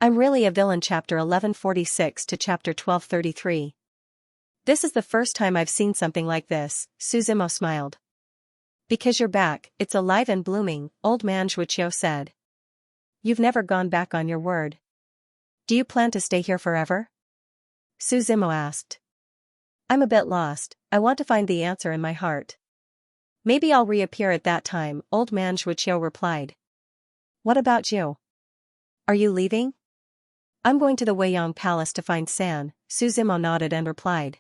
I'm really a villain. Chapter 1146 to Chapter 1233. This is the first time I've seen something like this, Suzumo smiled. Because you're back, it's alive and blooming, old man Xianxia said. You've never gone back on your word. Do you plan to stay here forever? Suzumo asked. I'm a bit lost, I want to find the answer in my heart. Maybe I'll reappear at that time, old man Xianxia replied. What about you? Are you leaving? I'm going to the Weiyang Palace to find San, Suzumo nodded and replied.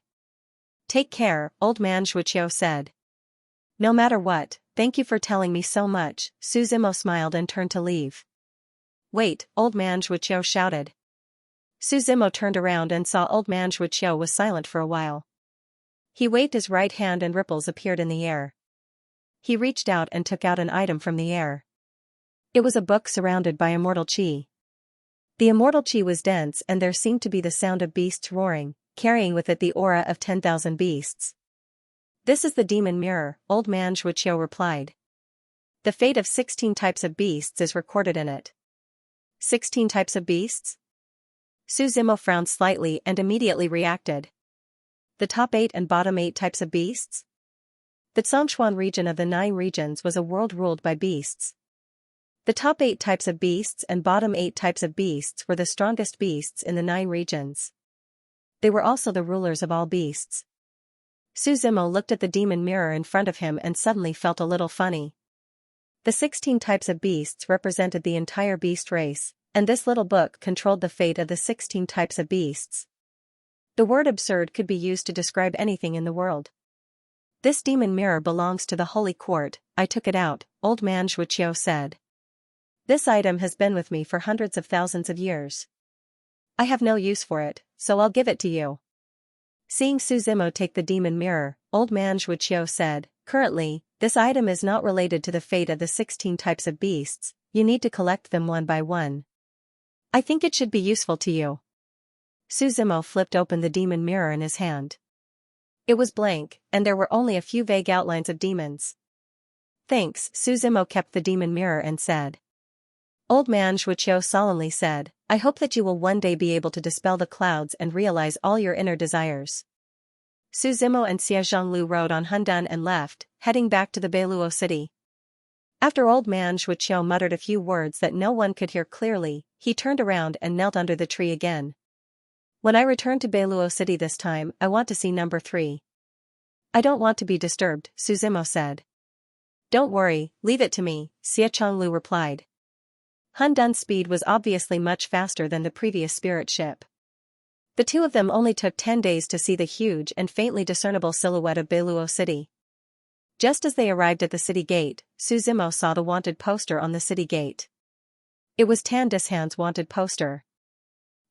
Take care, old man Xianxia said. No matter what, thank you for telling me so much, Suzumo smiled and turned to leave. Wait, old man Xianxia shouted. Suzumo turned around and saw old man Xianxia was silent for a while. He waved his right hand and ripples appeared in the air. He reached out and took out an item from the air. It was a book surrounded by immortal qi. The immortal qi was dense and there seemed to be the sound of beasts roaring, carrying with it the aura of 10,000 beasts. This is the demon mirror, old man Xianxia replied. The fate of 16 types of beasts is recorded in it. 16 types of beasts? Suzumo frowned slightly and immediately reacted. The top 8 and bottom 8 types of beasts? The Zhongshuan region of the 9 regions was a world ruled by beasts. The top 8 types of beasts and bottom 8 types of beasts were the strongest beasts in the 9 regions. They were also the rulers of all beasts. Suzumo looked at the demon mirror in front of him and suddenly felt a little funny. The 16 types of beasts represented the entire beast race, and this little book controlled the fate of the 16 types of beasts. The word absurd could be used to describe anything in the world. This demon mirror belongs to the holy court, I took it out, old man Xianxia said. This item has been with me for hundreds of thousands of years. I have no use for it, so I'll give it to you. Seeing Suzumo take the demon mirror, old man Xianxia said, currently, this item is not related to the fate of the 16 types of beasts, you need to collect them one by one. I think it should be useful to you. Suzumo flipped open the demon mirror in his hand. It was blank, and there were only a few vague outlines of demons. Thanks, Suzumo kept the demon mirror and said. Old man Xianxia solemnly said, I hope that you will one day be able to dispel the clouds and realize all your inner desires. Suzumo and Xie Zhonglu rode on Hundan and left, heading back to the Beiluo city. After old man Xianxia muttered a few words that no one could hear clearly, he turned around and knelt under the tree again. When I return to Beiluo city this time, I want to see number 3. I don't want to be disturbed, Suzumo said. Don't worry, leave it to me, Xie Zhonglu replied. Hundan's speed was obviously much faster than the previous spirit ship. The two of them only took 10 days to see the huge and faintly discernible silhouette of Beiluo city. Just as they arrived at the city gate, Suzumo saw the wanted poster on the city gate. It was Tan Dishan's wanted poster.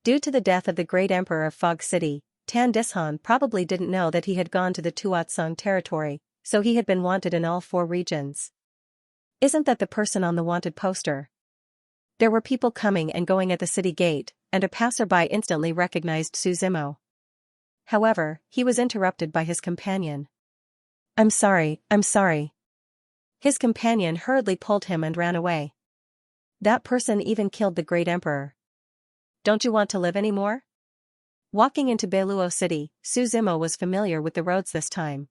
Due to the death of the great emperor of Fog City, Tan Dishan probably didn't know that he had gone to the Tuatsung territory, so he had been wanted in all 4 regions. Isn't that the person on the wanted poster? There were people coming and going at the city gate, and a passerby instantly recognized Suzumo. However, he was interrupted by his companion. I'm sorry. His companion hurriedly pulled him and ran away. That person even killed the great emperor. Don't you want to live anymore? Walking into Beiluo city, Suzumo was familiar with the roads this time.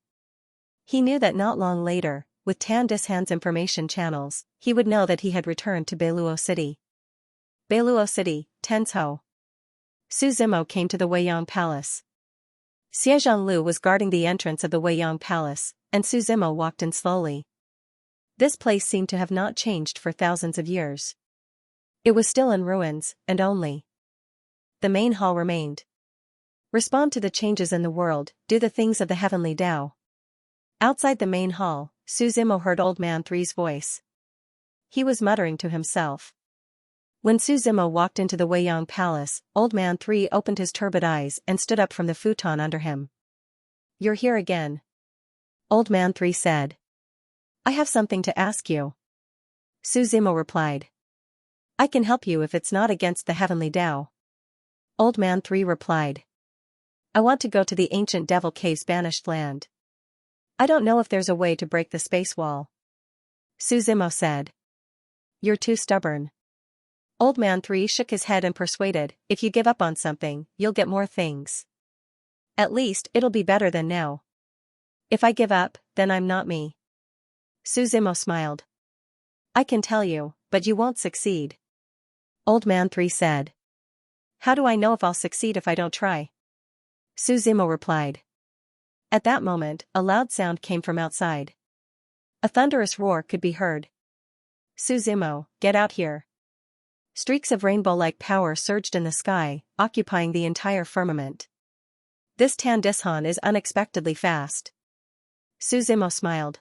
He knew that not long later, with Tan Dishan's information channels, he would know that he had returned to Beiluo city. Beiluo city, Tenzhou. Suzumo came to the Weiyang Palace. Xie Zhonglu was guarding the entrance of the Weiyang Palace, and Suzumo walked in slowly. This place seemed to have not changed for thousands of years. It was still in ruins, and only the main hall remained. Respond to the changes in the world, do the things of the heavenly Tao. Outside the main hall, Suzumo heard Old Man 3's voice. He was muttering to himself. When Suzumo walked into the Weiyang Palace, Old Man 3 opened his turbid eyes and stood up from the futon under him. You're here again. Old Man 3 said. I have something to ask you. Suzumo replied. I can help you if it's not against the heavenly Tao. Old Man 3 replied. I want to go to the ancient Devil Cave's banished land. I don't know if there's a way to break the space wall. Suzumo said. You're too stubborn. Old Man 3 shook his head and persuaded, if you give up on something, you'll get more things. At least, it'll be better than now. If I give up, then I'm not me. Suzimo smiled. I can tell you, but you won't succeed. Old Man 3 said. How do I know if I'll succeed if I don't try? Suzimo replied. At that moment, a loud sound came from outside. A thunderous roar could be heard. Suzimo, get out here. Streaks of rainbow-like power surged in the sky, occupying the entire firmament. This Tandishan is unexpectedly fast. Suzimo smiled.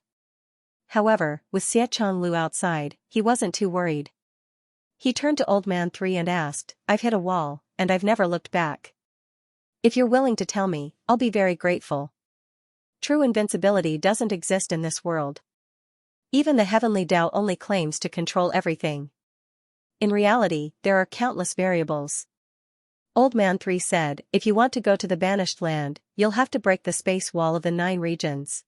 However, with Xiechang Lu outside, he wasn't too worried. He turned to Old Man 3 and asked, I've hit a wall, and I've never looked back. If you're willing to tell me, I'll be very grateful. True invincibility doesn't exist in this world. Even the heavenly Tao only claims to control everything. In reality, there are countless variables. Old Man 3 said, if you want to go to the banished land, you'll have to break the space wall of the 9 regions.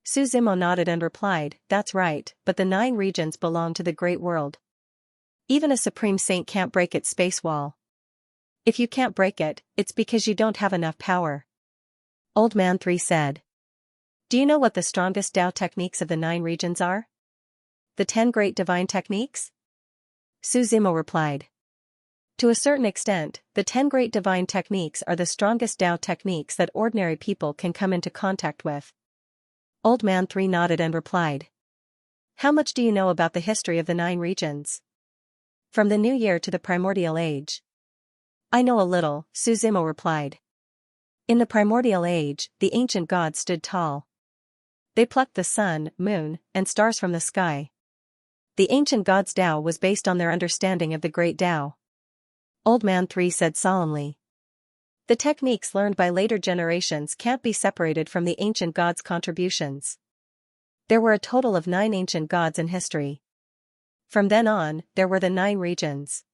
Suzimo nodded and replied, that's right, but the 9 regions belong to the great world. Even a supreme saint can't break its space wall. If you can't break it, it's because you don't have enough power. Old Man 3 said. Do you know what the strongest Tao techniques of the 9 regions are? The 10 great divine techniques? Suzimo replied. To a certain extent, the 10 great divine techniques are the strongest Tao techniques that ordinary people can come into contact with. Old Man 3 nodded and replied. How much do you know about the history of the 9 regions? From the New Year to the Primordial Age. I know a little, Suzimo replied. In the Primordial Age, the ancient gods stood tall. They plucked the sun, moon, and stars from the sky. The ancient gods' Tao was based on their understanding of the great Tao. Old Man 3 said solemnly. The techniques learned by later generations can't be separated from the ancient gods' contributions. There were a total of 9 ancient gods in history. From then on, there were the 9 regions.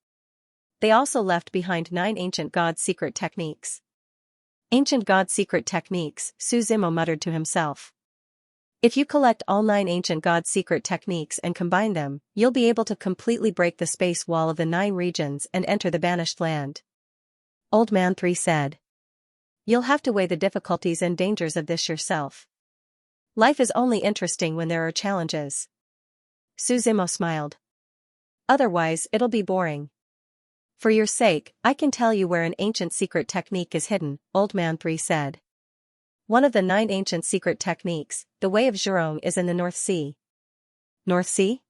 They also left behind 9 ancient gods' secret techniques. Ancient gods' secret techniques, Suzimo muttered to himself. If you collect all 9 ancient gods' secret techniques and combine them, you'll be able to completely break the space wall of the 9 regions and enter the banished land. Old Man 3 said. You'll have to weigh the difficulties and dangers of this yourself. Life is only interesting when there are challenges. Suzimo smiled. Otherwise, it'll be boring. For your sake, I can tell you where an ancient secret technique is hidden, Old Man 3 said. One of the 9 ancient secret techniques, the Way of Zhurong, is in the North Sea. North Sea?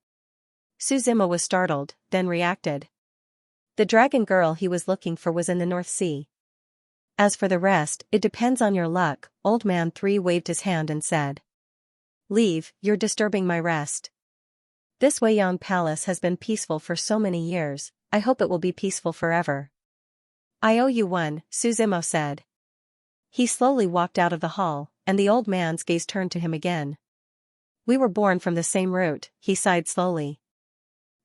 Suzimo was startled, then reacted. The dragon girl he was looking for was in the North Sea. As for the rest, it depends on your luck, Old Man 3 waved his hand and said. Leave, you're disturbing my rest. This Weiyang Palace has been peaceful for so many years, I hope it will be peaceful forever. I owe you one, Suzimo said. He slowly walked out of the hall, and the old man's gaze turned to him again. We were born from the same root, he sighed slowly.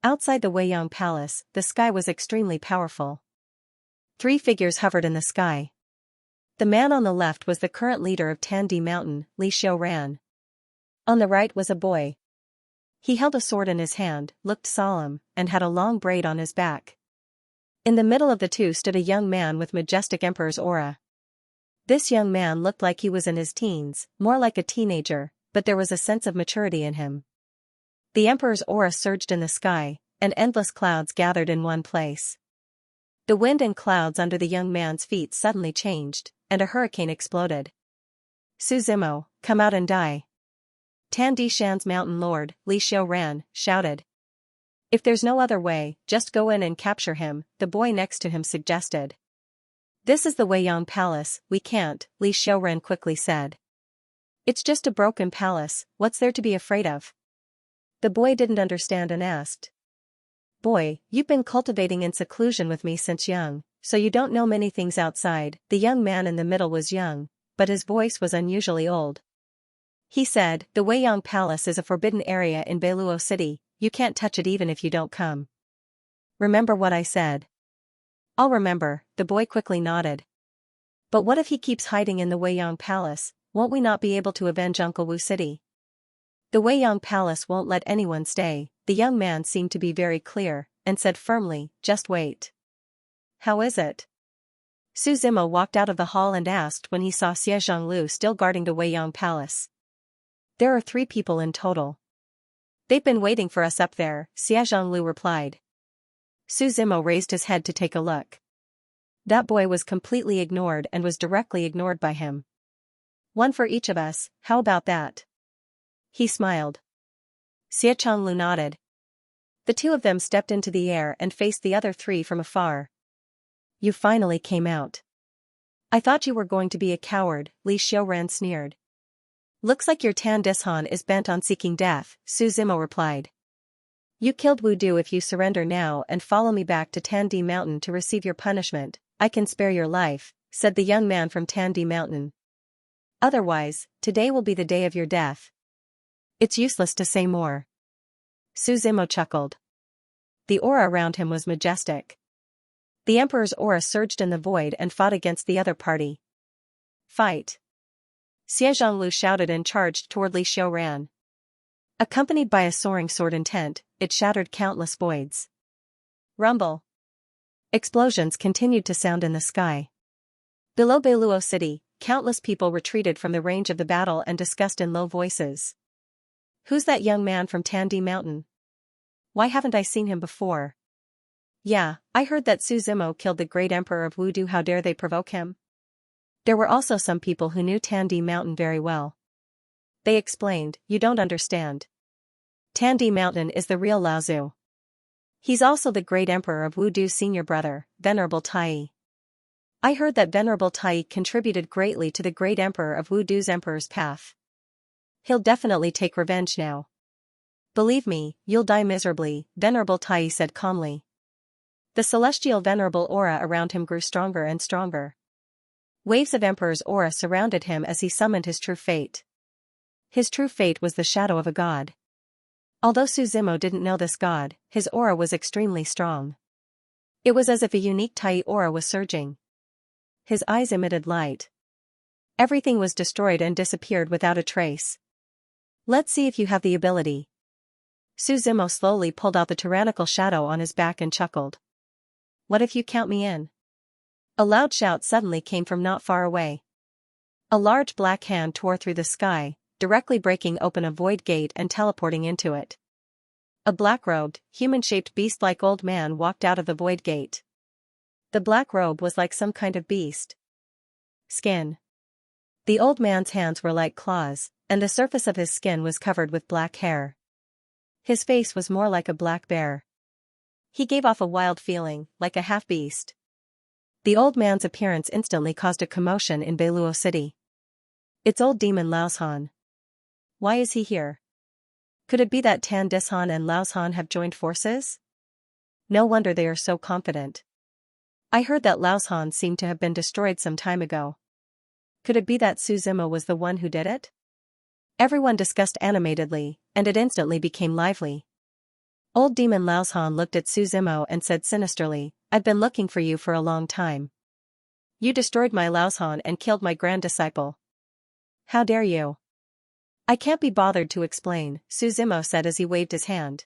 Outside the Weiyang Palace, the sky was extremely powerful. 3 figures hovered in the sky. The man on the left was the current leader of Tandi Mountain, Li Xiaoran. On the right was a boy. He held a sword in his hand, looked solemn, and had a long braid on his back. In the middle of the two stood a young man with majestic emperor's aura. This young man looked like he was in his teens, more like a teenager, but there was a sense of maturity in him. The emperor's aura surged in the sky, and endless clouds gathered in one place. The wind and clouds under the young man's feet suddenly changed, and a hurricane exploded. Suzimo, come out and die. Tandishan's mountain lord, Li Xiaoran, shouted. If there's no other way, just go in and capture him, the boy next to him suggested. This is the Weiyang Palace, we can't, Li Xiaoran quickly said. It's just a broken palace, what's there to be afraid of? The boy didn't understand and asked. Boy, you've been cultivating in seclusion with me since young, so you don't know many things outside. The young man in the middle was young, but his voice was unusually old. He said, the Weiyang Palace is a forbidden area in Beiluo City, you can't touch it even if you don't come. Remember what I said? I'll remember, the boy quickly nodded. But what if he keeps hiding in the Weiyang Palace, won't we not be able to avenge Uncle Wu City? The Weiyang Palace won't let anyone stay, the young man seemed to be very clear, and said firmly, "Just wait." "How is it?" Su Zimo walked out of the hall and asked when he saw Xie Zhonglu still guarding the Weiyang Palace. "There are 3 people in total. They've been waiting for us up there," Xie Zhonglu replied. Su Zimo raised his head to take a look. That boy was completely ignored and was directly ignored by him. "One for each of us, how about that?" He smiled. Xie Zhonglu nodded. The 2 of them stepped into the air and faced the other 3 from afar. "You finally came out. I thought you were going to be a coward," Li Xiuran sneered. "Looks like your Tan Dishan is bent on seeking death," Su Zimo replied. "You killed Wu Du. If you surrender now and follow me back to Tan Di Mountain to receive your punishment, I can spare your life," said the young man from Tan Di Mountain. "Otherwise, today will be the day of your death." "It's useless to say more." Su Zimo chuckled. The aura around him was majestic. The Emperor's aura surged in the void and fought against the other party. "Fight!" Xie Zhonglu shouted and charged toward Li Xiuran. Accompanied by a soaring sword intent, it shattered countless voids. Rumble. Explosions continued to sound in the sky. Below Beiluo City, countless people retreated from the range of the battle and discussed in low voices. "Who's that young man from Tan Di Mountain? Why haven't I seen him before? Yeah, I heard that Su Zimo killed the great emperor of Wudu. How dare they provoke him?" There were also some people who knew Tan Di Mountain very well. They explained, "You don't understand. Tan Di Mountain is the real Laozu. He's also the great emperor of Wudu's senior brother, Venerable Tai. I heard that Venerable Tai contributed greatly to the great emperor of Wudu's emperor's path. He'll definitely take revenge now." "Believe me, you'll die miserably," Venerable Tai said calmly. The celestial venerable aura around him grew stronger and stronger. Waves of Emperor's aura surrounded him as he summoned his true fate. His true fate was the shadow of a god. Although Su Zimo didn't know this god, his aura was extremely strong. It was as if a unique Tai aura was surging. His eyes emitted light. Everything was destroyed and disappeared without a trace. "Let's see if you have the ability." Su Zimo slowly pulled out the tyrannical shadow on his back and chuckled. "What if you count me in?" A loud shout suddenly came from not far away. A large black hand tore through the sky, directly breaking open a void gate and teleporting into it. A black-robed, human-shaped beast-like old man walked out of the void gate. The black robe was like some kind of beast. Skin. The old man's hands were like claws, and the surface of his skin was covered with black hair. His face was more like a black bear. He gave off a wild feeling, like a half-beast. The old man's appearance instantly caused a commotion in Beiluo City. "It's old demon Laoshan. Why is he here? Could it be that Tan Dishan and Laoshan have joined forces? No wonder they are so confident. I heard that Laoshan seemed to have been destroyed some time ago. Could it be that Su Zimo was the one who did it?" Everyone discussed animatedly, and it instantly became lively. Old demon Laoshan looked at Su Zimo and said sinisterly, "I've been looking for you for a long time. You destroyed my Laoshan and killed my grand disciple. How dare you?" "I can't be bothered to explain," Su Zimo said as he waved his hand.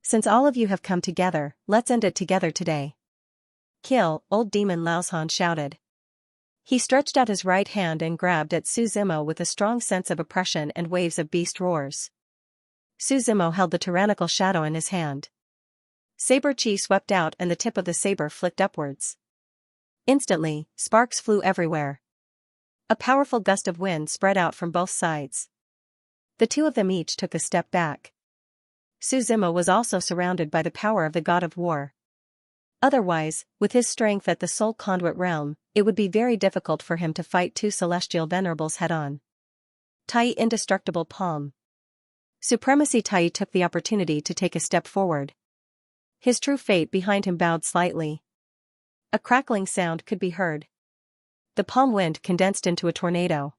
"Since all of you have come together, let's end it together today." "Kill!" old demon Laoshan shouted. He stretched out his right hand and grabbed at Su Zimo with a strong sense of oppression and waves of beast roars. Su Zimo held the tyrannical shadow in his hand. Saber chi swept out and the tip of the saber flicked upwards. Instantly, sparks flew everywhere. A powerful gust of wind spread out from both sides. The 2 of them each took a step back. Su Zimo was also surrounded by the power of the god of war. Otherwise, with his strength at the Soul Conduit realm, it would be very difficult for him to fight 2 celestial venerables head-on. Tai Indestructible Palm. Supremacy Tai took the opportunity to take a step forward. His true fate behind him bowed slightly. A crackling sound could be heard. The palm wind condensed into a tornado.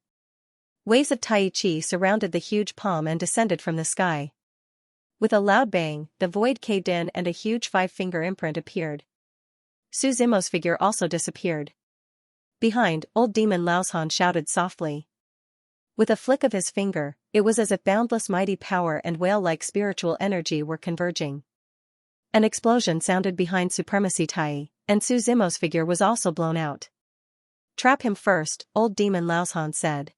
Waves of Tai Chi surrounded the huge palm and descended from the sky. With a loud bang, the void caved in and a huge 5-finger imprint appeared. Su Zimo's figure also disappeared. Behind, old demon Laoshan shouted softly. With a flick of his finger, it was as if boundless mighty power and whale-like spiritual energy were converging. An explosion sounded behind Supremacy Tai, and Su Zimo's figure was also blown out. Trap him first, old demon Laoshan said.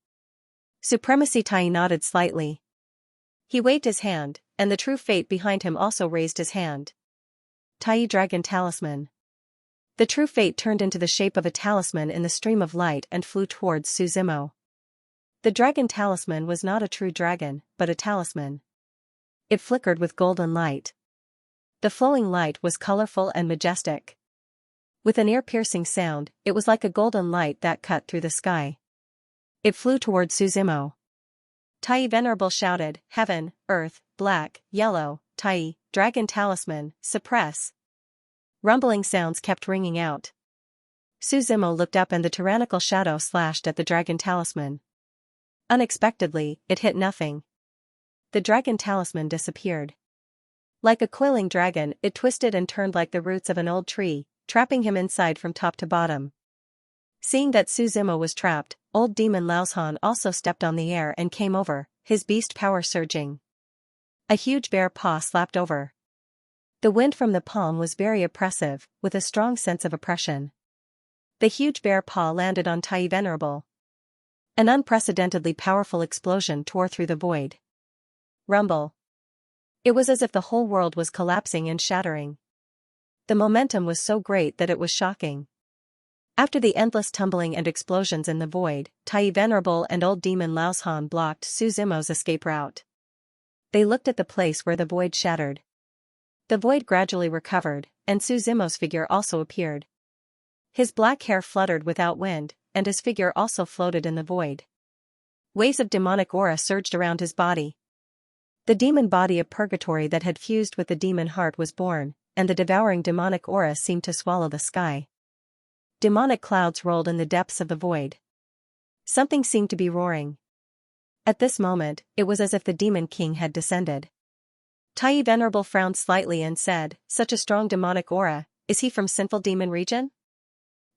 Supremacy Tai nodded slightly. He waved his hand, and the true fate behind him also raised his hand. Tai Dragon Talisman. The true fate turned into the shape of a talisman in the stream of light and flew towards Su Zimo. The dragon talisman was not a true dragon, but a talisman. It flickered with golden light. The flowing light was colorful and majestic. With an ear-piercing sound, it was like a golden light that cut through the sky. It flew towards Su Zimo. Tai Venerable shouted, "Heaven, earth, black, yellow, Tai, dragon talisman, suppress." Rumbling sounds kept ringing out. Su Zimo looked up and the tyrannical shadow slashed at the dragon talisman. Unexpectedly, it hit nothing. The dragon talisman disappeared. Like a coiling dragon, it twisted and turned like the roots of an old tree, trapping him inside from top to bottom. Seeing that Su Zimo was trapped, old demon Laoshan also stepped on the air and came over, his beast power surging. A huge bear paw slapped over. The wind from the palm was very oppressive, with a strong sense of oppression. The huge bear paw landed on Tai Venerable. An unprecedentedly powerful explosion tore through the void. Rumble. It was as if the whole world was collapsing and shattering. The momentum was so great that it was shocking. After the endless tumbling and explosions in the void, Tai Venerable and old demon Laoshan blocked Su Zimo's escape route. They looked at the place where the void shattered. The void gradually recovered, and Su Zimo's figure also appeared. His black hair fluttered without wind, and his figure also floated in the void. Waves of demonic aura surged around his body. The demon body of purgatory that had fused with the demon heart was born, and the devouring demonic aura seemed to swallow the sky. Demonic clouds rolled in the depths of the void. Something seemed to be roaring. At this moment, it was as if the demon king had descended. Tai Venerable frowned slightly and said, "Such a strong demonic aura, is he from sinful demon region?"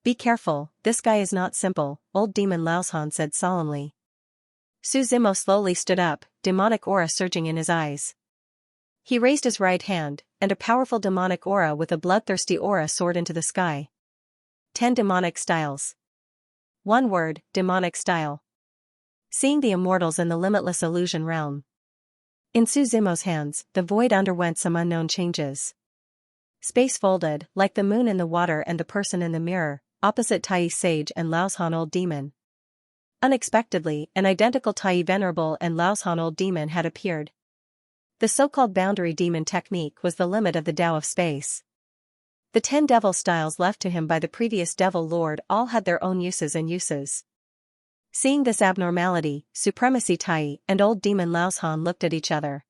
"Be careful, this guy is not simple," old demon Laoshan said solemnly. Su Zimo slowly stood up, demonic aura surging in his eyes. He raised his right hand, and a powerful demonic aura with a bloodthirsty aura soared into the sky. 10 demonic styles. One word, demonic style. Seeing the immortals in the limitless illusion realm. In Su Zimo's hands, the void underwent some unknown changes. Space folded, like the moon in the water and the person in the mirror, opposite Tai Sage and Laoshan Old Demon. Unexpectedly, an identical Tai Venerable and Laoshan Old Demon had appeared. The so-called boundary demon technique was the limit of the Tao of space. The 10 devil styles left to him by the previous devil lord all had their own uses and uses. Seeing this abnormality, Supremacy Tai and old demon Laoshan looked at each other.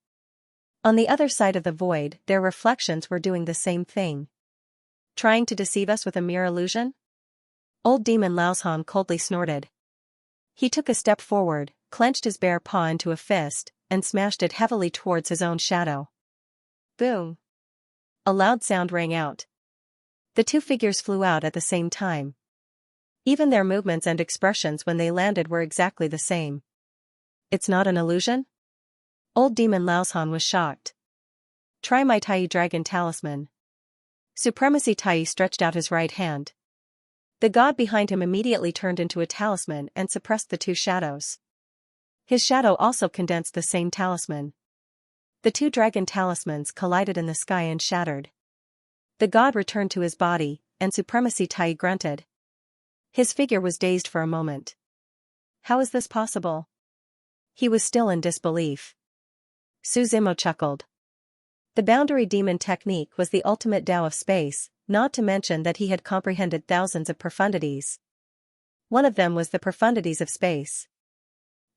On the other side of the void, their reflections were doing the same thing. Trying to deceive us with a mere illusion? Old demon Laoshan coldly snorted. He took a step forward, clenched his bare paw into a fist, and smashed it heavily towards his own shadow. Boom! A loud sound rang out. The two figures flew out at the same time. Even their movements and expressions when they landed were exactly the same. It's not an illusion? Old demon Laoshan was shocked. Try my Tai Dragon Talisman. Supremacy Tai stretched out his right hand. The god behind him immediately turned into a talisman and suppressed the two shadows. His shadow also condensed the same talisman. The two dragon talismans collided in the sky and shattered. The god returned to his body, and Supremacy Tai grunted. His figure was dazed for a moment. How is this possible? He was still in disbelief. Su Zimo chuckled. The boundary demon technique was the ultimate Tao of space, not to mention that he had comprehended thousands of profundities. One of them was the profundities of space.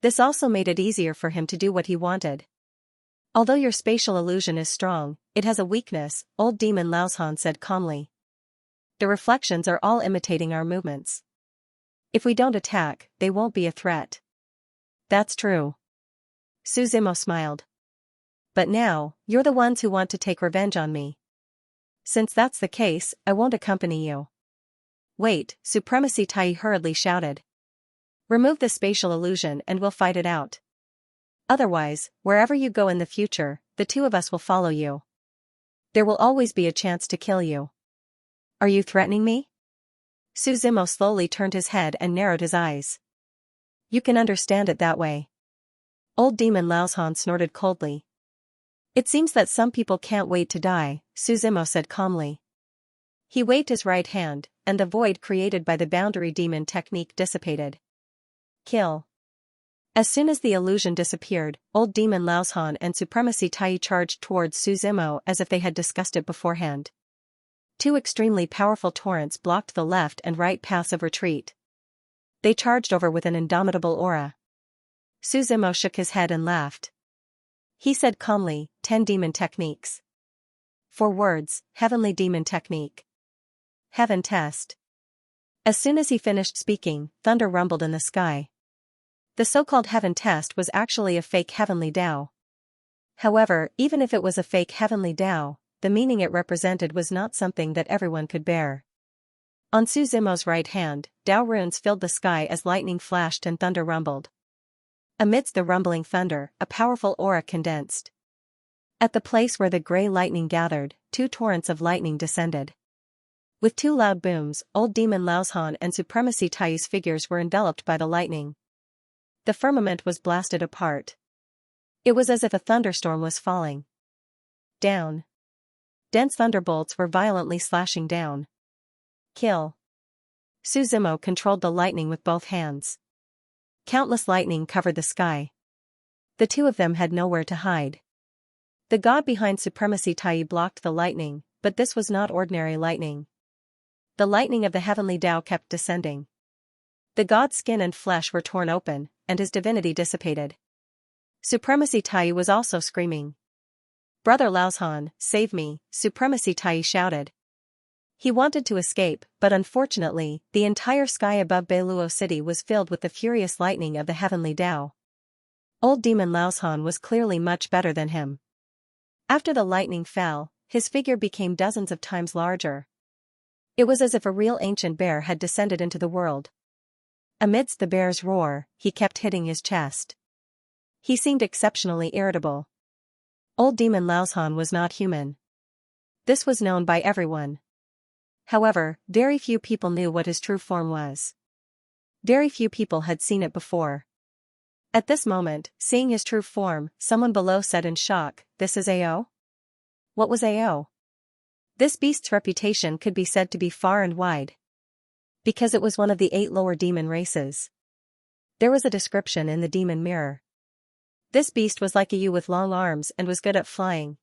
This also made it easier for him to do what he wanted. Although your spatial illusion is strong, it has a weakness, old demon Laoshan said calmly. The reflections are all imitating our movements. If we don't attack, they won't be a threat. That's true. Su Zimo smiled. But now, you're the ones who want to take revenge on me. Since that's the case, I won't accompany you. Wait, Supremacy Tai hurriedly shouted. Remove the spatial illusion and we'll fight it out. Otherwise, wherever you go in the future, the two of us will follow you. There will always be a chance to kill you. Are you threatening me? Suzimo slowly turned his head and narrowed his eyes. You can understand it that way. Old Demon Laozhan snorted coldly. It seems that some people can't wait to die, Suzimo said calmly. He waved his right hand, and the void created by the boundary demon technique dissipated. Kill. As soon as the illusion disappeared, Old Demon Laozhan and Supremacy Tai charged towards Suzimo as if they had discussed it beforehand. Two extremely powerful torrents blocked the left and right paths of retreat. They charged over with an indomitable aura. Suzimo shook his head and laughed. He said calmly, 10 demon techniques. 4 words, heavenly demon technique. Heaven test. As soon as he finished speaking, thunder rumbled in the sky. The so-called heaven test was actually a fake heavenly Tao. However, even if it was a fake heavenly Tao, the meaning it represented was not something that everyone could bear. On Suzimo's right hand, Tao runes filled the sky as lightning flashed and thunder rumbled. Amidst the rumbling thunder, a powerful aura condensed. At the place where the grey lightning gathered, 2 torrents of lightning descended. With 2 loud booms, Old Demon Laozhan and Supremacy Tai's figures were enveloped by the lightning. The firmament was blasted apart. It was as if a thunderstorm was falling. Down. Dense thunderbolts were violently slashing down. Kill. Suzimo controlled the lightning with both hands. Countless lightning covered the sky. The two of them had nowhere to hide. The god behind Supremacy Tai blocked the lightning, but this was not ordinary lightning. The lightning of the heavenly Tao kept descending. The god's skin and flesh were torn open, and his divinity dissipated. Supremacy Tai was also screaming. Brother Laozhan, save me, Supremacy Tai shouted. He wanted to escape, but unfortunately, the entire sky above Beiluo City was filled with the furious lightning of the heavenly Tao. Old Demon Laozhan was clearly much better than him. After the lightning fell, his figure became dozens of times larger. It was as if a real ancient bear had descended into the world. Amidst the bear's roar, he kept hitting his chest. He seemed exceptionally irritable. Old Demon Laozhan was not human. This was known by everyone. However, very few people knew what his true form was. Very few people had seen it before. At this moment, seeing his true form, someone below said in shock, "This is AO?" What was AO? This beast's reputation could be said to be far and wide. Because it was one of the 8 lower demon races. There was a description in the demon mirror. This beast was like a ewe with long arms and was good at flying.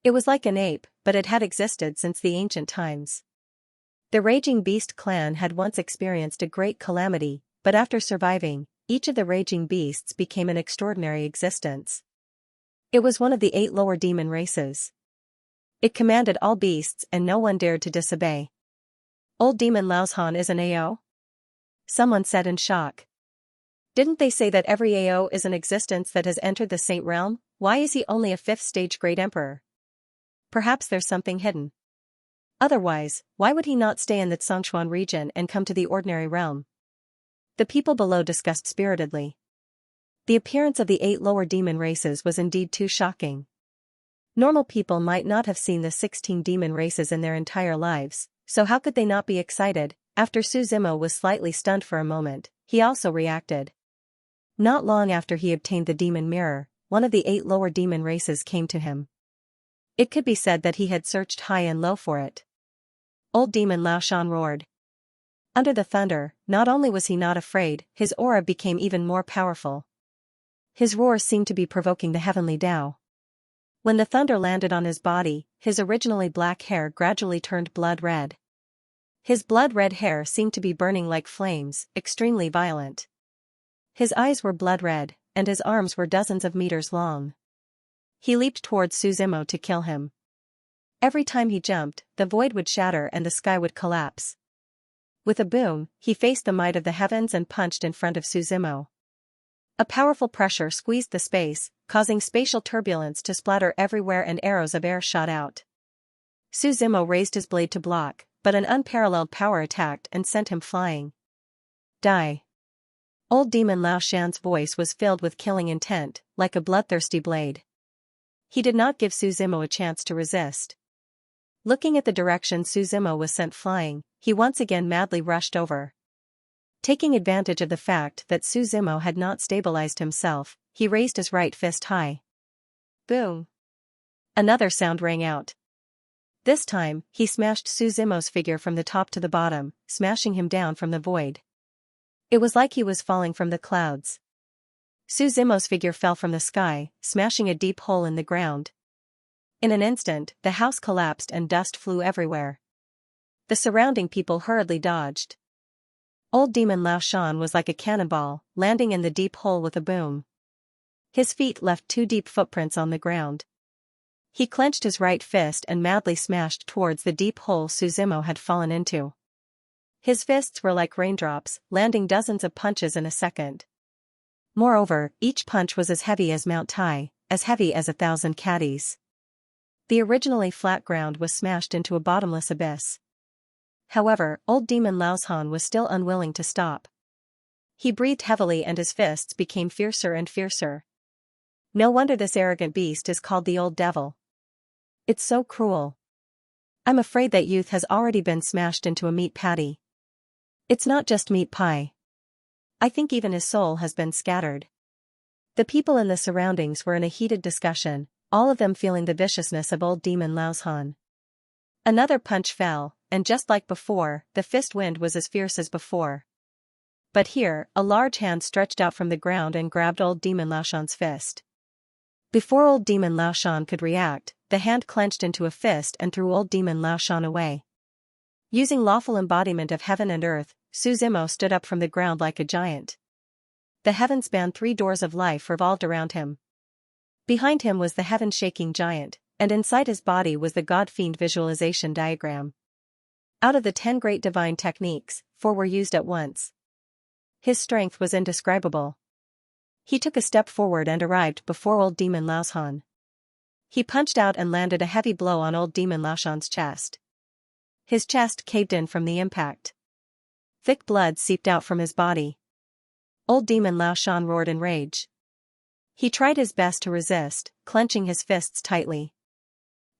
It was like an ape, but it had existed since the ancient times. The Raging Beast clan had once experienced a great calamity, but after surviving, each of the Raging Beasts became an extraordinary existence. It was one of the 8 lower demon races. It commanded all beasts and no one dared to disobey. Old Demon Laozhan is an AO? Someone said in shock. Didn't they say that every AO is an existence that has entered the Saint Realm? Why is he only a 5th stage Great Emperor? Perhaps there's something hidden. Otherwise, why would he not stay in the Xianxia region and come to the ordinary realm? The people below discussed spiritedly. The appearance of the 8 lower demon races was indeed too shocking. Normal people might not have seen the 16 demon races in their entire lives, so how could they not be excited? After Suzimo was slightly stunned for a moment, he also reacted. Not long after he obtained the demon mirror, one of the 8 lower demon races came to him. It could be said that he had searched high and low for it. Old Demon Laozhan roared. Under the thunder, not only was he not afraid, his aura became even more powerful. His roar seemed to be provoking the heavenly Tao. When the thunder landed on his body, his originally black hair gradually turned blood red. His blood-red hair seemed to be burning like flames, extremely violent. His eyes were blood red, and his arms were dozens of meters long. He leaped towards Suzimo to kill him. Every time he jumped, the void would shatter and the sky would collapse. With a boom, he faced the might of the heavens and punched in front of Suzimo. A powerful pressure squeezed the space, causing spatial turbulence to splatter everywhere and arrows of air shot out. Suzimo raised his blade to block, but an unparalleled power attacked and sent him flying. Die. Old Demon Laoshan's voice was filled with killing intent, like a bloodthirsty blade. He did not give Suzimo a chance to resist. Looking at the direction Suzimo was sent flying, he once again madly rushed over. Taking advantage of the fact that Suzimo had not stabilized himself, he raised his right fist high. Boom! Another sound rang out. This time, he smashed Suzimo's figure from the top to the bottom, smashing him down from the void. It was like he was falling from the clouds. Suzimo's figure fell from the sky, smashing a deep hole in the ground. In an instant, the house collapsed and dust flew everywhere. The surrounding people hurriedly dodged. Old Demon Lao Shan was like a cannonball, landing in the deep hole with a boom. His feet left 2 deep footprints on the ground. He clenched his right fist and madly smashed towards the deep hole Suzimo had fallen into. His fists were like raindrops, landing dozens of punches in a second. Moreover, each punch was as heavy as Mount Tai, as heavy as 1,000 caddies. The originally flat ground was smashed into a bottomless abyss. However, old Demon Lao Shan was still unwilling to stop. He breathed heavily and his fists became fiercer and fiercer. No wonder this arrogant beast is called the Old Devil. It's so cruel. I'm afraid that youth has already been smashed into a meat patty. It's not just meat pie. I think even his soul has been scattered. The people in the surroundings were in a heated discussion, all of them feeling the viciousness of old Demon Lao Shan. Another punch fell, and just like before, the fist wind was as fierce as before. But here, a large hand stretched out from the ground and grabbed old Demon Lao Shan's fist. Before old Demon Lao Shan could react, the hand clenched into a fist and threw old Demon Lao Shan away. Using lawful embodiment of heaven and earth, Suzimo stood up from the ground like a giant. The heaven-span 3 doors of life revolved around him. Behind him was the heaven-shaking giant, and inside his body was the God-fiend visualization diagram. Out of the 10 great divine techniques, 4 were used at once. His strength was indescribable. He took a step forward and arrived before old Demon Lao Shan. He punched out and landed a heavy blow on old Demon Lao Shan's chest. His chest caved in from the impact. Thick blood seeped out from his body. Old Demon Lao Shan roared in rage. He tried his best to resist, clenching his fists tightly.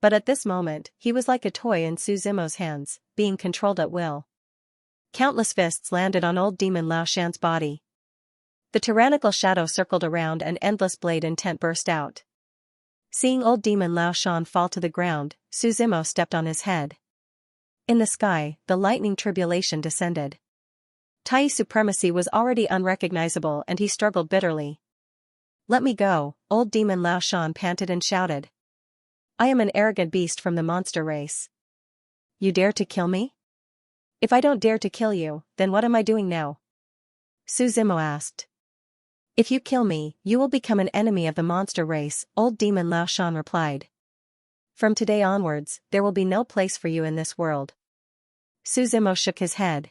But at this moment, he was like a toy in Suzimo's hands, being controlled at will. Countless fists landed on old Demon Lao Shan's body. The tyrannical shadow circled around and endless blade intent burst out. Seeing old Demon Lao Shan fall to the ground, Suzimo stepped on his head. In the sky, the lightning tribulation descended. Tai supremacy was already unrecognizable and he struggled bitterly. "Let me go," old Demon Lao Shan panted and shouted. "I am an arrogant beast from the monster race. You dare to kill me? If I don't dare to kill you, then what am I doing now?" Suzimo asked. "If you kill me, you will become an enemy of the monster race," old Demon Lao Shan replied. "From today onwards, there will be no place for you in this world." Suzimo shook his head.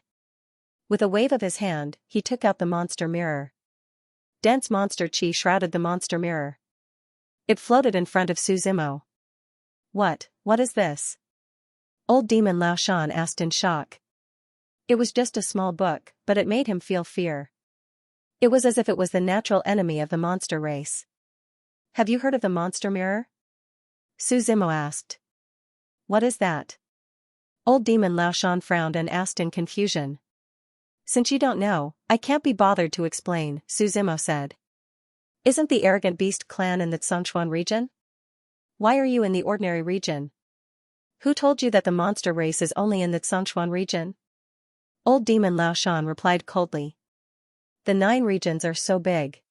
With a wave of his hand, he took out the monster mirror. Dense monster chi shrouded the monster mirror. It floated in front of Suzimo. What is this?" Old Demon Lao Shan asked in shock. It was just a small book, but it made him feel fear. It was as if it was the natural enemy of the monster race. "Have you heard of the monster mirror?" Suzimo asked. "What is that?" Old Demon Lao Shan frowned and asked in confusion. "Since you don't know, I can't be bothered to explain," Suzimo said. "Isn't the arrogant beast clan in the Xianxia region? Why are you in the ordinary region? Who told you that the monster race is only in the Xianxia region?" Old Demon Lao Shan replied coldly. "The 9 regions are so big.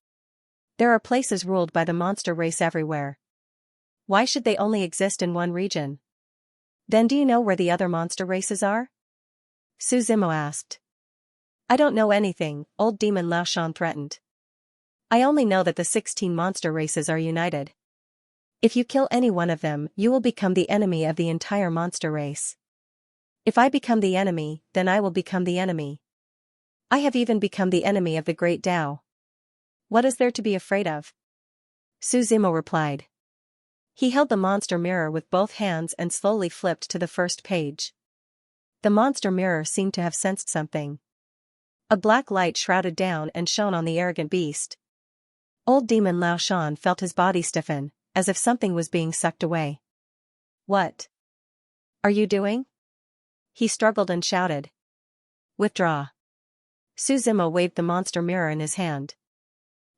There are places ruled by the monster race everywhere. Why should they only exist in one region? Then do you know where the other monster races are?" Suzimo asked. "I don't know anything," old Demon Lao Shan threatened. "I only know that the 16 monster races are united. If you kill any one of them, you will become the enemy of the entire monster race. If I become the enemy, then I will become the enemy. I have even become the enemy of the great Tao. What is there to be afraid of?" Suzimo replied. He held the monster mirror with both hands and slowly flipped to the first page. The monster mirror seemed to have sensed something. A black light shrouded down and shone on the arrogant beast. Old Demon Lao Shan felt his body stiffen, as if something was being sucked away. "What are you doing?" he struggled and shouted. "Withdraw." Su Zimo waved the monster mirror in his hand.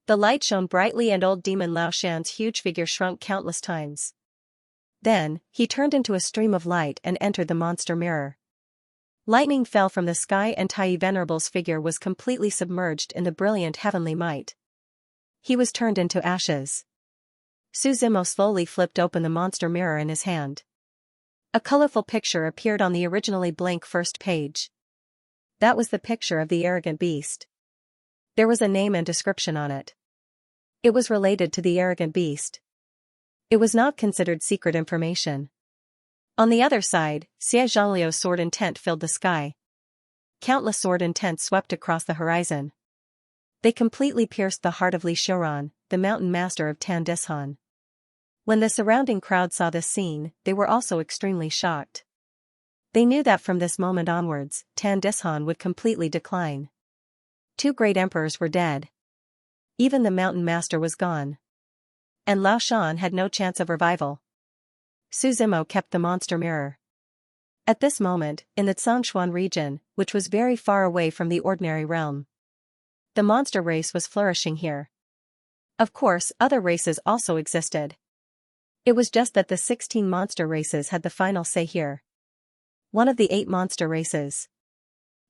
The light shone brightly and old demon Lao Shan's huge figure shrunk countless times. Then, he turned into a stream of light and entered the monster mirror. Lightning fell from the sky and Tai Venerable's figure was completely submerged in the brilliant heavenly might. He was turned into ashes. Su Zimo slowly flipped open the monster mirror in his hand. A colorful picture appeared on the originally blank first page. That was the picture of the arrogant beast. There was a name and description on it. It was related to the arrogant beast. It was not considered secret information. On the other side, Xie Zhangliu's sword intent filled the sky. Countless sword intents swept across the horizon. They completely pierced the heart of Li Xiuran, the mountain master of Tan Dishan. When the surrounding crowd saw this scene, they were also extremely shocked. They knew that from this moment onwards, Tan Dishan would completely decline. 2 great emperors were dead. Even the mountain master was gone. And Lao Shan had no chance of revival. Su Zimo kept the monster mirror. At this moment, in the Zhongshuan region, which was very far away from the ordinary realm, the monster race was flourishing here. Of course, other races also existed. It was just that the 16 monster races had the final say here. One of the 8 monster races.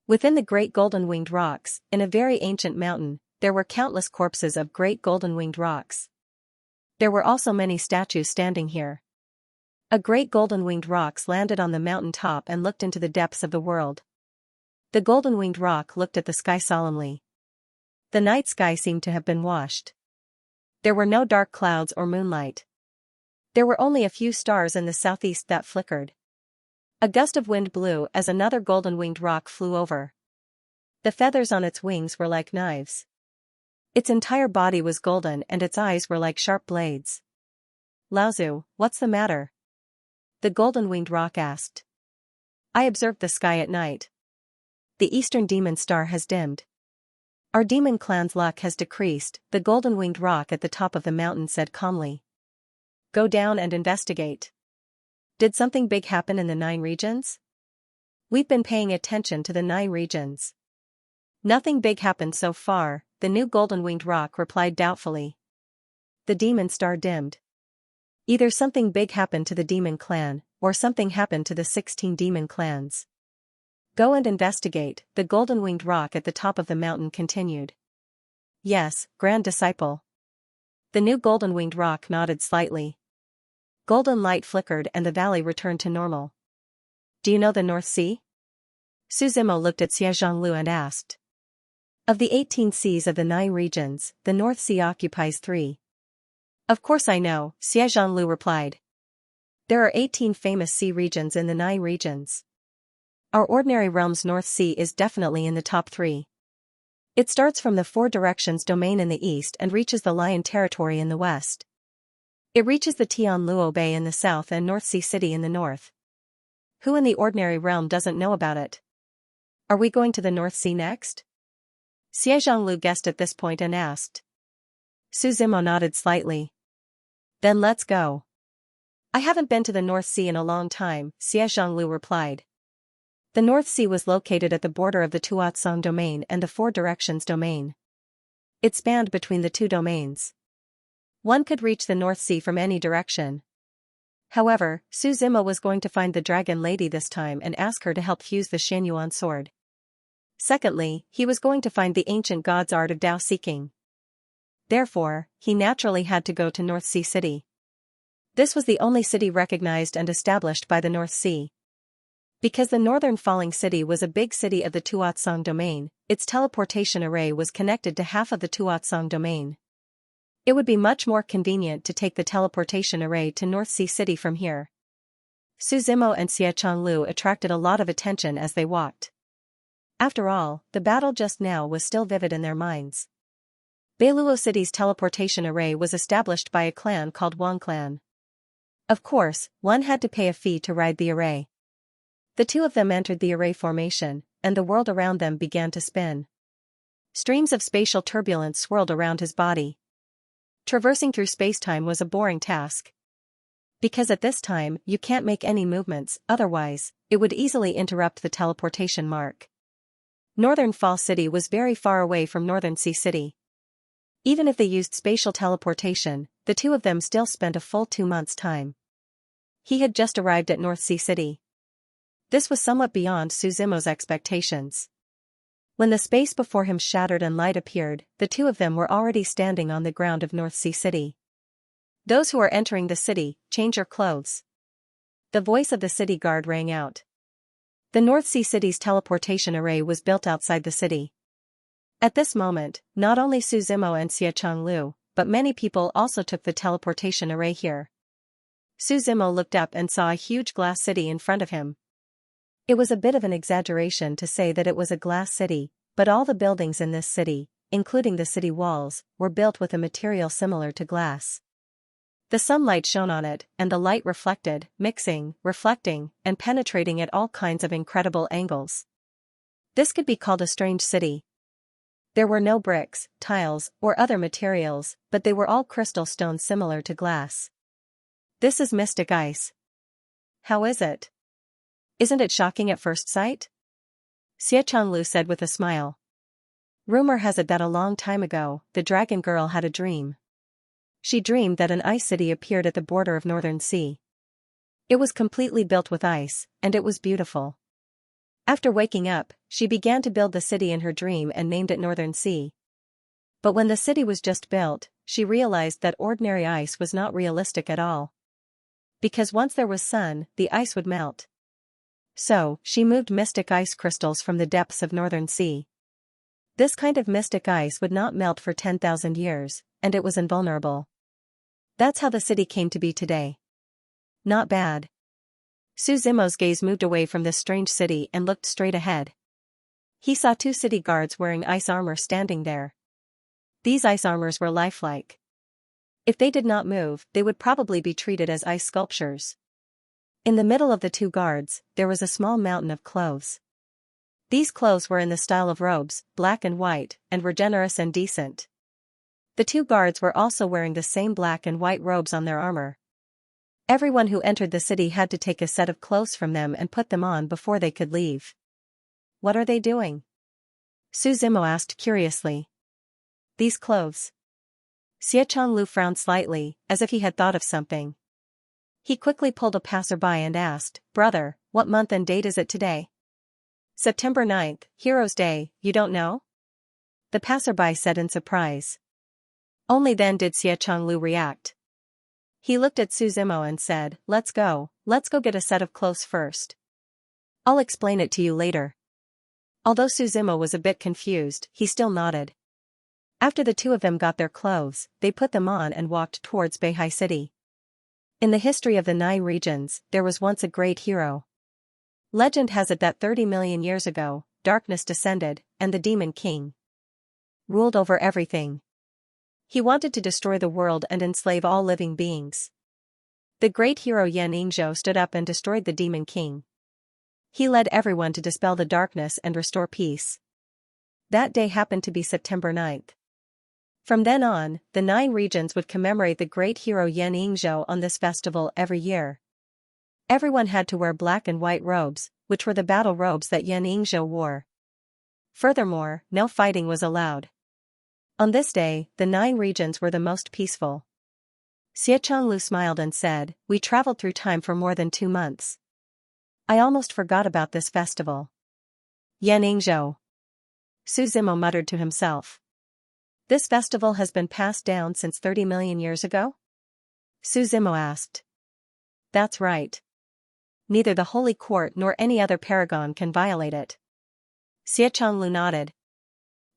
Within the great golden-winged rocks, in a very ancient mountain, there were countless corpses of great golden-winged rocks. There were also many statues standing here. A great golden-winged rock landed on the mountain top and looked into the depths of the world. The golden-winged rock looked at the sky solemnly. The night sky seemed to have been washed. There were no dark clouds or moonlight. There were only a few stars in the southeast that flickered. A gust of wind blew as another golden-winged rock flew over. The feathers on its wings were like knives. Its entire body was golden and its eyes were like sharp blades. "Laozu, what's the matter?" the golden-winged rock asked. "I observed the sky at night. The eastern demon star has dimmed. Our demon clan's luck has decreased," the golden-winged rock at the top of the mountain said calmly. "Go down and investigate. Did something big happen in the 9 regions? We've been paying attention to the 9 regions. Nothing big happened so far," the new golden-winged rock replied doubtfully. The demon star dimmed. Either something big happened to the demon clan, or something happened to the 16 demon clans. "Go and investigate," the golden-winged rock at the top of the mountain continued. "Yes, grand disciple." The new golden-winged rock nodded slightly. Golden light flickered and the valley returned to normal. "Do you know the North Sea?" Su Zimo looked at Xie Zhanglu and asked. "Of the 18 seas of the 9 regions, the North Sea occupies 3. "Of course I know," Xie Zhanglu replied. "There are 18 famous sea regions in the 9 regions. Our ordinary realm's North Sea is definitely in the top 3. It starts from the 4 directions domain in the east and reaches the Lion territory in the west. It reaches the Tianluo Bay in the south and North Sea City in the north. Who in the ordinary realm doesn't know about it? Are we going to the North Sea next?" Xie Zhanglu guessed at this point and asked. Su Zimo nodded slightly. "Then let's go." "I haven't been to the North Sea in a long time," Xie Zhanglu replied. The North Sea was located at the border of the Tuatsong domain and the 4 directions domain. It spanned between the 2 domains. One could reach the North Sea from any direction. However, Su Zimo was going to find the dragon lady this time and ask her to help fuse the Xianyuan sword. Secondly, he was going to find the ancient god's art of Dao seeking. Therefore, he naturally had to go to North Sea City. This was the only city recognized and established by the North Sea. Because the northern falling city was a big city of the Tuatsong domain, its teleportation array was connected to half of the Tuatsong domain. It would be much more convenient to take the teleportation array to North Sea City from here. Su Zimo and Xie Zhanglu attracted a lot of attention as they walked. After all, the battle just now was still vivid in their minds. Beiluo City's teleportation array was established by a clan called Wang Clan. Of course, one had to pay a fee to ride the array. The 2 of them entered the array formation, and the world around them began to spin. Streams of spatial turbulence swirled around his body. Traversing through space-time was a boring task. Because at this time, you can't make any movements, otherwise, it would easily interrupt the teleportation mark. Northern Fall City was very far away from Northern Sea City. Even if they used spatial teleportation, the two of them still spent a full 2 months' time. He had just arrived at North Sea City. This was somewhat beyond Suzumo's expectations. When the space before him shattered and light appeared, the two of them were already standing on the ground of North Sea City. Those who are entering the city, change your clothes. The voice of the city guard rang out. The North Sea City's teleportation array was built outside the city. At this moment, not only Suzumo and Xianxia, but many people also took the teleportation array here. Suzumo looked up and saw a huge glass city in front of him. It was a bit of an exaggeration to say that it was a glass city, but all the buildings in this city, including the city walls, were built with a material similar to glass. The sunlight shone on it, and the light reflected, mixing, reflecting, and penetrating at all kinds of incredible angles. This could be called a strange city. There were no bricks, tiles, or other materials, but they were all crystal stones similar to glass. This is mystic ice. How is it? Isn't it shocking at first sight? Xianxia said with a smile. Rumor has it that a long time ago, the dragon girl had a dream. She dreamed that an ice city appeared at the border of Northern Sea. It was completely built with ice, and it was beautiful. After waking up, she began to build the city in her dream and named it Northern Sea. But when the city was just built, she realized that ordinary ice was not realistic at all. Because once there was sun, the ice would melt. So, she moved mystic ice crystals from the depths of Northern Sea. This kind of mystic ice would not melt for 10,000 years, and it was invulnerable. That's how the city came to be today. Not bad. Suzumo's gaze moved away from this strange city and looked straight ahead. He saw 2 city guards wearing ice armor standing there. These ice armors were lifelike. If they did not move, they would probably be treated as ice sculptures. In the middle of the 2 guards, there was a small mountain of clothes. These clothes were in the style of robes, black and white, and were generous and decent. The 2 guards were also wearing the same black and white robes on their armor. Everyone who entered the city had to take a set of clothes from them and put them on before they could leave. What are they doing? Suzumo asked curiously. These clothes. Xianxia frowned slightly, as if he had thought of something. He quickly pulled a passerby and asked, Brother, what month and date is it today? September 9th, Heroes' Day, you don't know? The passerby said in surprise. Only then did Xianxia react. He looked at Suzumo and said, let's go get a set of clothes first. I'll explain it to you later. Although Suzumo was a bit confused, he still nodded. After the 2 of them got their clothes, they put them on and walked towards Beihai City. In the history of the 9 regions, there was once a great hero. Legend has it that 30 million years ago, darkness descended, and the Demon King ruled over everything. He wanted to destroy the world and enslave all living beings. The great hero Xianxia stood up and destroyed the Demon King. He led everyone to dispel the darkness and restore peace. That day happened to be September 9th. From then on, the 9 regions would commemorate the great hero Xianxia on this festival every year. Everyone had to wear black and white robes, which were the battle robes that Xianxia wore. Furthermore, no fighting was allowed. On this day, the 9 regions were the most peaceful. Xianxia smiled and said, we traveled through time for more than 2 months. I almost forgot about this festival. Xianxia. Suzumo muttered to himself. This festival has been passed down since 30 million years ago? Suzumo asked. That's right. Neither the Holy Court nor any other paragon can violate it. Xianxia nodded.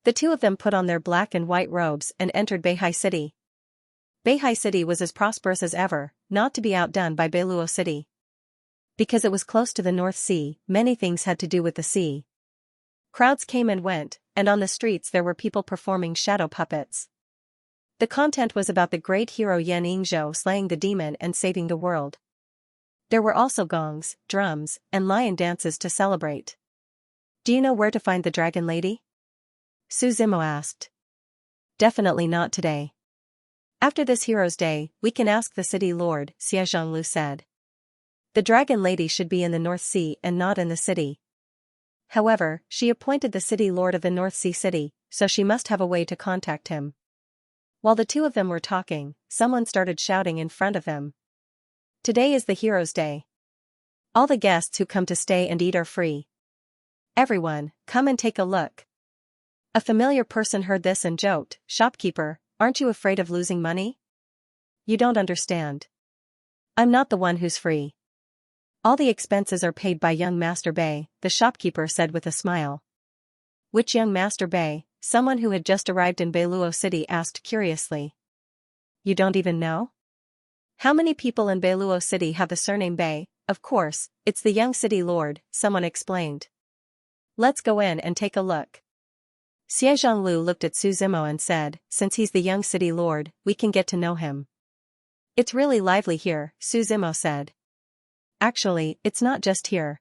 The 2 of them put on their black and white robes and entered Beihai City. Beihai City was as prosperous as ever, not to be outdone by Beiluo City. Because it was close to the North Sea, many things had to do with the sea. Crowds came and went, and on the streets there were people performing shadow puppets. The content was about the great hero Xianxia slaying the demon and saving the world. There were also gongs, drums, and lion dances to celebrate. Do you know where to find the dragon lady? Suzumo asked. Definitely not today. After this hero's day, we can ask the city lord, Xianxia said. The dragon lady should be in the North Sea and not in the city. However, she appointed the city lord of the North Sea city, so she must have a way to contact him. While the two of them were talking, someone started shouting in front of them. Today is the hero's day. All the guests who come to stay and eat are free. Everyone, come and take a look. A familiar person heard this and joked, "Shopkeeper, aren't you afraid of losing money? You don't understand. I'm not the one who's free. All the expenses are paid by young Master Bei," the shopkeeper said with a smile. Which young Master Bei? Someone who had just arrived in Beiluo City asked curiously. You don't even know? How many people in Beiluo City have the surname Bei? Of course, it's the young city lord, someone explained. Let's go in and take a look. Xie Zhonglu looked at Su Zimo and said, since he's the young city lord, we can get to know him. It's really lively here, Su Zimo said. Actually, it's not just here.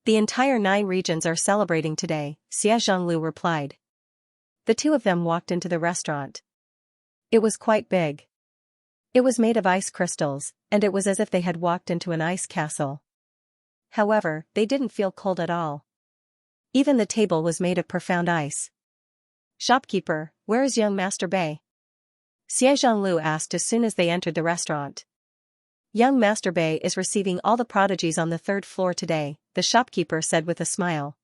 The entire 9 regions are celebrating today, Xie Zhonglu replied. The two of them walked into the restaurant. It was quite big. It was made of ice crystals, and it was as if they had walked into an ice castle. However, they didn't feel cold at all. Even the table was made of profound ice. Shopkeeper, where is young Master Bei? Xie Zhonglu asked as soon as they entered the restaurant. Young Master Bei is receiving all the prodigies on the 3rd floor today, the shopkeeper said with a smile.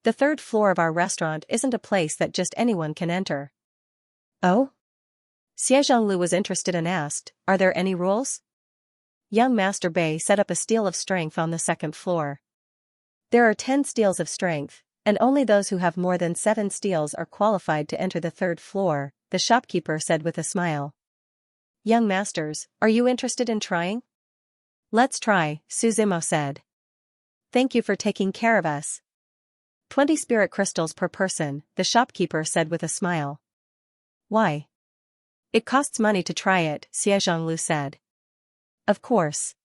The 3rd floor of our restaurant isn't a place that just anyone can enter. Oh? Xie Zhonglu was interested and asked, are there any rules? Young Master Bei set up a steel of strength on the 2nd floor. There are 10 steels of strength, and only those who have more than 7 steels are qualified to enter the 3rd floor, the shopkeeper said with a smile. Young masters, are you interested in trying? Let's try, Su Zimo said. Thank you for taking care of us. 20 spirit crystals per person, the shopkeeper said with a smile. Why? It costs money to try it, Xie Zhonglu said. Of course.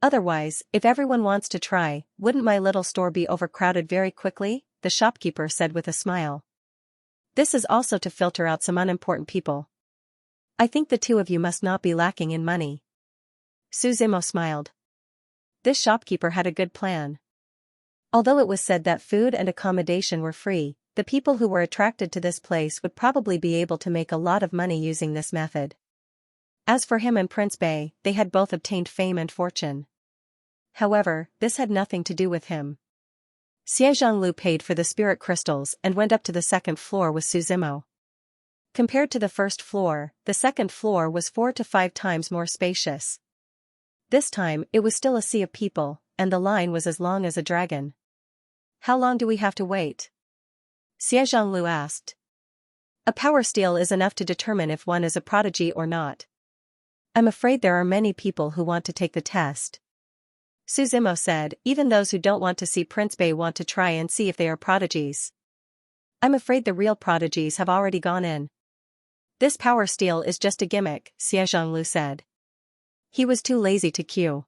Otherwise, if everyone wants to try, wouldn't my little store be overcrowded very quickly? The shopkeeper said with a smile. This is also to filter out some unimportant people. I think the two of you must not be lacking in money. Su Zimo smiled. This shopkeeper had a good plan. Although it was said that food and accommodation were free, the people who were attracted to this place would probably be able to make a lot of money using this method. As for him and Prince Bei, they had both obtained fame and fortune. However, this had nothing to do with him. Xie Zhonglu paid for the spirit crystals and went up to the 2nd floor with Su Zimo. Compared to the 1st floor, the 2nd floor was 4 to 5 times more spacious. This time, it was still a sea of people, and the line was as long as a dragon. How long do we have to wait? Xie Zhonglu asked. A power steal is enough to determine if one is a prodigy or not. I'm afraid there are many people who want to take the test. Su Zimo said, even those who don't want to see Prince Bei want to try and see if they are prodigies. I'm afraid the real prodigies have already gone in. This power steal is just a gimmick, Xie Zhonglu said. He was too lazy to queue.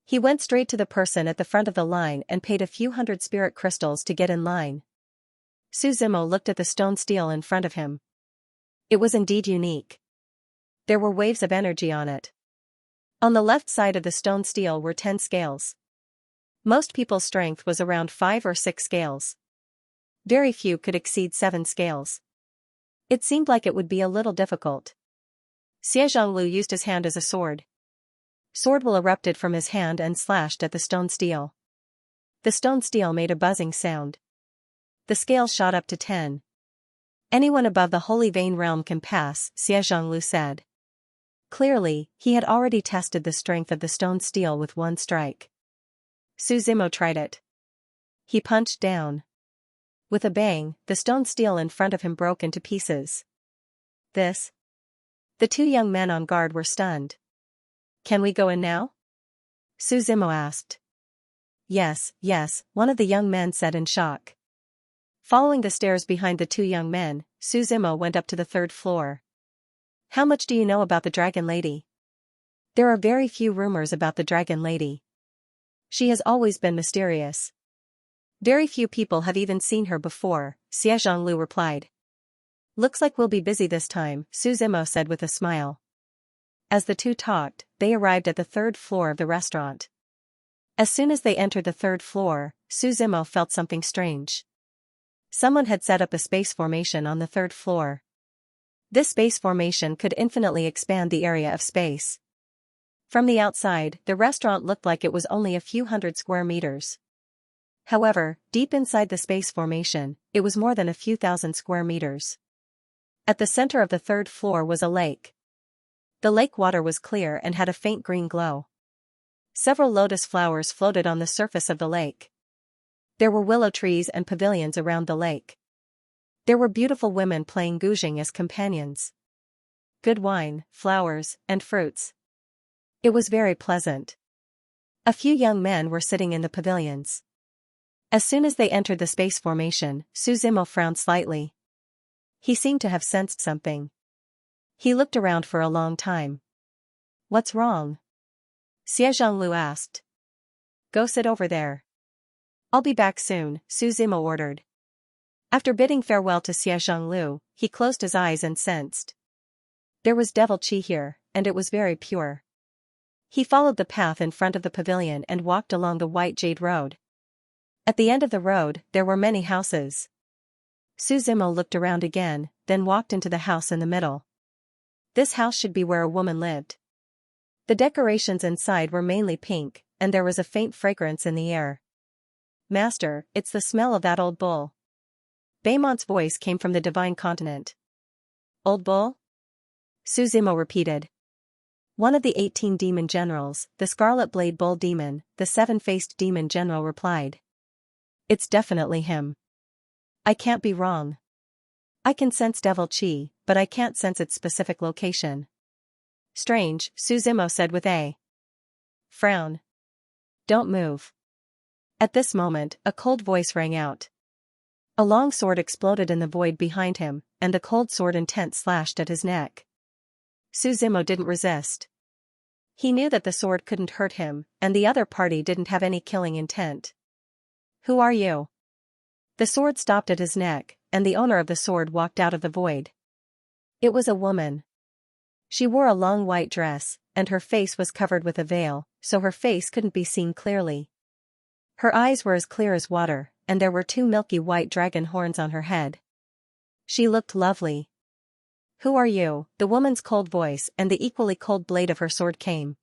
He went straight to the person at the front of the line and paid a few hundred spirit crystals to get in line. Su Zimo looked at the stone steel in front of him. It was indeed unique. There were waves of energy on it. On the left side of the stone steel were 10 scales. Most people's strength was around 5 or 6 scales. Very few could exceed 7 scales. It seemed like it would be a little difficult. Xie Zhonglu used his hand as a sword. Sword will erupted from his hand and slashed at the stone steel. The stone steel made a buzzing sound. The scales shot up to 10. Anyone above the Holy Vein realm can pass, Xie Zhonglu said. Clearly, he had already tested the strength of the stone steel with one strike. Su Zimo tried it. He punched down. With a bang, the stone steel in front of him broke into pieces. This? The two young men on guard were stunned. Can we go in now? Su Zimo asked. Yes, yes, one of the young men said in shock. Following the stairs behind the two young men, Su Zimo went up to the 3rd floor. How much do you know about the Dragon Lady? There are very few rumors about the Dragon Lady. She has always been mysterious. Very few people have even seen her before, Xie Zhonglu replied. Looks like we'll be busy this time, Su Zimo said with a smile. As the two talked, they arrived at the third floor of the restaurant. As soon as they entered the third floor, Su Zimo felt something strange. Someone had set up a space formation on the third floor. This space formation could infinitely expand the area of space. From the outside, the restaurant looked like it was only a few hundred square meters. However, deep inside the space formation, it was more than a few thousand square meters. At the center of the third floor was a lake. The lake water was clear and had a faint green glow. Several lotus flowers floated on the surface of the lake. There were willow trees and pavilions around the lake. There were beautiful women playing guzheng as companions. Good wine, flowers, and fruits. It was very pleasant. A few young men were sitting in the pavilions. As soon as they entered the space formation, Su Zimo frowned slightly. He seemed to have sensed something. He looked around for a long time. What's wrong? Xianxia asked. Go sit over there. I'll be back soon, Su Zimo ordered. After bidding farewell to Xianxia, he closed his eyes and sensed. There was devil qi here, and it was very pure. He followed the path in front of the pavilion and walked along the white jade road. At the end of the road, there were many houses. Su Zimo looked around again, then walked into the house in the middle. This house should be where a woman lived. The decorations inside were mainly pink, and there was a faint fragrance in the air. Master, it's the smell of that old bull. Baymont's voice came from the divine continent. Old bull? Su Zimo repeated. One of the 18 demon generals, the Scarlet Blade Bull Demon, the seven-faced demon general replied. It's definitely him. I can't be wrong. I can sense devil qi, but I can't sense its specific location. Strange, Su Zimo said with a frown. Don't move. At this moment, a cold voice rang out. A long sword exploded in the void behind him, and the cold sword intent slashed at his neck. Su Zimo didn't resist. He knew that the sword couldn't hurt him, and the other party didn't have any killing intent. Who are you? The sword stopped at his neck, and the owner of the sword walked out of the void. It was a woman. She wore a long white dress, and her face was covered with a veil, so her face couldn't be seen clearly. Her eyes were as clear as water, and there were two milky white dragon horns on her head. She looked lovely. Who are you? The woman's cold voice and the equally cold blade of her sword came.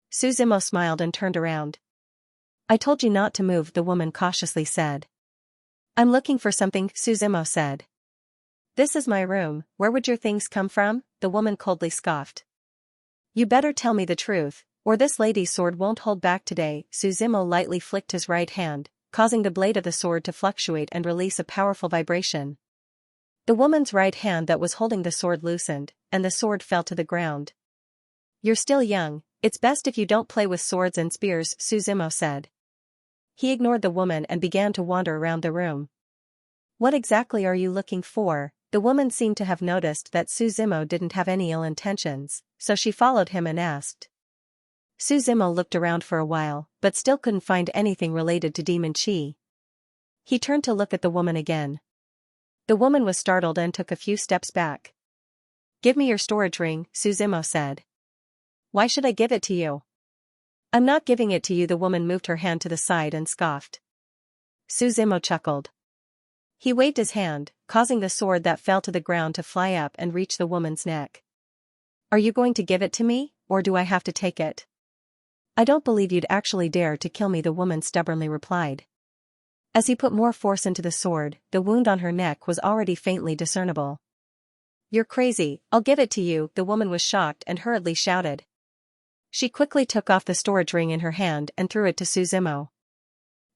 Su Zimo smiled and turned around. I told you not to move, the woman cautiously said. I'm looking for something, Su Zimo said. This is my room, where would your things come from? The woman coldly scoffed. You better tell me the truth, or this lady's sword won't hold back today. Su Zimo lightly flicked his right hand, causing the blade of the sword to fluctuate and release a powerful vibration. The woman's right hand that was holding the sword loosened, and the sword fell to the ground. You're still young, it's best if you don't play with swords and spears, Su Zimo said. He ignored the woman and began to wander around the room. What exactly are you looking for? The woman seemed to have noticed that Su Zimo didn't have any ill intentions, so she followed him and asked. Su Zimo looked around for a while, but still couldn't find anything related to demon qi. He turned to look at the woman again. The woman was startled and took a few steps back. Give me your storage ring, Su Zimo said. Why should I give it to you? I'm not giving it to you. The woman moved her hand to the side and scoffed. Su Zimo chuckled. He waved his hand, causing the sword that fell to the ground to fly up and reach the woman's neck. Are you going to give it to me, or do I have to take it? I don't believe you'd actually dare to kill me, the woman stubbornly replied. As he put more force into the sword, the wound on her neck was already faintly discernible. You're crazy, I'll give it to you, the woman was shocked and hurriedly shouted. She quickly took off the storage ring in her hand and threw it to Su Zimo.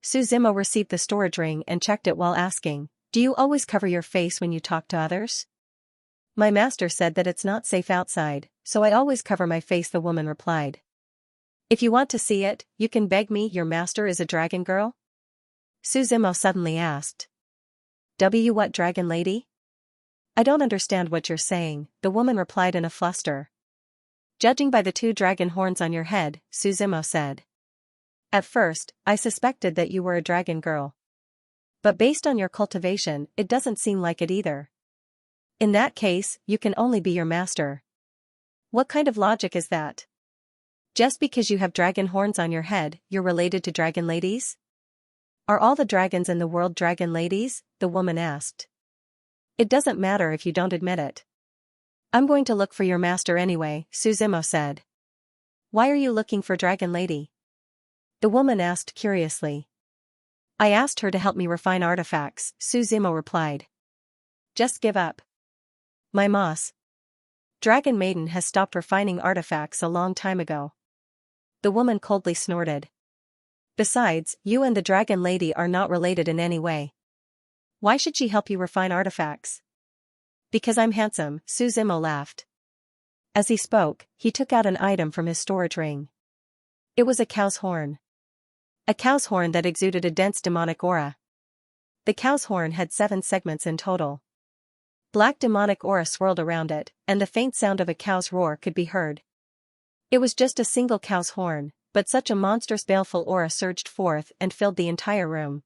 Su Zimo received the storage ring and checked it while asking, Do you always cover your face when you talk to others? My master said that it's not safe outside, so I always cover my face, the woman replied. If you want to see it, you can beg me. Your master is a dragon girl? Su Zimo suddenly asked. What dragon lady? I don't understand what you're saying, the woman replied in a fluster. Judging by the two dragon horns on your head, Su Zimo said. At first, I suspected that you were a dragon girl. But based on your cultivation, it doesn't seem like it either. In that case, you can only be your master. What kind of logic is that? Just because you have dragon horns on your head, you're related to dragon ladies? Are all the dragons in the world dragon ladies? The woman asked. It doesn't matter if you don't admit it. I'm going to look for your master anyway, Suzumo said. Why are you looking for dragon lady? The woman asked curiously. I asked her to help me refine artifacts, Suzumo replied. Just give up. My moss. Dragon maiden has stopped refining artifacts a long time ago. The woman coldly snorted. Besides, you and the dragon lady are not related in any way. Why should she help you refine artifacts? Because I'm handsome, Suzumo laughed. As he spoke, he took out an item from his storage ring. It was a cow's horn. A cow's horn that exuded a dense demonic aura. The cow's horn had 7 segments in total. Black demonic aura swirled around it, and the faint sound of a cow's roar could be heard. It was just a single cow's horn, but such a monstrous baleful aura surged forth and filled the entire room.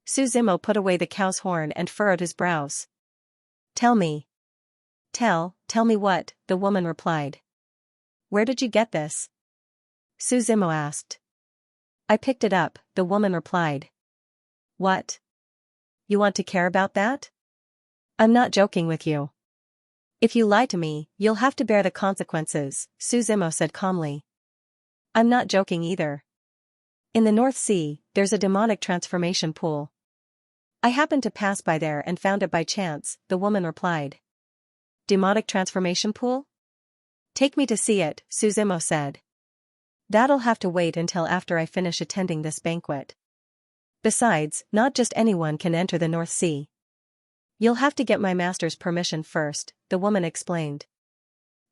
Suzumo put away the cow's horn and furrowed his brows. Tell me. Tell me what, the woman replied. Where did you get this? Suzumo asked. I picked it up, the woman replied. What? You want to care about that? I'm not joking with you. If you lie to me, you'll have to bear the consequences, Suzumo said calmly. I'm not joking either. In the North Sea, there's a demonic transformation pool. I happened to pass by there and found it by chance, the woman replied. Demonic transformation pool? Take me to see it, Suzumo said. That'll have to wait until after I finish attending this banquet. Besides, not just anyone can enter the North Sea. You'll have to get my master's permission first, the woman explained.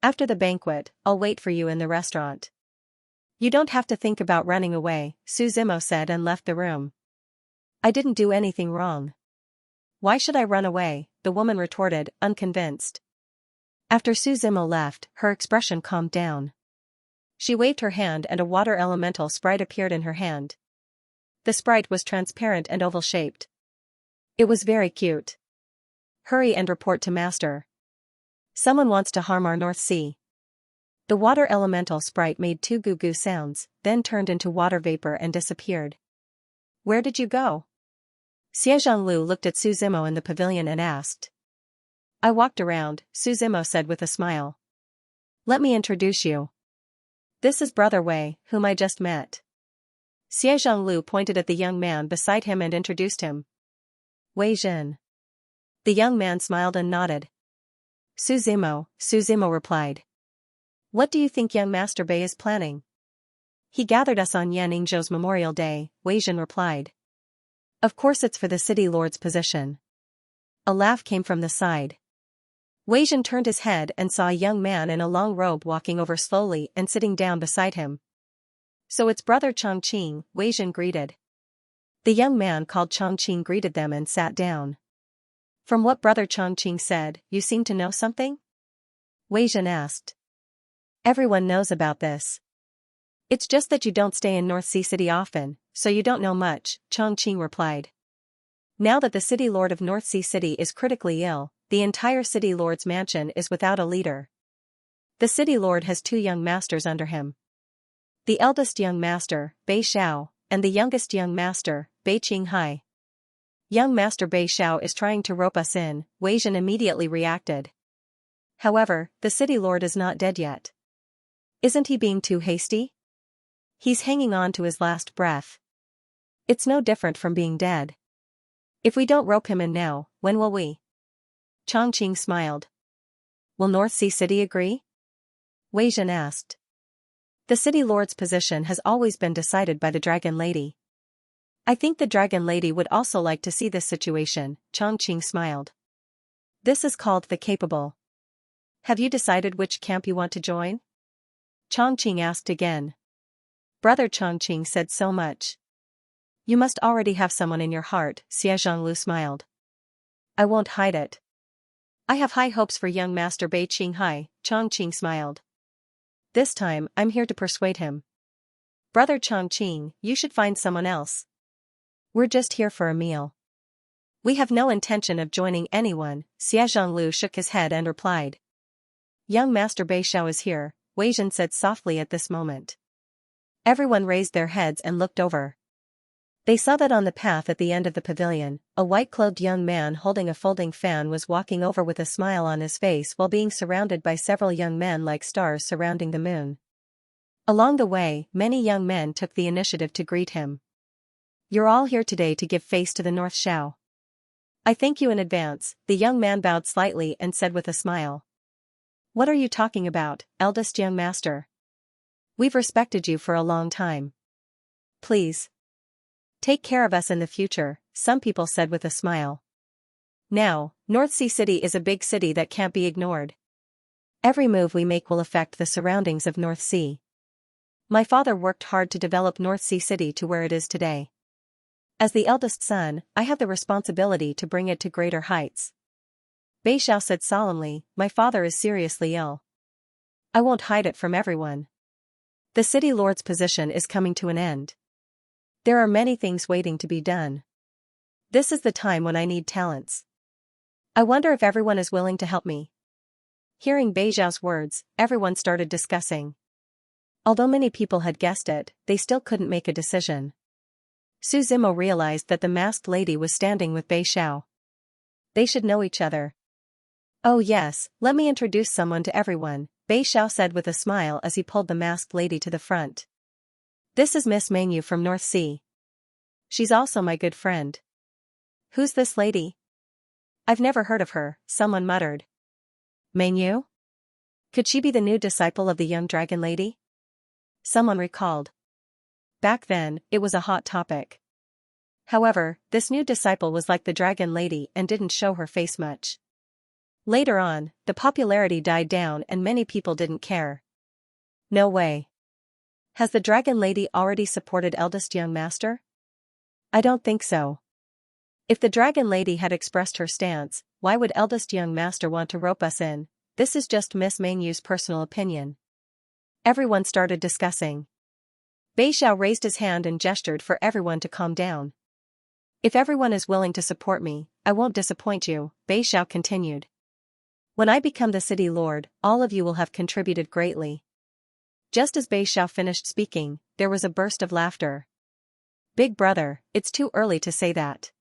After the banquet, I'll wait for you in the restaurant. You don't have to think about running away, Suzumo said and left the room. I didn't do anything wrong. Why should I run away? The woman retorted, unconvinced. After Suzumo left, her expression calmed down. She waved her hand and a water elemental sprite appeared in her hand. The sprite was transparent and oval-shaped. It was very cute. Hurry and report to master. Someone wants to harm our North Sea. The water elemental sprite made 2 goo-goo sounds, then turned into water vapor and disappeared. Where did you go? Xianxia looked at Suzumo in the pavilion and asked. I walked around, Suzumo said with a smile. Let me introduce you. This is Brother Wei, whom I just met. Xianxia pointed at the young man beside him and introduced him. Wei Jin. The young man smiled and nodded. Suzumo replied. What do you think young Master Bei is planning? He gathered us on Yan Ningzhou's Memorial Day, Wei Jin replied. Of course it's for the city lord's position. A laugh came from the side. Wei Jin turned his head and saw a young man in a long robe walking over slowly and sitting down beside him. So it's Brother Chongqing, Wei Jin greeted. The young man called Chongqing greeted them and sat down. From what Brother Chongqing said, you seem to know something? Wei Jin asked. Everyone knows about this. It's just that you don't stay in North Sea City often, so you don't know much, Chongqing replied. Now that the city lord of North Sea City is critically ill, the entire city lord's mansion is without a leader. The city lord has 2 young masters under him. The eldest young master, Bei Xiao, and the youngest young master, Bei Qinghai. Young Master Bei Xiao is trying to rope us in, Wei Jin immediately reacted. However, the city lord is not dead yet. Isn't he being too hasty? He's hanging on to his last breath. It's no different from being dead. If we don't rope him in now, when will we? Chongqing smiled. Will North Sea City agree? Wei Jin asked. The city lord's position has always been decided by the Dragon Lady. I think the Dragon Lady would also like to see this situation, Chongqing smiled. This is called the Capable. Have you decided which camp you want to join? Chongqing asked again. Brother Chongqing said so much. You must already have someone in your heart, Xianxia smiled. I won't hide it. I have high hopes for young Master Bei Qinghai, Chongqing smiled. This time, I'm here to persuade him. Brother Chongqing, you should find someone else. We're just here for a meal. We have no intention of joining anyone, Xie Zhonglu shook his head and replied. Young Master Bei Xiao is here, Wei Zhen said softly at this moment. Everyone raised their heads and looked over. They saw that on the path at the end of the pavilion, a white-clothed young man holding a folding fan was walking over with a smile on his face while being surrounded by several young men like stars surrounding the moon. Along the way, many young men took the initiative to greet him. You're all here today to give face to the North Xiao. I thank you in advance, the young man bowed slightly and said with a smile. What are you talking about, eldest young master? We've respected you for a long time. Please take care of us in the future, some people said with a smile. Now, North Sea City is a big city that can't be ignored. Every move we make will affect the surroundings of North Sea. My father worked hard to develop North Sea City to where it is today. As the eldest son, I have the responsibility to bring it to greater heights. Bei Xiao said solemnly, my father is seriously ill. I won't hide it from everyone. The city lord's position is coming to an end. There are many things waiting to be done. This is the time when I need talents. I wonder if everyone is willing to help me. Hearing Bei Xiao's words, everyone started discussing. Although many people had guessed it, they still couldn't make a decision. Su Zimo realized that the masked lady was standing with Bei Xiao. They should know each other. Oh yes, let me introduce someone to everyone, Bei Xiao said with a smile as he pulled the masked lady to the front. This is Miss Mengyu from North Sea. She's also my good friend. Who's this lady? I've never heard of her, someone muttered. Mengyu? Could she be the new disciple of the young dragon lady? Someone recalled. Back then, it was a hot topic. However, this new disciple was like the dragon lady and didn't show her face much. Later on, the popularity died down and many people didn't care. No way. Has the dragon lady already supported eldest young master? I don't think so. If the dragon lady had expressed her stance, why would eldest young master want to rope us in? This is just Miss Mengyu's personal opinion. Everyone started discussing. Bei Xiao raised his hand and gestured for everyone to calm down. If everyone is willing to support me, I won't disappoint you, Bei Xiao continued. When I become the city lord, all of you will have contributed greatly. Just as Bei Xiao finished speaking, there was a burst of laughter. Big brother, it's too early to say that.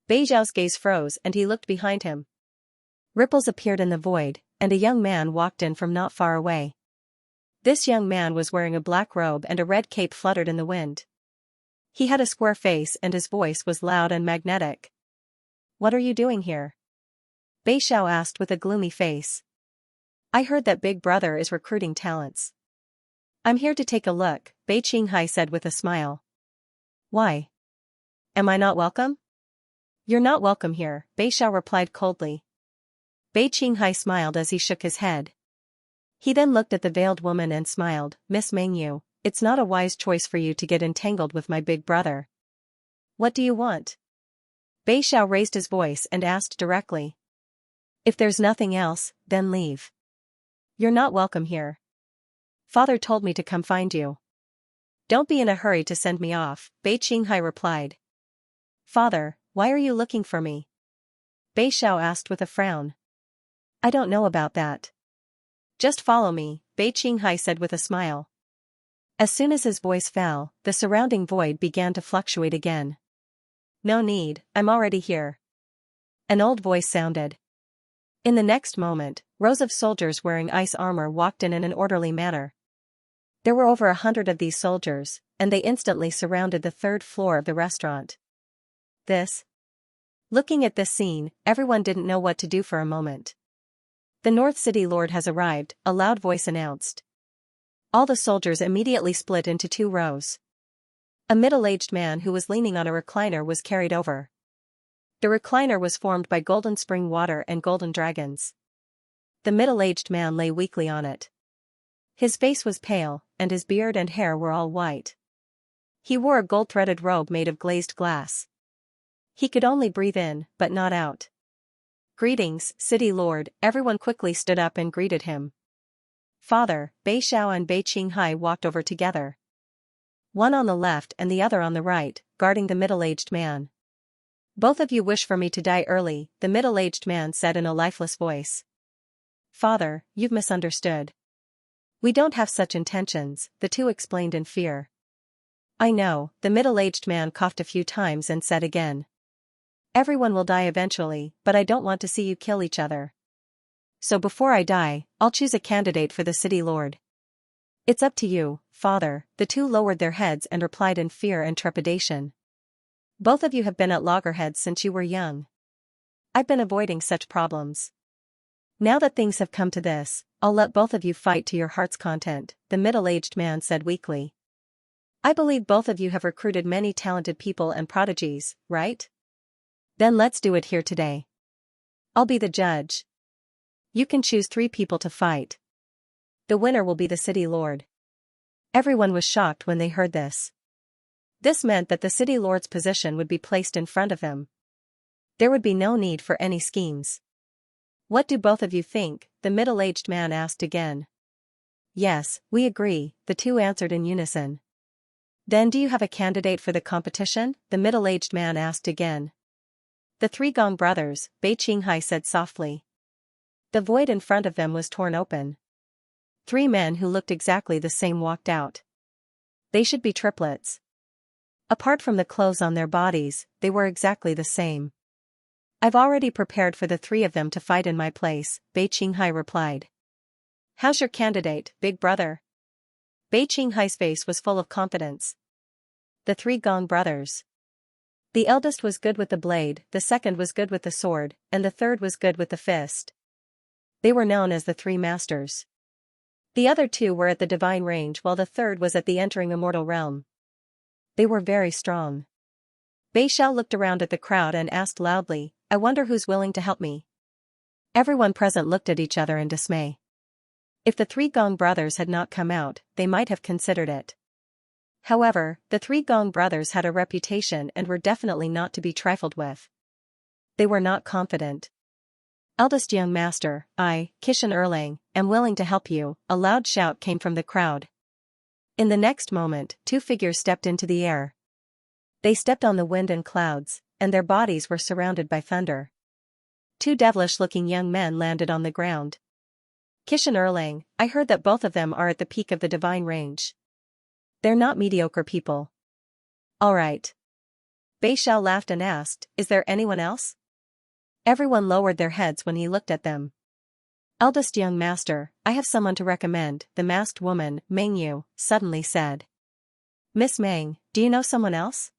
Bei Xiao's gaze froze and he looked behind him. Ripples appeared in the void, and a young man walked in from not far away. This young man was wearing a black robe and a red cape fluttered in the wind. He had a square face and his voice was loud and magnetic. What are you doing here? Bei Xiao asked with a gloomy face. I heard that Big Brother is recruiting talents. I'm here to take a look, Bei Qinghai said with a smile. Why? Am I not welcome? You're not welcome here, Bei Xiao replied coldly. Bei Qinghai smiled as he shook his head. He then looked at the veiled woman and smiled, Miss Mengyu, it's not a wise choice for you to get entangled with my big brother. What do you want? Bei Xiao raised his voice and asked directly. If there's nothing else, then leave. You're not welcome here. Father told me to come find you. Don't be in a hurry to send me off, Bei Qinghai replied. Father, why are you looking for me? Bei Xiao asked with a frown. I don't know about that. Just follow me, Bei Qinghai said with a smile. As soon as his voice fell, the surrounding void began to fluctuate again. No need, I'm already here. An old voice sounded. In the next moment, rows of soldiers wearing ice armor walked in an orderly manner. There were over 100 of these soldiers, and they instantly surrounded the third floor of the restaurant. Looking at this scene, everyone didn't know what to do for a moment. The North City Lord has arrived, a loud voice announced. All the soldiers immediately split into two rows. A middle-aged man who was leaning on a recliner was carried over. The recliner was formed by golden spring water and golden dragons. The middle-aged man lay weakly on it. His face was pale, and his beard and hair were all white. He wore a gold-threaded robe made of glazed glass. He could only breathe in, but not out. Greetings, City Lord, everyone quickly stood up and greeted him. Father, Bei Xiao and Bei Qinghai walked over together. One on the left and the other on the right, guarding the middle-aged man. Both of you wish for me to die early, the middle-aged man said in a lifeless voice. Father, you've misunderstood. We don't have such intentions, the two explained in fear. I know, the middle-aged man coughed a few times and said again. Everyone will die eventually, but I don't want to see you kill each other. So before I die, I'll choose a candidate for the city lord. It's up to you, father, the two lowered their heads and replied in fear and trepidation. Both of you have been at loggerheads since you were young. I've been avoiding such problems. Now that things have come to this, I'll let both of you fight to your heart's content, the middle-aged man said weakly. I believe both of you have recruited many talented people and prodigies, right? Then let's do it here today. I'll be the judge. You can choose 3 people to fight. The winner will be the city lord. Everyone was shocked when they heard this. This meant that the city lord's position would be placed in front of him. There would be no need for any schemes. What do both of you think? The middle-aged man asked again. Yes, we agree, the two answered in unison. Then do you have a candidate for the competition? The middle-aged man asked again. The 3 Gong brothers, Bei Qinghai said softly. The void in front of them was torn open. 3 men who looked exactly the same walked out. They should be triplets. Apart from the clothes on their bodies, they were exactly the same. I've already prepared for the 3 of them to fight in my place, Bei Qinghai replied. How's your candidate, big brother? Bei Qinghai's face was full of confidence. The 3 Gong brothers. The eldest was good with the blade, the second was good with the sword, and the third was good with the fist. They were known as the 3 masters. The other 2 were at the divine range while the third was at the entering immortal realm. They were very strong. Bei Xiao looked around at the crowd and asked loudly, I wonder who's willing to help me. Everyone present looked at each other in dismay. If the 3 Gong brothers had not come out, they might have considered it. However, the 3 Gong brothers had a reputation and were definitely not to be trifled with. They were not confident. Eldest young master, I, Kishan Erlang, am willing to help you, a loud shout came from the crowd. In the next moment, 2 figures stepped into the air. They stepped on the wind and clouds, and their bodies were surrounded by thunder. 2 devilish-looking young men landed on the ground. Kishan Erlang, I heard that both of them are at the peak of the divine range. They're not mediocre people. All right. Bei Xiao laughed and asked, is there anyone else? Everyone lowered their heads when he looked at them. Eldest young master, I have someone to recommend, the masked woman, Meng Yu, suddenly said. Miss Meng, do you know someone else?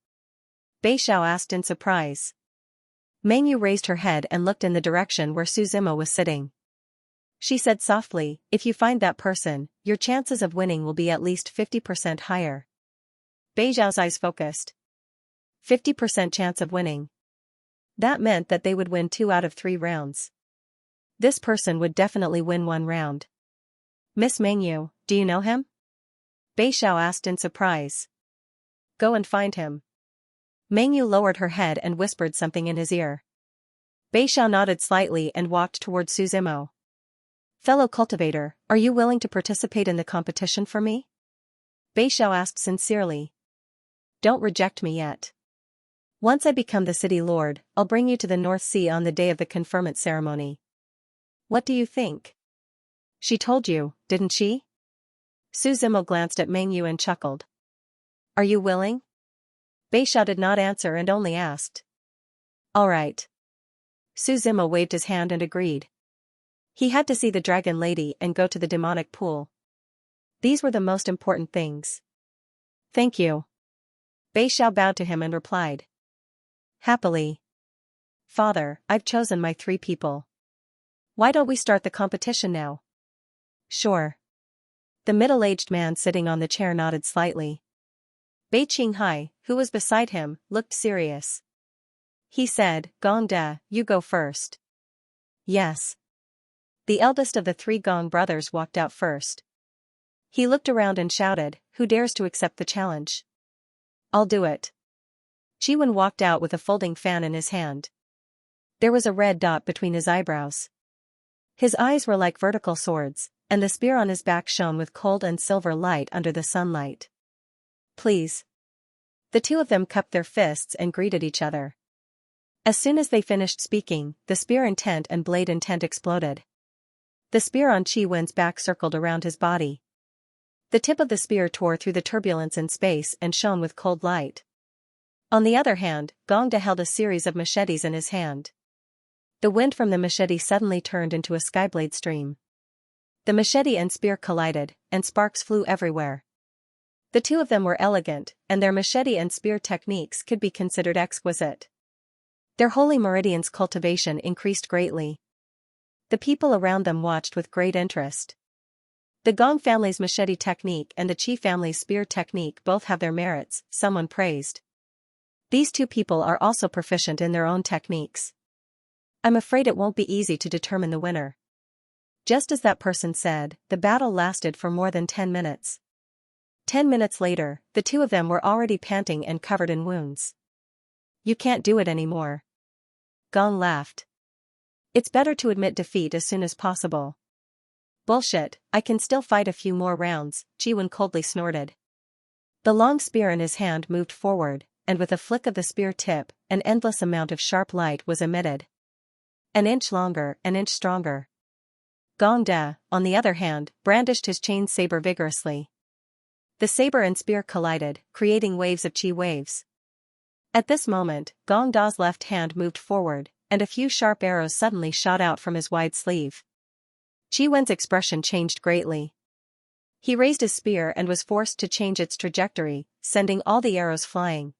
Bei Xiao asked in surprise. Meng Yu raised her head and looked in the direction where Su Zimo was sitting. She said softly, if you find that person, your chances of winning will be at least 50% higher. Bei Xiao's eyes focused. 50% chance of winning. That meant that they would win 2 out of 3 rounds. This person would definitely win 1 round. Miss Meng Yu, do you know him? Bei Xiao asked in surprise. Go and find him. Meng Yu lowered her head and whispered something in his ear. Bei Xiao nodded slightly and walked toward Su Zimo. Fellow cultivator, are you willing to participate in the competition for me? Bei Xiao asked sincerely. Don't reject me yet. Once I become the city lord, I'll bring you to the North Sea on the day of the conferment ceremony. What do you think? She told you, didn't she? Su Zimo glanced at Meng Yu and chuckled. Are you willing? Bei Xiao did not answer and only asked. All right. Su Zimo waved his hand and agreed. He had to see the dragon lady and go to the demonic pool. These were the most important things. Thank you. Bei Xiao bowed to him and replied. Happily. Father, I've chosen my 3 people. Why don't we start the competition now? Sure. The middle-aged man sitting on the chair nodded slightly. Bei Qinghai, who was beside him, looked serious. He said, Gong Da, you go first. Yes. The eldest of the 3 Gong brothers walked out first. He looked around and shouted, who dares to accept the challenge? I'll do it. Jiwen walked out with a folding fan in his hand. There was a red dot between his eyebrows. His eyes were like vertical swords, and the spear on his back shone with cold and silver light under the sunlight. Please. The 2 of them cupped their fists and greeted each other. As soon as they finished speaking, the spear intent and blade intent exploded. The spear on Qi Wen's back circled around his body. The tip of the spear tore through the turbulence in space and shone with cold light. On the other hand, Gongda held a series of machetes in his hand. The wind from the machete suddenly turned into a skyblade stream. The machete and spear collided, and sparks flew everywhere. The two of them were elegant, and their machete and spear techniques could be considered exquisite. Their holy meridian's cultivation increased greatly. The people around them watched with great interest. The Gong family's machete technique and the Qi family's spear technique both have their merits, someone praised. These two people are also proficient in their own techniques. I'm afraid it won't be easy to determine the winner. Just as that person said, the battle lasted for more than 10 minutes. 10 minutes later, the two of them were already panting and covered in wounds. You can't do it anymore. Gong laughed. It's better to admit defeat as soon as possible. Bullshit, I can still fight a few more rounds, Qi Wen coldly snorted. The long spear in his hand moved forward, and with a flick of the spear tip, an endless amount of sharp light was emitted. An inch longer, an inch stronger. Gong Da, on the other hand, brandished his chain saber vigorously. The saber and spear collided, creating waves of Qi waves. At this moment, Gong Da's left hand moved forward, and a few sharp arrows suddenly shot out from his wide sleeve. Qi Wen's expression changed greatly. He raised his spear and was forced to change its trajectory, sending all the arrows flying.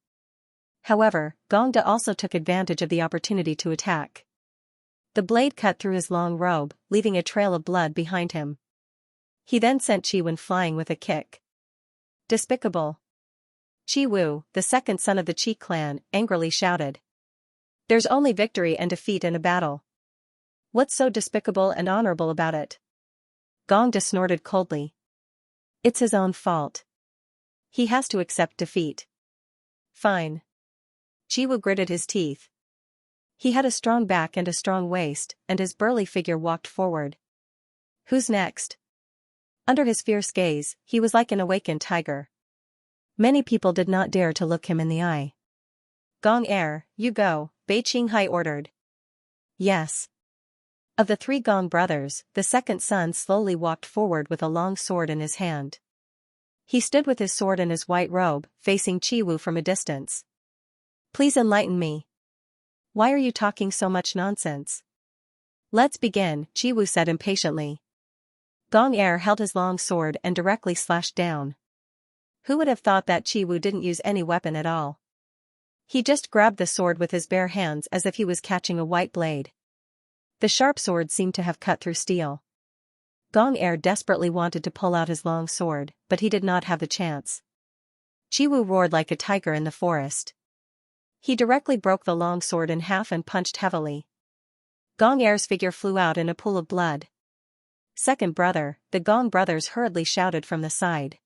However, Gong Da also took advantage of the opportunity to attack. The blade cut through his long robe, leaving a trail of blood behind him. He then sent Qi Wen flying with a kick. Despicable! Qi Wu, the second son of the Qi clan, angrily shouted. There's only victory and defeat in a battle. What's so despicable and honorable about it? Gong Da snorted coldly. It's his own fault. He has to accept defeat. Fine. Qi Wu gritted his teeth. He had a strong back and a strong waist, and his burly figure walked forward. Who's next? Under his fierce gaze, he was like an awakened tiger. Many people did not dare to look him in the eye. Gong Er, you go, Bei Qinghai ordered. Yes. Of the three Gong brothers, the second son slowly walked forward with a long sword in his hand. He stood with his sword in his white robe, facing Qi Wu from a distance. Please enlighten me. Why are you talking so much nonsense? Let's begin, Qi Wu said impatiently. Gong Er held his long sword and directly slashed down. Who would have thought that Qi Wu didn't use any weapon at all? He just grabbed the sword with his bare hands as if he was catching a white blade. The sharp sword seemed to have cut through steel. Gong Er desperately wanted to pull out his long sword, but he did not have the chance. Qi Wu roared like a tiger in the forest. He directly broke the long sword in half and punched heavily. Gong Er's figure flew out in a pool of blood. Second brother, the Gong brothers hurriedly shouted from the side.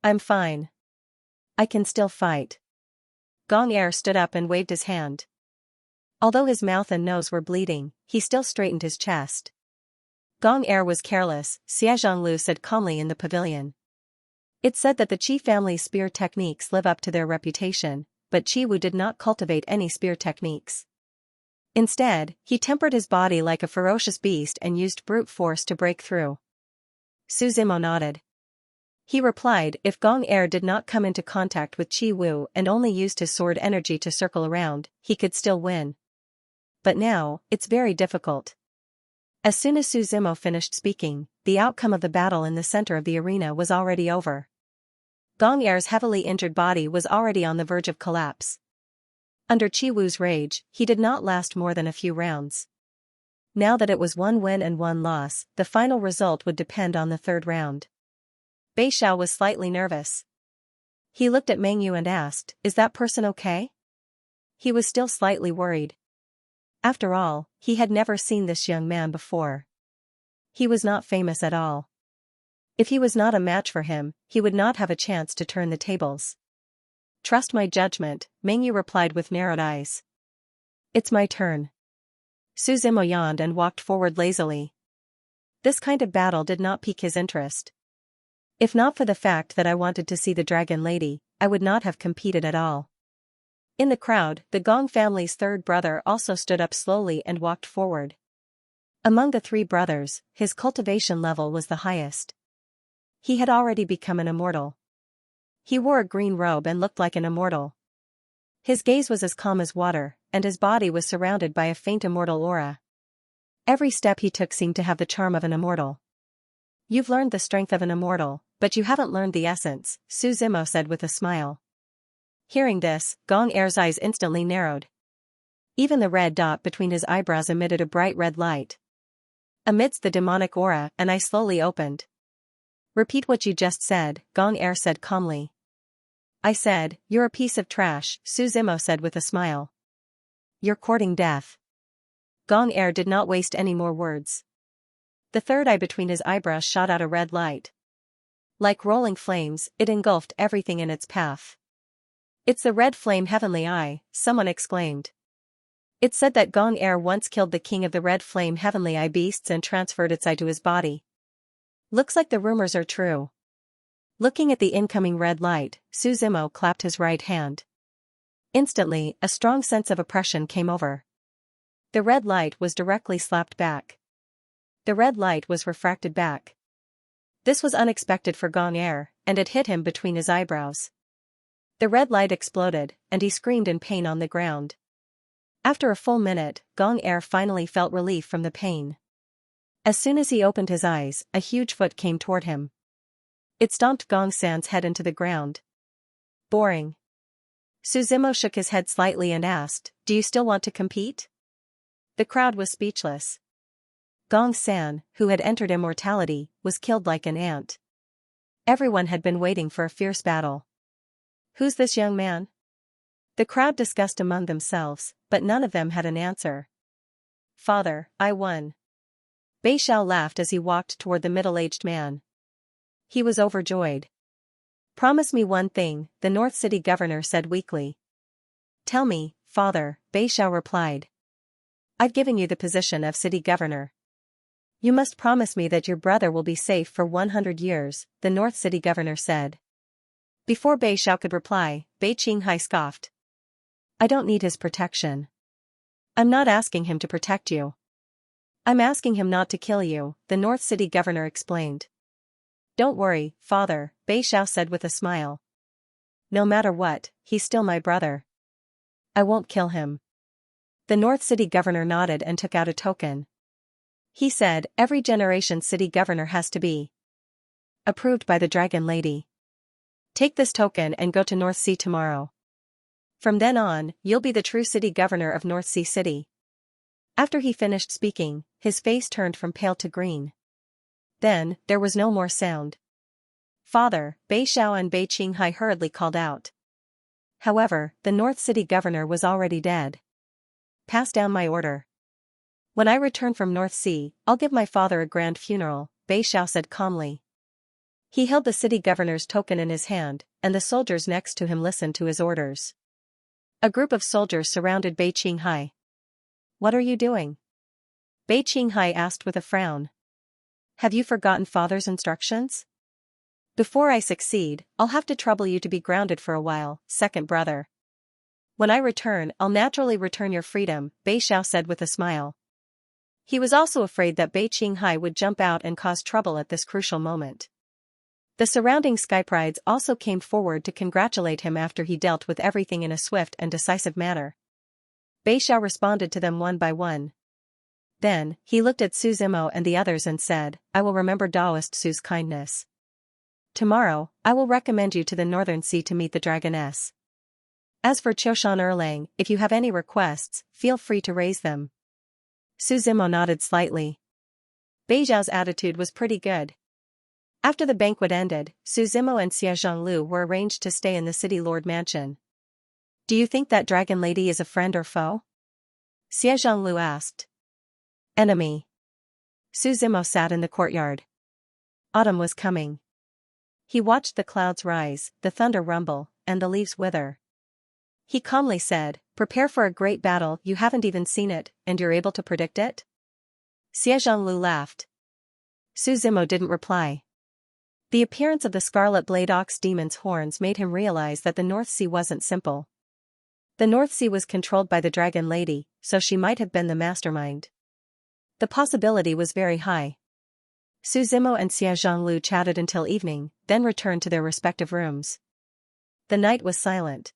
I'm fine. I can still fight. Gong Er stood up and waved his hand. Although his mouth and nose were bleeding, he still straightened his chest. Gong Er was careless, Xia Zhonglu said calmly in the pavilion. It's said that the Qi family's spear techniques live up to their reputation, but Qi Wu did not cultivate any spear techniques. Instead, he tempered his body like a ferocious beast and used brute force to break through. Su Zimo nodded. He replied, if Gong Er did not come into contact with Qi Wu and only used his sword energy to circle around, he could still win. But now, it's very difficult. As soon as Su Zimo finished speaking, the outcome of the battle in the center of the arena was already over. Gong Er's heavily injured body was already on the verge of collapse. Under Qi Wu's rage, he did not last more than a few rounds. Now that it was one win and one loss, the final result would depend on the third round. Bei Xiao was slightly nervous. He looked at Meng Yu and asked, is that person okay? He was still slightly worried. After all, he had never seen this young man before. He was not famous at all. If he was not a match for him, he would not have a chance to turn the tables. Trust my judgment, Meng Yu replied with narrowed eyes. It's my turn. Su Zimo yawned and walked forward lazily. This kind of battle did not pique his interest. If not for the fact that I wanted to see the dragon lady, I would not have competed at all. In the crowd, the Gong family's third brother also stood up slowly and walked forward. Among the three brothers, his cultivation level was the highest. He had already become an immortal. He wore a green robe and looked like an immortal. His gaze was as calm as water, and his body was surrounded by a faint immortal aura. Every step he took seemed to have the charm of an immortal. "You've learned the strength of an immortal, but you haven't learned the essence," Su Zimo said with a smile. Hearing this, Gong Er's eyes instantly narrowed. Even the red dot between his eyebrows emitted a bright red light. Amidst the demonic aura, an eye slowly opened. "Repeat what you just said," Gong Er said calmly. "I said, you're a piece of trash," Su Zimo said with a smile. "You're courting death." Gong Er did not waste any more words. The third eye between his eyebrows shot out a red light. Like rolling flames, it engulfed everything in its path. "It's the red flame heavenly eye," someone exclaimed. It said that Gong Er once killed the king of the red flame heavenly eye beasts and transferred its eye to his body. Looks like the rumors are true. Looking at the incoming red light, Su Zimo clapped his right hand. Instantly, a strong sense of oppression came over. The red light was directly slapped back. The red light was refracted back. This was unexpected for Gong Er, and it hit him between his eyebrows. The red light exploded, and he screamed in pain on the ground. After a full minute, Gong Er finally felt relief from the pain. As soon as he opened his eyes, a huge foot came toward him. It stomped Gong San's head into the ground. "Boring." Su Zimo shook his head slightly and asked, "Do you still want to compete?" The crowd was speechless. Gong San, who had entered immortality, was killed like an ant. Everyone had been waiting for a fierce battle. "Who's this young man?" The crowd discussed among themselves, but none of them had an answer. "Father, I won." Bei Xiao laughed as he walked toward the middle-aged man. He was overjoyed. "Promise me one thing," the North City governor said weakly. "Tell me, father," Bei Xiao replied. "I've given you the position of city governor. You must promise me that your brother will be safe for 100 years, the North City governor said. Before Bei Xiao could reply, Bei Qinghai scoffed. "I don't need his protection. I'm not asking him to protect you. I'm asking him not to kill you," the North City governor explained. "Don't worry, father," Bei Xiao said with a smile. "No matter what, he's still my brother. I won't kill him." The North City governor nodded and took out a token. He said, "Every generation city governor has to be approved by the Dragon Lady. Take this token and go to North Sea tomorrow. From then on, you'll be the true city governor of North Sea City." After he finished speaking, his face turned from pale to green. Then, there was no more sound. "Father," Bei Xiao and Bei Qinghai hurriedly called out. However, the North City governor was already dead. "Pass down my order. When I return from North Sea, I'll give my father a grand funeral," Bei Xiao said calmly. He held the city governor's token in his hand, and the soldiers next to him listened to his orders. A group of soldiers surrounded Bei Qinghai. "What are you doing?" Bei Qinghai asked with a frown. "Have you forgotten father's instructions? Before I succeed, I'll have to trouble you to be grounded for a while, second brother. When I return, I'll naturally return your freedom," Bei Xiao said with a smile. He was also afraid that Bei Qinghai would jump out and cause trouble at this crucial moment. The surrounding skyprides also came forward to congratulate him after he dealt with everything in a swift and decisive manner. Bei Xiao responded to them one by one. Then, he looked at Su Zimo and the others and said, "I will remember Daoist Su's kindness. Tomorrow, I will recommend you to the Northern Sea to meet the Dragoness. As for Qiushan Erlang, if you have any requests, feel free to raise them." Su Zimo nodded slightly. Bei Xiao's attitude was pretty good. After the banquet ended, Su Zimo and Xia Zhonglu were arranged to stay in the city lord mansion. "Do you think that dragon lady is a friend or foe?" Xia Zhonglu asked. "Enemy." Su Zimo sat in the courtyard. Autumn was coming. He watched the clouds rise, the thunder rumble, and the leaves wither. He calmly said, "Prepare for a great battle. You haven't even seen it, and you're able to predict it?" Xia Zhonglu laughed. Su Zimo didn't reply. The appearance of the scarlet blade ox demon's horns made him realize that the North Sea wasn't simple. The North Sea was controlled by the Dragon Lady, so she might have been the mastermind. The possibility was very high. Su Zimo and Xia Zhonglu chatted until evening, then returned to their respective rooms. The night was silent.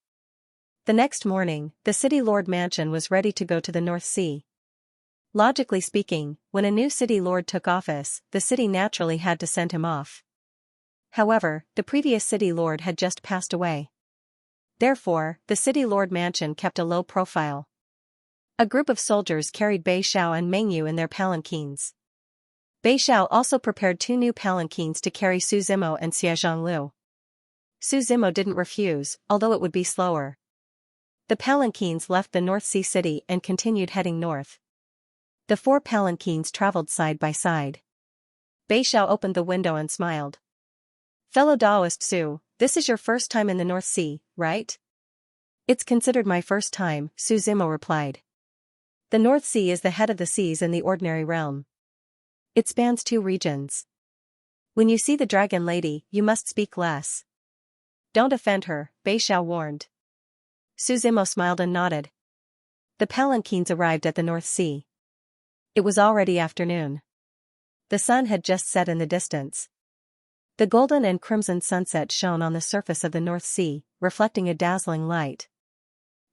The next morning, the city lord mansion was ready to go to the North Sea. Logically speaking, when a new city lord took office, the city naturally had to send him off. However, the previous city lord had just passed away. Therefore, the city lord mansion kept a low profile. A group of soldiers carried Bei Xiao and Meng Yu in their palanquins. Bei Xiao also prepared 2 new palanquins to carry Su Zimo and Xia Zhonglu. Su Zimo didn't refuse, although it would be slower. The palanquins left the North Sea city and continued heading north. The 4 palanquins traveled side by side. Bei Xiao opened the window and smiled. "Fellow Daoist Su, this is your first time in the North Sea, right?" "It's considered my first time," Su Zimo replied. "The North Sea is the head of the seas in the ordinary realm. It spans 2 regions. When you see the Dragon Lady, you must speak less. Don't offend her," Bei Xiao warned. Su Zimo smiled and nodded. The palanquins arrived at the North Sea. It was already afternoon. The sun had just set in the distance. The golden and crimson sunset shone on the surface of the North Sea, reflecting a dazzling light.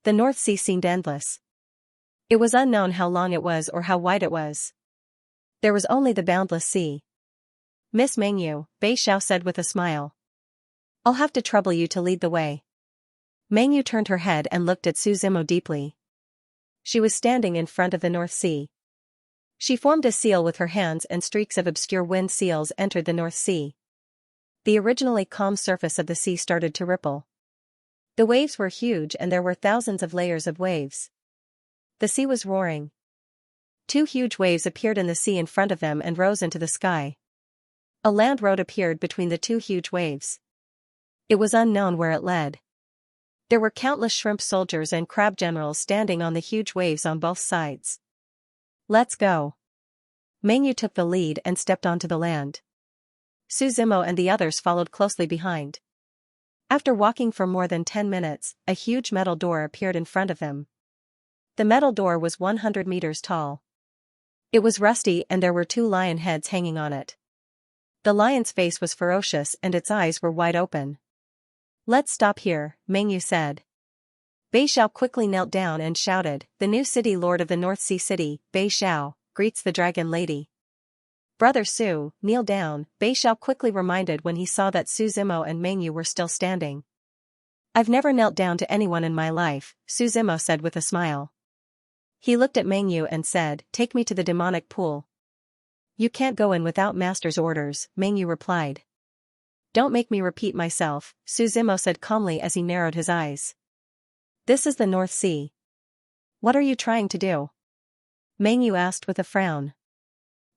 The North Sea seemed endless. It was unknown how long it was or how wide it was. There was only the boundless sea. "Miss Meng Yu," Bei Xiao said with a smile. "I'll have to trouble you to lead the way." Meng Yu turned her head and looked at Su Zimo deeply. She was standing in front of the North Sea. She formed a seal with her hands and streaks of obscure wind seals entered the North Sea. The originally calm surface of the sea started to ripple. The waves were huge and there were thousands of layers of waves. The sea was roaring. 2 huge waves appeared in the sea in front of them and rose into the sky. A land road appeared between the 2 huge waves. It was unknown where it led. There were countless shrimp soldiers and crab generals standing on the huge waves on both sides. "Let's go." Meng Yu took the lead and stepped onto the land. Su Zimo and the others followed closely behind. After walking for more than 10 minutes, a huge metal door appeared in front of them. The metal door was 100 meters tall. It was rusty and there were 2 lion heads hanging on it. The lion's face was ferocious and its eyes were wide open. "Let's stop here," Meng Yu said. Bei Xiao quickly knelt down and shouted, "The new city lord of the North Sea city, Bei Xiao, greets the Dragon Lady." "Brother Su, kneel down," Bei Xiao quickly reminded when he saw that Su Zimo and Meng Yu were still standing. "I've never knelt down to anyone in my life," Su Zimo said with a smile. He looked at Meng Yu and said, "Take me to the demonic pool." "You can't go in without master's orders," Meng Yu replied. "Don't make me repeat myself," Su Zimo said calmly as he narrowed his eyes. "This is the North Sea. What are you trying to do?" Meng Yu asked with a frown.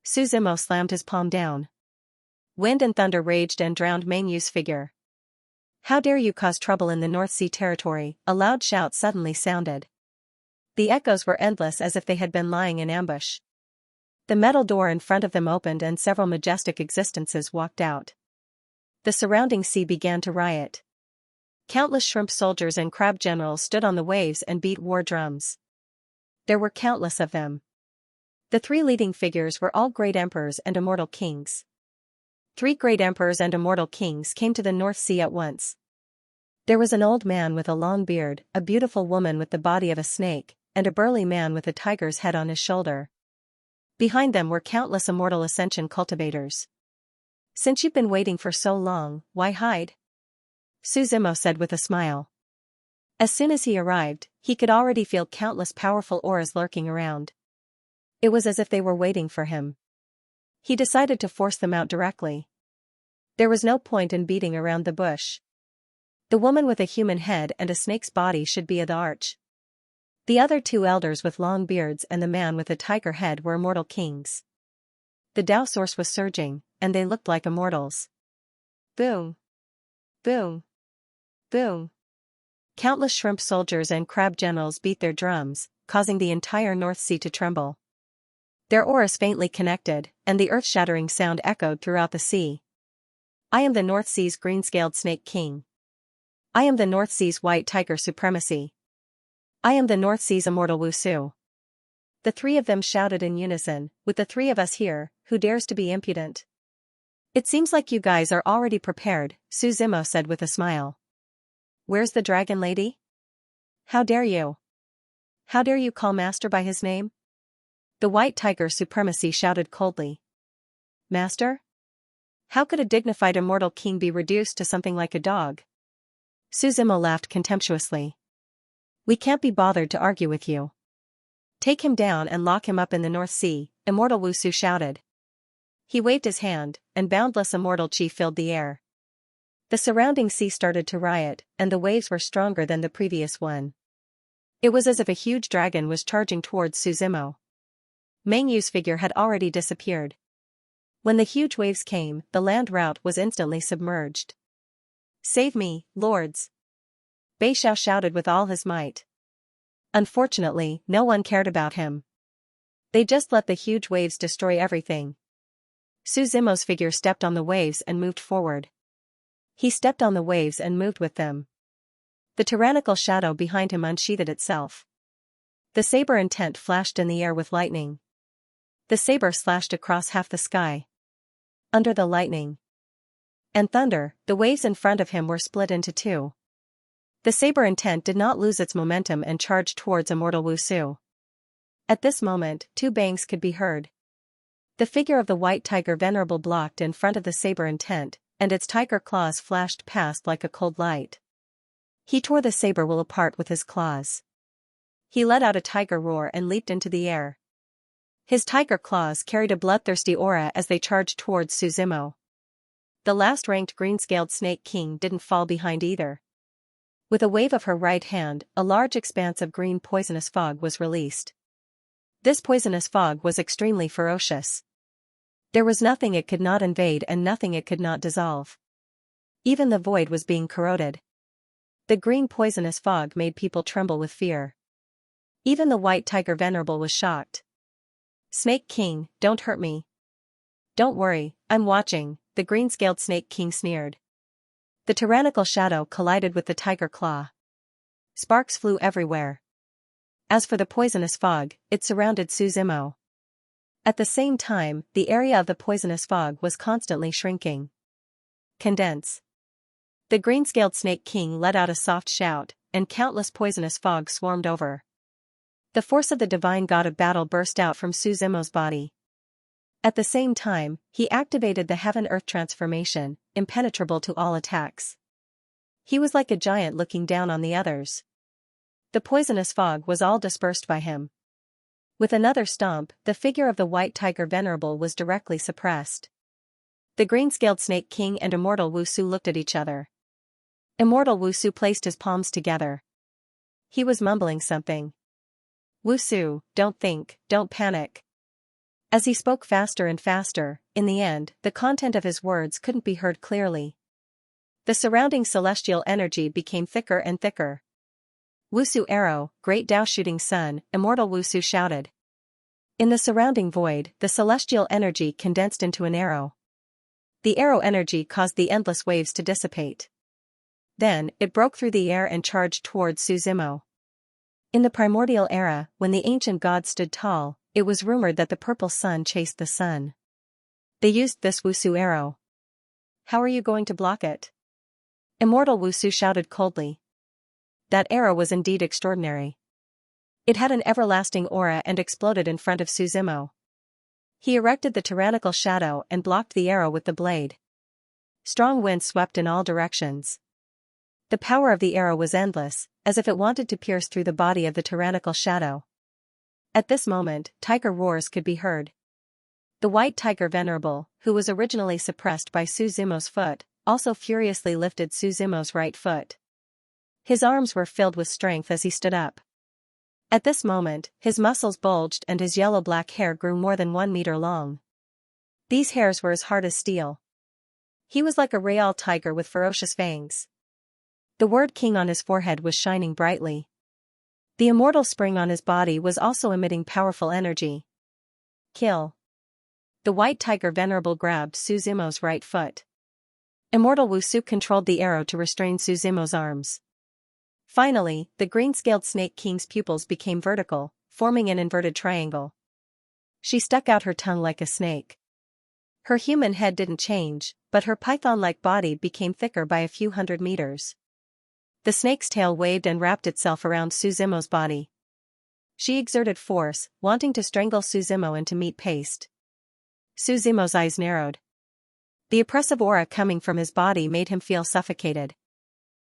Su Zimo slammed his palm down. Wind and thunder raged and drowned Meng Yu's figure. "How dare you cause trouble in the North Sea territory?" A loud shout suddenly sounded. The echoes were endless as if they had been lying in ambush. The metal door in front of them opened and several majestic existences walked out. The surrounding sea began to riot. Countless shrimp soldiers and crab generals stood on the waves and beat war drums. There were countless of them. The 3 leading figures were all great emperors and immortal kings. 3 great emperors and immortal kings came to the North Sea at once. There was an old man with a long beard, a beautiful woman with the body of a snake, and a burly man with a tiger's head on his shoulder. Behind them were countless immortal ascension cultivators. "Since you've been waiting for so long, why hide?" Su Zimo said with a smile. As soon as he arrived, he could already feel countless powerful auras lurking around. It was as if they were waiting for him. He decided to force them out directly. There was no point in beating around the bush. The woman with a human head and a snake's body should be at the arch. The other 2 elders with long beards and the man with a tiger head were immortal kings. The Tao source was surging, and they looked like immortals. Boom! Boom! Boom! Countless shrimp soldiers and crab generals beat their drums, causing the entire North Sea to tremble. Their auras faintly connected, and the earth-shattering sound echoed throughout the sea. "I am the North Sea's green-scaled snake king. I am the North Sea's white tiger supremacy. I am the North Sea's immortal Wusu. The three of them shouted in unison, with the three of us here, who dares to be impudent? It seems like you guys are already prepared, Su Zimo said with a smile. Where's the dragon lady? How dare you? How dare you call Master by his name? The White Tiger Supremacy shouted coldly. Master? How could a dignified immortal king be reduced to something like a dog? Su Zimo laughed contemptuously. We can't be bothered to argue with you. Take him down and lock him up in the North Sea, Immortal Wusu shouted. He waved his hand, and boundless immortal chi filled the air. The surrounding sea started to riot, and the waves were stronger than the previous one. It was as if a huge dragon was charging towards Su Zimo. Meng Yu's figure had already disappeared. When the huge waves came, the land route was instantly submerged. Save me, lords! Bei Xiao shouted with all his might. Unfortunately, no one cared about him. They just let the huge waves destroy everything. Su Zimo's figure stepped on the waves and moved forward. He stepped on the waves and moved with them. The tyrannical shadow behind him unsheathed itself. The saber intent flashed in the air with lightning. The saber slashed across half the sky. Under the lightning and thunder, the waves in front of him were split into two. The saber intent did not lose its momentum and charged towards Immortal Wusu. At this moment, two bangs could be heard. The figure of the White Tiger Venerable blocked in front of the saber intent, and its tiger claws flashed past like a cold light. He tore the saber will apart with his claws. He let out a tiger roar and leaped into the air. His tiger claws carried a bloodthirsty aura as they charged towards Su Zimo. The last-ranked green-scaled Snake King didn't fall behind either. With a wave of her right hand, a large expanse of green poisonous fog was released. This poisonous fog was extremely ferocious. There was nothing it could not invade and nothing it could not dissolve. Even the void was being corroded. The green poisonous fog made people tremble with fear. Even the White Tiger Venerable was shocked. Snake King, don't hurt me. Don't worry, I'm watching, the green-scaled Snake King sneered. The tyrannical shadow collided with the tiger claw. Sparks flew everywhere. As for the poisonous fog, it surrounded Su Zimo. At the same time, the area of the poisonous fog was constantly shrinking. Condense. The green-scaled Snake King let out a soft shout, and countless poisonous fog swarmed over. The force of the divine god of battle burst out from Su Zimo's body. At the same time, he activated the heaven-earth transformation, impenetrable to all attacks. He was like a giant looking down on the others. The poisonous fog was all dispersed by him. With another stomp, the figure of the White Tiger Venerable was directly suppressed. The green-scaled Snake King and Immortal Wusu looked at each other. Immortal Wusu placed his palms together. He was mumbling something. Wusu, don't think, don't panic. As he spoke faster and faster, in the end, the content of his words couldn't be heard clearly. The surrounding celestial energy became thicker and thicker. Wusu arrow, great Tao shooting sun, Immortal Wusu shouted. In the surrounding void, the celestial energy condensed into an arrow. The arrow energy caused the endless waves to dissipate. Then, it broke through the air and charged towards Su Zimo. In the primordial era, when the ancient gods stood tall, it was rumored that the purple sun chased the sun. They used this Wusu arrow. How are you going to block it? Immortal Wusu shouted coldly. That arrow was indeed extraordinary. It had an everlasting aura and exploded in front of Su Zimo. He erected the tyrannical shadow and blocked the arrow with the blade. Strong winds swept in all directions. The power of the arrow was endless, as if it wanted to pierce through the body of the tyrannical shadow. At this moment, tiger roars could be heard. The White Tiger Venerable, who was originally suppressed by Su Zimo's foot, also furiously lifted Su Zimo's right foot. His arms were filled with strength as he stood up. At this moment, his muscles bulged and his yellow-black hair grew more than 1 meter long. These hairs were as hard as steel. He was like a real tiger with ferocious fangs. The word king on his forehead was shining brightly. The immortal spring on his body was also emitting powerful energy. Kill. The White Tiger Venerable grabbed Su Zimo's right foot. Immortal Wusu controlled the arrow to restrain Su Zimo's arms. Finally, the green-scaled Snake King's pupils became vertical, forming an inverted triangle. She stuck out her tongue like a snake. Her human head didn't change, but her python-like body became thicker by a few hundred meters. The snake's tail waved and wrapped itself around Suzumo's body. She exerted force, wanting to strangle Suzumo into meat paste. Suzumo's eyes narrowed. The oppressive aura coming from his body made him feel suffocated.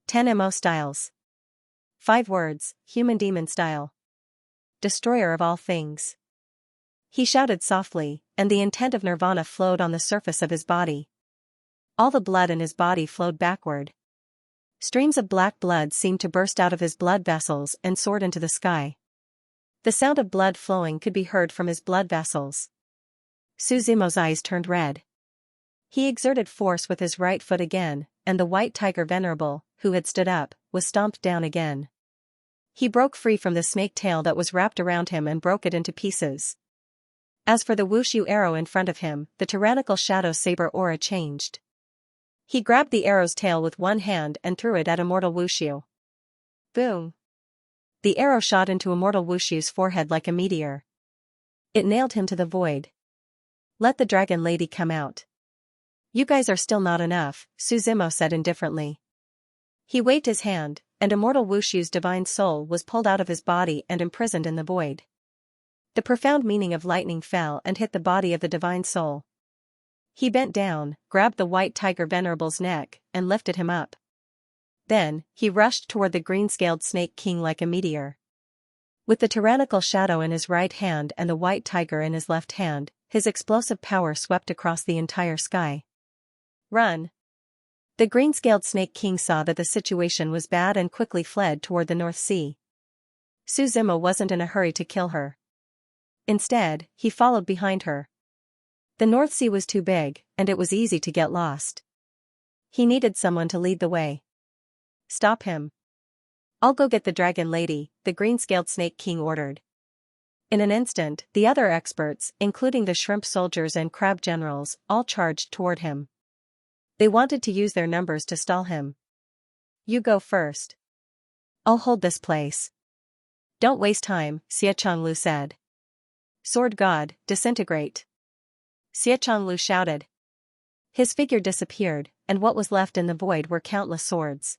10 MO styles. 5 words, human demon style. Destroyer of all things. He shouted softly, and the intent of nirvana flowed on the surface of his body. All the blood in his body flowed backward. Streams of black blood seemed to burst out of his blood vessels and soared into the sky. The sound of blood flowing could be heard from his blood vessels. Suzumo's eyes turned red. He exerted force with his right foot again, and the white tiger venerable, who had stood up, was stomped down again. He broke free from the snake tail that was wrapped around him and broke it into pieces. As for the wushu arrow in front of him, the tyrannical shadow saber aura changed. He grabbed the arrow's tail with one hand and threw it at Immortal Wushu. Boom! The arrow shot into Immortal Wushu's forehead like a meteor. It nailed him to the void. Let the dragon lady come out. You guys are still not enough, Suzumo said indifferently. He waved his hand, and Immortal Wushu's divine soul was pulled out of his body and imprisoned in the void. The profound meaning of lightning fell and hit the body of the divine soul. He bent down, grabbed the white tiger venerable's neck, and lifted him up. Then, he rushed toward the green-scaled Snake King like a meteor. With the tyrannical shadow in his right hand and the white tiger in his left hand, his explosive power swept across the entire sky. Run! The green-scaled Snake King saw that the situation was bad and quickly fled toward the North Sea. Suzumo wasn't in a hurry to kill her. Instead, he followed behind her. The North Sea was too big, and it was easy to get lost. He needed someone to lead the way. Stop him. I'll go get the dragon lady, the green-scaled Snake King ordered. In an instant, the other experts, including the shrimp soldiers and crab generals, all charged toward him. They wanted to use their numbers to stall him. You go first. I'll hold this place. Don't waste time, Xianxia said. Sword God, disintegrate. Xianxia shouted. His figure disappeared, and what was left in the void were countless swords.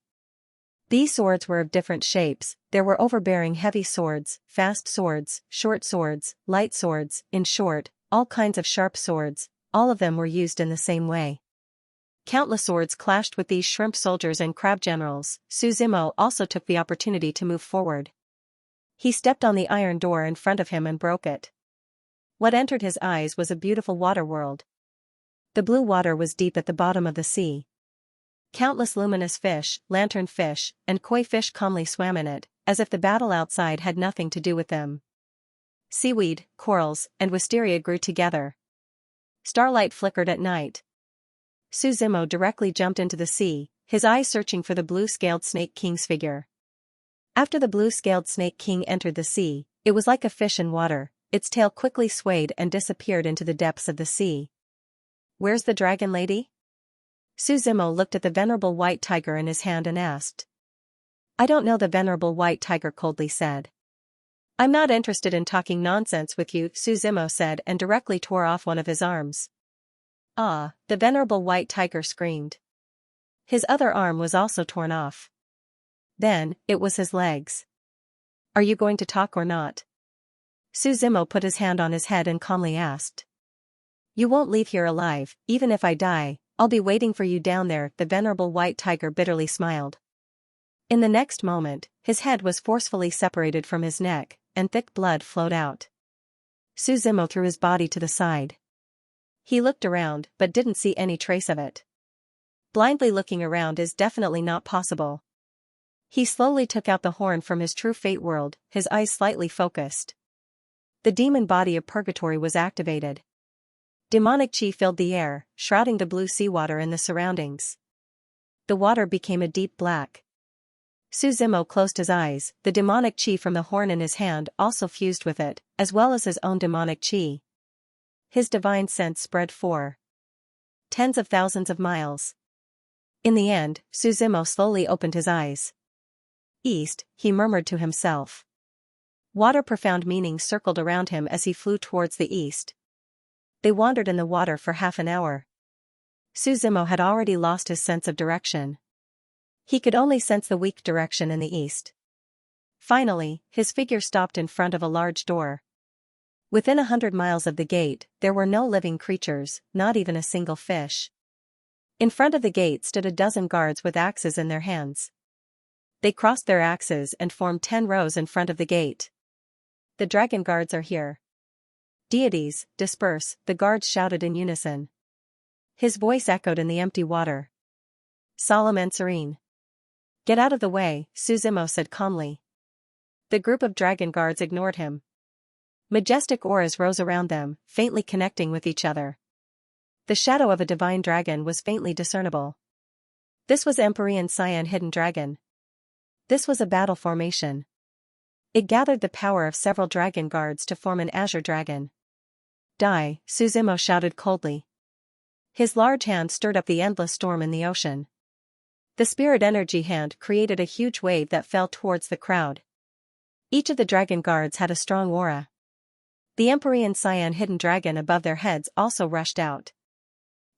These swords were of different shapes. There were overbearing heavy swords, fast swords, short swords, light swords, in short, all kinds of sharp swords, all of them were used in the same way. Countless swords clashed with these shrimp soldiers and crab generals. Suzumo also took the opportunity to move forward. He stepped on the iron door in front of him and broke it. What entered his eyes was a beautiful water world. The blue water was deep at the bottom of the sea. Countless luminous fish, lanternfish, and koi fish calmly swam in it, as if the battle outside had nothing to do with them. Seaweed, corals, and wisteria grew together. Starlight flickered at night. Suzumo directly jumped into the sea, his eyes searching for the blue-scaled Snake King's figure. After the blue-scaled Snake King entered the sea, it was like a fish in water, its tail quickly swayed and disappeared into the depths of the sea. Where's the dragon lady? Suzumo looked at the venerable white tiger in his hand and asked. I don't know, the venerable white tiger coldly said. I'm not interested in talking nonsense with you, Suzumo said and directly tore off one of his arms. Ah, the venerable white tiger screamed. His other arm was also torn off. Then, it was his legs. Are you going to talk or not? Suzumo put his hand on his head and calmly asked. You won't leave here alive, even if I die, I'll be waiting for you down there, the venerable white tiger bitterly smiled. In the next moment, his head was forcefully separated from his neck, and thick blood flowed out. Suzumo threw his body to the side. He looked around but didn't see any trace of it. Blindly looking around is definitely not possible. He slowly took out the horn from his true fate world, his eyes slightly focused. The demon body of purgatory was activated. Demonic chi filled the air, shrouding the blue seawater and the surroundings. The water became a deep black. Suzumo closed his eyes, the demonic chi from the horn in his hand also fused with it, as well as his own demonic chi. His divine sense spread for tens of thousands of miles. In the end, Suzumo slowly opened his eyes. East, he murmured to himself. Water profound meaning circled around him as he flew towards the east. They wandered in the water for half an hour. Suzimo had already lost his sense of direction. He could only sense the weak direction in the east. Finally, his figure stopped in front of a large door. Within 100 miles of the gate, there were no living creatures, not even a single fish. In front of the gate stood a dozen guards with axes in their hands. They crossed their axes and formed 10 rows in front of the gate. The dragon guards are here. Deities, disperse, the guards shouted in unison. His voice echoed in the empty water. Solemn and serene. Get out of the way, Suzimo said calmly. The group of dragon guards ignored him. Majestic auras rose around them, faintly connecting with each other. The shadow of a divine dragon was faintly discernible. This was Empyrean Xian hidden dragon. This was a battle formation. It gathered the power of several dragon guards to form an azure dragon. Die, Suzimo shouted coldly. His large hand stirred up the endless storm in the ocean. The spirit energy hand created a huge wave that fell towards the crowd. Each of the dragon guards had a strong aura. The Empyrean Xian hidden dragon above their heads also rushed out.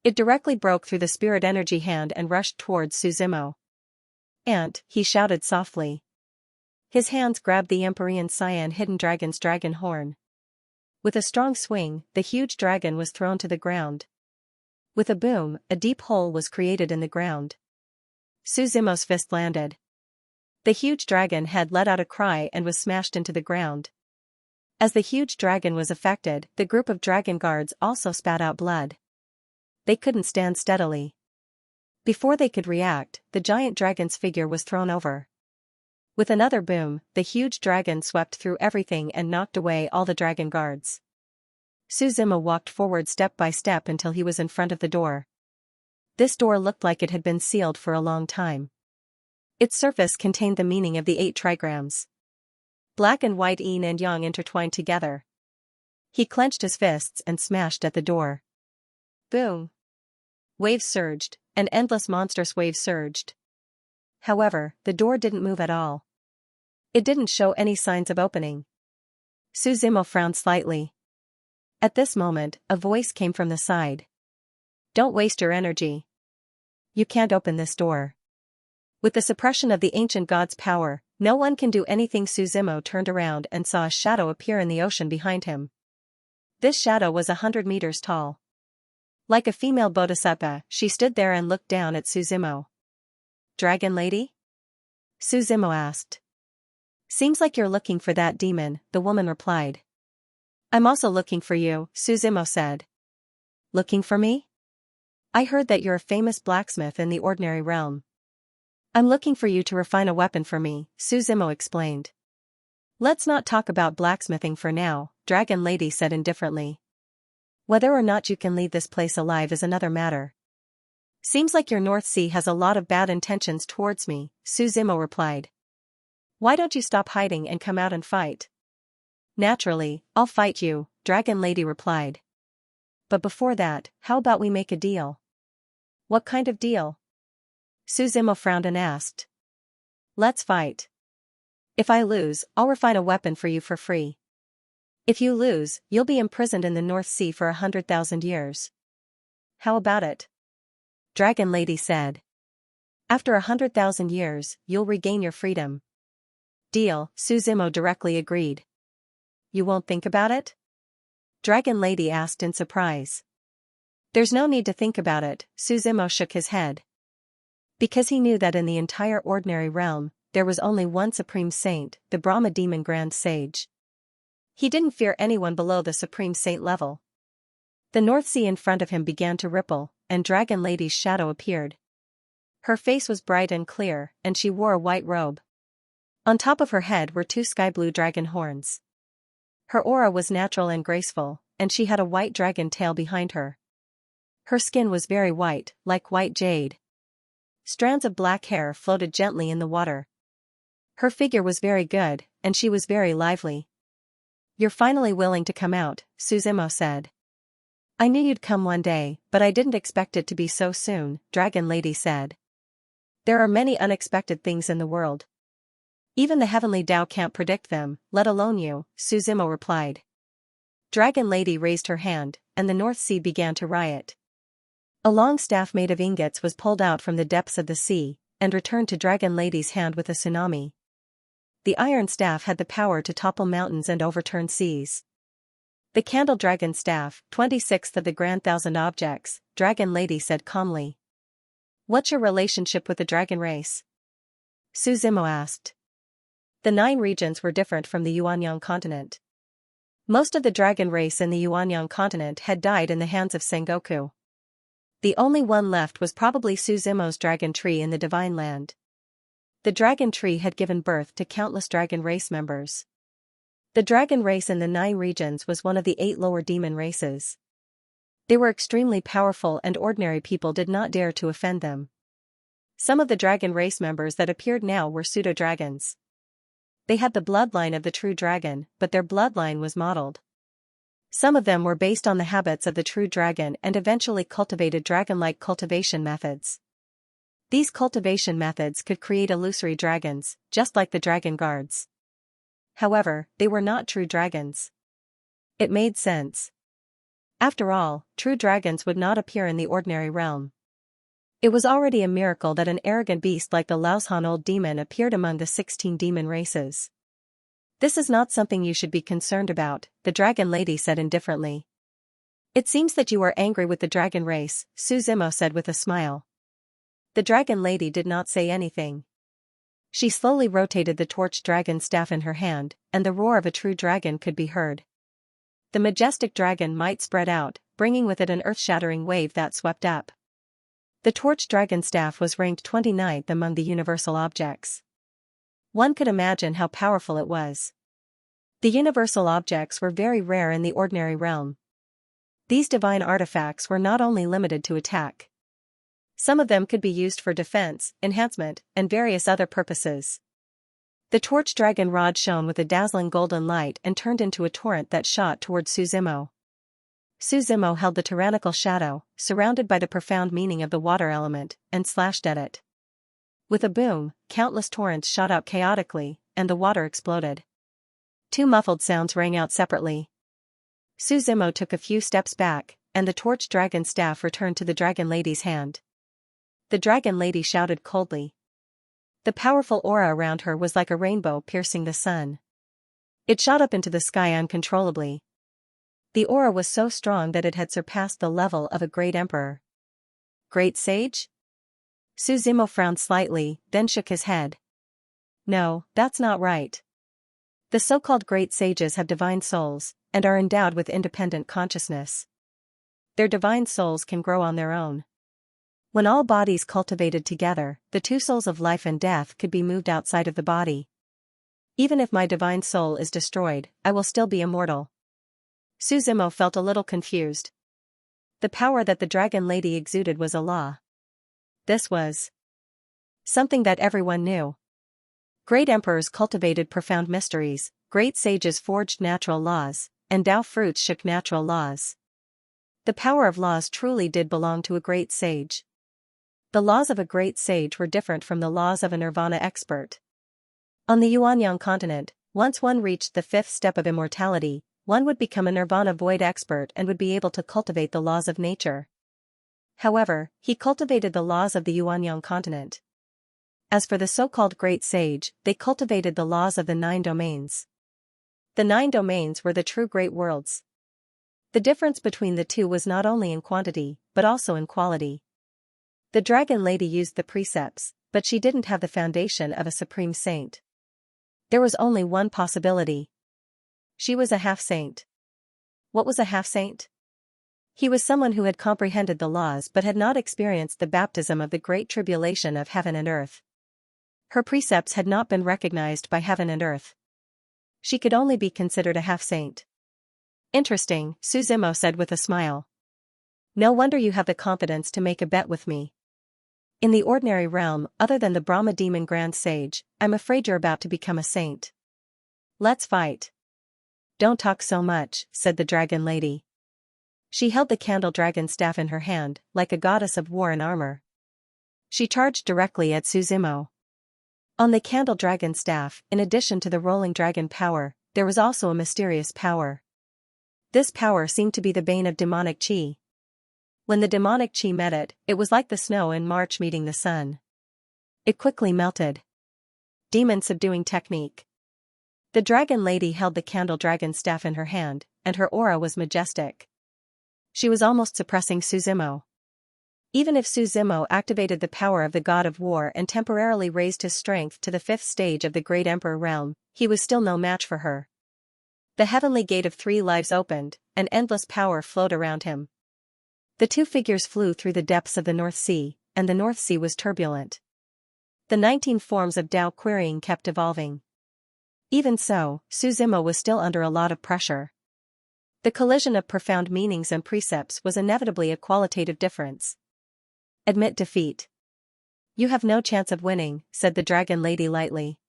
It directly broke through the spirit energy hand and rushed towards Suzimo. Ant, he shouted softly. His hands grabbed the Empyrean Xian hidden dragon's dragon horn. With a strong swing, the huge dragon was thrown to the ground. With a boom, a deep hole was created in the ground. Suzimo's fist landed. The huge dragon head let out a cry and was smashed into the ground. As the huge dragon was affected, the group of dragon guards also spat out blood. They couldn't stand steadily. Before they could react, the giant dragon's figure was thrown over. With another boom, the huge dragon swept through everything and knocked away all the dragon guards. Suzimo walked forward step by step until he was in front of the door. This door looked like it had been sealed for a long time. Its surface contained the meaning of the 8 trigrams. Black and white yin and yang intertwined together. He clenched his fists and smashed at the door. Boom! Waves surged, an endless monstrous wave surged. However, the door didn't move at all. It didn't show any signs of opening. Suzimo frowned slightly. At this moment, a voice came from the side. Don't waste your energy. You can't open this door. With the suppression of the ancient god's power, no one can do anything. Suzimo turned around and saw a shadow appear in the ocean behind him. This shadow was 100 meters tall. Like a female bodhisattva, she stood there and looked down at Suzimo. Dragon lady? Suzimo asked. Seems like you're looking for that demon, the woman replied. I'm also looking for you, Suzimo said. Looking for me? I heard that you're a famous blacksmith in the ordinary realm. I'm looking for you to refine a weapon for me, Suzimo explained. Let's not talk about blacksmithing for now, Dragon Lady said indifferently. Whether or not you can leave this place alive is another matter. Seems like your North Sea has a lot of bad intentions towards me, Suzimo replied. Why don't you stop hiding and come out and fight? Naturally, I'll fight you, Dragon Lady replied. But before that, how about we make a deal? What kind of deal? Suzimo frowned and asked. Let's fight. If I lose, I'll refine a weapon for you for free. If you lose, you'll be imprisoned in the North Sea for 100,000 years. How about it? Dragon Lady said. After 100,000 years, you'll regain your freedom. Deal, Suzimo directly agreed. You won't think about it? Dragon Lady asked in surprise. There's no need to think about it, Suzimo shook his head. Because he knew that in the entire ordinary realm, there was only one supreme saint, the Brahma Demon Grand Sage. He didn't fear anyone below the supreme saint level. The North Sea in front of him began to ripple, and Dragon Lady's shadow appeared. Her face was bright and clear, and she wore a white robe. On top of her head were 2 sky-blue dragon horns. Her aura was natural and graceful, and she had a white dragon tail behind her. Her skin was very white, like white jade. Strands of black hair floated gently in the water. Her figure was very good, and she was very lively. You're finally willing to come out, Suzimo said. I knew you'd come one day, but I didn't expect it to be so soon, Dragon Lady said. There are many unexpected things in the world. Even the heavenly Tao can't predict them, let alone you, Suzumo replied. Dragon Lady raised her hand, and the North Sea began to riot. A long staff made of ingots was pulled out from the depths of the sea, and returned to Dragon Lady's hand with a tsunami. The iron staff had the power to topple mountains and overturn seas. The Candle Dragon Staff, 26th of the Grand Thousand Objects, Dragon Lady said calmly. What's your relationship with the dragon race? Suzumo asked. The 9 regions were different from the Yuanyang continent. Most of the dragon race in the Yuanyang continent had died in the hands of Sengoku. The only one left was probably Suzumo's dragon tree in the Divine Land. The dragon tree had given birth to countless dragon race members. The dragon race in the 9 regions was one of the 8 lower demon races. They were extremely powerful and ordinary people did not dare to offend them. Some of the dragon race members that appeared now were pseudo-dragons. They had the bloodline of the true dragon, but their bloodline was modeled. Some of them were based on the habits of the true dragon and eventually cultivated dragon-like cultivation methods. These cultivation methods could create illusory dragons, just like the dragon guards. However, they were not true dragons. It made sense. After all, true dragons would not appear in the ordinary realm. It was already a miracle that an arrogant beast like the Laoshan old demon appeared among the 16 demon races. This is not something you should be concerned about, the Dragon Lady said indifferently. It seems that you are angry with the dragon race, Suzumo said with a smile. The Dragon Lady did not say anything. She slowly rotated the torch dragon staff in her hand, and the roar of a true dragon could be heard. The majestic dragon might spread out, bringing with it an earth-shattering wave that swept up. The torch dragon staff was ranked 29th among the universal objects. One could imagine how powerful it was. The universal objects were very rare in the ordinary realm. These divine artifacts were not only limited to attack. Some of them could be used for defense, enhancement, and various other purposes. The torch dragon rod shone with a dazzling golden light and turned into a torrent that shot toward Suzumo. Suzumo held the tyrannical shadow, surrounded by the profound meaning of the water element, and slashed at it. With a boom, countless torrents shot out chaotically, and the water exploded. 2 muffled sounds rang out separately. Suzumo took a few steps back, and the torch dragon staff returned to the Dragon Lady's hand. The Dragon Lady shouted coldly. The powerful aura around her was like a rainbow piercing the sun. It shot up into the sky uncontrollably. The aura was so strong that it had surpassed the level of a great emperor. Great sage? Suzumo frowned slightly, then shook his head. No, that's not right. The so-called great sages have divine souls, and are endowed with independent consciousness. Their divine souls can grow on their own. When all bodies cultivated together, the 2 souls of life and death could be moved outside of the body. Even if my divine soul is destroyed, I will still be immortal. Suzumo felt a little confused. The power that the Dragon Lady exuded was a law. This was something that everyone knew. Great emperors cultivated profound mysteries, great sages forged natural laws, and Tao fruits shook natural laws. The power of laws truly did belong to a great sage. The laws of a great sage were different from the laws of a nirvana expert. On the Yuanyang continent, once one reached the 5th step of immortality, one would become a nirvana void expert and would be able to cultivate the laws of nature. However, he cultivated the laws of the Yuanyang continent. As for the so-called great sage, they cultivated the laws of the 9 domains. The 9 domains were the true great worlds. The difference between the 2 was not only in quantity, but also in quality. The Dragon Lady used the precepts, but she didn't have the foundation of a supreme saint. There was only one possibility. She was a half-saint. What was a half-saint? He was someone who had comprehended the laws but had not experienced the baptism of the great tribulation of heaven and earth. Her precepts had not been recognized by heaven and earth. She could only be considered a half-saint. Interesting, Suzumo said with a smile. No wonder you have the confidence to make a bet with me. In the ordinary realm, other than the Brahma Demon Grand Sage, I'm afraid you're about to become a saint. Let's fight. Don't talk so much, said the Dragon Lady. She held the Candle Dragon staff in her hand, like a goddess of war in armor. She charged directly at Suzumo. On the candle dragon staff, in addition to the rolling dragon power, there was also a mysterious power. This power seemed to be the bane of demonic chi. When the demonic chi met it, it was like the snow in March meeting the sun. It quickly melted. Demon subduing technique. The dragon lady held the candle dragon staff in her hand, and her aura was majestic. She was almost suppressing Suzimo. Even if Suzimo activated the power of the god of war and temporarily raised his strength to the 5th stage of the Great Emperor realm, he was still no match for her. The heavenly gate of 3 lives opened, and endless power flowed around him. The two figures flew through the depths of the North Sea, and the North Sea was turbulent. The 19 forms of Tao querying kept evolving. Even so, Suzimo was still under a lot of pressure. The collision of profound meanings and precepts was inevitably a qualitative difference. Admit defeat. You have no chance of winning, said the dragon lady lightly.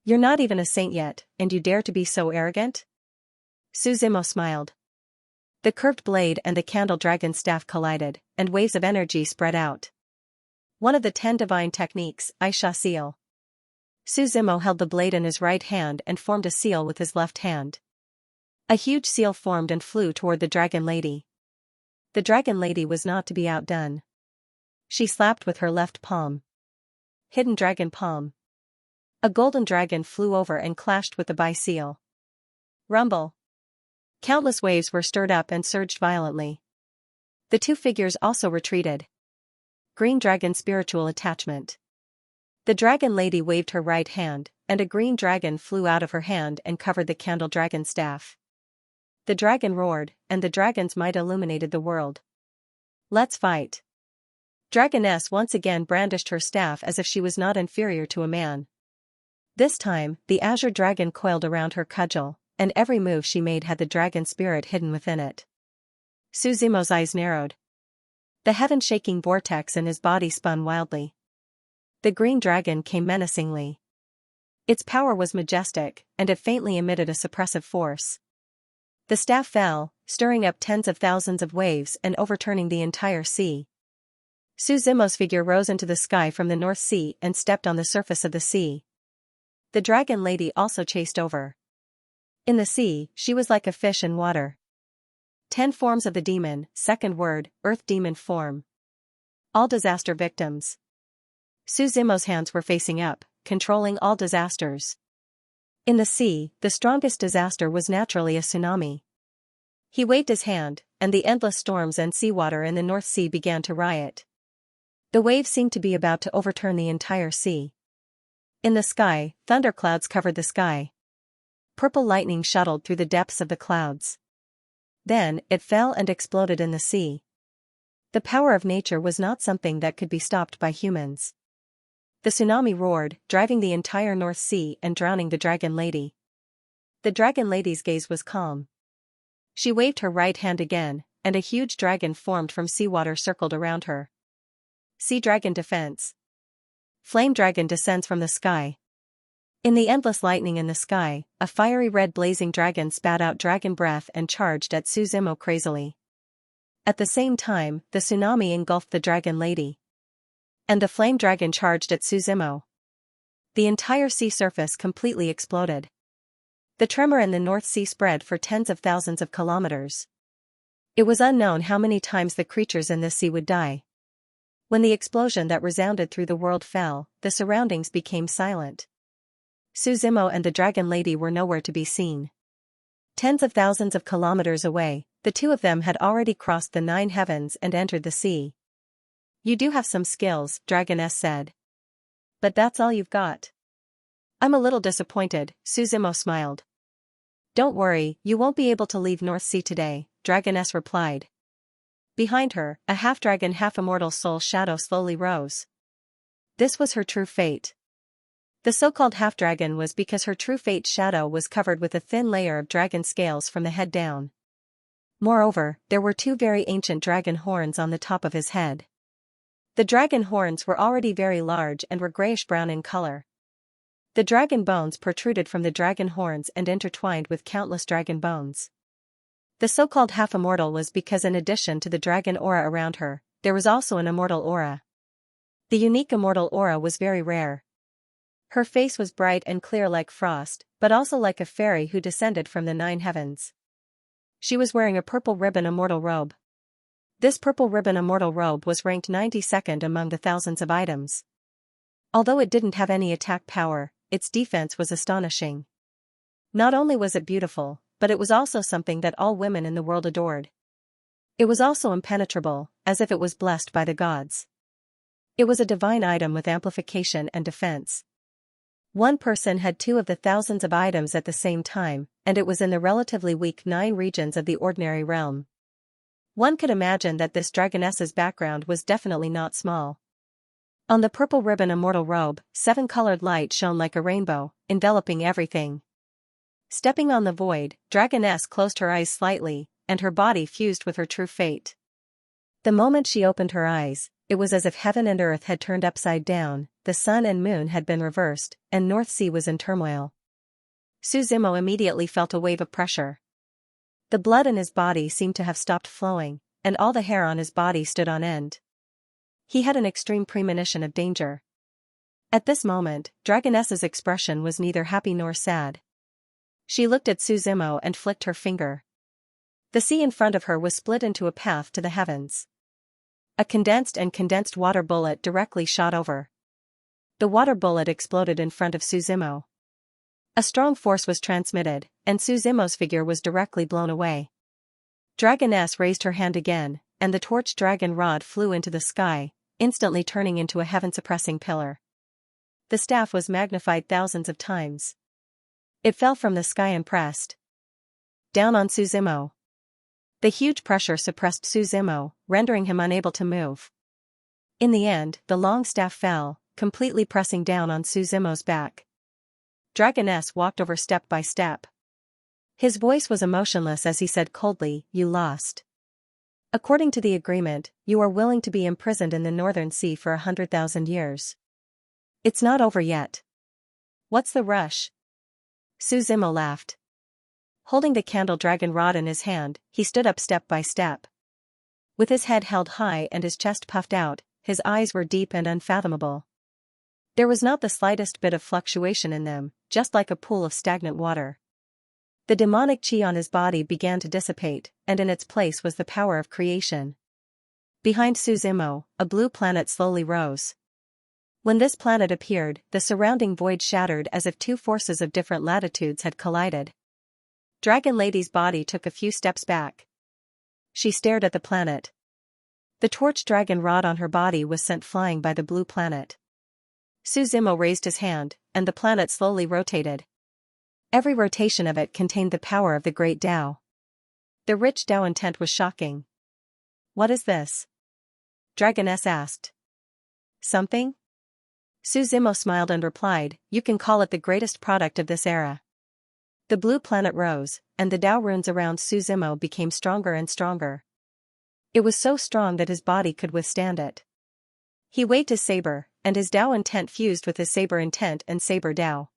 You're not even a saint yet, and you dare to be so arrogant? Suzimo smiled. The curved blade and the candle dragon staff collided, and waves of energy spread out. One of the 10 divine techniques, Aisha seal. Suzimo held the blade in his right hand and formed a seal with his left hand. A huge seal formed and flew toward the dragon lady. The dragon lady was not to be outdone. She slapped with her left palm. Hidden dragon palm. A golden dragon flew over and clashed with the bi-seal. Rumble. Countless waves were stirred up and surged violently. The two figures also retreated. Green dragon spiritual attachment. The dragon lady waved her right hand, and a green dragon flew out of her hand and covered the candle dragon staff. The dragon roared, and the dragon's might illuminated the world. Let's fight. Dragoness once again brandished her staff as if she was not inferior to a man. This time, the azure dragon coiled around her cudgel, and every move she made had the dragon spirit hidden within it. Suzimo's eyes narrowed. The heaven-shaking vortex in his body spun wildly. The green dragon came menacingly. Its power was majestic, and it faintly emitted a suppressive force. The staff fell, stirring up tens of thousands of waves and overturning the entire sea. Suzimo's figure rose into the sky from the North Sea and stepped on the surface of the sea. The dragon lady also chased over. In the sea, she was like a fish in water. 10 forms of the demon, second word, earth demon form. All disaster victims. Suzimo's hands were facing up, controlling all disasters. In the sea, the strongest disaster was naturally a tsunami. He waved his hand, and the endless storms and seawater in the North Sea began to riot. The waves seemed to be about to overturn the entire sea. In the sky, thunderclouds covered the sky. Purple lightning shuttled through the depths of the clouds. Then, it fell and exploded in the sea. The power of nature was not something that could be stopped by humans. The tsunami roared, driving the entire North Sea and drowning the dragon lady. The dragon lady's gaze was calm. She waved her right hand again, and a huge dragon formed from seawater circled around her. Sea dragon defense. Flame dragon descends from the sky. In the endless lightning in the sky, a fiery red blazing dragon spat out dragon breath and charged at Suzimo crazily. At the same time, the tsunami engulfed the dragon lady. And the flame dragon charged at Suzimo. The entire sea surface completely exploded. The tremor in the North Sea spread for tens of thousands of kilometers. It was unknown how many times the creatures in this sea would die. When the explosion that resounded through the world fell, the surroundings became silent. Suzimo and the dragon lady were nowhere to be seen. Tens of thousands of kilometers away, the two of them had already crossed the 9 heavens and entered the sea. You do have some skills, Dragoness said. But that's all you've got. I'm a little disappointed, Suzimo smiled. Don't worry, you won't be able to leave North Sea today, Dragoness replied. Behind her, a half-dragon half-immortal soul shadow slowly rose. This was her true fate. The so-called half-dragon was because her true fate shadow was covered with a thin layer of dragon scales from the head down. Moreover, there were 2 very ancient dragon horns on the top of his head. The dragon horns were already very large and were grayish-brown in color. The dragon bones protruded from the dragon horns and intertwined with countless dragon bones. The so-called half-immortal was because in addition to the dragon aura around her, there was also an immortal aura. The unique immortal aura was very rare. Her face was bright and clear like frost, but also like a fairy who descended from the 9 heavens. She was wearing a purple ribbon immortal robe. This purple ribbon immortal robe was ranked 92nd among the thousands of items. Although it didn't have any attack power, its defense was astonishing. Not only was it beautiful, but it was also something that all women in the world adored. It was also impenetrable, as if it was blessed by the gods. It was a divine item with amplification and defense. One person had 2 of the thousands of items at the same time, and it was in the relatively weak 9 regions of the ordinary realm. One could imagine that this dragoness's background was definitely not small. On the purple ribbon immortal robe, 7-colored light shone like a rainbow, enveloping everything. Stepping on the void, Dragoness closed her eyes slightly, and her body fused with her true fate. The moment she opened her eyes, it was as if heaven and earth had turned upside down, the sun and moon had been reversed, and North Sea was in turmoil. Suzimo immediately felt a wave of pressure. The blood in his body seemed to have stopped flowing, and all the hair on his body stood on end. He had an extreme premonition of danger. At this moment, Dragoness's expression was neither happy nor sad. She looked at Suzimo and flicked her finger. The sea in front of her was split into a path to the heavens. A condensed water bullet directly shot over. The water bullet exploded in front of Suzimo. A strong force was transmitted, and Suzimo's figure was directly blown away. Dragoness raised her hand again, and the torch dragon rod flew into the sky, instantly turning into a heaven-suppressing pillar. The staff was magnified thousands of times. It fell from the sky and pressed down on Suzimo. The huge pressure suppressed Suzimo, rendering him unable to move. In the end, the long staff fell, completely pressing down on Suzimo's back. Dragoness walked over step by step. His voice was emotionless as he said coldly, "You lost. According to the agreement, you are willing to be imprisoned in the Northern Sea for 100,000 years. It's not over yet. What's the rush?" Suzimo laughed. Holding the candle dragon rod in his hand, he stood up step by step. With his head held high and his chest puffed out, his eyes were deep and unfathomable. There was not the slightest bit of fluctuation in them, just like a pool of stagnant water. The demonic chi on his body began to dissipate, and in its place was the power of creation. Behind Suzimo, a blue planet slowly rose. When this planet appeared, the surrounding void shattered as if 2 forces of different latitudes had collided. Dragon Lady's body took a few steps back. She stared at the planet. The torch dragon rod on her body was sent flying by the blue planet. Suzimo raised his hand, and the planet slowly rotated. Every rotation of it contained the power of the great Tao. The rich Tao intent was shocking. "What is this?" Dragoness asked. "Something?" Suzimo smiled and replied, "You can call it the greatest product of this era." The blue planet rose, and the Tao runes around Suzimo became stronger and stronger. It was so strong that his body could withstand it. He waved his saber, and his Tao intent fused with his saber intent and saber Tao.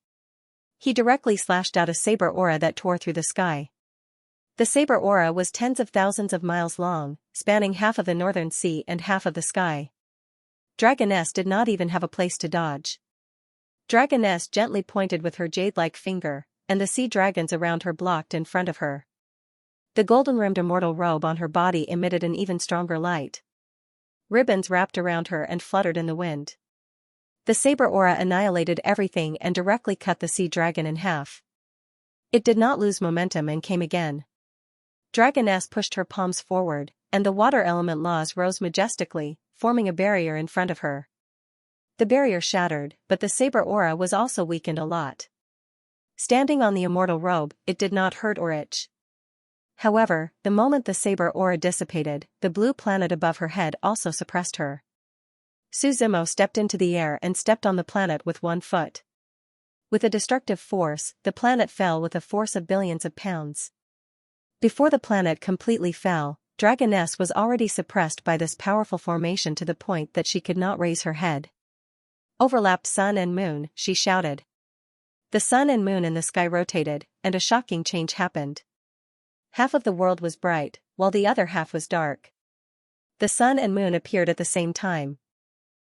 He directly slashed out a saber aura that tore through the sky. The saber aura was tens of thousands of miles long, spanning half of the Northern Sea and half of the sky. Dragoness did not even have a place to dodge. Dragoness gently pointed with her jade-like finger, and the sea dragons around her blocked in front of her. The golden-rimmed immortal robe on her body emitted an even stronger light. Ribbons wrapped around her and fluttered in the wind. The saber aura annihilated everything and directly cut the sea dragon in half. It did not lose momentum and came again. Dragoness pushed her palms forward, and the water element laws rose majestically, forming a barrier in front of her. The barrier shattered, but the saber aura was also weakened a lot. Standing on the immortal robe, it did not hurt or itch. However, the moment the saber aura dissipated, the blue planet above her head also suppressed her. Suzimo stepped into the air and stepped on the planet with 1 foot. With a destructive force, the planet fell with a force of billions of pounds. Before the planet completely fell, Dragoness was already suppressed by this powerful formation to the point that she could not raise her head. "Overlapped sun and moon," she shouted. The sun and moon in the sky rotated, and a shocking change happened. Half of the world was bright, while the other half was dark. The sun and moon appeared at the same time.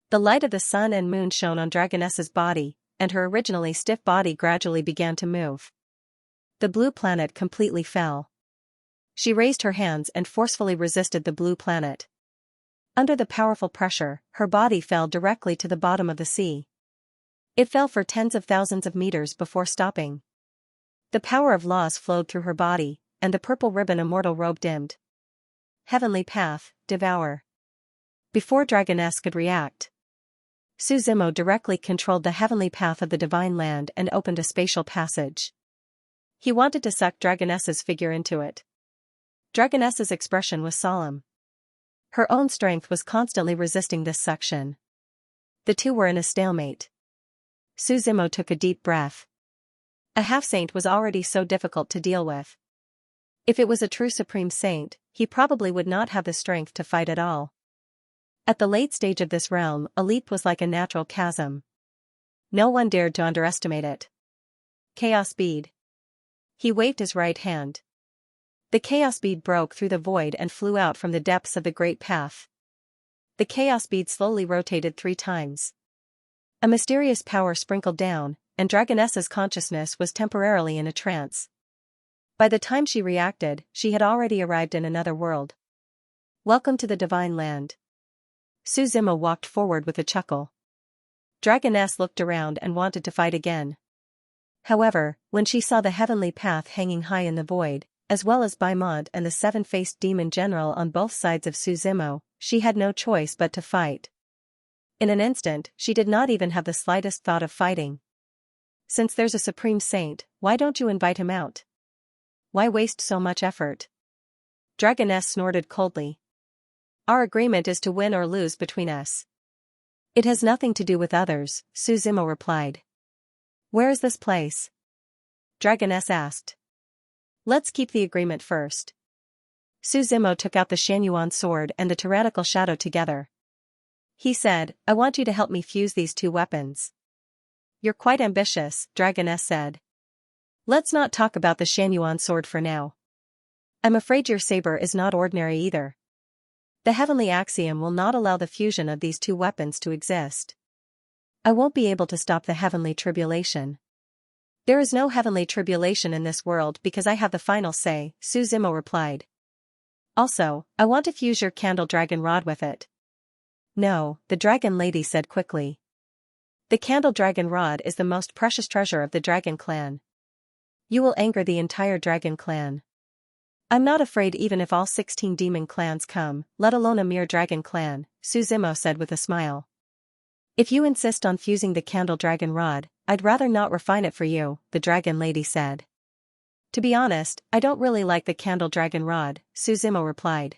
The light of the sun and moon shone on Dragoness's body, and her originally stiff body gradually began to move. The blue planet completely fell. She raised her hands and forcefully resisted the blue planet. Under the powerful pressure, her body fell directly to the bottom of the sea. It fell for tens of thousands of meters before stopping. The power of laws flowed through her body, and the purple ribbon immortal robe dimmed. Heavenly path, devour. Before Dragoness could react, Suzimo directly controlled the heavenly path of the divine land and opened a spatial passage. He wanted to suck Dragoness's figure into it. Dragoness's expression was solemn. Her own strength was constantly resisting this suction. The two were in a stalemate. Suzimo took a deep breath. A half-saint was already so difficult to deal with. If it was a true supreme saint, he probably would not have the strength to fight at all. At the late stage of this realm, a leap was like a natural chasm. No one dared to underestimate it. Chaos bead. He waved his right hand. The chaos bead broke through the void and flew out from the depths of the great path. The chaos bead slowly rotated 3 times. A mysterious power sprinkled down, and Dragoness's consciousness was temporarily in a trance. By the time she reacted, she had already arrived in another world. Welcome to the divine land. Suzimo walked forward with a chuckle. Dragoness looked around and wanted to fight again. However, when she saw the heavenly path hanging high in the void, as well as Baimont and the 7-faced demon general on both sides of Suzimo, she had no choice but to fight. In an instant, she did not even have the slightest thought of fighting. Since there's a supreme saint, why don't you invite him out? Why waste so much effort? Dragoness snorted coldly. Our agreement is to win or lose between us. It has nothing to do with others, Suzimo replied. Where is this place? Dragoness asked. Let's keep the agreement first. Suzimo took out the Xianxia sword and the tyrannical shadow together. He said, I want you to help me fuse these 2 weapons. You're quite ambitious, Dragoness said. Let's not talk about the Xianxia sword for now. I'm afraid your saber is not ordinary either. The heavenly axiom will not allow the fusion of these 2 weapons to exist. I won't be able to stop the heavenly tribulation. There is no heavenly tribulation in this world because I have the final say, Suzimo replied. Also, I want to fuse your candle dragon rod with it. No, the dragon lady said quickly. The candle dragon rod is the most precious treasure of the dragon clan. You will anger the entire dragon clan. I'm not afraid even if all 16 demon clans come, let alone a mere dragon clan, Suzimo said with a smile. If you insist on fusing the candle dragon rod, I'd rather not refine it for you, the dragon lady said. To be honest, I don't really like the candle dragon rod, Suzimo replied.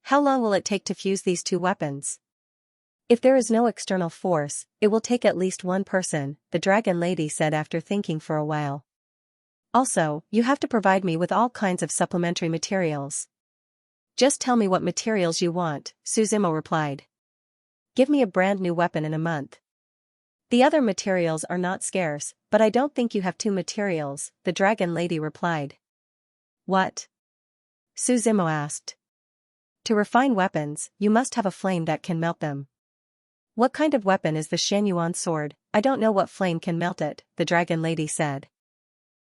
How long will it take to fuse these 2 weapons? If there is no external force, it will take at least 1 person, the dragon lady said after thinking for a while. Also, you have to provide me with all kinds of supplementary materials. Just tell me what materials you want, Suzimo replied. Give me a brand new weapon in a month. The other materials are not scarce, but I don't think you have 2 materials, the dragon lady replied. What? Suzimo asked. To refine weapons, you must have a flame that can melt them. What kind of weapon is the Xianxia sword? I don't know what flame can melt it, the dragon lady said.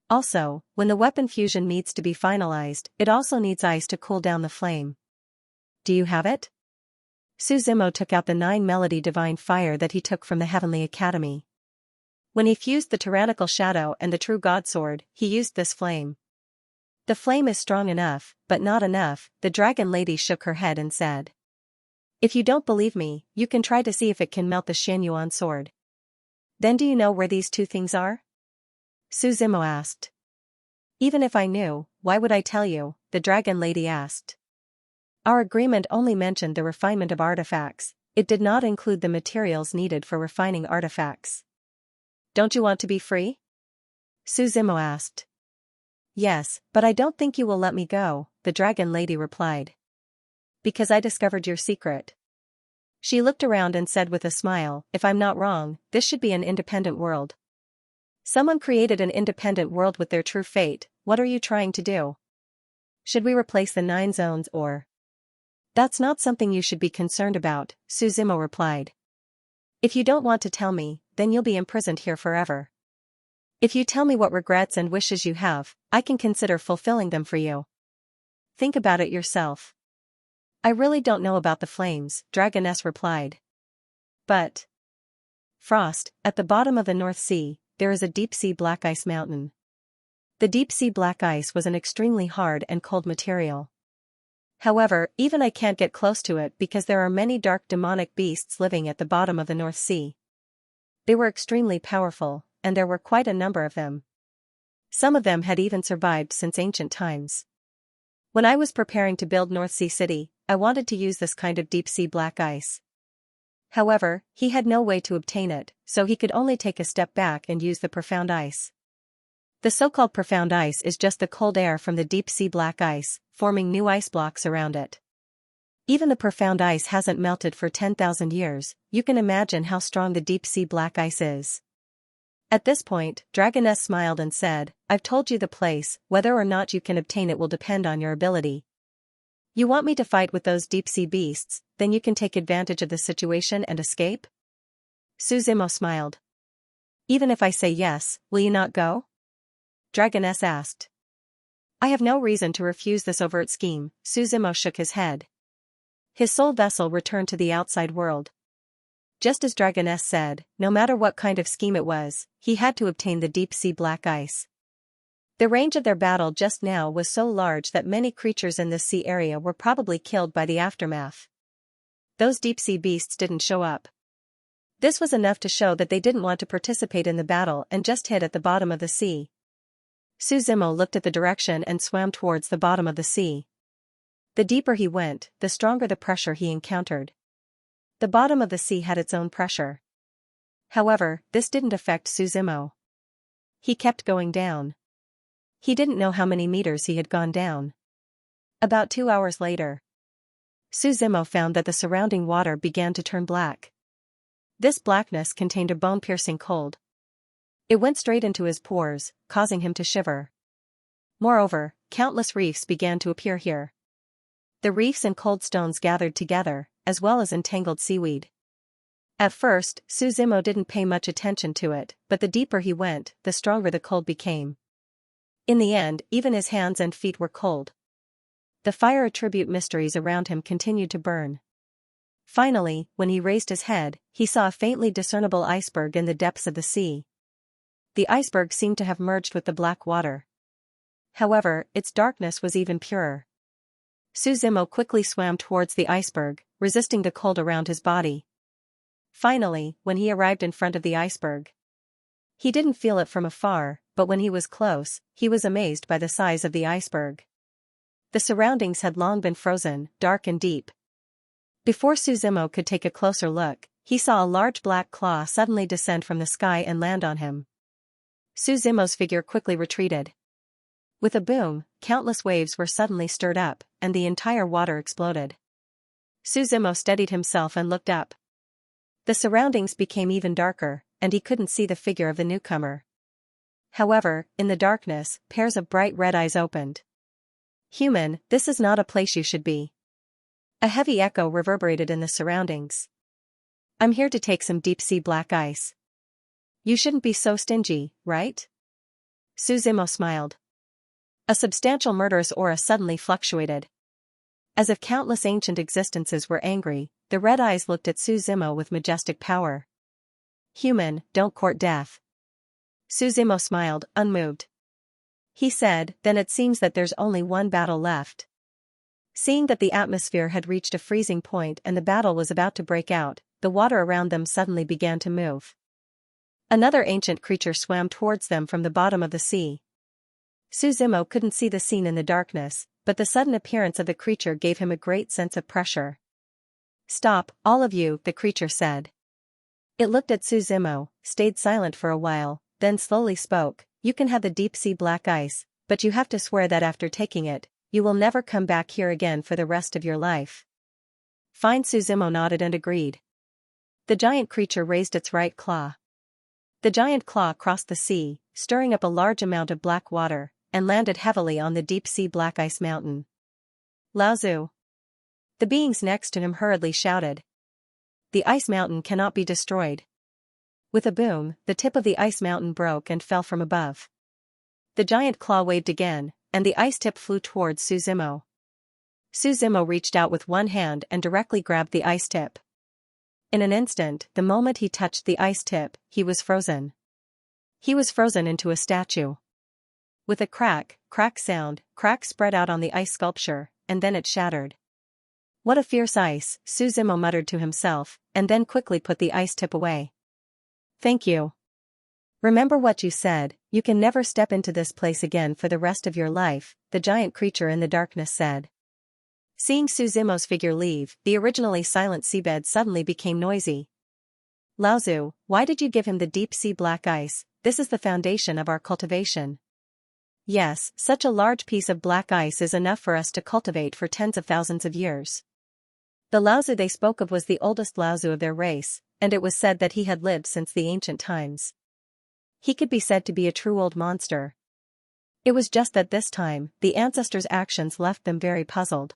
Also, when the weapon fusion needs to be finalized, it also needs ice to cool down the flame. Do you have it? Suzimo took out the 9-melody divine fire that he took from the Heavenly Academy. When he fused the tyrannical shadow and the true god sword, he used this flame. The flame is strong enough, but not enough, the dragon lady shook her head and said. If you don't believe me, you can try to see if it can melt the Xianxia sword. Then do you know where these 2 things are? Suzimo asked. Even if I knew, why would I tell you? The dragon lady asked. Our agreement only mentioned the refinement of artifacts, it did not include the materials needed for refining artifacts. Don't you want to be free? Suzimo asked. Yes, but I don't think you will let me go, the dragon lady replied. Because I discovered your secret. She looked around and said with a smile, if I'm not wrong, this should be an independent world. Someone created an independent world with their true fate, what are you trying to do? Should we replace the 9 zones or? That's not something you should be concerned about, Suzimo replied. If you don't want to tell me, then you'll be imprisoned here forever. If you tell me what regrets and wishes you have, I can consider fulfilling them for you. Think about it yourself. I really don't know about the flames, Dragoness replied. But Frost, at the bottom of the North Sea, there is a deep-sea black ice mountain. The deep-sea black ice was an extremely hard and cold material. However, even I can't get close to it because there are many dark demonic beasts living at the bottom of the North Sea. They were extremely powerful, and there were quite a number of them. Some of them had even survived since ancient times. When I was preparing to build North Sea City, I wanted to use this kind of deep-sea black ice. However, he had no way to obtain it, so he could only take a step back and use the profound ice. The so-called profound ice is just the cold air from the deep-sea black ice, forming new ice blocks around it. Even the profound ice hasn't melted for 10,000 years, you can imagine how strong the deep-sea black ice is. At this point, Dragoness smiled and said, I've told you the place, whether or not you can obtain it will depend on your ability. You want me to fight with those deep-sea beasts, then you can take advantage of the situation and escape? Suzimo smiled. Even if I say yes, will you not go? Dragoness asked. I have no reason to refuse this overt scheme, Suzimo shook his head. His soul vessel returned to the outside world. Just as Dragoness said, no matter what kind of scheme it was, he had to obtain the deep-sea black ice. The range of their battle just now was so large that many creatures in this sea area were probably killed by the aftermath. Those deep-sea beasts didn't show up. This was enough to show that they didn't want to participate in the battle and just hid at the bottom of the sea. Suzimo looked at the direction and swam towards the bottom of the sea. The deeper he went, the stronger the pressure he encountered. The bottom of the sea had its own pressure. However, this didn't affect Suzimo. He kept going down. He didn't know how many meters he had gone down. About 2 hours later, Suzimo found that the surrounding water began to turn black. This blackness contained a bone-piercing cold. It went straight into his pores, causing him to shiver. Moreover, countless reefs began to appear here. The reefs and cold stones gathered together, as well as entangled seaweed. At first, Suzimo didn't pay much attention to it, but the deeper he went, the stronger the cold became. In the end, even his hands and feet were cold. The fire attribute mysteries around him continued to burn. Finally, when he raised his head, he saw a faintly discernible iceberg in the depths of the sea. The iceberg seemed to have merged with the black water. However, its darkness was even purer. Suzimo quickly swam towards the iceberg, resisting the cold around his body. Finally, when he arrived in front of the iceberg, he didn't feel it from afar, but when he was close, he was amazed by the size of the iceberg. The surroundings had long been frozen, dark and deep. Before Suzimo could take a closer look, he saw a large black claw suddenly descend from the sky and land on him. Suzimo's figure quickly retreated. With a boom, countless waves were suddenly stirred up, and the entire water exploded. Suzimo steadied himself and looked up. The surroundings became even darker, and he couldn't see the figure of the newcomer. However, in the darkness, pairs of bright red eyes opened. Human, this is not a place you should be. A heavy echo reverberated in the surroundings. I'm here to take some deep-sea black ice. You shouldn't be so stingy, right? Suzimo smiled. A substantial murderous aura suddenly fluctuated. As if countless ancient existences were angry, the red eyes looked at Suzimo with majestic power. Human, don't court death. Suzimo smiled, unmoved. He said, then it seems that there's only one battle left. Seeing that the atmosphere had reached a freezing point and the battle was about to break out, the water around them suddenly began to move. Another ancient creature swam towards them from the bottom of the sea. Suzimo couldn't see the scene in the darkness, but the sudden appearance of the creature gave him a great sense of pressure. Stop, all of you, the creature said. It looked at Suzimo, stayed silent for a while, then slowly spoke. You can have the deep-sea black ice, but you have to swear that after taking it, you will never come back here again for the rest of your life. Fine. Suzimo nodded and agreed. The giant creature raised its right claw. The giant claw crossed the sea, stirring up a large amount of black water, and landed heavily on the deep-sea black ice mountain. Laozu. The beings next to him hurriedly shouted. The ice mountain cannot be destroyed. With a boom, the tip of the ice mountain broke and fell from above. The giant claw waved again, and the ice tip flew towards Suzimo. Suzimo reached out with one hand and directly grabbed the ice tip. In an instant, the moment he touched the ice tip, he was frozen. He was frozen into a statue. With a crack sound, cracks spread out on the ice sculpture, and then it shattered. What a fierce ice, Suzimo muttered to himself, and then quickly put the ice tip away. Thank you. Remember what you said, you can never step into this place again for the rest of your life, the giant creature in the darkness said. Seeing Suzimo's figure leave, the originally silent seabed suddenly became noisy. Laozu, why did you give him the deep-sea black ice? This is the foundation of our cultivation. Yes, such a large piece of black ice is enough for us to cultivate for tens of thousands of years. The Laozu they spoke of was the oldest Laozu of their race, and it was said that he had lived since the ancient times. He could be said to be a true old monster. It was just that this time, the ancestors' actions left them very puzzled.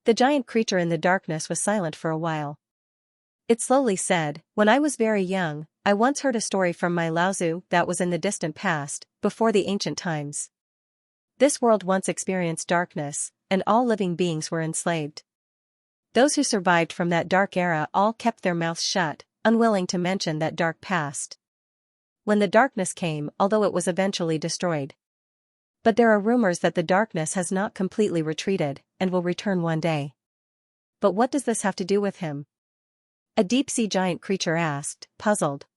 The giant creature in the darkness was silent for a while. It slowly said, when I was very young, I once heard a story from my Laozu that was in the distant past, before the ancient times. This world once experienced darkness, and all living beings were enslaved. Those who survived from that dark era all kept their mouths shut, unwilling to mention that dark past. When the darkness came, although it was eventually destroyed. But there are rumors that the darkness has not completely retreated, and will return one day. But what does this have to do with him? A deep-sea giant creature asked, puzzled.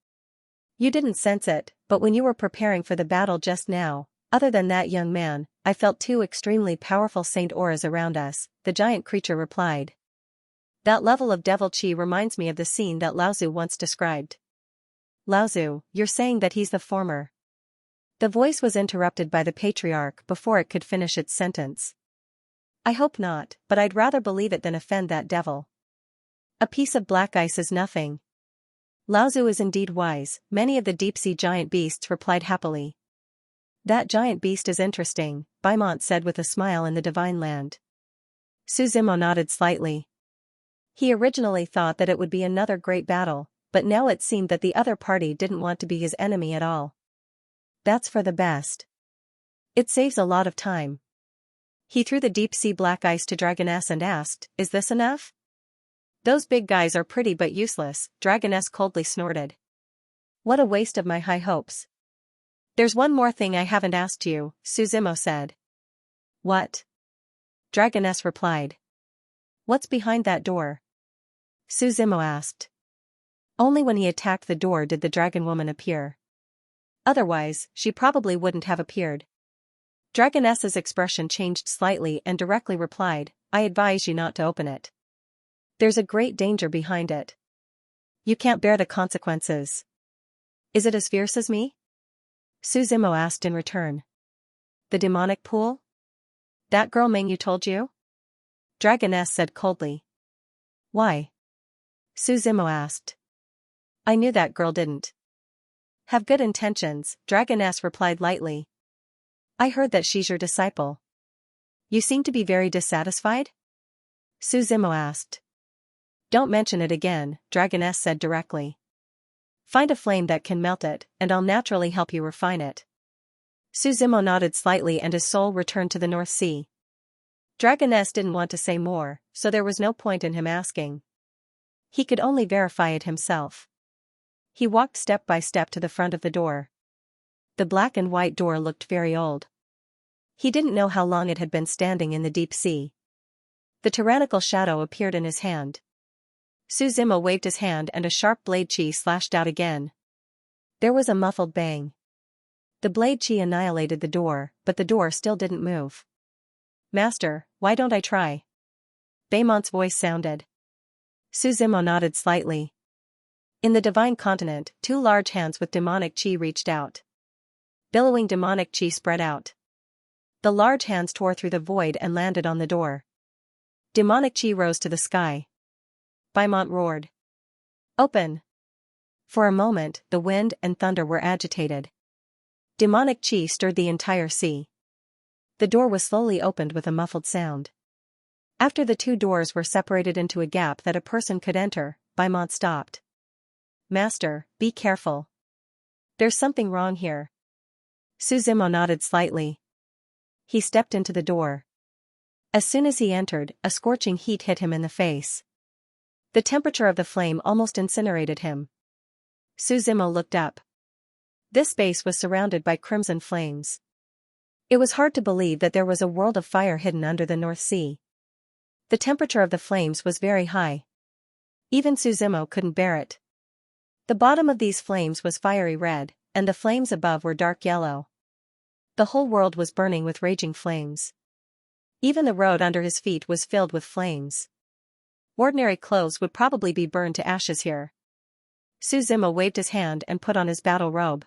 You didn't sense it, but when you were preparing for the battle just now, other than that young man, I felt two extremely powerful saint auras around us, the giant creature replied. That level of devil chi reminds me of the scene that Laozu once described. Laozu, you're saying that he's the former. The voice was interrupted by the patriarch before it could finish its sentence. I hope not, but I'd rather believe it than offend that devil. A piece of black ice is nothing. Laozu is indeed wise, many of the deep-sea giant beasts replied happily. That giant beast is interesting, Baimont said with a smile in the divine land. Suzimo nodded slightly. He originally thought that it would be another great battle, but now it seemed that the other party didn't want to be his enemy at all. That's for the best. It saves a lot of time. He threw the deep-sea black ice to Dragoness and asked, is this enough? Those big guys are pretty but useless, Dragoness coldly snorted. What a waste of my high hopes. There's one more thing I haven't asked you, Suzimo said. What? Dragoness replied. What's behind that door? Suzimo asked. Only when he attacked the door did the dragon woman appear. Otherwise, she probably wouldn't have appeared. Dragoness's expression changed slightly and directly replied, I advise you not to open it. There's a great danger behind it. You can't bear the consequences. Is it as fierce as me? Suzimo asked in return. The demonic pool? That girl Ming you told you? Dragoness said coldly. Why? Suzimo asked. I knew that girl didn't have good intentions, Dragoness replied lightly. I heard that she's your disciple. You seem to be very dissatisfied? Suzimo asked. Don't mention it again, Dragoness said directly. Find a flame that can melt it, and I'll naturally help you refine it. Suzimo nodded slightly and his soul returned to the North Sea. Dragoness didn't want to say more, so there was no point in him asking. He could only verify it himself. He walked step by step to the front of the door. The black and white door looked very old. He didn't know how long it had been standing in the deep sea. The tyrannical shadow appeared in his hand. Suzimo waved his hand and a sharp blade chi slashed out again. There was a muffled bang. The blade chi annihilated the door, but the door still didn't move. Master, why don't I try? Baimont's voice sounded. Suzimo nodded slightly. In the divine continent, two large hands with demonic chi reached out. Billowing demonic chi spread out. The large hands tore through the void and landed on the door. Demonic chi rose to the sky. Baimont roared. Open! For a moment, the wind and thunder were agitated. Demonic chi stirred the entire sea. The door was slowly opened with a muffled sound. After the two doors were separated into a gap that a person could enter, Baimont stopped. Master, be careful. There's something wrong here. Suzimo nodded slightly. He stepped into the door. As soon as he entered, a scorching heat hit him in the face. The temperature of the flame almost incinerated him. Suzimo looked up. This space was surrounded by crimson flames. It was hard to believe that there was a world of fire hidden under the North Sea. The temperature of the flames was very high. Even Suzimo couldn't bear it. The bottom of these flames was fiery red, and the flames above were dark yellow. The whole world was burning with raging flames. Even the road under his feet was filled with flames. Ordinary clothes would probably be burned to ashes here. Suzimo waved his hand and put on his battle robe.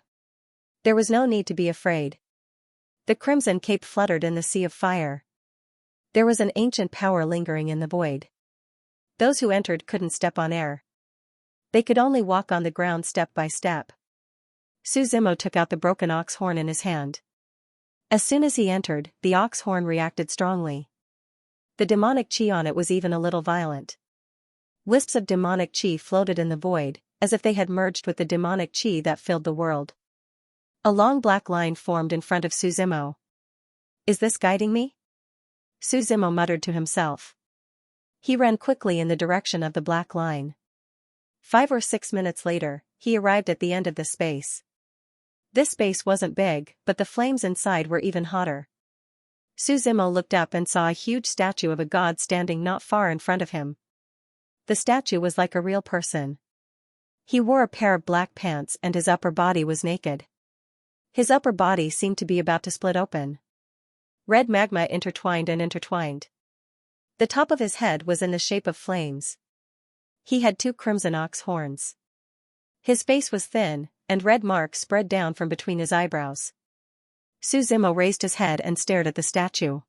There was no need to be afraid. The crimson cape fluttered in the sea of fire. There was an ancient power lingering in the void. Those who entered couldn't step on air. They could only walk on the ground step by step. Suzimo took out the broken ox horn in his hand. As soon as he entered, the ox horn reacted strongly. The demonic chi on it was even a little violent. Wisps of demonic chi floated in the void, as if they had merged with the demonic chi that filled the world. A long black line formed in front of Suzimo. Is this guiding me? Suzimo muttered to himself. He ran quickly in the direction of the black line. 5 or 6 minutes later, he arrived at the end of the space. This space wasn't big, but the flames inside were even hotter. Suzimo looked up and saw a huge statue of a god standing not far in front of him. The statue was like a real person. He wore a pair of black pants and his upper body was naked. His upper body seemed to be about to split open. Red magma intertwined and intertwined. The top of his head was in the shape of flames. He had 2 crimson ox horns. His face was thin, and red marks spread down from between his eyebrows. Suzimo raised his head and stared at the statue.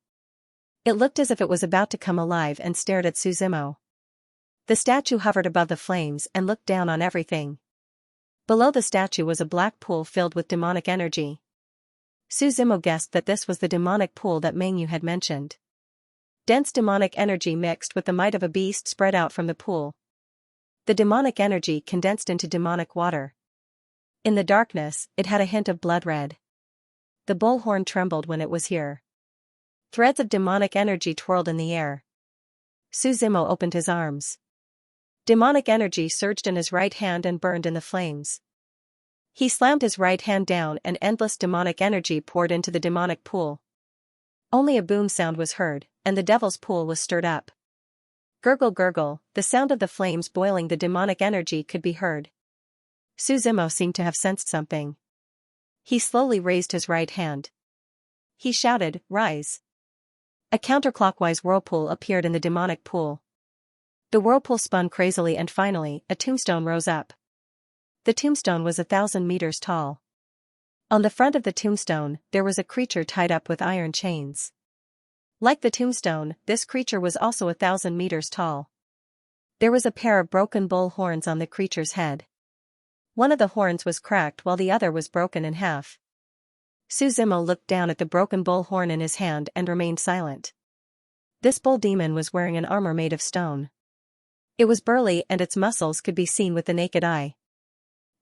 It looked as if it was about to come alive and stared at Suzimo. The statue hovered above the flames and looked down on everything. Below the statue was a black pool filled with demonic energy. Suzimo guessed that this was the demonic pool that Mengyu had mentioned. Dense demonic energy mixed with the might of a beast spread out from the pool. The demonic energy condensed into demonic water. In the darkness, it had a hint of blood red. The bullhorn trembled when it was here. Threads of demonic energy twirled in the air. Suzimo opened his arms. Demonic energy surged in his right hand and burned in the flames. He slammed his right hand down and endless demonic energy poured into the demonic pool. Only a boom sound was heard, and the devil's pool was stirred up. Gurgle gurgle, the sound of the flames boiling the demonic energy could be heard. Suzimo seemed to have sensed something. He slowly raised his right hand. He shouted, "Rise!" A counterclockwise whirlpool appeared in the demonic pool. The whirlpool spun crazily and finally, a tombstone rose up. The tombstone was 1,000 meters tall. On the front of the tombstone, there was a creature tied up with iron chains. Like the tombstone, this creature was also 1,000 meters tall. There was a pair of broken bull horns on the creature's head. One of the horns was cracked while the other was broken in half. Suzimo looked down at the broken bull horn in his hand and remained silent. This bull demon was wearing an armor made of stone. It was burly and its muscles could be seen with the naked eye.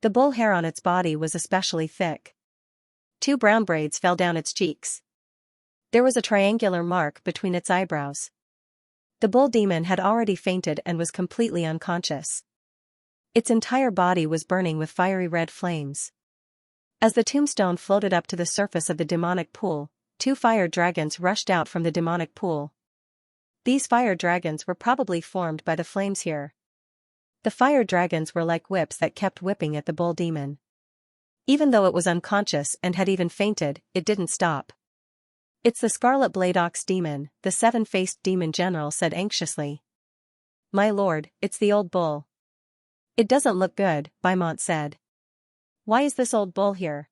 The bull hair on its body was especially thick. 2 brown braids fell down its cheeks. There was a triangular mark between its eyebrows. The bull demon had already fainted and was completely unconscious. Its entire body was burning with fiery red flames. As the tombstone floated up to the surface of the demonic pool, 2 fire dragons rushed out from the demonic pool. These fire dragons were probably formed by the flames here. The fire dragons were like whips that kept whipping at the bull demon. Even though it was unconscious and had even fainted, it didn't stop. "It's the Scarlet Blade Ox Demon," the 7-faced demon general said anxiously. "My lord, it's the old bull." "It doesn't look good," Baimont said. "Why is this old bull here?"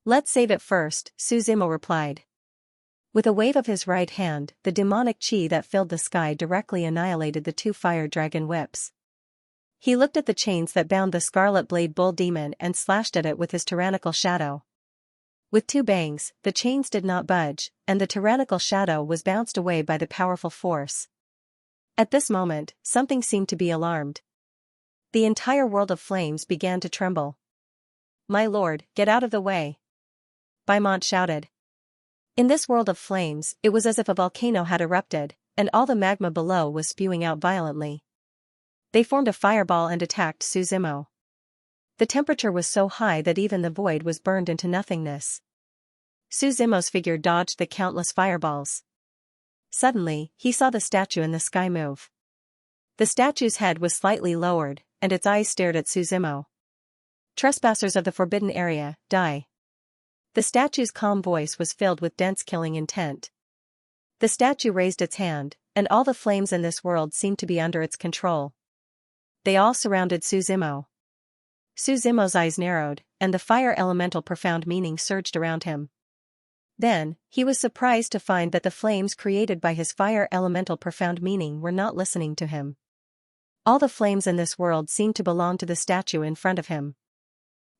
"Let's save it first," Suzimo replied. With a wave of his right hand, the demonic chi that filled the sky directly annihilated the 2 fire dragon whips. He looked at the chains that bound the Scarlet Blade Bull Demon and slashed at it with his tyrannical shadow. With 2 bangs, the chains did not budge, and the tyrannical shadow was bounced away by the powerful force. At this moment, something seemed to be alarmed. The entire world of flames began to tremble. "My lord, get out of the way!" Beaumont shouted. In this world of flames, it was as if a volcano had erupted, and all the magma below was spewing out violently. They formed a fireball and attacked Suzimo. The temperature was so high that even the void was burned into nothingness. Suzimo's figure dodged the countless fireballs. Suddenly, he saw the statue in the sky move. The statue's head was slightly lowered, and its eyes stared at Suzimo. "Trespassers of the forbidden area, die." The statue's calm voice was filled with dense killing intent. The statue raised its hand, and all the flames in this world seemed to be under its control. They all surrounded Suzimo. Suzimo's eyes narrowed, and the fire elemental profound meaning surged around him. Then, he was surprised to find that the flames created by his fire elemental profound meaning were not listening to him. All the flames in this world seemed to belong to the statue in front of him.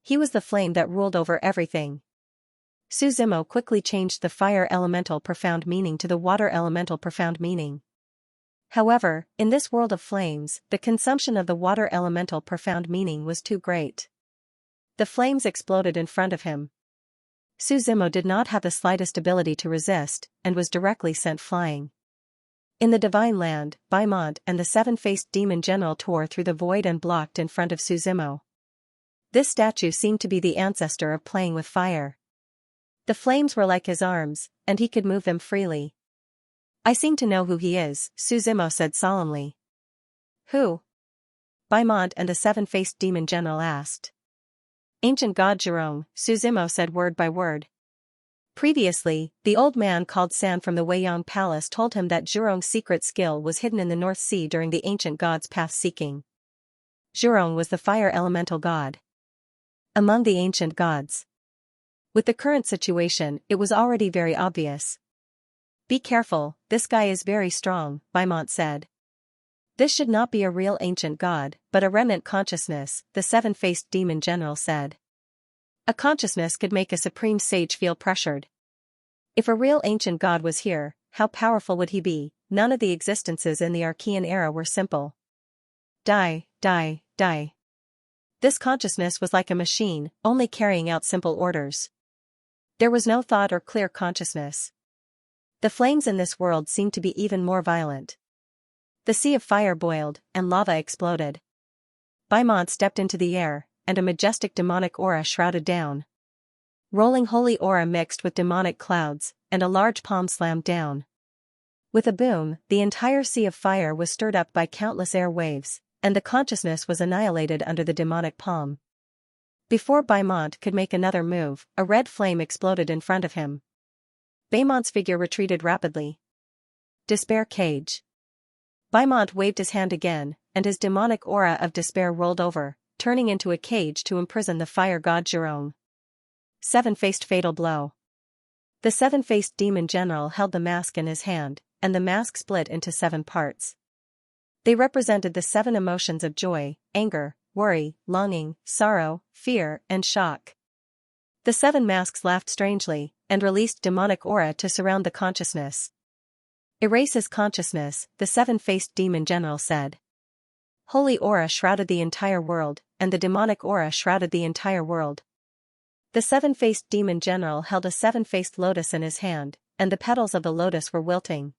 He was the flame that ruled over everything. Suzimo quickly changed the fire elemental profound meaning to the water elemental profound meaning. However, in this world of flames, the consumption of the water elemental profound meaning was too great. The flames exploded in front of him. Suzimo did not have the slightest ability to resist, and was directly sent flying. In the divine land, Beaumont and the seven-faced demon general tore through the void and blocked in front of Suzimo. This statue seemed to be the ancestor of playing with fire. The flames were like his arms, and he could move them freely. "I seem to know who he is," Suzimo said solemnly. "Who?" Beaumont and the seven-faced demon general asked. "Ancient god Jerome," Suzimo said word by word. Previously, the old man called San from the Weiyang Palace told him that Zhurong's secret skill was hidden in the North Sea during the ancient god's path-seeking. Zhurong was the fire elemental god among the ancient gods. With the current situation, it was already very obvious. "Be careful, this guy is very strong," Beaumont said. "This should not be a real ancient god, but a remnant consciousness," the seven-faced demon general said. "A consciousness could make a supreme sage feel pressured. If a real ancient god was here, how powerful would he be?" None of the existences in the Archean era were simple. Die, die, die. This consciousness was like a machine, only carrying out simple orders. There was no thought or clear consciousness. The flames in this world seemed to be even more violent. The sea of fire boiled, and lava exploded. Beaumont stepped into the air, and a majestic demonic aura shrouded down. Rolling holy aura mixed with demonic clouds, and a large palm slammed down. With a boom, the entire sea of fire was stirred up by countless air waves, and the consciousness was annihilated under the demonic palm. Before Beaumont could make another move, a red flame exploded in front of him. Beaumont's figure retreated rapidly. Despair cage. Beaumont waved his hand again, and his demonic aura of despair rolled over, turning into a cage to imprison the fire god Zhurong. Seven-faced fatal blow. The seven-faced demon general held the mask in his hand, and the mask split into 7 parts. They represented the 7 emotions of joy, anger, worry, longing, sorrow, fear, and shock. The 7 masks laughed strangely, and released demonic aura to surround the consciousness. "Erase his consciousness," the seven-faced demon general said. Holy aura shrouded the entire world, and the demonic aura shrouded the entire world. The seven-faced demon general held a 7-faced lotus in his hand, and the petals of the lotus were wilting.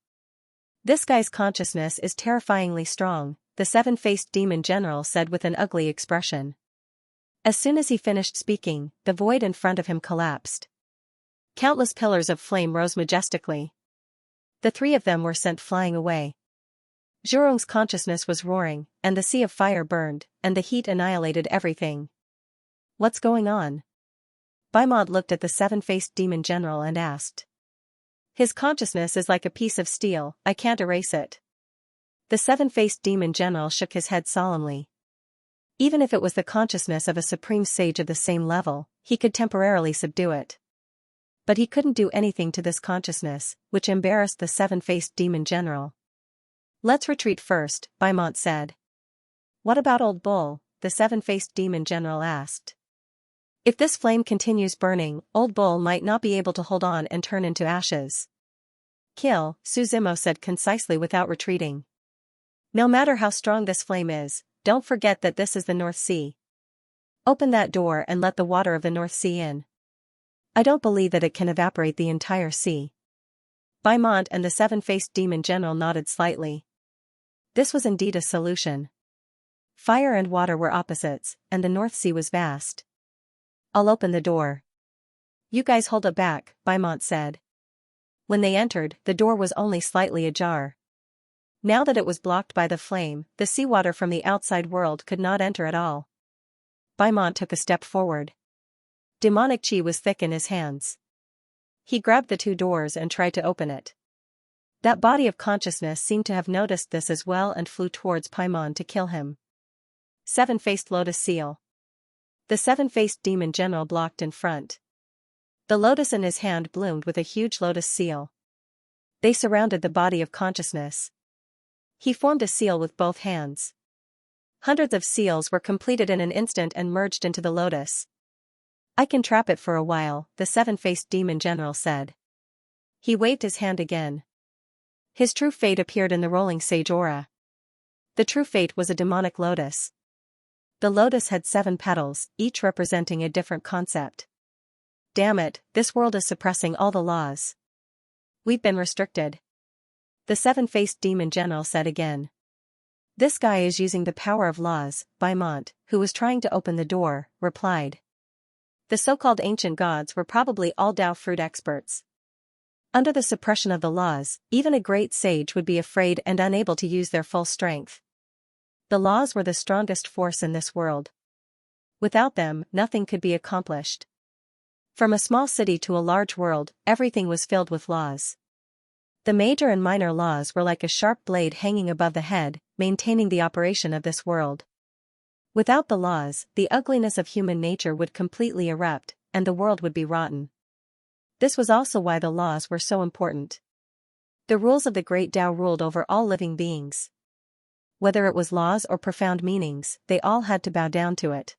"This guy's consciousness is terrifyingly strong," the 7-faced demon general said with an ugly expression. As soon as he finished speaking, the void in front of him collapsed. Countless pillars of flame rose majestically. The 3 of them were sent flying away. Zhurong's consciousness was roaring, and the sea of fire burned, and the heat annihilated everything. "What's going on?" Beaumont looked at the 7-faced demon general and asked. "His consciousness is like a piece of steel, I can't erase it." The 7-faced demon general shook his head solemnly. Even if it was the consciousness of a supreme sage of the same level, he could temporarily subdue it. But he couldn't do anything to this consciousness, which embarrassed the 7-faced demon general. "Let's retreat first," Beaumont said. "What about Old Bull?" the 7-faced demon general asked. "If this flame continues burning, Old Bull might not be able to hold on and turn into ashes." "Kill," Suzimo said concisely without retreating. "No matter how strong this flame is, Don't forget that this is the North Sea. Open that door and let the water of the North Sea in. I don't believe that it can evaporate the entire sea. Baimont and the seven-faced demon general nodded slightly. This was indeed a solution. Fire and water were opposites, and the North Sea was vast. I'll open the door. You guys hold it back, Baimont said. When they entered, the door was only slightly ajar. Now that it was blocked by the flame, the seawater from the outside world could not enter at all. Baimont took a step forward. Demonic chi was thick in his hands. He grabbed the two doors and tried to open it. That body of consciousness seemed to have noticed this as well and flew towards Paimon to kill him. Seven-faced lotus seal. The seven-faced demon general blocked in front. The lotus in his hand bloomed with a huge lotus seal. They surrounded the body of consciousness. He formed a seal with both hands. Hundreds of seals were completed in an instant and merged into the lotus. I can trap it for a while, the seven-faced demon general said. He waved his hand again. His true fate appeared in the rolling sage aura. The true fate was a demonic lotus. The lotus had 7 petals, each representing a different concept. Damn it, this world is suppressing all the laws. We've been restricted. The seven-faced demon general said again. This guy is using the power of laws, Baimont, who was trying to open the door, replied. The so-called ancient gods were probably all Dao fruit experts. Under the suppression of the laws, even a great sage would be afraid and unable to use their full strength. The laws were the strongest force in this world. Without them, nothing could be accomplished. From a small city to a large world, everything was filled with laws. The major and minor laws were like a sharp blade hanging above the head, maintaining the operation of this world. Without the laws, the ugliness of human nature would completely erupt, and the world would be rotten. This was also why the laws were so important. The rules of the great Tao ruled over all living beings. Whether it was laws or profound meanings, they all had to bow down to it.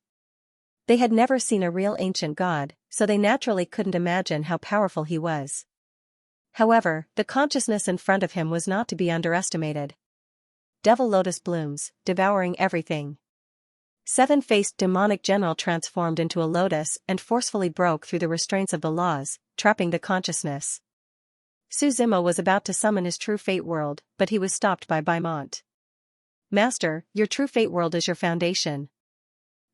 They had never seen a real ancient god, so they naturally couldn't imagine how powerful he was. However, the consciousness in front of him was not to be underestimated. Devil lotus blooms, devouring everything. Seven-faced demonic general transformed into a lotus and forcefully broke through the restraints of the laws, trapping the consciousness. Su Zimo was about to summon his true fate world, but he was stopped by Baimont. Master, your true fate world is your foundation.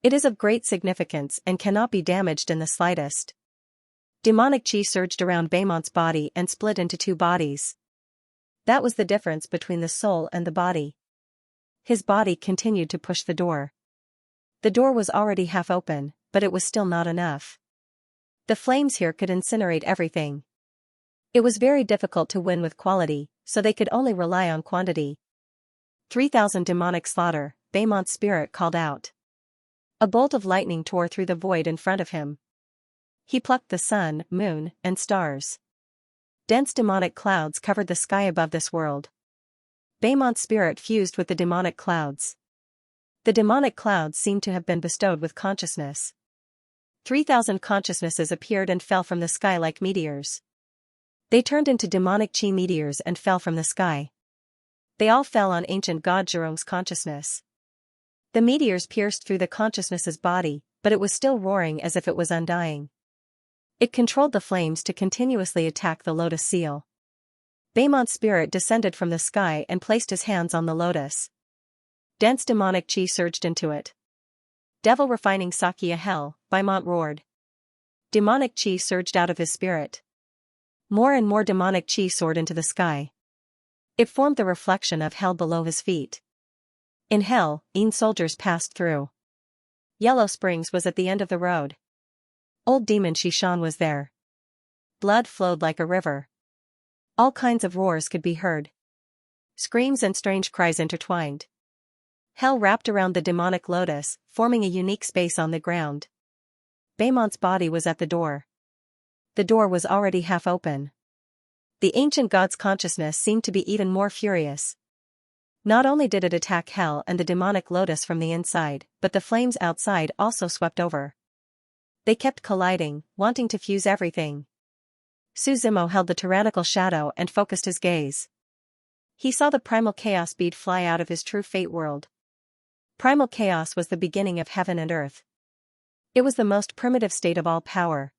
It is of great significance and cannot be damaged in the slightest. Demonic chi surged around Baimont's body and split into 2 bodies. That was the difference between the soul and the body. His body continued to push the door. The door was already half open, but it was still not enough. The flames here could incinerate everything. It was very difficult to win with quality, so they could only rely on quantity. 3,000 demonic slaughter, Baimont's spirit called out. A bolt of lightning tore through the void in front of him. He plucked the sun, moon, and stars. Dense demonic clouds covered the sky above this world. Baimont's spirit fused with the demonic clouds. The demonic clouds seemed to have been bestowed with consciousness. 3,000 consciousnesses appeared and fell from the sky like meteors. They turned into demonic chi meteors and fell from the sky. They all fell on ancient god Zhurong's consciousness. The meteors pierced through the consciousness's body, but it was still roaring as if it was undying. It controlled the flames to continuously attack the lotus seal. Baimont's spirit descended from the sky and placed his hands on the lotus. Dense demonic chi surged into it. Devil refining Xianxia hell, Baimont roared. Demonic chi surged out of his spirit. More and more demonic chi soared into the sky. It formed the reflection of hell below his feet. In hell, soldiers passed through. Yellow Springs was at the end of the road. Old demon Shishan was there. Blood flowed like a river. All kinds of roars could be heard. Screams and strange cries intertwined. Hell wrapped around the demonic lotus, forming a unique space on the ground. Baimont's body was at the door. The door was already half open. The ancient god's consciousness seemed to be even more furious. Not only did it attack hell and the demonic lotus from the inside, but the flames outside also swept over. They kept colliding, wanting to fuse everything. Su Zimo held the tyrannical shadow and focused his gaze. He saw the primal chaos bead fly out of his true fate world. Primal chaos was the beginning of heaven and earth. It was the most primitive state of all power.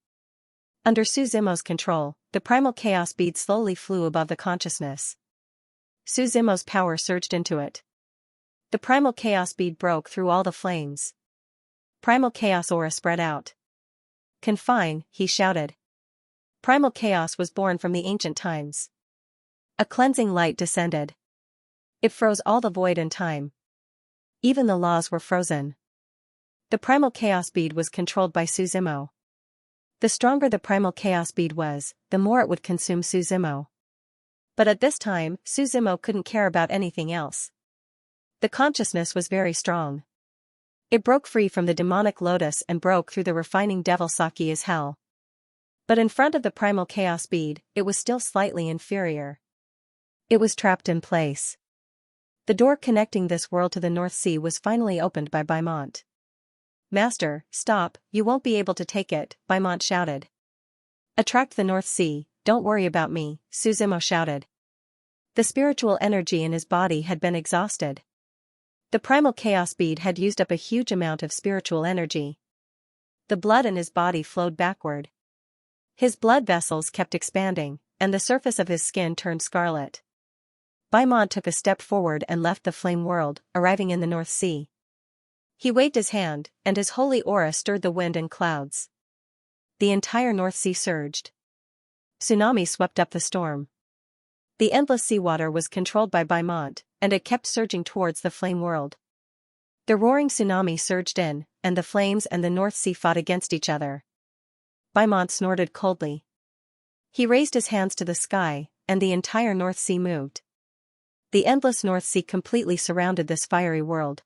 Under Suzimo's control, the primal chaos bead slowly flew above the consciousness. Suzimo's power surged into it. The primal chaos bead broke through all the flames. Primal chaos aura spread out. Confine, he shouted. Primal chaos was born from the ancient times. A cleansing light descended. It froze all the void and time. Even the laws were frozen. The primal chaos bead was controlled by Suzimo. The stronger the primal chaos bead was, the more it would consume Suzimo. But at this time, Suzimo couldn't care about anything else. The consciousness was very strong. It broke free from the demonic lotus and broke through the refining devil Saki as hell. But in front of the primal chaos bead, it was still slightly inferior. It was trapped in place. The door connecting this world to the North Sea was finally opened by Baimont. Master, stop, you won't be able to take it, Baimont shouted. Attract the North Sea, don't worry about me, Suzimo shouted. The spiritual energy in his body had been exhausted. The primal chaos bead had used up a huge amount of spiritual energy. The blood in his body flowed backward. His blood vessels kept expanding, and the surface of his skin turned scarlet. Baimont took a step forward and left the flame world, arriving in the North Sea. He waved his hand, and his holy aura stirred the wind and clouds. The entire North Sea surged. Tsunami swept up the storm. The endless seawater was controlled by Baimont, and it kept surging towards the flame world. The roaring tsunami surged in, and the flames and the North Sea fought against each other. Baimont snorted coldly. He raised his hands to the sky, and the entire North Sea moved. The endless North Sea completely surrounded this fiery world.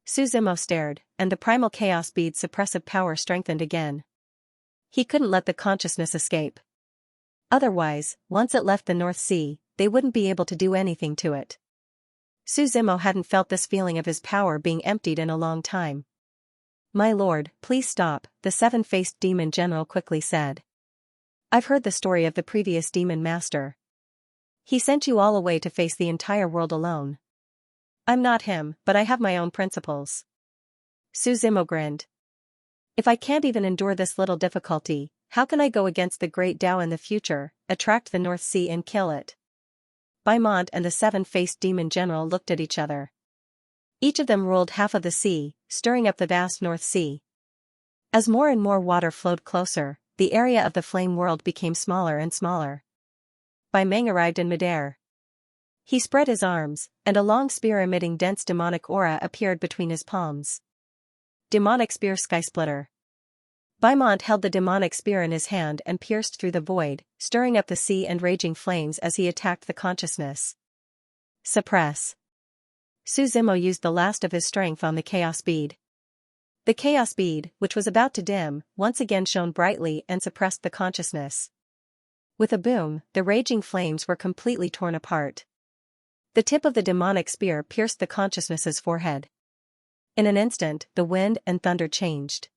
Suzimo stared, and the primal chaos bead's suppressive power strengthened again. He couldn't let the consciousness escape. Otherwise, once it left the North Sea, they wouldn't be able to do anything to it. Suzimo hadn't felt this feeling of his power being emptied in a long time. My lord, please stop, the seven-faced demon general quickly said. I've heard the story of the previous demon master. He sent you all away to face the entire world alone. I'm not him, but I have my own principles. Suzimo grinned. If I can't even endure this little difficulty, how can I go against the great Tao in the future, attract the North Sea and kill it? Baimont and the seven-faced demon general looked at each other. Each of them ruled half of the sea, stirring up the vast North Sea. As more and more water flowed closer, the area of the flame world became smaller and smaller. Baimeng arrived in midair. He spread his arms, and a long spear emitting dense demonic aura appeared between his palms. Demonic spear skysplitter. Baimont held the demonic spear in his hand and pierced through the void, stirring up the sea and raging flames as he attacked the consciousness. Suppress. Suzimo used the last of his strength on the chaos bead. The chaos bead, which was about to dim, once again shone brightly and suppressed the consciousness. With a boom, the raging flames were completely torn apart. The tip of the demonic spear pierced the consciousness's forehead. In an instant, the wind and thunder changed.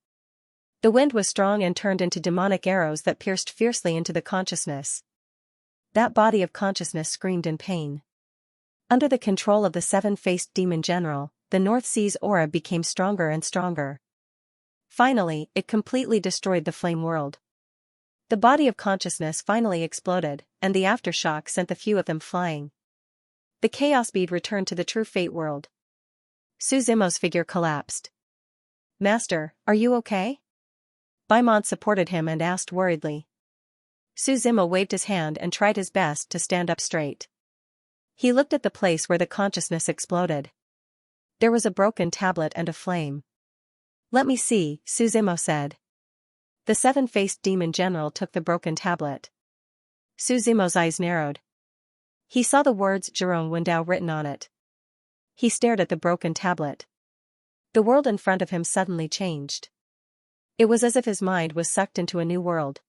The wind was strong and turned into demonic arrows that pierced fiercely into the consciousness. That body of consciousness screamed in pain. Under the control of the seven-faced demon general, the North Sea's aura became stronger and stronger. Finally, it completely destroyed the flame world. The body of consciousness finally exploded, and the aftershock sent the few of them flying. The chaos bead returned to the true fate world. Suzimo's figure collapsed. Master, are you okay? Baimont supported him and asked worriedly. Suzimo waved his hand and tried his best to stand up straight. He looked at the place where the consciousness exploded. There was a broken tablet and a flame. Let me see, Suzimo said. The seven-faced demon general took the broken tablet. Suzimo's eyes narrowed. He saw the words Zhurong Wendao written on it. He stared at the broken tablet. The world in front of him suddenly changed. It was as if his mind was sucked into a new world.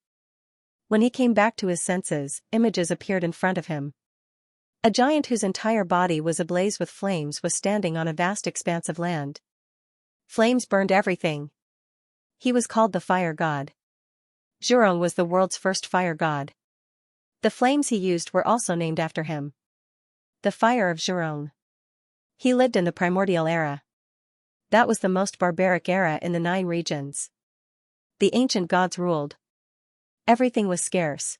When he came back to his senses, images appeared in front of him. A giant whose entire body was ablaze with flames was standing on a vast expanse of land. Flames burned everything. He was called the Fire God. Zhurong was the world's first fire god. The flames he used were also named after him. The Fire of Zhurong. He lived in the primordial era. That was the most barbaric era in the 9 regions. The ancient gods ruled. Everything was scarce.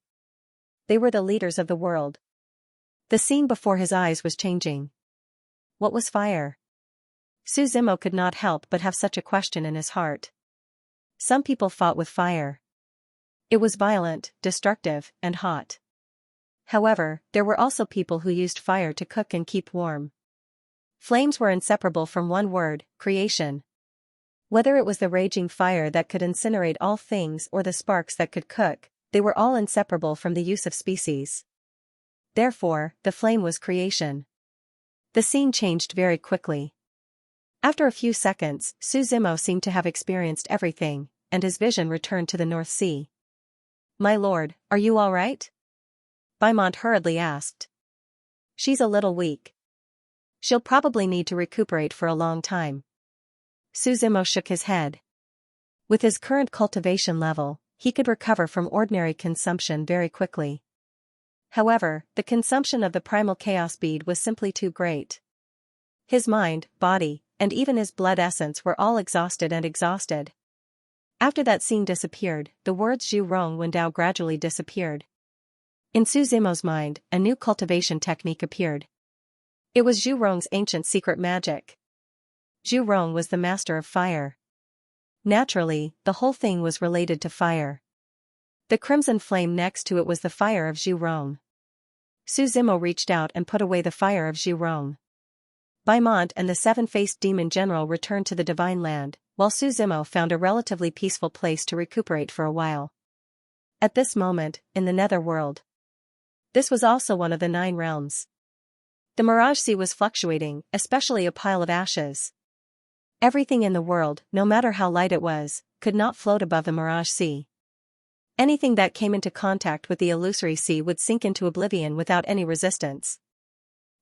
They were the leaders of the world. The scene before his eyes was changing. What was fire? Suzimo could not help but have such a question in his heart. Some people fought with fire. It was violent, destructive, and hot. However, there were also people who used fire to cook and keep warm. Flames were inseparable from one word, creation. Whether it was the raging fire that could incinerate all things or the sparks that could cook, they were all inseparable from the use of species. Therefore, the flame was creation. The scene changed very quickly. After a few seconds, Suzimo seemed to have experienced everything, and his vision returned to the North Sea. "My lord, are you all right?" Beaumont hurriedly asked. "She's a little weak. She'll probably need to recuperate for a long time." Suzimo shook his head. With his current cultivation level, he could recover from ordinary consumption very quickly. However, the consumption of the primal chaos bead was simply too great. His mind, body, and even his blood essence were all exhausted. After that scene disappeared, the words Zhu Rong Wendao gradually disappeared. In Suzimo's mind, a new cultivation technique appeared. It was Zhu Rong's ancient secret magic. Zhu Rong was the master of fire. Naturally, the whole thing was related to fire. The crimson flame next to it was the fire of Zhu Rong. Suzimo reached out and put away the fire of Zhu Rong. Beaumont and the 7-faced demon general returned to the divine land, while Suzimo found a relatively peaceful place to recuperate for a while. At this moment, in the netherworld. This was also one of the 9 realms. The Mirage Sea was fluctuating, especially a pile of ashes. Everything in the world, no matter how light it was, could not float above the Mirage Sea. Anything that came into contact with the illusory sea would sink into oblivion without any resistance.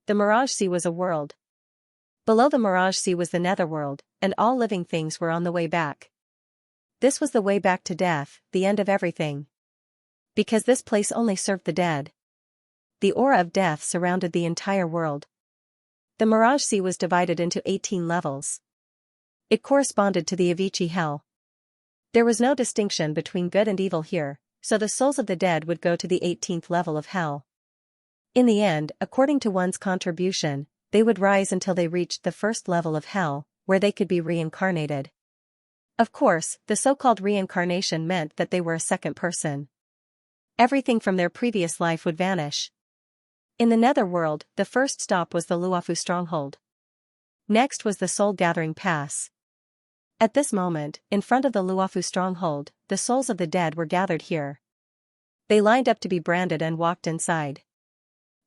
The Mirage Sea was a world. Below the Mirage Sea was the netherworld, and all living things were on the way back. This was the way back to death, the end of everything. Because this place only served the dead. The aura of death surrounded the entire world. The Mirage Sea was divided into 18 levels. It corresponded to the Avicii Hell. There was no distinction between good and evil here, so the souls of the dead would go to the 18th level of hell. In the end, according to one's contribution, they would rise until they reached the first level of hell, where they could be reincarnated. Of course, the so-called reincarnation meant that they were a second person. Everything from their previous life would vanish. In the netherworld, the first stop was the Luofu stronghold. Next was the Soul Gathering Pass. At this moment, in front of the Luofu stronghold, the souls of the dead were gathered here. They lined up to be branded and walked inside.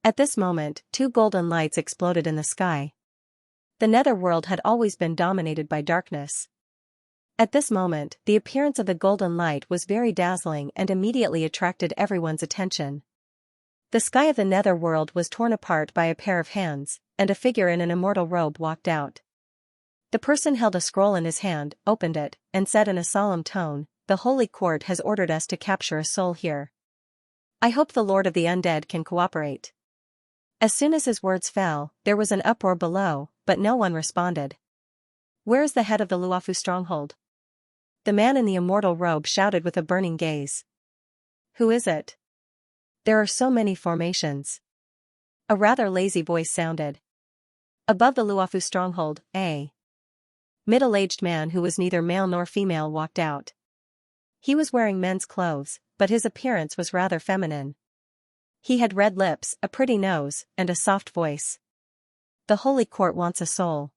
At this moment, 2 golden lights exploded in the sky. The netherworld had always been dominated by darkness. At this moment, the appearance of the golden light was very dazzling and immediately attracted everyone's attention. The sky of the netherworld was torn apart by a pair of hands, and a figure in an immortal robe walked out. The person held a scroll in his hand, opened it, and said in a solemn tone, "The Holy Court has ordered us to capture a soul here. I hope the Lord of the Undead can cooperate." As soon as his words fell, there was an uproar below, but no one responded. "Where is the head of the Luofu stronghold?" The man in the immortal robe shouted with a burning gaze. "Who is it? There are so many formations." A rather lazy voice sounded. Above the Luofu stronghold, a middle-aged man who was neither male nor female walked out. He was wearing men's clothes, but his appearance was rather feminine. He had red lips, a pretty nose, and a soft voice. "The Holy Court wants a soul.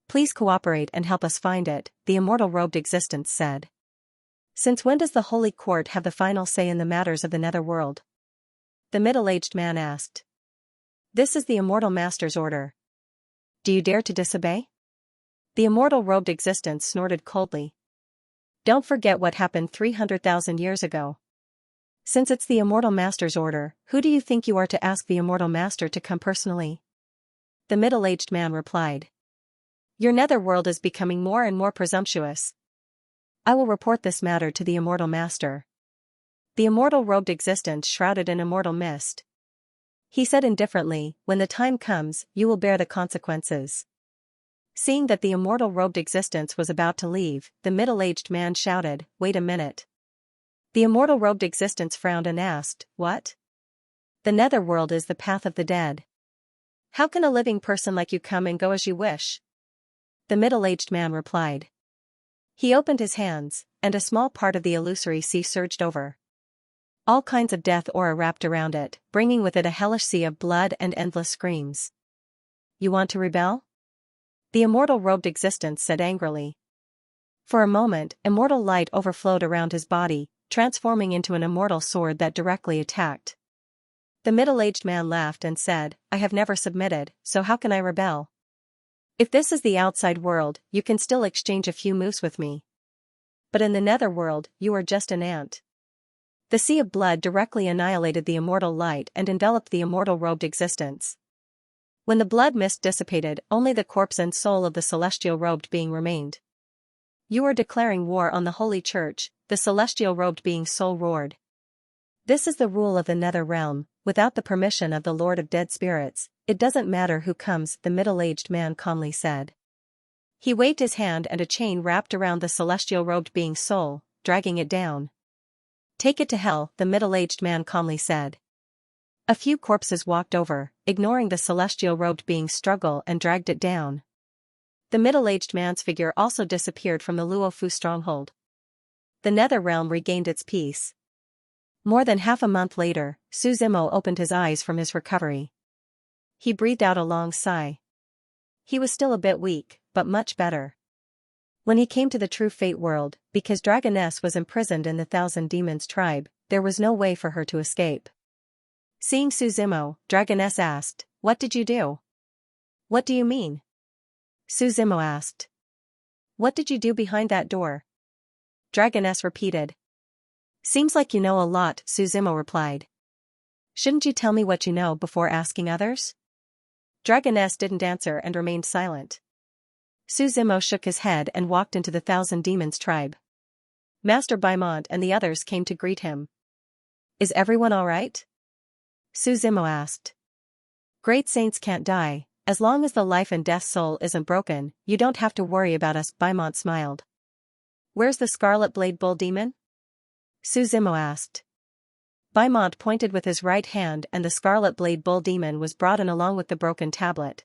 Please cooperate and help us find it," the immortal robed existence said. "Since when does the Holy Court have the final say in the matters of the netherworld?" The middle-aged man asked. "This is the immortal master's order. Do you dare to disobey?" The immortal robed existence snorted coldly. "Don't forget what happened 300,000 years ago. Since it's the immortal master's order, who do you think you are to ask the immortal master to come personally?" The middle-aged man replied. "Your netherworld is becoming more and more presumptuous. I will report this matter to the immortal master." The immortal robed existence shrouded in immortal mist. He said indifferently, "When the time comes, you will bear the consequences." Seeing that the immortal robed existence was about to leave, the middle-aged man shouted, "Wait a minute." The immortal robed existence frowned and asked, "What?" "The netherworld is the path of the dead. How can a living person like you come and go as you wish?" The middle-aged man replied. He opened his hands, and a small part of the illusory sea surged over. All kinds of death aura wrapped around it, bringing with it a hellish sea of blood and endless screams. "You want to rebel?" The immortal robed existence said angrily. For a moment, immortal light overflowed around his body, transforming into an immortal sword that directly attacked. The middle-aged man laughed and said, "I have never submitted, so how can I rebel? If this is the outside world, you can still exchange a few moves with me. But in the netherworld, you are just an ant." The sea of blood directly annihilated the immortal light and enveloped the immortal robed existence. When the blood mist dissipated, only the corpse and soul of the celestial robed being remained. "You are declaring war on the Holy Church," the celestial robed being soul roared. "This is the rule of the nether realm, without the permission of the Lord of Dead Spirits. It doesn't matter who comes," the middle-aged man calmly said. He waved his hand and a chain wrapped around the celestial robed being's soul, dragging it down. "Take it to hell," the middle-aged man calmly said. A few corpses walked over, ignoring the celestial robed being's struggle, and dragged it down. The middle-aged man's figure also disappeared from the Luofu stronghold. The nether realm regained its peace. More than half a month later, Su Zimo opened his eyes from his recovery. He breathed out a long sigh. He was still a bit weak, but much better. When he came to the true fate world, because Dragoness was imprisoned in the Thousand Demons tribe, there was no way for her to escape. Seeing Su Zimo, Dragoness asked, "What did you do?" "What do you mean?" Su Zimo asked. "What did you do behind that door?" Dragoness repeated. "Seems like you know a lot," Su Zimo replied. "Shouldn't you tell me what you know before asking others?" Dragoness didn't answer and remained silent. Su Zimo shook his head and walked into the Thousand Demons tribe. Master Baimont and the others came to greet him. "Is everyone all right?" Su Zimo asked. "Great saints can't die. As long as the life and death soul isn't broken, you don't have to worry about us," Baimont smiled. "Where's the Scarlet Blade Bull Demon?" Su Zimo asked. Baimont pointed with his right hand and the Scarlet Blade Bull Demon was brought in along with the broken tablet.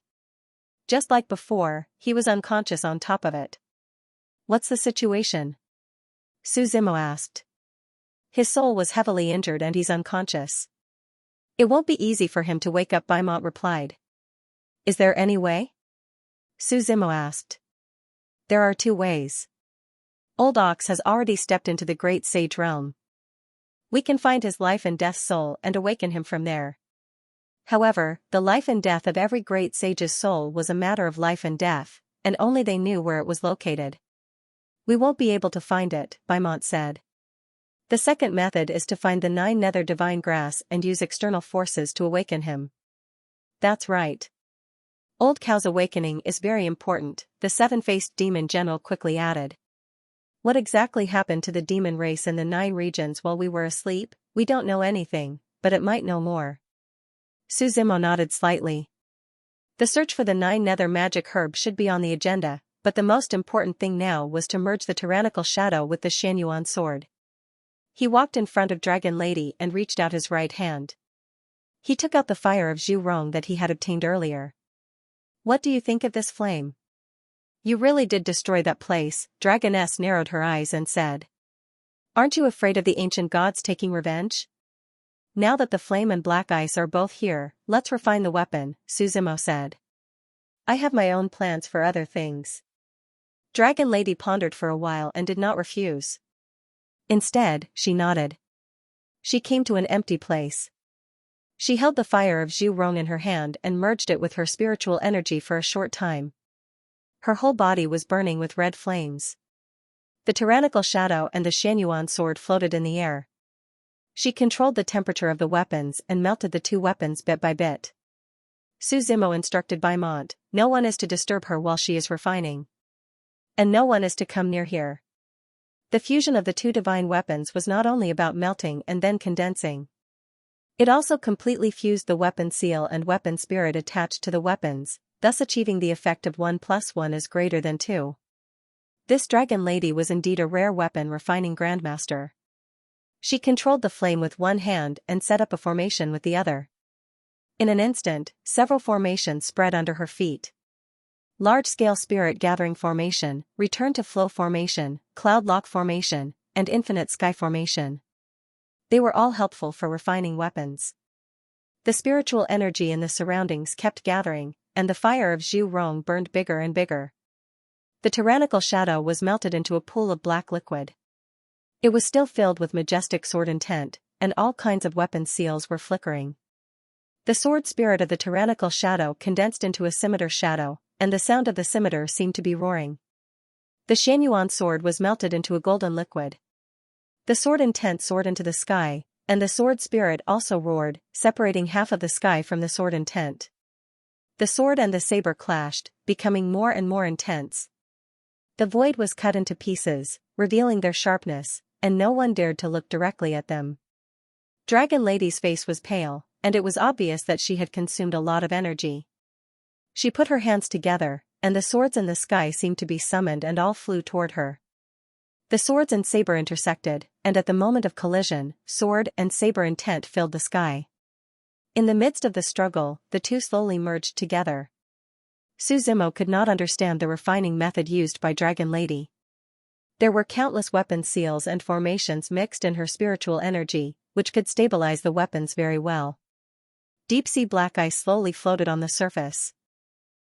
Just like before, he was unconscious on top of it. "What's the situation?" Su Zimo asked. "His soul was heavily injured and he's unconscious. It won't be easy for him to wake up," Baimont replied. "Is there any way?" Su Zimo asked. "There are two ways. Old Ox has already stepped into the Great Sage realm. We can find his life and death soul and awaken him from there. However, the life and death of every great sage's soul was a matter of life and death, and only they knew where it was located. We won't be able to find it," Baimont said. "The second method is to find the 9 nether divine grass and use external forces to awaken him." "That's right. Old Cow's awakening is very important," the 7-faced demon general quickly added. "What exactly happened to the demon race in the 9 regions while we were asleep? We don't know anything, but it might know more." Su Zimo nodded slightly. The search for the 9 nether magic herbs should be on the agenda, but the most important thing now was to merge the tyrannical shadow with the Xianyuan sword. He walked in front of Dragon Lady and reached out his right hand. He took out the fire of Zhu Rong that he had obtained earlier. "What do you think of this flame?" "You really did destroy that place," Dragoness narrowed her eyes and said. "Aren't you afraid of the ancient gods taking revenge?" "Now that the flame and black ice are both here, let's refine the weapon," Su Zimo said. "I have my own plans for other things." Dragon Lady pondered for a while and did not refuse. Instead, she nodded. She came to an empty place. She held the fire of Zhu Rong in her hand and merged it with her spiritual energy for a short time. Her whole body was burning with red flames. The tyrannical shadow and the Xianyuan sword floated in the air. She controlled the temperature of the weapons and melted the 2 weapons bit by bit. Su Zimo instructed Baimont, "No one is to disturb her while she is refining. And no one is to come near here." The fusion of the 2 divine weapons was not only about melting and then condensing. It also completely fused the weapon seal and weapon spirit attached to the weapons, thus achieving the effect of 1 + 1 is greater than 2. This dragon lady was indeed a rare weapon refining grandmaster. She controlled the flame with one hand and set up a formation with the other. In an instant, several formations spread under her feet. Large-scale spirit gathering formation, return to flow formation, cloud lock formation, and infinite sky formation. They were all helpful for refining weapons. The spiritual energy in the surroundings kept gathering, and the fire of Zhu Rong burned bigger and bigger. The tyrannical shadow was melted into a pool of black liquid. It was still filled with majestic sword intent, and all kinds of weapon seals were flickering. The sword spirit of the tyrannical shadow condensed into a scimitar shadow, and the sound of the scimitar seemed to be roaring. The Xianyuan sword was melted into a golden liquid. The sword intent soared into the sky, and the sword spirit also roared, separating half of the sky from the sword intent. The sword and the saber clashed, becoming more and more intense. The void was cut into pieces, revealing their sharpness, and no one dared to look directly at them. Dragon Lady's face was pale, and it was obvious that she had consumed a lot of energy. She put her hands together, and the swords in the sky seemed to be summoned and all flew toward her. The swords and saber intersected, and at the moment of collision, sword and saber intent filled the sky. In the midst of the struggle, the two slowly merged together. Su Zimo could not understand the refining method used by Dragon Lady. There were countless weapon seals and formations mixed in her spiritual energy, which could stabilize the weapons very well. Deep-sea black ice slowly floated on the surface.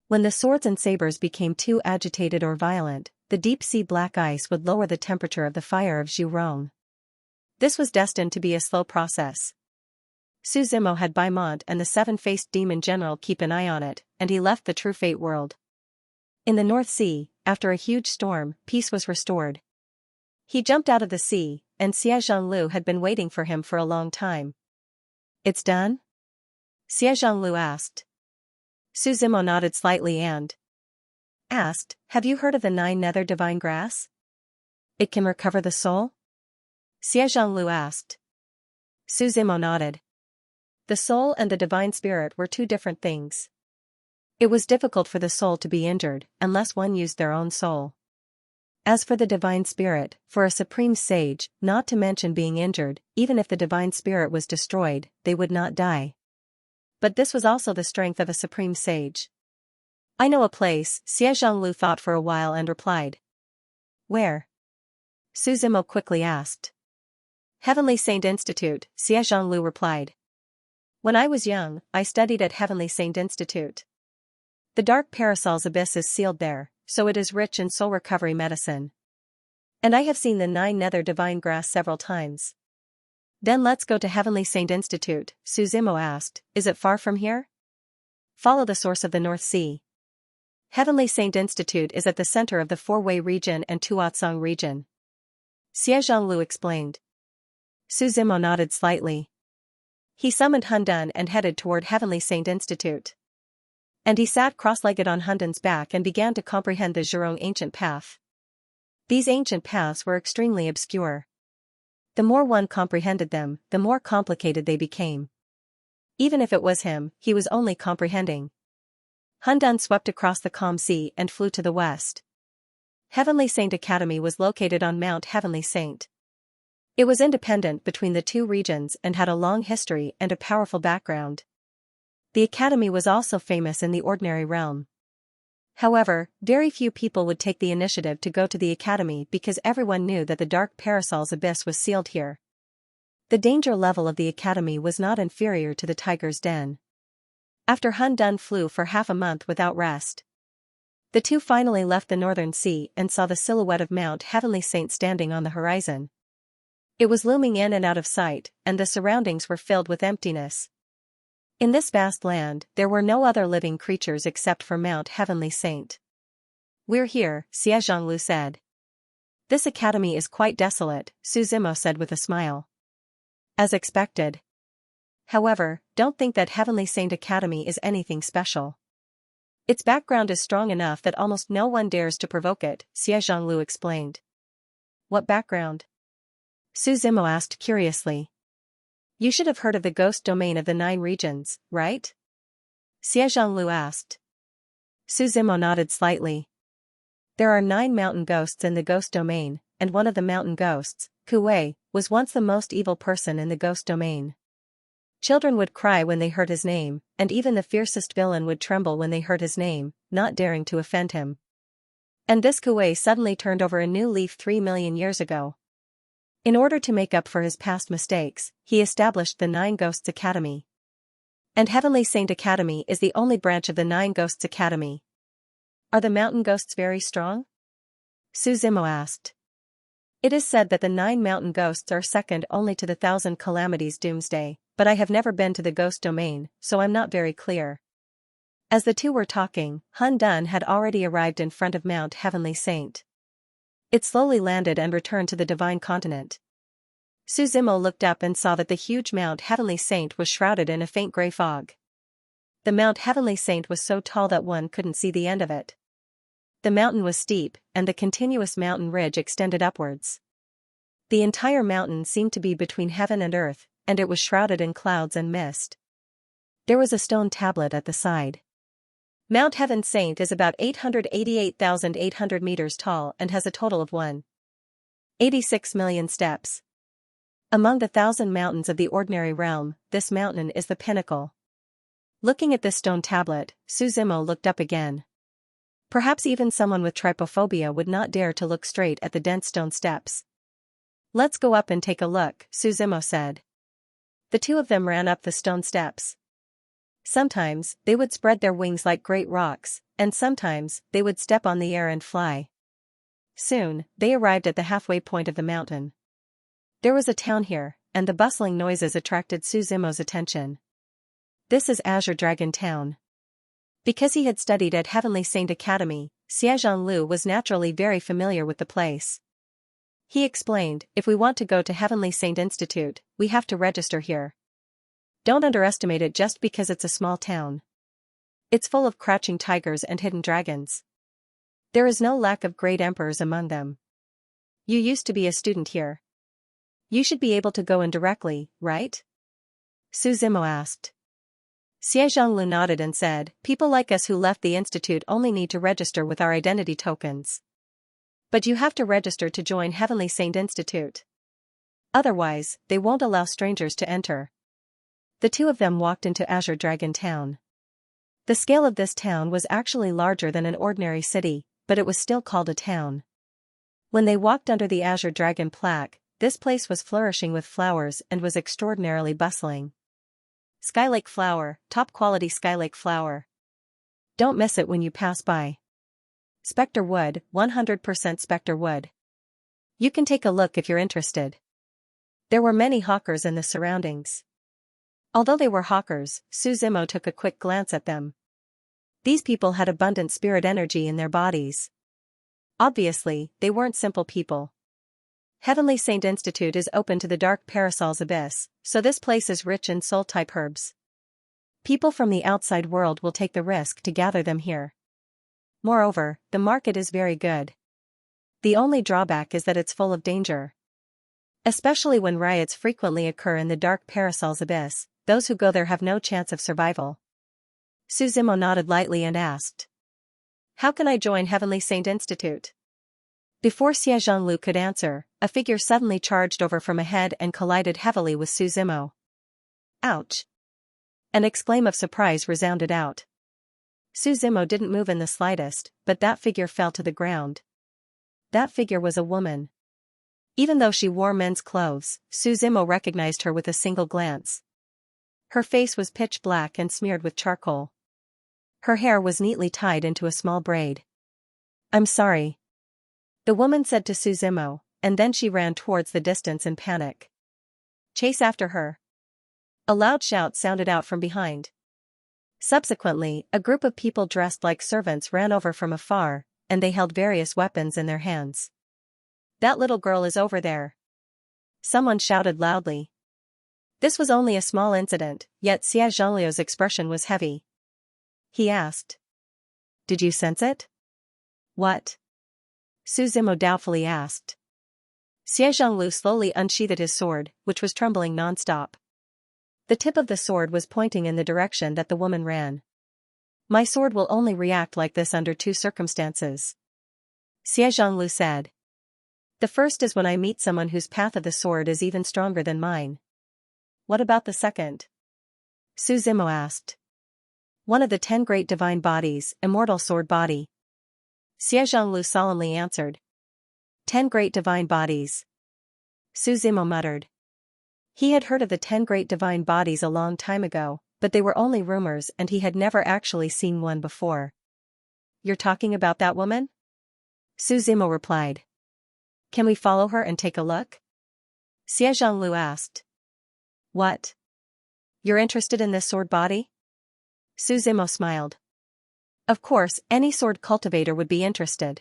When the swords and sabers became too agitated or violent, the deep-sea black ice would lower the temperature of the fire of Zhu Rong. This was destined to be a slow process. Su Zimo had Baimont and the seven-faced demon general keep an eye on it, and he left the True Fate world. In the North Sea, after a huge storm, peace was restored. He jumped out of the sea, and Xie Zhonglu had been waiting for him for a long time. "It's done?" Xie Zhonglu asked. Su Zimo nodded slightly and asked, "Have you heard of the 9 nether divine grass? It can recover the soul?" Xie Zhonglu asked. Su Zimo nodded. The soul and the divine spirit were two different things. It was difficult for the soul to be injured, unless one used their own soul. As for the divine spirit, for a supreme sage, not to mention being injured, even if the divine spirit was destroyed, they would not die. But this was also the strength of a supreme sage. "I know a place," Xie Zhonglu thought for a while and replied. "Where?" Su Zimo quickly asked. "Heavenly Saint Institute," Xie Zhonglu replied. "When I was young, I studied at Heavenly Saint Institute. The dark parasol's abyss is sealed there, so it is rich in soul recovery medicine. And I have seen the 9 nether divine grass several times." "Then let's go to Heavenly Saint Institute," Su Zimo asked. "Is it far from here?" "Follow the source of the North Sea. Heavenly Saint Institute is at the center of the Four-Way region and Tuatsong region," Xie Zhonglu explained. Su Zimo nodded slightly. He summoned Hundun and headed toward Heavenly Saint Institute. And he sat cross-legged on Hundun's back and began to comprehend the Zhurong ancient path. These ancient paths were extremely obscure. The more one comprehended them, the more complicated they became. Even if it was him, he was only comprehending. Hundun swept across the calm sea and flew to the west. Heavenly Saint Academy was located on Mount Heavenly Saint. It was independent between the two regions and had a long history and a powerful background. The academy was also famous in the ordinary realm. However, very few people would take the initiative to go to the academy because everyone knew that the dark parasol's abyss was sealed here. The danger level of the academy was not inferior to the tiger's den. After Hundun flew for half a month without rest, the two finally left the northern sea and saw the silhouette of Mount Heavenly Saint standing on the horizon. It was looming in and out of sight, and the surroundings were filled with emptiness. In this vast land, there were no other living creatures except for Mount Heavenly Saint. "We're here," Xie Zhonglu said. "This academy is quite desolate," Su Zimo said with a smile. "As expected. However, don't think that Heavenly Saint Academy is anything special. Its background is strong enough that almost no one dares to provoke it," Xie Zhonglu explained. "What background?" Su Zimo asked curiously. "You should have heard of the ghost domain of the 9 regions, right?" Xie Zhonglu asked. Su Zimo nodded slightly. There are 9 mountain ghosts in the ghost domain, and one of the mountain ghosts, Kuwei, was once the most evil person in the ghost domain. Children would cry when they heard his name, and even the fiercest villain would tremble when they heard his name, not daring to offend him. And this Kuwei suddenly turned over a new leaf 3 million years ago. In order to make up for his past mistakes, he established the 9 Ghosts Academy. And Heavenly Saint Academy is the only branch of the 9 Ghosts Academy. Are the mountain ghosts very strong? Su Zimo asked. It is said that the 9 mountain ghosts are second only to the 1,000 calamities doomsday, but I have never been to the ghost domain, so I'm not very clear. As the two were talking, Hun Dun had already arrived in front of Mount Heavenly Saint. It slowly landed and returned to the divine continent. Su Zimo looked up and saw that the huge Mount Heavenly Saint was shrouded in a faint gray fog. The Mount Heavenly Saint was so tall that one couldn't see the end of it. The mountain was steep, and the continuous mountain ridge extended upwards. The entire mountain seemed to be between heaven and earth, and it was shrouded in clouds and mist. There was a stone tablet at the side. Mount Heaven Saint is about 888,800 meters tall and has a total of 1.86 million steps. Among the 1,000 mountains of the ordinary realm, this mountain is the pinnacle. Looking at this stone tablet, Su Zimo looked up again. Perhaps even someone with trypophobia would not dare to look straight at the dense stone steps. Let's go up and take a look, Su Zimo said. The two of them ran up the stone steps. Sometimes, they would spread their wings like great rocks, and sometimes, they would step on the air and fly. Soon, they arrived at the halfway point of the mountain. There was a town here, and the bustling noises attracted Su Zimo's attention. This is Azure Dragon Town. Because he had studied at Heavenly Saint Academy, Xianxia Lu was naturally very familiar with the place. He explained, if we want to go to Heavenly Saint Institute, we have to register here. Don't underestimate it just because it's a small town. It's full of crouching tigers and hidden dragons. There is no lack of great emperors among them. You used to be a student here. You should be able to go in directly, right? Su Zimo asked. Xianxia Lu nodded and said, people like us who left the institute only need to register with our identity tokens. But you have to register to join Heavenly Saint Institute. Otherwise, they won't allow strangers to enter. The two of them walked into Azure Dragon Town. The scale of this town was actually larger than an ordinary city, but it was still called a town. When they walked under the Azure Dragon plaque, this place was flourishing with flowers and was extraordinarily bustling. Skylake flower, top quality Skylake flower. Don't miss it when you pass by. Spectre wood, 100% Spectre wood. You can take a look if you're interested. There were many hawkers in the surroundings. Although they were hawkers, Su Zimo took a quick glance at them. These people had abundant spirit energy in their bodies. Obviously, they weren't simple people. Heavenly Saint Institute is open to the dark Parasol's abyss, so this place is rich in soul-type herbs. People from the outside world will take the risk to gather them here. Moreover, the market is very good. The only drawback is that it's full of danger. Especially when riots frequently occur in the dark Parasol's abyss, those who go there have no chance of survival. Su Zimo nodded lightly and asked. How can I join Heavenly Saint Institute? Before Xianxia Lu could answer, a figure suddenly charged over from ahead and collided heavily with Su Zimo. Ouch! An exclaim of surprise resounded out. Su Zimo didn't move in the slightest, but that figure fell to the ground. That figure was a woman. Even though she wore men's clothes, Su Zimo recognized her with a single glance. Her face was pitch black and smeared with charcoal. Her hair was neatly tied into a small braid. I'm sorry, the woman said to Su Zimo, and then she ran towards the distance in panic. Chase after her. A loud shout sounded out from behind. Subsequently, a group of people dressed like servants ran over from afar, and they held various weapons in their hands. That little girl is over there. Someone shouted loudly. This was only a small incident, yet Xianxia Lu's expression was heavy. He asked. Did you sense it? What? Su Zimo doubtfully asked. Xianxia Lu slowly unsheathed his sword, which was trembling non-stop. The tip of the sword was pointing in the direction that the woman ran. My sword will only react like this under two circumstances, Xianxia said. The first is when I meet someone whose path of the sword is even stronger than mine. What about the second? Su Zimo asked. One of the 10 great divine bodies, immortal sword body. Xianxia solemnly answered. 10 great divine bodies. Su Zimo muttered. He had heard of the 10 great divine bodies a long time ago, but they were only rumors and he had never actually seen one before. You're talking about that woman? Su Zimo replied. Can we follow her and take a look? Xianxia asked. What? You're interested in this sword body? Su Zimo smiled. Of course, any sword cultivator would be interested.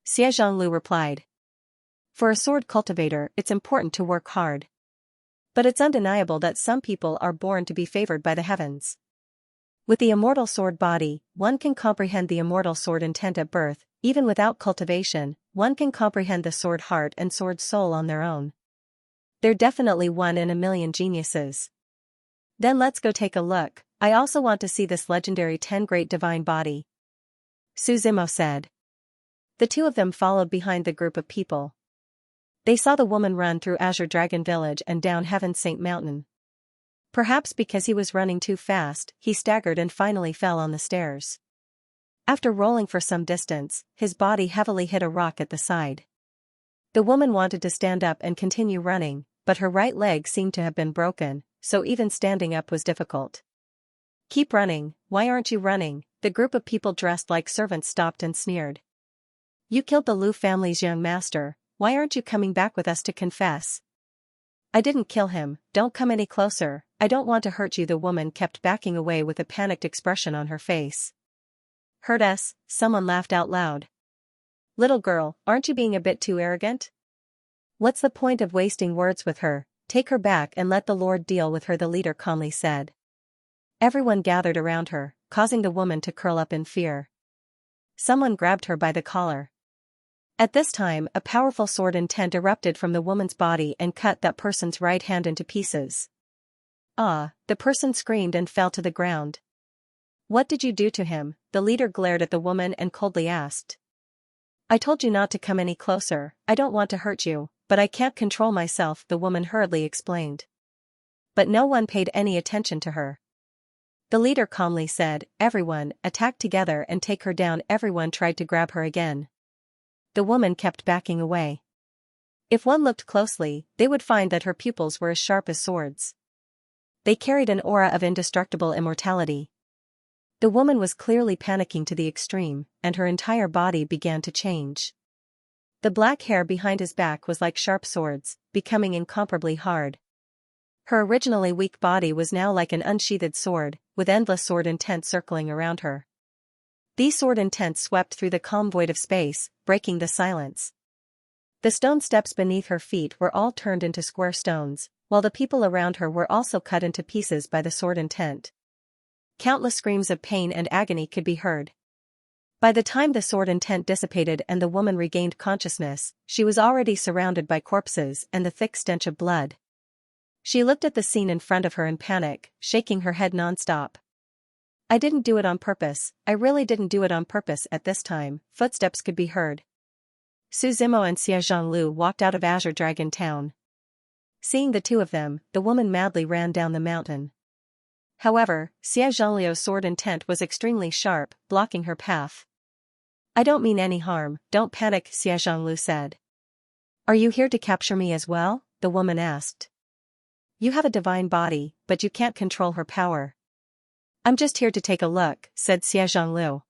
Xianxia replied. For a sword cultivator, it's important to work hard. But it's undeniable that some people are born to be favored by the heavens. With the immortal sword body, one can comprehend the immortal sword intent at birth. Even without cultivation, one can comprehend the sword heart and sword soul on their own. They're definitely one in a million geniuses. Then let's go take a look. I also want to see this legendary 10 great divine body, Su Zimo said. The two of them followed behind the group of people. They saw the woman run through Azure Dragon Village and down Heaven's Saint Mountain. Perhaps because he was running too fast, he staggered and finally fell on the stairs. After rolling for some distance, his body heavily hit a rock at the side. The woman wanted to stand up and continue running, but her right leg seemed to have been broken, so even standing up was difficult. Keep running, why aren't you running? The group of people dressed like servants stopped and sneered. You killed the Liu family's young master, why aren't you coming back with us to confess? I didn't kill him, don't come any closer, I don't want to hurt you. The woman kept backing away with a panicked expression on her face. Hurt us? Someone laughed out loud. Little girl, aren't you being a bit too arrogant? What's the point of wasting words with her? Take her back and let the Lord deal with her, the leader calmly said. Everyone gathered around her, causing the woman to curl up in fear. Someone grabbed her by the collar. At this time, a powerful sword intent erupted from the woman's body and cut that person's right hand into pieces. Ah, the person screamed and fell to the ground. What did you do to him? The leader glared at the woman and coldly asked. I told you not to come any closer, I don't want to hurt you, but I can't control myself, the woman hurriedly explained. But no one paid any attention to her. The leader calmly said, everyone, attack together and take her down. Everyone tried to grab her again. The woman kept backing away. If one looked closely, they would find that her pupils were as sharp as swords. They carried an aura of indestructible immortality. The woman was clearly panicking to the extreme, and her entire body began to change. The black hair behind his back was like sharp swords, becoming incomparably hard. Her originally weak body was now like an unsheathed sword, with endless sword intent circling around her. These sword intents swept through the calm void of space, breaking the silence. The stone steps beneath her feet were all turned into square stones, while the people around her were also cut into pieces by the sword intent. Countless screams of pain and agony could be heard. By the time the sword intent dissipated and the woman regained consciousness, she was already surrounded by corpses and the thick stench of blood. She looked at the scene in front of her in panic, shaking her head non-stop. I didn't do it on purpose, I really didn't do it on purpose. At this time, footsteps could be heard. Su Zimo and Xianxia walked out of Azure Dragon Town. Seeing the two of them, the woman madly ran down the mountain. However, Xianxia's sword intent was extremely sharp, blocking her path. I don't mean any harm, don't panic, Xianxia said. Are you here to capture me as well? The woman asked. You have a divine body, but you can't control her power. I'm just here to take a look, said Xianxia.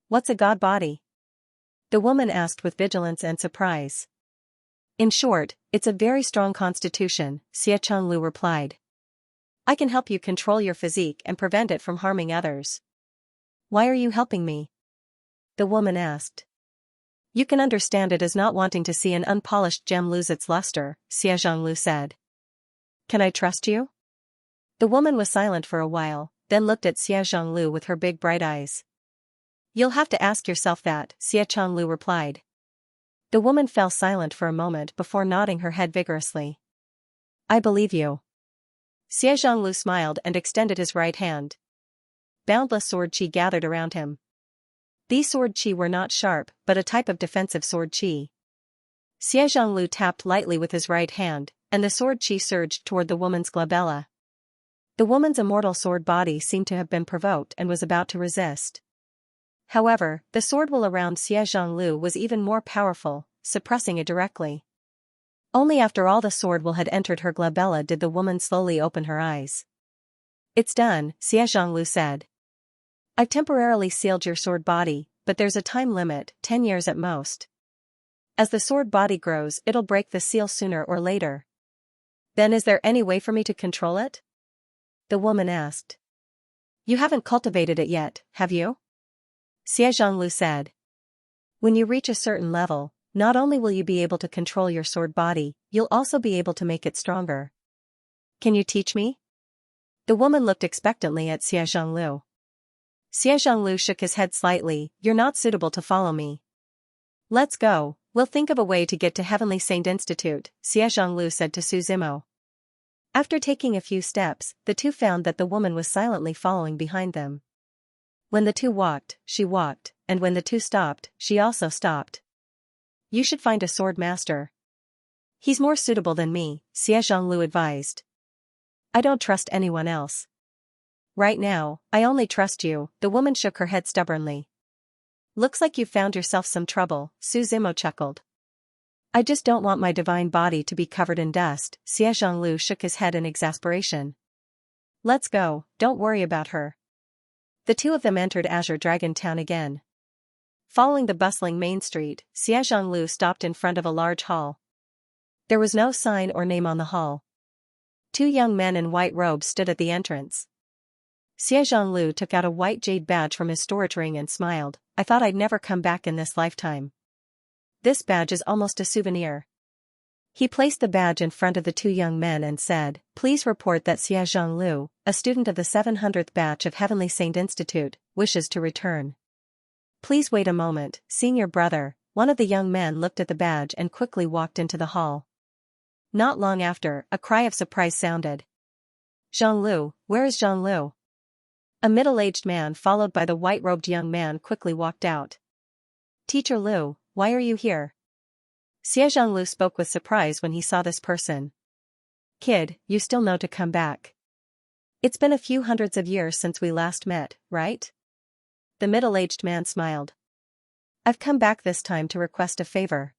What's a god body? The woman asked with vigilance and surprise. In short, it's a very strong constitution, Xianxia replied. I can help you control your physique and prevent it from harming others. Why are you helping me? The woman asked. You can understand it as not wanting to see an unpolished gem lose its luster, Xianxia said. Can I trust you? The woman was silent for a while, then looked at Xianxia with her big bright eyes. You'll have to ask yourself that, Xianxia replied. The woman fell silent for a moment before nodding her head vigorously. I believe you. Xianxia smiled and extended his right hand. boundless sword chi gathered around him. These sword chi were not sharp, but a type of defensive sword chi. Xie Zhonglu tapped lightly with his right hand, and the sword chi surged toward the woman's glabella. The woman's immortal sword body seemed to have been provoked and was about to resist. However, the sword will around Xie Zhonglu was even more powerful, suppressing it directly. Only after all the sword will had entered her glabella did the woman slowly open her eyes. "It's done," Xie Zhonglu said. "I've temporarily sealed your sword body, but there's a time limit, 10 years at most. As the sword body grows, it'll break the seal sooner or later." "Then is there any way for me to control it?" the woman asked. "You haven't cultivated it yet, have you?" Xie Zhonglu said. "When you reach a certain level, not only will you be able to control your sword body, you'll also be able to make it stronger. Can you teach me?" The woman looked expectantly at Xie Zhonglu. Xie Zhonglu shook his head slightly. "You're not suitable to follow me. Let's go, we'll think of a way to get to Heavenly Saint Institute," Xie Zhonglu said to Su Zimo. After taking a few steps, the two found that the woman was silently following behind them. When the two walked, she walked, and when the two stopped, she also stopped. "You should find a sword master. He's more suitable than me," Xie Zhonglu advised. "I don't trust anyone else. Right now, I only trust you," the woman shook her head stubbornly. "Looks like you've found yourself some trouble," Su Zimo chuckled. "I just don't want my divine body to be covered in dust," Xie Zhonglu shook his head in exasperation. "Let's go, don't worry about her." The two of them entered Azure Dragon Town again. Following the bustling main street, Xie Zhonglu stopped in front of a large hall. There was no sign or name on the hall. Two young men in white robes stood at the entrance. Xie Zhonglu took out a white jade badge from his storage ring and smiled. "I thought I'd never come back in this lifetime. This badge is almost a souvenir." He placed the badge in front of the two young men and said, "Please report that Xie Zhonglu, a student of the 700th batch of Heavenly Saint Institute, wishes to return." "Please wait a moment, senior brother." One of the young men looked at the badge and quickly walked into the hall. Not long after, a cry of surprise sounded. "Zhonglu, where is Zhonglu?" A middle-aged man followed by the white-robed young man quickly walked out. "Teacher Lu, why are you here?" Xie Zhonglu spoke with surprise when he saw this person. "Kid, you still know to come back. It's been a few hundreds of years since we last met, right?" The middle-aged man smiled. "I've come back this time to request a favor."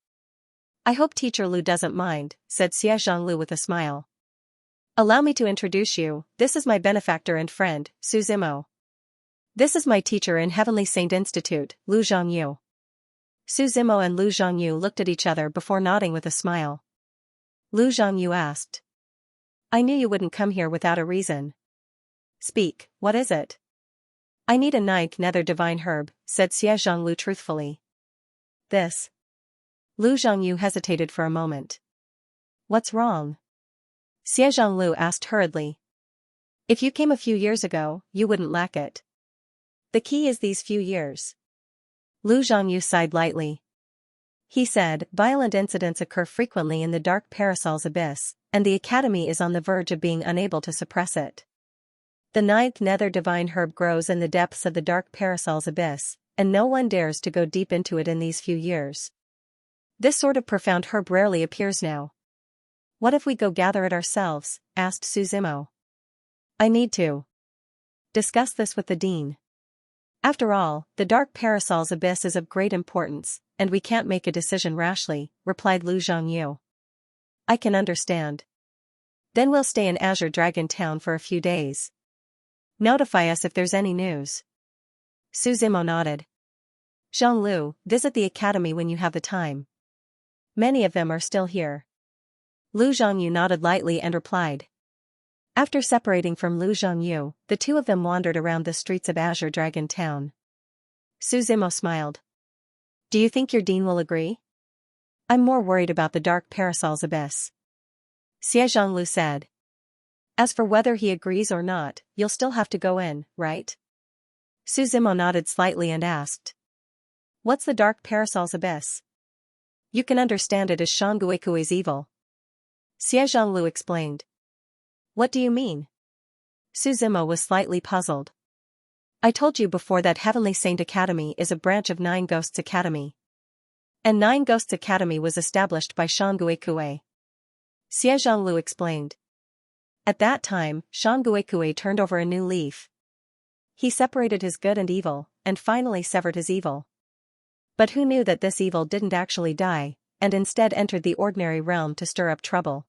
"I hope Teacher Lu doesn't mind," said Xie Zhonglu with a smile. "Allow me to introduce you, this is my benefactor and friend, Su Zimo. This is my teacher in Heavenly Saint Institute, Lu Zhongyu." Su Zimo and Lu Zhongyu looked at each other before nodding with a smile. Lu Zhongyu asked, "I knew you wouldn't come here without a reason. Speak, what is it?" "I need a 9th nether divine herb," said Xie Zhonglu truthfully. "This?" Lu Zhongyu hesitated for a moment. "What's wrong?" Xie Zhonglu asked hurriedly. "If you came a few years ago, you wouldn't lack it. The key is these few years." Lu Zhongyu sighed lightly. He said, "Violent incidents occur frequently in the Dark Parasol's abyss, and the Academy is on the verge of being unable to suppress it. The 9th nether divine herb grows in the depths of the Dark Parasol's abyss, and no one dares to go deep into it in these few years. This sort of profound herb rarely appears now." "What if we go gather it ourselves?" asked Su Zimo. "I need to discuss this with the dean. After all, the Dark Parasol's abyss is of great importance, and we can't make a decision rashly," replied Lu Zhongyu. "I can understand. Then we'll stay in Azure Dragon Town for a few days. Notify us if there's any news." Su Zimo nodded. "Zhonglu, visit the academy when you have the time. Many of them are still here." Lu Zhongyu nodded lightly and replied. After separating from Lu Zhongyu, the two of them wandered around the streets of Azure Dragon Town. Su Zimo smiled. "Do you think your dean will agree?" "I'm more worried about the Dark Parasol's abyss," Xie Zhonglu said. "As for whether he agrees or not, you'll still have to go in, right?" Su Zimo nodded slightly and asked. "What's the Dark Parasol's abyss?" "You can understand it as Shanguekui's evil," Xie Zhonglu explained. "What do you mean?" Su Zimo was slightly puzzled. I told you before that Heavenly Saint Academy is a branch of Nine Ghosts Academy. And Nine Ghosts Academy was established by Xianxia. Xianxia explained. At that time, Xianxia turned over a new leaf. He separated his good and evil, and finally severed his evil. But who knew that this evil didn't actually die, and instead entered the ordinary realm to stir up trouble.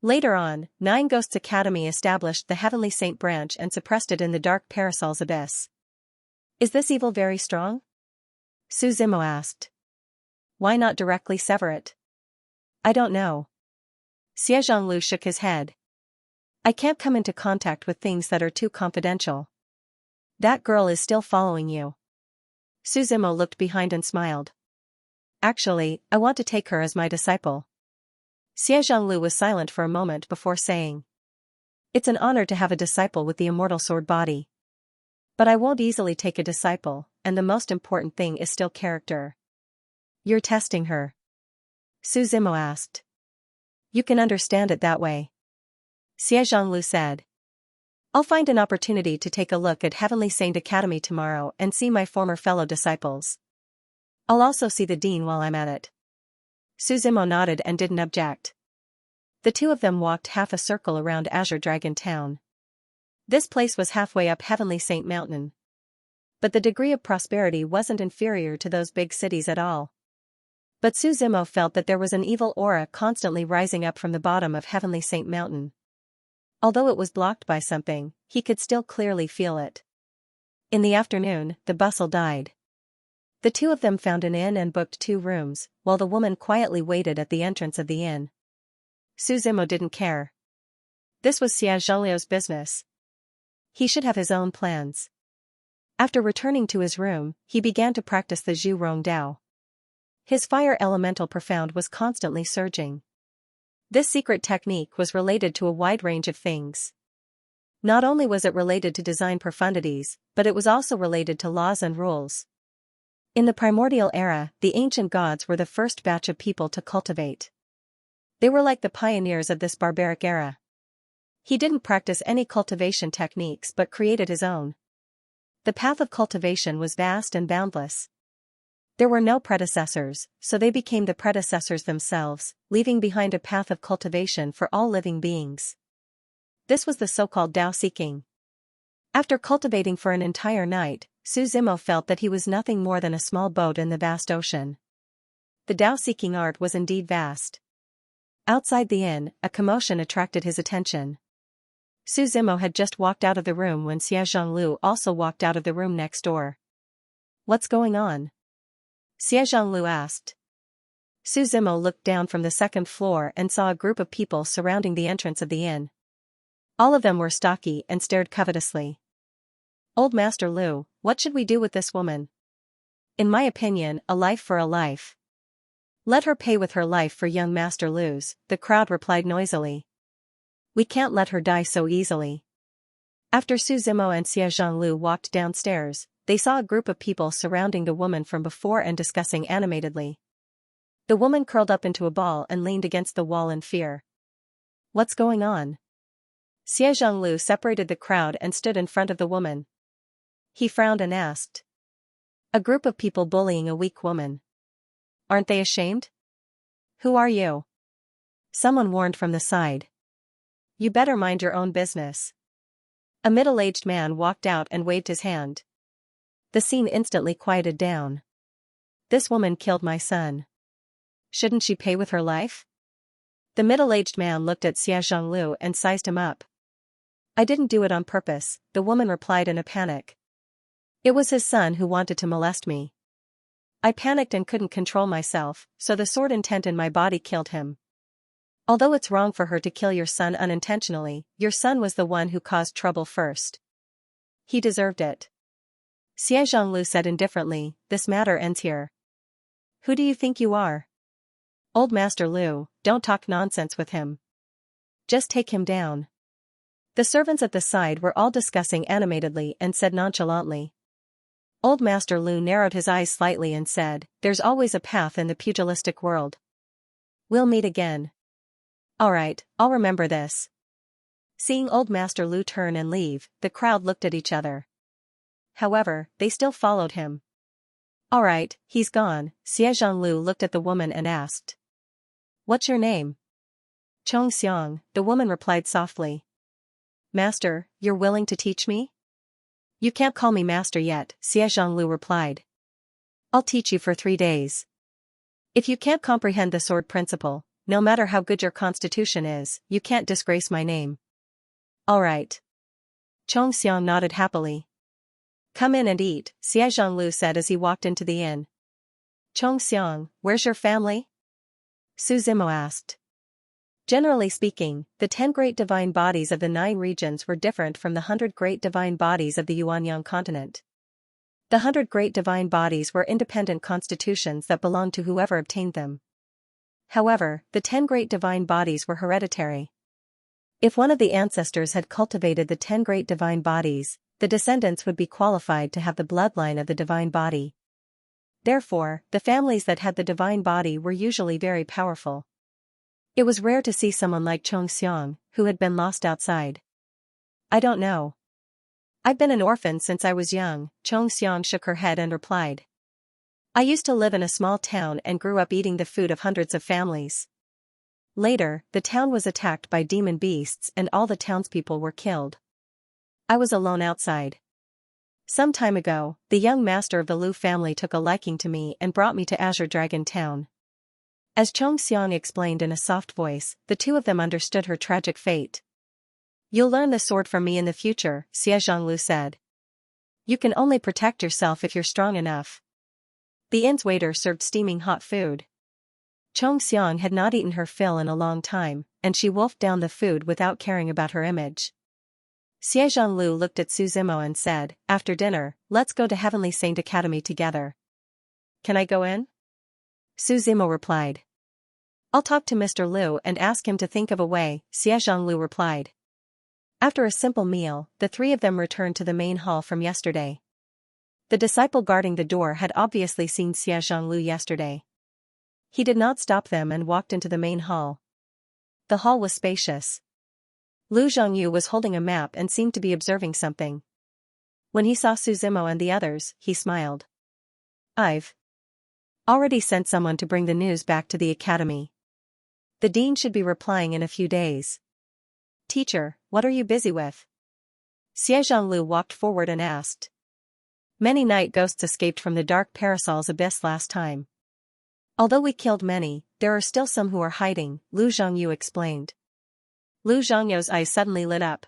Later on, Nine Ghosts Academy established the Heavenly Saint branch and suppressed it in the dark Parasol's abyss. Is this evil very strong? Su Zimo asked. Why not directly sever it? I don't know. Xie Zhonglu shook his head. I can't come into contact with things that are too confidential. That girl is still following you. Su Zimo looked behind and smiled. Actually, I want to take her as my disciple. Xie Zhonglu was silent for a moment before saying. It's an honor to have a disciple with the immortal sword body. But I won't easily take a disciple, and the most important thing is still character. You're testing her? Su Zimo asked. You can understand it that way. Xie Zhonglu said. I'll find an opportunity to take a look at Heavenly Saint Academy tomorrow and see my former fellow disciples. I'll also see the dean while I'm at it. Su Zimo nodded and didn't object. The two of them walked half a circle around Azure Dragon Town. This place was halfway up Heavenly Saint Mountain. But the degree of prosperity wasn't inferior to those big cities at all. But Su Zimo felt that there was an evil aura constantly rising up from the bottom of Heavenly Saint Mountain. Although it was blocked by something, he could still clearly feel it. In the afternoon, the bustle died. The two of them found an inn and booked 2 rooms, while the woman quietly waited at the entrance of the inn. Su Zimo didn't care. This was Xie Zhongliu's business. He should have his own plans. After returning to his room, he began to practice the Zhu Rong Dao. His fire elemental profound was constantly surging. This secret technique was related to a wide range of things. Not only was it related to design profundities, but it was also related to laws and rules. In the primordial era, the ancient gods were the first batch of people to cultivate. They were like the pioneers of this barbaric era. He didn't practice any cultivation techniques but created his own. The path of cultivation was vast and boundless. There were no predecessors, so they became the predecessors themselves, leaving behind a path of cultivation for all living beings. This was the so-called Tao seeking. After cultivating for an entire night, Su Zimo felt that he was nothing more than a small boat in the vast ocean. The Tao-seeking art was indeed vast. Outside the inn, a commotion attracted his attention. Su Zimo had just walked out of the room when Xie Zhonglu also walked out of the room next door. What's going on? Xie Zhonglu asked. Su Zimo looked down from the 2nd floor and saw a group of people surrounding the entrance of the inn. All of them were stocky and stared covetously. Old Master Lu, what should we do with this woman? In my opinion, a life for a life. Let her pay with her life for young Master Lu's, the crowd replied noisily. We can't let her die so easily. After Su Zimo and Xie Zhonglu walked downstairs, they saw a group of people surrounding the woman from before and discussing animatedly. The woman curled up into a ball and leaned against the wall in fear. What's going on? Xie Zhonglu separated the crowd and stood in front of the woman. He frowned and asked. A group of people bullying a weak woman. Aren't they ashamed? Who are you? Someone warned from the side. You better mind your own business. A middle-aged man walked out and waved his hand. The scene instantly quieted down. This woman killed my son. Shouldn't she pay with her life? The middle-aged man looked at Xie Zhonglu and sized him up. I didn't do it on purpose, the woman replied in a panic. It was his son who wanted to molest me. I panicked and couldn't control myself, so the sword intent in my body killed him. Although it's wrong for her to kill your son unintentionally, your son was the one who caused trouble first. He deserved it. Xie Zhonglu said indifferently, this matter ends here. Who do you think you are? Old Master Lu, don't talk nonsense with him. Just take him down. The servants at the side were all discussing animatedly and said nonchalantly. Old Master Lu narrowed his eyes slightly and said, there's always a path in the pugilistic world. We'll meet again. Alright, I'll remember this. Seeing Old Master Lu turn and leave, the crowd looked at each other. however, they still followed him. Alright, he's gone. Xianxia looked at the woman and asked. What's your name? Xiang, the woman replied softly. Master, you're willing to teach me? You can't call me master yet, Xianxia replied. I'll teach you for 3 days. If you can't comprehend the sword principle, no matter how good your constitution is, you can't disgrace my name. Alright. Xiang nodded happily. Come in and eat, Xianxia said as he walked into the inn. Xiang, where's your family? Su Zimo asked. Generally speaking, the 10 great divine bodies of the 9 regions were different from the 100 great divine bodies of the Yuanyang continent. The 100 great divine bodies were independent constitutions that belonged to whoever obtained them. However, the 10 great divine bodies were hereditary. If one of the ancestors had cultivated the 10 great divine bodies, the descendants would be qualified to have the bloodline of the divine body. Therefore, the families that had the divine body were usually very powerful. It was rare to see someone like Xiang, who had been lost outside. I don't know. I've been an orphan since I was young, Xiang shook her head and replied. I used to live in a small town and grew up eating the food of hundreds of families. Later, the town was attacked by demon beasts and all the townspeople were killed. I was alone outside. Some time ago, the young master of the Lu family took a liking to me and brought me to Azure Dragon Town. As Xiang explained in a soft voice, the two of them understood her tragic fate. You'll learn the sword from me in the future, Xianxia said. You can only protect yourself if you're strong enough. The inn's waiter served steaming hot food. Xiang had not eaten her fill in a long time, and she wolfed down the food without caring about her image. Xianxia looked at Su Zimo and said, after dinner, let's go to Heavenly Saint Academy together. Can I go in? Su Zimo replied. I'll talk to Mr. Liu and ask him to think of a way, Xianxia replied. After a simple meal, the 3 of them returned to the main hall from yesterday. The disciple guarding the door had obviously seen Xianxia yesterday. He did not stop them and walked into the main hall. The hall was spacious. Lu Zhongyu was holding a map and seemed to be observing something. When he saw Su Zimo and the others, he smiled. I've already sent someone to bring the news back to the academy. The dean should be replying in a few days. Teacher, what are you busy with? Xianxia walked forward and asked. Many night ghosts escaped from the dark parasol's abyss last time. Although we killed many, there are still some who are hiding, Lu Zhongyu explained. Lu Zhongyu's eyes suddenly lit up.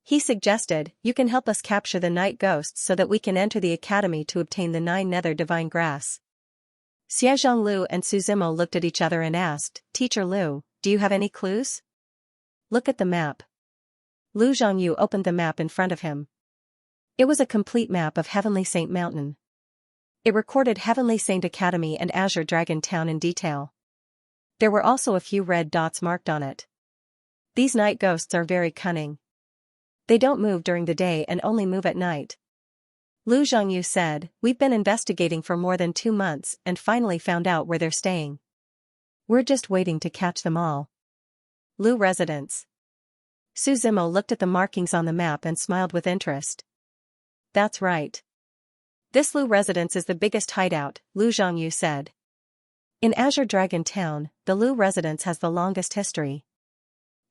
He suggested, you can help us capture the night ghosts so that we can enter the academy to obtain the 9 nether divine grass. Xianxia and Su Zimo looked at each other and asked, Teacher Lu, do you have any clues? Look at the map. Lu Zhongyu opened the map in front of him. It was a complete map of Heavenly Saint Mountain. It recorded Heavenly Saint Academy and Azure Dragon Town in detail. There were also a few red dots marked on it. These night ghosts are very cunning. They don't move during the day and only move at night. Lu Zhongyu said, we've been investigating for more than 2 months and finally found out where they're staying. We're just waiting to catch them all. Lu residence. Su Zimo looked at the markings on the map and smiled with interest. That's right. This Lu residence is the biggest hideout, Lu Zhongyu said. In Azure Dragon Town, the Lu residence has the longest history.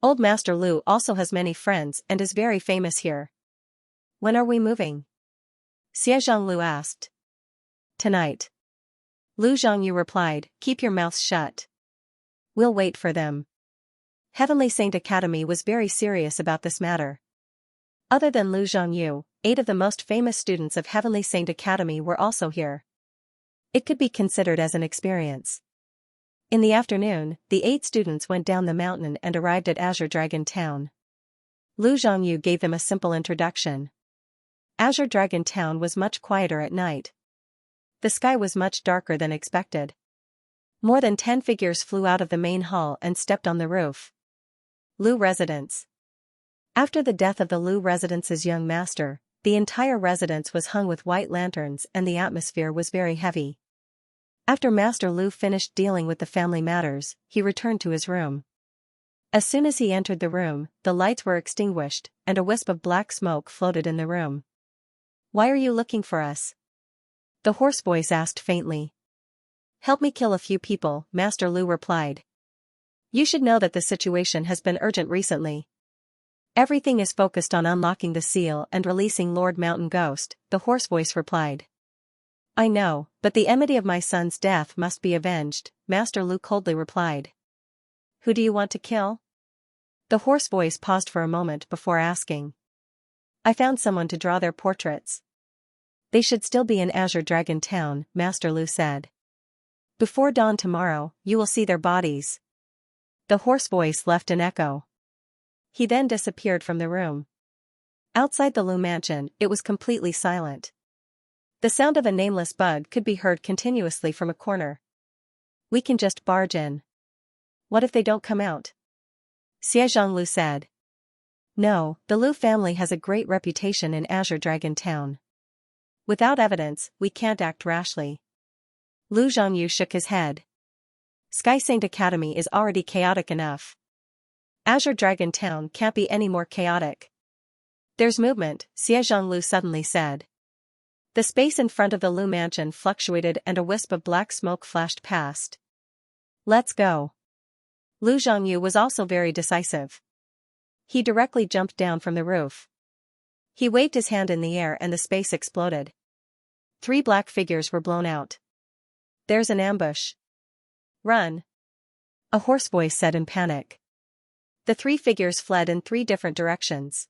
Old Master Lu also has many friends and is very famous here. When are we moving? Xianxia asked. Tonight. Lu Zhongyu replied, keep your mouths shut. We'll wait for them. Heavenly Saint Academy was very serious about this matter. Other than Lu Zhongyu, 8 of the most famous students of Heavenly Saint Academy were also here. It could be considered as an experience. In the afternoon, the 8 students went down the mountain and arrived at Azure Dragon Town. Lu Zhongyu gave them a simple introduction. Azure Dragon Town was much quieter at night. The sky was much darker than expected. More than 10 figures flew out of the main hall and stepped on the roof. Lu residence. After the death of the Lu residence's young master, the entire residence was hung with white lanterns and the atmosphere was very heavy. After Master Lu finished dealing with the family matters, he returned to his room. As soon as he entered the room, the lights were extinguished, and a wisp of black smoke floated in the room. Why are you looking for us? The hoarse voice asked faintly. Help me kill a few people, Master Lu replied. You should know that the situation has been urgent recently. Everything is focused on unlocking the seal and releasing Lord Mountain Ghost, the hoarse voice replied. I know, but the enmity of my son's death must be avenged, Master Lu coldly replied. Who do you want to kill? The hoarse voice paused for a moment before asking. I found someone to draw their portraits. They should still be in Azure Dragon Town, Master Lu said. Before dawn tomorrow, you will see their bodies. The hoarse voice left an echo. He then disappeared from the room. Outside the Lu mansion, it was completely silent. The sound of a nameless bug could be heard continuously from a corner. We can just barge in. What if they don't come out? Xianxia Lu said. No, the Lu family has a great reputation in Azure Dragon Town. Without evidence, we can't act rashly. Lu Zhongyu shook his head. Sky Saint Academy is already chaotic enough. Azure Dragon Town can't be any more chaotic. There's movement, Xianxia Lu suddenly said. The space in front of the Lu mansion fluctuated and a wisp of black smoke flashed past. Let's go. Lu Zhongyu was also very decisive. He directly jumped down from the roof. He waved his hand in the air and the space exploded. 3 black figures were blown out. There's an ambush. Run. A hoarse voice said in panic. The 3 figures fled in 3 different directions.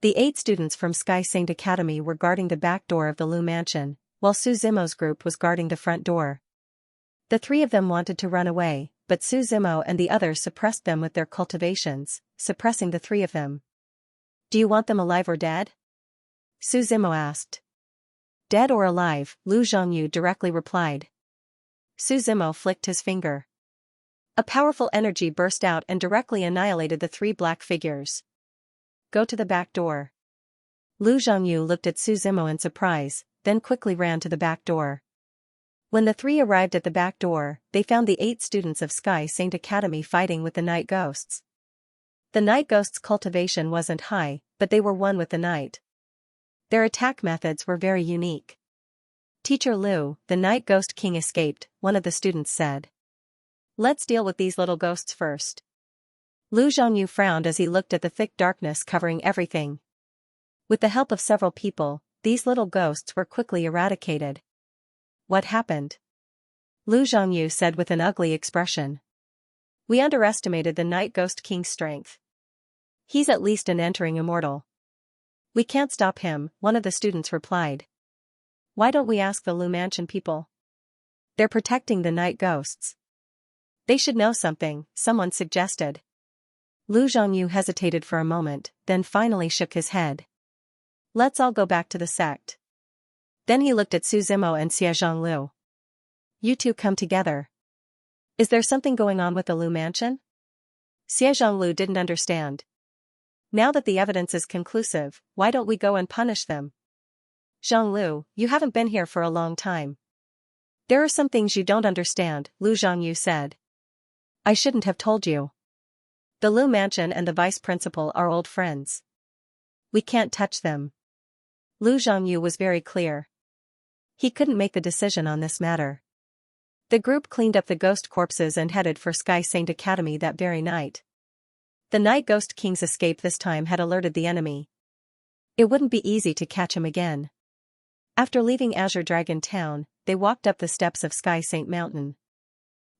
The 8 students from Sky Saint Academy were guarding the back door of the Lu mansion, while Su Zimo's group was guarding the front door. The 3 of them wanted to run away, but Su Zimo and the others suppressed them with their cultivations, suppressing the 3 of them. Do you want them alive or dead? Su Zimo asked. Dead or alive, Lu Zhongyu directly replied. Su Zimo flicked his finger. A powerful energy burst out and directly annihilated the 3 black figures. Go to the back door. Lu Zhongyu looked at Su Zimo in surprise, then quickly ran to the back door. When the 3 arrived at the back door, they found the 8 students of Sky Saint Academy fighting with the night ghosts. The night ghosts' cultivation wasn't high, but they were one with the night. Their attack methods were very unique. Teacher Lu, the night ghost king escaped, one of the students said. Let's deal with these little ghosts first. Lu Zhongyu frowned as he looked at the thick darkness covering everything. With the help of several people, these little ghosts were quickly eradicated. What happened? Lu Zhongyu said with an ugly expression. We underestimated the night ghost king's strength. He's at least an entering immortal. We can't stop him, one of the students replied. Why don't we ask the Lu mansion people? They're protecting the night ghosts. They should know something, someone suggested. Lu Zhongyu hesitated for a moment, then finally shook his head. Let's all go back to the sect. Then he looked at Su Zimo and Xianxia Lu. You two come together. Is there something going on with the Lu mansion? Xianxia Lu didn't understand. Now that the evidence is conclusive, why don't we go and punish them? Zhang Lu, you haven't been here for a long time. There are some things you don't understand, Lu Zhongyu said. I shouldn't have told you. The Lu mansion and the vice principal are old friends. We can't touch them. Lu Zhongyu was very clear. He couldn't make the decision on this matter. The group cleaned up the ghost corpses and headed for Sky Saint Academy that very night. The Night Ghost King's escape this time had alerted the enemy. It wouldn't be easy to catch him again. After leaving Azure Dragon Town, they walked up the steps of Sky Saint Mountain.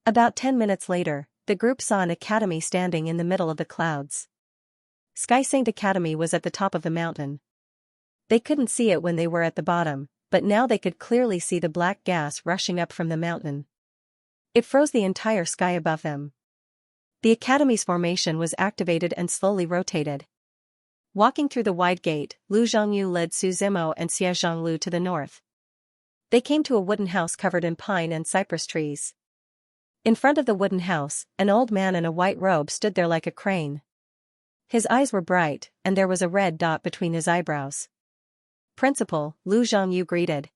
About 10 minutes later, the group saw an academy standing in the middle of the clouds. Sky Saint Academy was at the top of the mountain. They couldn't see it when they were at the bottom, but now they could clearly see the black gas rushing up from the mountain. It froze the entire sky above them. The academy's formation was activated and slowly rotated. Walking through the wide gate, Lu Zhongyu led Su Zimo and Xianxia Lu to the north. They came to a wooden house covered in pine and cypress trees. In front of the wooden house, an old man in a white robe stood there like a crane. His eyes were bright, and there was a red dot between his eyebrows. Principal, Lu Zhongyu greeted.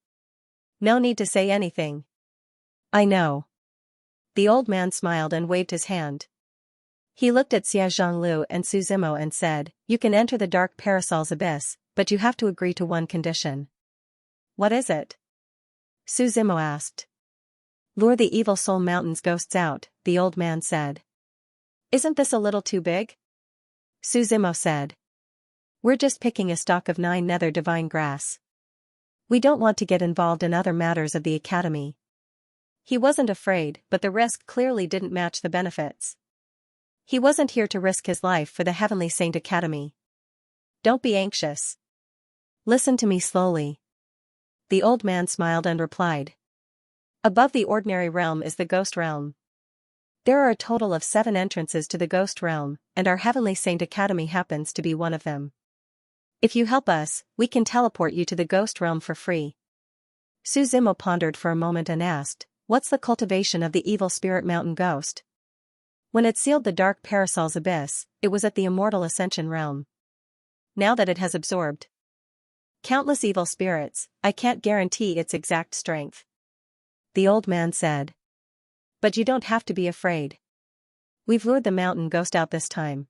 No need to say anything. I know. The old man smiled and waved his hand. He looked at Xianxia Lu and Su Zimo and said, You can enter the dark parasol's abyss, but you have to agree to one condition. What is it? Su Zimo asked. Lure the evil soul mountain's ghosts out, the old man said. Isn't this a little too big? Su Zimo said. We're just picking a stalk of 9 nether divine grass. We don't want to get involved in other matters of the academy. He wasn't afraid, but the risk clearly didn't match the benefits. He wasn't here to risk his life for the Heavenly Saint Academy. Don't be anxious. Listen to me slowly. The old man smiled and replied. Above the ordinary realm is the ghost realm. There are a total of 7 entrances to the ghost realm, and our Heavenly Saint Academy happens to be one of them. If you help us, we can teleport you to the ghost realm for free. Su Zimo pondered for a moment and asked, what's the cultivation of the evil spirit mountain ghost? When it sealed the dark parasol's abyss, it was at the immortal ascension realm. Now that it has absorbed countless evil spirits, I can't guarantee its exact strength. The old man said. But you don't have to be afraid. We've lured the mountain ghost out this time.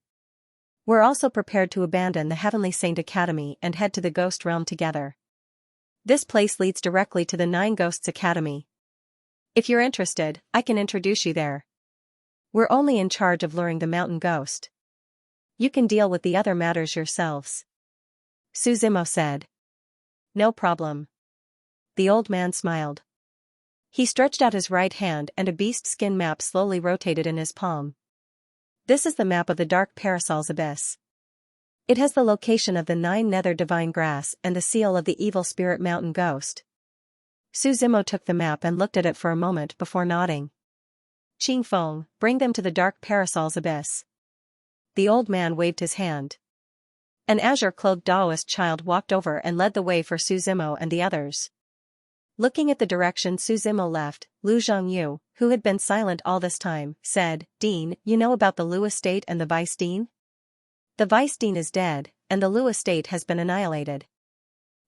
We're also prepared to abandon the Heavenly Saint Academy and head to the ghost realm together. This place leads directly to the 9 Ghosts Academy. If you're interested, I can introduce you there. We're only in charge of luring the mountain ghost. You can deal with the other matters yourselves. Su Zimo said. No problem. The old man smiled. He stretched out his right hand and a beast skin map slowly rotated in his palm. This is the map of the dark parasol's abyss. It has the location of the 9 nether divine grass and the seal of the evil spirit mountain ghost. Su Zimo took the map and looked at it for a moment before nodding. Qing Feng, bring them to the dark parasol's abyss. The old man waved his hand. An azure-clothed Taoist child walked over and led the way for Su Zimo and the others. Looking at the direction Su Zimo left, Lu Zhongyu, who had been silent all this time, said, Dean, you know about the Lu estate and the Vice Dean? The Vice Dean is dead, and the Lu estate has been annihilated.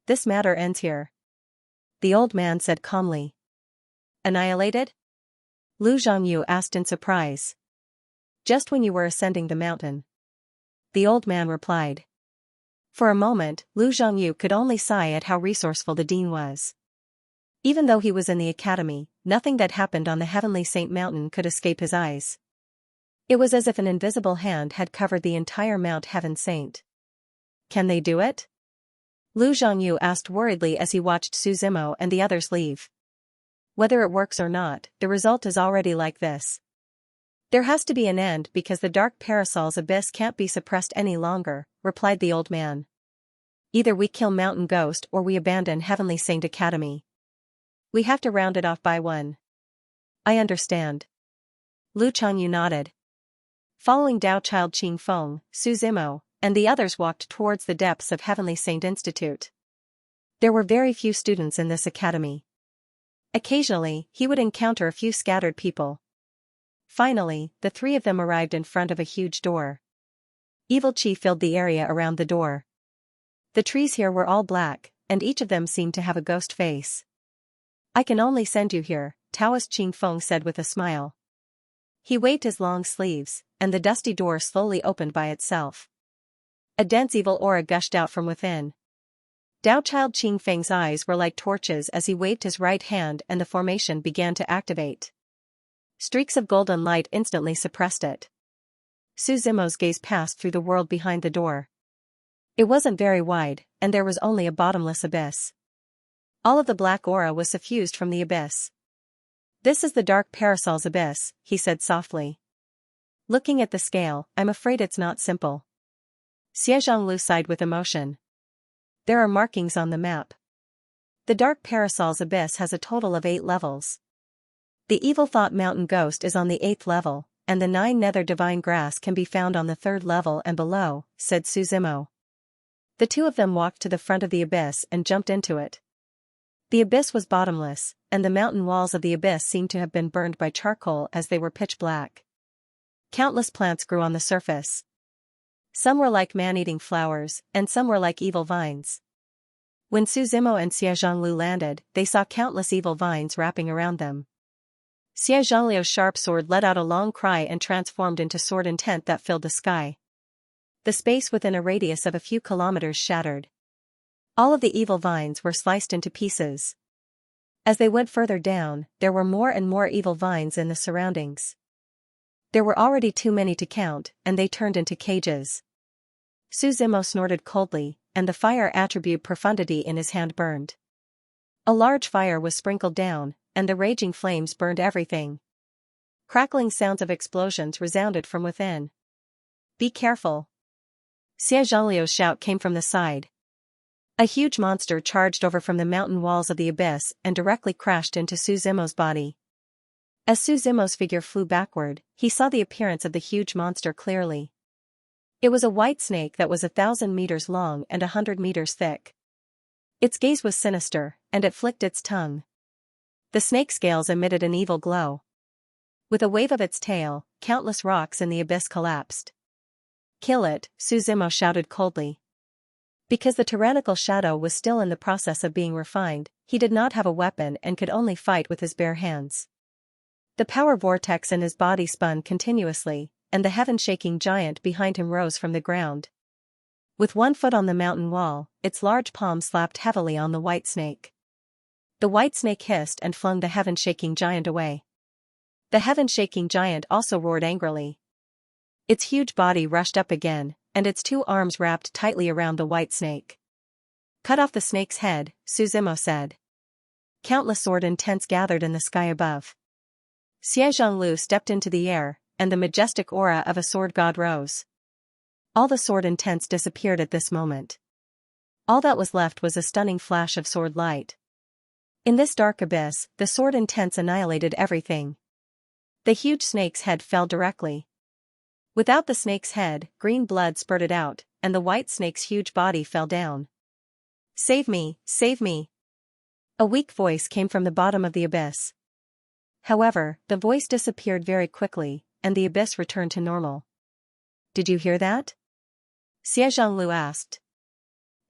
This matter ends here. The old man said calmly. Annihilated? Lu Zhongyu asked in surprise. Just when you were ascending the mountain. The old man replied. For a moment, Lu Zhongyu could only sigh at how resourceful the dean was. Even though he was in the academy, nothing that happened on the Heavenly Saint Mountain could escape his eyes. It was as if an invisible hand had covered the entire Mount Heaven Saint. Can they do it? Lu Zhongyu asked worriedly as he watched Su Zimo and the others leave. Whether it works or not, the result is already like this. There has to be an end because the dark parasol's abyss can't be suppressed any longer, replied the old man. Either we kill Mountain Ghost or we abandon Heavenly Saint Academy. We have to round it off by one. I understand. Lu Changyu nodded. Following Dao Child Qing Feng, Su Zimo, and the others walked towards the depths of Heavenly Saint Institute. There were very few students in this academy. Occasionally, he would encounter a few scattered people. Finally, the 3 of them arrived in front of a huge door. Evil Qi filled the area around the door. The trees here were all black, and each of them seemed to have a ghost face. I can only send you here, Taoist Qing Feng said with a smile. He waved his long sleeves, and the dusty door slowly opened by itself. A dense evil aura gushed out from within. Dao Child Qing Feng's eyes were like torches as he waved his right hand and the formation began to activate. Streaks of golden light instantly suppressed it. Su Zimo's gaze passed through the world behind the door. It wasn't very wide, and there was only a bottomless abyss. All of the black aura was suffused from the abyss. This is the dark parasol's abyss, he said softly. Looking at the scale, I'm afraid it's not simple. Xie Zhonglu sighed with emotion. There are markings on the map. The dark parasol's abyss has a total of 8 levels. The Evil Thought Mountain Ghost is on the 8th level, and the 9 nether divine grass can be found on the 3rd level and below, said Su Zimo. The 2 of them walked to the front of the abyss and jumped into it. The abyss was bottomless, and the mountain walls of the abyss seemed to have been burned by charcoal as they were pitch black. Countless plants grew on the surface. Some were like man-eating flowers, and some were like evil vines. When Su Zimo and Xie Zhonglu landed, they saw countless evil vines wrapping around them. Xie Zhongliu's sharp sword let out a long cry and transformed into sword intent that filled the sky. The space within a radius of a few kilometers shattered. All of the evil vines were sliced into pieces. As they went further down, there were more and more evil vines in the surroundings. There were already too many to count, and they turned into cages. Suzimo snorted coldly, and the fire attribute profundity in his hand burned. A large fire was sprinkled down, and the raging flames burned everything. Crackling sounds of explosions resounded from within. "Be careful!" Xianxia's shout came from the side. A huge monster charged over from the mountain walls of the abyss and directly crashed into Suzimo's body. As Suzimo's figure flew backward, he saw the appearance of the huge monster clearly. It was a white snake that was 1,000 meters long and 100 meters thick. Its gaze was sinister, and it flicked its tongue. The snake scales emitted an evil glow. With a wave of its tail, countless rocks in the abyss collapsed. "Kill it," Suzimo shouted coldly. Because the tyrannical shadow was still in the process of being refined, he did not have a weapon and could only fight with his bare hands. The power vortex in his body spun continuously, and the heaven-shaking giant behind him rose from the ground. With one foot on the mountain wall, its large palm slapped heavily on the white snake. The white snake hissed and flung the heaven-shaking giant away. The heaven-shaking giant also roared angrily. Its huge body rushed up again, and its two arms wrapped tightly around the white snake. "Cut off the snake's head," Suzimo said. Countless sword intents gathered in the sky above. Xianxia stepped into the air, and the majestic aura of a sword god rose. All the sword intents disappeared at this moment. All that was left was a stunning flash of sword light. In this dark abyss, the sword intents annihilated everything. The huge snake's head fell directly. Without the snake's head, green blood spurted out, and the white snake's huge body fell down. "Save me, save me!" A weak voice came from the bottom of the abyss. However, the voice disappeared very quickly, and the abyss returned to normal. "Did you hear that?" Xianxialu asked.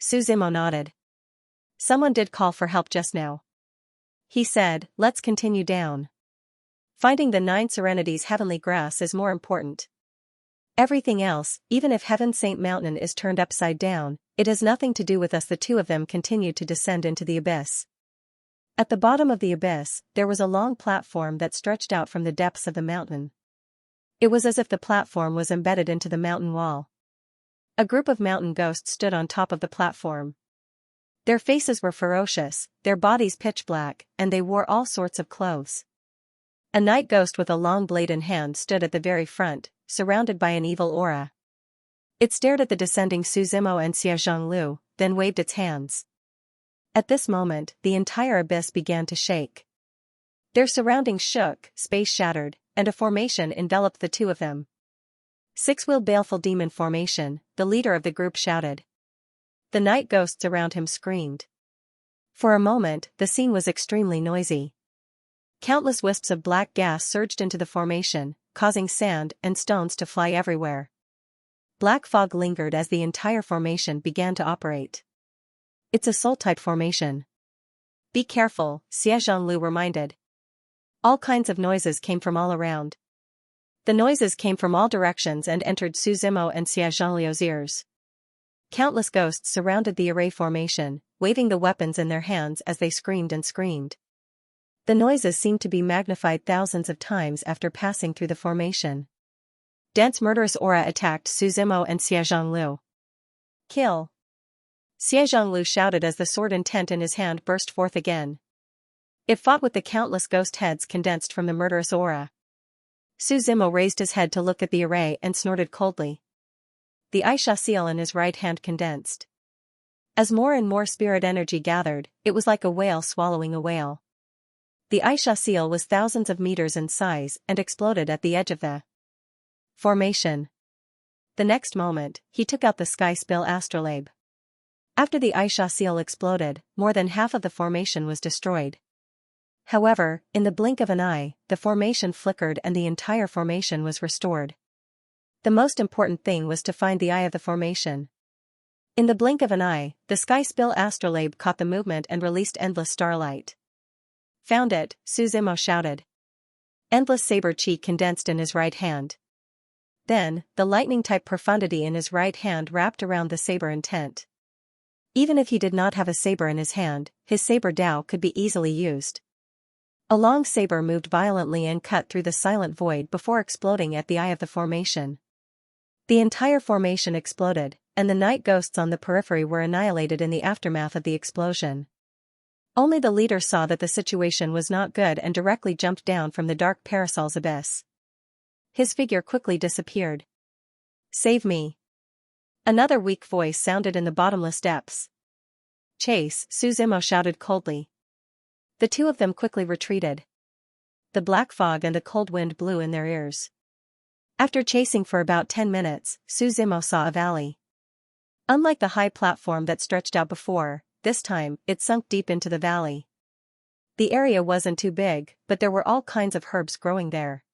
Suzimo nodded. "Someone did call for help just now." He said, "Let's continue down. Finding the 9 Serenities heavenly grass is more important. Everything else, even if Heaven Saint Mountain is turned upside down, it has nothing to do with us." The two of them continued to descend into the abyss. At the bottom of the abyss, there was a long platform that stretched out from the depths of the mountain. It was as if the platform was embedded into the mountain wall. A group of mountain ghosts stood on top of the platform. Their faces were ferocious, their bodies pitch black, and they wore all sorts of clothes. A night ghost with a long blade in hand stood at the very front, surrounded by an evil aura. It stared at the descending Suzimo and Xianxialu, then waved its hands. At this moment, the entire abyss began to shake. Their surroundings shook, space shattered, and a formation enveloped the two of them. "Six-wheeled baleful demon formation," the leader of the group shouted. The night ghosts around him screamed. For a moment, the scene was extremely noisy. Countless wisps of black gas surged into the formation, causing sand and stones to fly everywhere. Black fog lingered as the entire formation began to operate. "It's a soul-type formation. Be careful," Xianxialu reminded. All kinds of noises came from all around. The noises came from all directions and entered Suzimo and Xianxialu's ears. Countless ghosts surrounded the array formation, waving the weapons in their hands as they screamed and screamed. The noises seemed to be magnified thousands of times after passing through the formation. Dense murderous aura attacked Suzimo and Xianxialu. "Kill!" Xianxialu shouted as the sword intent in his hand burst forth again. It fought with the countless ghost heads condensed from the murderous aura. Suzimo raised his head to look at the array and snorted coldly. The Xianxia seal in his right hand condensed. As more and more spirit energy gathered, it was like a whale swallowing a whale. The Xianxia seal was thousands of meters in size and exploded at the edge of the formation. The next moment, he took out the sky spill astrolabe. After the Xianxia seal exploded, more than half of the formation was destroyed. However, in the blink of an eye, the formation flickered and the entire formation was restored. The most important thing was to find the eye of the formation. In the blink of an eye, the sky spill astrolabe caught the movement and released endless starlight. "Found it," Suzimo shouted. Endless saber chi condensed in his right hand. Then, the lightning-type profundity in his right hand wrapped around the saber intent. Even if he did not have a saber in his hand, his saber Dao could be easily used. A long saber moved violently and cut through the silent void before exploding at the eye of the formation. The entire formation exploded, and the night ghosts on the periphery were annihilated in the aftermath of the explosion. Only the leader saw that the situation was not good and directly jumped down from the dark parasol's abyss. His figure quickly disappeared. "Save me!" Another weak voice sounded in the bottomless depths. "Chase," Suzimo shouted coldly. The two of them quickly retreated. The black fog and the cold wind blew in their ears. After chasing for about 10 minutes, Suzimo saw a valley. Unlike the high platform that stretched out before, this time, it sunk deep into the valley. The area wasn't too big, but there were all kinds of herbs growing there.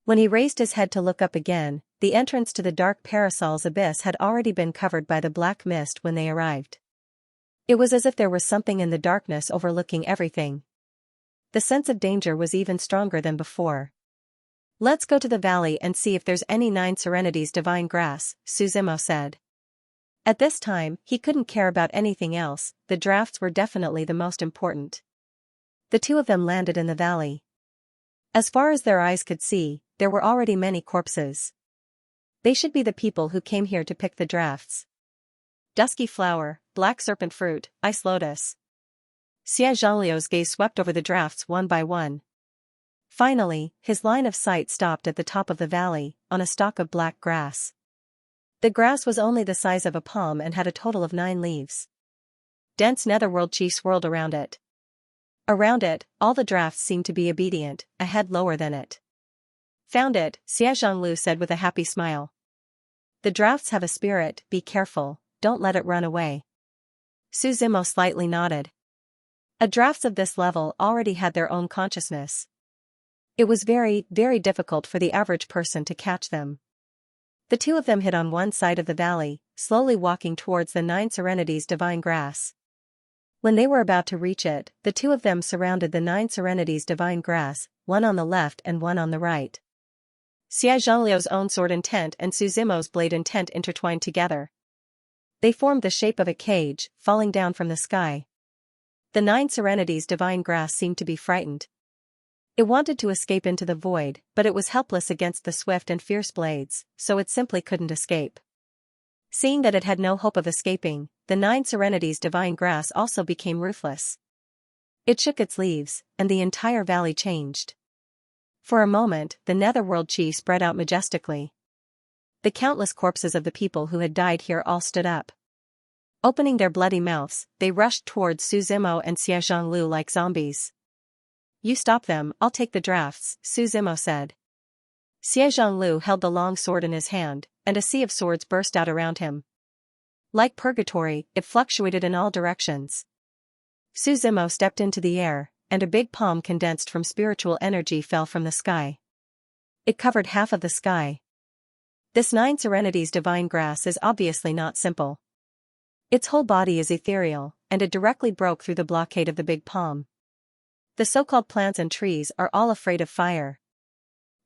When he raised his head to look up again, the entrance to the dark parasol's abyss had already been covered by the black mist when they arrived. It was as if there was something in the darkness overlooking everything. The sense of danger was even stronger than before. "Let's go to the valley and see if there's any 9 Serenities divine grass," Suzimo said. At this time, he couldn't care about anything else, the drafts were definitely the most important. The two of them landed in the valley. As far as their eyes could see, there were already many corpses. They should be the people who came here to pick the drafts. Dusky flower, black serpent fruit, ice lotus. Xianxia's gaze swept over the drafts one by one. Finally, his line of sight stopped at the top of the valley, on a stalk of black grass. The grass was only the size of a palm and had a total of 9 leaves. Dense netherworld chi swirled around it. Around it, all the drafts seemed to be obedient, a head lower than it. "Found it," Xiaozhonglu said with a happy smile. "The drafts have a spirit, be careful, don't let it run away." Suzimo slightly nodded. Drafts of this level already had their own consciousness. It was very, very difficult for the average person to catch them. The two of them hid on one side of the valley, slowly walking towards the 9 Serenities divine grass. When they were about to reach it, the two of them surrounded the 9 Serenities divine grass, one on the left and one on the right. Xia Zhongliu's own sword intent and Suzimo's blade intent intertwined together. They formed the shape of a cage, falling down from the sky. The 9 Serenities divine grass seemed to be frightened. It wanted to escape into the void, but it was helpless against the swift and fierce blades, so it simply couldn't escape. Seeing that it had no hope of escaping, the 9 Serenities divine grass also became ruthless. It shook its leaves, and the entire valley changed. For a moment, the netherworld chi spread out majestically. The countless corpses of the people who had died here all stood up. Opening their bloody mouths, they rushed towards Suzimo and Xiaozhonglu like zombies. "You stop them, I'll take the drafts," Suzimo said. Xiaozhonglu held the long sword in his hand, and a sea of swords burst out around him. Like purgatory, it fluctuated in all directions. Suzimo stepped into the air, and a big palm condensed from spiritual energy fell from the sky. It covered half of the sky. This 9 Serenities divine grass is obviously not simple. Its whole body is ethereal, and it directly broke through the blockade of the big palm. The so-called plants and trees are all afraid of fire.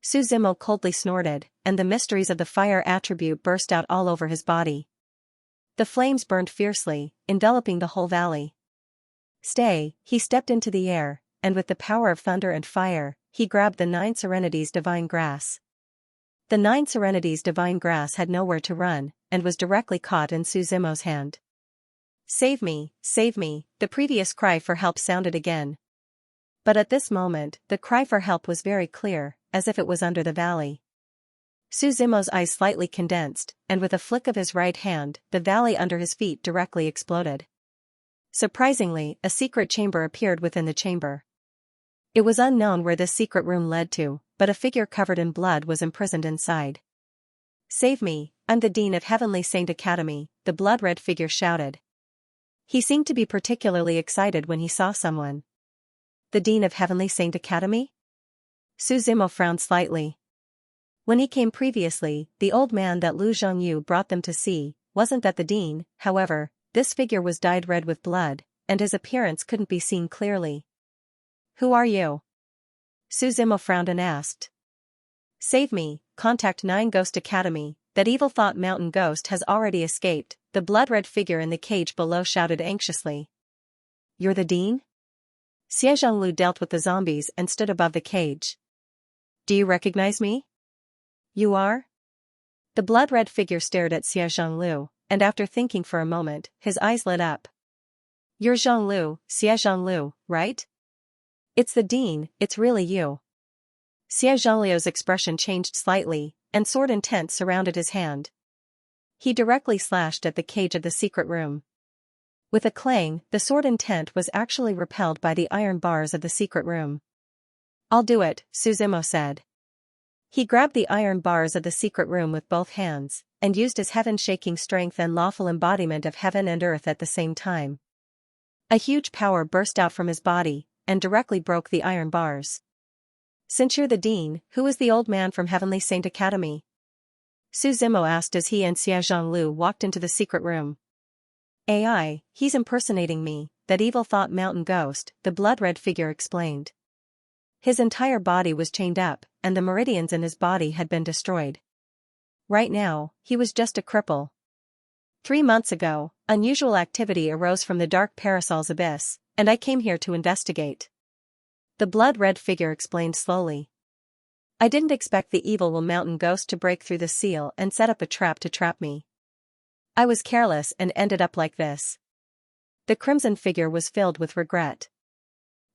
Suzimo coldly snorted, and the mysteries of the fire attribute burst out all over his body. The flames burned fiercely, enveloping the whole valley. "Stay," he stepped into the air, and with the power of thunder and fire, he grabbed the 9 Serenities divine grass. The 9 Serenities divine grass had nowhere to run, and was directly caught in Suzimo's hand. Save me," the previous cry for help sounded again. But at this moment, the cry for help was very clear, as if it was under the valley. Suzimo's eyes slightly condensed, and with a flick of his right hand, the valley under his feet directly exploded. Surprisingly, a secret chamber appeared within the chamber. It was unknown where this secret room led to, but a figure covered in blood was imprisoned inside. "Save me, I'm the Dean of Heavenly Saint Academy," the blood-red figure shouted. He seemed to be particularly excited when he saw someone. "The Dean of Heavenly Saint Academy?" Suzimo frowned slightly. When he came previously, the old man that Lu Zhongyu brought them to see, wasn't that the dean. However, this figure was dyed red with blood, and his appearance couldn't be seen clearly. "Who are you?" Suzimo frowned and asked. "Save me, contact 9 Ghost Academy, that evil thought mountain ghost has already escaped," the blood-red figure in the cage below shouted anxiously. You're the dean? Xianxia dealt with the zombies and stood above the cage. Do you recognize me? You are? The blood-red figure stared at Xianxia, and after thinking for a moment, his eyes lit up. You're Xianxia, right? It's the dean, it's really you. Xianxia's expression changed slightly, and sword intent surrounded his hand. He directly slashed at the cage of the secret room. With a clang, the sword intent was actually repelled by the iron bars of the secret room. I'll do it, Suzimo said. He grabbed the iron bars of the secret room with both hands, and used his heaven-shaking strength and lawful embodiment of heaven and earth at the same time. A huge power burst out from his body, and directly broke the iron bars. Since you're the dean, who is the old man from Heavenly Saint Academy? Suzimo asked as he and Xianxia walked into the secret room. AI, he's impersonating me, that evil thought mountain ghost, the blood-red figure explained. His entire body was chained up, and the meridians in his body had been destroyed. Right now, he was just a cripple. 3 months ago, unusual activity arose from the dark parasol's abyss, and I came here to investigate. The blood-red figure explained slowly. I didn't expect the evil mountain ghost to break through the seal and set up a trap to trap me. I was careless and ended up like this. The crimson figure was filled with regret.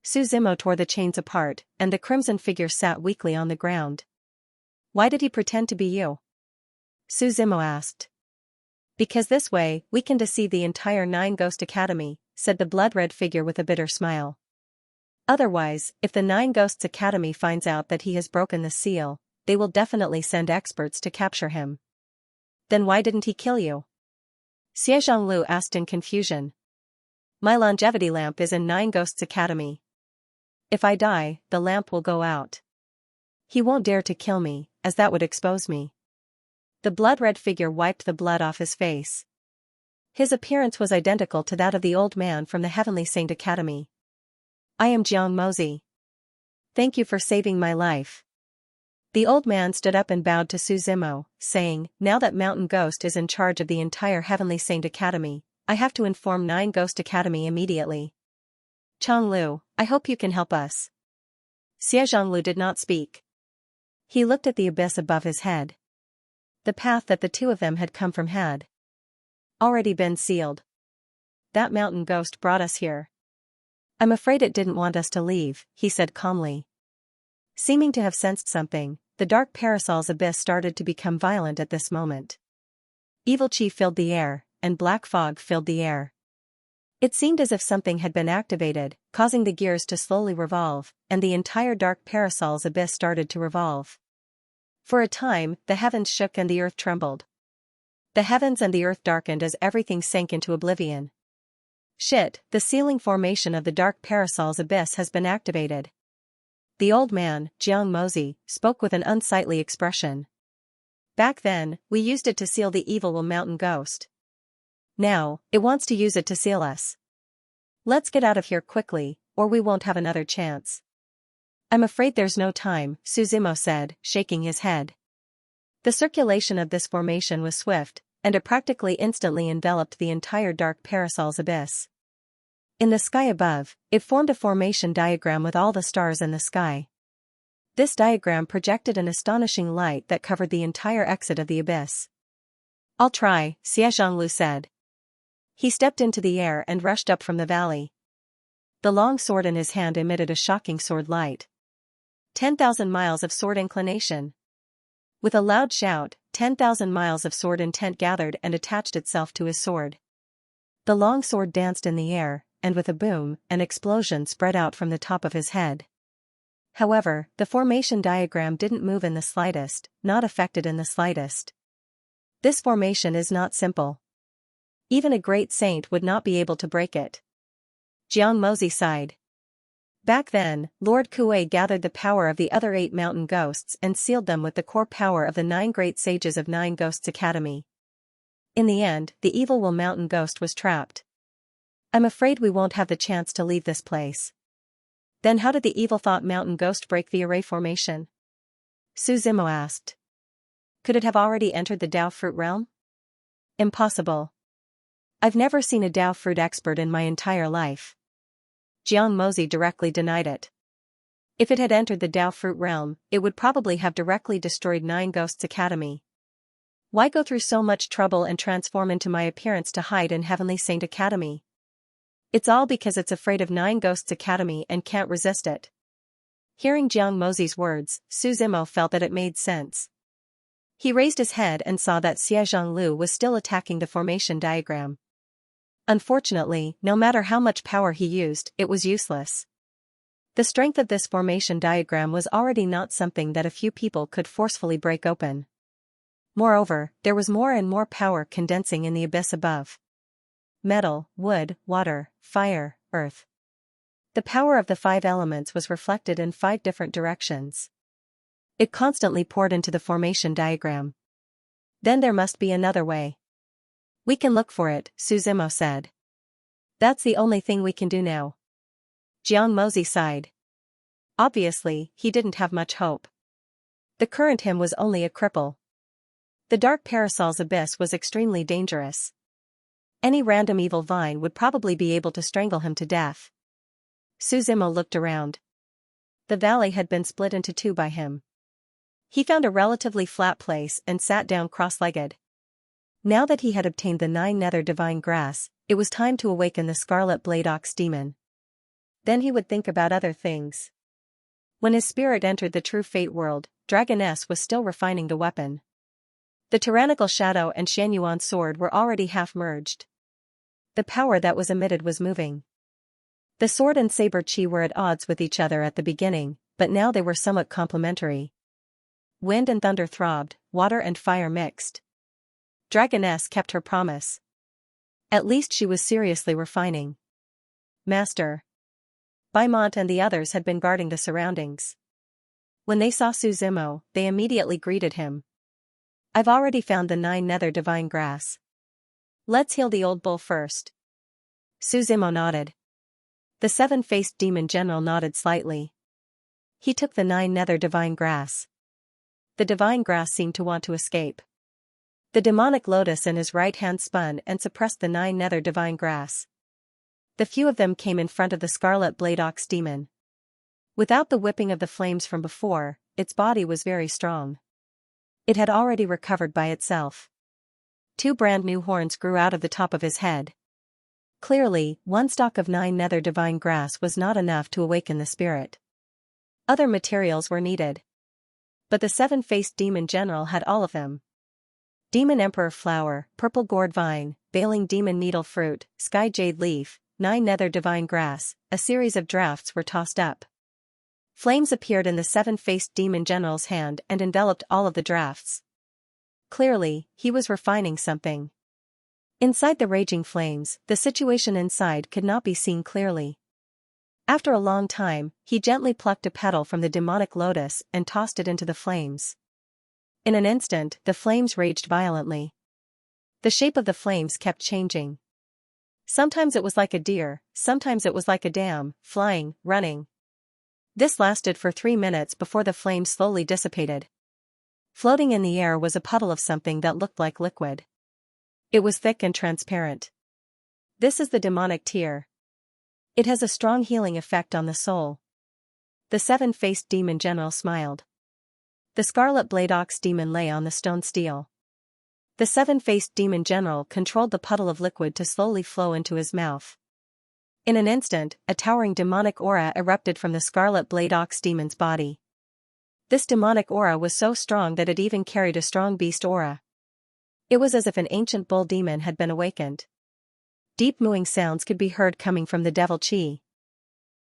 Suzimo tore the chains apart, and the crimson figure sat weakly on the ground. Why did he pretend to be you? Suzimo asked. Because this way, we can deceive the entire Nine Ghost Academy, said the blood-red figure with a bitter smile. Otherwise, if the Nine Ghosts Academy finds out that he has broken the seal, they will definitely send experts to capture him. Then why didn't he kill you? Xianxia asked in confusion. My longevity lamp is in Nine Ghosts Academy. If I die, the lamp will go out. He won't dare to kill me, as that would expose me. The blood-red figure wiped the blood off his face. His appearance was identical to that of the old man from the Heavenly Saint Academy. I am Jiang Mozi. Thank you for saving my life. The old man stood up and bowed to Suzimo, saying, now that Mountain Ghost is in charge of the entire Heavenly Saint Academy, I have to inform Nine Ghost Academy immediately. Changlu, I hope you can help us. Xianxia did not speak. He looked at the abyss above his head. The path that the two of them had come from had already been sealed. That mountain ghost brought us here. I'm afraid it didn't want us to leave, he said calmly. Seeming to have sensed something, the dark parasol's abyss started to become violent at this moment. Evil chi filled the air, and black fog filled the air. It seemed as if something had been activated, causing the gears to slowly revolve, and the entire dark parasol's abyss started to revolve. For a time, the heavens shook and the earth trembled. The heavens and the earth darkened as everything sank into oblivion. Shit, the sealing formation of the dark parasol's abyss has been activated. The old man, Jiang Mozi, spoke with an unsightly expression. Back then, we used it to seal the evil mountain ghost. Now, it wants to use it to seal us. Let's get out of here quickly, or we won't have another chance. I'm afraid there's no time, Suzimo said, shaking his head. The circulation of this formation was swift, and it practically instantly enveloped the entire dark parasol's abyss. In the sky above, it formed a formation diagram with all the stars in the sky. This diagram projected an astonishing light that covered the entire exit of the abyss. I'll try, Xianxia said. He stepped into the air and rushed up from the valley. The long sword in his hand emitted a shocking sword light. 10,000 miles of sword inclination. With a loud shout, 10,000 miles of sword intent gathered and attached itself to his sword. The long sword danced in the air, and with a boom, an explosion spread out from the top of his head. However, the formation diagram didn't move in the slightest, not affected in the slightest. This formation is not simple. Even a great saint would not be able to break it. Jiang Mozi sighed. Back then, Lord Kuei gathered the power of the other 8 mountain ghosts and sealed them with the core power of the 9 great sages of Nine Ghosts Academy. In the end, the evil mountain ghost was trapped. I'm afraid we won't have the chance to leave this place. Then how did the evil thought mountain ghost break the array formation? Suzimo asked. Could it have already entered the Dao fruit realm? Impossible. I've never seen a Dao fruit expert in my entire life. Jiang Mozi directly denied it. If it had entered the Dao fruit realm, it would probably have directly destroyed Nine Ghosts Academy. Why go through so much trouble and transform into my appearance to hide in Heavenly Saint Academy? It's all because it's afraid of Nine Ghosts Academy and can't resist it. Hearing Jiang Mozi's words, Su Zimo felt that it made sense. He raised his head and saw that Xie Zhonglu was still attacking the formation diagram. Unfortunately, no matter how much power he used, it was useless. The strength of this formation diagram was already not something that a few people could forcefully break open. Moreover, there was more and more power condensing in the abyss above. Metal, wood, water, fire, earth. The power of the 5 elements was reflected in 5 different directions. It constantly poured into the formation diagram. Then there must be another way. We can look for it, Su Zimo said. That's the only thing we can do now. Jiang Mozi sighed. Obviously, he didn't have much hope. The current him was only a cripple. The dark parasol's abyss was extremely dangerous. Any random evil vine would probably be able to strangle him to death. Su Zimo looked around. The valley had been split into 2 by him. He found a relatively flat place and sat down cross-legged. Now that he had obtained the 9 nether divine grass, it was time to awaken the Scarlet Blade Ox demon. Then he would think about other things. When his spirit entered the true fate world, Dragoness was still refining the weapon. The tyrannical shadow and Xianyuan sword were already half-merged. The power that was emitted was moving. The sword and saber chi were at odds with each other at the beginning, but now they were somewhat complementary. Wind and thunder throbbed, water and fire mixed. Dragoness kept her promise. At least she was seriously refining. Master. Beaumont and the others had been guarding the surroundings. When they saw Su Zimo, they immediately greeted him. I've already found the 9 nether divine grass. Let's heal the old bull first. Su Zimo nodded. The 7-faced demon general nodded slightly. He took the 9 nether divine grass. The divine grass seemed to want to escape. The demonic lotus in his right hand spun and suppressed the 9 nether divine grass. The few of them came in front of the Scarlet Blade Ox demon. Without the whipping of the flames from before, its body was very strong. It had already recovered by itself. 2 brand new horns grew out of the top of his head. Clearly, 1 stalk of 9 nether divine grass was not enough to awaken the spirit. Other materials were needed. But the 7-faced demon general had all of them. Demon Emperor flower, purple gourd vine, bailing demon needle fruit, sky jade leaf, 9 nether divine grass. A series of drafts were tossed up. Flames appeared in the 7-faced demon general's hand and enveloped all of the drafts. Clearly, he was refining something. Inside the raging flames, the situation inside could not be seen clearly. After a long time, he gently plucked a petal from the demonic lotus and tossed it into the flames. In an instant, the flames raged violently. The shape of the flames kept changing. Sometimes it was like a deer, sometimes it was like a dam, flying, running. This lasted for 3 minutes before the flames slowly dissipated. Floating in the air was a puddle of something that looked like liquid. It was thick and transparent. This is the demonic tear. It has a strong healing effect on the soul. The 7-faced demon general smiled. The Scarlet Blade Ox demon lay on the stone steel. The 7-faced demon general controlled the puddle of liquid to slowly flow into his mouth. In an instant, a towering demonic aura erupted from the Scarlet Blade Ox demon's body. This demonic aura was so strong that it even carried a strong beast aura. It was as if an ancient bull demon had been awakened. Deep mooing sounds could be heard coming from the devil chi.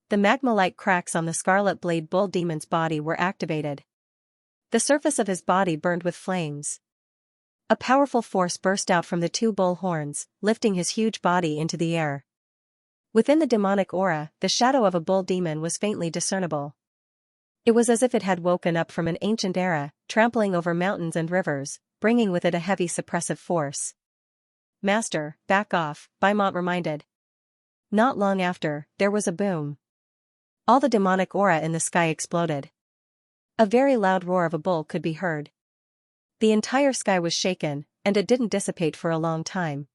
The magma-like cracks on the Scarlet Blade bull demon's body were activated. The surface of his body burned with flames. A powerful force burst out from the 2 bull horns, lifting his huge body into the air. Within the demonic aura, the shadow of a bull demon was faintly discernible. It was as if it had woken up from an ancient era, trampling over mountains and rivers, bringing with it a heavy suppressive force. Master, back off, Beaumont reminded. Not long after, there was a boom. All the demonic aura in the sky exploded. A very loud roar of a bull could be heard. The entire sky was shaken, and it didn't dissipate for a long time.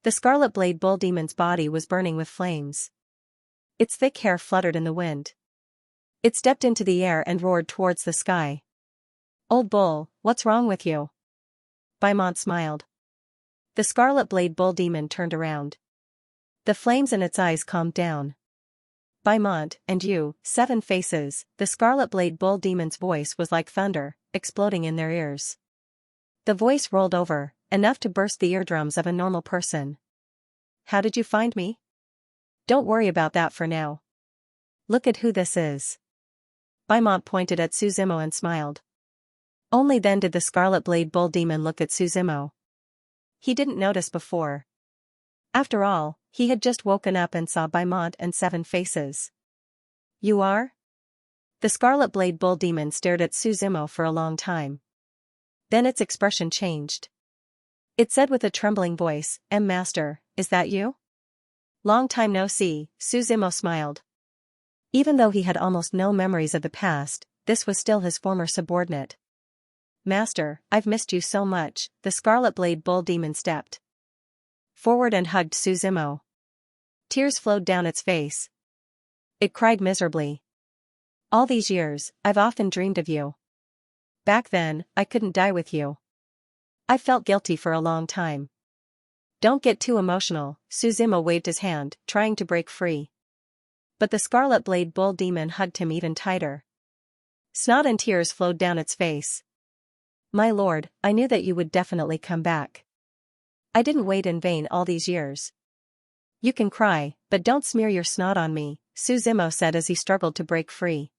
The Scarlet Blade Bull Demon's body was burning with flames. Its thick hair fluttered in the wind. It stepped into the air and roared towards the sky. "Old bull, what's wrong with you?" Baimont smiled. The Scarlet Blade Bull Demon turned around. The flames in its eyes calmed down. "Baimont, and you, 7 faces," the Scarlet Blade Bull Demon's voice was like thunder, exploding in their ears. The voice rolled over, enough to burst the eardrums of a normal person. "How did you find me?" "Don't worry about that for now. Look at who this is." Baimont pointed at Suzumo and smiled. Only then did the Scarlet Blade Bull Demon look at Suzumo. He didn't notice before. After all, he had just woken up and saw Baimont and 7 faces. "You are?" The Scarlet Blade Bull Demon stared at Suzumo for a long time. Then its expression changed. It said with a trembling voice, "Master, is that you?" "Long time no see," Suzumo smiled. Even though he had almost no memories of the past, this was still his former subordinate. "Master, I've missed you so much," the Scarlet Blade Bull Demon stepped forward and hugged Suzumo. Tears flowed down its face. It cried miserably. "All these years, I've often dreamed of you. Back then, I couldn't die with you. I felt guilty for a long time." "Don't get too emotional," Suzumo waved his hand, trying to break free. But the Scarlet Blade Bull Demon hugged him even tighter. Snot and tears flowed down its face. "My lord, I knew that you would definitely come back. I didn't wait in vain all these years." "You can cry, but don't smear your snot on me," Suzumo said as he struggled to break free.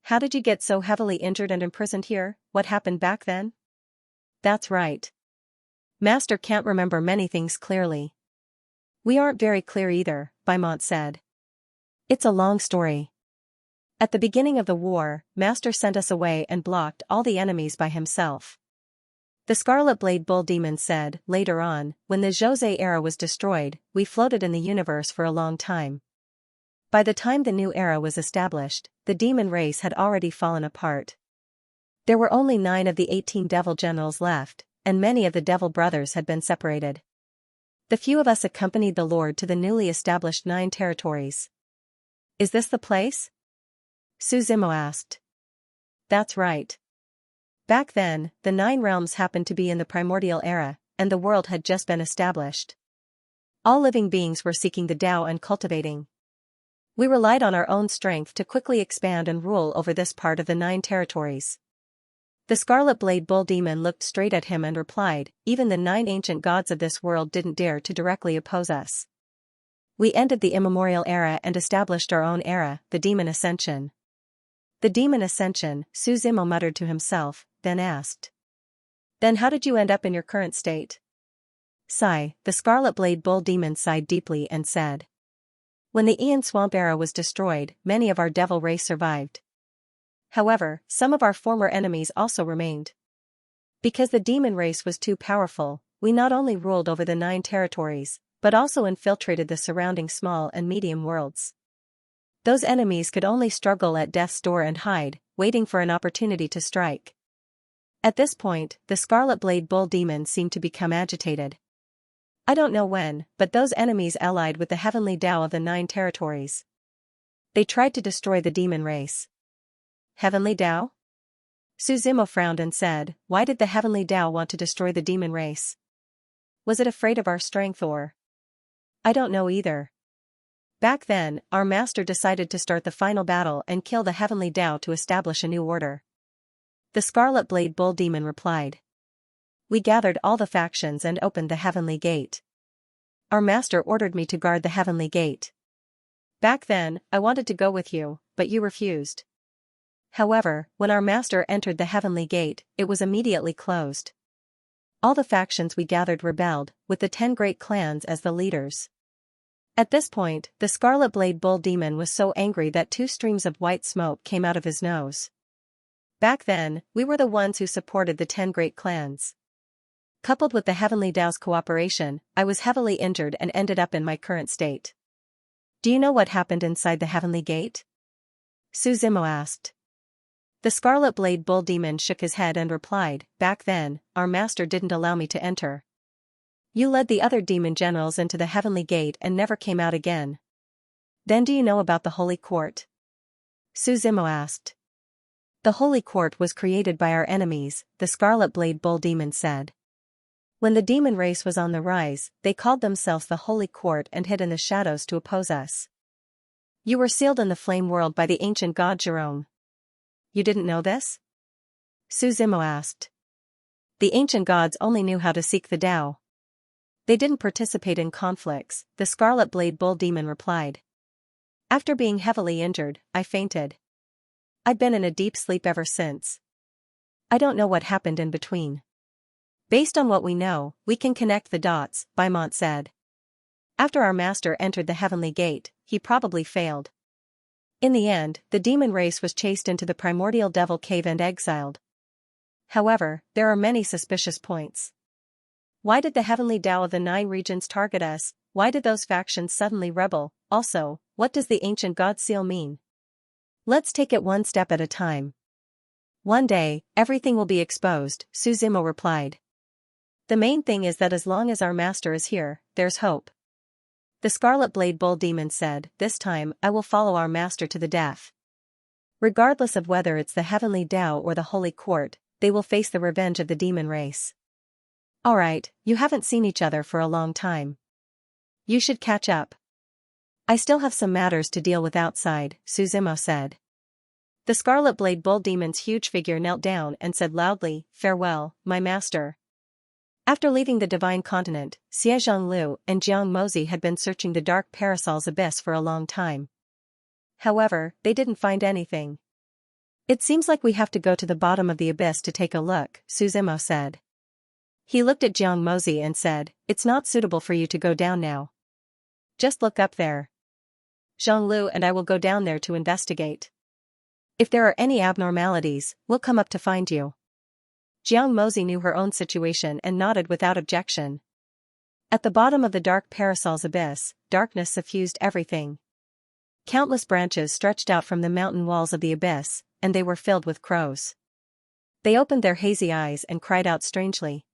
"How did you get so heavily injured and imprisoned here? What happened back then?" "That's right. Master can't remember many things clearly." "We aren't very clear either," Baimont said. "It's a long story. At the beginning of the war, Master sent us away and blocked all the enemies by himself." The Scarlet Blade Bull Demon said, "Later on, when the Josei era was destroyed, we floated in the universe for a long time. By the time the new era was established, the demon race had already fallen apart. There were only 9 of the 18 devil generals left, and many of the devil brothers had been separated. The few of us accompanied the Lord to the newly established 9 territories." "Is this the place?" Suzumo asked. "That's right. Back then, the 9 realms happened to be in the primordial era, and the world had just been established. All living beings were seeking the Tao and cultivating. We relied on our own strength to quickly expand and rule over this part of the 9 territories." The Scarlet Blade Bull Demon looked straight at him and replied, "Even the 9 ancient gods of this world didn't dare to directly oppose us. We ended the immemorial era and established our own era, the Demon Ascension." "The Demon Ascension," Suzumo muttered to himself, then asked. "Then how did you end up in your current state?" Sigh, the Scarlet Blade Bull Demon sighed deeply and said. "When the Aeon Swamp era was destroyed, many of our devil race survived. However, some of our former enemies also remained. Because the demon race was too powerful, we not only ruled over the 9 territories, but also infiltrated the surrounding small and medium worlds. Those enemies could only struggle at death's door and hide, waiting for an opportunity to strike." At this point, the Scarlet Blade Bull Demon seemed to become agitated. "I don't know when, but those enemies allied with the heavenly Tao of the 9 territories. They tried to destroy the demon race." "Heavenly Tao?" Suzumo frowned and said, "Why did the heavenly Tao want to destroy the demon race? Was it afraid of our strength or?" "I don't know either. Back then, our master decided to start the final battle and kill the heavenly Tao to establish a new order." The Scarlet Blade Bull Demon replied. "We gathered all the factions and opened the heavenly gate. Our master ordered me to guard the heavenly gate. Back then, I wanted to go with you, but you refused. However, when our master entered the heavenly gate, it was immediately closed. All the factions we gathered rebelled, with the 10 great clans as the leaders." At this point, the Scarlet Blade Bull Demon was so angry that 2 streams of white smoke came out of his nose. "Back then, we were the ones who supported the 10 great clans. Coupled with the Heavenly Tao's cooperation, I was heavily injured and ended up in my current state." "Do you know what happened inside the Heavenly Gate?" Suzumo asked. The Scarlet Blade Bull Demon shook his head and replied, "Back then, our master didn't allow me to enter. You led the other demon generals into the heavenly gate and never came out again. Then do you know about the Holy Court? Suzimo asked. The Holy Court was created by our enemies, the Scarlet Blade Bull Demon said. When the demon race was on the rise, they called themselves the Holy Court and hid in the shadows to oppose us. You were sealed in the flame world by the ancient god Jerome. You didn't know this? Suzimo asked. The ancient gods only knew how to seek the Tao. They didn't participate in conflicts, the Scarlet Blade Bull Demon replied. After being heavily injured, I fainted. I've been in a deep sleep ever since. I don't know what happened in between. Based on what we know, we can connect the dots, Beaumont said. After our master entered the heavenly gate, he probably failed. In the end, the demon race was chased into the primordial devil cave and exiled. However, there are many suspicious points. Why did the heavenly Tao of the 9 regions target us? Why did those factions suddenly rebel? Also, what does the ancient god seal mean? Let's take it one step at a time. One day, everything will be exposed, Suzimo replied. The main thing is that as long as our master is here, there's hope. The Scarlet Blade Bull Demon said, this time I will follow our master to the death. Regardless of whether it's the heavenly Tao or the Holy Court, they will face the revenge of the demon race. Alright, you haven't seen each other for a long time. You should catch up. I still have some matters to deal with outside, Suzimo said. The Scarlet Blade Bull Demon's huge figure knelt down and said loudly, farewell, my master. After leaving the Divine Continent, Xie Zhonglu and Jiang Mozi had been searching the Dark Parasol's abyss for a long time. However, they didn't find anything. It seems like we have to go to the bottom of the abyss to take a look, Suzimo said. He looked at Jiang Mozi and said, it's not suitable for you to go down now. Just look up there. Zhonglu and I will go down there to investigate. If there are any abnormalities, we'll come up to find you. Jiang Mozi knew her own situation and nodded without objection. At the bottom of the Dark Parasol's abyss, darkness suffused everything. Countless branches stretched out from the mountain walls of the abyss, and they were filled with crows. They opened their hazy eyes and cried out strangely.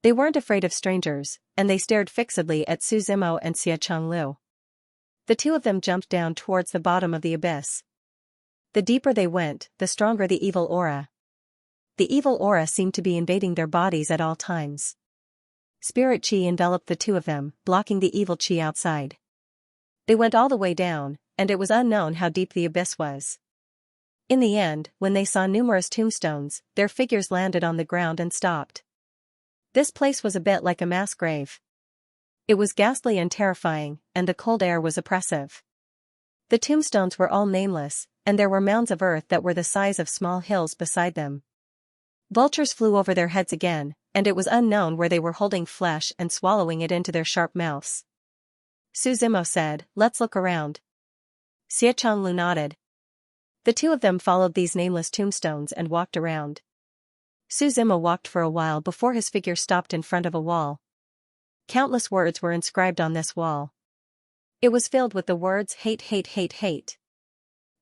They weren't afraid of strangers, and they stared fixedly at Suzimo and Xie Zhonglu. The two of them jumped down towards the bottom of the abyss. The deeper they went, the stronger the evil aura. The evil aura seemed to be invading their bodies at all times. Spirit chi enveloped the two of them, blocking the evil chi outside. They went all the way down, and it was unknown how deep the abyss was. In the end, when they saw numerous tombstones, their figures landed on the ground and stopped. This place was a bit like a mass grave. It was ghastly and terrifying, and the cold air was oppressive. The tombstones were all nameless, and there were mounds of earth that were the size of small hills beside them. Vultures flew over their heads again, and it was unknown where they were holding flesh and swallowing it into their sharp mouths. Suzimo said, let's look around. Xie Zhonglu nodded. The two of them followed these nameless tombstones and walked around. Suzimo walked for a while before his figure stopped in front of a wall. Countless words were inscribed on this wall. It was filled with the words hate, hate, hate, hate.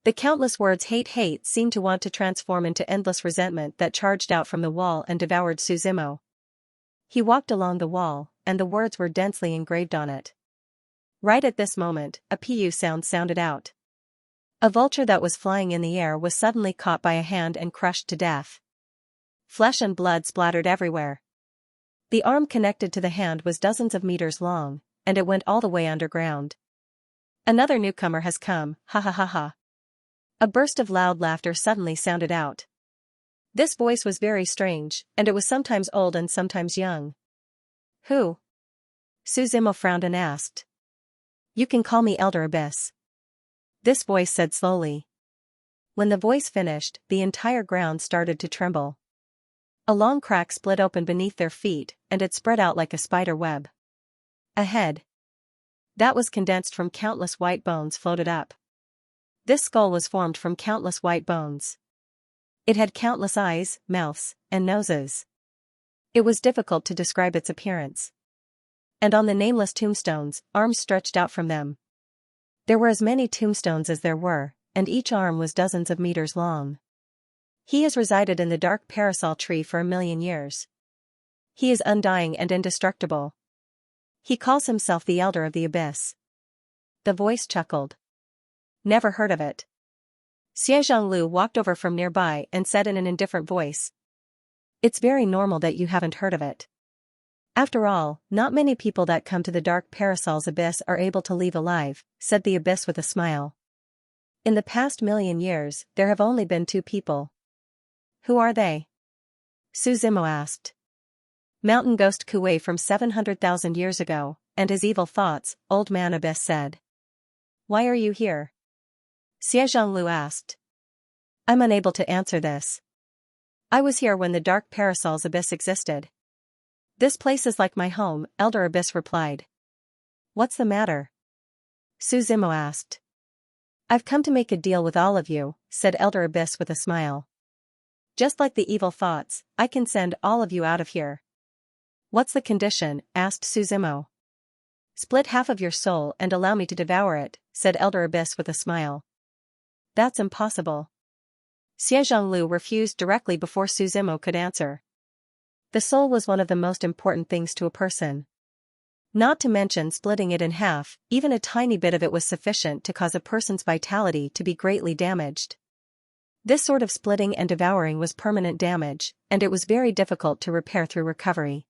The countless words hate, hate seemed to want to transform into endless resentment that charged out from the wall and devoured Suzimo. He walked along the wall, and the words were densely engraved on it. Right at this moment, a pu sound sounded out. A vulture that was flying in the air was suddenly caught by a hand and crushed to death. Flesh and blood splattered everywhere. The arm connected to the hand was dozens of meters long, and it went all the way underground. Another newcomer has come, ha ha ha ha. A burst of loud laughter suddenly sounded out. This voice was very strange, and it was sometimes old and sometimes young. Who? Suzimo frowned and asked. You can call me Elder Abyss. This voice said slowly. When the voice finished, the entire ground started to tremble. A long crack split open beneath their feet, and it spread out like a spider web. A head that was condensed from countless white bones floated up. This skull was formed from countless white bones. It had countless eyes, mouths, and noses. It was difficult to describe its appearance. And on the nameless tombstones, arms stretched out from them. There were as many tombstones as there were, and each arm was dozens of meters long. He has resided in the dark parasol tree for 1,000,000 years. He is undying and indestructible. He calls himself the Elder of the Abyss. The voice chuckled. Never heard of it. Xianxia walked over from nearby and said in an indifferent voice. It's very normal that you haven't heard of it. After all, not many people that come to the dark parasol's abyss are able to leave alive, said the abyss with a smile. In the past 1,000,000 years, there have only been 2 people. Who are they? Suzimo asked. Mountain ghost Kuei from 700,000 years ago, and his evil thoughts, Old Man Abyss said. Why are you here? Xianxia asked. I'm unable to answer this. I was here when the dark parasol's abyss existed. This place is like my home, Elder Abyss replied. What's the matter? Suzimo asked. I've come to make a deal with all of you, said Elder Abyss with a smile. Just like the evil thoughts, I can send all of you out of here. What's the condition? Asked Suzimo. Split half of your soul and allow me to devour it, said Elder Abyss with a smile. That's impossible. Xianxia refused directly before Suzimo could answer. The soul was one of the most important things to a person. Not to mention splitting it in half, even a tiny bit of it was sufficient to cause a person's vitality to be greatly damaged. This sort of splitting and devouring was permanent damage, and it was very difficult to repair through recovery.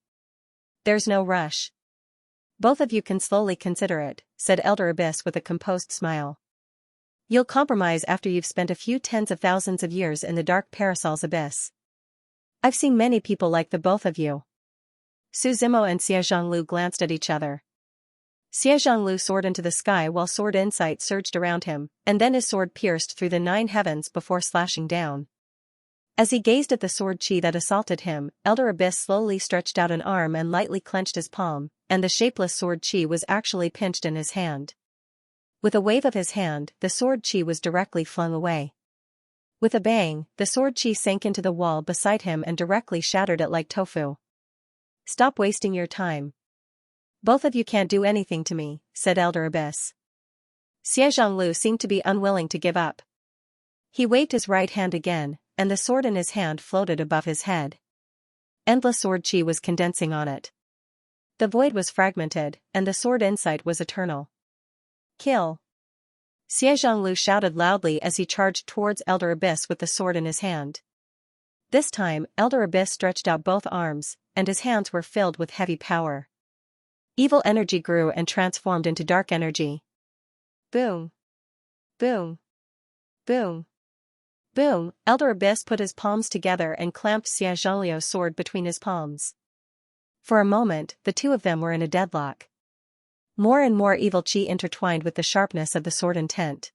There's no rush. Both of you can slowly consider it, said Elder Abyss with a composed smile. You'll compromise after you've spent a few tens of thousands of years in the dark parasol's abyss. I've seen many people like the both of you. Suzimo and Xianxia glanced at each other. Xianxia soared into the sky while sword insight surged around him, and then his sword pierced through the 9 heavens before slashing down. As he gazed at the sword chi that assaulted him, Elder Abyss slowly stretched out an arm and lightly clenched his palm, and the shapeless sword chi was actually pinched in his hand. With a wave of his hand, the sword chi was directly flung away. With a bang, the sword chi sank into the wall beside him and directly shattered it like tofu. Stop wasting your time. Both of you can't do anything to me, said Elder Abyss. Xianxia seemed to be unwilling to give up. He waved his right hand again, and the sword in his hand floated above his head. Endless sword chi was condensing on it. The void was fragmented, and the sword insight was eternal. Kill! Xianxia shouted loudly as he charged towards Elder Abyss with the sword in his hand. This time, Elder Abyss stretched out both arms, and his hands were filled with heavy power. Evil energy grew and transformed into dark energy. Boom! Boom! Boom! Boom! Elder Abyss put his palms together and clamped Xianxia's sword between his palms. For a moment, the two of them were in a deadlock. More and more evil chi intertwined with the sharpness of the sword intent.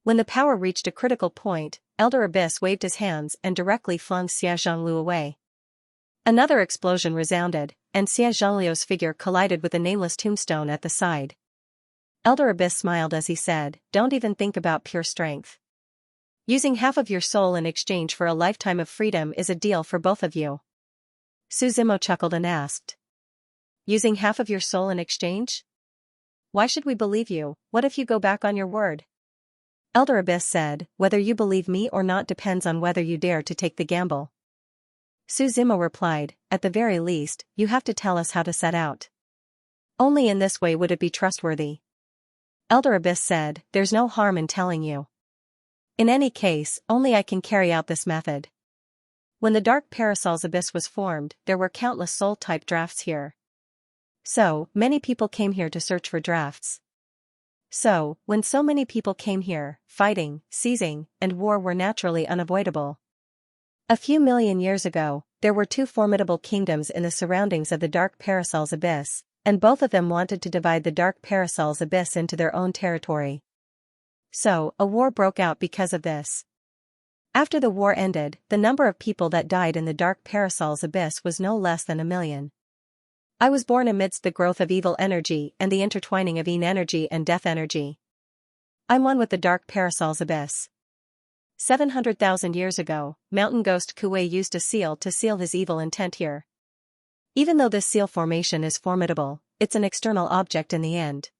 When the power reached a critical point, Elder Abyss waved his hands and directly flung Xianxia away. Another explosion resounded, and Xianxia's figure collided with a nameless tombstone at the side. Elder Abyss smiled as he said, "Don't even think about pure strength. Using half of your soul in exchange for a lifetime of freedom is a deal for both of you." Suzimo chuckled and asked. Using half of your soul in exchange? Why should we believe you? What if you go back on your word? Elder Abyss said, "Whether you believe me or not depends on whether you dare to take the gamble." Suzimo replied, "At the very least, you have to tell us how to set out. Only in this way would it be trustworthy." Elder Abyss said, "There's no harm in telling you. In any case, only I can carry out this method. When the dark parasol's abyss was formed, there were countless soul-type drafts here. So, many people came here to search for drafts. So, when so many people came here, fighting, seizing, and war were naturally unavoidable. A few million years ago, there were 2 formidable kingdoms in the surroundings of the dark parasol's abyss, and both of them wanted to divide the dark parasol's abyss into their own territory. So, a war broke out because of this. After the war ended, the number of people that died in the dark parasol's abyss was no less than 1,000,000. I was born amidst the growth of evil energy and the intertwining of yin energy and death energy. I'm one with the dark parasol's abyss. 700,000 years ago, mountain ghost Kuei used a seal to seal his evil intent here. Even though this seal formation is formidable, it's an external object in the end.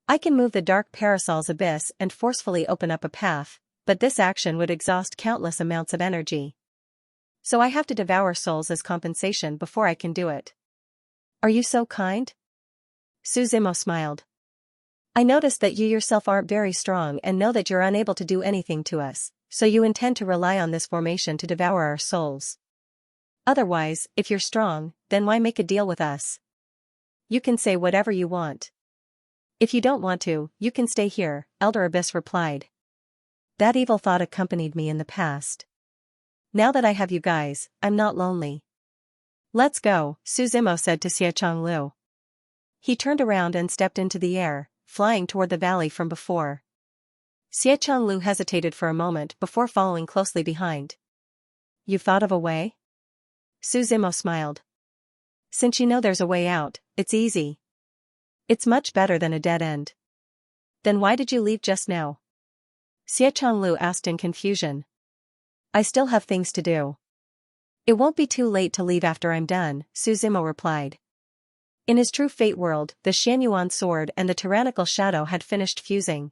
I can move the dark parasol's abyss and forcefully open up a path, but this action would exhaust countless amounts of energy. So I have to devour souls as compensation before I can do it. Are you so kind? Suzimo smiled. I noticed that you yourself aren't very strong and know that you're unable to do anything to us, so you intend to rely on this formation to devour our souls. Otherwise, if you're strong, then why make a deal with us? You can say whatever you want. If you don't want to, you can stay here, Elder Abyss replied. That evil thought accompanied me in the past. Now that I have you guys, I'm not lonely. Let's go, Suzimo said to Xianxia. He turned around and stepped into the air, flying toward the valley from before. Xianxia hesitated for a moment before following closely behind. You've thought of a way? Suzimo smiled. Since you know there's a way out, it's easy. It's much better than a dead end. Then why did you leave just now? Xianxia asked in confusion. I still have things to do. It won't be too late to leave after I'm done, Suzimo replied. In his true fate world, the Xianyuan sword and the tyrannical shadow had finished fusing.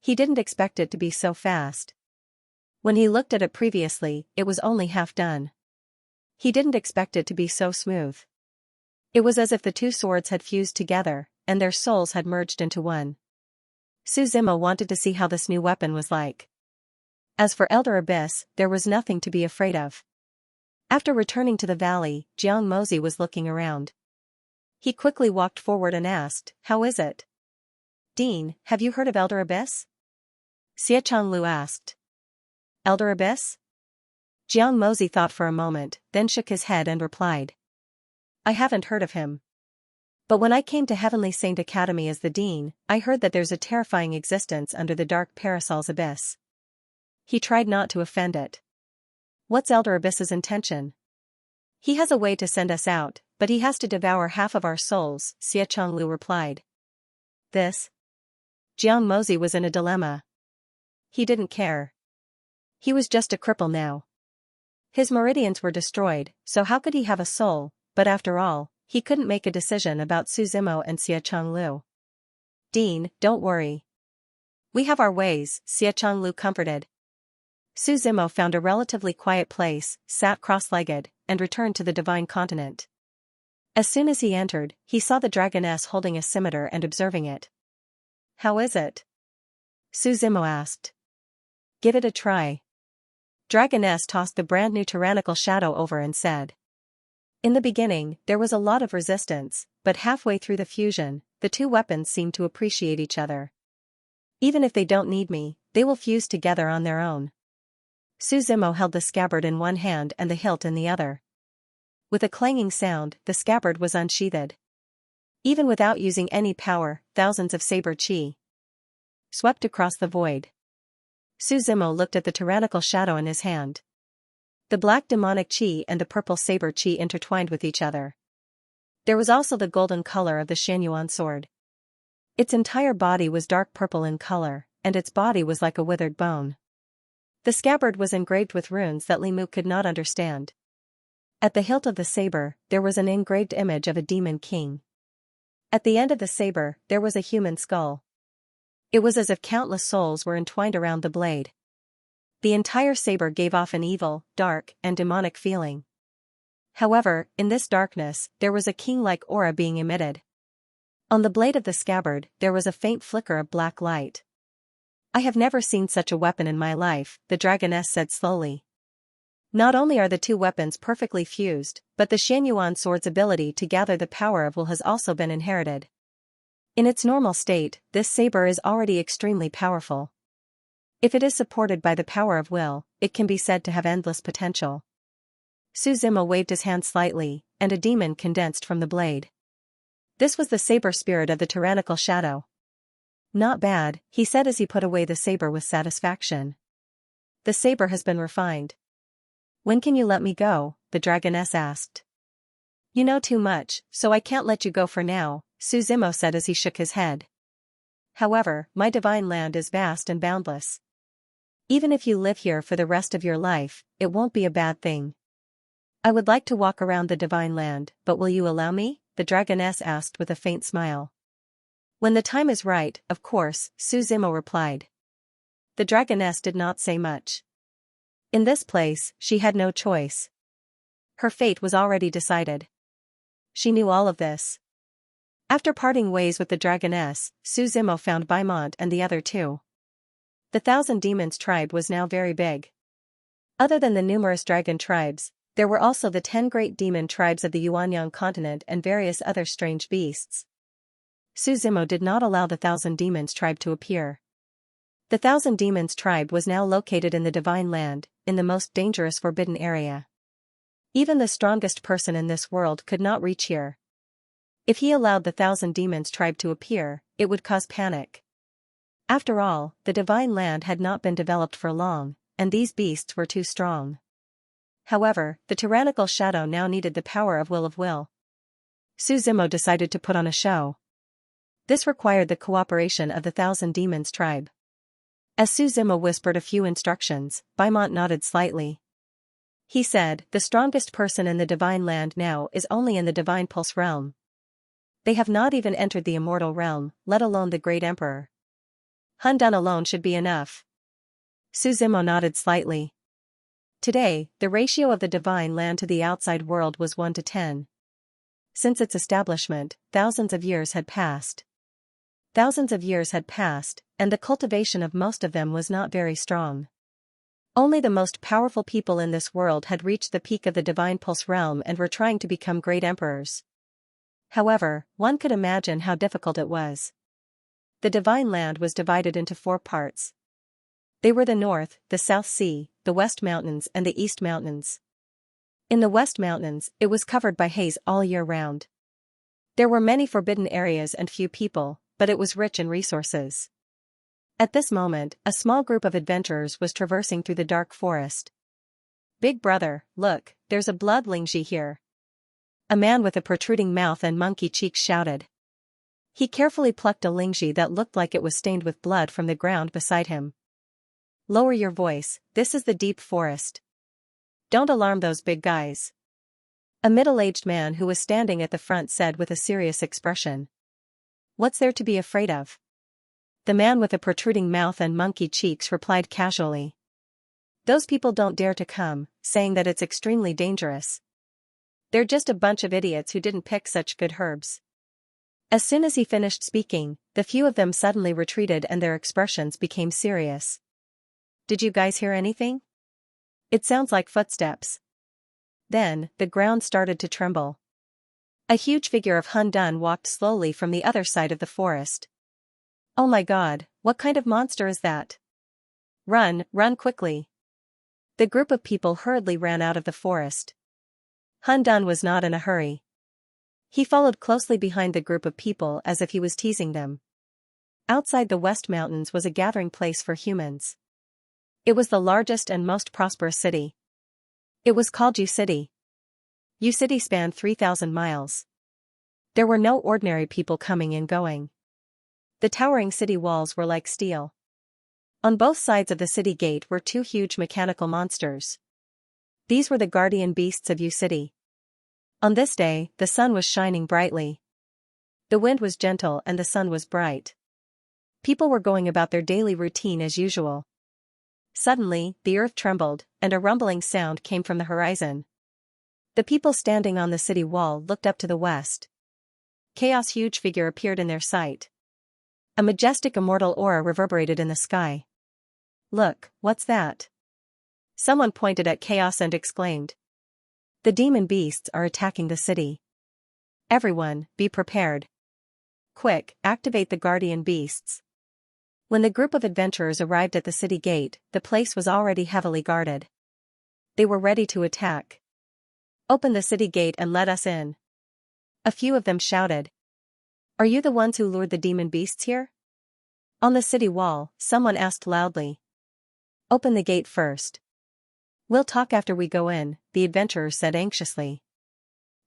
He didn't expect it to be so fast. When he looked at it previously, it was only half done. He didn't expect it to be so smooth. It was as if the two swords had fused together, and their souls had merged into one. Suzimo wanted to see how this new weapon was like. As for Elder Abyss, there was nothing to be afraid of. After returning to the valley, Jiang Mozi was looking around. He quickly walked forward and asked, How is it? Dean, have you heard of Elder Abyss? Xianxia asked. Elder Abyss? Jiang Mozi thought for a moment, then shook his head and replied. I haven't heard of him. But when I came to Heavenly Saint Academy as the dean, I heard that there's a terrifying existence under the dark parasol's abyss. He tried not to offend it. What's Elder Abyss's intention? He has a way to send us out, but he has to devour half of our souls, Xianxia replied. This? Jiang Mozi was in a dilemma. He didn't care. He was just a cripple now. His meridians were destroyed, so how could he have a soul? But after all, he couldn't make a decision about Suzimo and Xianxia. Dean, don't worry. We have our ways, Xianxia comforted. Suzimo found a relatively quiet place, sat cross-legged, and returned to the divine continent. As soon as he entered, he saw the dragoness holding a scimitar and observing it. How is it? Suzimo asked. Give it a try. Dragoness tossed the brand new tyrannical shadow over and said. In the beginning, there was a lot of resistance, but halfway through the fusion, the two weapons seemed to appreciate each other. Even if they don't need me, they will fuse together on their own. Suzimo held the scabbard in one hand and the hilt in the other. With a clanging sound, the scabbard was unsheathed. Even without using any power, thousands of saber chi swept across the void. Suzimo looked at the tyrannical shadow in his hand. The black demonic chi and the purple saber chi intertwined with each other. There was also the golden color of the Xianyuan sword. Its entire body was dark purple in color, and its body was like a withered bone. The scabbard was engraved with runes that Li Mu could not understand. At the hilt of the saber, there was an engraved image of a demon king. At the end of the saber, there was a human skull. It was as if countless souls were entwined around the blade. The entire saber gave off an evil, dark, and demonic feeling. However, in this darkness, there was a king-like aura being emitted. On the blade of the scabbard, there was a faint flicker of black light. I have never seen such a weapon in my life, the dragoness said slowly. Not only are the two weapons perfectly fused, but the Xianyuan sword's ability to gather the power of will has also been inherited. In its normal state, this saber is already extremely powerful. If it is supported by the power of will, it can be said to have endless potential. Suzimo waved his hand slightly, and a demon condensed from the blade. This was the saber spirit of the tyrannical shadow. Not bad, he said as he put away the saber with satisfaction. The saber has been refined. When can you let me go? The dragoness asked. You know too much, so I can't let you go for now, Suzimo said as he shook his head. However, my divine land is vast and boundless. Even if you live here for the rest of your life, it won't be a bad thing. I would like to walk around the divine land, but will you allow me? The dragoness asked with a faint smile. When the time is right, of course, Suzimo replied. The dragoness did not say much. In this place, she had no choice. Her fate was already decided. She knew all of this. After parting ways with the dragoness, Suzimo found Baimont and the other two. The Thousand Demons tribe was now very big. Other than the numerous dragon tribes, there were also the 10 great demon tribes of the Yuanyang continent and various other strange beasts. Suzimo did not allow the Thousand Demons tribe to appear. The Thousand Demons tribe was now located in the Divine Land, in the most dangerous forbidden area. Even the strongest person in this world could not reach here. If he allowed the Thousand Demons tribe to appear, it would cause panic. After all, the Divine Land had not been developed for long, and these beasts were too strong. However, the tyrannical shadow now needed the power of will. Suzimo decided to put on a show. This required the cooperation of the Thousand Demons tribe. As Suzimo whispered a few instructions, Baimont nodded slightly. He said, "The strongest person in the Divine Land now is only in the Divine Pulse realm. They have not even entered the Immortal realm, let alone the Great Emperor. Hun Dun alone should be enough." Suzimo nodded slightly. Today, the ratio of the Divine Land to the outside world was 1 to 10. Since its establishment, thousands of years had passed. Thousands of years had passed, and the cultivation of most of them was not very strong. Only the most powerful people in this world had reached the peak of the Divine Pulse realm and were trying to become great emperors. However, one could imagine how difficult it was. The Divine Land was divided into 4 parts. They were the North, the South Sea, the West Mountains and the East Mountains. In the West Mountains, it was covered by haze all year round. There were many forbidden areas and few people, but it was rich in resources. At this moment, a small group of adventurers was traversing through the dark forest. "Big brother, look, there's a blood Lingji here." A man with a protruding mouth and monkey cheeks shouted. He carefully plucked a Lingji that looked like it was stained with blood from the ground beside him. "Lower your voice, this is the deep forest. Don't alarm those big guys." A middle-aged man who was standing at the front said with a serious expression. "What's there to be afraid of?" The man with a protruding mouth and monkey cheeks replied casually. "Those people don't dare to come, saying that it's extremely dangerous. They're just a bunch of idiots who didn't pick such good herbs." As soon as he finished speaking, the few of them suddenly retreated and their expressions became serious. "Did you guys hear anything? It sounds like footsteps." Then, the ground started to tremble. A huge figure of Hun Dun walked slowly from the other side of the forest. "Oh my god, what kind of monster is that? Run quickly." The group of people hurriedly ran out of the forest. Hun Dun was not in a hurry. He followed closely behind the group of people as if he was teasing them. Outside the West Mountains was a gathering place for humans. It was the largest and most prosperous city. It was called U City. U City spanned 3,000 miles. There were no ordinary people coming and going. The towering city walls were like steel. On both sides of the city gate were 2 huge mechanical monsters. These were the guardian beasts of U City. On this day, the sun was shining brightly. The wind was gentle and the sun was bright. People were going about their daily routine as usual. Suddenly, the earth trembled, and a rumbling sound came from the horizon. The people standing on the city wall looked up to the west. Chaos' huge figure appeared in their sight. A majestic immortal aura reverberated in the sky. "Look, what's that?" Someone pointed at Chaos and exclaimed. "The demon beasts are attacking the city. Everyone, be prepared. Quick, activate the guardian beasts." When the group of adventurers arrived at the city gate, the place was already heavily guarded. They were ready to attack. "Open the city gate and let us in." A few of them shouted. "Are you the ones who lured the demon beasts here?" On the city wall, someone asked loudly. "Open the gate first." "We'll talk after we go in," the adventurers said anxiously.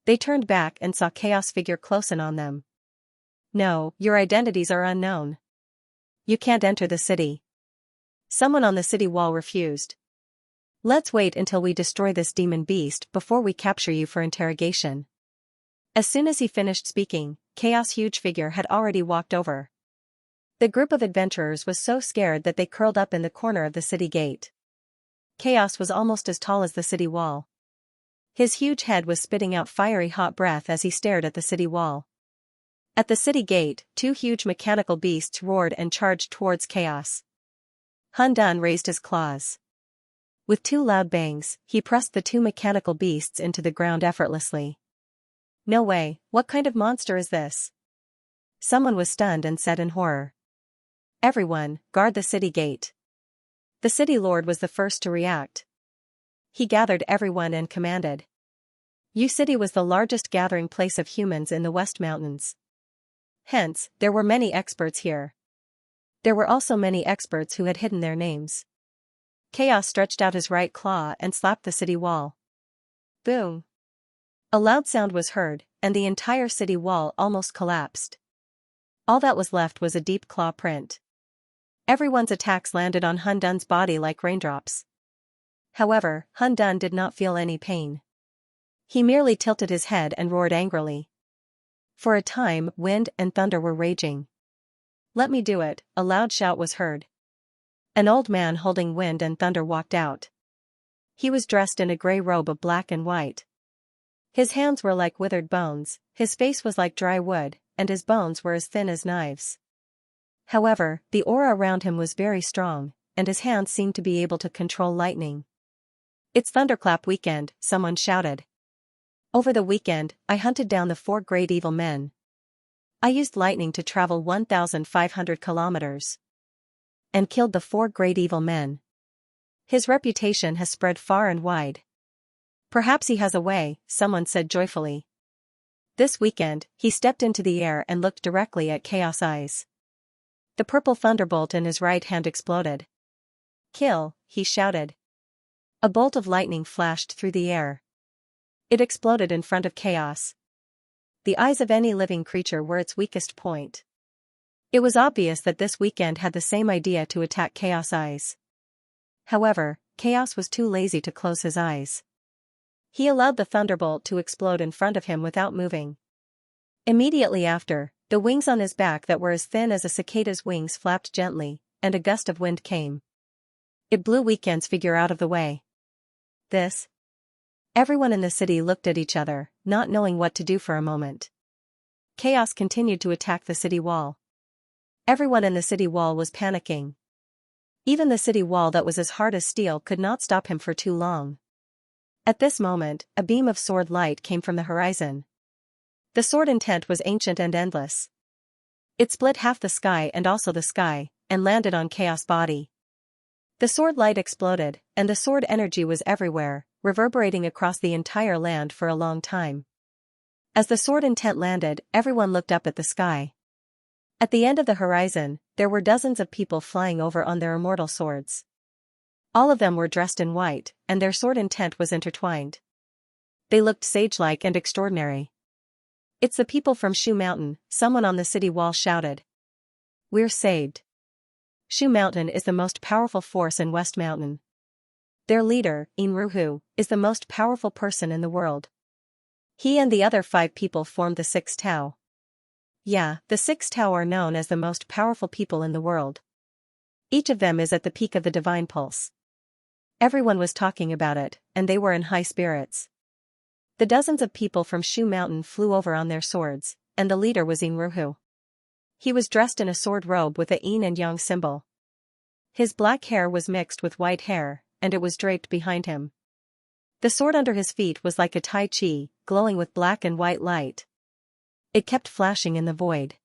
They turned back and saw Chaos' figure close in on them. "No, your identities are unknown. You can't enter the city." Someone on the city wall refused. "Let's wait until we destroy this demon beast before we capture you for interrogation." As soon as he finished speaking, Chaos' huge figure had already walked over. The group of adventurers was so scared that they curled up in the corner of the city gate. Chaos was almost as tall as the city wall. His huge head was spitting out fiery hot breath as he stared at the city wall. At the city gate, two huge mechanical beasts roared and charged towards Chaos. Hun Dan raised his claws. With two loud bangs, he pressed the two mechanical beasts into the ground effortlessly. No way, what kind of monster is this? Someone was stunned and said in horror. Everyone, guard the city gate. The city lord was the first to react. He gathered everyone and commanded. Yu City was the largest gathering place of humans in the West Mountains. Hence, there were many experts here. There were also many experts who had hidden their names. Chaos stretched out his right claw and slapped the city wall. Boom! A loud sound was heard, and the entire city wall almost collapsed. All that was left was a deep claw print. Everyone's attacks landed on Hun Dun's body like raindrops. However, Hun Dun did not feel any pain. He merely tilted his head and roared angrily. For a time, wind and thunder were raging. Let me do it, a loud shout was heard. An old man holding wind and thunder walked out. He was dressed in a gray robe of black and white. His hands were like withered bones, his face was like dry wood, and his bones were as thin as knives. However, the aura around him was very strong, and his hands seemed to be able to control lightning. It's Thunderclap weekend, someone shouted. Over the weekend, I hunted down the 4 great evil men. I used lightning to travel 1,500 kilometers. And killed the 4 great evil men. His reputation has spread far and wide. Perhaps he has a way, someone said joyfully. This weekend, he stepped into the air and looked directly at Chaos' eyes. The purple thunderbolt in his right hand exploded. Kill, he shouted. A bolt of lightning flashed through the air. It exploded in front of Chaos. The eyes of any living creature were its weakest point. It was obvious that this weekend had the same idea to attack Chaos' eyes. However, Chaos was too lazy to close his eyes. He allowed the thunderbolt to explode in front of him without moving. Immediately after, the wings on his back that were as thin as a cicada's wings flapped gently, and a gust of wind came. It blew Weekend's figure out of the way. This? Everyone in the city looked at each other, not knowing what to do for a moment. Chaos continued to attack the city wall. Everyone in the city wall was panicking. Even the city wall that was as hard as steel could not stop him for too long. At this moment, a beam of sword light came from the horizon. The sword intent was ancient and endless. It split half the sky and also the sky, and landed on Chaos' body. The sword light exploded, and the sword energy was everywhere, reverberating across the entire land for a long time. As the sword intent landed, everyone looked up at the sky. At the end of the horizon, there were dozens of people flying over on their immortal swords. All of them were dressed in white, and their sword intent was intertwined. They looked sage-like and extraordinary. It's the people from Shu Mountain, someone on the city wall shouted. We're saved. Shu Mountain is the most powerful force in West Mountain. Their leader, Inruhu, is the most powerful person in the world. He and the other 5 people formed the 6 Tao. Yeah, the 6 Tao are known as the most powerful people in the world. Each of them is at the peak of the divine pulse. Everyone was talking about it, and they were in high spirits. The dozens of people from Shu Mountain flew over on their swords, and the leader was Inruhu. He was dressed in a sword robe with a yin and yang symbol. His black hair was mixed with white hair, and it was draped behind him. The sword under his feet was like a tai chi, glowing with black and white light. It kept flashing in the void.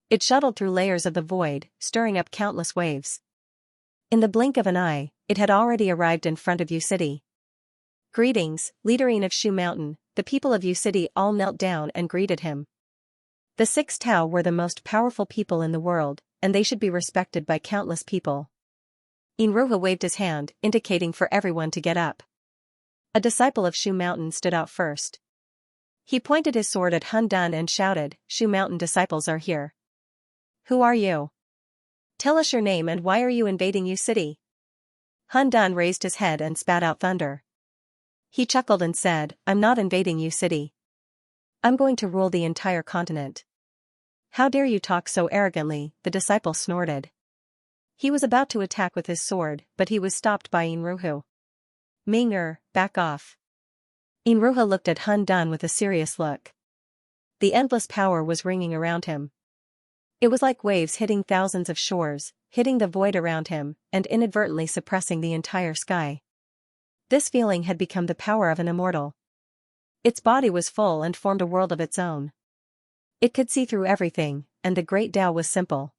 It shuttled through layers of the void, stirring up countless waves. In the blink of an eye, it had already arrived in front of Yu City. Greetings, leader Yin of Shu Mountain. The people of Yu City all knelt down and greeted him. The 6 Tao were the most powerful people in the world, and they should be respected by countless people. Inruhu waved his hand, indicating for everyone to get up. A disciple of Shu Mountain stood out first. He pointed his sword at Hun Dun and shouted, Shu Mountain disciples are here. Who are you? Tell us your name and why are you invading Yu City? Hun Dun raised his head and spat out thunder. He chuckled and said, I'm not invading Yu City. I'm going to rule the entire continent. How dare you talk so arrogantly, the disciple snorted. He was about to attack with his sword, but he was stopped by Inruhu. Ming-er, back off. Inruhu looked at Hun Dun with a serious look. The endless power was ringing around him. It was like waves hitting thousands of shores, hitting the void around him, and inadvertently suppressing the entire sky. This feeling had become the power of an immortal. Its body was full and formed a world of its own. It could see through everything, and the great Tao was simple.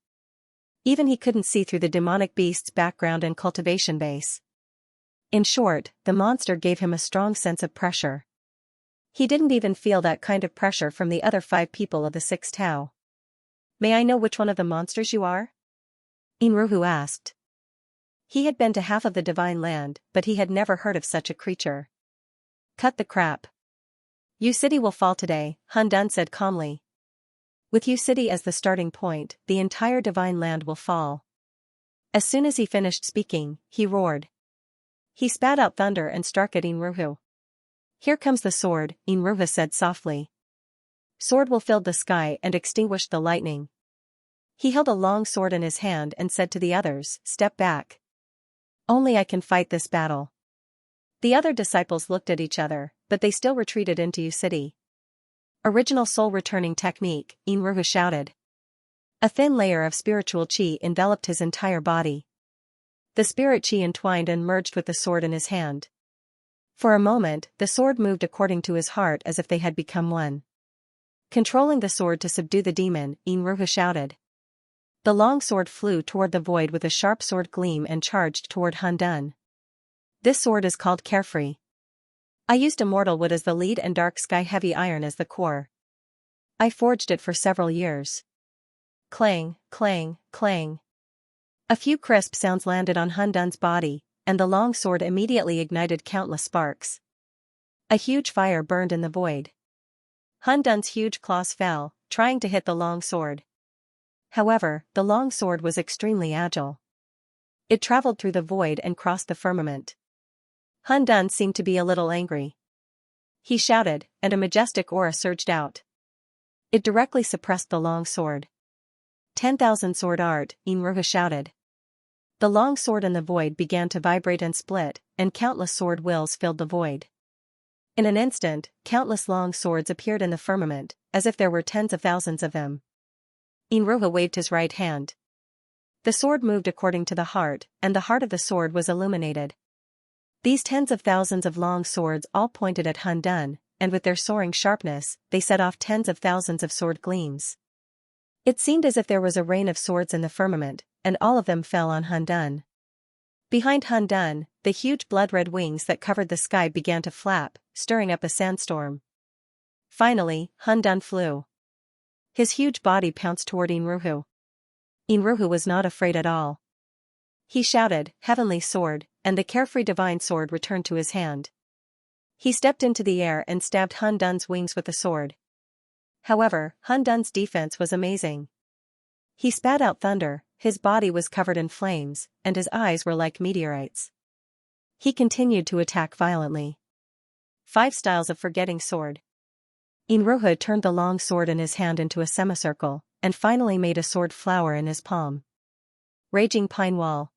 Even he couldn't see through the demonic beast's background and cultivation base. In short, the monster gave him a strong sense of pressure. He didn't even feel that kind of pressure from the other 5 people of the 6 Tao. May I know which one of the monsters you are? Inruhu asked. He had been to half of the divine land, but he had never heard of such a creature. Cut the crap. Yu City will fall today, Hun Dun said calmly. With Yu City as the starting point, the entire divine land will fall. As soon as he finished speaking, he roared. He spat out thunder and struck at Inruhu. Here comes the sword, Inruhu said softly. Sword will fill the sky and extinguish the lightning. He held a long sword in his hand and said to the others, step back. Only I can fight this battle. The other disciples looked at each other, but they still retreated into Yu City. Original soul returning technique, Inruhu shouted. A thin layer of spiritual qi enveloped his entire body. The spirit qi entwined and merged with the sword in his hand. For a moment, the sword moved according to his heart as if they had become one. Controlling the sword to subdue the demon, Inruhu shouted. The long sword flew toward the void with a sharp sword gleam and charged toward Hun Dun. This sword is called Carefree. I used immortal wood as the lead and dark sky heavy iron as the core. I forged it for several years. Clang, clang, clang. A few crisp sounds landed on Hun Dun's body, and the long sword immediately ignited countless sparks. A huge fire burned in the void. Hun Dun's huge claws fell, trying to hit the long sword. However, the long sword was extremely agile. It traveled through the void and crossed the firmament. Hun Dun seemed to be a little angry. He shouted, and a majestic aura surged out. It directly suppressed the long sword. 10,000 sword art, Inruhu shouted. The long sword in the void began to vibrate and split, and countless sword wills filled the void. In an instant, countless long swords appeared in the firmament, as if there were tens of thousands of them. Inruhu waved his right hand. The sword moved according to the heart, and the heart of the sword was illuminated. These tens of thousands of long swords all pointed at Hun Dun, and with their soaring sharpness, they set off tens of thousands of sword gleams. It seemed as if there was a rain of swords in the firmament, and all of them fell on Hun Dun. Behind Hun Dun, the huge blood-red wings that covered the sky began to flap, stirring up a sandstorm. Finally, Hun Dun flew. His huge body pounced toward Inruhu. Inruhu was not afraid at all. He shouted, "Heavenly sword," and the carefree divine sword returned to his hand. He stepped into the air and stabbed Hun Dun's wings with the sword. However, Hun Dun's defense was amazing. He spat out thunder, his body was covered in flames, and his eyes were like meteorites. He continued to attack violently. 5 styles of forgetting sword. Inruhu turned the long sword in his hand into a semicircle, and finally made a sword flower in his palm. Raging pine wall.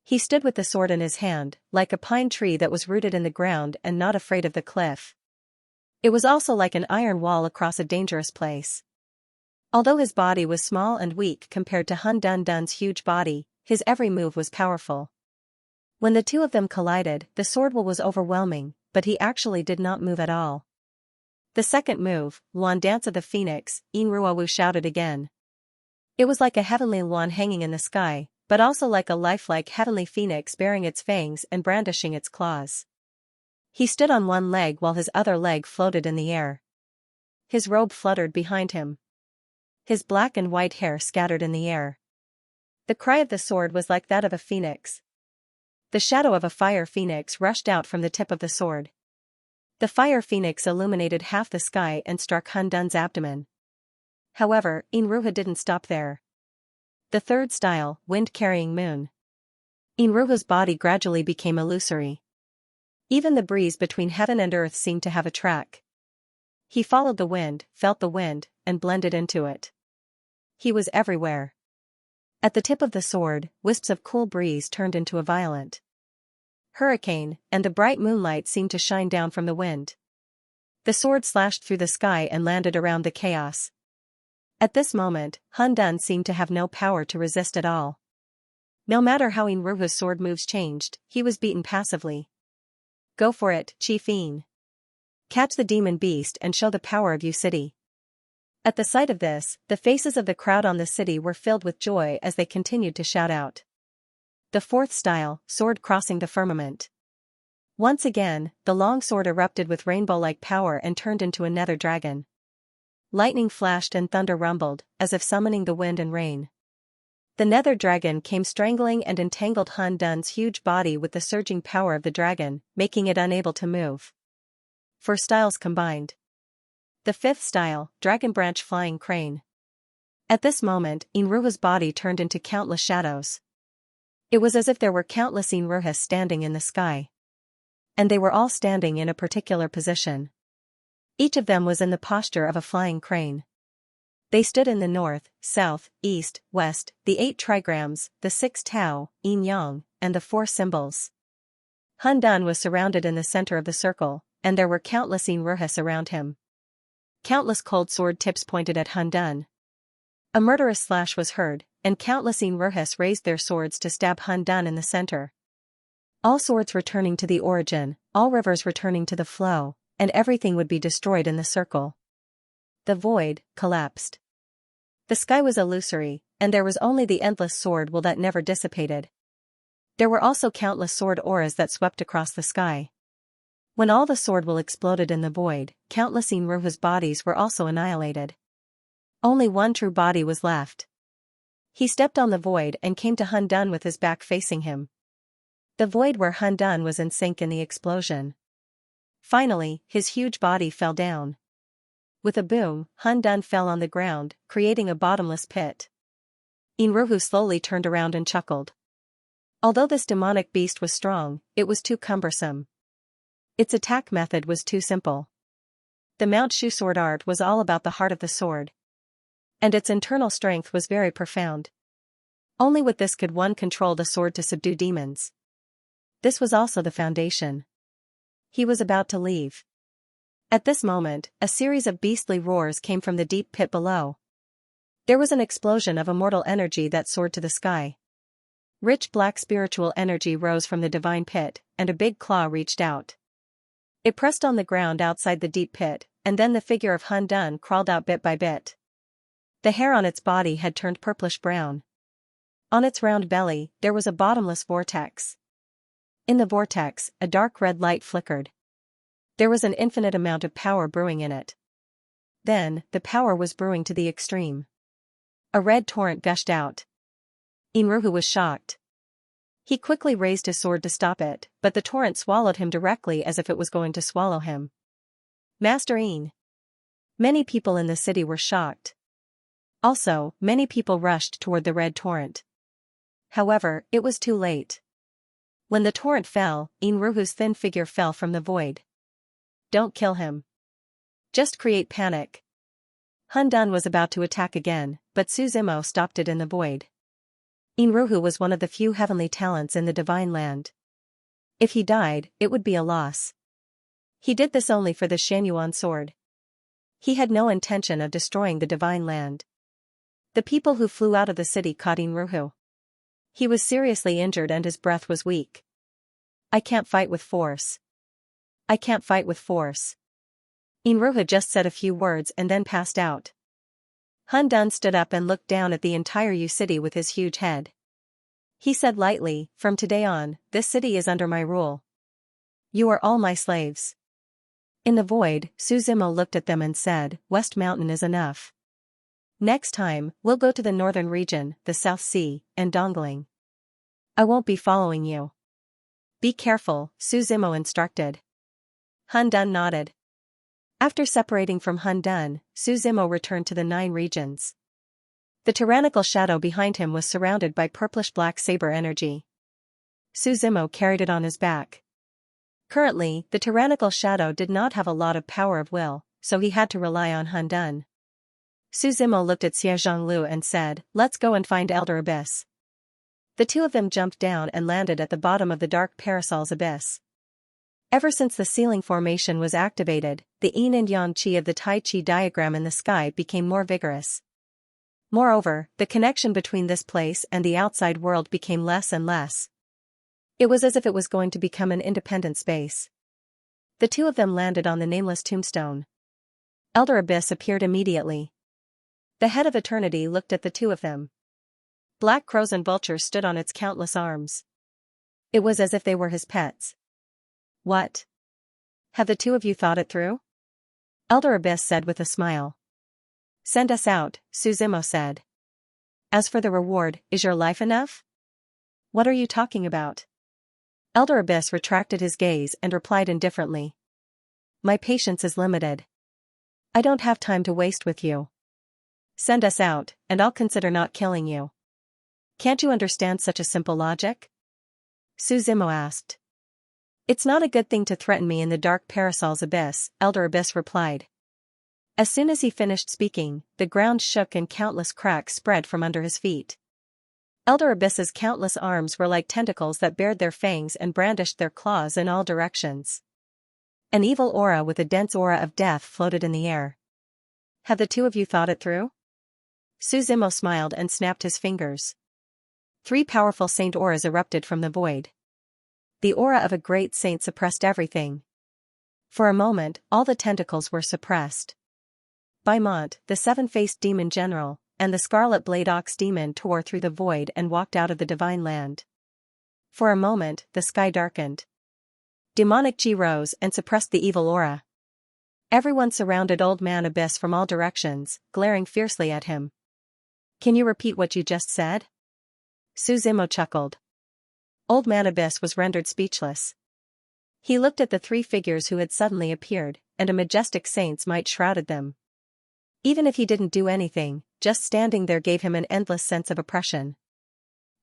He stood with the sword in his hand, like a pine tree that was rooted in the ground and not afraid of the cliff. It was also like an iron wall across a dangerous place. Although his body was small and weak compared to Hun Dun's huge body, his every move was powerful. When the two of them collided, the sword will was overwhelming, but he actually did not move at all. The second move, Luan Dance of the Phoenix, Inruhu shouted again. It was like a heavenly Luan hanging in the sky, but also like a lifelike heavenly phoenix baring its fangs and brandishing its claws. He stood on one leg while his other leg floated in the air. His robe fluttered behind him. His black and white hair scattered in the air. The cry of the sword was like that of a phoenix. The shadow of a fire phoenix rushed out from the tip of the sword. The fire phoenix illuminated half the sky and struck Hun Dun's abdomen. However, Inruhu didn't stop there. The third style, wind-carrying moon. Inruhu's body gradually became illusory. Even the breeze between heaven and earth seemed to have a track. He followed the wind, felt the wind, and blended into it. He was everywhere. At the tip of the sword, wisps of cool breeze turned into a violent hurricane, and the bright moonlight seemed to shine down from the wind. The sword slashed through the sky and landed around the chaos. At this moment, Hun Dun seemed to have no power to resist at all. No matter how Inruhu's sword moves changed, he was beaten passively. Go for it, Chief Yin. Catch the demon beast and show the power of your city. At the sight of this, the faces of the crowd on the city were filled with joy as they continued to shout out. The fourth style, sword crossing the firmament. Once again, the long sword erupted with rainbow-like power and turned into a nether dragon. Lightning flashed and thunder rumbled, as if summoning the wind and rain. The nether dragon came strangling and entangled Hun Dun's huge body with the surging power of the dragon, making it unable to move. 4 styles combined. The fifth style, dragon branch flying crane. At this moment, Inruhu's body turned into countless shadows. It was as if there were countless Inruhus standing in the sky. And they were all standing in a particular position. Each of them was in the posture of a flying crane. They stood in the north, south, east, west, the 8 trigrams, the 6 Tao, Yin Yang, and the 4 symbols. Hun Dun was surrounded in the center of the circle, and there were countless Inruhus around him. Countless cold sword tips pointed at Hun Dun. A murderous slash was heard, and countless Inruhus raised their swords to stab Hun Dun in the center. All swords returning to the origin, all rivers returning to the flow, and everything would be destroyed in the circle. The void collapsed. The sky was illusory, and there was only the endless sword will that never dissipated. There were also countless sword auras that swept across the sky. When all the sword will exploded in the void, countless Inruhu's bodies were also annihilated. Only one true body was left. He stepped on the void and came to Hun Dun with his back facing him. The void where Hun Dun was in sync in the explosion. Finally, his huge body fell down. With a boom, Hun Dun fell on the ground, creating a bottomless pit. Inruhu slowly turned around and chuckled. Although this demonic beast was strong, it was too cumbersome. Its attack method was too simple. The Mount Shu sword art was all about the heart of the sword. And its internal strength was very profound. Only with this could one control the sword to subdue demons. This was also the foundation. He was about to leave. At this moment, a series of beastly roars came from the deep pit below. There was an explosion of immortal energy that soared to the sky. Rich black spiritual energy rose from the divine pit, and a big claw reached out. It pressed on the ground outside the deep pit, and then the figure of Hun Dun crawled out bit by bit. The hair on its body had turned purplish-brown. On its round belly, there was a bottomless vortex. In the vortex, a dark red light flickered. There was an infinite amount of power brewing in it. Then, the power was brewing to the extreme. A red torrent gushed out. Inruhu was shocked. He quickly raised his sword to stop it, but the torrent swallowed him directly as if it was going to swallow him. Master Yin. Many people in the city were shocked. Also, many people rushed toward the red torrent. However, it was too late. When the torrent fell, Inruhu's thin figure fell from the void. Don't kill him. Just create panic. Hun Dun was about to attack again, but Su Zimo stopped it in the void. Inruhu was one of the few heavenly talents in the divine land. If he died, it would be a loss. He did this only for the Xianyuan sword. He had no intention of destroying the divine land. The people who flew out of the city caught Inruhu. He was seriously injured and his breath was weak. I can't fight with force. I can't fight with force. Inruhu just said a few words and then passed out. Hun Dun stood up and looked down at the entire Yu city with his huge head. He said lightly, from today on, this city is under my rule. You are all my slaves. In the void, Su Zimo looked at them and said, West Mountain is enough. Next time, we'll go to the northern region, the South Sea, and Dongling. I won't be following you. Be careful, Su Zimo instructed. Hun Dun nodded. After separating from Hun Dun, Su Zimo returned to the 9 regions. The tyrannical shadow behind him was surrounded by purplish-black saber energy. Su Zimo carried it on his back. Currently, the tyrannical shadow did not have a lot of power of will, so he had to rely on Hun Dun. Su Zimo looked at Xie Zhonglu and said, let's go and find Elder Abyss. The two of them jumped down and landed at the bottom of the dark parasol's abyss. Ever since the ceiling formation was activated, the yin and yang qi of the Tai Chi diagram in the sky became more vigorous. Moreover, the connection between this place and the outside world became less and less. It was as if it was going to become an independent space. The two of them landed on the nameless tombstone. Elder Abyss appeared immediately. The head of eternity looked at the two of them. Black crows and vultures stood on its countless arms. It was as if they were his pets. What? Have the two of you thought it through? Elder Abyss said with a smile. Send us out, Suzimo said. As for the reward, is your life enough? What are you talking about? Elder Abyss retracted his gaze and replied indifferently. My patience is limited. I don't have time to waste with you. Send us out, and I'll consider not killing you. Can't you understand such a simple logic? Suzimo asked. It's not a good thing to threaten me in the dark parasol's abyss, Elder Abyss replied. As soon as he finished speaking, the ground shook and countless cracks spread from under his feet. Elder Abyss's countless arms were like tentacles that bared their fangs and brandished their claws in all directions. An evil aura with a dense aura of death floated in the air. Have the two of you thought it through? Suzimo smiled and snapped his fingers. 3 powerful saint auras erupted from the void. The aura of a great saint suppressed everything. For a moment, all the tentacles were suppressed. Baimont, the 7-faced demon general, and the Scarlet Blade Ox demon tore through the void and walked out of the divine land. For a moment, the sky darkened. Demonic Qi rose and suppressed the evil aura. Everyone surrounded Old Man Abyss from all directions, glaring fiercely at him. Can you repeat what you just said? Suzimo chuckled. Old Man Abyss was rendered speechless. He looked at the 3 figures who had suddenly appeared, and a majestic saint's might shrouded them. Even if he didn't do anything, just standing there gave him an endless sense of oppression.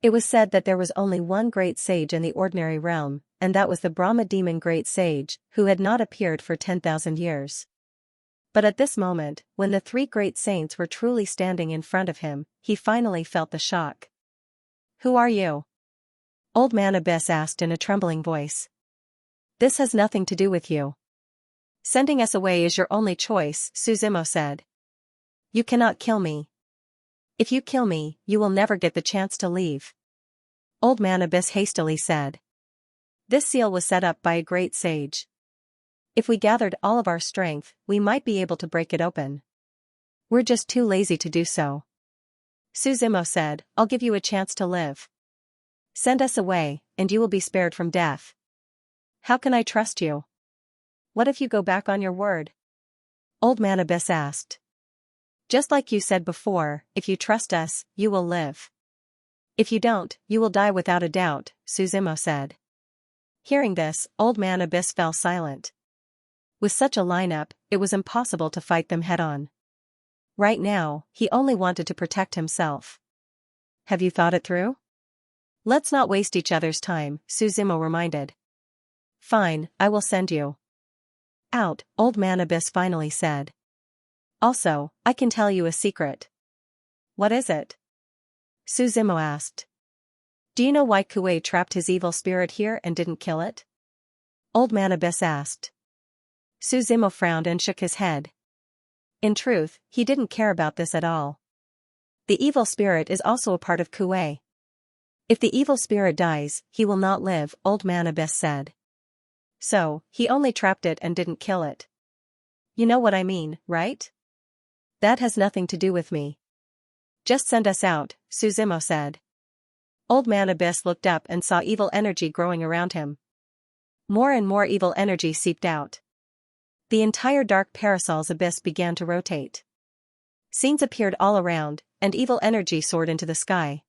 It was said that there was only one great sage in the ordinary realm, and that was the Brahma demon great sage, who had not appeared for 10,000 years. But at this moment, when the 3 great saints were truly standing in front of him, he finally felt the shock. Who are you? Old Man Abyss asked in a trembling voice. This has nothing to do with you. Sending us away is your only choice, Suzimo said. You cannot kill me. If you kill me, you will never get the chance to leave. Old Man Abyss hastily said. This seal was set up by a great sage. If we gathered all of our strength, we might be able to break it open. We're just too lazy to do so. Suzimo said, I'll give you a chance to live. Send us away, and you will be spared from death. How can I trust you? What if you go back on your word? Old Man Abyss asked. Just like you said before, if you trust us, you will live. If you don't, you will die without a doubt, Suzimo said. Hearing this, Old Man Abyss fell silent. With such a lineup, it was impossible to fight them head-on. Right now, he only wanted to protect himself. Have you thought it through? Let's not waste each other's time, Suzimo reminded. Fine, I will send you out, Old Man Abyss finally said. Also, I can tell you a secret. What is it? Suzimo asked. Do you know why Kuei trapped his evil spirit here and didn't kill it? Old Man Abyss asked. Suzimo frowned and shook his head. In truth, he didn't care about this at all. The evil spirit is also a part of Kuei. If the evil spirit dies, he will not live, Old Man Abyss said. So, he only trapped it and didn't kill it. You know what I mean, right? That has nothing to do with me. Just send us out, Suzimo said. Old Man Abyss looked up and saw evil energy growing around him. More and more evil energy seeped out. The entire dark parasol's abyss began to rotate. Scenes appeared all around, and evil energy soared into the sky.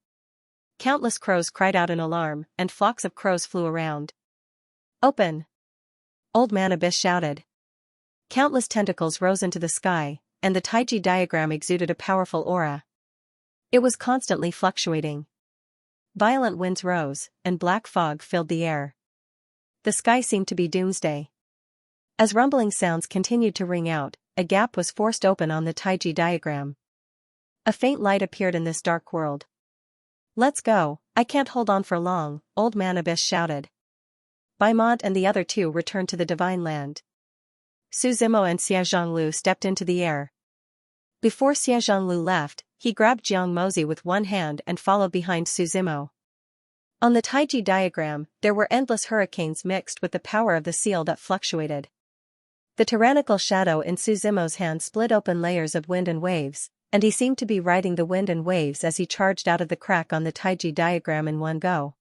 Countless crows cried out in alarm, and flocks of crows flew around. Open! Old Man Abyss shouted. Countless tentacles rose into the sky, and the Taiji diagram exuded a powerful aura. It was constantly fluctuating. Violent winds rose, and black fog filled the air. The sky seemed to be doomsday. As rumbling sounds continued to ring out, a gap was forced open on the Taiji diagram. A faint light appeared in this dark world. Let's go, I can't hold on for long, Old Man Abyss shouted. Baimont and the other 2 returned to the divine land. Su Zimo and Xia Zhonglu stepped into the air. Before Xia Zhonglu left, he grabbed Jiang Mozi with one hand and followed behind Su Zimo. On the Taiji diagram, there were endless hurricanes mixed with the power of the seal that fluctuated. The tyrannical shadow in Su Zimo's hand split open layers of wind and waves, and he seemed to be riding the wind and waves as he charged out of the crack on the Taiji diagram in one go.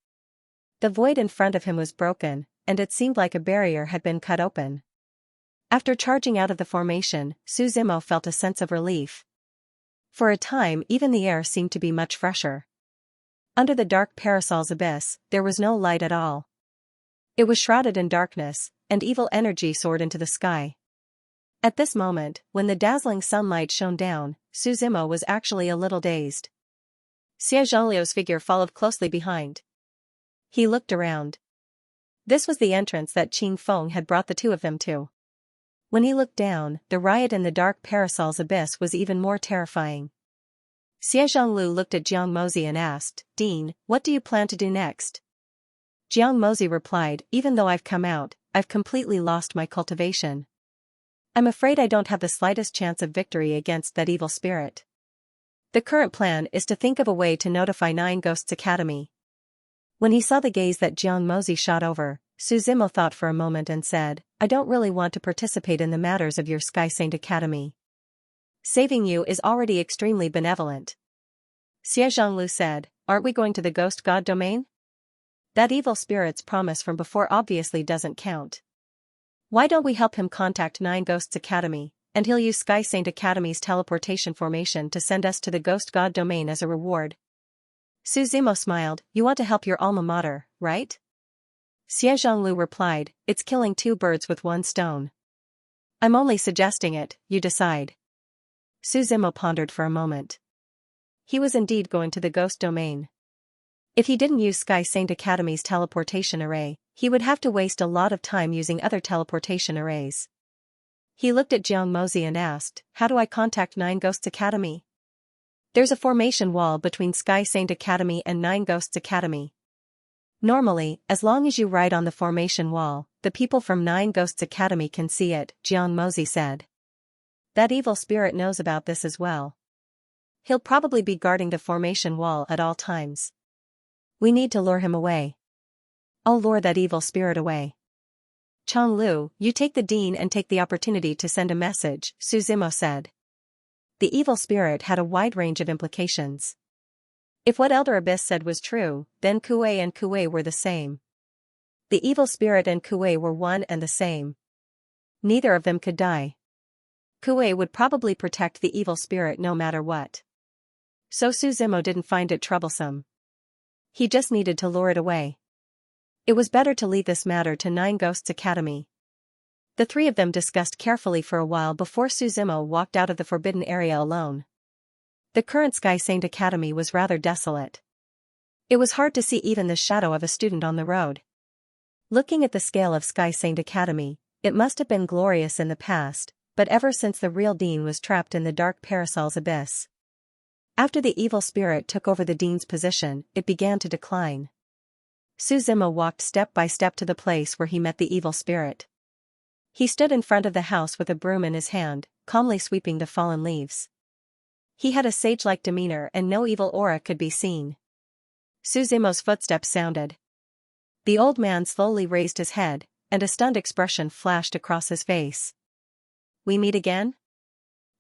The void in front of him was broken, and it seemed like a barrier had been cut open. After charging out of the formation, Su Zimo felt a sense of relief. For a time, even the air seemed to be much fresher. Under the dark parasol's abyss, there was no light at all. It was shrouded in darkness, and evil energy soared into the sky. At this moment, when the dazzling sunlight shone down, Su Zimo was actually a little dazed. Xia Zhongliu's figure followed closely behind. He looked around. This was the entrance that Qing Feng had brought the two of them to. When he looked down, the riot in the dark parasol's abyss was even more terrifying. Xia Zhonglu looked at Jiang Mozi and asked, "Dean, what do you plan to do next?" Jiang Mozi replied, "Even though I've come out, I've completely lost my cultivation. I'm afraid I don't have the slightest chance of victory against that evil spirit. The current plan is to think of a way to notify Nine Ghosts Academy." When he saw the gaze that Jiang Mozi shot over, Su Zimo thought for a moment and said, "I don't really want to participate in the matters of your Sky Saint Academy. Saving you is already extremely benevolent." Xia Zhonglu said, "Aren't we going to the Ghost God domain? That evil spirit's promise from before obviously doesn't count. Why don't we help him contact Nine Ghosts Academy, and he'll use Sky Saint Academy's teleportation formation to send us to the Ghost God domain as a reward?" Su Zimo smiled, "You want to help your alma mater, right?" Xia Zhonglu replied, "It's killing two birds with one stone. I'm only suggesting it, you decide." Su Zimo pondered for a moment. He was indeed going to the ghost domain. If he didn't use Sky Saint Academy's teleportation array, he would have to waste a lot of time using other teleportation arrays. He looked at Jiang Mozi and asked, "How do I contact Nine Ghosts Academy?" "There's a formation wall between Sky Saint Academy and Nine Ghosts Academy. Normally, as long as you ride on the formation wall, the people from Nine Ghosts Academy can see it," Jiang Mozi said. "That evil spirit knows about this as well. He'll probably be guarding the formation wall at all times. We need to lure him away. I'll lure that evil spirit away." "Chong Lu, you take the dean and take the opportunity to send a message," Su Zimo said. The evil spirit had a wide range of implications. If what Elder Abyss said was true, then Kuei and Kuei were the same. The evil spirit and Kuei were one and the same. Neither of them could die. Kuei would probably protect the evil spirit no matter what. So Su Zimo didn't find it troublesome. He just needed to lure it away. It was better to leave this matter to Nine Ghosts Academy. The three of them discussed carefully for a while before Su Zimo walked out of the forbidden area alone. The current Sky Saint Academy was rather desolate. It was hard to see even the shadow of a student on the road. Looking at the scale of Sky Saint Academy, it must have been glorious in the past, but ever since the real dean was trapped in the dark parasol's abyss. After the evil spirit took over the dean's position, it began to decline. Su Zimo walked step by step to the place where he met the evil spirit. He stood in front of the house with a broom in his hand, calmly sweeping the fallen leaves. He had a sage-like demeanor and no evil aura could be seen. Su Zimo's footsteps sounded. The old man slowly raised his head, and a stunned expression flashed across his face. "We meet again?"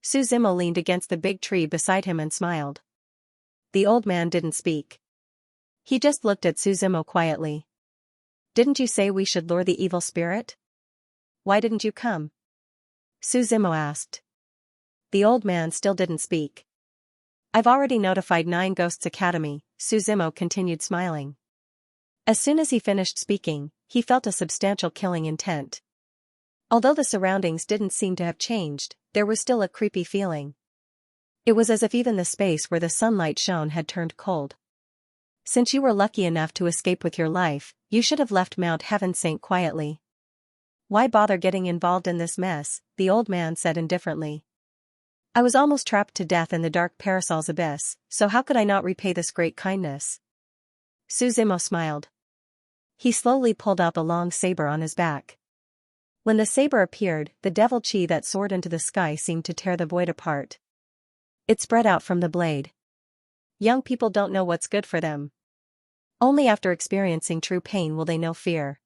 Su Zimo leaned against the big tree beside him and smiled. The old man didn't speak. He just looked at Su Zimo quietly. "Didn't you say we should lure the evil spirit? Why didn't you come?" Su Zimo asked. The old man still didn't speak. "I've already notified Nine Ghosts Academy," Su Zimo continued smiling. As soon as he finished speaking, he felt a substantial killing intent. Although the surroundings didn't seem to have changed, there was still a creepy feeling. It was as if even the space where the sunlight shone had turned cold. "Since you were lucky enough to escape with your life, you should have left Mount Heaven Saint quietly. Why bother getting involved in this mess?" the old man said indifferently. "I was almost trapped to death in the dark parasol's abyss, so how could I not repay this great kindness?" Su Zimo smiled. He slowly pulled up a long saber on his back. When the saber appeared, the devil chi that soared into the sky seemed to tear the void apart. It spread out from the blade. Young people don't know what's good for them. Only after experiencing true pain will they know fear.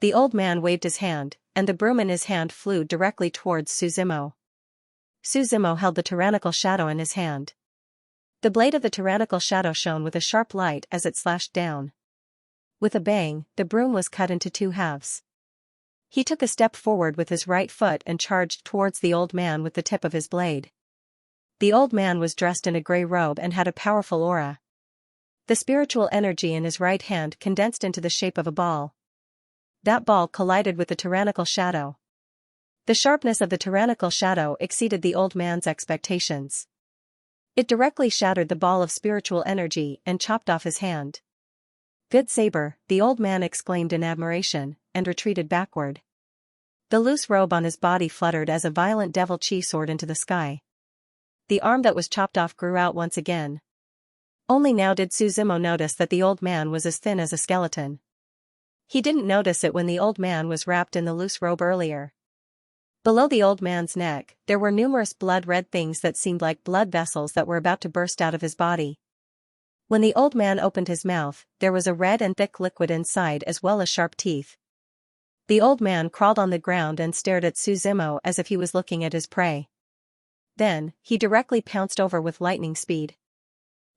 The old man waved his hand, and the broom in his hand flew directly towards Suzimo. Suzimo held the tyrannical shadow in his hand. The blade of the tyrannical shadow shone with a sharp light as it slashed down. With a bang, the broom was cut into two halves. He took a step forward with his right foot and charged towards the old man with the tip of his blade. The old man was dressed in a grey robe and had a powerful aura. The spiritual energy in his right hand condensed into the shape of a ball. That ball collided with the tyrannical shadow. The sharpness of the tyrannical shadow exceeded the old man's expectations. It directly shattered the ball of spiritual energy and chopped off his hand. "Good saber," the old man exclaimed in admiration, and retreated backward. The loose robe on his body fluttered as a violent devil chi soared into the sky. The arm that was chopped off grew out once again. Only now did Suzimo notice that the old man was as thin as a skeleton. He didn't notice it when the old man was wrapped in the loose robe earlier. Below the old man's neck, there were numerous blood-red things that seemed like blood vessels that were about to burst out of his body. When the old man opened his mouth, there was a red and thick liquid inside as well as sharp teeth. The old man crawled on the ground and stared at Suzimo as if he was looking at his prey. Then, he directly pounced over with lightning speed.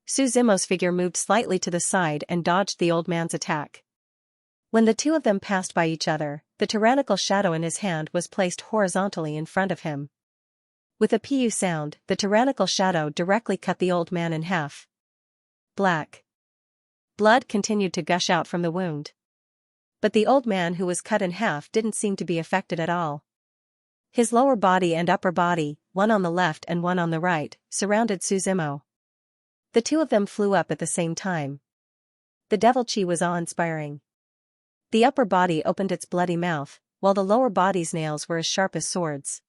Suzimo's figure moved slightly to the side and dodged the old man's attack. When the two of them passed by each other, the tyrannical shadow in his hand was placed horizontally in front of him. With a pu sound, the tyrannical shadow directly cut the old man in half. Black blood continued to gush out from the wound. But the old man who was cut in half didn't seem to be affected at all. His lower body and upper body, one on the left and one on the right, surrounded Suzimo. The two of them flew up at the same time. The devil chi was awe-inspiring. The upper body opened its bloody mouth, while the lower body's nails were as sharp as swords.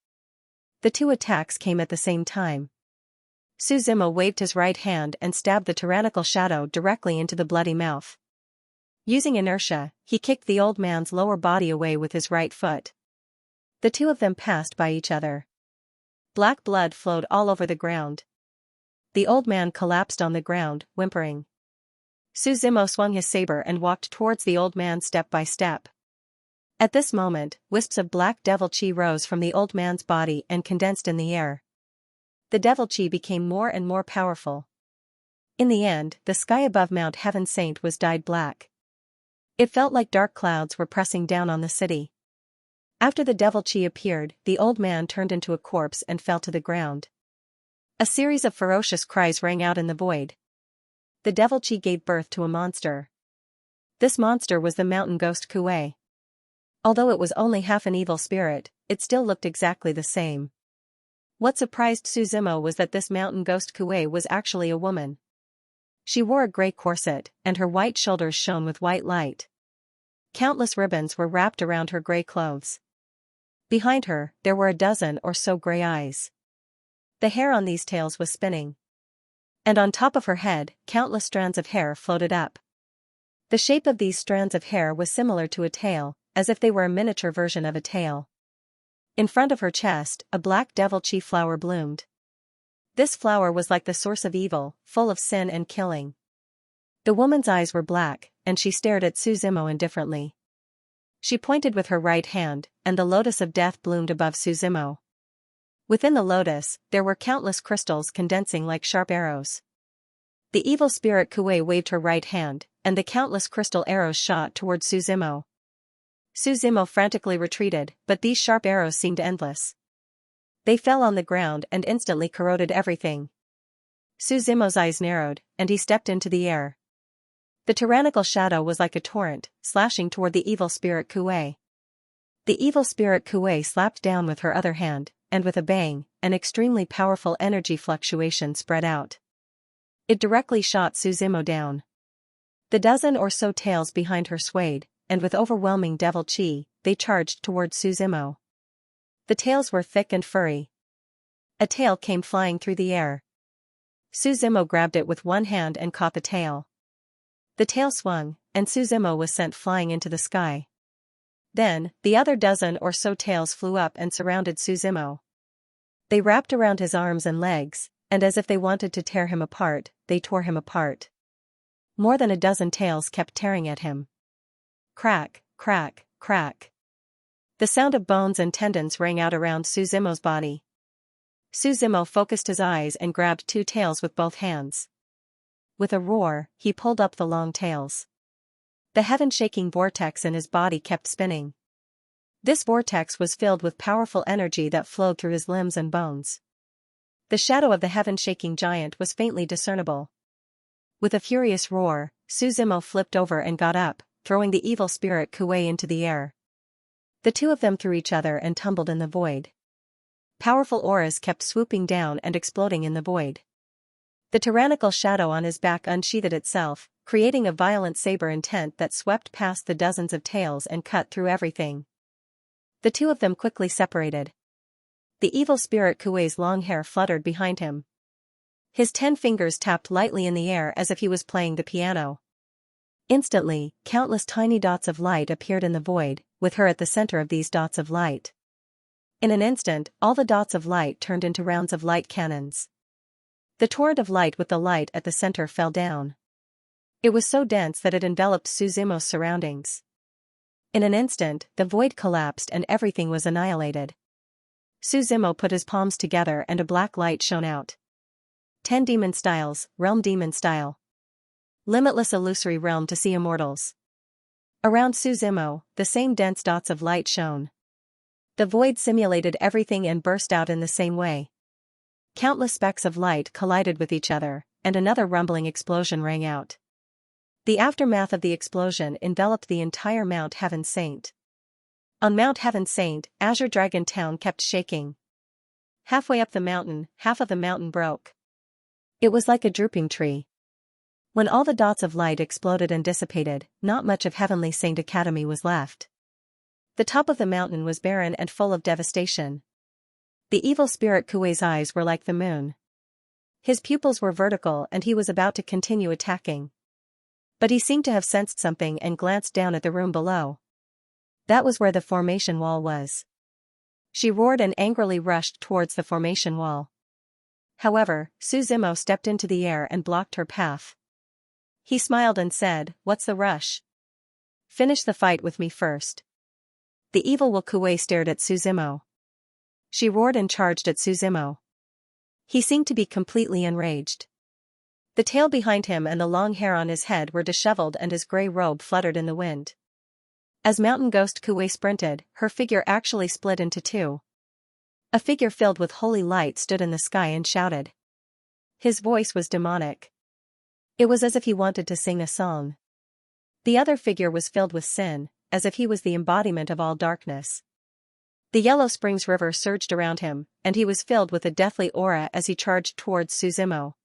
The two attacks came at the same time. Suzimo waved his right hand and stabbed the tyrannical shadow directly into the bloody mouth. Using inertia, he kicked the old man's lower body away with his right foot. The two of them passed by each other. Black blood flowed all over the ground. The old man collapsed on the ground, whimpering. Suzimo swung his saber and walked towards the old man step by step. At this moment, wisps of black devil chi rose from the old man's body and condensed in the air. The devil chi became more and more powerful. In the end, the sky above Mount Heaven Saint was dyed black. It felt like dark clouds were pressing down on the city. After the devil chi appeared, the old man turned into a corpse and fell to the ground. A series of ferocious cries rang out in the void. The devil chi gave birth to a monster. This monster was the mountain ghost Kuei. Although it was only half an evil spirit, it still looked exactly the same. What surprised Suzimo was that this mountain ghost Kuei was actually a woman. She wore a grey corset, and her white shoulders shone with white light. Countless ribbons were wrapped around her grey clothes. Behind her, there were a dozen or so grey eyes. The hair on these tails was spinning. And on top of her head, countless strands of hair floated up. The shape of these strands of hair was similar to a tail, as if they were a miniature version of a tail. In front of her chest, a black devil chi flower bloomed. This flower was like the source of evil, full of sin and killing. The woman's eyes were black, and she stared at Suzimo indifferently. She pointed with her right hand, and the lotus of death bloomed above Suzimo. Within the lotus, there were countless crystals condensing like sharp arrows. The evil spirit Kuei waved her right hand, and the countless crystal arrows shot toward Suzimo. Suzimo frantically retreated, but these sharp arrows seemed endless. They fell on the ground and instantly corroded everything. Suzimo's eyes narrowed, and he stepped into the air. The tyrannical shadow was like a torrent, slashing toward the evil spirit Kuei. The evil spirit Kuei slapped down with her other hand, and with a bang, an extremely powerful energy fluctuation spread out. It directly shot Suzimo down. The dozen or so tails behind her swayed, and with overwhelming devil chi, they charged towards Suzimo. The tails were thick and furry. A tail came flying through the air. Suzimo grabbed it with one hand and caught the tail. The tail swung, and Suzimo was sent flying into the sky. Then, the other dozen or so tails flew up and surrounded Suzimo. They wrapped around his arms and legs, and as if they wanted to tear him apart, they tore him apart. More than a dozen tails kept tearing at him. Crack, crack, crack. The sound of bones and tendons rang out around Suzimo's body. Suzimo focused his eyes and grabbed two tails with both hands. With a roar, he pulled up the long tails. The heaven-shaking vortex in his body kept spinning. This vortex was filled with powerful energy that flowed through his limbs and bones. The shadow of the heaven-shaking giant was faintly discernible. With a furious roar, Suzimo flipped over and got up, throwing the evil spirit Kuei into the air. The two of them threw each other and tumbled in the void. Powerful auras kept swooping down and exploding in the void. The tyrannical shadow on his back unsheathed itself, creating a violent saber intent that swept past the dozens of tails and cut through everything. The two of them quickly separated. The evil spirit Kuei's long hair fluttered behind him. His 10 fingers tapped lightly in the air as if he was playing the piano. Instantly, countless tiny dots of light appeared in the void, with her at the center of these dots of light. In an instant, all the dots of light turned into rounds of light cannons. The torrent of light with the light at the center fell down. It was so dense that it enveloped Suzimo's surroundings. In an instant, the void collapsed and everything was annihilated. Suzimo put his palms together and a black light shone out. 10 demon styles, realm demon style. Limitless illusory realm to see immortals. Around Suzimo, the same dense dots of light shone. The void simulated everything and burst out in the same way. Countless specks of light collided with each other, and another rumbling explosion rang out. The aftermath of the explosion enveloped the entire Mount Heaven Saint. On Mount Heaven Saint, Azure Dragon Town kept shaking. Halfway up the mountain, half of the mountain broke. It was like a drooping tree. When all the dots of light exploded and dissipated, not much of Heavenly Saint Academy was left. The top of the mountain was barren and full of devastation. The evil spirit Kuei's eyes were like the moon. His pupils were vertical and he was about to continue attacking. But he seemed to have sensed something and glanced down at the room below. That was where the formation wall was. She roared and angrily rushed towards the formation wall. However, Suzimo stepped into the air and blocked her path. He smiled and said, "What's the rush? Finish the fight with me first." The evil will Kuei stared at Suzimo. She roared and charged at Suzimo. He seemed to be completely enraged. The tail behind him and the long hair on his head were disheveled and his gray robe fluttered in the wind. As Mountain Ghost Kuei sprinted, her figure actually split into two. A figure filled with holy light stood in the sky and shouted. His voice was demonic. It was as if he wanted to sing a song. The other figure was filled with sin, as if he was the embodiment of all darkness. The Yellow Springs River surged around him, and he was filled with a deathly aura as he charged towards Suzimo.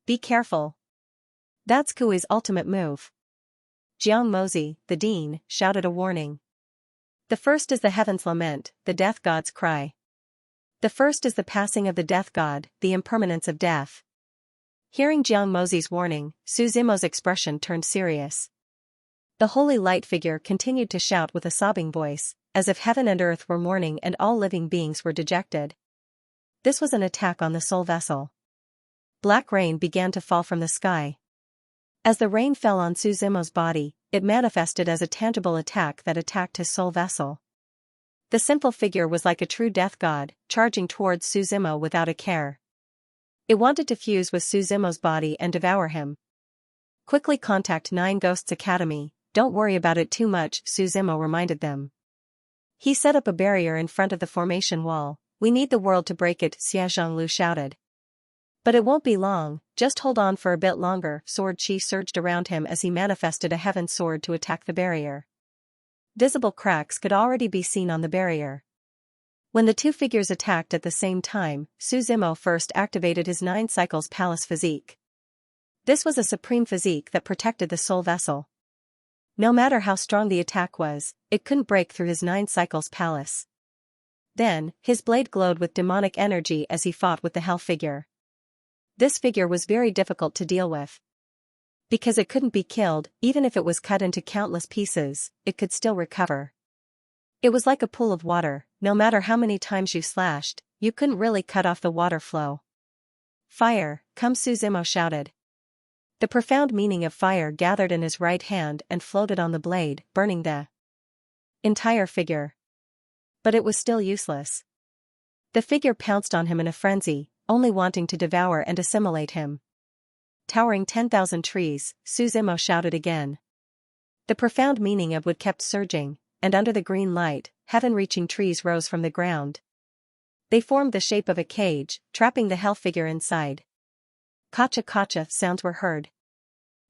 Be careful. That's Kuei's ultimate move. Jiang Mozi, the dean, shouted a warning. The first is the heaven's lament, the death god's cry. The first is the passing of the death god, the impermanence of death. Hearing Jiang Mozi's warning, Suzimo's expression turned serious. The holy light figure continued to shout with a sobbing voice, as if heaven and earth were mourning and all living beings were dejected. This was an attack on the soul vessel. Black rain began to fall from the sky. As the rain fell on Suzimo's body, it manifested as a tangible attack that attacked his soul vessel. The simple figure was like a true death god, charging towards Suzimo without a care. It wanted to fuse with Suzimo's body and devour him. Quickly contact 9 Ghosts Academy, don't worry about it too much, Suzimo reminded them. He set up a barrier in front of the formation wall, we need the world to break it, Xia Zhonglu shouted. But it won't be long, just hold on for a bit longer, Sword Chi surged around him as he manifested a heaven sword to attack the barrier. Visible cracks could already be seen on the barrier. When the two figures attacked at the same time, Suzimo first activated his 9 cycles palace physique. This was a supreme physique that protected the soul vessel. No matter how strong the attack was, it couldn't break through his 9 cycles palace. Then, his blade glowed with demonic energy as he fought with the hell figure. This figure was very difficult to deal with. Because it couldn't be killed, even if it was cut into countless pieces, it could still recover. It was like a pool of water, no matter how many times you slashed, you couldn't really cut off the water flow. Fire, come, Suzimo shouted. The profound meaning of fire gathered in his right hand and floated on the blade, burning the entire figure. But it was still useless. The figure pounced on him in a frenzy, only wanting to devour and assimilate him. Towering 10,000 trees, Suzimo shouted again. The profound meaning of what kept surging, and under the green light, heaven-reaching trees rose from the ground. They formed the shape of a cage, trapping the hell figure inside. Kacha-kacha sounds were heard.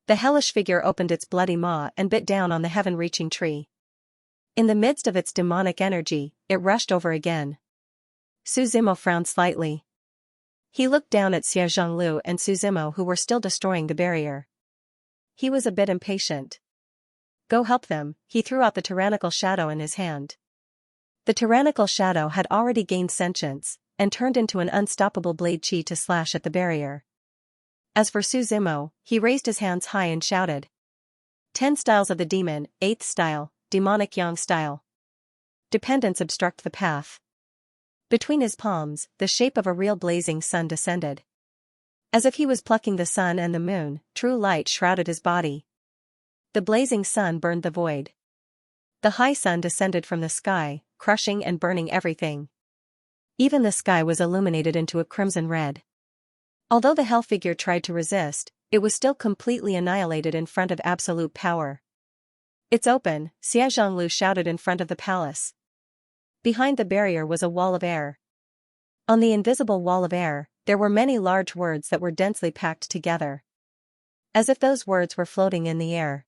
The hellish figure opened its bloody maw and bit down on the heaven-reaching tree. In the midst of its demonic energy, it rushed over again. Suzimo frowned slightly. He looked down at Xie Zhonglu and Suzimo, who were still destroying the barrier. He was a bit impatient. Go help them, he threw out the tyrannical shadow in his hand. The tyrannical shadow had already gained sentience, and turned into an unstoppable blade chi to slash at the barrier. As for Suzimo, he raised his hands high and shouted. 10 styles of the demon, 8th style, demonic yang style. Dependence obstruct the path. Between his palms, the shape of a real blazing sun descended. As if he was plucking the sun and the moon, true light shrouded his body. The blazing sun burned the void. The high sun descended from the sky, crushing and burning everything. Even the sky was illuminated into a crimson red. Although the hell figure tried to resist, it was still completely annihilated in front of absolute power. It's open, Xie Zhonglu shouted in front of the palace. Behind the barrier was a wall of air. On the invisible wall of air, there were many large words that were densely packed together. As if those words were floating in the air.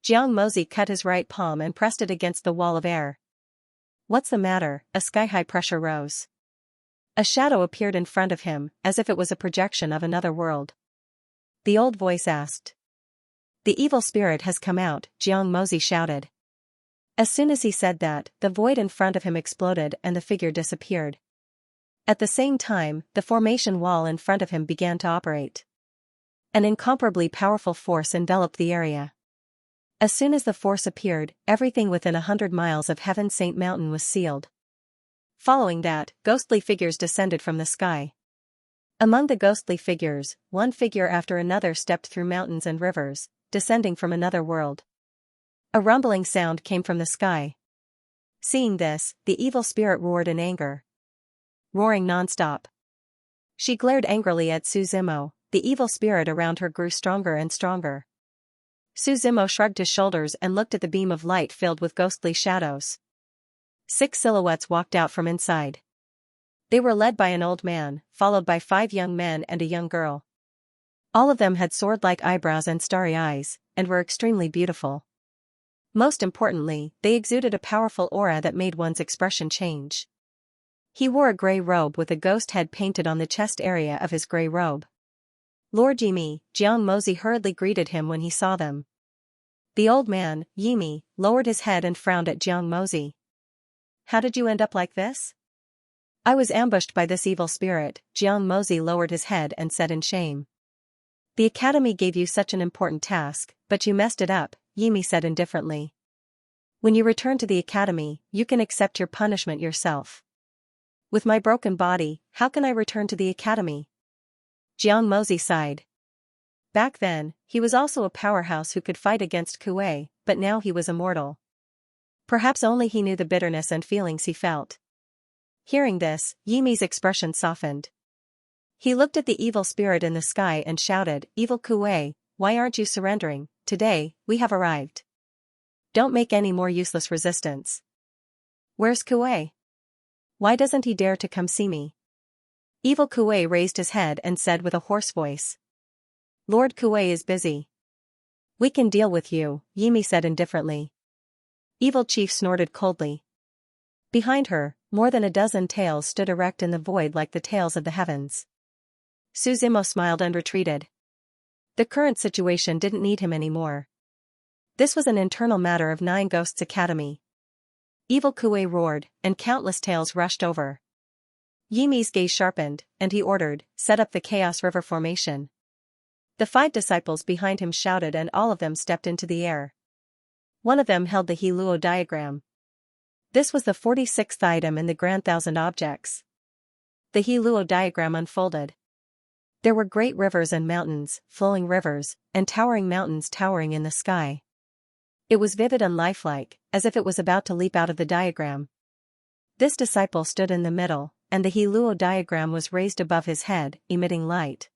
Jiang Mozi cut his right palm and pressed it against the wall of air. What's the matter? A sky-high pressure rose. A shadow appeared in front of him, as if it was a projection of another world. The old voice asked. The evil spirit has come out, Jiang Mozi shouted. As soon as he said that, the void in front of him exploded and the figure disappeared. At the same time, the formation wall in front of him began to operate. An incomparably powerful force enveloped the area. As soon as the force appeared, everything within 100 miles of Heaven Saint Mountain was sealed. Following that, ghostly figures descended from the sky. Among the ghostly figures, one figure after another stepped through mountains and rivers, descending from another world. A rumbling sound came from the sky. Seeing this, the evil spirit roared in anger. Roaring non-stop. She glared angrily at Suzimo, the evil spirit around her grew stronger and stronger. Suzimo shrugged his shoulders and looked at the beam of light filled with ghostly shadows. 6 silhouettes walked out from inside. They were led by an old man, followed by 5 young men and a young girl. All of them had sword-like eyebrows and starry eyes, and were extremely beautiful. Most importantly, they exuded a powerful aura that made one's expression change. He wore a grey robe with a ghost head painted on the chest area of his grey robe. Lord Yimi, Jiang Mozi hurriedly greeted him when he saw them. The old man, Yimi, lowered his head and frowned at Jiang Mozi. How did you end up like this? I was ambushed by this evil spirit, Jiang Mozi lowered his head and said in shame. The academy gave you such an important task, but you messed it up, Yimi said indifferently. When you return to the academy, you can accept your punishment yourself. With my broken body, how can I return to the academy? Jiang Mozi sighed. Back then, he was also a powerhouse who could fight against Kuei, but now he was immortal. Perhaps only he knew the bitterness and feelings he felt. Hearing this, Yimi's expression softened. He looked at the evil spirit in the sky and shouted, Evil Kuei, why aren't you surrendering? Today, we have arrived. Don't make any more useless resistance. Where's Kuei? Why doesn't he dare to come see me? Evil Kuei raised his head and said with a hoarse voice. Lord Kuei is busy. We can deal with you, Yimi said indifferently. Evil Chief snorted coldly. Behind her, more than a dozen tails stood erect in the void like the tails of the heavens. Suzimo smiled and retreated. The current situation didn't need him anymore. This was an internal matter of 9 Ghosts Academy. Evil Kuei roared, and countless tails rushed over. Yimi's gaze sharpened, and he ordered, set up the Chaos River formation. The 5 disciples behind him shouted and all of them stepped into the air. One of them held the Heluo diagram. This was the 46th item in the Grand Thousand Objects. The Hiluo diagram unfolded. There were great rivers and mountains, flowing rivers, and towering mountains towering in the sky. It was vivid and lifelike, as if it was about to leap out of the diagram. This disciple stood in the middle, and the Hiluo diagram was raised above his head, emitting light.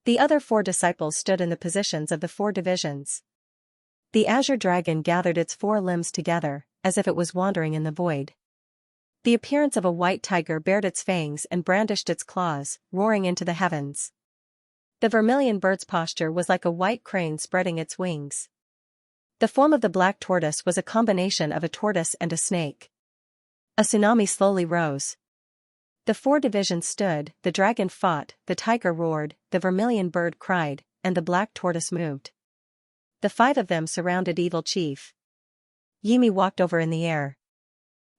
The other 4 disciples stood in the positions of the 4 divisions. The azure dragon gathered its 4 limbs together, as if it was wandering in the void. The appearance of a white tiger bared its fangs and brandished its claws, roaring into the heavens. The vermilion bird's posture was like a white crane spreading its wings. The form of the black tortoise was a combination of a tortoise and a snake. A tsunami slowly rose. The 4 divisions stood, the dragon fought, the tiger roared, the vermilion bird cried, and the black tortoise moved. The 5 of them surrounded Evil Chief. Yimi walked over in the air.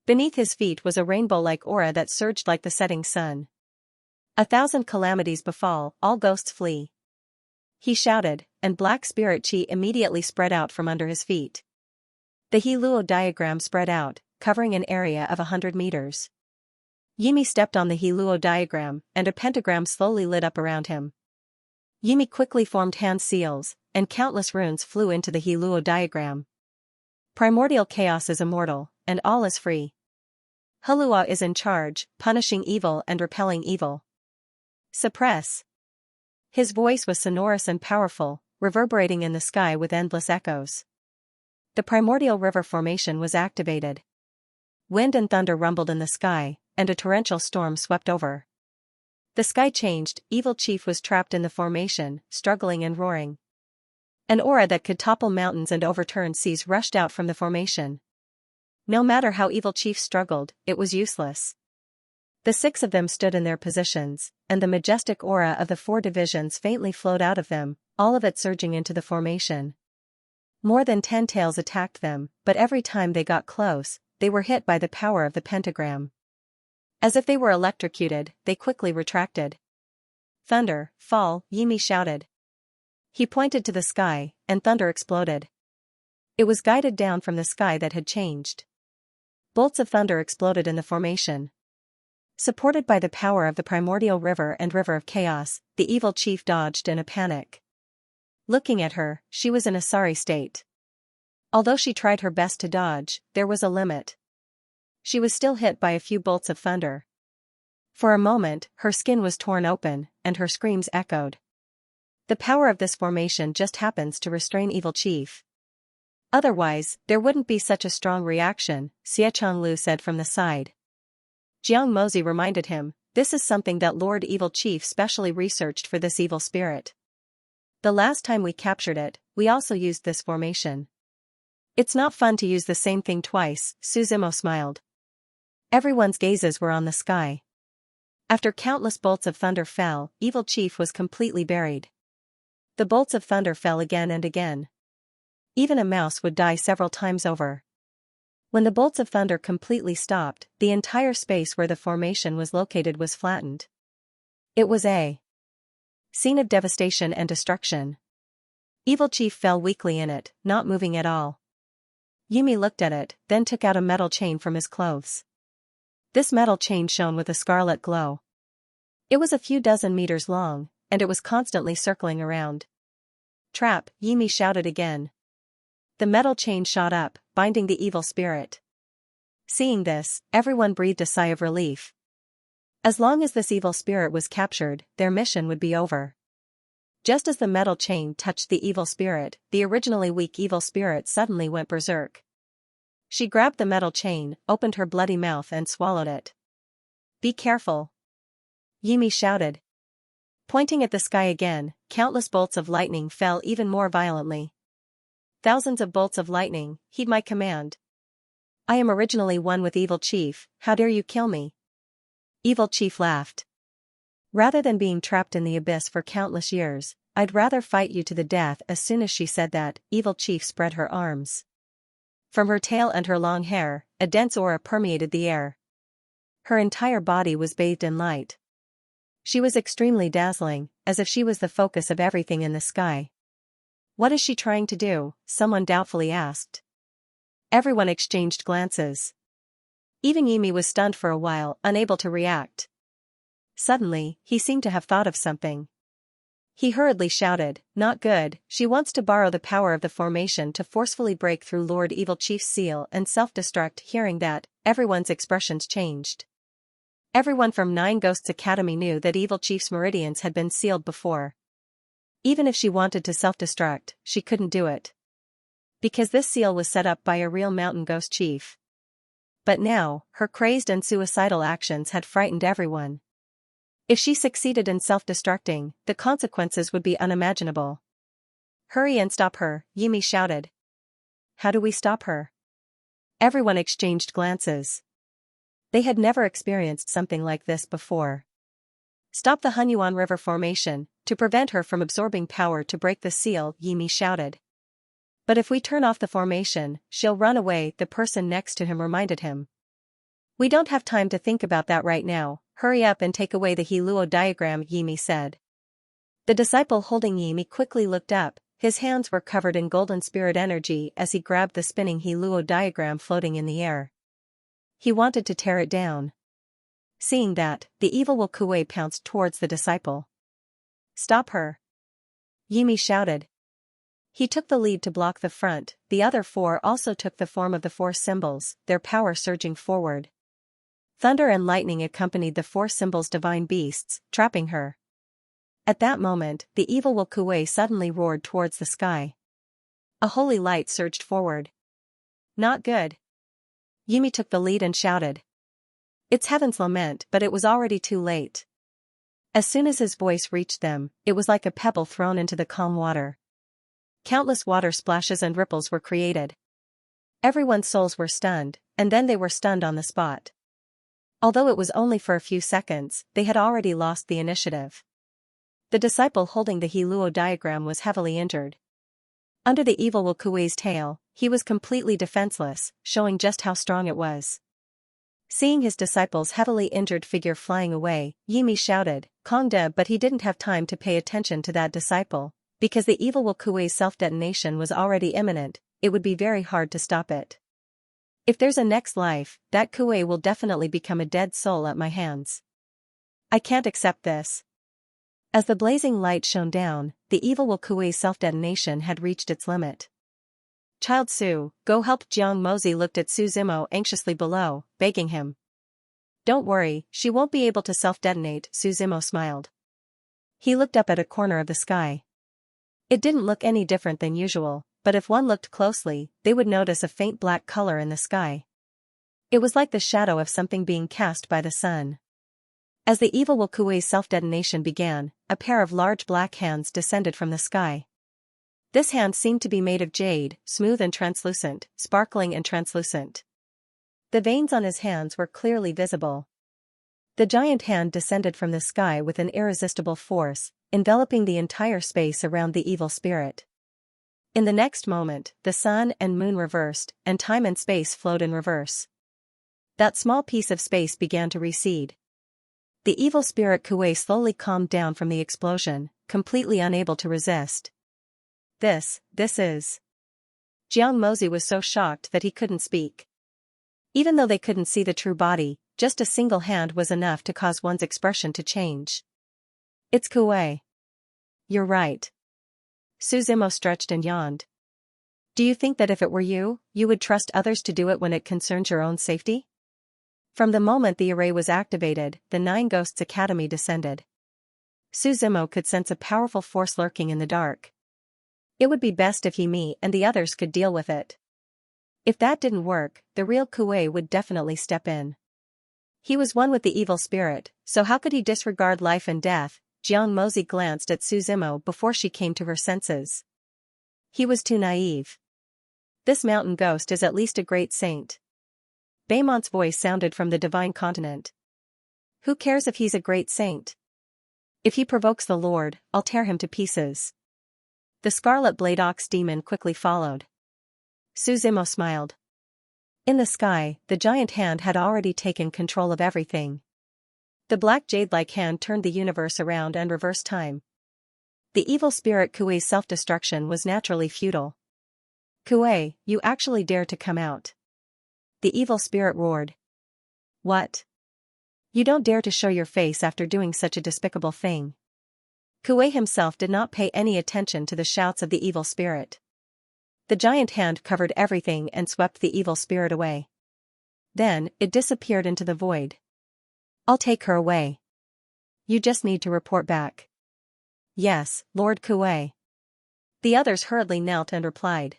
Beneath his feet was a rainbow-like aura that surged like the setting sun. 1,000 calamities befall, all ghosts flee. He shouted, and black spirit chi immediately spread out from under his feet. The Hiluo diagram spread out, covering an area of 100 meters. Yimi stepped on the Hiluo diagram, and a pentagram slowly lit up around him. Yimi quickly formed hand seals, and countless runes flew into the Hiluo diagram. Primordial chaos is immortal, and all is free. Halua is in charge, punishing evil and repelling evil. Suppress. His voice was sonorous and powerful, reverberating in the sky with endless echoes. The primordial river formation was activated. Wind and thunder rumbled in the sky, and a torrential storm swept over. The sky changed, Evil Chief was trapped in the formation, struggling and roaring. An aura that could topple mountains and overturn seas rushed out from the formation. No matter how Evil Chief struggled, it was useless. The 6 of them stood in their positions, and the majestic aura of the 4 divisions faintly flowed out of them, all of it surging into the formation. More than 10 tails attacked them, but every time they got close, they were hit by the power of the pentagram. As if they were electrocuted, they quickly retracted. Thunder, fall, Yimi shouted. He pointed to the sky, and thunder exploded. It was guided down from the sky that had changed. Bolts of thunder exploded in the formation. Supported by the power of the primordial river and river of chaos, the Evil Chief dodged in a panic. Looking at her, she was in a sorry state. Although she tried her best to dodge, there was a limit. She was still hit by a few bolts of thunder. For a moment, her skin was torn open, and her screams echoed. The power of this formation just happens to restrain Evil Chief. Otherwise, there wouldn't be such a strong reaction, Xie Lu said from the side. Jiang Mozi reminded him, this is something that Lord Evil Chief specially researched for this evil spirit. The last time we captured it, we also used this formation. It's not fun to use the same thing twice, Suzimo smiled. Everyone's gazes were on the sky. After countless bolts of thunder fell, Evil Chief was completely buried. The bolts of thunder fell again and again. Even a mouse would die several times over. When the bolts of thunder completely stopped, the entire space where the formation was located was flattened. It was a scene of devastation and destruction. Evil Chief fell weakly in it, not moving at all. Yumi looked at it, then took out a metal chain from his clothes. This metal chain shone with a scarlet glow. It was a few dozen meters long, and it was constantly circling around. Trap, Yimi shouted again. The metal chain shot up, binding the evil spirit. Seeing this, everyone breathed a sigh of relief. As long as this evil spirit was captured, their mission would be over. Just as the metal chain touched the evil spirit, the originally weak evil spirit suddenly went berserk. She grabbed the metal chain, opened her bloody mouth and swallowed it. Be careful. Yimi shouted. Pointing at the sky again, countless bolts of lightning fell even more violently. Thousands of bolts of lightning, heed my command. I am originally one with Evil Chief, how dare you kill me? Evil Chief laughed. Rather than being trapped in the abyss for countless years, I'd rather fight you to the death. As soon as she said that, Evil Chief spread her arms. From her tail and her long hair, a dense aura permeated the air. Her entire body was bathed in light. She was extremely dazzling, as if she was the focus of everything in the sky. What is she trying to do? Someone doubtfully asked. Everyone exchanged glances. Even Yimi was stunned for a while, unable to react. Suddenly, he seemed to have thought of something. He hurriedly shouted, "Not good, she wants to borrow the power of the formation to forcefully break through Lord Evil Chief's seal and self-destruct." Hearing that, everyone's expressions changed. Everyone from Nine Ghosts Academy knew that Evil Chief's meridians had been sealed before. Even if she wanted to self-destruct, she couldn't do it. Because this seal was set up by a real mountain ghost chief. But now, her crazed and suicidal actions had frightened everyone. If she succeeded in self-destructing, the consequences would be unimaginable. "Hurry and stop her," Yimi shouted. "How do we stop her?" Everyone exchanged glances. They had never experienced something like this before. "Stop the Hunyuan River formation, to prevent her from absorbing power to break the seal," Yimi shouted. "But if we turn off the formation, she'll run away," the person next to him reminded him. "We don't have time to think about that right now, hurry up and take away the Hiluo diagram," Yimi said. The disciple holding Yimi quickly looked up, his hands were covered in golden spirit energy as he grabbed the spinning Hiluo diagram floating in the air. He wanted to tear it down. Seeing that, the evil Will Kuei pounced towards the disciple. "Stop her!" Yimi shouted. He took the lead to block the front, the other four also took the form of the four symbols, their power surging forward. Thunder and lightning accompanied the four symbols' divine beasts, trapping her. At that moment, the evil Will Kuei suddenly roared towards the sky. A holy light surged forward. "Not good." Yimi took the lead and shouted. "It's Heaven's lament," but it was already too late. As soon as his voice reached them, it was like a pebble thrown into the calm water. Countless water splashes and ripples were created. Everyone's souls were stunned, and then they were stunned on the spot. Although it was only for a few seconds, they had already lost the initiative. The disciple holding the Hiluo diagram was heavily injured. Under the evil Will Kuei's tail, he was completely defenseless, showing just how strong it was. Seeing his disciple's heavily injured figure flying away, Yimi shouted, "Kongde," but he didn't have time to pay attention to that disciple, because the evil Will Kuei's self-detonation was already imminent. It would be very hard to stop it. If there's a next life, that Kuei will definitely become a dead soul at my hands. I can't accept this. As the blazing light shone down, the evil Will Kuei's self-detonation had reached its limit. "Child Su, go help." Jiang Mozi looked at Su Zimo anxiously below, begging him. "Don't worry, she won't be able to self-detonate," Su Zimo smiled. He looked up at a corner of the sky. It didn't look any different than usual, but if one looked closely, they would notice a faint black color in the sky. It was like the shadow of something being cast by the sun. As the evil Will Kuei's self-detonation began, a pair of large black hands descended from the sky. This hand seemed to be made of jade, smooth and translucent, sparkling and translucent. The veins on his hands were clearly visible. The giant hand descended from the sky with an irresistible force, enveloping the entire space around the evil spirit. In the next moment, the sun and moon reversed, and time and space flowed in reverse. That small piece of space began to recede. The evil spirit Kuei slowly calmed down from the explosion, completely unable to resist. This is... Jiang Mozi was so shocked that he couldn't speak. Even though they couldn't see the true body, just a single hand was enough to cause one's expression to change. "It's Kuei." "You're right." Su Zimo stretched and yawned. "Do you think that if it were you, you would trust others to do it when it concerns your own safety?" From the moment the array was activated, the Nine Ghosts Academy descended. Su Zimo could sense a powerful force lurking in the dark. It would be best if me and the others could deal with it. If that didn't work, the real Kuei would definitely step in. He was one with the evil spirit, so how could he disregard life and death? Jiang Mozi glanced at Su Zimo before she came to her senses. He was too naive. This mountain ghost is at least a great saint. Baymont's voice sounded from the divine continent. "Who cares if he's a great saint? If he provokes the Lord, I'll tear him to pieces." The Scarlet Blade Ox demon quickly followed. Su Zimo smiled. In the sky, the giant hand had already taken control of everything. The black jade-like hand turned the universe around and reversed time. The evil spirit Kuei's self-destruction was naturally futile. "Kuei, you actually dare to come out?" The evil spirit roared. What? You don't dare to show your face after doing such a despicable thing. Kuei himself did not pay any attention to the shouts of the evil spirit. The giant hand covered everything and swept the evil spirit away. Then, it disappeared into the void. I'll take her away. You just need to report back. Yes, Lord Kuei. The others hurriedly knelt and replied.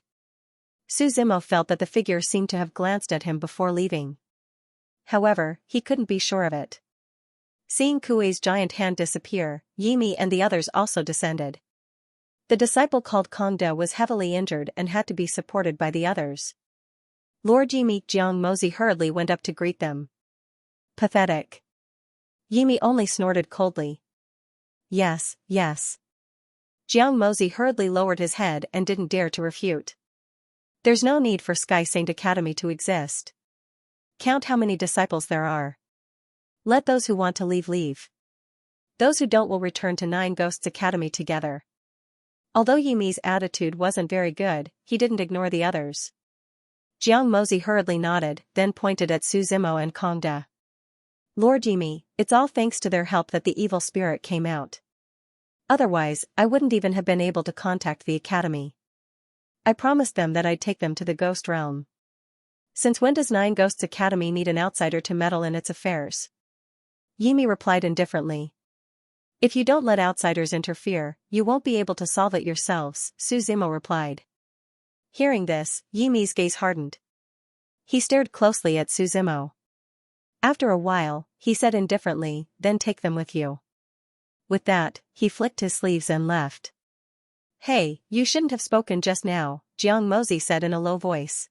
Suzumo felt that the figure seemed to have glanced at him before leaving. However, he couldn't be sure of it. Seeing Kuei's giant hand disappear, Yimi and the others also descended. The disciple called Kongda was heavily injured and had to be supported by the others. Lord Yimi Jiang Mozi hurriedly went up to greet them. Pathetic. Yimi only snorted coldly. Yes, yes. Jiang Mozi hurriedly lowered his head and didn't dare to refute. There's no need for Sky Saint Academy to exist. Count how many disciples there are. Let those who want to leave leave. Those who don't will return to Nine Ghosts Academy together. Although Yimi's attitude wasn't very good, he didn't ignore the others. Jiang Mozi hurriedly nodded, then pointed at Suzumo and Kongda. Lord Yimi, it's all thanks to their help that the evil spirit came out. Otherwise, I wouldn't even have been able to contact the academy. I promised them that I'd take them to the ghost realm. Since when does Nine Ghosts Academy need an outsider to meddle in its affairs? Yimi replied indifferently. If you don't let outsiders interfere, you won't be able to solve it yourselves, Suzumo replied. Hearing this, Yimi's gaze hardened. He stared closely at Suzumo. After a while, he said indifferently, then take them with you. With that, he flicked his sleeves and left. Hey, you shouldn't have spoken just now, Jiang Mozi said in a low voice.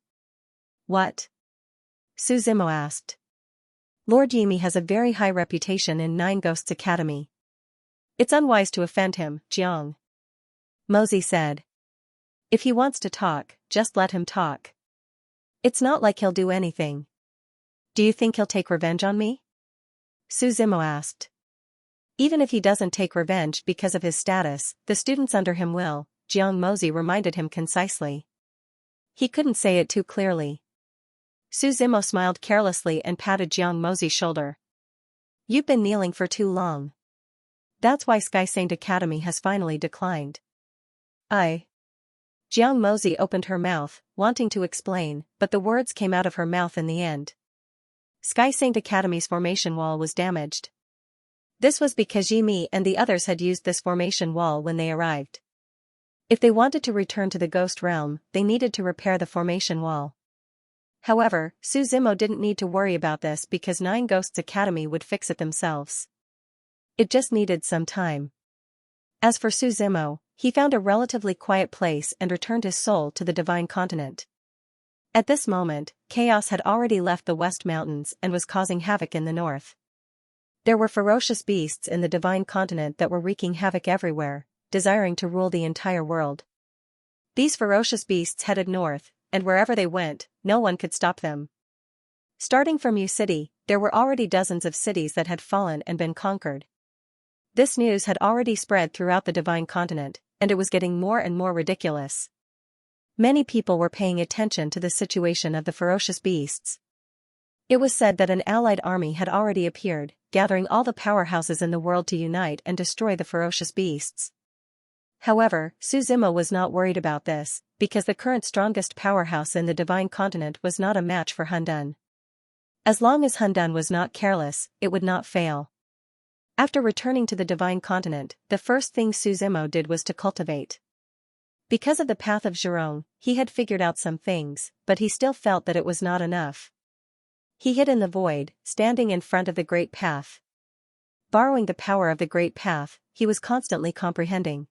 What? Suzumo asked. Lord Yimi has a very high reputation in Nine Ghosts Academy. It's unwise to offend him, Jiang Mozi said. If he wants to talk, just let him talk. It's not like he'll do anything. Do you think he'll take revenge on me? Suzumo asked. Even if he doesn't take revenge because of his status, the students under him will, Jiang Mozi reminded him concisely. He couldn't say it too clearly. Suzumo smiled carelessly and patted Jiang Mozi's shoulder. You've been kneeling for too long. That's why Sky Saint Academy has finally declined. Jiang Mozi opened her mouth, wanting to explain, but the words came out of her mouth in the end. Sky Saint Academy's formation wall was damaged. This was because Yimi and the others had used this formation wall when they arrived. If they wanted to return to the ghost realm, they needed to repair the formation wall. However, Suzumo didn't need to worry about this because Nine Ghosts Academy would fix it themselves. It just needed some time. As for Suzumo, he found a relatively quiet place and returned his soul to the Divine Continent. At this moment, chaos had already left the West Mountains and was causing havoc in the north. There were ferocious beasts in the Divine Continent that were wreaking havoc everywhere, desiring to rule the entire world. These ferocious beasts headed north, and wherever they went, no one could stop them. Starting from Yu City, there were already dozens of cities that had fallen and been conquered. This news had already spread throughout the Divine Continent, and it was getting more and more ridiculous. Many people were paying attention to the situation of the ferocious beasts. It was said that an allied army had already appeared, gathering all the powerhouses in the world to unite and destroy the ferocious beasts. However, Suzumo was not worried about this, because the current strongest powerhouse in the Divine Continent was not a match for Hundun. As long as Hundun was not careless, it would not fail. After returning to the Divine Continent, the first thing Suzumo did was to cultivate. Because of the path of Zhurong, he had figured out some things, but he still felt that it was not enough. He hid in the void, standing in front of the Great Path. Borrowing the power of the Great Path, he was constantly comprehending.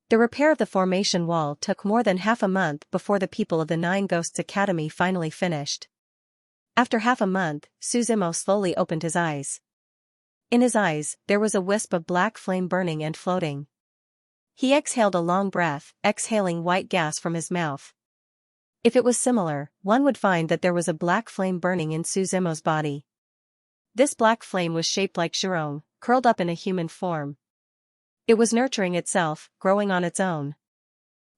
The repair of the formation wall took more than half a month before the people of the Nine Ghosts Academy finally finished. After half a month, Suzumo slowly opened his eyes. In his eyes, there was a wisp of black flame burning and floating. He exhaled a long breath, exhaling white gas from his mouth. If it was similar, one would find that there was a black flame burning in Suzumo's body. This black flame was shaped like Zhurong, curled up in a human form. It was nurturing itself, growing on its own.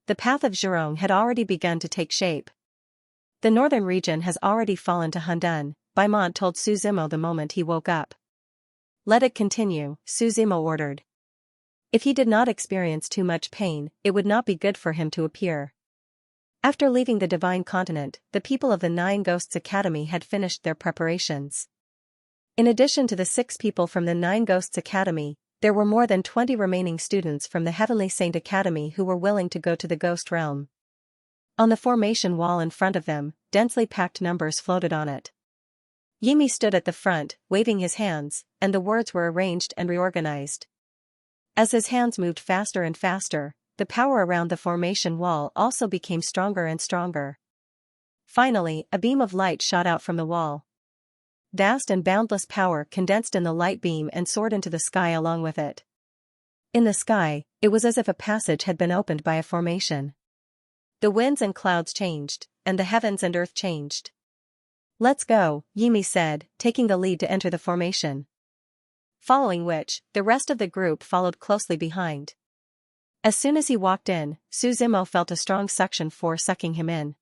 The path of Zhurong had already begun to take shape. The northern region has already fallen to Hundun, Baimon told Suzumo the moment he woke up. Let it continue, Suzumo ordered. If he did not experience too much pain, it would not be good for him to appear. After leaving the Divine Continent, the people of the Nine Ghosts Academy had finished their preparations. In addition to the 6 people from the Nine Ghosts Academy, there were more than 20 remaining students from the Heavenly Saint Academy who were willing to go to the Ghost Realm. On the formation wall in front of them, densely packed numbers floated on it. Yimi stood at the front, waving his hands, and the words were arranged and reorganized. As his hands moved faster and faster, the power around the formation wall also became stronger and stronger. Finally, a beam of light shot out from the wall. Vast and boundless power condensed in the light beam and soared into the sky along with it. In the sky, it was as if a passage had been opened by a formation. The winds and clouds changed, and the heavens and earth changed. Let's go, Yimi said, taking the lead to enter the formation. Following which, the rest of the group followed closely behind. As soon as he walked in, Suzumo felt a strong suction force sucking him in.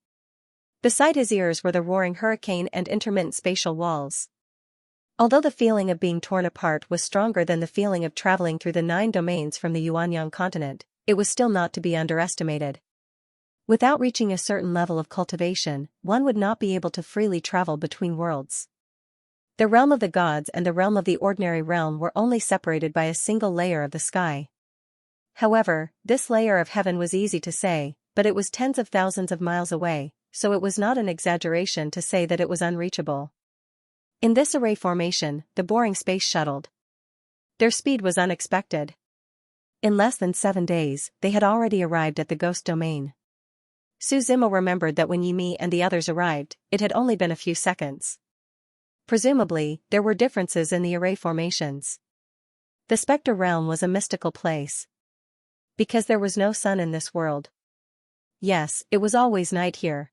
Beside his ears were the roaring hurricane and intermittent spatial walls. Although the feeling of being torn apart was stronger than the feeling of traveling through the 9 domains from the Yuanyang continent, it was still not to be underestimated. Without reaching a certain level of cultivation, one would not be able to freely travel between worlds. The realm of the gods and the realm of the ordinary realm were only separated by a single layer of the sky. However, this layer of heaven was easy to say, but it was tens of thousands of miles away, so it was not an exaggeration to say that it was unreachable. In this array formation, the boring space shuttled. Their speed was unexpected. In less than 7 days, they had already arrived at the ghost domain. Suzumo remembered that when Yimi and the others arrived, it had only been a few seconds. Presumably, there were differences in the array formations. The specter realm was a mystical place. Because there was no sun in this world. Yes, it was always night here.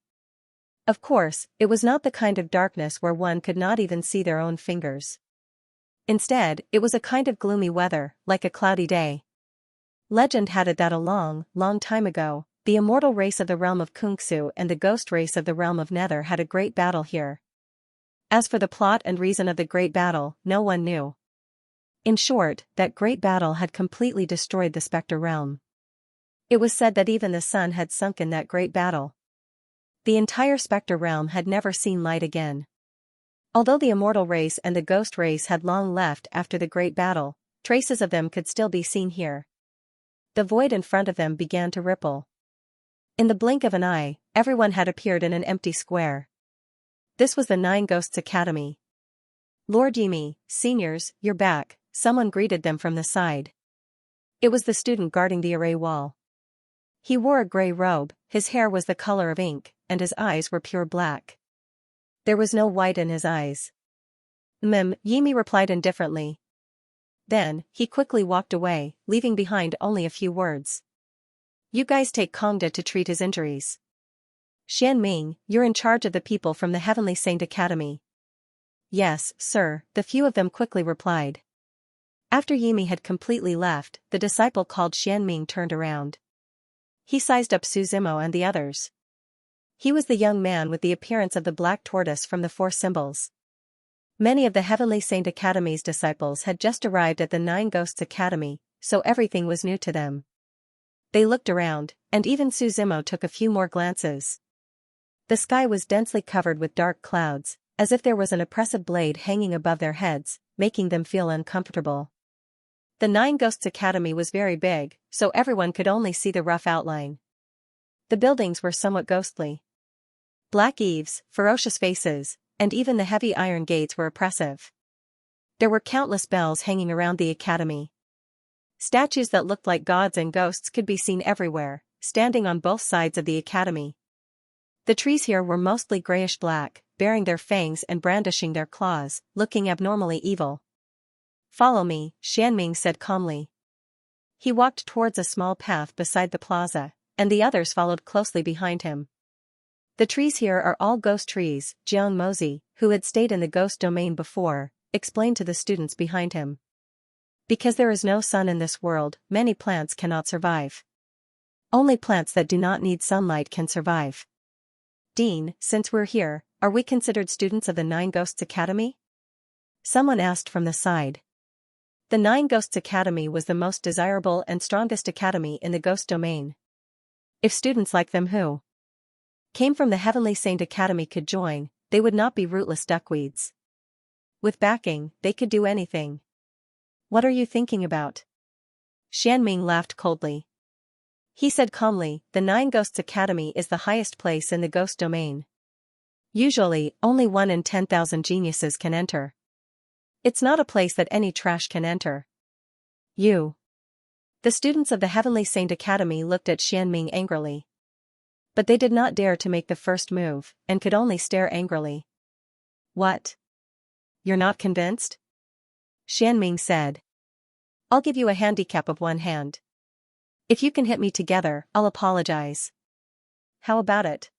Of course, it was not the kind of darkness where one could not even see their own fingers. Instead, it was a kind of gloomy weather, like a cloudy day. Legend had it that a long, long time ago, the immortal race of the realm of Kungsu and the ghost race of the realm of Nether had a great battle here. As for the plot and reason of the great battle, no one knew. In short, that great battle had completely destroyed the specter realm. It was said that even the sun had sunk in that great battle. The entire specter realm had never seen light again. Although the immortal race and the ghost race had long left after the great battle, traces of them could still be seen here. The void in front of them began to ripple. In the blink of an eye, everyone had appeared in an empty square. This was the Nine Ghosts Academy. Lord Yimi, seniors, you're back, someone greeted them from the side. It was the student guarding the array wall. He wore a gray robe, his hair was the color of ink, and his eyes were pure black. There was no white in his eyes. Yimi replied indifferently. Then, he quickly walked away, leaving behind only a few words. You guys take Kongda to treat his injuries. Xianming, you're in charge of the people from the Heavenly Saint Academy. Yes, sir, the few of them quickly replied. After Yimi had completely left, the disciple called Xianming turned around. He sized up Suzumo and the others. He was the young man with the appearance of the black tortoise from the 4 symbols. Many of the Heavenly Saint Academy's disciples had just arrived at the Nine Ghosts Academy, so everything was new to them. They looked around, and even Suzumo took a few more glances. The sky was densely covered with dark clouds, as if there was an oppressive blade hanging above their heads, making them feel uncomfortable. The Nine Ghosts Academy was very big, so everyone could only see the rough outline. The buildings were somewhat ghostly. Black eaves, ferocious faces, and even the heavy iron gates were oppressive. There were countless bells hanging around the academy. Statues that looked like gods and ghosts could be seen everywhere, standing on both sides of the academy. The trees here were mostly grayish-black, baring their fangs and brandishing their claws, looking abnormally evil. Follow me, Xianming said calmly. He walked towards a small path beside the plaza, and the others followed closely behind him. The trees here are all ghost trees, Jiang Mozi, who had stayed in the ghost domain before, explained to the students behind him. Because there is no sun in this world, many plants cannot survive. Only plants that do not need sunlight can survive. Dean, since we're here, Are we considered students of the Nine Ghosts Academy? Someone asked from the side. The Nine Ghosts Academy was the most desirable and strongest academy in the ghost domain. If students like them who came from the Heavenly Saint Academy could join, they would not be rootless duckweeds. With backing, they could do anything. What are you thinking about? Xianming laughed coldly. He said calmly, the Nine Ghosts Academy is the highest place in the ghost domain. Usually, only 1 in 10,000 geniuses can enter. It's not a place that any trash can enter. You. The students of the Heavenly Saint Academy looked at Xianming angrily. But they did not dare to make the first move, and could only stare angrily. What? You're not convinced? Xianming said. I'll give you a handicap of 1 hand. If you can hit me together, I'll apologize. How about it?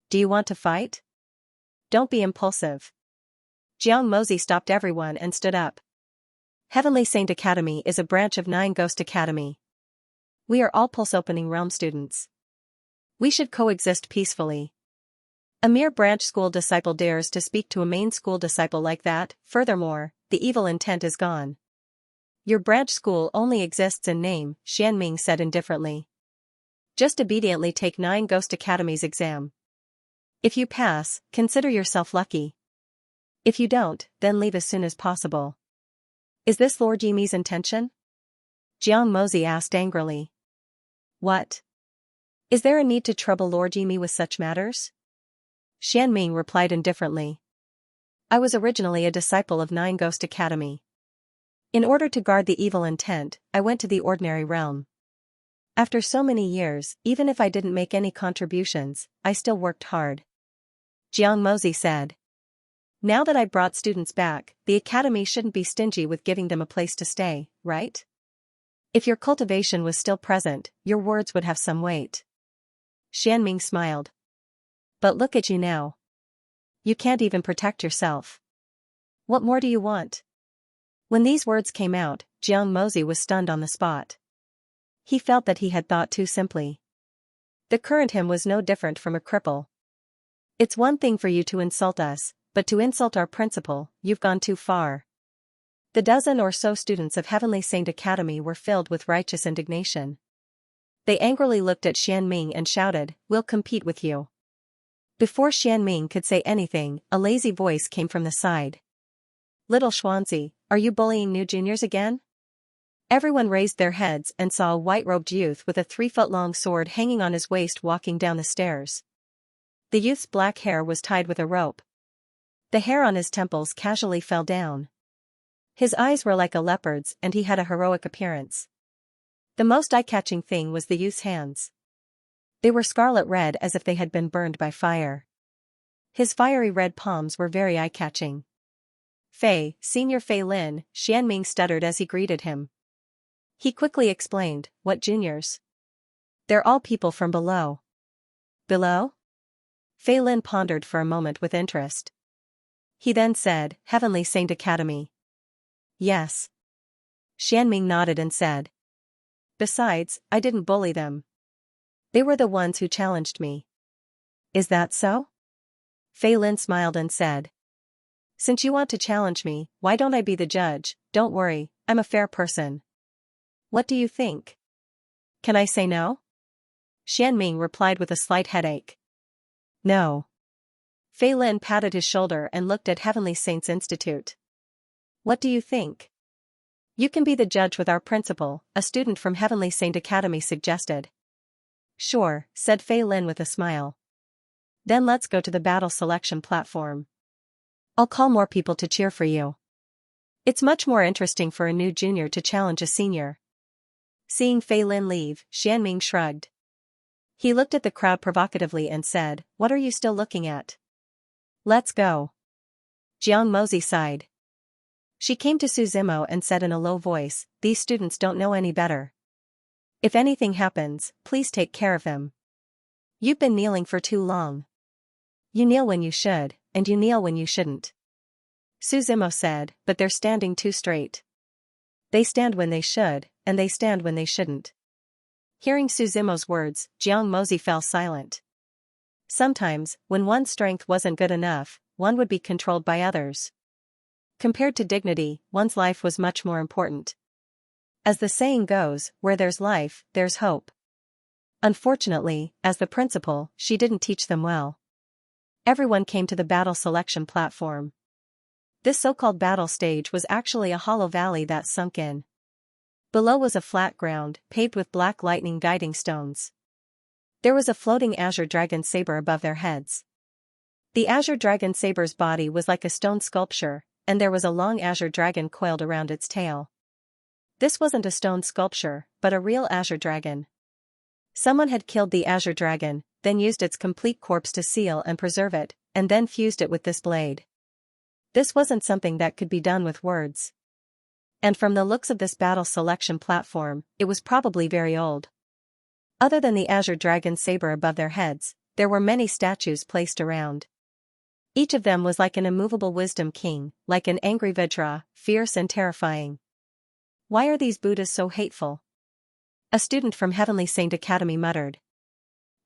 Do you want to fight? Don't be impulsive. Jiang Mozi stopped everyone and stood up. Heavenly Saint Academy is a branch of Nine Ghost Academy. We are all pulse-opening realm students. We should coexist peacefully. A mere branch school disciple dares to speak to a main school disciple like that. Furthermore, the evil intent is gone. Your branch school only exists in name, Xianming said indifferently. Just obediently take Nine Ghost Academy's exam. If you pass, consider yourself lucky. If you don't, then leave as soon as possible. Is this Lord Yimi's intention? Jiang Mozi asked angrily. What? Is there a need to trouble Lord Yimi with such matters? Xianming replied indifferently. I was originally a disciple of Nine Ghost Academy. In order to guard the evil intent, I went to the ordinary realm. After so many years, even if I didn't make any contributions, I still worked hard. Jiang Mozi said. Now that I brought students back, the academy shouldn't be stingy with giving them a place to stay, right? If your cultivation was still present, your words would have some weight. Xianming smiled. But look at you now. You can't even protect yourself. What more do you want? When these words came out, Jiang Mozi was stunned on the spot. He felt that he had thought too simply. The current him was no different from a cripple. It's one thing for you to insult us, but to insult our principal, you've gone too far. The dozen or so students of Heavenly Saint Academy were filled with righteous indignation. They angrily looked at Xianming and shouted, "We'll compete with you." Before Xianming could say anything, a lazy voice came from the side. Little Xianxia, are you bullying new juniors again? Everyone raised their heads and saw a white-robed youth with a 3-foot-long sword hanging on his waist walking down the stairs. The youth's black hair was tied with a rope. The hair on his temples casually fell down. His eyes were like a leopard's and he had a heroic appearance. The most eye-catching thing was the youth's hands. They were scarlet red as if they had been burned by fire. His fiery red palms were very eye-catching. Fei, Senior Fei Lin, Xianming stuttered as he greeted him. He quickly explained, what juniors? They're all people from below. Below? Fei Lin pondered for a moment with interest. He then said, Heavenly Saint Academy. Yes. Xianming nodded and said. Besides, I didn't bully them. They were the ones who challenged me. Is that so? Fei Lin smiled and said. Since you want to challenge me, why don't I be the judge? Don't worry, I'm a fair person. What do you think? Can I say no? Xianming replied with a slight headache. No. Fei Lin patted his shoulder and looked at Heavenly Saints Institute. What do you think? You can be the judge with our principal, a student from Heavenly Saint Academy suggested. Sure, said Fei Lin with a smile. Then let's go to the battle selection platform. I'll call more people to cheer for you. It's much more interesting for a new junior to challenge a senior. Seeing Fei Lin leave, Xianming shrugged. He looked at the crowd provocatively and said, What are you still looking at? Let's go. Jiang Mozi sighed. She came to Su Zimo and said in a low voice, These students don't know any better. If anything happens, please take care of him. You've been kneeling for too long. You kneel when you should, and you kneel when you shouldn't. Su Zimo said, but they're standing too straight. They stand when they should, and they stand when they shouldn't. Hearing Su Zimo's words, Jiang Mozi fell silent. Sometimes, when one's strength wasn't good enough, one would be controlled by others. Compared to dignity, one's life was much more important. As the saying goes, where there's life, there's hope. Unfortunately, as the principal, she didn't teach them well. Everyone came to the battle selection platform. This so-called battle stage was actually a hollow valley that sunk in. Below was a flat ground, paved with black lightning guiding stones. There was a floating azure dragon saber above their heads. The azure dragon saber's body was like a stone sculpture, and there was a long azure dragon coiled around its tail. This wasn't a stone sculpture, but a real azure dragon. Someone had killed the azure dragon, then used its complete corpse to seal and preserve it, and then fused it with this blade. This wasn't something that could be done with words. And from the looks of this battle selection platform, it was probably very old. Other than the azure dragon saber above their heads, there were many statues placed around. Each of them was like an immovable wisdom king, like an angry Vajra, fierce and terrifying. Why are these Buddhas so hateful? A student from Heavenly Saint Academy muttered.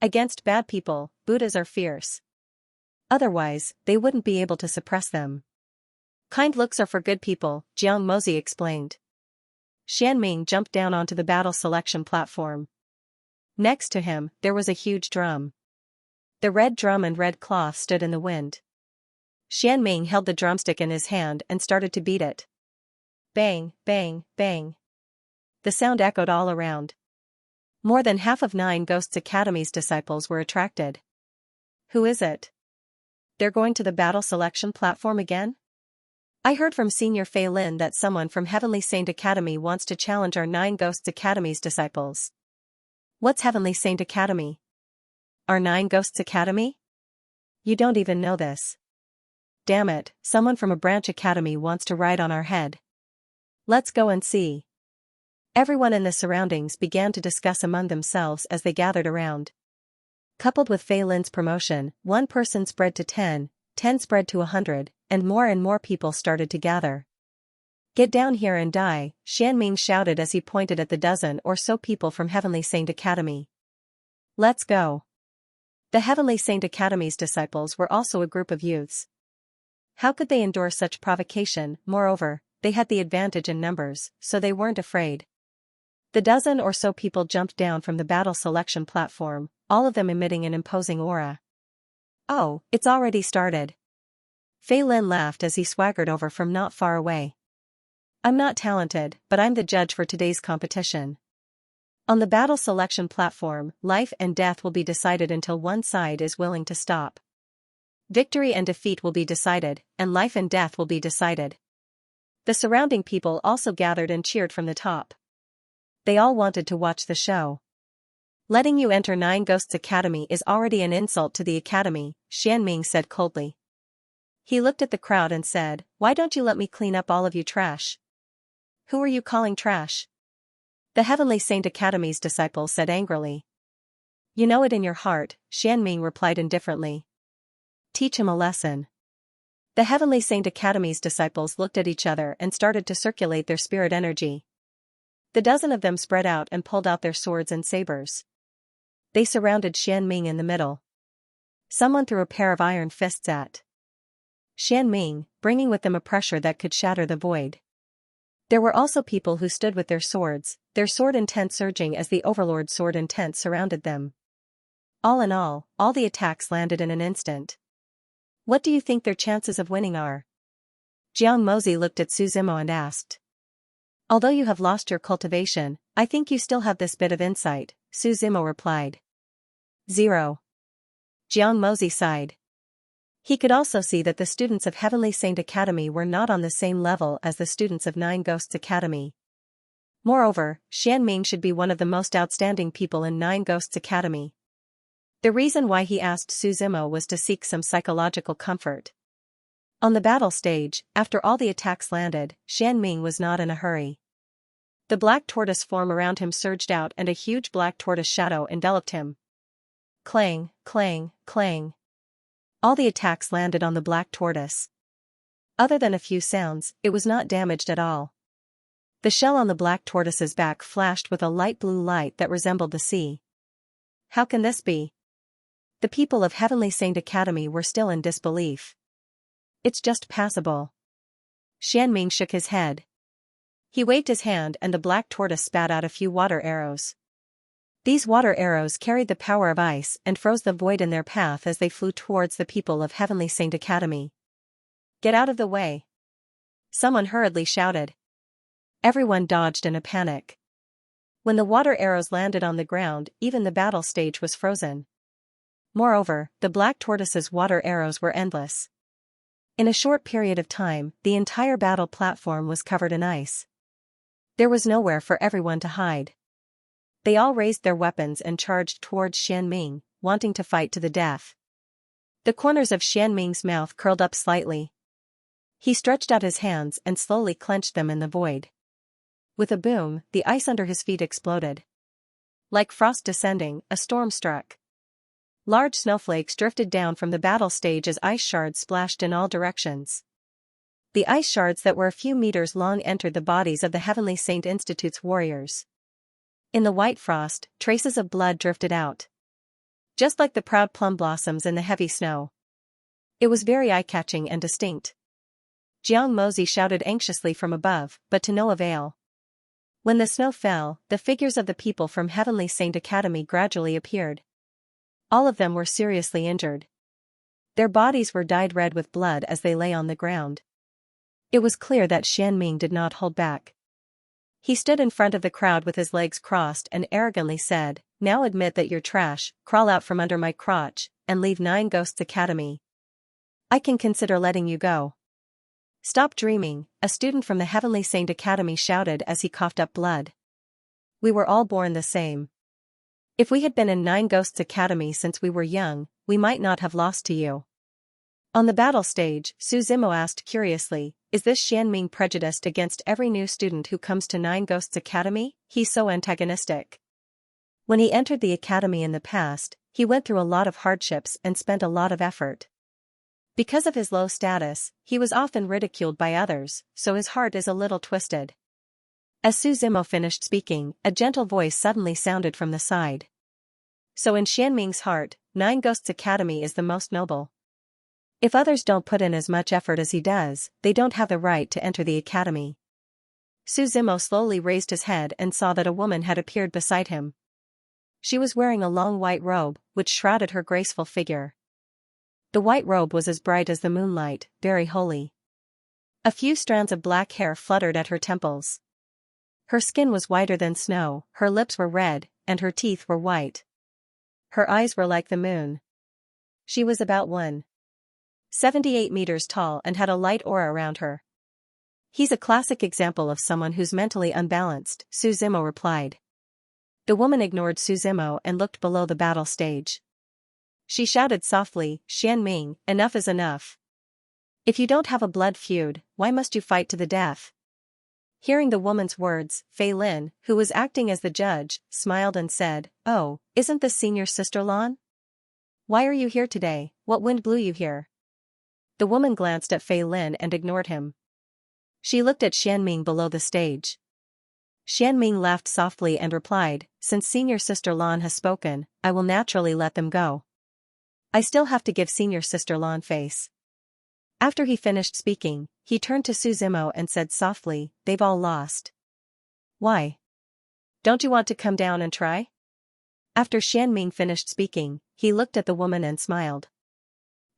Against bad people, Buddhas are fierce. Otherwise, they wouldn't be able to suppress them. Kind looks are for good people, Jiang Mozi explained. Xianming jumped down onto the battle selection platform. Next to him, there was a huge drum. The red drum and red cloth stood in the wind. Xianming held the drumstick in his hand and started to beat it. Bang, bang, bang. The sound echoed all around. More than half of Nine Ghosts Academy's disciples were attracted. Who is it? They're going to the battle selection platform again? I heard from Senior Fei Lin that someone from Heavenly Saint Academy wants to challenge our Nine Ghosts Academy's disciples. What's Heavenly Saint Academy? Our Nine Ghosts Academy? You don't even know this. Damn it, someone from a branch academy wants to ride on our head. Let's go and see. Everyone in the surroundings began to discuss among themselves as they gathered around. Coupled with Fei Lin's promotion, one person spread to 10, 10 spread to 100, and more people started to gather. Get down here and die, Xianming shouted as he pointed at the dozen or so people from Heavenly Saint Academy. Let's go. The Heavenly Saint Academy's disciples were also a group of youths. How could they endure such provocation? Moreover, they had the advantage in numbers, so they weren't afraid. The dozen or so people jumped down from the battle selection platform, all of them emitting an imposing aura. Oh, it's already started. Fei Lin laughed as he swaggered over from not far away. I'm not talented, but I'm the judge for today's competition. On the battle selection platform, life and death will be decided until one side is willing to stop. Victory and defeat will be decided, and life and death will be decided. The surrounding people also gathered and cheered from the top. They all wanted to watch the show. Letting you enter Nine Ghosts Academy is already an insult to the academy, Xianming said coldly. He looked at the crowd and said, why don't you let me clean up all of you trash? Who are you calling trash? The Heavenly Saint Academy's disciples said angrily. You know it in your heart, Xianming replied indifferently. Teach him a lesson. The Heavenly Saint Academy's disciples looked at each other and started to circulate their spirit energy. The dozen of them spread out and pulled out their swords and sabers. They surrounded Xianming in the middle. Someone threw a pair of iron fists at Xianming, bringing with them a pressure that could shatter the void. There were also people who stood with their swords, their sword intent surging as the Overlord's sword intent surrounded them. All in all the attacks landed in an instant. What do you think their chances of winning are? Jiang Mozi looked at Suzimo and asked. Although you have lost your cultivation, I think you still have this bit of insight, Suzimo replied. 0. Jiang Mozi sighed. He could also see that the students of Heavenly Saint Academy were not on the same level as the students of Nine Ghosts Academy. Moreover, Xianming should be one of the most outstanding people in Nine Ghosts Academy. The reason why he asked Suzimo was to seek some psychological comfort. On the battle stage, after all the attacks landed, Xianming was not in a hurry. The black tortoise form around him surged out and a huge black tortoise shadow enveloped him. Clang, clang, clang. All the attacks landed on the black tortoise. Other than a few sounds, it was not damaged at all. The shell on the black tortoise's back flashed with a light blue light that resembled the sea. How can this be? The people of Heavenly Saint Academy were still in disbelief. It's just passable. Xianming shook his head. He waved his hand and the black tortoise spat out a few water arrows. These water arrows carried the power of ice and froze the void in their path as they flew towards the people of Heavenly Saint Academy. Get out of the way! Someone hurriedly shouted. Everyone dodged in a panic. When the water arrows landed on the ground, even the battle stage was frozen. Moreover, the black tortoise's water arrows were endless. In a short period of time, the entire battle platform was covered in ice. There was nowhere for everyone to hide. They all raised their weapons and charged towards Xianming, wanting to fight to the death. The corners of Xianming's mouth curled up slightly. He stretched out his hands and slowly clenched them in the void. With a boom, the ice under his feet exploded. Like frost descending, a storm struck. Large snowflakes drifted down from the battle stage as ice shards splashed in all directions. The ice shards that were a few meters long entered the bodies of the Heavenly Saint Institute's warriors. In the white frost, traces of blood drifted out. Just like the proud plum blossoms in the heavy snow. It was very eye-catching and distinct. Jiang Mozi shouted anxiously from above, but to no avail. When the snow fell, the figures of the people from Heavenly Saint Academy gradually appeared. All of them were seriously injured. Their bodies were dyed red with blood as they lay on the ground. It was clear that Xianming did not hold back. He stood in front of the crowd with his legs crossed and arrogantly said, "Now admit that you're trash, crawl out from under my crotch, and leave Nine Ghosts Academy. I can consider letting you go." "Stop dreaming," a student from the Heavenly Saint Academy shouted as he coughed up blood. "We were all born the same. If we had been in Nine Ghosts Academy since we were young, we might not have lost to you." On the battle stage, Su Zimo asked curiously, "Is this Xianming prejudiced against every new student who comes to Nine Ghosts Academy? He's so antagonistic." When he entered the academy in the past, he went through a lot of hardships and spent a lot of effort. Because of his low status, he was often ridiculed by others, so his heart is a little twisted. As Su Zimo finished speaking, a gentle voice suddenly sounded from the side. "So in Xianming's heart, Nine Ghosts Academy is the most noble. If others don't put in as much effort as he does, they don't have the right to enter the academy." Su Zimo slowly raised his head and saw that a woman had appeared beside him. She was wearing a long white robe, which shrouded her graceful figure. The white robe was as bright as the moonlight, very holy. A few strands of black hair fluttered at her temples. Her skin was whiter than snow, her lips were red, and her teeth were white. Her eyes were like the moon. She was about 1.78 meters tall and had a light aura around her. "He's a classic example of someone who's mentally unbalanced," Su Zimo replied. The woman ignored Su Zimo and looked below the battle stage. She shouted softly, "Xianming, enough is enough. If you don't have a blood feud, why must you fight to the death?" Hearing the woman's words, Fei Lin, who was acting as the judge, smiled and said, "Oh, isn't this Senior Sister Lan? Why are you here today? What wind blew you here?" The woman glanced at Fei Lin and ignored him. She looked at Xianming below the stage. Xianming laughed softly and replied, "Since Senior Sister Lan has spoken, I will naturally let them go. I still have to give Senior Sister Lan face." After he finished speaking, he turned to Su Zimo and said softly, "They've all lost. Why? Don't you want to come down and try?" After Xianming finished speaking, he looked at the woman and smiled.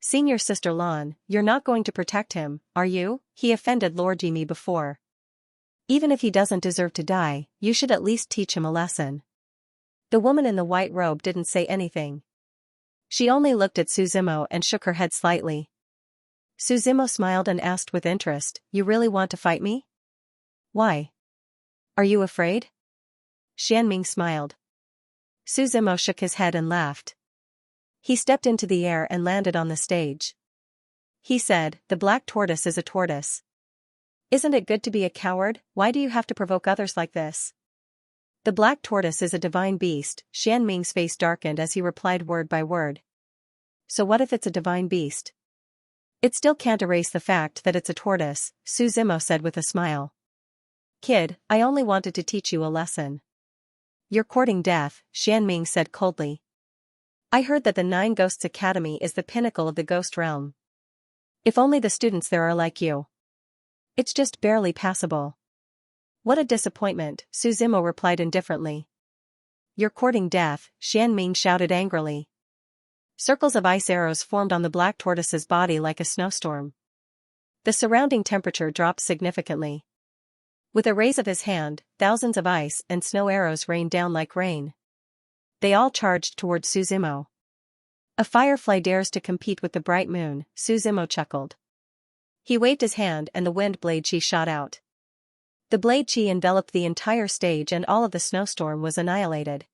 "Senior Sister Lan, you're not going to protect him, are you? He offended Lord Jimmy before. Even if he doesn't deserve to die, you should at least teach him a lesson." The woman in the white robe didn't say anything. She only looked at Su Zimo and shook her head slightly. Su Zimo smiled and asked with interest, "You really want to fight me? Why? Are you afraid?" Xianming smiled. Su Zimo shook his head and laughed. He stepped into the air and landed on the stage. He said, "The black tortoise is a tortoise. Isn't it good to be a coward? Why do you have to provoke others like this?" "The black tortoise is a divine beast." Xianming's face darkened as he replied word by word. "So what if it's a divine beast? It still can't erase the fact that it's a tortoise," Su Zimo said with a smile. "Kid, I only wanted to teach you a lesson." "You're courting death," Xianming said coldly. I heard that the Nine Ghosts Academy is the pinnacle of the ghost realm. If only the students there are like you. It's just barely passable. What a disappointment, Suzimo replied indifferently. You're courting death, Xianming shouted angrily. Circles of ice arrows formed on the black tortoise's body like a snowstorm. The surrounding temperature dropped significantly. With a raise of his hand, thousands of ice and snow arrows rained down like rain. They all charged toward Suzimo. A firefly dares to compete with the bright moon, Suzimo chuckled. He waved his hand and the wind blade chi shot out. The blade chi enveloped the entire stage and all of the snowstorm was annihilated.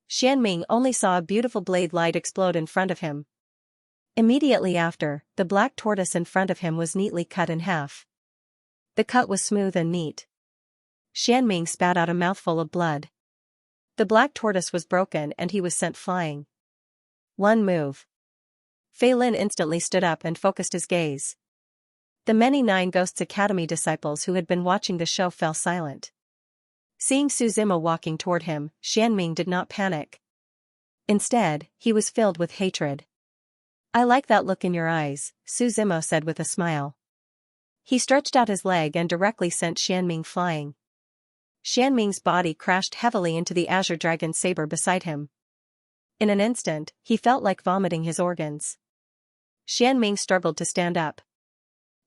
Xianming only saw a beautiful blade light explode in front of him. Immediately after, the black tortoise in front of him was neatly cut in half. The cut was smooth and neat. Xianming spat out a mouthful of blood. The black tortoise was broken and he was sent flying. One move. Fei Lin instantly stood up and focused his gaze. The many Nine Ghosts Academy disciples who had been watching the show fell silent. Seeing Suzimo walking toward him, Xianming did not panic. Instead, he was filled with hatred. I like that look in your eyes, Suzimo said with a smile. He stretched out his leg and directly sent Xianming flying. Xianming's body crashed heavily into the azure dragon saber beside him. In an instant, he felt like vomiting his organs. Xianming struggled to stand up.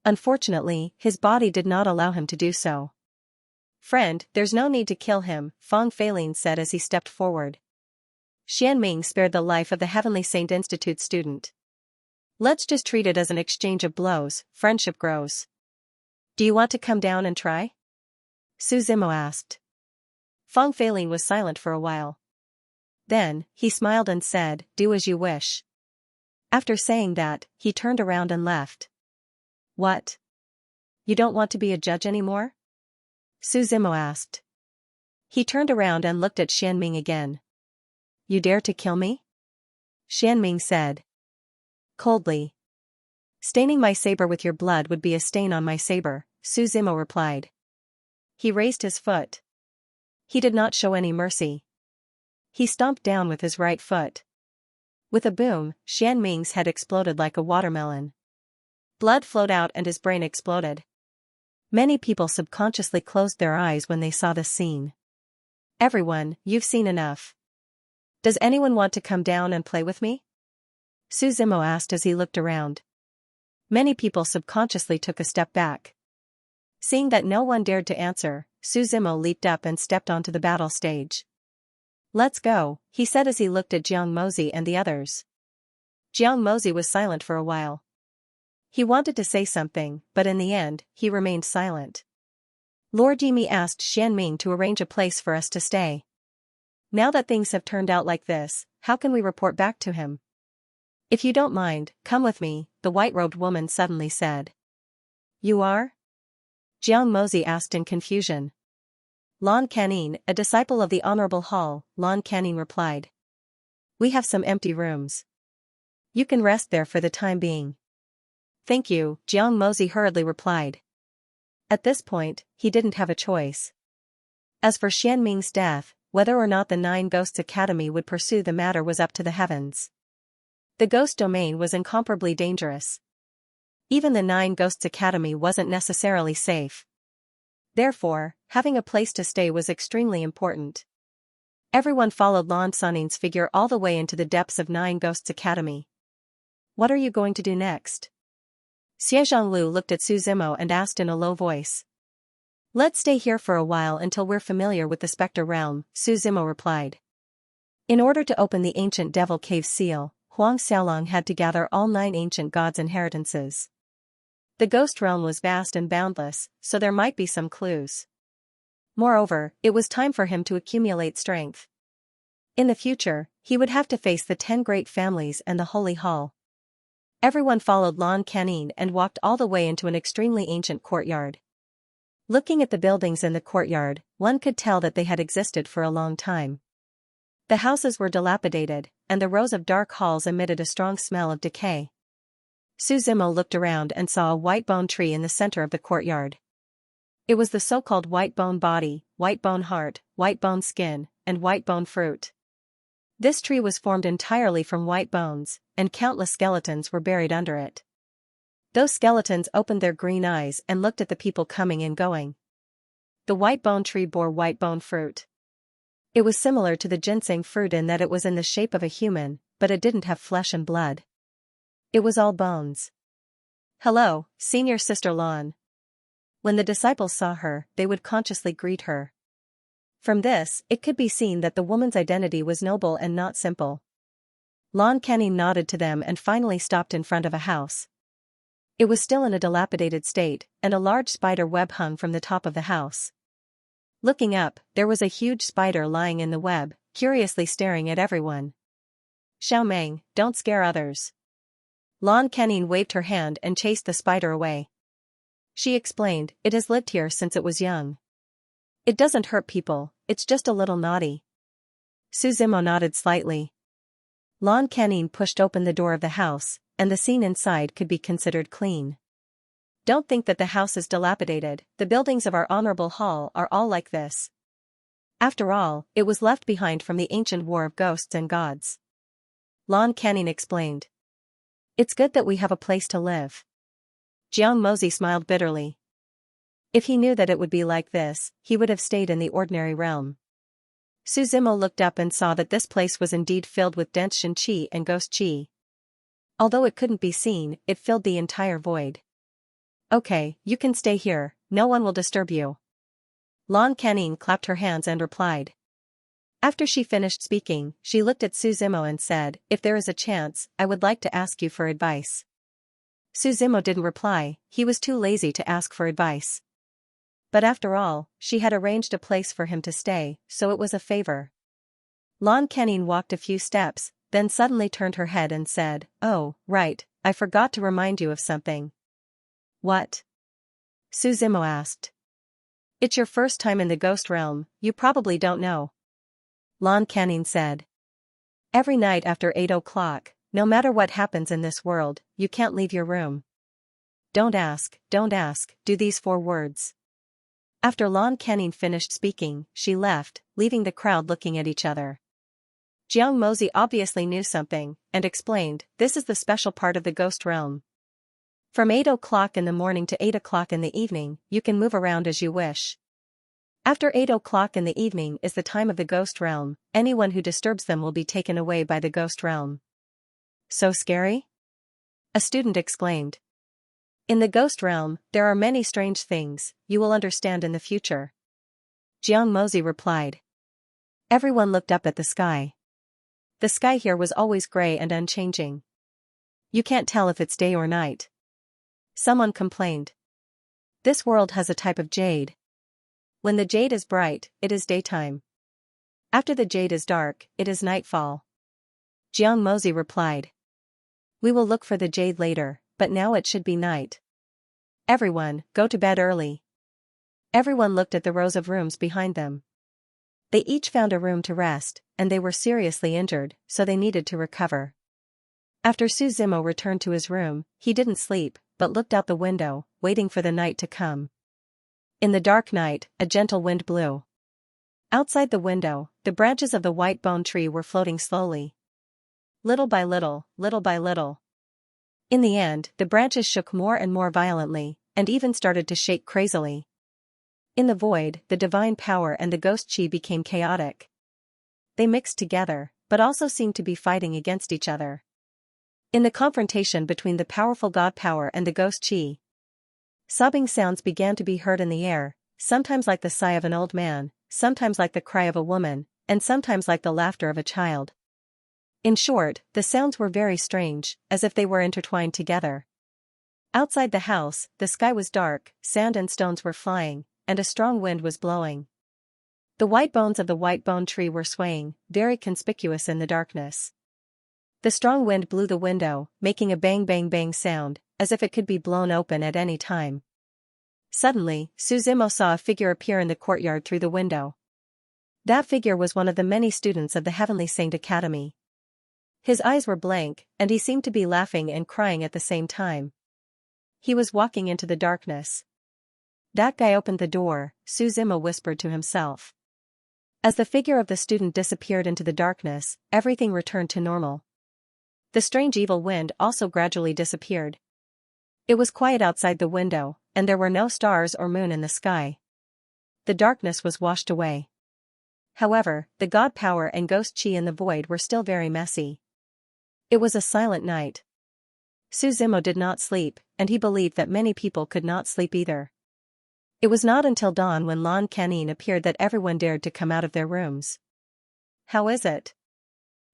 Unfortunately, his body did not allow him to do so. Friend, there's no need to kill him, Fang Feilin said as he stepped forward. Xianming spared the life of the Heavenly Saint Institute student. Let's just treat it as an exchange of blows, friendship grows. Do you want to come down and try? Suzimo asked. Fang Feilin was silent for a while. Then, he smiled and said, do as you wish. After saying that, he turned around and left. What? You don't want to be a judge anymore? Suzimo asked. He turned around and looked at Xianming again. You dare to kill me? Xianming said. Coldly. Staining my saber with your blood would be a stain on my saber, Suzimo replied. He raised his foot. He did not show any mercy. He stomped down with his right foot. With a boom, Xianming's head exploded like a watermelon. Blood flowed out and his brain exploded. Many people subconsciously closed their eyes when they saw this scene. Everyone, you've seen enough. Does anyone want to come down and play with me? Suzimo asked as he looked around. Many people subconsciously took a step back. Seeing that no one dared to answer, Suzimo leaped up and stepped onto the battle stage. Let's go, he said as he looked at Jiang Mozi and the others. Jiang Mozi was silent for a while. He wanted to say something, but in the end, he remained silent. Lord Yimi asked Xianming to arrange a place for us to stay. Now that things have turned out like this, how can we report back to him? If you don't mind, come with me, the white-robed woman suddenly said. You are? Jiang Mozi asked in confusion. Lan Canin, a disciple of the Honorable Hall, Lan Canin replied. We have some empty rooms. You can rest there for the time being. Thank you, Jiang Mozi hurriedly replied. At this point, he didn't have a choice. As for Xianming's death, whether or not the Nine Ghosts Academy would pursue the matter was up to the heavens. The ghost domain was incomparably dangerous. Even the Nine Ghosts Academy wasn't necessarily safe. Therefore, having a place to stay was extremely important. Everyone followed Lan Canin's figure all the way into the depths of Nine Ghosts Academy. What are you going to do next? Xie Zhonglu looked at Suzimo and asked in a low voice. Let's stay here for a while until we're familiar with the Spectre Realm, Suzimo replied. In order to open the ancient Devil Cave seal, Huang Xiaolong had to gather all 9 ancient gods' inheritances. The ghost realm was vast and boundless, so there might be some clues. Moreover, it was time for him to accumulate strength. In the future, he would have to face the 10 great families and the Holy Hall. Everyone followed Lan Canin and walked all the way into an extremely ancient courtyard. Looking at the buildings in the courtyard, one could tell that they had existed for a long time. The houses were dilapidated, and the rows of dark halls emitted a strong smell of decay. Suzimo looked around and saw a white bone tree in the center of the courtyard. It was the so-called white bone body, white bone heart, white bone skin, and white bone fruit. This tree was formed entirely from white bones, and countless skeletons were buried under it. Those skeletons opened their green eyes and looked at the people coming and going. The white bone tree bore white bone fruit. It was similar to the ginseng fruit in that it was in the shape of a human, but it didn't have flesh and blood. It was all bones. "Hello, senior sister Lan." When the disciples saw her, they would consciously greet her. From this, it could be seen that the woman's identity was noble and not simple. Lan Canine nodded to them and finally stopped in front of a house. It was still in a dilapidated state, and a large spider web hung from the top of the house. Looking up, there was a huge spider lying in the web, curiously staring at everyone. "Xiao Meng, don't scare others." Lan Canine waved her hand and chased the spider away. She explained, "It has lived here since it was young. It doesn't hurt people, it's just a little naughty." Su Zimo nodded slightly. Lan Canine pushed open the door of the house, and the scene inside could be considered clean. "Don't think that the house is dilapidated, the buildings of our honorable hall are all like this. After all, it was left behind from the ancient war of ghosts and gods." Lan Canine explained. "It's good that we have a place to live." Jiang Mozi smiled bitterly. If he knew that it would be like this, he would have stayed in the ordinary realm. Su Zimo looked up and saw that this place was indeed filled with dense Xianxia and ghost qi. Although it couldn't be seen, it filled the entire void. "Okay, you can stay here, no one will disturb you." Lan Canine clapped her hands and replied. After she finished speaking, she looked at Su Zimo and said, "If there is a chance, I would like to ask you for advice." Su Zimo didn't reply, he was too lazy to ask for advice. But after all, she had arranged a place for him to stay, so it was a favor. Lan Canine walked a few steps, then suddenly turned her head and said, "Oh, right, I forgot to remind you of something." "What?" Su Zimo asked. "It's your first time in the ghost realm, you probably don't know." Lan Canine said. "Every night after 8 o'clock, no matter what happens in this world, you can't leave your room. Don't ask, do these 4 words." After Lan Canine finished speaking, she left, leaving the crowd looking at each other. Jiang Mozi obviously knew something, and explained, "This is the special part of the ghost realm. From 8 o'clock in the morning to 8 o'clock in the evening, you can move around as you wish. After 8 o'clock in the evening is the time of the ghost realm, anyone who disturbs them will be taken away by the ghost realm." "So scary?" a student exclaimed. "In the ghost realm, there are many strange things, you will understand in the future." Jiang Mozi replied. Everyone looked up at the sky. The sky here was always gray and unchanging. You can't tell if it's day or night. Someone complained. "This world has a type of jade. When the jade is bright, it is daytime. After the jade is dark, it is nightfall." Jiang Mozi replied. "We will look for the jade later, but now it should be night. Everyone, go to bed early." Everyone looked at the rows of rooms behind them. They each found a room to rest, and they were seriously injured, so they needed to recover. After Su Zimo returned to his room, he didn't sleep, but looked out the window, waiting for the night to come. In the dark night, a gentle wind blew. Outside the window, the branches of the white bone tree were floating slowly. Little by little, little by little. In the end, the branches shook more and more violently, and even started to shake crazily. In the void, the divine power and the ghost chi became chaotic. They mixed together, but also seemed to be fighting against each other. In the confrontation between the powerful god power and the ghost chi, sobbing sounds began to be heard in the air, sometimes like the sigh of an old man, sometimes like the cry of a woman, and sometimes like the laughter of a child. In short, the sounds were very strange, as if they were intertwined together. Outside the house, the sky was dark, sand and stones were flying, and a strong wind was blowing. The white bones of the white bone tree were swaying, very conspicuous in the darkness. The strong wind blew the window, making a bang bang bang sound, as if it could be blown open at any time. Suddenly, Su Zimo saw a figure appear in the courtyard through the window. That figure was one of the many students of the Heavenly Saint Academy. His eyes were blank, and he seemed to be laughing and crying at the same time. He was walking into the darkness. "That guy opened the door," Su Zimo whispered to himself. As the figure of the student disappeared into the darkness, everything returned to normal. The strange evil wind also gradually disappeared. It was quiet outside the window, and there were no stars or moon in the sky. The darkness was washed away. However, the god power and ghost chi in the void were still very messy. It was a silent night. Suzimo did not sleep, and he believed that many people could not sleep either. It was not until dawn when Lan Canin appeared that everyone dared to come out of their rooms. "How is it?"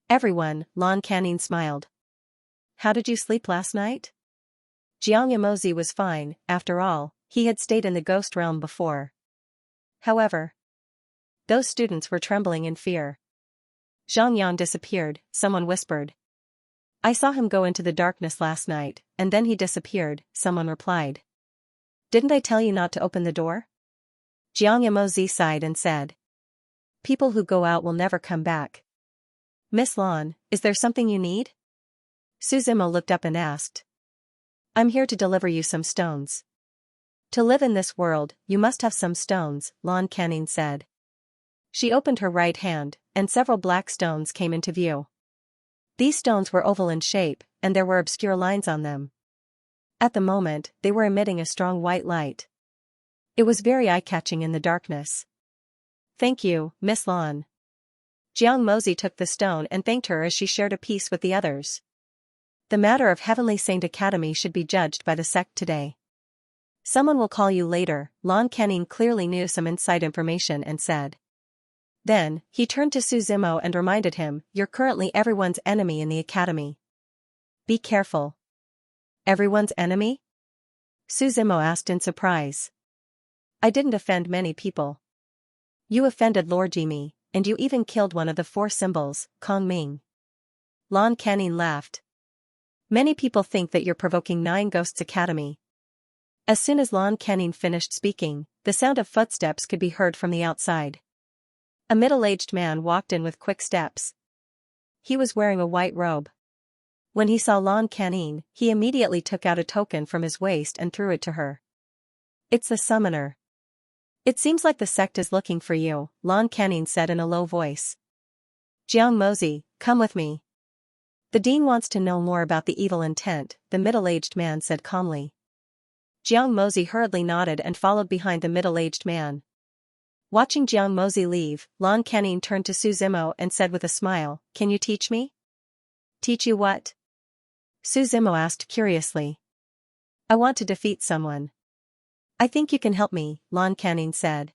"Everyone," Lan Canin smiled. "How did you sleep last night?" Xianxia was fine, after all, he had stayed in the ghost realm before. However, those students were trembling in fear. "Zhang disappeared," someone whispered. "I saw him go into the darkness last night, and then he disappeared," someone replied. "Didn't I tell you not to open the door?" Xianxia sighed and said. "People who go out will never come back." "Miss Lan, is there something you need?" Suzimo looked up and asked. "I'm here to deliver you some stones." "To live in this world, you must have some stones," Lan Canin said. She opened her right hand, and several black stones came into view. These stones were oval in shape, and there were obscure lines on them. At the moment, they were emitting a strong white light. It was very eye-catching in the darkness. "Thank you, Miss Lan." Jiang took the stone and thanked her as she shared a piece with the others. "The matter of Heavenly Saint Academy should be judged by the sect today. Someone will call you later." Lan Canin clearly knew some inside information and said. Then, he turned to Suzimo and reminded him, "You're currently everyone's enemy in the academy. Be careful." "Everyone's enemy?" Suzimo asked in surprise. "I didn't offend many people." "You offended Lord Jimmy, and you even killed one of the 4 symbols, Kong Ming." Lan Canin laughed. "Many people think that you're provoking 9 Ghosts Academy." As soon as Lan Canin finished speaking, the sound of footsteps could be heard from the outside. A middle-aged man walked in with quick steps. He was wearing a white robe. When he saw Lan Canin, he immediately took out a token from his waist and threw it to her. "It's the summoner. It seems like the sect is looking for you," Lan Canin said in a low voice. "Jiang, come with me. The dean wants to know more about the evil intent," the middle-aged man said calmly. Jiang hurriedly nodded and followed behind the middle-aged man. Watching Jiang leave, Lan Canin turned to Suzimo and said with a smile, "Can you teach me?" "Teach you what?" Suzimo asked curiously. "I want to defeat someone." "I think you can help me," Lan Canin said.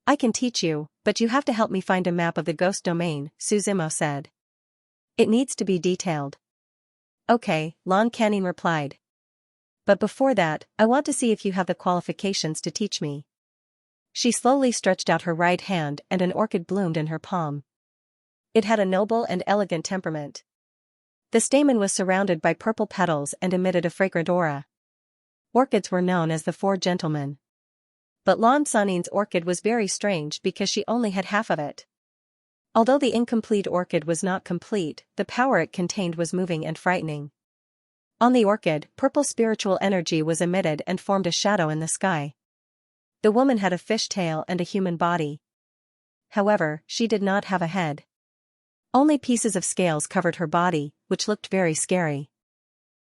"I can teach you, but you have to help me find a map of the ghost domain," Suzimo said. "It needs to be detailed." "Okay," Lan Canin replied. "But before that, I want to see if you have the qualifications to teach me." She slowly stretched out her right hand and an orchid bloomed in her palm. It had a noble and elegant temperament. The stamen was surrounded by purple petals and emitted a fragrant aura. Orchids were known as the 4 gentlemen. But Lan Canin's orchid was very strange because she only had half of it. Although the incomplete orchid was not complete, the power it contained was moving and frightening. On the orchid, purple spiritual energy was emitted and formed a shadow in the sky. The woman had a fish tail and a human body. However, she did not have a head. Only pieces of scales covered her body, which looked very scary.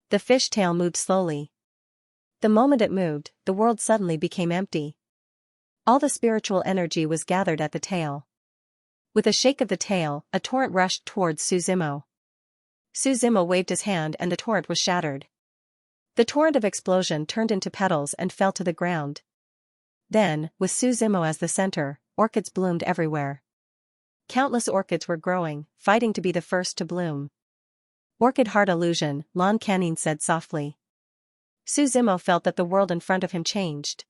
The fish tail moved slowly. The moment it moved, the world suddenly became empty. All the spiritual energy was gathered at the tail. With a shake of the tail, a torrent rushed towards Suzimo. Suzimo waved his hand and the torrent was shattered. The torrent of explosion turned into petals and fell to the ground. Then, with Suzimo as the center, orchids bloomed everywhere. Countless orchids were growing, fighting to be the first to bloom. "Orchid heart illusion," Lan Canin said softly. Suzimo felt that the world in front of him changed.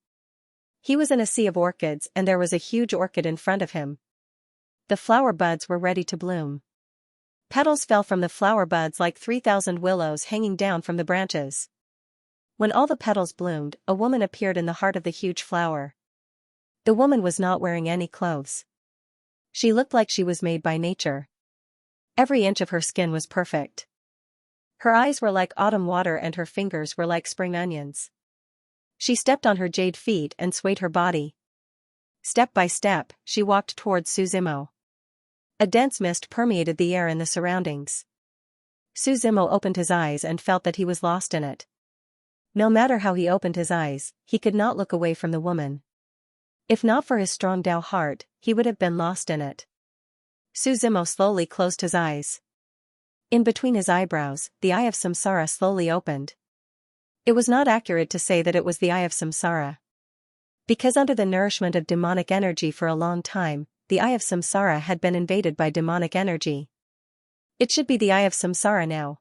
He was in a sea of orchids and there was a huge orchid in front of him. The flower buds were ready to bloom. Petals fell from the flower buds like 3,000 willows hanging down from the branches. When all the petals bloomed, a woman appeared in the heart of the huge flower. The woman was not wearing any clothes. She looked like she was made by nature. Every inch of her skin was perfect. Her eyes were like autumn water and her fingers were like spring onions. She stepped on her jade feet and swayed her body. Step by step, she walked towards Suzimo. A dense mist permeated the air and the surroundings. Suzimo opened his eyes and felt that he was lost in it. No matter how he opened his eyes, he could not look away from the woman. If not for his strong Tao heart, he would have been lost in it. Suzimo slowly closed his eyes. In between his eyebrows, the eye of samsara slowly opened. It was not accurate to say that it was the eye of samsara. Because under the nourishment of demonic energy for a long time, the eye of samsara had been invaded by demonic energy. It should be the eye of samsara now.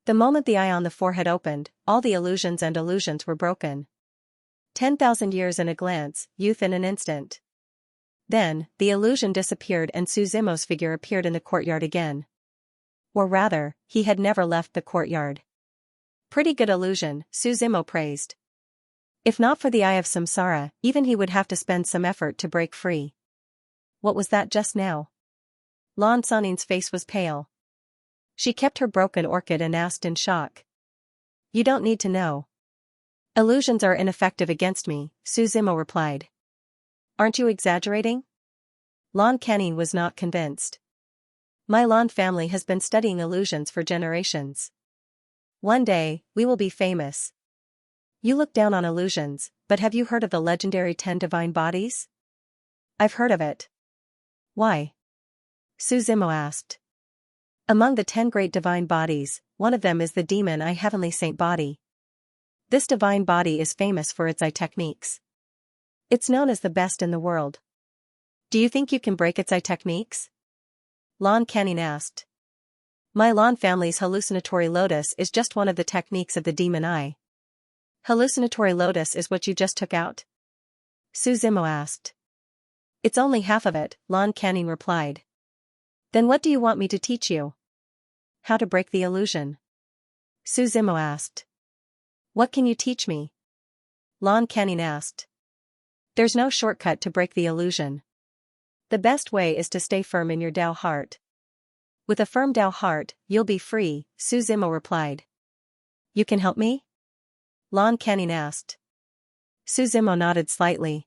The moment the eye on the forehead opened, all the illusions and illusions were broken. 10,000 years in a glance, youth in an instant. Then, the illusion disappeared and Suzimo's figure appeared in the courtyard again. Or rather, he had never left the courtyard. Pretty good illusion, Suzimo praised. If not for the eye of samsara, even he would have to spend some effort to break free. What was that just now? Lan Sanin's face was pale. She kept her broken orchid and asked in shock. You don't need to know. Illusions are ineffective against me, Suzimo replied. Aren't you exaggerating? Lan Canin was not convinced. My Lan family has been studying illusions for generations. One day, we will be famous. You look down on illusions, but have you heard of the legendary 10 divine bodies? I've heard of it. Why? Suzimo asked. Among the 10 great divine bodies, one of them is the demon eye heavenly saint body. This divine body is famous for its eye techniques. It's known as the best in the world. Do you think you can break its eye techniques? Lan Canin asked. My Lan family's hallucinatory lotus is just one of the techniques of the demon eye. Hallucinatory lotus is what you just took out? Suzimo asked. It's only half of it, Lan Canin replied. Then what do you want me to teach you? How to break the illusion? Suzimo asked. What can you teach me? Lan Canin asked. There's no shortcut to break the illusion. The best way is to stay firm in your Tao heart. With a firm Tao heart, you'll be free, Suzimo replied. You can help me? Lan Canin asked. Suzimo nodded slightly.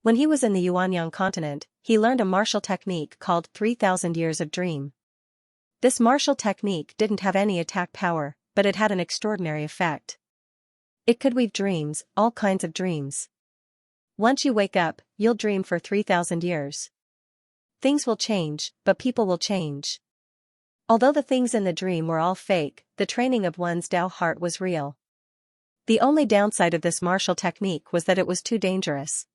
When he was in the Yuanyang continent, he learned a martial technique called 3,000 Years of Dream. This martial technique didn't have any attack power, but it had an extraordinary effect. It could weave dreams, all kinds of dreams. Once you wake up, you'll dream for 3,000 years. Things will change, but people will change. Although the things in the dream were all fake, the training of one's Tao heart was real. The only downside of this martial technique was that it was too dangerous.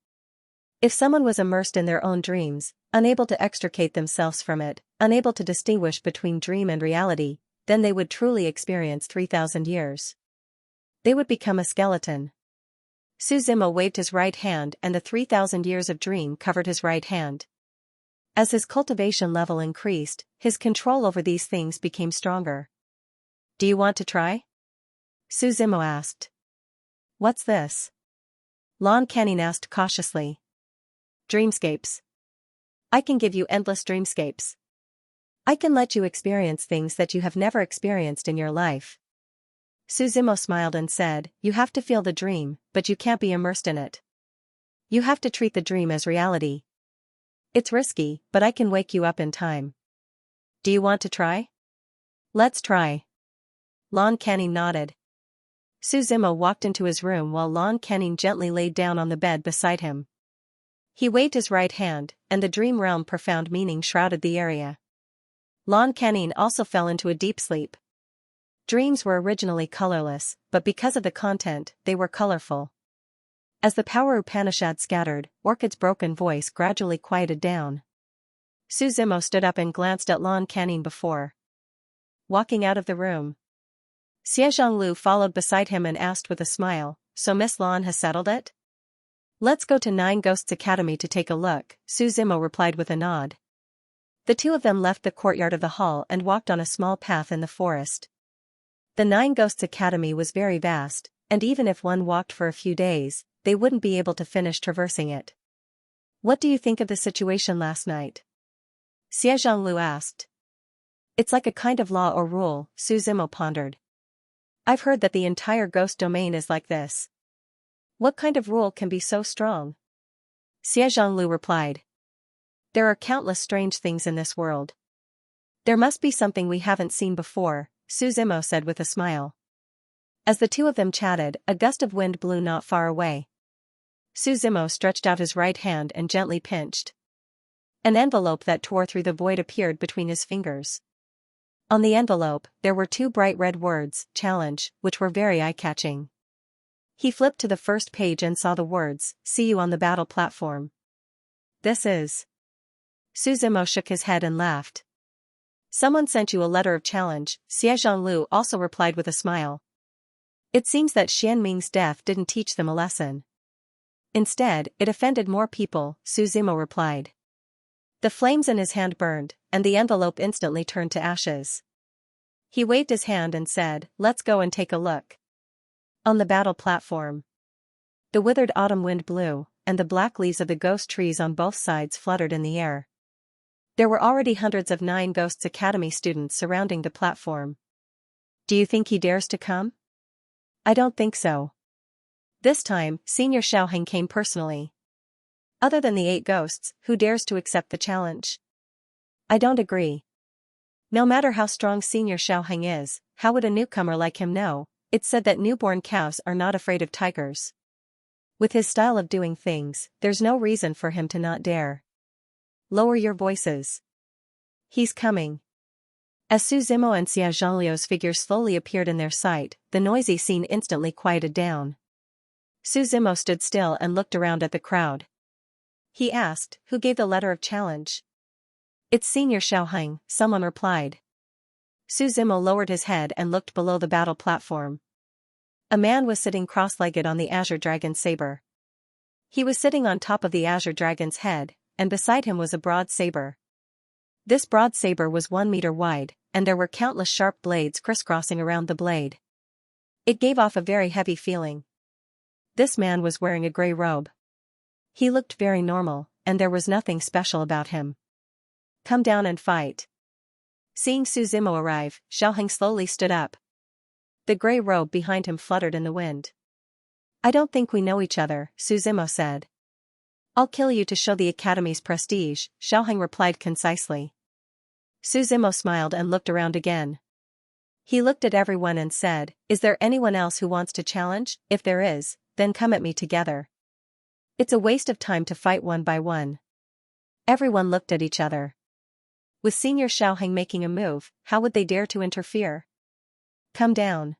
If someone was immersed in their own dreams, unable to extricate themselves from it, unable to distinguish between dream and reality, then they would truly experience 3,000 years. They would become a skeleton. Suzimo waved his right hand and the 3,000 years of dream covered his right hand. As his cultivation level increased, his control over these things became stronger. Do you want to try? Suzimo asked. What's this? Lan Canin asked cautiously. Dreamscapes. I can give you endless dreamscapes. I can let you experience things that you have never experienced in your life. Suzimo smiled and said, you have to feel the dream, but you can't be immersed in it. You have to treat the dream as reality. It's risky, but I can wake you up in time. Do you want to try? Let's try. Lan Canin nodded. Suzimo walked into his room while Lan Canin gently laid down on the bed beside him. He waved his right hand, and the dream realm profound meaning shrouded the area. Lan Canin also fell into a deep sleep. Dreams were originally colorless, but because of the content, they were colorful. As the power Upanishad scattered, Orchid's broken voice gradually quieted down. Suzimo stood up and glanced at Lan Canin before walking out of the room. Xie Zhonglu followed beside him and asked with a smile, so Miss Lan has settled it? Let's go to Nine Ghosts Academy to take a look, Suzimo replied with a nod. The two of them left the courtyard of the hall and walked on a small path in the forest. The Nine Ghosts Academy was very vast, and even if one walked for a few days, they wouldn't be able to finish traversing it. What do you think of the situation last night? Xie Zhonglu asked. It's like a kind of law or rule, Suzimo pondered. I've heard that the entire ghost domain is like this. What kind of rule can be so strong? Xie Zhonglu replied. There are countless strange things in this world. There must be something we haven't seen before, Su Zimo said with a smile. As the two of them chatted, a gust of wind blew not far away. Su Zimo stretched out his right hand and gently pinched. An envelope that tore through the void appeared between his fingers. On the envelope, there were two bright red words, challenge, which were very eye-catching. He flipped to the first page and saw the words, see you on the battle platform. This is. Su Zimo shook his head and laughed. Someone sent you a letter of challenge, Xie Zhonglu also replied with a smile. It seems that Xian Ming's death didn't teach them a lesson. Instead, it offended more people, Su Zimo replied. The flames in his hand burned, and the envelope instantly turned to ashes. He waved his hand and said, let's go and take a look. On the battle platform. The withered autumn wind blew, and the black leaves of the ghost trees on both sides fluttered in the air. There were already hundreds of 9 Ghosts Academy students surrounding the platform. Do you think he dares to come? I don't think so. This time, Senior Xiaoheng came personally. Other than the 8 ghosts, who dares to accept the challenge? I don't agree. No matter how strong Senior Xiaoheng is, how would a newcomer like him know? It's said that newborn cows are not afraid of tigers. With his style of doing things, there's no reason for him to not dare. Lower your voices. He's coming. As Su Zimo and Xie Zhongliu's figures slowly appeared in their sight, the noisy scene instantly quieted down. Su Zimo stood still and looked around at the crowd. He asked, who gave the letter of challenge? It's Senior Xiaoheng, someone replied. Su Zimo lowered his head and looked below the battle platform. A man was sitting cross-legged on the Azure Dragon's saber. He was sitting on top of the Azure Dragon's head, and beside him was a broad saber. This broad saber was 1 meter wide, and there were countless sharp blades crisscrossing around the blade. It gave off a very heavy feeling. This man was wearing a gray robe. He looked very normal, and there was nothing special about him. Come down and fight. Seeing Su Zimo arrive, Xiaoheng slowly stood up. The gray robe behind him fluttered in the wind. I don't think we know each other, Su Zimo said. I'll kill you to show the Academy's prestige, Xiaoheng replied concisely. Su Zimo smiled and looked around again. He looked at everyone and said, is there anyone else who wants to challenge? If there is, then come at me together. It's a waste of time to fight one by one. Everyone looked at each other. With Senior Xiaoheng making a move, how would they dare to interfere? Come down.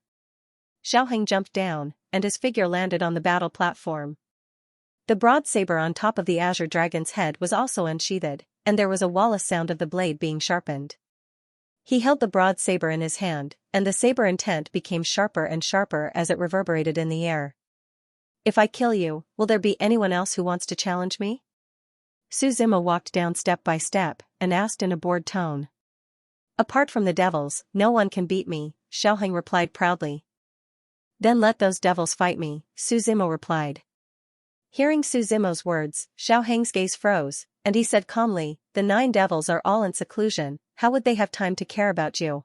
Xiaoheng jumped down, and his figure landed on the battle platform. The broad saber on top of the Azure Dragon's head was also unsheathed, and there was a walla sound of the blade being sharpened. He held the broad saber in his hand, and the saber intent became sharper and sharper as it reverberated in the air. If I kill you, will there be anyone else who wants to challenge me? Su Zimo walked down step by step, and asked in a bored tone. Apart from the devils, no one can beat me, Xiaoheng replied proudly. Then let those devils fight me, Su Zimo replied. Hearing Su Zimo's words, Xiaoheng's gaze froze, and he said calmly, the 9 devils are all in seclusion, how would they have time to care about you?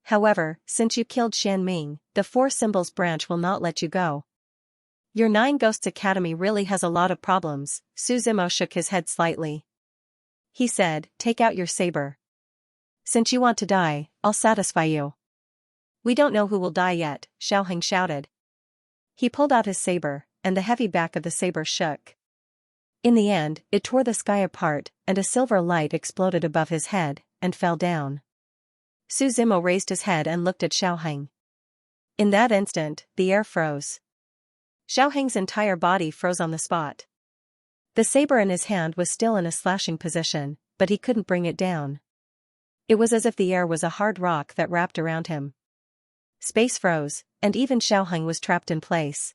However, since you killed Xian Ming, the 4 Symbols branch will not let you go. Your 9 Ghosts Academy really has a lot of problems, Su Zimo shook his head slightly. He said, take out your saber. Since you want to die, I'll satisfy you. We don't know who will die yet, Xiaoheng shouted. He pulled out his saber, and the heavy back of the saber shook. In the end, it tore the sky apart, and a silver light exploded above his head, and fell down. Su Zimo raised his head and looked at Xiaoheng. In that instant, the air froze. Xiaoheng's entire body froze on the spot. The saber in his hand was still in a slashing position, but he couldn't bring it down. It was as if the air was a hard rock that wrapped around him. Space froze, and even Xiaoheng was trapped in place.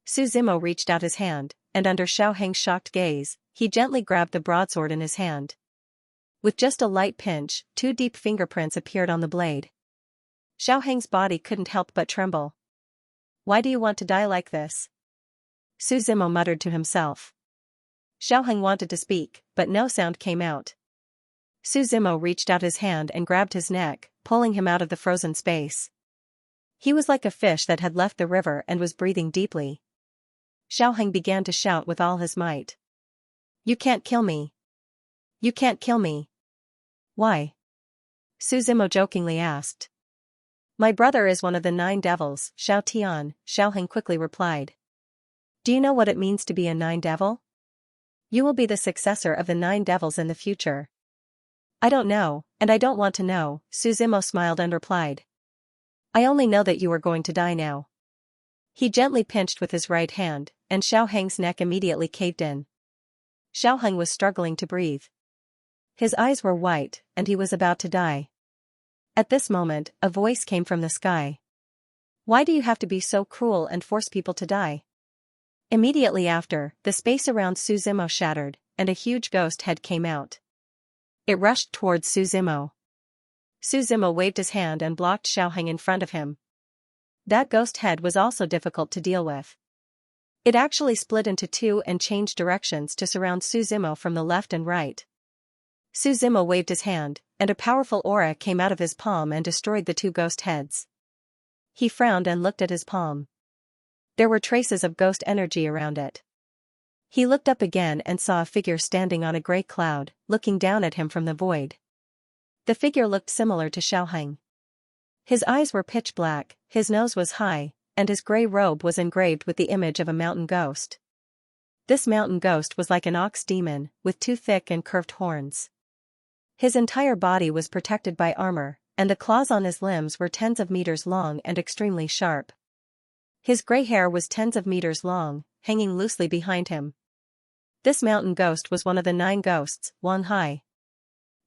Su Zimo reached out his hand, and under Xiaoheng's shocked gaze, he gently grabbed the broadsword in his hand. With just a light pinch, 2 deep fingerprints appeared on the blade. Xiaoheng's body couldn't help but tremble. Why do you want to die like this? Su Zimo muttered to himself. Xiaoheng wanted to speak, but no sound came out. Su Zimo reached out his hand and grabbed his neck, pulling him out of the frozen space. He was like a fish that had left the river and was breathing deeply. Xiaoheng began to shout with all his might. You can't kill me. You can't kill me. Why? Suzimo jokingly asked. My brother is one of the 9 devils, Xiaoheng quickly replied. Do you know what it means to be a 9 devil? You will be the successor of the 9 devils in the future. I don't know, and I don't want to know, Suzimo smiled and replied. I only know that you are going to die now. He gently pinched with his right hand, and Xiaoheng's neck immediately caved in. Xiaoheng was struggling to breathe. His eyes were white, and he was about to die. At this moment, a voice came from the sky. Why do you have to be so cruel and force people to die? Immediately after, the space around Suzimo shattered, and a huge ghost head came out. It rushed towards Suzimo. Suzimo waved his hand and blocked Xiaoheng in front of him. That ghost head was also difficult to deal with. It actually split into 2 and changed directions to surround Suzimo from the left and right. Suzimo waved his hand, and a powerful aura came out of his palm and destroyed the 2 ghost heads. He frowned and looked at his palm. There were traces of ghost energy around it. He looked up again and saw a figure standing on a gray cloud, looking down at him from the void. The figure looked similar to Xiaoheng. His eyes were pitch black, his nose was high, and his gray robe was engraved with the image of a mountain ghost. This mountain ghost was like an ox demon, with 2 thick and curved horns. His entire body was protected by armor, and the claws on his limbs were tens of meters long and extremely sharp. His gray hair was tens of meters long, hanging loosely behind him. This mountain ghost was one of the 9 ghosts, Wang Hai.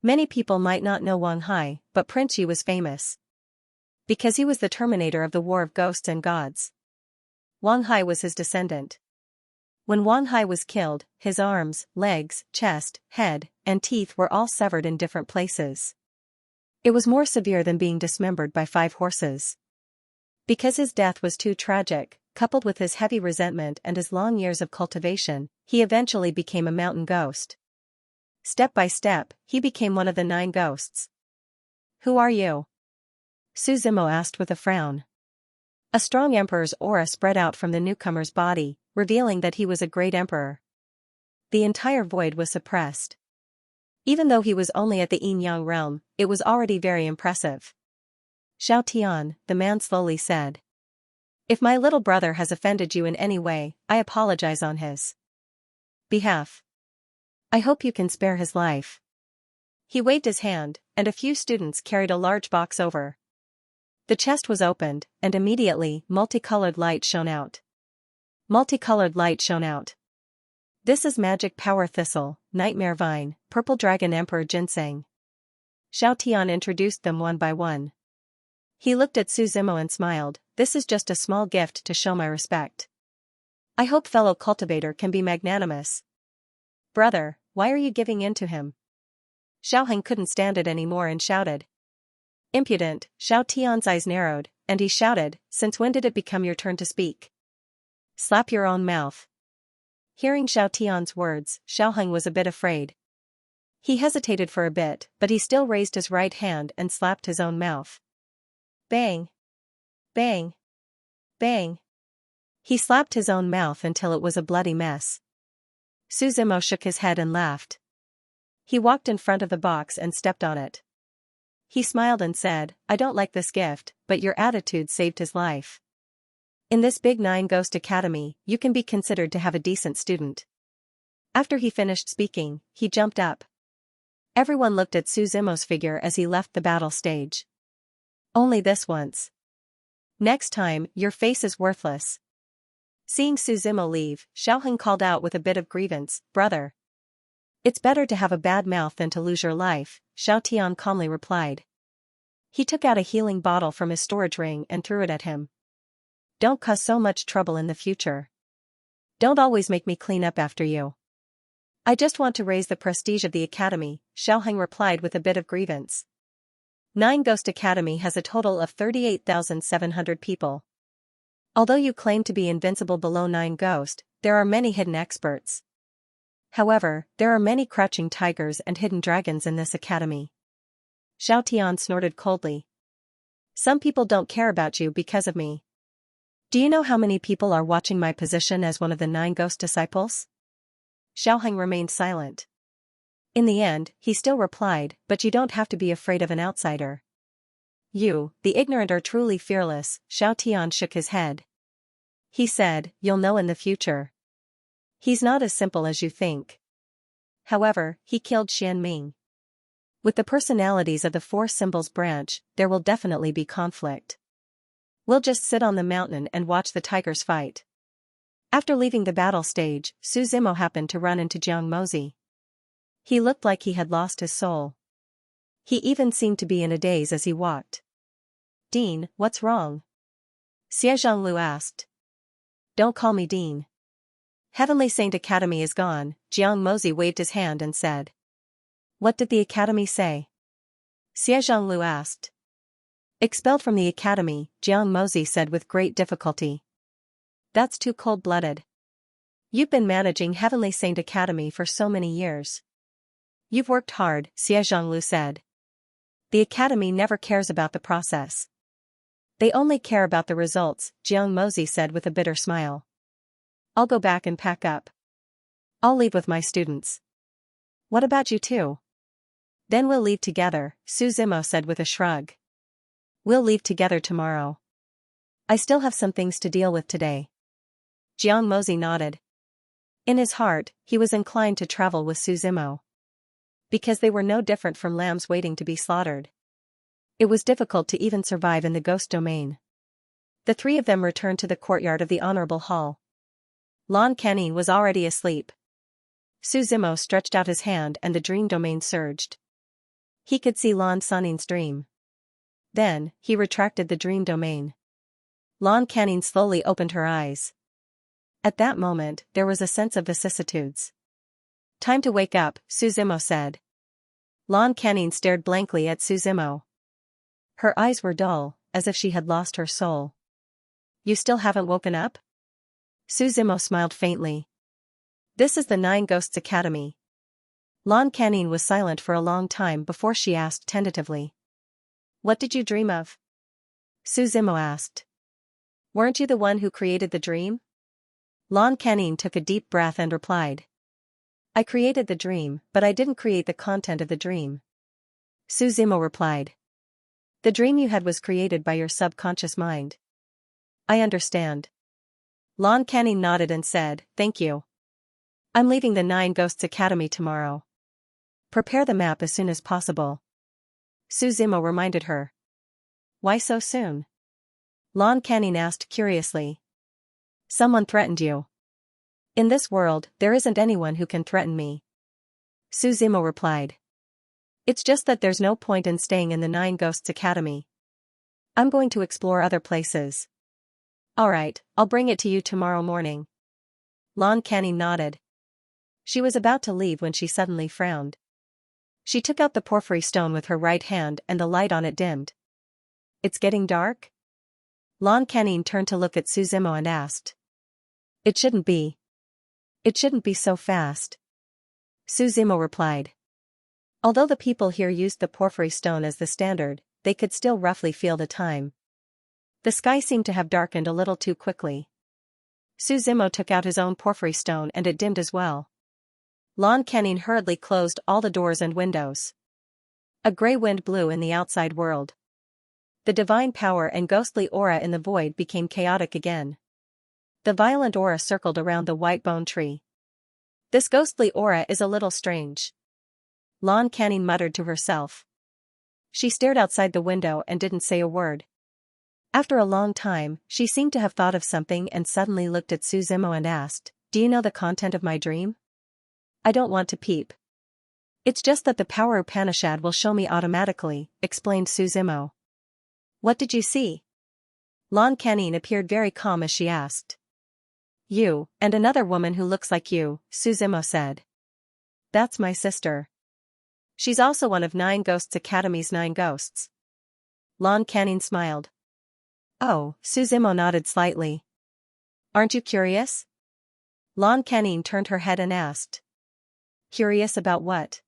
Many people might not know Wang Hai, but Prince Yi was famous. Because he was the terminator of the War of Ghosts and Gods. Wang Hai was his descendant. When Wang Hai was killed, his arms, legs, chest, head, and teeth were all severed in different places. It was more severe than being dismembered by 5 horses. Because his death was too tragic, coupled with his heavy resentment and his long years of cultivation, he eventually became a mountain ghost. Step by step, he became one of the 9 ghosts. Who are you? Suzimo asked with a frown. A strong emperor's aura spread out from the newcomer's body, revealing that he was a great emperor. The entire void was suppressed. Even though he was only at the yin-yang realm, it was already very impressive. Xiao, the man slowly said. If my little brother has offended you in any way, I apologize on his behalf. I hope you can spare his life. He waved his hand, and a few students carried a large box over. The chest was opened, and immediately, multicolored light shone out. Multicolored light shone out. This is magic power thistle, nightmare vine, purple dragon emperor ginseng. Xiao introduced them one by one. He looked at Suzimo and smiled. This is just a small gift to show my respect. I hope fellow cultivator can be magnanimous. Brother, why are you giving in to him? Xiaoheng couldn't stand it anymore and shouted. Impudent, Xiao eyes narrowed, and he shouted, since when did it become your turn to speak? Slap your own mouth. Hearing Xiao words, Xiaoheng was a bit afraid. He hesitated for a bit, but he still raised his right hand and slapped his own mouth. Bang! Bang! Bang! He slapped his own mouth until it was a bloody mess. Suzimo shook his head and laughed. He walked in front of the box and stepped on it. He smiled and said, I don't like this gift, but your attitude saved his life. In this big 9 Ghost Academy, you can be considered to have a decent student. After he finished speaking, he jumped up. Everyone looked at Suzimo's figure as he left the battle stage. Only this once. Next time, your face is worthless. Seeing Suzimo leave, Xiaoheng called out with a bit of grievance, Brother. It's better to have a bad mouth than to lose your life, Xiao calmly replied. He took out a healing bottle from his storage ring and threw it at him. Don't cause so much trouble in the future. Don't always make me clean up after you. I just want to raise the prestige of the academy, Xiaoheng replied with a bit of grievance. 9 Ghost Academy has a total of 38,700 people. Although you claim to be invincible below 9 Ghost, there are many hidden experts. However, there are many crouching tigers and hidden dragons in this academy. Xiao snorted coldly. Some people don't care about you because of me. Do you know how many people are watching my position as one of the 9 Ghost disciples? Xiaoheng remained silent. In the end, he still replied, but you don't have to be afraid of an outsider. You, the ignorant are truly fearless. Xiao Tian shook his head. He said, you'll know in the future. He's not as simple as you think. However, he killed Xian Ming. With the personalities of the four symbols branch, there will definitely be conflict. We'll just sit on the mountain and watch the tigers fight. After leaving the battle stage, Su Zimo happened to run into Jiang Mozi. He looked like he had lost his soul. He even seemed to be in a daze as he walked. Dean, what's wrong? Xie Zhonglu asked. Don't call me Dean. Heavenly Saint Academy is gone. Jiang Mozi waved his hand and said. What did the academy say? Xie Zhonglu asked. Expelled from the academy, Jiang Mozi said with great difficulty. That's too cold-blooded. You've been managing Heavenly Saint Academy for so many years. You've worked hard, Xie Zhonglu said. The academy never cares about the process. They only care about the results, Jiang Mozi said with a bitter smile. I'll go back and pack up. I'll leave with my students. What about you two? Then we'll leave together, Su Zimo said with a shrug. We'll leave together tomorrow. I still have some things to deal with today. Jiang Mozi nodded. In his heart, he was inclined to travel with Su Zimo. Because they were no different from lambs waiting to be slaughtered. It was difficult to even survive in the ghost domain. The three of them returned to the courtyard of the Honorable Hall. Lan Canin was already asleep. Su Zimo stretched out his hand and the dream domain surged. He could see Lan Sanin's dream. Then, he retracted the dream domain. Lan Canin slowly opened her eyes. At that moment, there was a sense of vicissitudes. Time to wake up, Su Zimo said. Lan Canin stared blankly at Su Zimo. Her eyes were dull, as if she had lost her soul. You still haven't woken up? Su Zimo smiled faintly. This is the Nine Ghosts Academy. Lan Canin was silent for a long time before she asked tentatively. What did you dream of? Su Zimo asked. Weren't you the one who created the dream? Lan Canin took a deep breath and replied. I created the dream, but I didn't create the content of the dream. Su Zimo replied. The dream you had was created by your subconscious mind. I understand. Lan Canin nodded and said, thank you. I'm leaving the Nine Ghosts Academy tomorrow. Prepare the map as soon as possible. Su Zimo reminded her. Why so soon? Lan Canin asked curiously. Someone threatened you. In this world, there isn't anyone who can threaten me. Su Zimo replied. It's just that there's no point in staying in the Nine Ghosts Academy. I'm going to explore other places. Alright, I'll bring it to you tomorrow morning. Lan Canin nodded. She was about to leave when she suddenly frowned. She took out the porphyry stone with her right hand and the light on it dimmed. It's getting dark? Lan Canin turned to look at Su Zimo and asked. It shouldn't be. It shouldn't be so fast. Su Zimo replied. Although the people here used the porphyry stone as the standard, they could still roughly feel the time. The sky seemed to have darkened a little too quickly. Su Zimo took out his own porphyry stone and it dimmed as well. Lan Canin hurriedly closed all the doors and windows. A gray wind blew in the outside world. The divine power and ghostly aura in the void became chaotic again. The violent aura circled around the white bone tree. This ghostly aura is a little strange. Lan Canin muttered to herself. She stared outside the window and didn't say a word. After a long time, she seemed to have thought of something and suddenly looked at Su Zimo and asked, Do you know the content of my dream? I don't want to peep. It's just that the power Upanishad will show me automatically, explained Su Zimo. What did you see? Lan Canin appeared very calm as she asked. You, and another woman who looks like you, Su Zimo said. That's my sister. She's also one of Nine Ghosts Academy's 9 ghosts. Lan Canin smiled. Oh, Su Zimo nodded slightly. Aren't you curious? Lan Canin turned her head and asked. Curious about what?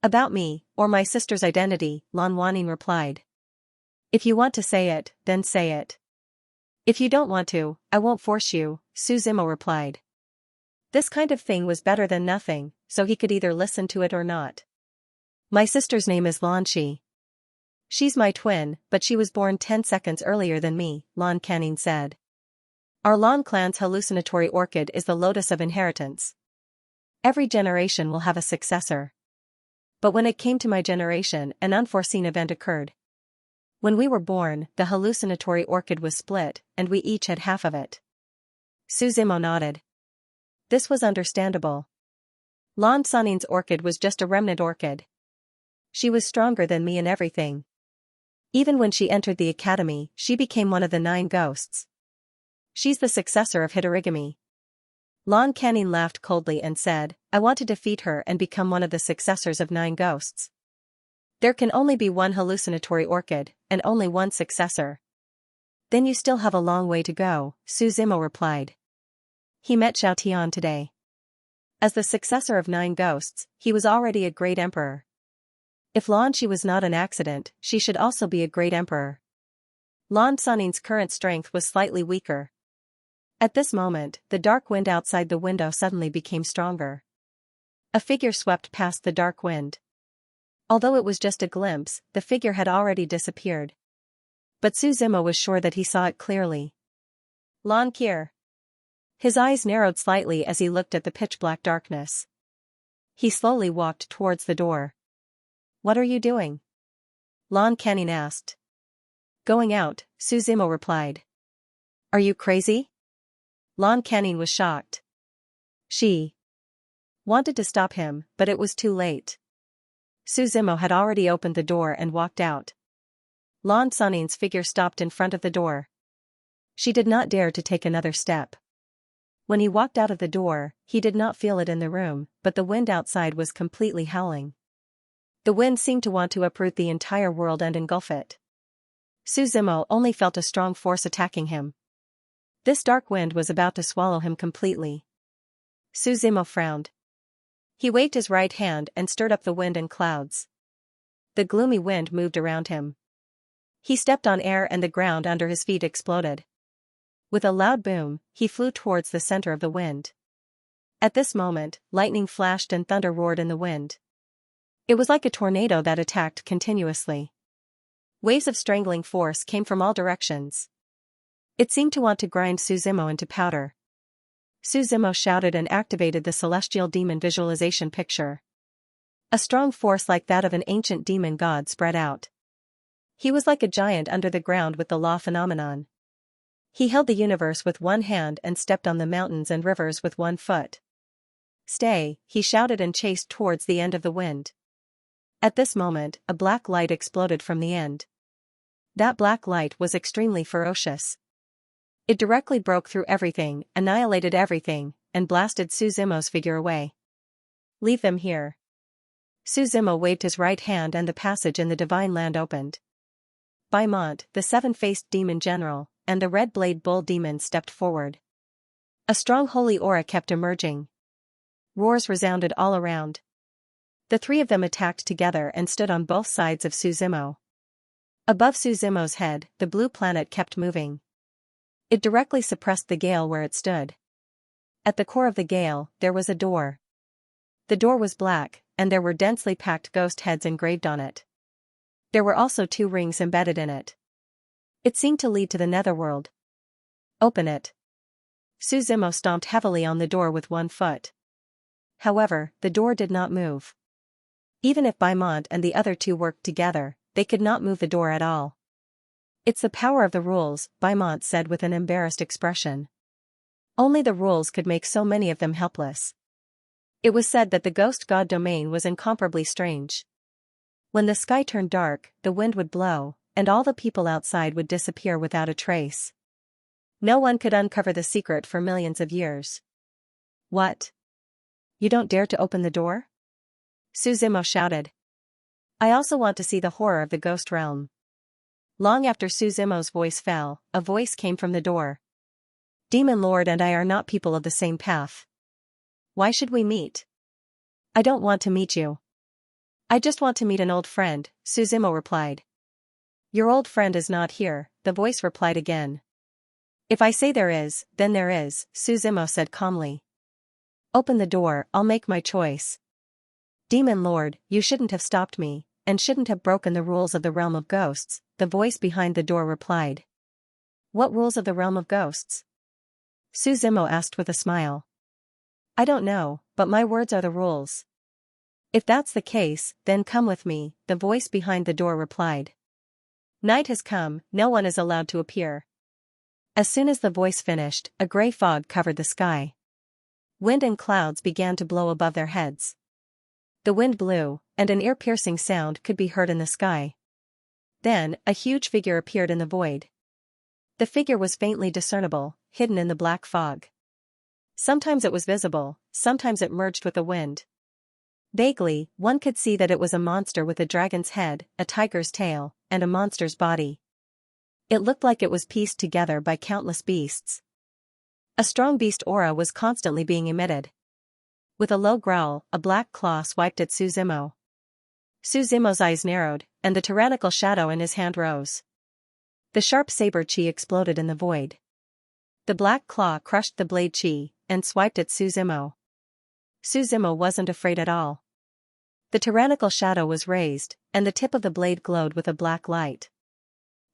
About me, or my sister's identity, Lan Wanin replied. If you want to say it, then say it. If you don't want to, I won't force you, Su Zimo replied. This kind of thing was better than nothing, so he could either listen to it or not. My sister's name is Xianxia. She's my twin, but she was born 10 seconds earlier than me, Lan Canning said. Our Lan clan's hallucinatory orchid is the lotus of inheritance. Every generation will have a successor. But when it came to my generation, an unforeseen event occurred. When we were born, the hallucinatory orchid was split, and we each had half of it. Su Zimo nodded. This was understandable. Lan Saning's orchid was just a remnant orchid. She was stronger than me in everything. Even when she entered the academy, she became one of the 9 ghosts. She's the successor of Hitorigami. Lan Canning laughed coldly and said, I want to defeat her and become one of the successors of 9 ghosts. There can only be one hallucinatory orchid, and only one successor. Then you still have a long way to go, Su Zimo replied. He met Xiao Tian today. As the successor of 9 ghosts, he was already a great emperor. If Lan Shi was not an accident, she should also be a great emperor. Lan Saning's current strength was slightly weaker. At this moment, the dark wind outside the window suddenly became stronger. A figure swept past the dark wind. Although it was just a glimpse, the figure had already disappeared. But Su Zimo was sure that he saw it clearly. Lan Kier. His eyes narrowed slightly as he looked at the pitch-black darkness. He slowly walked towards the door. What are you doing? Lan Canning asked. Going out, Su Zimo replied. Are you crazy? Lan Canning was shocked. She wanted to stop him, but it was too late. Su Zimo had already opened the door and walked out. Lan Saning's figure stopped in front of the door. She did not dare to take another step. When he walked out of the door, he did not feel it in the room, but the wind outside was completely howling. The wind seemed to want to uproot the entire world and engulf it. Su Zimo only felt a strong force attacking him. This dark wind was about to swallow him completely. Su Zimo frowned. He waved his right hand and stirred up the wind and clouds. The gloomy wind moved around him. He stepped on air and the ground under his feet exploded. With a loud boom, he flew towards the center of the wind. At this moment, lightning flashed and thunder roared in the wind. It was like a tornado that attacked continuously. Waves of strangling force came from all directions. It seemed to want to grind Su Zimo into powder. Su Zimo shouted and activated the celestial demon visualization picture. A strong force like that of an ancient demon god spread out. He was like a giant under the ground with the law phenomenon. He held the universe with one hand and stepped on the mountains and rivers with one foot. Stay, he shouted and chased towards the end of the wind. At this moment, a black light exploded from the end. That black light was extremely ferocious. It directly broke through everything, annihilated everything, and blasted Su Zimo's figure away. Leave them here. Su Zimo waved his right hand and the passage in the divine land opened. Baimont, the 7-faced demon general, and the red blade bull demon stepped forward. A strong holy aura kept emerging. Roars resounded all around. The 3 of them attacked together and stood on both sides of Su Zimo. Above Su Zimo's head, the blue planet kept moving. It directly suppressed the gale where it stood. At the core of the gale, there was a door. The door was black, and there were densely packed ghost heads engraved on it. There were also 2 rings embedded in it. It seemed to lead to the netherworld. Open it. Su Zimo stomped heavily on the door with one foot. However, the door did not move. Even if Baimont and the other 2 worked together, they could not move the door at all. It's the power of the rules, Baimont said with an embarrassed expression. Only the rules could make so many of them helpless. It was said that the ghost god domain was incomparably strange. When the sky turned dark, the wind would blow, and all the people outside would disappear without a trace. No one could uncover the secret for millions of years. What? You don't dare to open the door? Su Zimo shouted. I also want to see the horror of the ghost realm. Long after Su Zimo's voice fell, a voice came from the door. Demon Lord and I are not people of the same path. Why should we meet? I don't want to meet you. I just want to meet an old friend, Su Zimo replied. Your old friend is not here, the voice replied again. If I say there is, then there is, Su Zimo said calmly. Open the door, I'll make my choice. Demon Lord, you shouldn't have stopped me, and shouldn't have broken the rules of the realm of ghosts, the voice behind the door replied. What rules of the realm of ghosts? Suzimo asked with a smile. I don't know, but my words are the rules. If that's the case, then come with me, the voice behind the door replied. Night has come, no one is allowed to appear. As soon as the voice finished, a gray fog covered the sky. Wind and clouds began to blow above their heads. The wind blew, and an ear-piercing sound could be heard in the sky. Then, a huge figure appeared in the void. The figure was faintly discernible, hidden in the black fog. Sometimes it was visible, sometimes it merged with the wind. Vaguely, one could see that it was a monster with a dragon's head, a tiger's tail, and a monster's body. It looked like it was pieced together by countless beasts. A strong beast aura was constantly being emitted. With a low growl, a black claw swiped at Suzimo. Suzimo's eyes narrowed, and the tyrannical shadow in his hand rose. The sharp saber chi exploded in the void. The black claw crushed the blade chi, and swiped at Suzimo. Suzimo wasn't afraid at all. The tyrannical shadow was raised, and the tip of the blade glowed with a black light.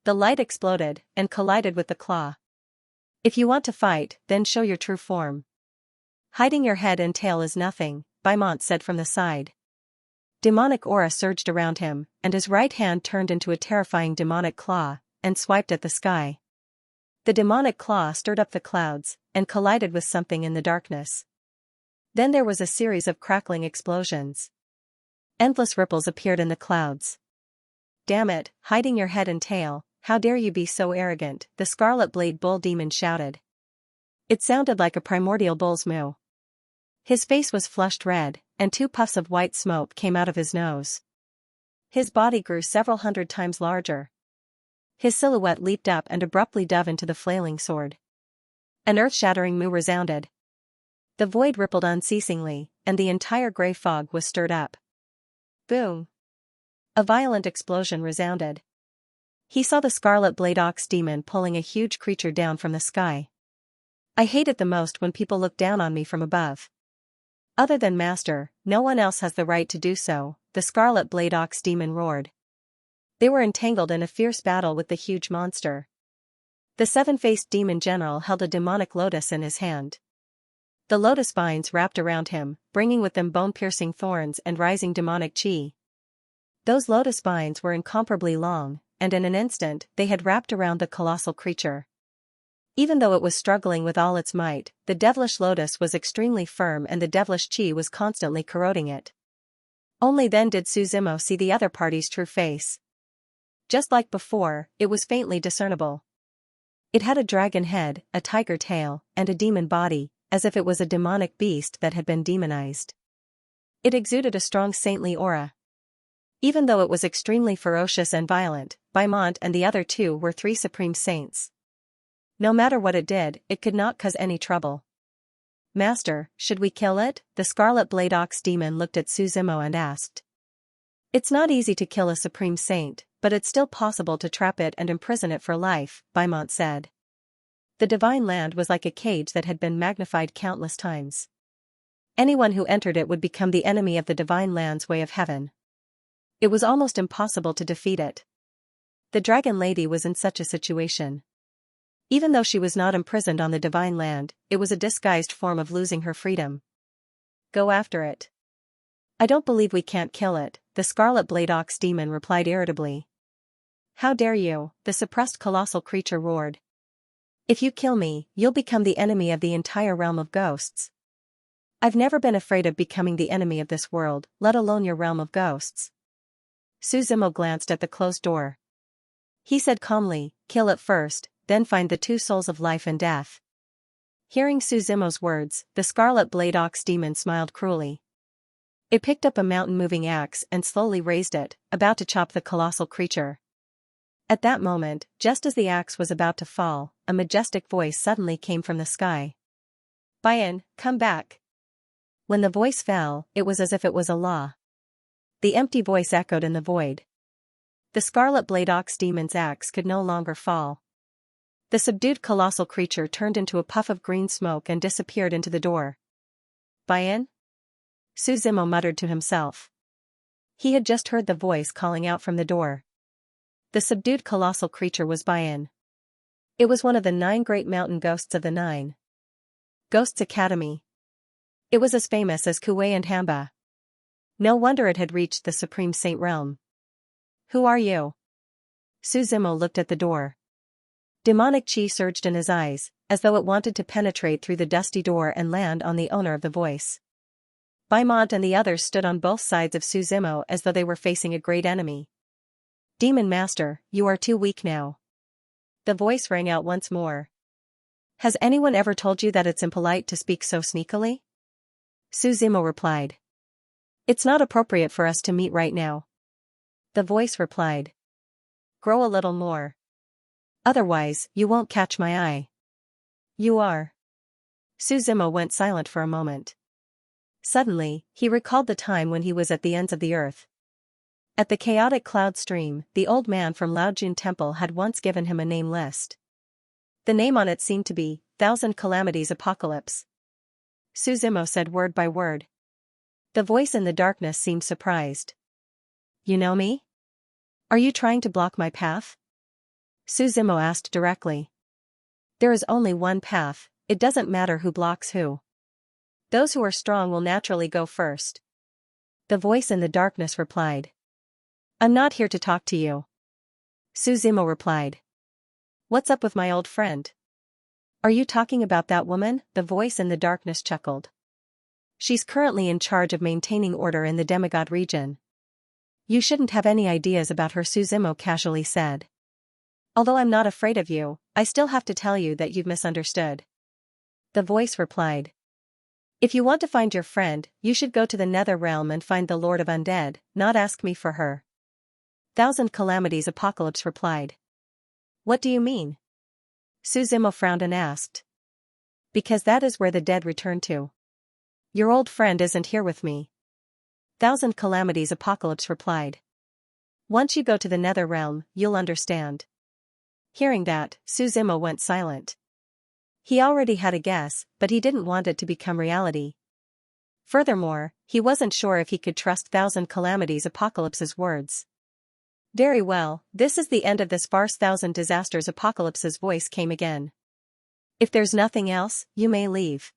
The light exploded, and collided with the claw. If you want to fight, then show your true form. Hiding your head and tail is nothing, Beaumont said from the side. Demonic aura surged around him, and his right hand turned into a terrifying demonic claw, and swiped at the sky. The demonic claw stirred up the clouds, and collided with something in the darkness. Then there was a series of crackling explosions. Endless ripples appeared in the clouds. Damn it, hiding your head and tail, how dare you be so arrogant, the Scarlet Blade Bull Demon shouted. It sounded like a primordial bull's moo. His face was flushed red, and 2 puffs of white smoke came out of his nose. His body grew several hundred times larger. His silhouette leaped up and abruptly dove into the flailing sword. An earth-shattering moo resounded. The void rippled unceasingly, and the entire gray fog was stirred up. Boom! A violent explosion resounded. He saw the Scarlet Blade Ox Demon pulling a huge creature down from the sky. I hate it the most when people look down on me from above. Other than Master, no one else has the right to do so, the Scarlet Blade Ox Demon roared. They were entangled in a fierce battle with the huge monster. The 7-faced demon general held a demonic lotus in his hand. The lotus vines wrapped around him, bringing with them bone-piercing thorns and rising demonic chi. Those lotus vines were incomparably long, and in an instant they had wrapped around the colossal creature. Even though it was struggling with all its might, the devilish lotus was extremely firm and the devilish chi was constantly corroding it. Only then did Suzimo see the other party's true face. Just like before, it was faintly discernible. It had a dragon head, a tiger tail, and a demon body, as if it was a demonic beast that had been demonized. It exuded a strong saintly aura. Even though it was extremely ferocious and violent, Beaumont and the other 2 were 3 supreme saints. No matter what it did, it could not cause any trouble. Master, should we kill it? The Scarlet Blade Ox Demon looked at Suzimo and asked. It's not easy to kill a supreme saint, but it's still possible to trap it and imprison it for life, Beaumont said. The divine land was like a cage that had been magnified countless times. Anyone who entered it would become the enemy of the divine land's way of heaven. It was almost impossible to defeat it. The Dragon Lady was in such a situation. Even though she was not imprisoned on the divine land, it was a disguised form of losing her freedom. Go after it. I don't believe we can't kill it, the Scarlet Blade Ox Demon replied irritably. How dare you, the suppressed colossal creature roared. If you kill me, you'll become the enemy of the entire realm of ghosts. I've never been afraid of becoming the enemy of this world, let alone your realm of ghosts. Suzimo glanced at the closed door. He said calmly, kill it first, then find the 2 souls of life and death. Hearing Suzimo's words, the Scarlet Blade Ox Demon smiled cruelly. It picked up a mountain-moving axe and slowly raised it, about to chop the colossal creature. At that moment, just as the axe was about to fall, a majestic voice suddenly came from the sky. Bayan, come back. When the voice fell, it was as if it was a law. The empty voice echoed in the void. The Scarlet Blade Ox Demon's axe could no longer fall. The subdued colossal creature turned into a puff of green smoke and disappeared into the door. Buy in? Suzimo muttered to himself. He had just heard the voice calling out from the door. The subdued colossal creature was Buy in. It was one of the 9 great mountain ghosts of the 9 Ghosts Academy. It was as famous as Kuwei and Hamba. No wonder it had reached the Supreme Saint realm. Who are you? Suzimo looked at the door. Demonic chi surged in his eyes, as though it wanted to penetrate through the dusty door and land on the owner of the voice. Baimont and the others stood on both sides of Suzimo as though they were facing a great enemy. Demon Master, you are too weak now. The voice rang out once more. Has anyone ever told you that it's impolite to speak so sneakily? Suzimo replied. It's not appropriate for us to meet right now. The voice replied. Grow a little more. Otherwise, you won't catch my eye. You are. Suzimo went silent for a moment. Suddenly, he recalled the time when he was at the ends of the earth. At the chaotic cloud stream, the old man from Laojun Temple had once given him a name list. The name on it seemed to be 1,000 Calamities Apocalypse. Suzimo said word by word. The voice in the darkness seemed surprised. You know me? Are you trying to block my path? Suzimo asked directly. There is only one path, it doesn't matter who blocks who. Those who are strong will naturally go first. The voice in the darkness replied. I'm not here to talk to you. Suzimo replied. What's up with my old friend? Are you talking about that woman? The voice in the darkness chuckled. She's currently in charge of maintaining order in the demigod region. You shouldn't have any ideas about her, Suzimo casually said. Although I'm not afraid of you, I still have to tell you that you've misunderstood. The voice replied. If you want to find your friend, you should go to the Nether Realm and find the Lord of Undead, not ask me for her. 1,000 Calamities Apocalypse replied. What do you mean? Suzimo frowned and asked. Because that is where the dead return to. Your old friend isn't here with me. 1,000 Calamities Apocalypse replied. Once you go to the Nether Realm, you'll understand. Hearing that, Suzimo went silent. He already had a guess, but he didn't want it to become reality. Furthermore, he wasn't sure if he could trust 1,000 Calamities Apocalypse's words. Very well, this is the end of this farce. 1,000 Disasters Apocalypse's voice came again. If there's nothing else, you may leave.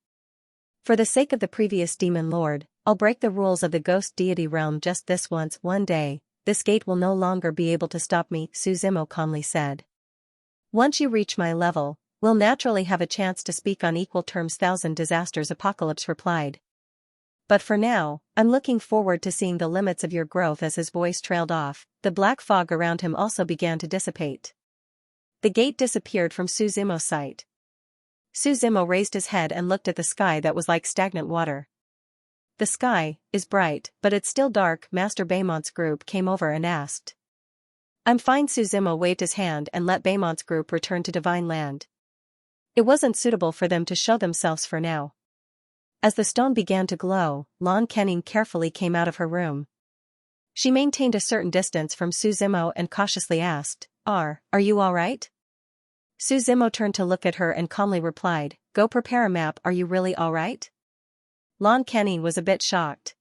For the sake of the previous demon lord, I'll break the rules of the ghost deity realm just this once. One day, this gate will no longer be able to stop me, Suzimo calmly said. Once you reach my level, we'll naturally have a chance to speak on equal terms. 1,000 Disasters Apocalypse replied. But for now, I'm looking forward to seeing the limits of your growth. As his voice trailed off, the black fog around him also began to dissipate. The gate disappeared from Suzimo's sight. Suzimo raised his head and looked at the sky that was like stagnant water. The sky is bright, but it's still dark. Master Baymont's group came over and asked. I'm fine. Suzimo waved his hand and let Baymont's group return to Divine Land. It wasn't suitable for them to show themselves for now. As the stone began to glow, Lan Kening carefully came out of her room. She maintained a certain distance from Suzimo and cautiously asked, Are you all right? Suzimo turned to look at her and calmly replied, Go prepare a map. Are you really all right? Lan Kening was a bit shocked.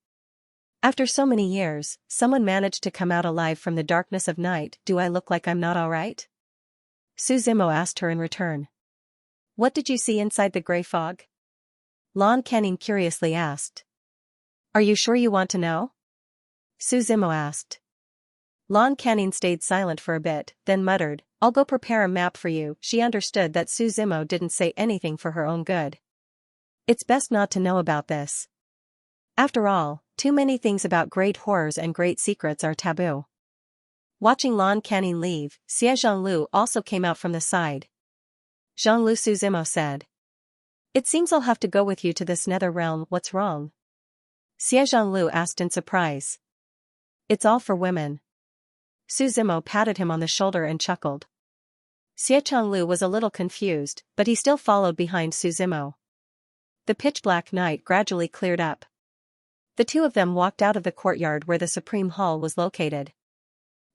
After so many years, someone managed to come out alive from the darkness of night. Do I look like I'm not all right? Suzimo asked her in return. What did you see inside the gray fog? Lan Kening curiously asked. Are you sure you want to know? Suzimo asked. Lan Kening stayed silent for a bit, then muttered, I'll go prepare a map for you. She understood that Suzimo didn't say anything for her own good. It's best not to know about this. After all, too many things about great horrors and great secrets are taboo. Watching Lan Kening leave, Xie Zhonglu also came out from the side. Zhonglu, Suzimo said. It seems I'll have to go with you to this nether realm. What's wrong? Xie Zhonglu asked in surprise. It's all for women. Suzimo patted him on the shoulder and chuckled. Xie Zhonglu was a little confused, but he still followed behind Suzimo. The pitch-black night gradually cleared up. The two of them walked out of the courtyard where the Supreme Hall was located.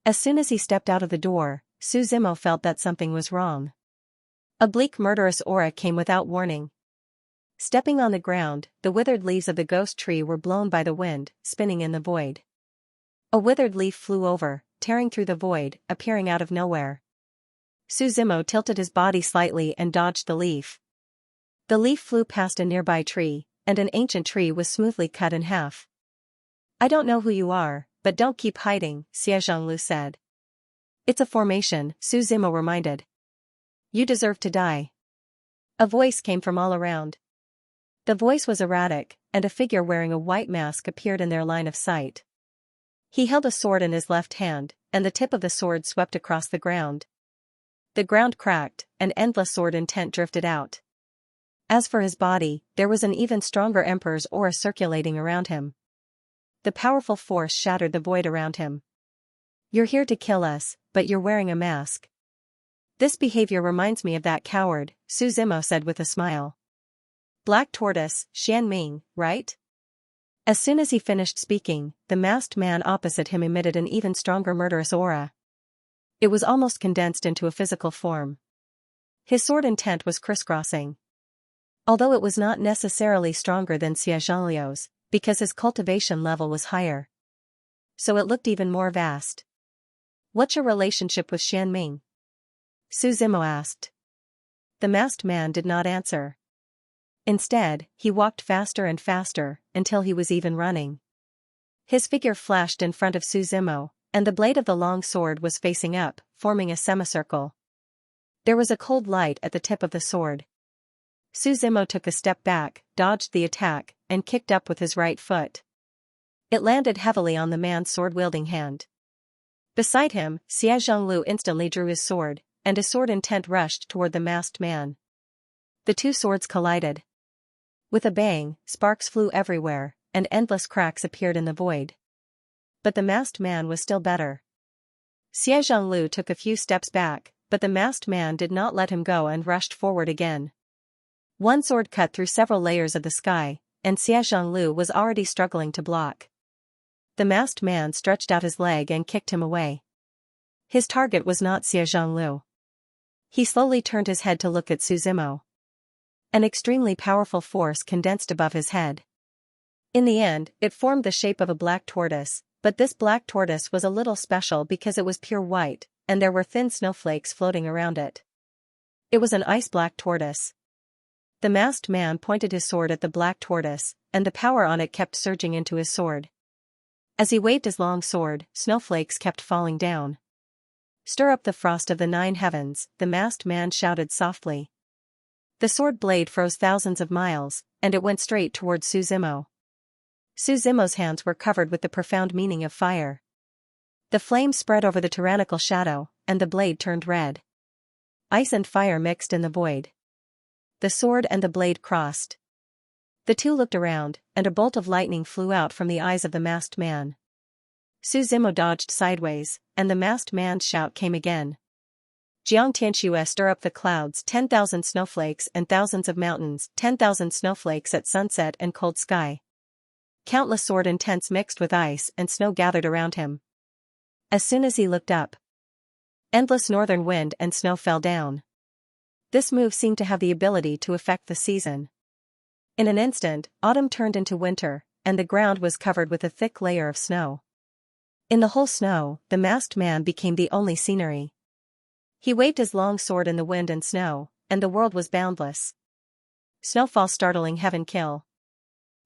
As soon as he stepped out of the door, Suzimo felt that something was wrong. A bleak murderous aura came without warning. Stepping on the ground, the withered leaves of the ghost tree were blown by the wind, spinning in the void. A withered leaf flew over, tearing through the void, appearing out of nowhere. Suzumo tilted his body slightly and dodged the leaf. The leaf flew past a nearby tree, and an ancient tree was smoothly cut in half. "I don't know who you are, but don't keep hiding," Xianxia said. "It's a formation," Suzumo reminded. "You deserve to die." A voice came from all around. The voice was erratic, and a figure wearing a white mask appeared in their line of sight. He held a sword in his left hand, and the tip of the sword swept across the ground. The ground cracked, and endless sword intent drifted out. As for his body, there was an even stronger Emperor's aura circulating around him. The powerful force shattered the void around him. "You're here to kill us, but you're wearing a mask." "This behavior reminds me of that coward," Suzumo said with a smile. "Black Tortoise, Xianming, right?" As soon as he finished speaking, the masked man opposite him emitted an even stronger murderous aura. It was almost condensed into a physical form. His sword intent was crisscrossing. Although it was not necessarily stronger than Xianxia's, because his cultivation level was higher. So it looked even more vast. "What's your relationship with Xianming?" Suzumo asked. The masked man did not answer. Instead, he walked faster and faster, until he was even running. His figure flashed in front of Suzumo, and the blade of the long sword was facing up, forming a semicircle. There was a cold light at the tip of the sword. Suzumo took a step back, dodged the attack, and kicked up with his right foot. It landed heavily on the man's sword-wielding hand. Beside him, Xianxialu instantly drew his sword, and his sword intent rushed toward the masked man. The two swords collided. With a bang, sparks flew everywhere, and endless cracks appeared in the void. But the masked man was still better. Xianxialu took a few steps back, but the masked man did not let him go and rushed forward again. One sword cut through several layers of the sky, and Xianxialu was already struggling to block. The masked man stretched out his leg and kicked him away. His target was not Xianxialu. He slowly turned his head to look at Suzumo. An extremely powerful force condensed above his head. In the end, it formed the shape of a black tortoise, but this black tortoise was a little special because it was pure white, and there were thin snowflakes floating around it. It was an ice-black tortoise. The masked man pointed his sword at the black tortoise, and the power on it kept surging into his sword. As he waved his long sword, snowflakes kept falling down. "Stir up the frost of the 9 heavens," the masked man shouted softly. The sword blade froze thousands of miles, and it went straight towards Suzumo. Suzumo's hands were covered with the profound meaning of fire. The flame spread over the tyrannical shadow, and the blade turned red. Ice and fire mixed in the void. The sword and the blade crossed. The two looked around, and a bolt of lightning flew out from the eyes of the masked man. Suzumo dodged sideways, and the masked man's shout came again. "Xianxia, stir up the clouds, 10,000 snowflakes and thousands of mountains, 10,000 snowflakes at sunset and cold sky." Countless sword intents mixed with ice and snow gathered around him. As soon as he looked up, endless northern wind and snow fell down. This move seemed to have the ability to affect the season. In an instant, autumn turned into winter, and the ground was covered with a thick layer of snow. In the whole snow, the masked man became the only scenery. He waved his long sword in the wind and snow, and the world was boundless. Snowfall startling heaven kill.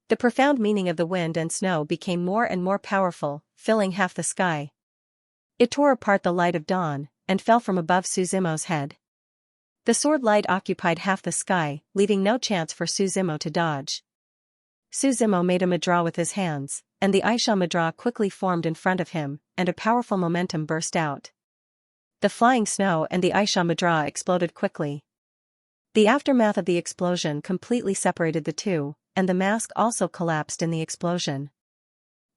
The profound meaning of the wind and snow became more and more powerful, filling half the sky. It tore apart the light of dawn, and fell from above Suzumo's head. The sword light occupied half the sky, leaving no chance for Suzumo to dodge. Suzumo made a mudra with his hands, and the Aisha mudra quickly formed in front of him, and a powerful momentum burst out. The flying snow and the Aisha mudra exploded quickly. The aftermath of the explosion completely separated the two, and the mask also collapsed in the explosion.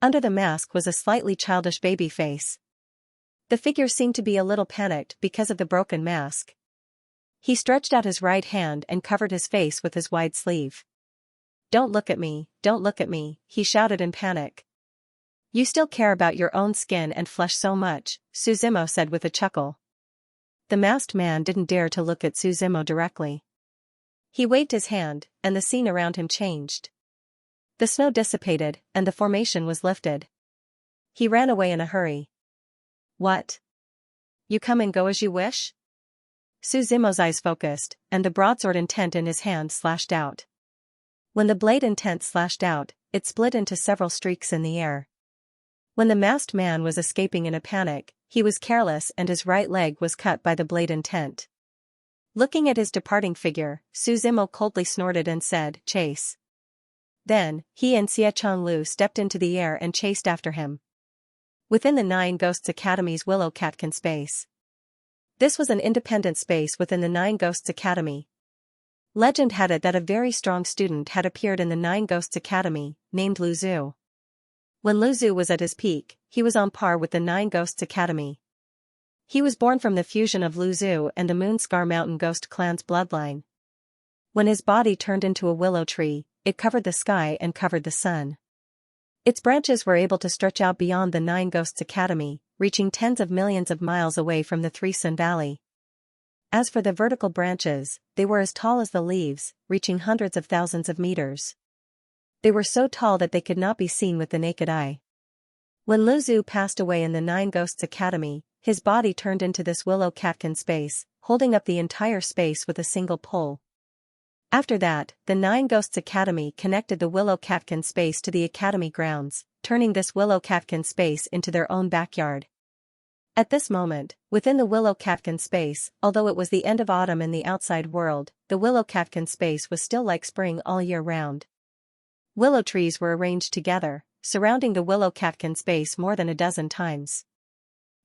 Under the mask was a slightly childish baby face. The figure seemed to be a little panicked because of the broken mask. He stretched out his right hand and covered his face with his wide sleeve. "Don't look at me, don't look at me," he shouted in panic. "You still care about your own skin and flesh so much," Suzumo said with a chuckle. The masked man didn't dare to look at Suzumo directly. He waved his hand, and the scene around him changed. The snow dissipated, and the formation was lifted. He ran away in a hurry. What? You come and go as you wish? Suzimo's eyes focused, and the broadsword intent in his hand slashed out. When the blade intent slashed out, it split into several streaks in the air. When the masked man was escaping in a panic, he was careless and his right leg was cut by the blade intent. Looking at his departing figure, Suzimo coldly snorted and said, "Chase." Then, he and Xie Changlu stepped into the air and chased after him. Within the Nine Ghosts Academy's Willow Catkin space. This was an independent space within the Nine Ghosts Academy. Legend had it that a very strong student had appeared in the Nine Ghosts Academy, named Lu Zhu. When Lu Zhu was at his peak, he was on par with the Nine Ghosts Academy. He was born from the fusion of Lu Zhu and the Moonscar Mountain Ghost clan's bloodline. When his body turned into a willow tree, it covered the sky and covered the sun. Its branches were able to stretch out beyond the Nine Ghosts Academy, reaching tens of millions of miles away from the Three Sun Valley. As for the vertical branches, they were as tall as the leaves, reaching hundreds of thousands of meters. They were so tall that they could not be seen with the naked eye. When Lu Zhu passed away in the Nine Ghosts Academy, his body turned into this willow catkin space, holding up the entire space with a single pull. After that, the Nine Ghosts Academy connected the willow catkin space to the academy grounds, turning this willow catkin space into their own backyard. At this moment, within the willow catkin space, although it was the end of autumn in the outside world, the willow catkin space was still like spring all year round. Willow trees were arranged together, surrounding the willow catkin space more than a dozen times.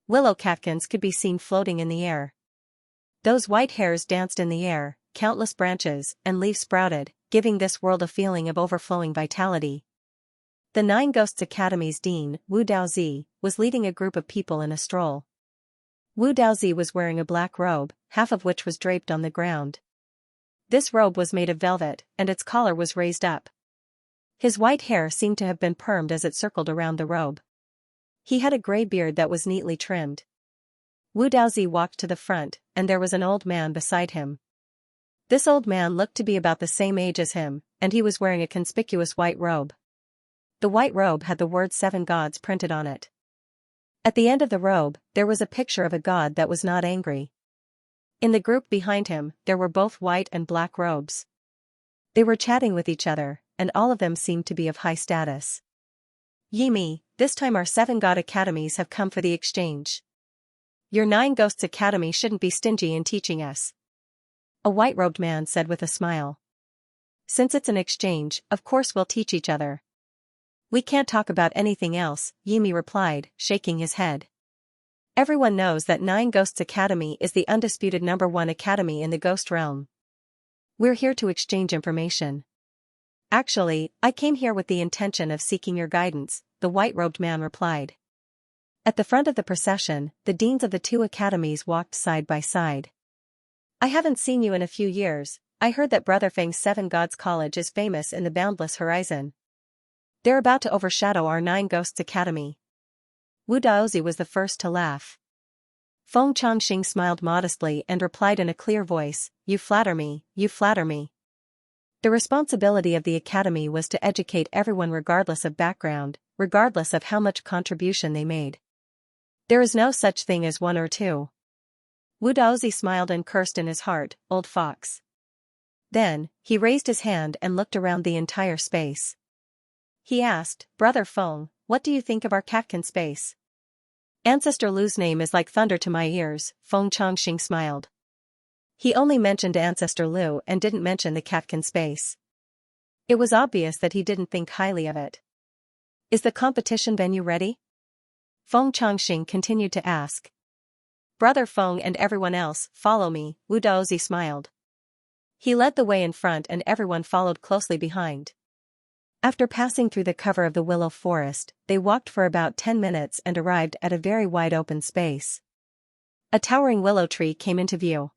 Willow catkins could be seen floating in the air. Those white hairs danced in the air, countless branches and leaves sprouted, giving this world a feeling of overflowing vitality. The Nine Ghosts Academy's dean, Wu Daozi, was leading a group of people in a stroll. Wu Daozi was wearing a black robe, half of which was draped on the ground. This robe was made of velvet, and its collar was raised up. His white hair seemed to have been permed as it circled around the robe. He had a gray beard that was neatly trimmed. Wu Daozi walked to the front, and there was an old man beside him. This old man looked to be about the same age as him, and he was wearing a conspicuous white robe. The white robe had the word 7 gods printed on it. At the end of the robe, there was a picture of a god that was not angry. In the group behind him, there were both white and black robes. They were chatting with each other, and all of them seemed to be of high status. "Yimi, this time our 7 god academies have come for the exchange. Your Nine Ghosts Academy shouldn't be stingy in teaching us," a white-robed man said with a smile. "Since it's an exchange, of course we'll teach each other." "We can't talk about anything else," Yimi replied, shaking his head. "Everyone knows that Nine Ghosts Academy is the undisputed #1 academy in the ghost realm. We're here to exchange information." "Actually, I came here with the intention of seeking your guidance," the white-robed man replied. At the front of the procession, the deans of the 2 academies walked side by side. "I haven't seen you in a few years. I heard that Brother Feng's 7 Gods College is famous in the boundless horizon. They're about to overshadow our Nine Ghosts Academy." Wu Daozi was the first to laugh. Feng Changxing smiled modestly and replied in a clear voice, "You flatter me, you flatter me." The responsibility of the academy was to educate everyone regardless of background, regardless of how much contribution they made. There is no such thing as 1 or 2. Wu Daozi smiled and cursed in his heart, "Old fox." Then, he raised his hand and looked around the entire space. He asked, "Brother Feng, what do you think of our catkin space?" "Ancestor Lu's name is like thunder to my ears," Feng Changxing smiled. He only mentioned Ancestor Lu and didn't mention the catkin space. It was obvious that he didn't think highly of it. "Is the competition venue ready?" Feng Changxing continued to ask. "Brother Feng and everyone else, follow me," Wu Daozi smiled. He led the way in front and everyone followed closely behind. After passing through the cover of the willow forest, they walked for about 10 minutes and arrived at a very wide open space. A towering willow tree came into view.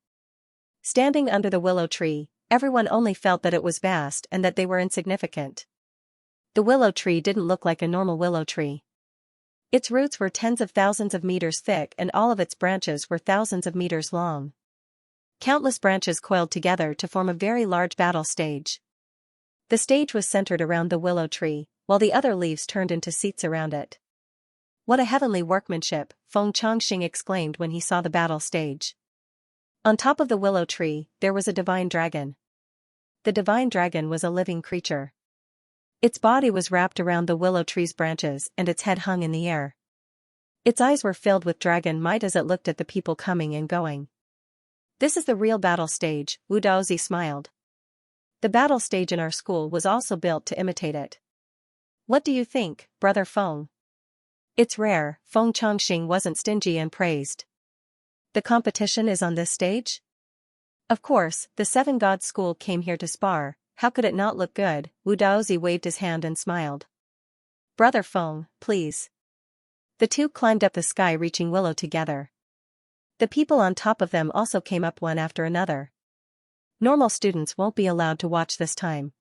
Standing under the willow tree, everyone only felt that it was vast and that they were insignificant. The willow tree didn't look like a normal willow tree. Its roots were tens of thousands of meters thick and all of its branches were thousands of meters long. Countless branches coiled together to form a very large battle stage. The stage was centered around the willow tree, while the other leaves turned into seats around it. What a heavenly workmanship, Feng Changxing exclaimed when he saw the battle stage. On top of the willow tree, there was a divine dragon. The divine dragon was a living creature. Its body was wrapped around the willow tree's branches and its head hung in the air. Its eyes were filled with dragon might as it looked at the people coming and going. This is the real battle stage, Wu Daozi smiled. The battle stage in our school was also built to imitate it. What do you think, Brother Feng? It's rare, Feng Changxing wasn't stingy and praised. The competition is on this stage? Of course, the Seven Gods School came here to spar, how could it not look good? Wu Daozi waved his hand and smiled. Brother Feng, please. The two climbed up the sky-reaching willow together. The people on top of them also came up one after another. Normal students won't be allowed to watch this time.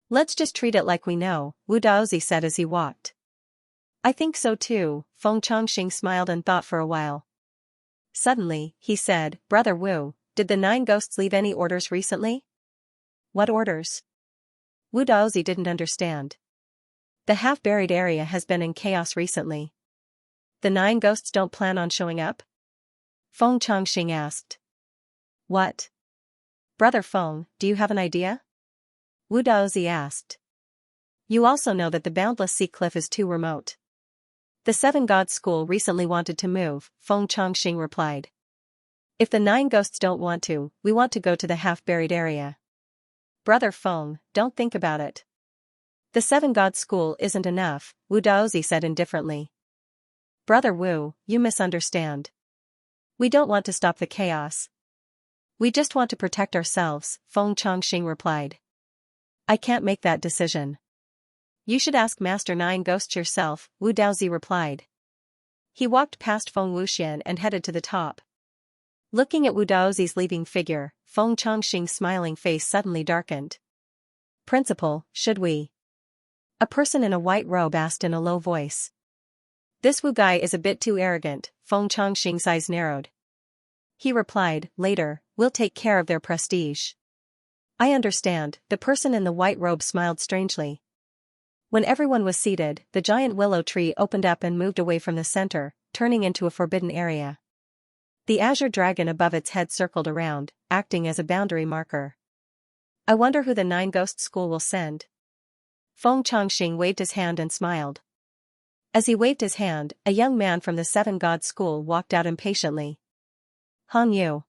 Let's just treat it like we know, Wu Daozi said as he walked. I think so too, Feng Changxing smiled and thought for a while. Suddenly, he said, Brother Wu, did the 9 ghosts leave any orders recently? What orders? Wu Daozi didn't understand. The half-buried area has been in chaos recently. The 9 ghosts don't plan on showing up? Feng Changxing asked. What? Brother Feng, do you have an idea? Wu Daozi asked. You also know that the Boundless Sea Cliff is too remote. The Seven Gods School recently wanted to move, Feng Changxing replied. If the 9 ghosts don't want to, we want to go to the half-buried area. Brother Feng, don't think about it. The Seven Gods School isn't enough, Wu Daozi said indifferently. Brother Wu, you misunderstand. We don't want to stop the chaos. We just want to protect ourselves, Feng Changxing replied. I can't make that decision. You should ask Master 9 Ghosts yourself, Wu Daozi replied. He walked past Feng Wuxian and headed to the top. Looking at Wu Daozi's leaving figure, Feng Changxing's smiling face suddenly darkened. Principal, should we? A person in a white robe asked in a low voice. This Wu guy is a bit too arrogant, Feng Changxing's eyes narrowed. He replied, later, we'll take care of their prestige. I understand, the person in the white robe smiled strangely. When everyone was seated, the giant willow tree opened up and moved away from the center, turning into a forbidden area. The azure dragon above its head circled around, acting as a boundary marker. I wonder who the 9 Ghosts School will send. Feng Changxing waved his hand and smiled. As he waved his hand, a young man from the Seven Gods School walked out impatiently. Han Yu.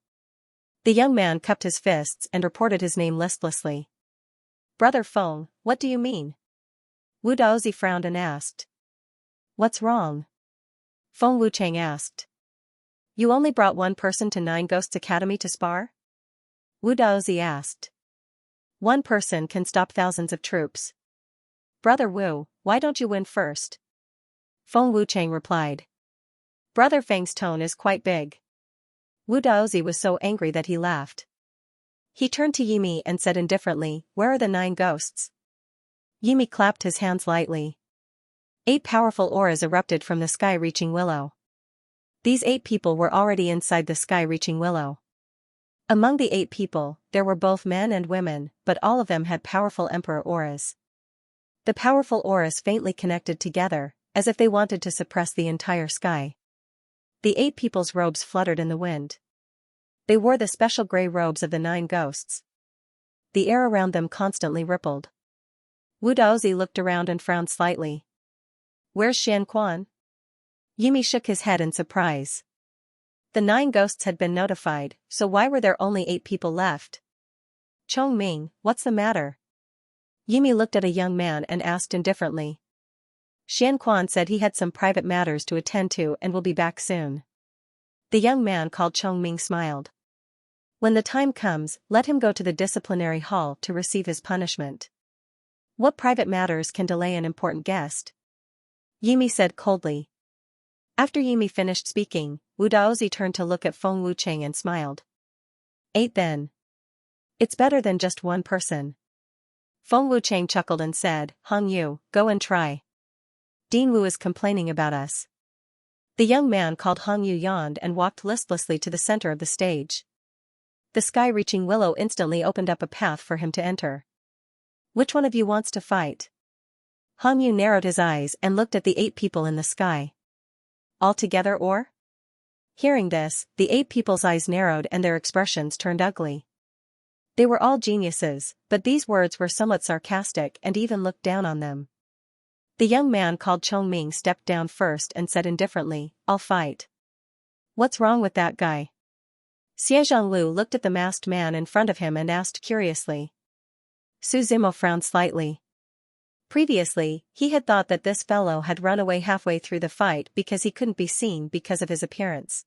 The young man cupped his fists and reported his name listlessly. Brother Feng, what do you mean? Wu Daozi frowned and asked. What's wrong? Feng Wuchang asked. You only brought one person to 9 Ghosts Academy to spar? Wu Daozi asked. One person can stop thousands of troops. Brother Wu, why don't you win first? Feng Wuchang replied. Brother Feng's tone is quite big. Wu Daozi was so angry that he laughed. He turned to Yimi and said indifferently, where are the 9 ghosts? Yimi clapped his hands lightly. 8 powerful auras erupted from the sky-reaching willow. These 8 people were already inside the sky-reaching willow. Among the 8 people, there were both men and women, but all of them had powerful emperor auras. The powerful auras faintly connected together, as if they wanted to suppress the entire sky. The 8 people's robes fluttered in the wind. They wore the special gray robes of the 9 ghosts. The air around them constantly rippled. Wu Daozi looked around and frowned slightly. Where's Xianxia? Yimi shook his head in surprise. The 9 ghosts had been notified, so why were there only 8 people left? Chongming, what's the matter? Yimi looked at a young man and asked indifferently. Xianxia said he had some private matters to attend to and will be back soon. The young man called Chongming smiled. When the time comes, let him go to the disciplinary hall to receive his punishment. What private matters can delay an important guest? Yimi said coldly. After Yimi finished speaking, Wu Daozi turned to look at Feng Wuchang and smiled. 8 then. It's better than just one person. Feng Wuchang chuckled and said, Han Yu, go and try. Dean Wu is complaining about us. The young man called Han Yu yawned and walked listlessly to the center of the stage. The sky-reaching willow instantly opened up a path for him to enter. Which one of you wants to fight? Han Yu narrowed his eyes and looked at the 8 people in the sky. All together or? Hearing this, the 8 people's eyes narrowed and their expressions turned ugly. They were all geniuses, but these words were somewhat sarcastic and even looked down on them. The young man called Chongming stepped down first and said indifferently, "I'll fight." What's wrong with that guy? Xie Zhonglu looked at the masked man in front of him and asked curiously. Su Zimo frowned slightly. Previously, he had thought that this fellow had run away halfway through the fight because he couldn't be seen because of his appearance.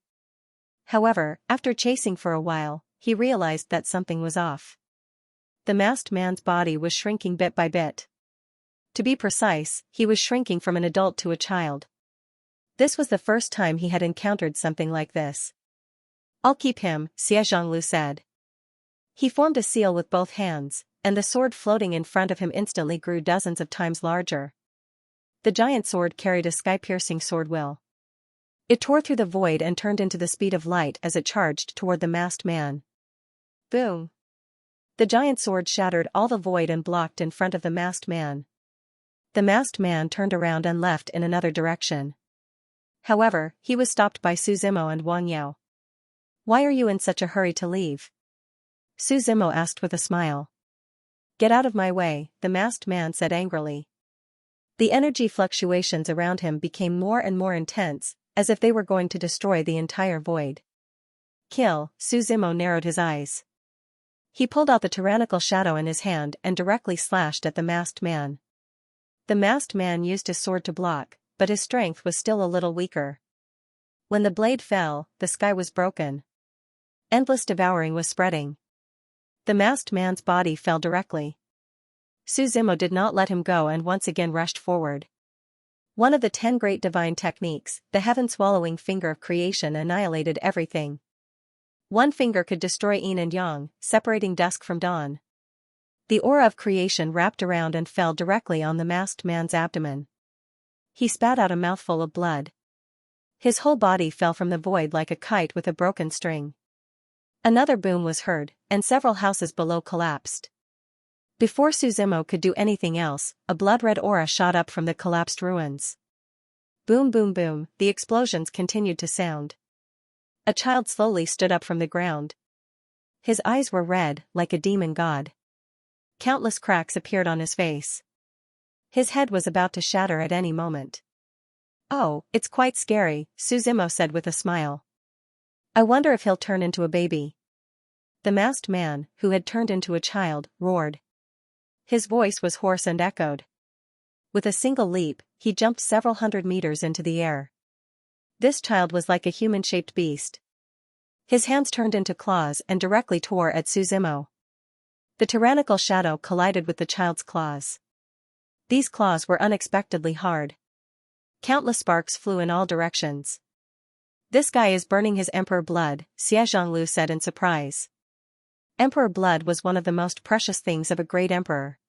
However, after chasing for a while, he realized that something was off. The masked man's body was shrinking bit by bit. To be precise, he was shrinking from an adult to a child. This was the first time he had encountered something like this. I'll keep him, Xie Zhonglu said. He formed a seal with both hands, and the sword floating in front of him instantly grew dozens of times larger. The giant sword carried a sky-piercing sword will. It tore through the void and turned into the speed of light as it charged toward the masked man. Boom! The giant sword shattered all the void and blocked in front of the masked man. The masked man turned around and left in another direction. However, he was stopped by Su Zimo and Wang Yao. Why are you in such a hurry to leave? Su Zimo asked with a smile. Get out of my way, the masked man said angrily. The energy fluctuations around him became more and more intense, as if they were going to destroy the entire void. Kill, Su Zimo narrowed his eyes. He pulled out the tyrannical shadow in his hand and directly slashed at the masked man. The masked man used his sword to block, but his strength was still a little weaker. When the blade fell, the sky was broken. Endless devouring was spreading. The masked man's body fell directly. Su Zimo did not let him go and once again rushed forward. One of the 10 great divine techniques, the heaven-swallowing finger of creation, annihilated everything. One finger could destroy yin and yang, separating dusk from dawn. The aura of creation wrapped around and fell directly on the masked man's abdomen. He spat out a mouthful of blood. His whole body fell from the void like a kite with a broken string. Another boom was heard, and several houses below collapsed. Before Su Zimo could do anything else, a blood-red aura shot up from the collapsed ruins. Boom boom boom, the explosions continued to sound. A child slowly stood up from the ground. His eyes were red, like a demon god. Countless cracks appeared on his face. His head was about to shatter at any moment. Oh, it's quite scary, Su Zimo said with a smile. I wonder if he'll turn into a baby. The masked man, who had turned into a child, roared. His voice was hoarse and echoed. With a single leap, he jumped several hundred meters into the air. This child was like a human-shaped beast. His hands turned into claws and directly tore at Su Zimo. The tyrannical shadow collided with the child's claws. These claws were unexpectedly hard. Countless sparks flew in all directions. This guy is burning his emperor blood, Xie Zhonglu said in surprise. Emperor blood was one of the most precious things of a great emperor.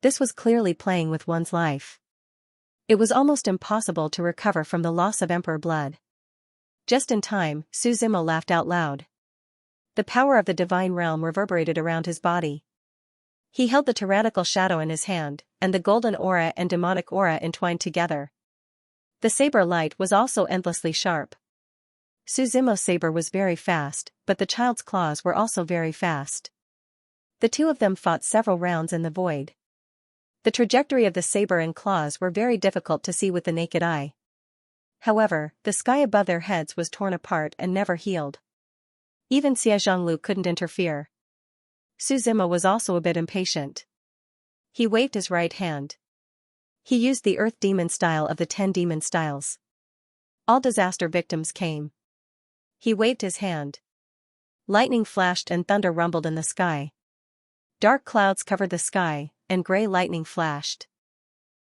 This was clearly playing with one's life. It was almost impossible to recover from the loss of emperor blood. Just in time, Su Zimo laughed out loud. The power of the divine realm reverberated around his body. He held the tyrannical shadow in his hand, and the golden aura and demonic aura entwined together. The saber light was also endlessly sharp. Su Zimo's saber was very fast, but the child's claws were also very fast. The two of them fought several rounds in the void. The trajectory of the saber and claws were very difficult to see with the naked eye. However, the sky above their heads was torn apart and never healed. Even Xie Zhonglu couldn't interfere. Su Zimo was also a bit impatient. He waved his right hand. He used the earth demon style of the 10 demon styles. All disaster victims came. He waved his hand. Lightning flashed and thunder rumbled in the sky. Dark clouds covered the sky, and gray lightning flashed.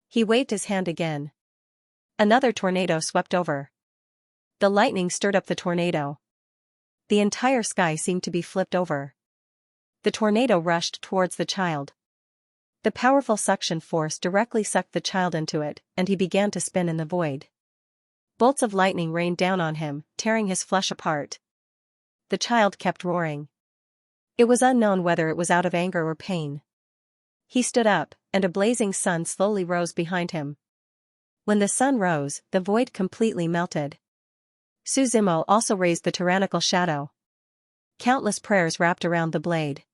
He waved his hand again. Another tornado swept over. The lightning stirred up the tornado. The entire sky seemed to be flipped over. The tornado rushed towards the child. The powerful suction force directly sucked the child into it, and he began to spin in the void. Bolts of lightning rained down on him, tearing his flesh apart. The child kept roaring. It was unknown whether it was out of anger or pain. He stood up, and a blazing sun slowly rose behind him. When the sun rose, the void completely melted. Suzimo also raised the tyrannical shadow. Countless prayers wrapped around the blade.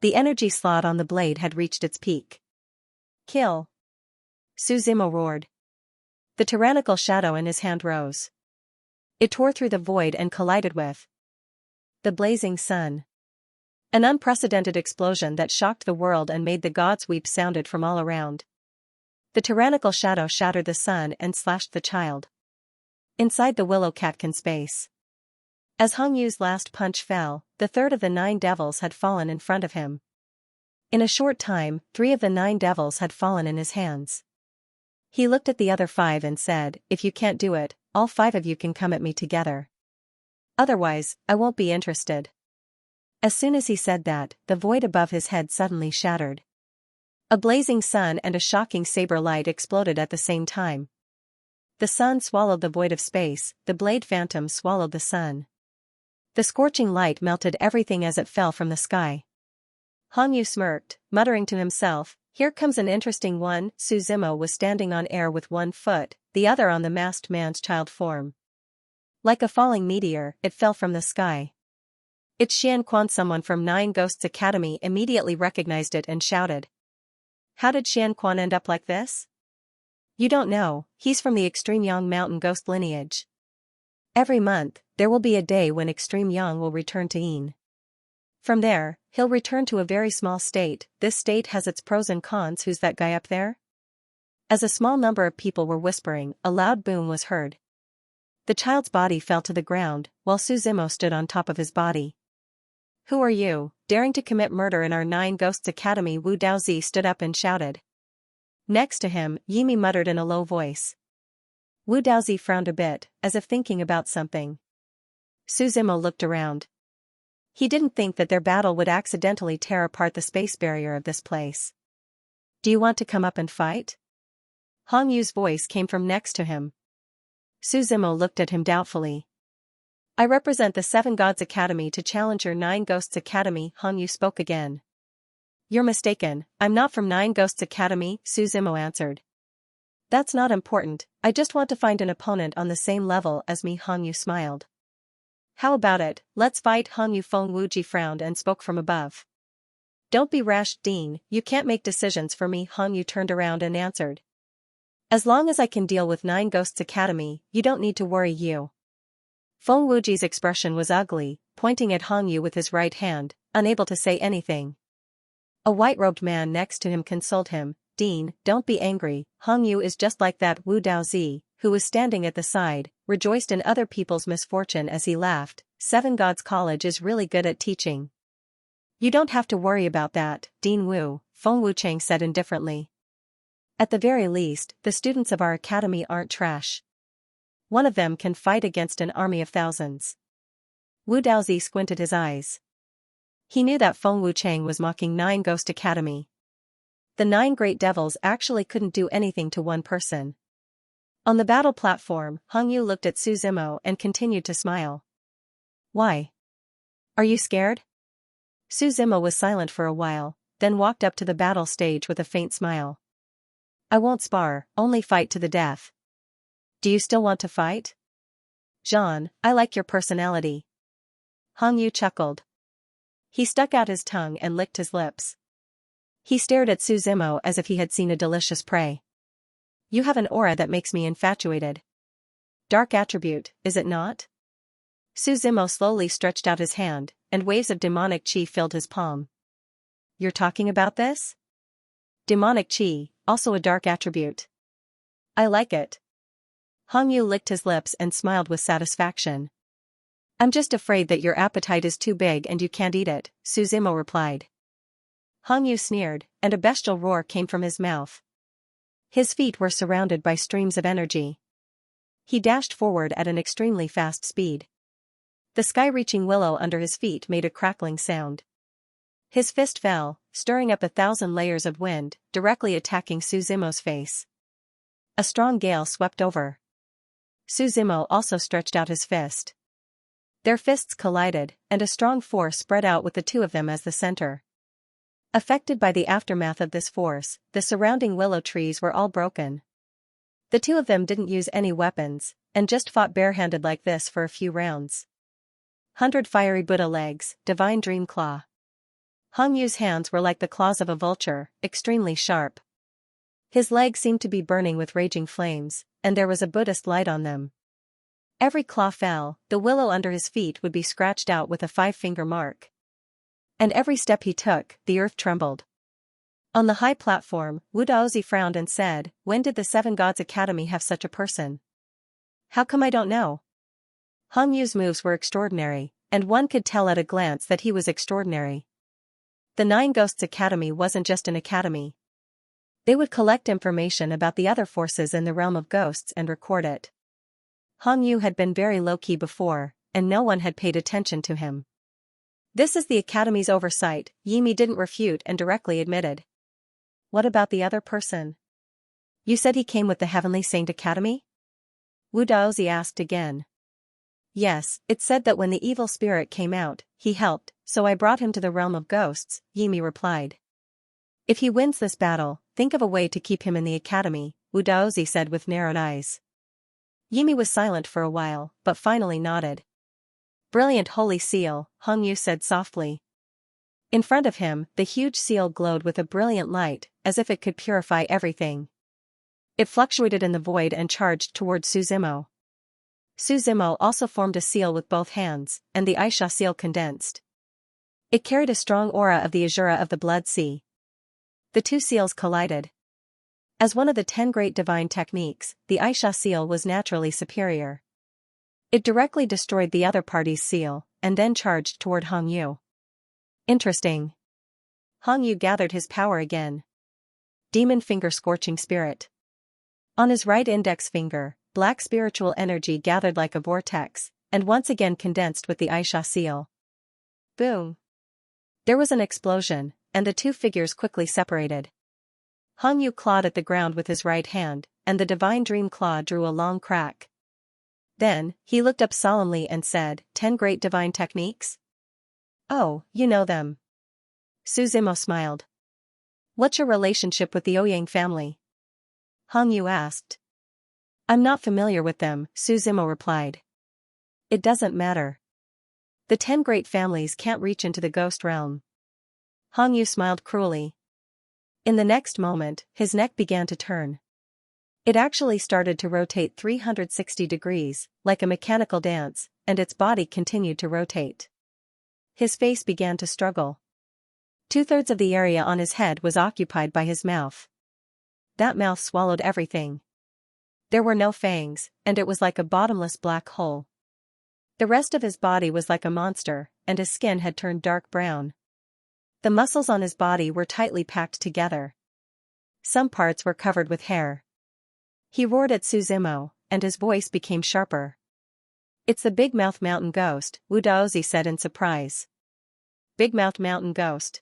The energy slot on the blade had reached its peak. Kill! Suzimo roared. The tyrannical shadow in his hand rose. It tore through the void and collided with the blazing sun. An unprecedented explosion that shocked the world and made the gods weep sounded from all around. The tyrannical shadow shattered the sun and slashed the child inside the willow catkin space. As Hong Yu's last punch fell, the third of the 9 devils had fallen in front of him. In a short time, 3 of the 9 devils had fallen in his hands. He looked at the other 5 and said, "If you can't do it, all 5 of you can come at me together. Otherwise, I won't be interested." As soon as he said that, the void above his head suddenly shattered. A blazing sun and a shocking saber light exploded at the same time. The sun swallowed the void of space, the blade phantom swallowed the sun. The scorching light melted everything as it fell from the sky. Hong Yu smirked, muttering to himself, "Here comes an interesting one." Suzimo was standing on air with one foot, the other on the masked man's child form. Like a falling meteor, it fell from the sky. "It's Xianxia." Someone from 9 Ghosts Academy immediately recognized it and shouted. "How did Xianxia end up like this?" "You don't know, he's from the Extreme Yang Mountain Ghost lineage. Every month, there will be a day when Extreme Yang will return to Yin. From there, he'll return to a very small state. This state has its pros and cons. Who's that guy up there?" As a small number of people were whispering, a loud boom was heard. The child's body fell to the ground, while Suzimo stood on top of his body. "Who are you, daring to commit murder in our 9 Ghosts Academy?" Wu Daozi stood up and shouted. Next to him, Yimi muttered in a low voice. Wu Daozi frowned a bit, as if thinking about something. Suzimo looked around. He didn't think that their battle would accidentally tear apart the space barrier of this place. "Do you want to come up and fight?" Hong Yu's voice came from next to him. Suzimo looked at him doubtfully. "I represent the 7 Gods Academy to challenge your 9 Ghosts Academy." Hong Yu spoke again. "You're mistaken, I'm not from 9 Ghosts Academy," Suzimo answered. "That's not important, I just want to find an opponent on the same level as me." Hong Yu smiled. "How about it, let's fight?" Hong Yu. Feng Wuji frowned and spoke from above. "Don't be rash, Dean, you can't make decisions for me." Hong Yu turned around and answered. "As long as I can deal with 9 Ghosts Academy, you don't need to worry you." Feng Wuji's expression was ugly, pointing at Hong Yu with his right hand, unable to say anything. A white-robed man next to him consoled him, "Dean, don't be angry, Hong Yu is just like that." Wu Daozi, who was standing at the side, rejoiced in other people's misfortune as he laughed. 7 Gods College is really good at teaching. "You don't have to worry about that, Dean Wu," Feng Wuchang said indifferently. "At the very least, the students of our academy aren't trash. One of them can fight against an army of thousands." Wu Daozi squinted his eyes. He knew that Feng Wuchang was mocking 9 Ghost Academy. The 9 great devils actually couldn't do anything to one person. On the battle platform, Hong Yu looked at Suzimo and continued to smile. "Why? Are you scared?" Suzimo was silent for a while, then walked up to the battle stage with a faint smile. "I won't spar, only fight to the death." "Do you still want to fight?" "Jean, I like your personality." Hong Yu chuckled. He stuck out his tongue and licked his lips. He stared at Suzimo as if he had seen a delicious prey. "You have an aura that makes me infatuated. Dark attribute, is it not?" Suzimo slowly stretched out his hand, and waves of demonic chi filled his palm. "You're talking about this?" "Demonic chi, also a dark attribute. I like it." Hong Yu licked his lips and smiled with satisfaction. "I'm just afraid that your appetite is too big and you can't eat it," Suzimo replied. Hong Yu sneered, and a bestial roar came from his mouth. His feet were surrounded by streams of energy. He dashed forward at an extremely fast speed. The sky-reaching willow under his feet made a crackling sound. His fist fell, stirring up 1,000 layers of wind, directly attacking Suzimo's face. A strong gale swept over. Suzimo also stretched out his fist. Their fists collided, and a strong force spread out with the two of them as the center. Affected by the aftermath of this force, the surrounding willow trees were all broken. The two of them didn't use any weapons, and just fought barehanded like this for a few rounds. 100 Fiery Buddha Legs, Divine Dream Claw. Hong Yu's hands were like the claws of a vulture, extremely sharp. His legs seemed to be burning with raging flames, and there was a Buddhist light on them. Every claw fell, the willow under his feet would be scratched out with a 5-finger mark. And every step he took, the earth trembled. On the high platform, Wu Daozi frowned and said, "When did the Seven Gods Academy have such a person? How come I don't know?" Hong Yu's moves were extraordinary, and one could tell at a glance that he was extraordinary. The Nine Ghosts Academy wasn't just an academy. They would collect information about the other forces in the realm of ghosts and record it. Hong Yu had been very low-key before, and no one had paid attention to him. "This is the Academy's oversight," Yimi didn't refute and directly admitted. "What about the other person? You said he came with the Heavenly Saint Academy?" Wu Daozi asked again. "Yes, it said that when the evil spirit came out, he helped, so I brought him to the realm of ghosts," Yimi replied. "If he wins this battle, think of a way to keep him in the academy," Wu Daozi said with narrowed eyes. Yimi was silent for a while, but finally nodded. "Brilliant holy seal," Hong Yu said softly. In front of him, the huge seal glowed with a brilliant light, as if it could purify everything. It fluctuated in the void and charged toward Su Zimo. Su Zimo also formed a seal with both hands, and the Aisha seal condensed. It carried a strong aura of the Azura of the Blood Sea. The two seals collided. As one of the 10 great divine techniques, the Aisha seal was naturally superior. It directly destroyed the other party's seal, and then charged toward Hong Yu. Interesting. Hong Yu gathered his power again. Demon Finger Scorching Spirit. On his right index finger, black spiritual energy gathered like a vortex, and once again condensed with the Aisha seal. Boom! There was an explosion, and the two figures quickly separated. Hong Yu clawed at the ground with his right hand, and the divine dream claw drew a long crack. Then, he looked up solemnly and said, 10 great divine techniques? Oh, you know them. Su Zimo smiled. What's your relationship with the Ouyang family? Hong Yu asked. I'm not familiar with them, Su Zimo replied. It doesn't matter. The 10 great families can't reach into the ghost realm. Hong Yu smiled cruelly. In the next moment, his neck began to turn. It actually started to rotate 360 degrees, like a mechanical dance, and its body continued to rotate. His face began to struggle. 2/3 of the area on his head was occupied by his mouth. That mouth swallowed everything. There were no fangs, and it was like a bottomless black hole. The rest of his body was like a monster, and his skin had turned dark brown. The muscles on his body were tightly packed together. Some parts were covered with hair. He roared at Su Zimo, and his voice became sharper. It's the Big Mouth Mountain Ghost, Wu Daozi said in surprise. Big Mouth Mountain Ghost.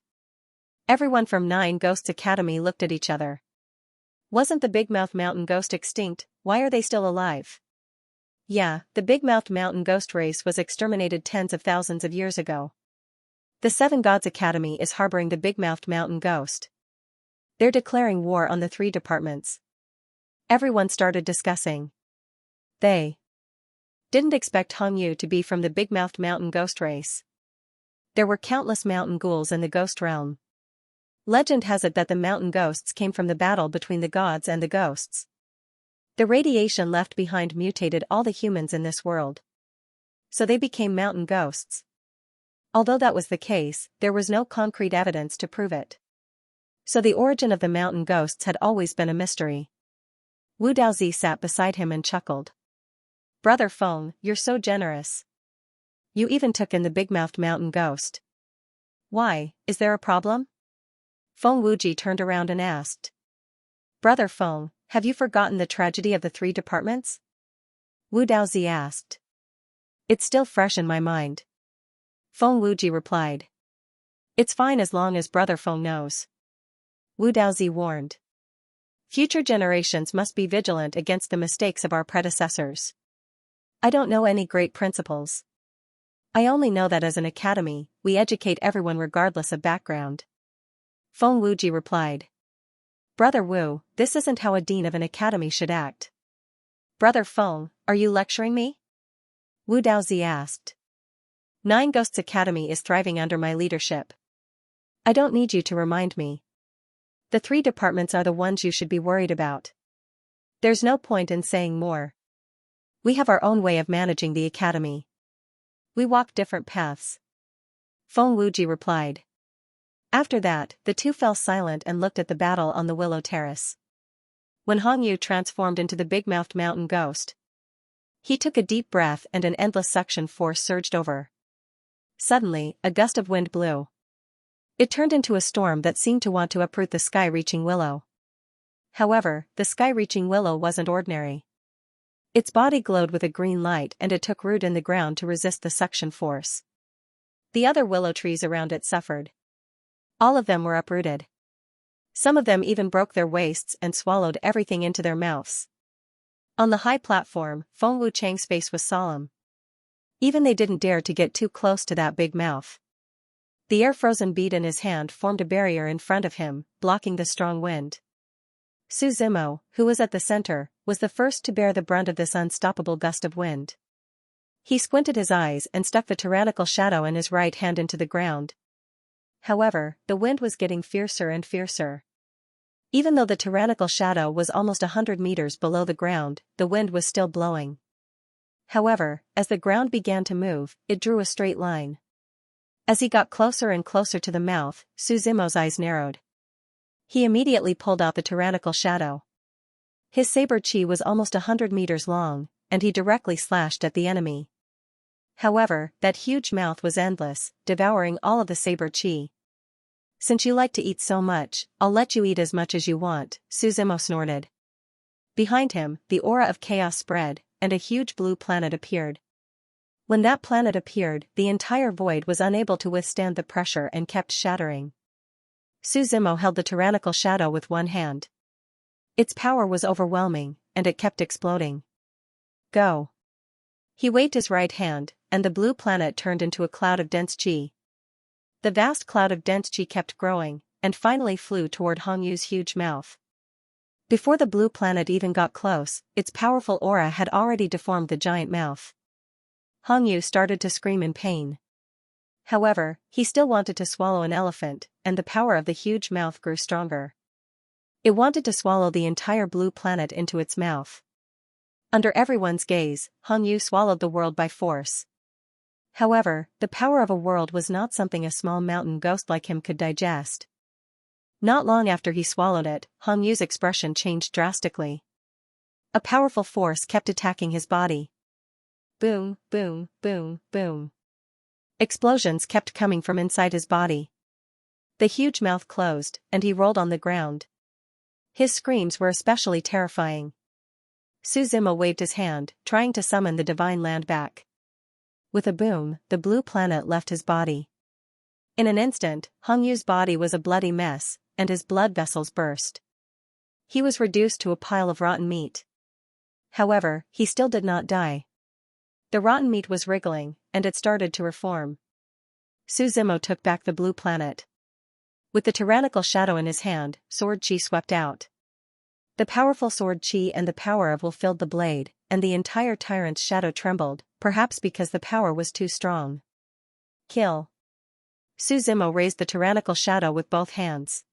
Everyone from Nine Ghosts Academy looked at each other. Wasn't the Big Mouth Mountain Ghost extinct? Why are they still alive? Yeah, the Big Mouth Mountain Ghost race was exterminated tens of thousands of years ago. The Seven Gods Academy is harboring the Big Mouthed Mountain Ghost. They're declaring war on the 3 departments. Everyone started discussing. They didn't expect Hong Yu to be from the Big Mouthed Mountain Ghost race. There were countless mountain ghouls in the ghost realm. Legend has it that the mountain ghosts came from the battle between the gods and the ghosts. The radiation left behind mutated all the humans in this world. So they became mountain ghosts. Although that was the case, there was no concrete evidence to prove it. So the origin of the mountain ghosts had always been a mystery. Wu Daozi sat beside him and chuckled. Brother Feng, you're so generous. You even took in the big-mouthed mountain ghost. Why, is there a problem? Feng Wuji turned around and asked. Brother Feng, have you forgotten the tragedy of the 3 departments? Wu Daozi asked. It's still fresh in my mind. Feng Wuji replied. It's fine as long as Brother Feng knows. Wu Daozi warned. Future generations must be vigilant against the mistakes of our predecessors. I don't know any great principles. I only know that as an academy, we educate everyone regardless of background. Feng Wuji replied. Brother Wu, this isn't how a dean of an academy should act. Brother Feng, are you lecturing me? Wu Daozi asked. Nine Ghosts Academy is thriving under my leadership. I don't need you to remind me. The three departments are the ones you should be worried about. There's no point in saying more. We have our own way of managing the academy. We walk different paths. Feng Wuji replied. After that, the two fell silent and looked at the battle on the willow terrace. When Hong Yu transformed into the big-mouthed mountain ghost, he took a deep breath and an endless suction force surged over. Suddenly, a gust of wind blew. It turned into a storm that seemed to want to uproot the sky-reaching willow. However, the sky-reaching willow wasn't ordinary. Its body glowed with a green light and it took root in the ground to resist the suction force. The other willow trees around it suffered. All of them were uprooted. Some of them even broke their waists and swallowed everything into their mouths. On the high platform, Feng Wuchang's face was solemn. Even they didn't dare to get too close to that big mouth. The air-frozen bead in his hand formed a barrier in front of him, blocking the strong wind. Su Zimo, who was at the center, was the first to bear the brunt of this unstoppable gust of wind. He squinted his eyes and stuck the tyrannical shadow in his right hand into the ground. However, the wind was getting fiercer and fiercer. Even though the tyrannical shadow was almost 100 meters below the ground, the wind was still blowing. However, as the ground began to move, it drew a straight line. As he got closer and closer to the mouth, Su Zimo's eyes narrowed. He immediately pulled out the tyrannical shadow. His saber chi was almost 100 meters long, and he directly slashed at the enemy. However, that huge mouth was endless, devouring all of the saber chi. Since you like to eat so much, I'll let you eat as much as you want, Su Zimo snorted. Behind him, the aura of chaos spread, and a huge blue planet appeared. When that planet appeared, the entire void was unable to withstand the pressure and kept shattering. Su Zimo held the tyrannical shadow with one hand. Its power was overwhelming, and it kept exploding. Go. He waved his right hand, and the blue planet turned into a cloud of dense chi. The vast cloud of dense chi kept growing, and finally flew toward Hong Yu's huge mouth. Before the blue planet even got close, its powerful aura had already deformed the giant mouth. Hong Yu started to scream in pain. However, he still wanted to swallow an elephant, and the power of the huge mouth grew stronger. It wanted to swallow the entire blue planet into its mouth. Under everyone's gaze, Hong Yu swallowed the world by force. However, the power of a world was not something a small mountain ghost like him could digest. Not long after he swallowed it, Hong Yu's expression changed drastically. A powerful force kept attacking his body. Boom, boom, boom, boom. Explosions kept coming from inside his body. The huge mouth closed, and he rolled on the ground. His screams were especially terrifying. Su Zimo waved his hand, trying to summon the divine land back. With a boom, the blue planet left his body. In an instant, Hong Yu's body was a bloody mess, and his blood vessels burst. He was reduced to a pile of rotten meat. However, he still did not die. The rotten meat was wriggling, and it started to reform. Su Zimo took back the blue planet. With the tyrannical shadow in his hand, sword chi swept out. The powerful sword chi and the power of will filled the blade, and the entire tyrant's shadow trembled, perhaps because the power was too strong. Kill. Su Zimo raised the tyrannical shadow with both hands.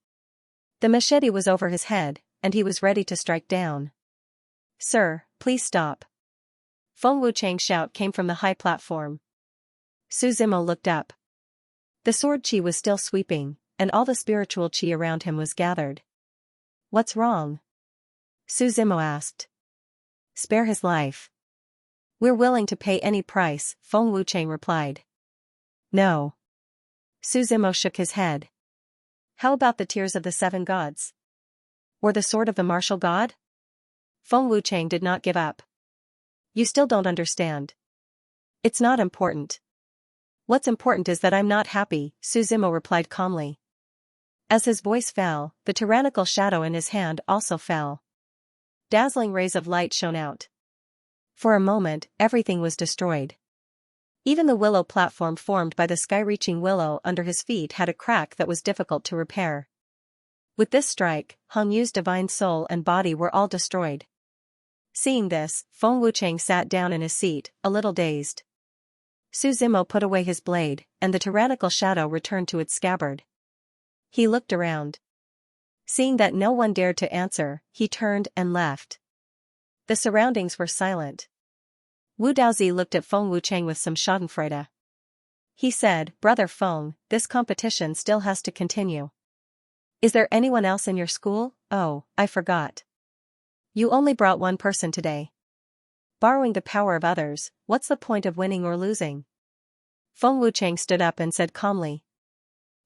The machete was over his head, and he was ready to strike down. Sir, please stop. Feng Wuchang's shout came from the high platform. Su Zimo looked up. The sword chi was still sweeping, and all the spiritual chi around him was gathered. What's wrong? Su Zimo asked. Spare his life. We're willing to pay any price, Feng Wuchang replied. No. Su Zimo shook his head. How about the tears of the 7 gods? Or the sword of the martial god? Feng Wuchang did not give up. You still don't understand. It's not important. What's important is that I'm not happy, Su Zimo replied calmly. As his voice fell, the tyrannical shadow in his hand also fell. Dazzling rays of light shone out. For a moment, everything was destroyed. Even the willow platform formed by the sky-reaching willow under his feet had a crack that was difficult to repair. With this strike, Hong Yu's divine soul and body were all destroyed. Seeing this, Feng Wuchang sat down in his seat, a little dazed. Su Zimo put away his blade, and the tyrannical shadow returned to its scabbard. He looked around. Seeing that no one dared to answer, he turned and left. The surroundings were silent. Wu Daozi looked at Feng Wuchang with some schadenfreude. He said, "Brother Feng, this competition still has to continue. Is there anyone else in your school? Oh, I forgot. You only brought one person today. Borrowing the power of others, what's the point of winning or losing?" Feng Wuchang stood up and said calmly.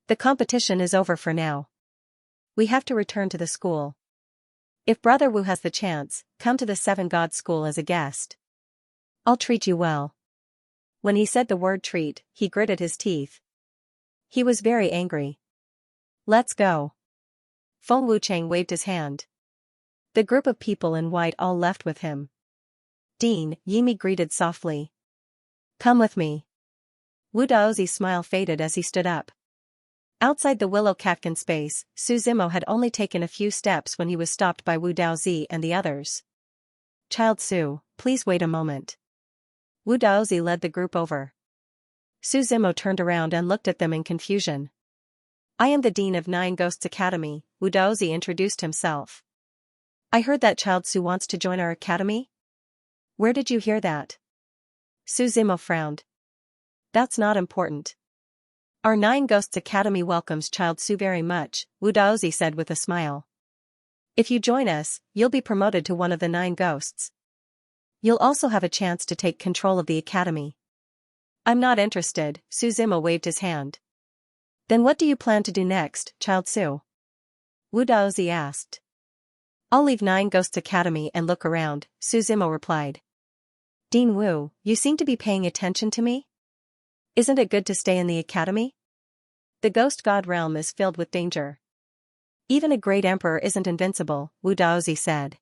"The competition is over for now. We have to return to the school. If Brother Wu has the chance, come to the Seven God School as a guest. I'll treat you well." When he said the word treat, he gritted his teeth. He was very angry. "Let's go." Feng Wuchang waved his hand. The group of people in white all left with him. "Dean," Yimi greeted softly. "Come with me." Wu Daozi's smile faded as he stood up. Outside the willow catkin space, Su Zimo had only taken a few steps when he was stopped by Wu Daozi and the others. "Child Su, please wait a moment." Wu Daozi led the group over. Su Zimo turned around and looked at them in confusion. "I am the Dean of Nine Ghosts Academy," Wu Daozi introduced himself. "I heard that Child Su wants to join our academy?" "Where did you hear that?" Su Zimo frowned. "That's not important. Our Nine Ghosts Academy welcomes Child Su very much," Wu Daozi said with a smile. "If you join us, you'll be promoted to one of the 9 ghosts. You'll also have a chance to take control of the academy." "I'm not interested," Su Zimo waved his hand. "Then what do you plan to do next, Child Su?" Wu Daozi asked. "I'll leave 9 Ghosts Academy and look around," Su Zimo replied. "Dean Wu, you seem to be paying attention to me? Isn't it good to stay in the academy? The ghost god realm is filled with danger. Even a great emperor isn't invincible," Wu Daozi said.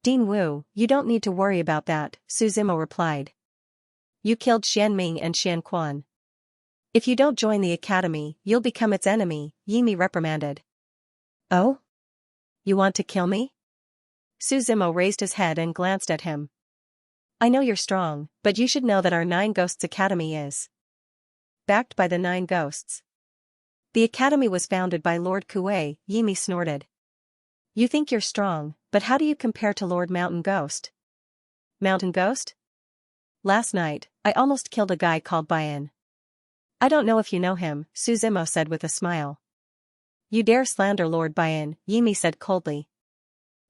"Dean Wu, you don't need to worry about that," Su Zimo replied. "You killed Xian Ming and Xian Quan. If you don't join the academy, you'll become its enemy," Yimi reprimanded. "Oh? You want to kill me?" Su Zimo raised his head and glanced at him. "I know you're strong, but you should know that our 9 Ghosts Academy is backed by the 9 ghosts. The academy was founded by Lord Kuei," Yimi snorted. "You think you're strong, but how do you compare to Lord Mountain Ghost?" "Mountain Ghost? Last night, I almost killed a guy called Bayan. I don't know if you know him," Su Zimo said with a smile. "You dare slander Lord Bayan," Yimi said coldly.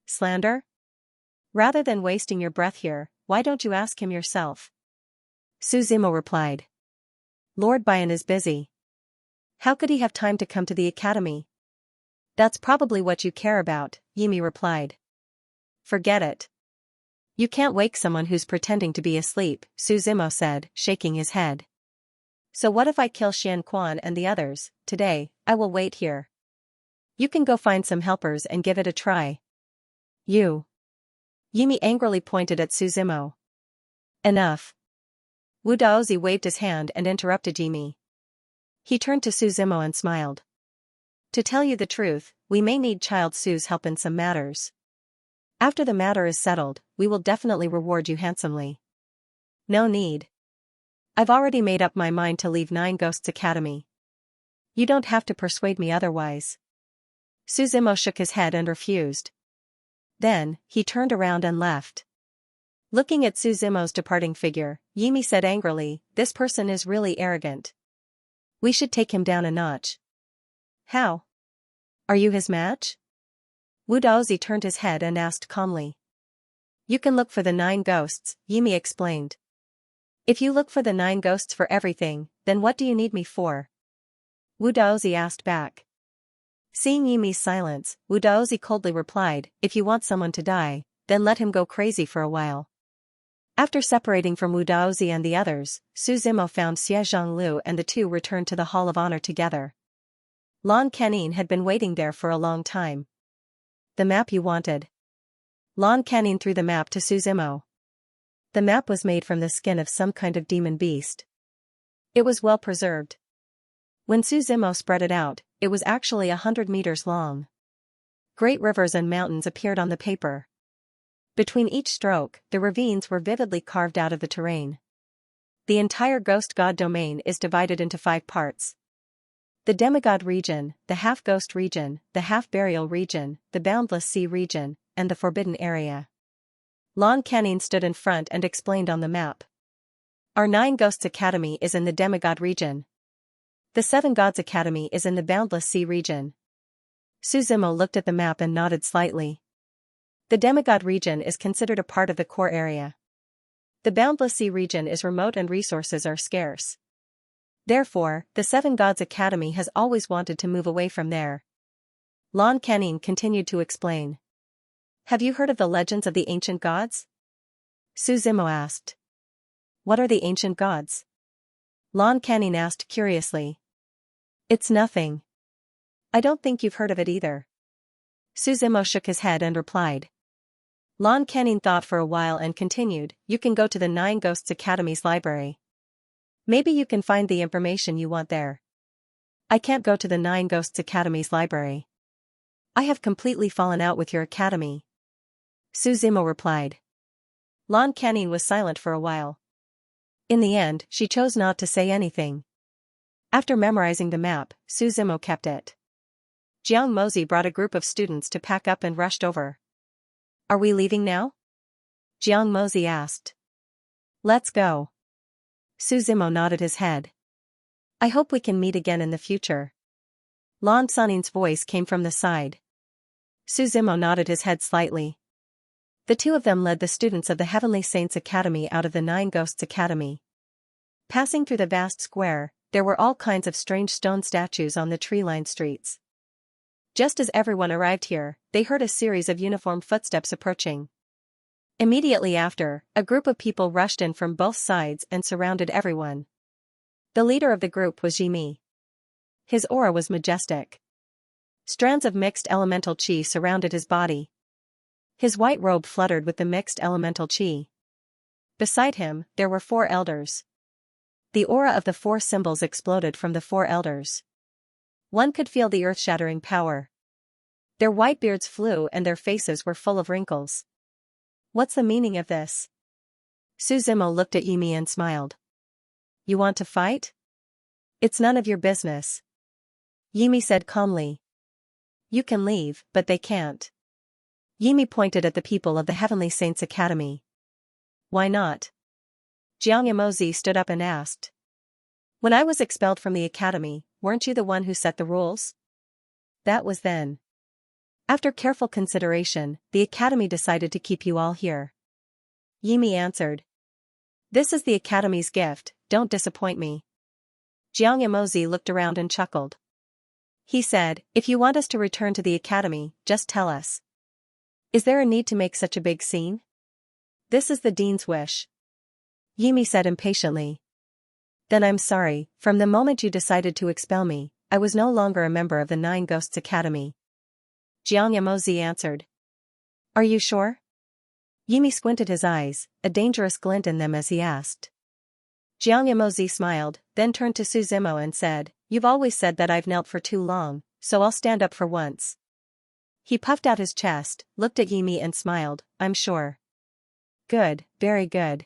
"Slander? Rather than wasting your breath here, why don't you ask him yourself?" Su Zimo replied. "Lord Bayan is busy. How could he have time to come to the academy?" "That's probably what you care about," Yimi replied. "Forget it. You can't wake someone who's pretending to be asleep," Su Zimo said, shaking his head. "So what if I kill Xian Quan and the others? Today, I will wait here. You can go find some helpers and give it a try." "You." Yimi angrily pointed at Su Zimo. "Enough." Wu Daozi waved his hand and interrupted Yimi. He turned to Su Zimo and smiled. "To tell you the truth, we may need Child Su's help in some matters. After the matter is settled, we will definitely reward you handsomely." "No need. I've already made up my mind to leave 9 Ghosts Academy. You don't have to persuade me otherwise." Su Zimo shook his head and refused. Then, he turned around and left. Looking at Su Zimo's departing figure, Yimi said angrily, "This person is really arrogant. We should take him down a notch." "How? Are you his match?" Wu Daozi turned his head and asked calmly. "You can look for the 9 ghosts," Yimi explained. "If you look for the 9 ghosts for everything, then what do you need me for?" Wu Daozi asked back. Seeing Yimi's silence, Wu Daozi coldly replied, "If you want someone to die, then let him go crazy for a while." After separating from Wu Daozi and the others, Su Zimo found Xie Zhonglu and the two returned to the Hall of Honor together. Lan Canin had been waiting there for a long time. "The map you wanted." Lan Canin threw the map to Su Zimo. The map was made from the skin of some kind of demon beast. It was well preserved. When Suzimo spread it out, it was actually 100 meters long. Great rivers and mountains appeared on the paper. Between each stroke, the ravines were vividly carved out of the terrain. The entire ghost god domain is divided into 5 parts. The demigod region, the half-ghost region, the half-burial region, the boundless sea region, and the forbidden area. Lon Canine stood in front and explained on the map. Our 9 Ghosts Academy is in the demigod region. The 7 Gods Academy is in the boundless sea region. Suzimo looked at the map and nodded slightly. The demigod region is considered a part of the core area. The boundless sea region is remote and resources are scarce. Therefore, the 7 Gods Academy has always wanted to move away from there. Lon Canine continued to explain. Have you heard of the legends of the ancient gods? Suzimo asked. What are the ancient gods? Lon Canine asked curiously. It's nothing. I don't think you've heard of it either. Suzimo shook his head and replied. Lon Canine thought for a while and continued, you can go to the 9 Ghosts Academy's library. Maybe you can find the information you want there. I can't go to the 9 Ghosts Academy's library. I have completely fallen out with your academy. Suzimo replied. Lon Canine was silent for a while. In the end, she chose not to say anything. After memorizing the map, Suzimo kept it. Jiang Mozi brought a group of students to pack up and rushed over. Are we leaving now? Jiang Mozi asked. Let's go. Suzimo nodded his head. I hope we can meet again in the future. Lon Canin's voice came from the side. Suzimo nodded his head slightly. The 2 of them led the students of the Heavenly Saints Academy out of the 9 Ghosts Academy. Passing through the vast square, there were all kinds of strange stone statues on the tree-lined streets. Just as everyone arrived here, they heard a series of uniformed footsteps approaching. Immediately after, a group of people rushed in from both sides and surrounded everyone. The leader of the group was Yimi. His aura was majestic. Strands of mixed elemental chi surrounded his body. His white robe fluttered with the mixed elemental chi. Beside him, there were 4 elders. The aura of the 4 symbols exploded from the 4 elders. One could feel the earth-shattering power. Their white beards flew and their faces were full of wrinkles. What's the meaning of this? Suzimo looked at Yimi and smiled. You want to fight? It's none of your business. Yimi said calmly. You can leave, but they can't. Yimi pointed at the people of the Heavenly Saints Academy. Why not? Xianxia Mozi stood up and asked. When I was expelled from the academy, weren't you the one who set the rules? That was then. After careful consideration, the academy decided to keep you all here. Yimi answered. This is the academy's gift, don't disappoint me. Xianxia Mozi looked around and chuckled. He said, if you want us to return to the academy, just tell us. Is there a need to make such a big scene? This is the dean's wish. Yimi said impatiently. Then I'm sorry, from the moment you decided to expel me, I was no longer a member of the 9 Ghosts Academy. Xianxia Mozi answered. Are you sure? Yimi squinted his eyes, a dangerous glint in them as he asked. Xianxia Mozi smiled, then turned to Suzimo and said, You've always said that I've knelt for too long, so I'll stand up for once. He puffed out his chest, looked at Yimi and smiled, I'm sure. Good, very good.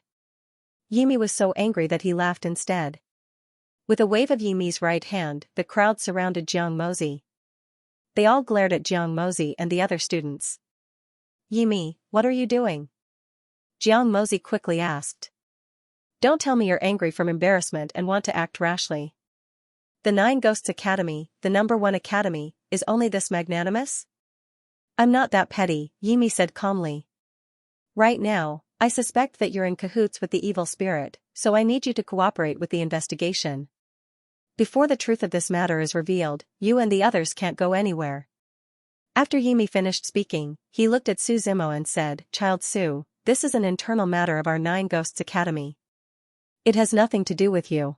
Yimi was so angry that he laughed instead. With a wave of Yimi's right hand, the crowd surrounded Jiang Mozi. They all glared at Jiang Mozi and the other students. Yimi, what are you doing? Jiang Mozi quickly asked. Don't tell me you're angry from embarrassment and want to act rashly. The 9 Ghosts Academy, the #1 academy, is only this magnanimous? I'm not that petty, Yimi said calmly. Right now, I suspect that you're in cahoots with the evil spirit, so I need you to cooperate with the investigation. Before the truth of this matter is revealed, you and the others can't go anywhere. After Yimi finished speaking, he looked at Suzimo and said, Child Su, this is an internal matter of our 9 Ghosts Academy. It has nothing to do with you.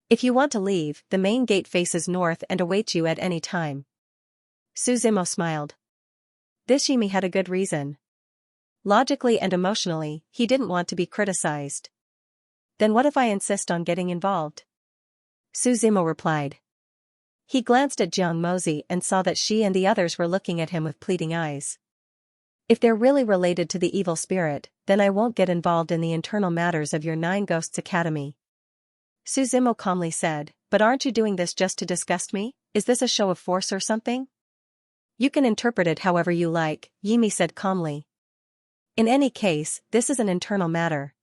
If you want to leave, the main gate faces north and awaits you at any time. Suzimo smiled. This Yimi had a good reason. Logically and emotionally, he didn't want to be criticized. Then what if I insist on getting involved? Su Zimo replied. He glanced at Jiang Mozi and saw that she and the others were looking at him with pleading eyes. If they're really related to the evil spirit, then I won't get involved in the internal matters of your Nine Ghosts Academy. Su Zimo calmly said, but aren't you doing this just to disgust me? Is this a show of force or something? You can interpret it however you like, Yimi said calmly. In any case, this is an internal matter.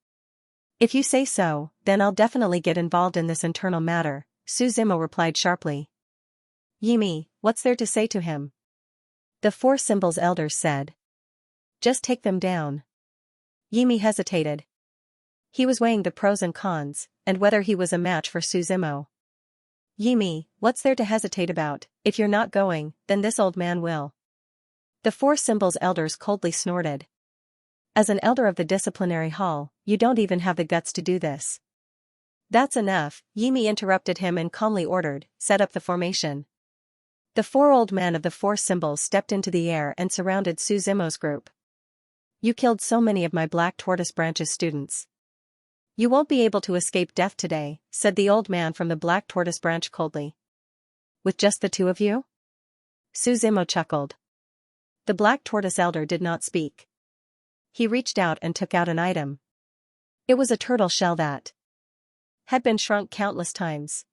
If you say so, then I'll definitely get involved in this internal matter, Su Zimo replied sharply. Yimi, what's there to say to him? The Four Symbols elders said. Just take them down. Yimi hesitated. He was weighing the pros and cons, and whether he was a match for Su Zimo. Yimi, what's there to hesitate about? If you're not going, then this old man will. The Four Symbols elders coldly snorted. As an elder of the disciplinary hall, you don't even have the guts to do this. That's enough, Yimi interrupted him and calmly ordered, set up the formation. The four old men of the Four Symbols stepped into the air and surrounded Su Zimo's group. You killed so many of my Black Tortoise Branch's students. You won't be able to escape death today, said the old man from the Black Tortoise Branch coldly. With just the two of you? Su Zimo chuckled. The Black Tortoise elder did not speak. He reached out and took out an item. It was a turtle shell that had been shrunk countless times.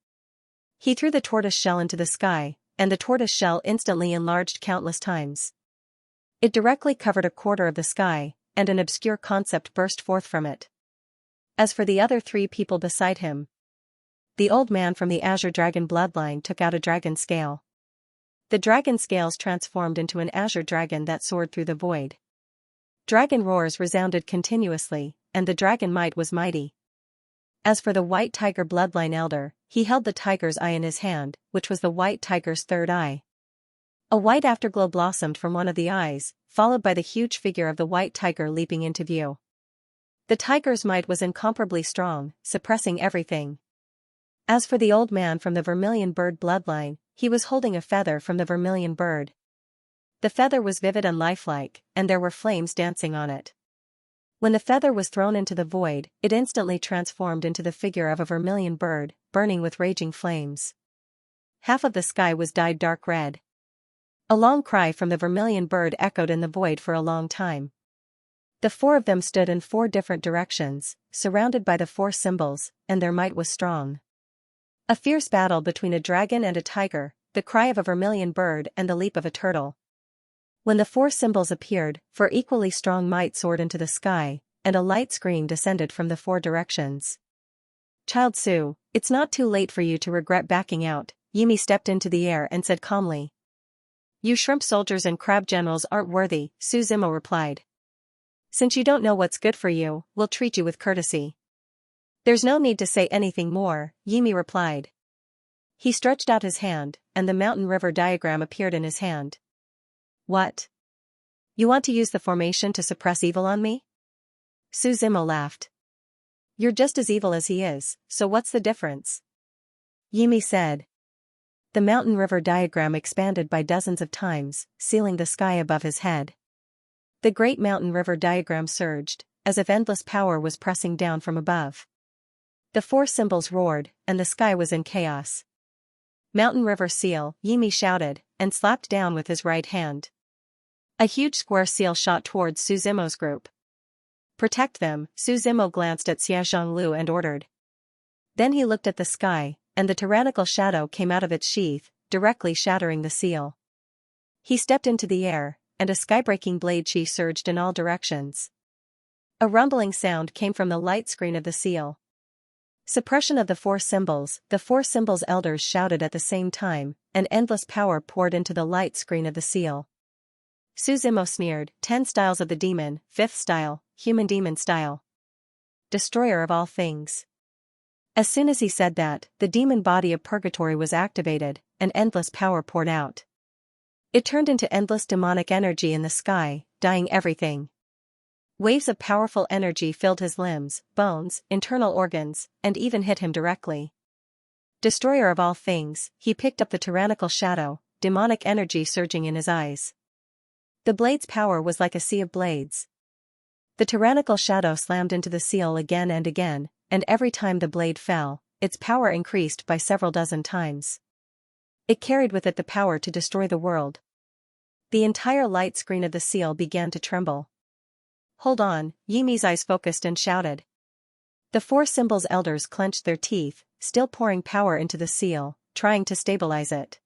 He threw the tortoise shell into the sky, and the tortoise shell instantly enlarged countless times. It directly covered a quarter of the sky, and an obscure concept burst forth from it. As for the other three people beside him, the old man from the Azure Dragon bloodline took out a dragon scale. The dragon scales transformed into an azure dragon that soared through the void. Dragon roars resounded continuously, and the dragon might was mighty. As for the White Tiger bloodline elder, he held the tiger's eye in his hand, which was the White Tiger's third eye. A white afterglow blossomed from one of the eyes, followed by the huge figure of the White Tiger leaping into view. The tiger's might was incomparably strong, suppressing everything. As for the old man from the Vermilion Bird bloodline, he was holding a feather from the Vermilion Bird. The feather was vivid and lifelike, and there were flames dancing on it. When the feather was thrown into the void, it instantly transformed into the figure of a vermilion bird, burning with raging flames. Half of the sky was dyed dark red. A long cry from the vermilion bird echoed in the void for a long time. The four of them stood in four different directions, surrounded by the Four Symbols, and their might was strong. A fierce battle between a dragon and a tiger, the cry of a vermilion bird and the leap of a turtle. When the Four Symbols appeared, four equally strong might soared into the sky, and a light scream descended from the four directions. Child Su, it's not too late for you to regret backing out, Yimi stepped into the air and said calmly. You shrimp soldiers and crab generals aren't worthy, Su Zimo replied. Since you don't know what's good for you, we'll treat you with courtesy. There's no need to say anything more, Yimi replied. He stretched out his hand, and the mountain river diagram appeared in his hand. What? You want to use the formation to suppress evil on me? Su Zimo laughed. You're just as evil as he is, so what's the difference? Yimi said. The mountain river diagram expanded by dozens of times, sealing the sky above his head. The great mountain river diagram surged, as if endless power was pressing down from above. The Four Symbols roared, and the sky was in chaos. Mountain river seal, Yimi shouted, and slapped down with his right hand. A huge square seal shot towards Su Zimo's group. Protect them, Su Zimo glanced at Xia Zhonglu and ordered. Then he looked at the sky, and the tyrannical shadow came out of its sheath, directly shattering the seal. He stepped into the air, and a skybreaking blade chi surged in all directions. A rumbling sound came from the light screen of the seal. Suppression of the Four Symbols, the Four Symbols elders shouted at the same time, and endless power poured into the light screen of the seal. Su Zimo sneered, 10 styles of the demon, 5th style, human demon style. Destroyer of all things. As soon as he said that, the demon body of purgatory was activated, and endless power poured out. It turned into endless demonic energy in the sky, dyeing everything. Waves of powerful energy filled his limbs, bones, internal organs, and even hit him directly. Destroyer of all things, he picked up the tyrannical shadow, demonic energy surging in his eyes. The blade's power was like a sea of blades. The tyrannical shadow slammed into the seal again, and every time the blade fell, its power increased by several dozen times. It carried with it the power to destroy the world. The entire light screen of the seal began to tremble. "Hold on," Yimi's eyes focused and shouted. The four symbols elders clenched their teeth, still pouring power into the seal, trying to stabilize it.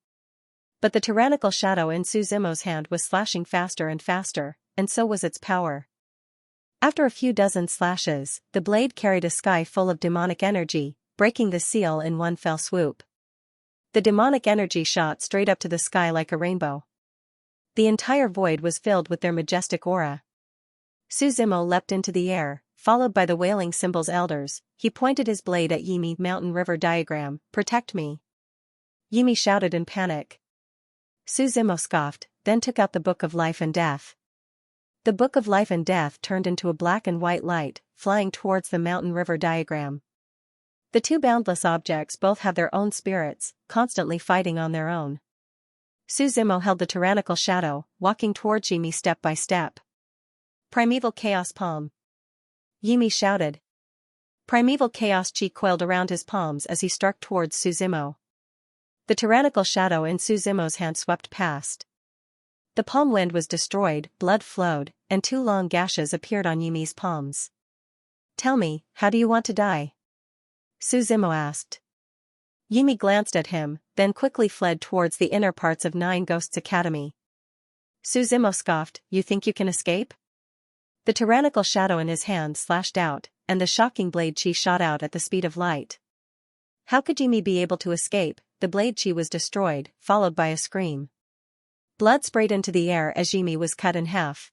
But the tyrannical shadow in Suzimo's hand was slashing faster and faster, and so was its power. After a few dozen slashes, the blade carried a sky full of demonic energy, breaking the seal in one fell swoop. The demonic energy shot straight up to the sky like a rainbow. The entire void was filled with their majestic aura. Suzimo leapt into the air, followed by the wailing symbols elders. He pointed his blade at Yimi. "Mountain river diagram, protect me." Yimi shouted in panic. Suzimo scoffed, then took out the Book of Life and Death. The Book of Life and Death turned into a black and white light, flying towards the mountain river diagram. The two boundless objects both have their own spirits, constantly fighting on their own. Suzimo held the tyrannical shadow, walking towards Yimi step by step. "Primeval Chaos Palm!" Yimi shouted. Primeval Chaos Chi coiled around his palms as he struck towards Suzimo. The tyrannical shadow in Suzimo's hand swept past. The palm wind was destroyed, blood flowed, and two long gashes appeared on Yimi's palms. "Tell me, how do you want to die?" Suzimo asked. Yimi glanced at him, then quickly fled towards the inner parts of Nine Ghosts Academy. Suzimo scoffed, "You think you can escape?" The tyrannical shadow in his hand slashed out, and the shocking blade chi shot out at the speed of light. How could Yimi be able to escape? The blade chi was destroyed, followed by a scream. Blood sprayed into the air as Yimi was cut in half.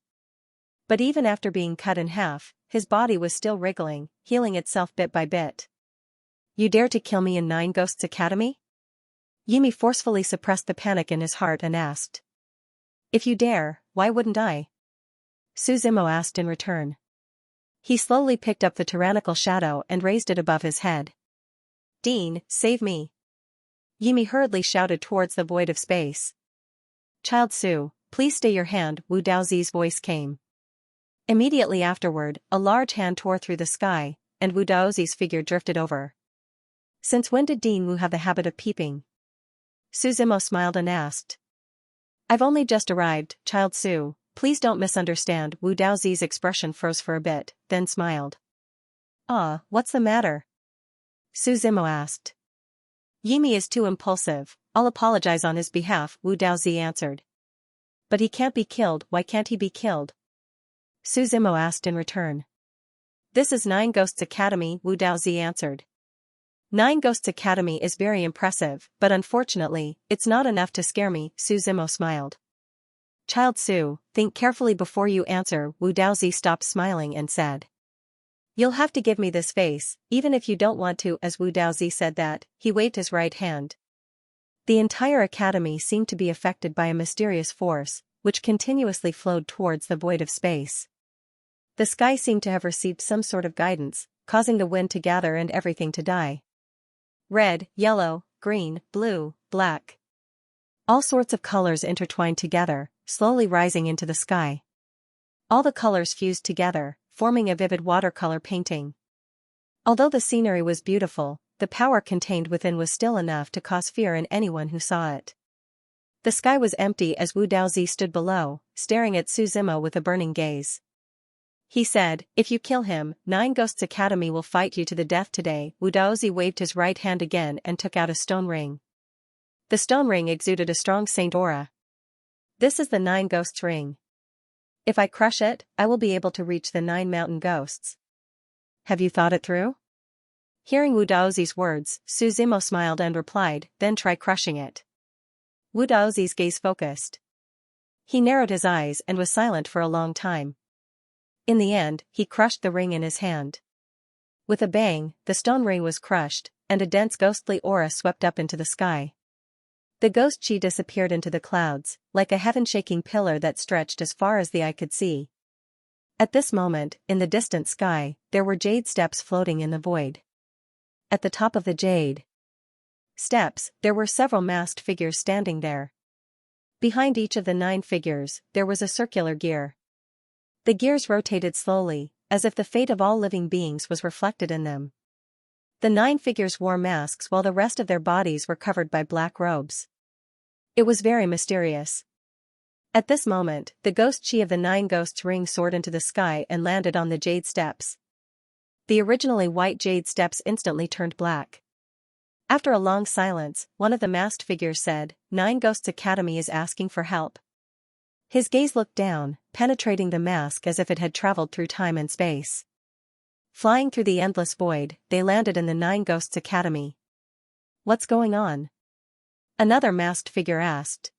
But even after being cut in half, his body was still wriggling, healing itself bit by bit. "You dare to kill me in Nine Ghosts Academy?" Yimi forcefully suppressed the panic in his heart and asked. "If you dare, why wouldn't I?" Suzimo asked in return. He slowly picked up the tyrannical shadow and raised it above his head. "Dean, save me!" Yimi hurriedly shouted towards the void of space. "Child Su, please stay your hand," Wu Daozi's voice came. Immediately afterward, a large hand tore through the sky, and Wu Daozi's figure drifted over. "Since when did Dean Wu have the habit of peeping?" Suzimo smiled and asked. "I've only just arrived, Child Su. Please don't misunderstand." Wu Daozi's expression froze for a bit, then smiled. "Ah, what's the matter?" Suzimo asked. "Yimi is too impulsive. I'll apologize on his behalf," Wu Daozi answered. "But he can't be killed. Why can't he be killed?" Suzimo asked in return. "This is Nine Ghosts Academy," Wu Daozi answered. "Nine Ghosts Academy is very impressive, but unfortunately, it's not enough to scare me," Suzimo smiled. "Child Su, think carefully before you answer." Wu Daozi stopped smiling and said. "You'll have to give me this face, even if you don't want to." As Wu Daozi said that, he waved his right hand. The entire academy seemed to be affected by a mysterious force, which continuously flowed towards the void of space. The sky seemed to have received some sort of guidance, causing the wind to gather and everything to die. Red, yellow, green, blue, black. All sorts of colors intertwined together, slowly rising into the sky. All the colors fused together, forming a vivid watercolor painting. Although the scenery was beautiful, the power contained within was still enough to cause fear in anyone who saw it. The sky was empty as Wu Daozi stood below, staring at Suzimo with a burning gaze. He said, "If you kill him, Nine Ghosts Academy will fight you to the death today." Wu Daozi waved his right hand again and took out a stone ring. The stone ring exuded a strong saint aura. "This is the Nine Ghosts ring. If I crush it, I will be able to reach the 9 mountain ghosts. Have you thought it through?" Hearing Wu Daozi's words, Suzimo smiled and replied, "Then try crushing it." Wu Daozi's gaze focused. He narrowed his eyes and was silent for a long time. In the end, he crushed the ring in his hand. With a bang, the stone ring was crushed, and a dense ghostly aura swept up into the sky. The ghost chi disappeared into the clouds, like a heaven-shaking pillar that stretched as far as the eye could see. At this moment, in the distant sky, there were jade steps floating in the void. At the top of the jade steps, there were several masked figures standing there. Behind each of the 9 figures, there was a circular gear. The gears rotated slowly, as if the fate of all living beings was reflected in them. The 9 figures wore masks while the rest of their bodies were covered by black robes. It was very mysterious. At this moment, the ghost chi of the 9 ghosts ring soared into the sky and landed on the jade steps. The originally white jade steps instantly turned black. After a long silence, one of the masked figures said, 9 Ghosts Academy is asking for help. His gaze looked down, penetrating the mask as if it had traveled through time and space. Flying through the endless void, they landed in the 9 Ghosts Academy. What's going on? Another masked figure asked.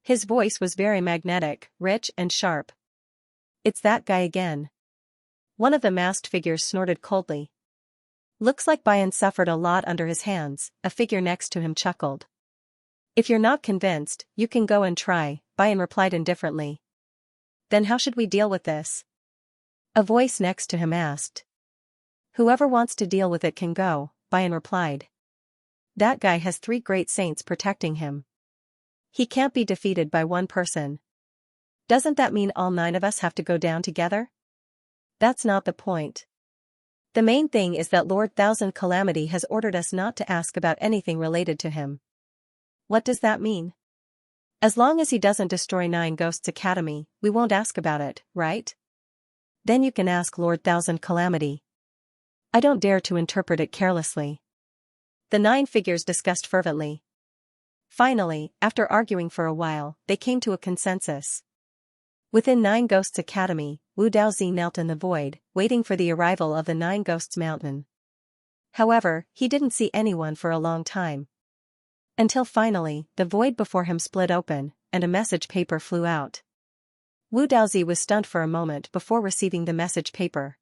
His voice was very magnetic, rich and sharp. It's that guy again. One of the masked figures snorted coldly. Looks like Bayan suffered a lot under his hands, a figure next to him chuckled. If you're not convinced, you can go and try, Bayan replied indifferently. Then how should we deal with this? A voice next to him asked. Whoever wants to deal with it can go, Bayan replied. That guy has 3 great saints protecting him. He can't be defeated by one person. Doesn't that mean all 9 of us have to go down together? That's not the point. The main thing is that Lord Thousand Calamity has ordered us not to ask about anything related to him. What does that mean? As long as he doesn't destroy 9 Ghosts Academy, we won't ask about it, right? Then you can ask Lord Thousand Calamity. I don't dare to interpret it carelessly. The 9 figures discussed fervently. Finally, after arguing for a while, they came to a consensus. Within 9 Ghosts Academy, Wu Daozi knelt in the void, waiting for the arrival of the 9 Ghosts Mountain. However, he didn't see anyone for a long time. Until finally, the void before him split open, and a message paper flew out. Wu Daozi was stunned for a moment before receiving the message paper.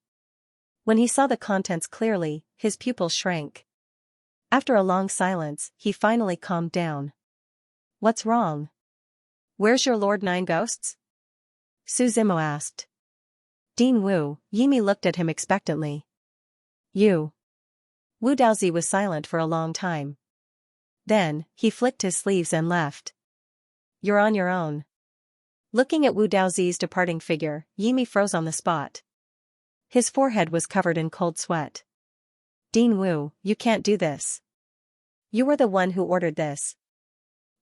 When he saw the contents clearly, his pupils shrank. After a long silence, he finally calmed down. What's wrong? Where's your Lord 9 Ghosts? Su Zimo asked. Dean Wu, Yimi looked at him expectantly. You. Wu Daozi was silent for a long time. Then, he flicked his sleeves and left. You're on your own. Looking at Wu Daozi's departing figure, Yimi froze on the spot. His forehead was covered in cold sweat. Dean Wu, you can't do this. You were the one who ordered this.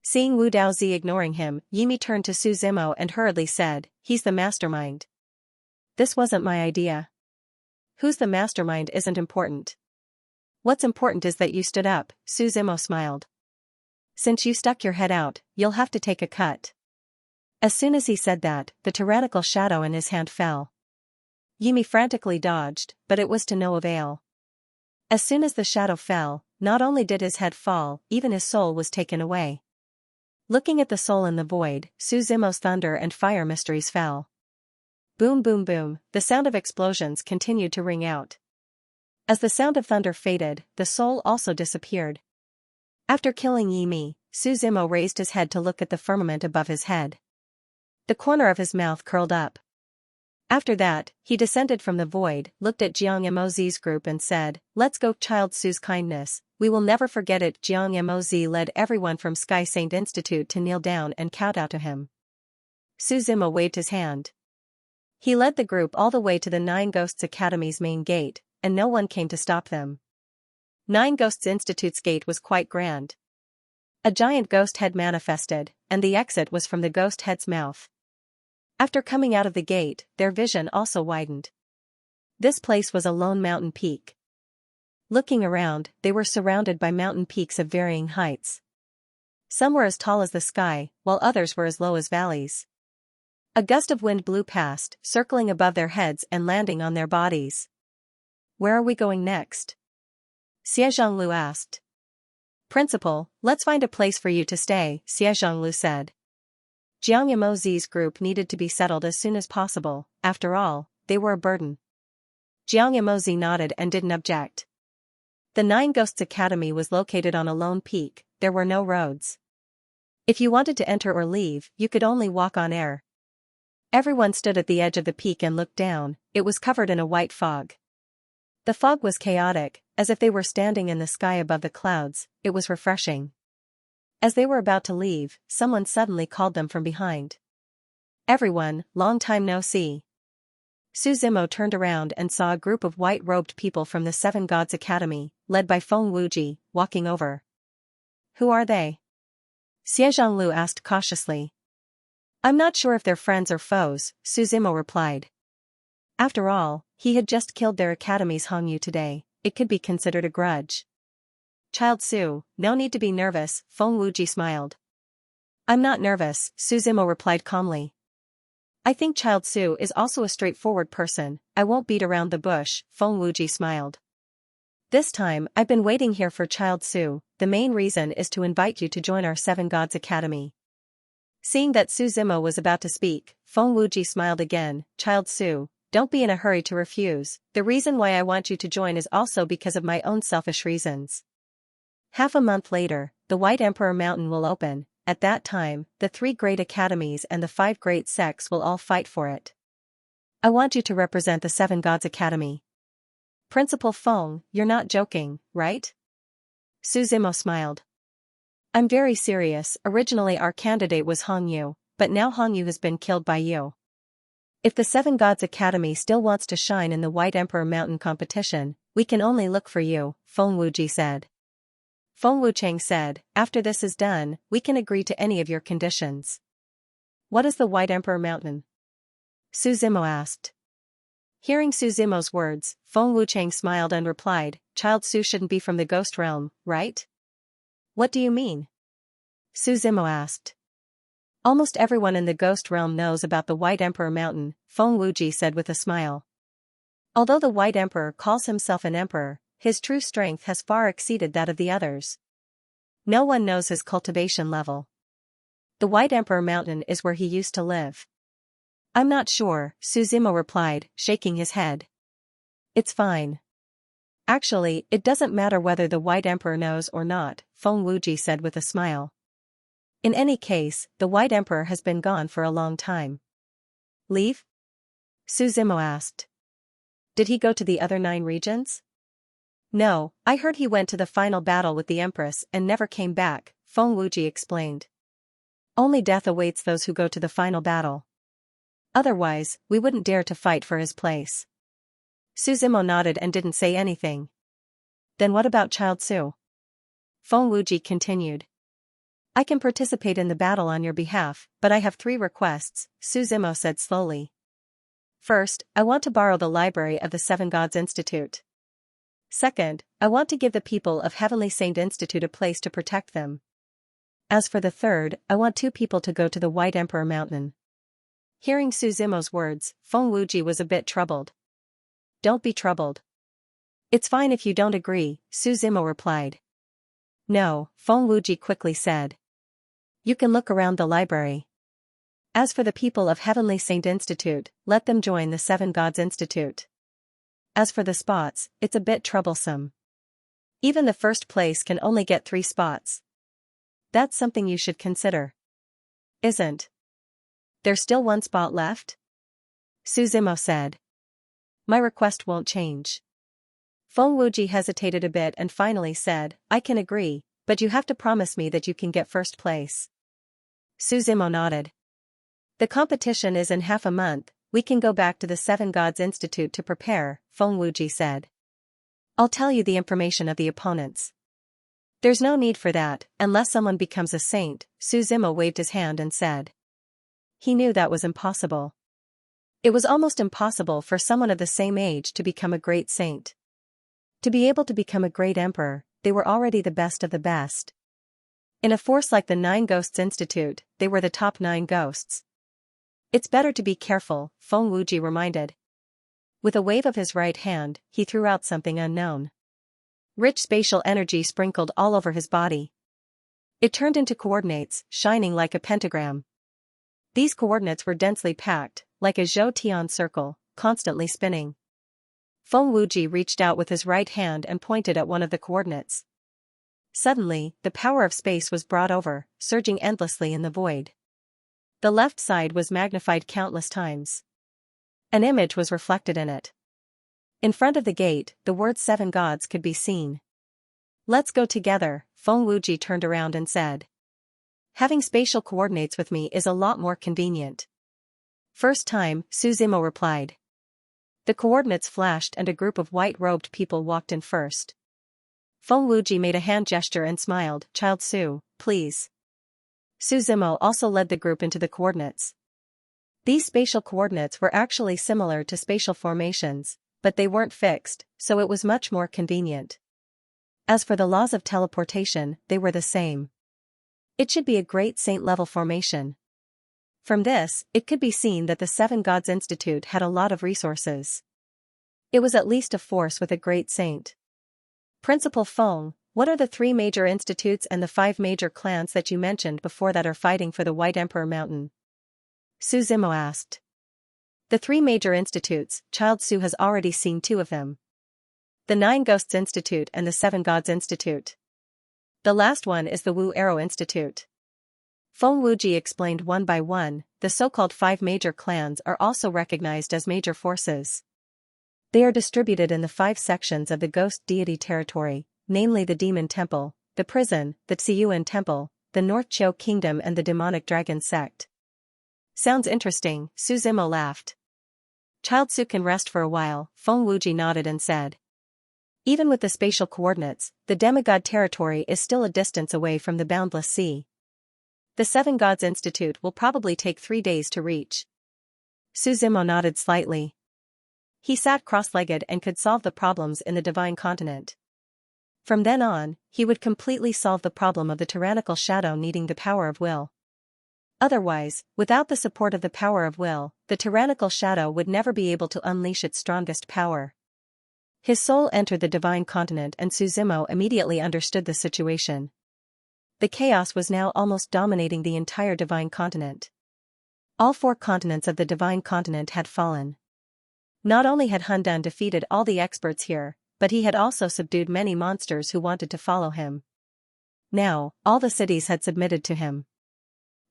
Seeing Wu Daozi ignoring him, Yimi turned to Su Zimo and hurriedly said, he's the mastermind. This wasn't my idea. Who's the mastermind isn't important. What's important is that you stood up, Su Zimo smiled. Since you stuck your head out, you'll have to take a cut. As soon as he said that, the tyrannical shadow in his hand fell. Yimi frantically dodged, but it was to no avail. As soon as the shadow fell, not only did his head fall, even his soul was taken away. Looking at the soul in the void, Su Zimo's thunder and fire mysteries fell. Boom boom boom, the sound of explosions continued to ring out. As the sound of thunder faded, the soul also disappeared. After killing Yimi, Su Zimo raised his head to look at the firmament above his head. The corner of his mouth curled up. After that, he descended from the void, looked at Jiang Mozi's group and said, let's go Child Su's kindness, we will never forget it. Jiang Mozi led everyone from Sky Saint Institute to kneel down and kowtow to him. Su Zimo waved his hand. He led the group all the way to the 9 Ghosts Academy's main gate, and no one came to stop them. 9 Ghosts Institute's gate was quite grand. A giant ghost head manifested, and the exit was from the ghost head's mouth. After coming out of the gate, their vision also widened. This place was a lone mountain peak. Looking around, they were surrounded by mountain peaks of varying heights. Some were as tall as the sky, while others were as low as valleys. A gust of wind blew past, circling above their heads and landing on their bodies. Where are we going next? Xie Zhonglu asked. Principal, let's find a place for you to stay, Xie Zhonglu said. Jiang Mozi's group needed to be settled as soon as possible, after all, they were a burden. Jiang Mozi nodded and didn't object. The 9 Ghosts Academy was located on a lone peak, there were no roads. If you wanted to enter or leave, you could only walk on air. Everyone stood at the edge of the peak and looked down, it was covered in a white fog. The fog was chaotic, as if they were standing in the sky above the clouds, it was refreshing. As they were about to leave, someone suddenly called them from behind. Everyone, long time no see. Su Zimo turned around and saw a group of white-robed people from the 7 Gods Academy, led by Feng Wuji, walking over. Who are they? Xie Zhonglu asked cautiously. I'm not sure if they're friends or foes, Su Zimo replied. After all, he had just killed their academy's Hongyu today, it could be considered a grudge. Child Su, no need to be nervous, Feng Wuji smiled. I'm not nervous, Su Zimo replied calmly. I think Child Su is also a straightforward person, I won't beat around the bush, Feng Wuji smiled. This time, I've been waiting here for Child Su, the main reason is to invite you to join our Seven Gods Academy. Seeing that Su Zimo was about to speak, Feng Wuji smiled again. Child Su, don't be in a hurry to refuse, the reason why I want you to join is also because of my own selfish reasons. Half a month later, the White Emperor Mountain will open. At that time, the 3 great academies and the 5 great sects will all fight for it. I want you to represent the Seven Gods Academy. Principal Feng, you're not joking, right? Su Zimo smiled. I'm very serious, originally our candidate was Hongyu, but now Hongyu has been killed by you. If the Seven Gods Academy still wants to shine in the White Emperor Mountain competition, we can only look for you, Feng Wuji said. Feng Wucheng said, after this is done, we can agree to any of your conditions. What is the White Emperor Mountain? Su Zimo asked. Hearing Su Zimo's words, Feng Wucheng smiled and replied, Child Su shouldn't be from the ghost realm, right? What do you mean? Su Zimo asked. Almost everyone in the ghost realm knows about the White Emperor Mountain, Feng Wuji said with a smile. Although the White Emperor calls himself an emperor, his true strength has far exceeded that of the others. No one knows his cultivation level. The White Emperor Mountain is where he used to live. I'm not sure, Su Zimo replied, shaking his head. It's fine. Actually, it doesn't matter whether the White Emperor knows or not, Feng Wuji said with a smile. In any case, the White Emperor has been gone for a long time. Leave? Su Zimo asked. Did he go to the other 9 regions? No, I heard he went to the final battle with the Empress and never came back, Feng Wuji explained. Only death awaits those who go to the final battle. Otherwise, we wouldn't dare to fight for his place. Su Zimo nodded and didn't say anything. Then what about Child Su? Feng Wuji continued. I can participate in the battle on your behalf, but I have 3 requests, Su Zimo said slowly. First, I want to borrow the library of the Seven Gods Institute. Second, I want to give the people of Heavenly Saint Institute a place to protect them. As for the third, I want 2 people to go to the White Emperor Mountain. Hearing Su Zimo's words, Feng Wuji was a bit troubled. Don't be troubled. It's fine if you don't agree, Su Zimo replied. No, Feng Wuji quickly said. You can look around the library. As for the people of Heavenly Saint Institute, let them join the Seven Gods Institute. As for the spots, it's a bit troublesome. Even the first place can only get 3 spots. That's something you should consider. Isn't there's still 1 spot left? Su Zimo said. My request won't change. Feng Wuji hesitated a bit and finally said, I can agree, but you have to promise me that you can get first place. Su Zimo nodded. The competition is in half a month, we can go back to the Seven Gods Institute to prepare, Feng Wuji said. I'll tell you the information of the opponents. There's no need for that, unless someone becomes a saint, Su Zimo waved his hand and said. He knew that was impossible. It was almost impossible for someone of the same age to become a great saint. To be able to become a great emperor, they were already the best of the best. In a force like the 9 Ghosts Institute, they were the top 9 ghosts. It's better to be careful, Feng Wuji reminded. With a wave of his right hand, he threw out something unknown. Rich spatial energy sprinkled all over his body. It turned into coordinates, shining like a pentagram. These coordinates were densely packed, like a Zhou Tian circle, constantly spinning. Feng Wuji reached out with his right hand and pointed at one of the coordinates. Suddenly, the power of space was brought over, surging endlessly in the void. The left side was magnified countless times. An image was reflected in it. In front of the gate, the words 7 gods could be seen. Let's go together, Feng Wuji turned around and said. Having spatial coordinates with me is a lot more convenient. First time, Su Zimo replied. The coordinates flashed and a group of white-robed people walked in first. Feng Wuji made a hand gesture and smiled. Child Su, please. Su Zimo also led the group into the coordinates. These spatial coordinates were actually similar to spatial formations, but they weren't fixed, so it was much more convenient. As for the laws of teleportation, they were the same. It should be a great saint-level formation. From this, it could be seen that the Seven Gods Institute had a lot of resources. It was at least a force with a great saint. Principal Feng, what are the 3 major institutes and the 5 major clans that you mentioned before that are fighting for the White Emperor Mountain? Su Zimo asked. The 3 major institutes, Child Su has already seen 2 of them. The 9 Ghosts Institute and the 7 Gods Institute. The last one is the Wu Arrow Institute. Feng Wuji explained one by one. The so-called 5 major clans are also recognized as major forces. They are distributed in the 5 sections of the ghost deity territory, namely the Demon Temple, the Prison, the Tsiyuan Temple, the North Chou Kingdom and the Demonic Dragon Sect. Sounds interesting, Su Zimo laughed. Child Su can rest for a while, Feng Wuji nodded and said. Even with the spatial coordinates, the demigod territory is still a distance away from the boundless sea. The 7 Gods Institute will probably take 3 days to reach. Su Zimo nodded slightly. He sat cross-legged and could solve the problems in the divine continent. From then on, he would completely solve the problem of the tyrannical shadow needing the power of will. Otherwise, without the support of the power of will, the tyrannical shadow would never be able to unleash its strongest power. His soul entered the divine continent and Su Zimo immediately understood the situation. The chaos was now almost dominating the entire divine continent. All 4 continents of the divine continent had fallen. Not only had Hundan defeated all the experts here, but he had also subdued many monsters who wanted to follow him. Now, all the cities had submitted to him.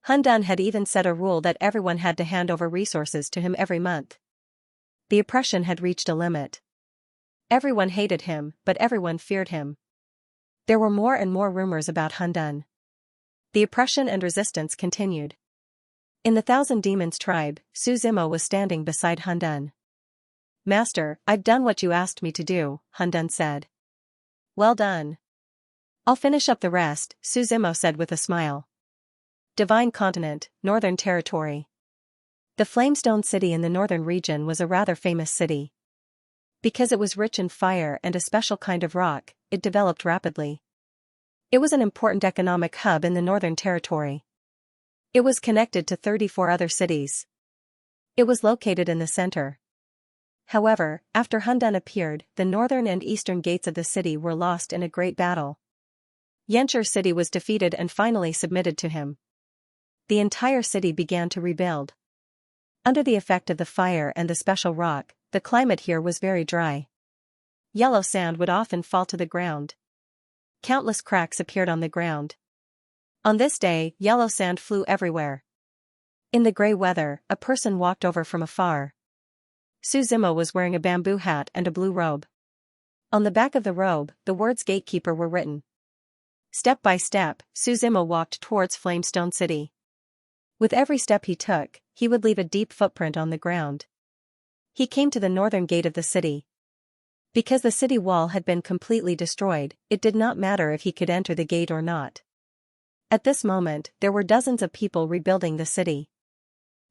Hundan had even set a rule that everyone had to hand over resources to him every month. The oppression had reached a limit. Everyone hated him, but everyone feared him. There were more and more rumors about Hundan. The oppression and resistance continued. In the Thousand Demons tribe, Su Zimo was standing beside Hundan. Master, I've done what you asked me to do, Hundan said. Well done. I'll finish up the rest, Su Zimo said with a smile. Divine Continent, Northern Territory. The Flamestone City in the northern region was a rather famous city. Because it was rich in fire and a special kind of rock, it developed rapidly. It was an important economic hub in the Northern Territory. It was connected to 34 other cities. It was located in the center. However, after Hundan appeared, the northern and eastern gates of the city were lost in a great battle. Xianxia City was defeated and finally submitted to him. The entire city began to rebuild. Under the effect of the fire and the special rock, the climate here was very dry. Yellow sand would often fall to the ground. Countless cracks appeared on the ground. On this day, yellow sand flew everywhere. In the gray weather, a person walked over from afar. Su Zimo was wearing a bamboo hat and a blue robe. On the back of the robe, the words Gatekeeper were written. Step by step, Su Zimo walked towards Flamestone City. With every step he took, he would leave a deep footprint on the ground. He came to the northern gate of the city. Because the city wall had been completely destroyed, it did not matter if he could enter the gate or not. At this moment, there were dozens of people rebuilding the city.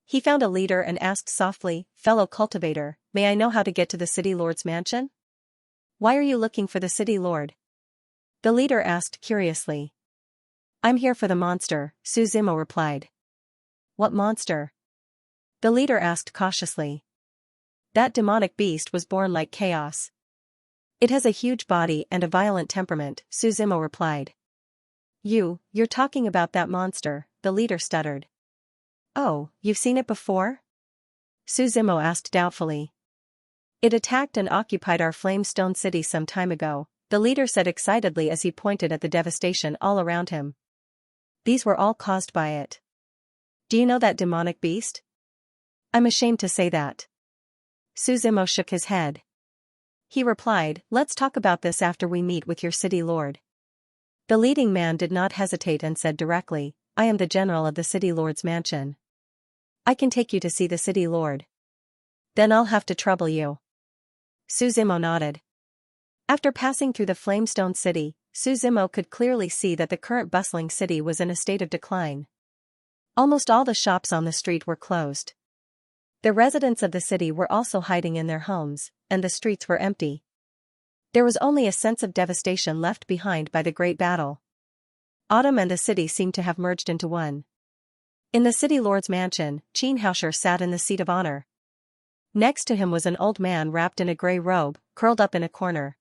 He found a leader and asked softly, Fellow cultivator, may I know how to get to the city lord's mansion? Why are you looking for the city lord? The leader asked curiously. I'm here for the monster, Su Zimo replied. What monster? The leader asked cautiously. That demonic beast was born like chaos. It has a huge body and a violent temperament, Su Zimo replied. You're talking about that monster, the leader stuttered. Oh, you've seen it before? Su Zimo asked doubtfully. It attacked and occupied our Flamestone City some time ago, the leader said excitedly as he pointed at the devastation all around him. These were all caused by it. Do you know that demonic beast? I'm ashamed to say that. Su Zimo shook his head. He replied, Let's talk about this after we meet with your city lord. The leading man did not hesitate and said directly, I am the general of the city lord's mansion. I can take you to see the city lord. Then I'll have to trouble you. Su Zimo nodded. After passing through the Flamestone city, Suzimo could clearly see that the current bustling city was in a state of decline. Almost all the shops on the street were closed. The residents of the city were also hiding in their homes, and the streets were empty. There was only a sense of devastation left behind by the great battle. Autumn and the city seemed to have merged into one. In the city lord's mansion, Xianxia sat in the seat of honor. Next to him was an old man wrapped in a gray robe, curled up in a corner.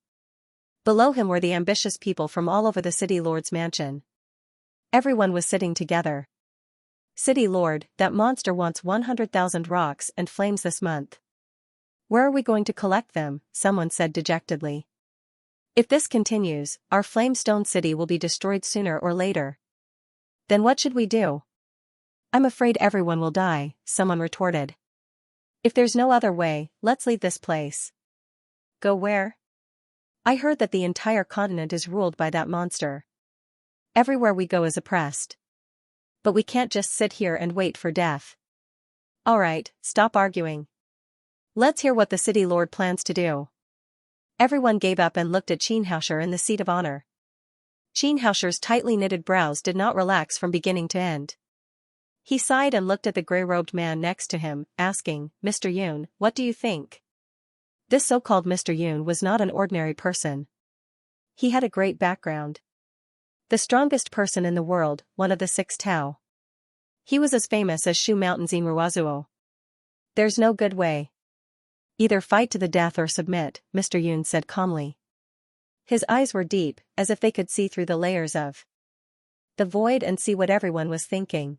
Below him were the ambitious people from all over the city lord's mansion. Everyone was sitting together. City Lord, that monster wants 100,000 rocks and flames this month. Where are we going to collect them? Someone said dejectedly. If this continues, our Flamestone city will be destroyed sooner or later. Then what should we do? I'm afraid everyone will die, someone retorted. If there's no other way, let's leave this place. Go where? I heard that the entire continent is ruled by that monster. Everywhere we go is oppressed. But we can't just sit here and wait for death. Alright, stop arguing. Let's hear what the city lord plans to do. Everyone gave up and looked at Xianxia in the seat of honor. Xianxia's tightly knitted brows did not relax from beginning to end. He sighed and looked at the gray-robed man next to him, asking, Mr. Yun, what do you think? This so-called Mr. Yun was not an ordinary person. He had a great background. The strongest person in the world, one of the 6 Tao. He was as famous as Shu Mountain's Inuazuo. There's no good way. Either fight to the death or submit, Mr. Yun said calmly. His eyes were deep, as if they could see through the layers of the void and see what everyone was thinking.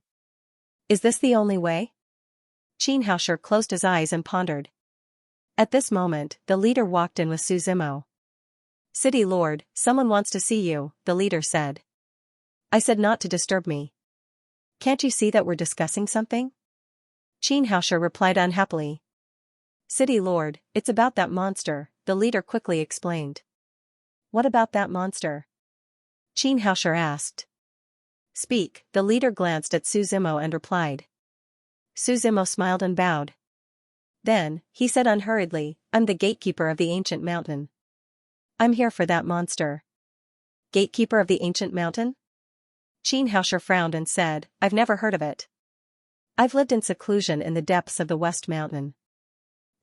Is this the only way? Xianxia closed his eyes and pondered. At this moment, the leader walked in with Suzimo. City Lord, someone wants to see you, the leader said. I said not to disturb me. Can't you see that we're discussing something? Xianxia replied unhappily. City Lord, it's about that monster, the leader quickly explained. What about that monster? Xianxia asked. Speak, the leader glanced at Suzimo and replied. Suzimo smiled and bowed. Then, he said unhurriedly, I'm the gatekeeper of the ancient mountain. I'm here for that monster. Gatekeeper of the ancient mountain? Xianxia frowned and said, I've never heard of it. I've lived in seclusion in the depths of the West Mountain.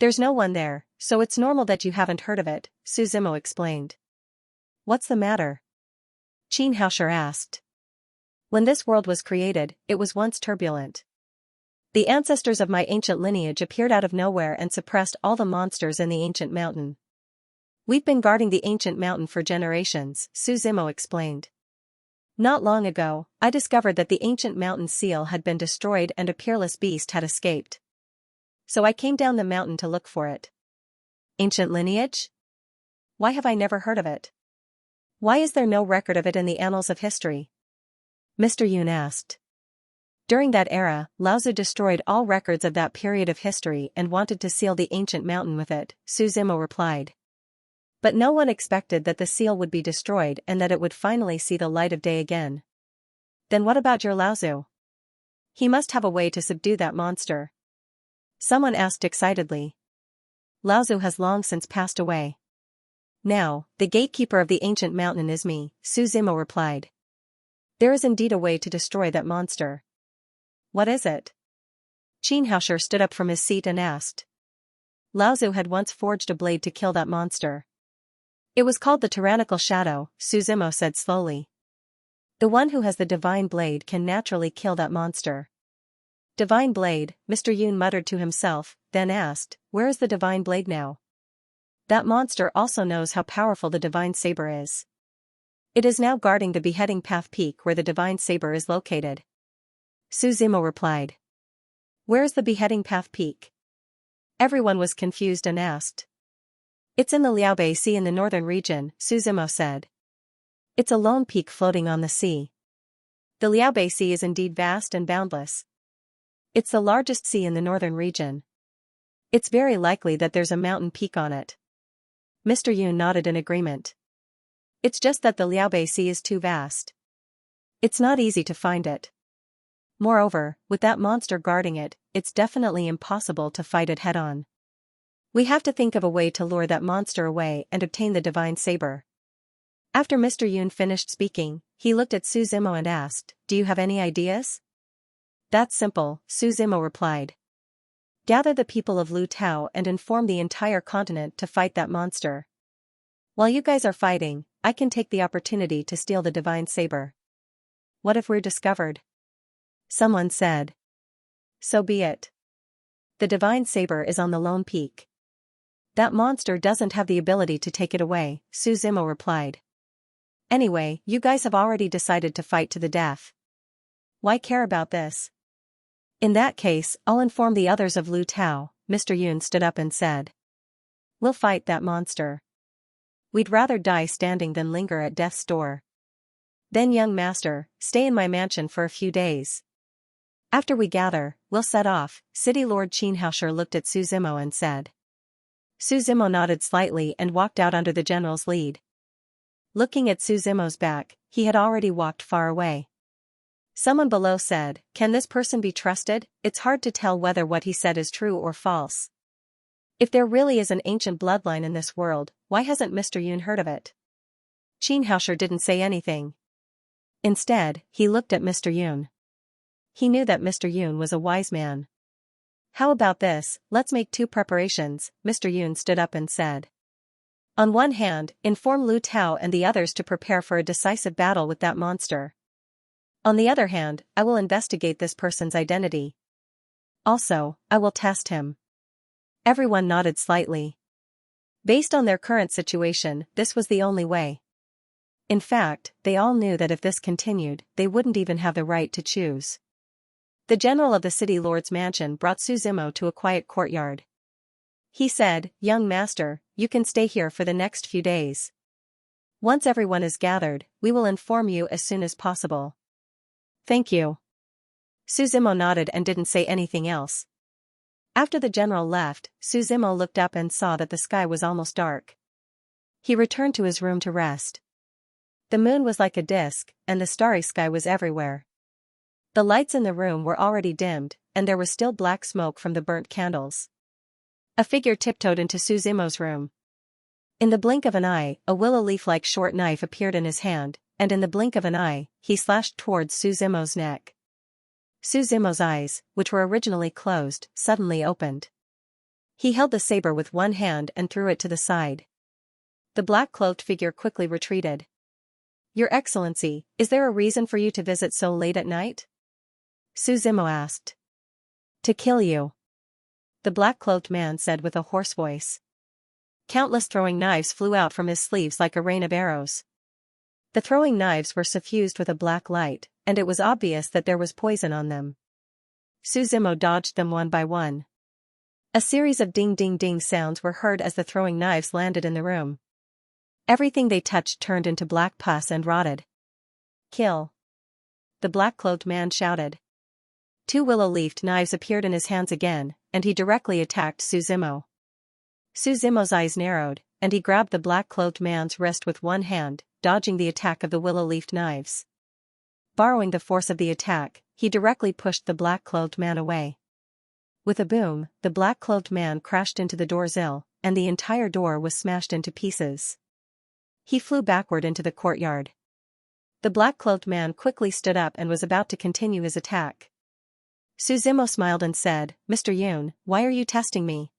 There's no one there, so it's normal that you haven't heard of it, Suzimo explained. What's the matter? Xianxia asked. When this world was created, it was once turbulent. The ancestors of my ancient lineage appeared out of nowhere and suppressed all the monsters in the ancient mountain. We've been guarding the ancient mountain for generations, Suzimo explained. Not long ago, I discovered that the ancient mountain seal had been destroyed and a peerless beast had escaped. So I came down the mountain to look for it. Ancient lineage? Why have I never heard of it? Why is there no record of it in the annals of history? Mr. Yun asked. During that era, Laozi destroyed all records of that period of history and wanted to seal the ancient mountain with it, Suzimo replied. But no one expected that the seal would be destroyed and that it would finally see the light of day again. Then what about your Laozi? He must have a way to subdue that monster. Someone asked excitedly. Laozi has long since passed away. Now, the gatekeeper of the ancient mountain is me, Suzimo replied. There is indeed a way to destroy that monster. What is it? Xianxia stood up from his seat and asked. Laozi had once forged a blade to kill that monster. It was called the tyrannical shadow, Suzimo said slowly. The one who has the divine blade can naturally kill that monster. Divine blade, Mr. Yun muttered to himself, then asked, where is the divine blade now? That monster also knows how powerful the divine saber is. It is now guarding the beheading path peak where the divine saber is located. Suzimo replied. Where is the beheading path peak? Everyone was confused and asked. It's in the Liaobei Sea in the northern region, Suzimo said. It's a lone peak floating on the sea. The Liaobei Sea is indeed vast and boundless. It's the largest sea in the northern region. It's very likely that there's a mountain peak on it. Mr. Yun nodded in agreement. It's just that the Liaobei Sea is too vast. It's not easy to find it. Moreover, with that monster guarding it, it's definitely impossible to fight it head-on. We have to think of a way to lure that monster away and obtain the divine saber. After Mr. Yun finished speaking, he looked at Su Zimo and asked, "Do you have any ideas?" "That's simple," Su Zimo replied. "Gather the people of Lu Tao and inform the entire continent to fight that monster. While you guys are fighting, I can take the opportunity to steal the divine saber." "What if we're discovered?" someone said. "So be it. The divine saber is on the Lone Peak. That monster doesn't have the ability to take it away," Su Zimo replied. "Anyway, you guys have already decided to fight to the death. Why care about this?" "In that case, I'll inform the others of Lu Tao," Mr. Yun stood up and said. "We'll fight that monster. We'd rather die standing than linger at death's door. Then, young master, stay in my mansion for a few days. After we gather, we'll set off." City Lord Xianxia looked at Su Zimo and said. Su Zimo nodded slightly and walked out under the general's lead. Looking at Su Zimo's back, he had already walked far away. Someone below said, "Can this person be trusted? It's hard to tell whether what he said is true or false. If there really is an ancient bloodline in this world, why hasn't Mr. Yun heard of it?" Xianxia didn't say anything. Instead, he looked at Mr. Yun. He knew that Mr. Yun was a wise man. "How about this, let's make two preparations," Mr. Yun stood up and said. "On one hand, inform Lu Tao and the others to prepare for a decisive battle with that monster. On the other hand, I will investigate this person's identity. Also, I will test him." Everyone nodded slightly. Based on their current situation, this was the only way. In fact, they all knew that if this continued, they wouldn't even have the right to choose. The general of the city lord's mansion brought Su Zimo to a quiet courtyard. He said, "Young master, you can stay here for the next few days. Once everyone is gathered, we will inform you as soon as possible." "Thank you." Su Zimo nodded and didn't say anything else. After the general left, Su Zimo looked up and saw that the sky was almost dark. He returned to his room to rest. The moon was like a disk, and the starry sky was everywhere. The lights in the room were already dimmed, and there was still black smoke from the burnt candles. A figure tiptoed into Su Zimo's room. In the blink of an eye, a willow leaf-like short knife appeared in his hand, and in the blink of an eye, he slashed towards Su Zimo's neck. Su Zimo's eyes, which were originally closed, suddenly opened. He held the saber with one hand and threw it to the side. The black-cloaked figure quickly retreated. "Your Excellency, is there a reason for you to visit so late at night?" Su Zimo asked. "To kill you," the black-cloaked man said with a hoarse voice. Countless throwing knives flew out from his sleeves like a rain of arrows. The throwing knives were suffused with a black light, and it was obvious that there was poison on them. Su Zimo dodged them one by one. A series of ding-ding-ding sounds were heard as the throwing knives landed in the room. Everything they touched turned into black pus and rotted. "Kill!" the black-cloaked man shouted. Two willow-leafed knives appeared in his hands again, and he directly attacked Su Zimo. Su Zimo's eyes narrowed, and he grabbed the black-cloaked man's wrist with one hand, dodging the attack of the willow-leafed knives. Borrowing the force of the attack, he directly pushed the black-cloaked man away. With a boom, the black-cloaked man crashed into the doorsill, and the entire door was smashed into pieces. He flew backward into the courtyard. The black-cloaked man quickly stood up and was about to continue his attack. Su Zimo smiled and said, "Mr. Yun, why are you testing me?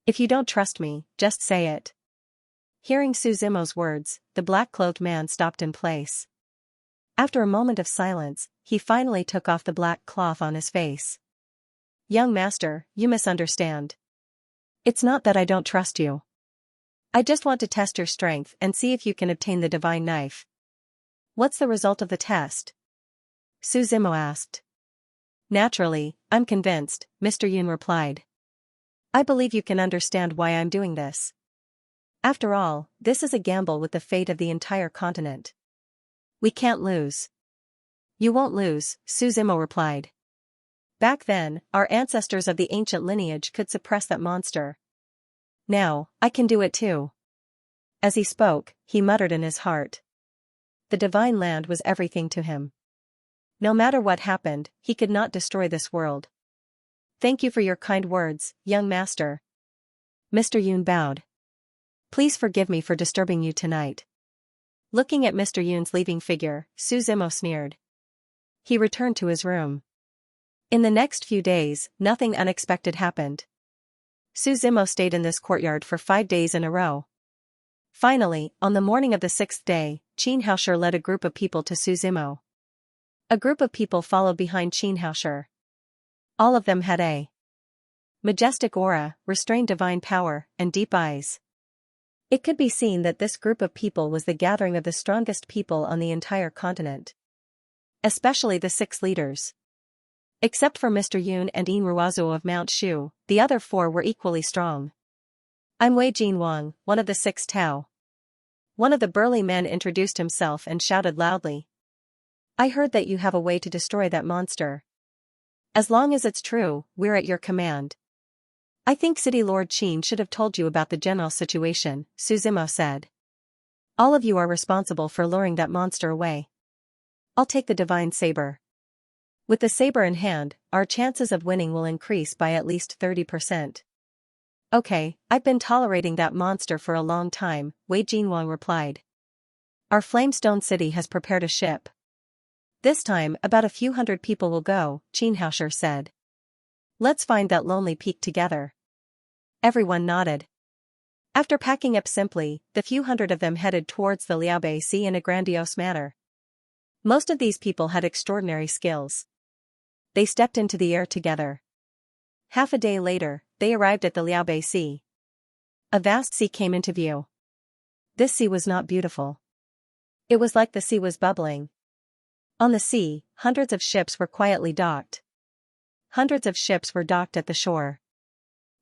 If you don't trust me, just say it." Hearing Su Zimo's words, the black-cloaked man stopped in place. After a moment of silence, he finally took off the black cloth on his face. "Young master, you misunderstand. It's not that I don't trust you. I just want to test your strength and see if you can obtain the divine knife." "What's the result of the test?" Su Zimo asked. "Naturally, I'm convinced," Mr. Yun replied. "I believe you can understand why I'm doing this. After all, this is a gamble with the fate of the entire continent. We can't lose." "You won't lose," Su Zimo replied. "Back then, our ancestors of the ancient lineage could suppress that monster. Now, I can do it too." As he spoke, he muttered in his heart. The divine land was everything to him. No matter what happened, he could not destroy this world. "Thank you for your kind words, young master." Mr. Yun bowed. Please forgive me for disturbing you tonight. Looking at Mr. Yun's leaving figure, Su Zimo sneered. He returned to his room. In the next few days, nothing unexpected happened. Su Zimo stayed in this courtyard for 5 days in a row. Finally, on the morning of the 6th day, Xianxia led a group of people to Su Zimo. A group of people followed behind Xianxia. All of them had a majestic aura, restrained divine power, and deep eyes. It could be seen that this group of people was the gathering of the strongest people on the entire continent. Especially the 6 leaders. Except for Mr. Yun and Yin Ruozuo of Mount Shu, the other 4 were equally strong. I'm Wei Jinwang, one of the 6 Tao. One of the burly men introduced himself and shouted loudly. I heard that you have a way to destroy that monster. As long as it's true, we're at your command. I think City Lord Qin should have told you about the general situation, Su Zimo said. All of you are responsible for luring that monster away. I'll take the divine saber. With the saber in hand, our chances of winning will increase by at least 30%. Okay, I've been tolerating that monster for a long time, Wei Jinwang replied. Our Flamestone City has prepared a ship. This time, about a few hundred people will go, Xianxia said. Let's find that lonely peak together. Everyone nodded. After packing up simply, the few hundred of them headed towards the Liaobei Sea in a grandiose manner. Most of these people had extraordinary skills. They stepped into the air together. Half a day later, they arrived at the Liaobei Sea. A vast sea came into view. This sea was not beautiful. It was like the sea was bubbling. On the sea, hundreds of ships were quietly docked. Hundreds of ships were docked at the shore.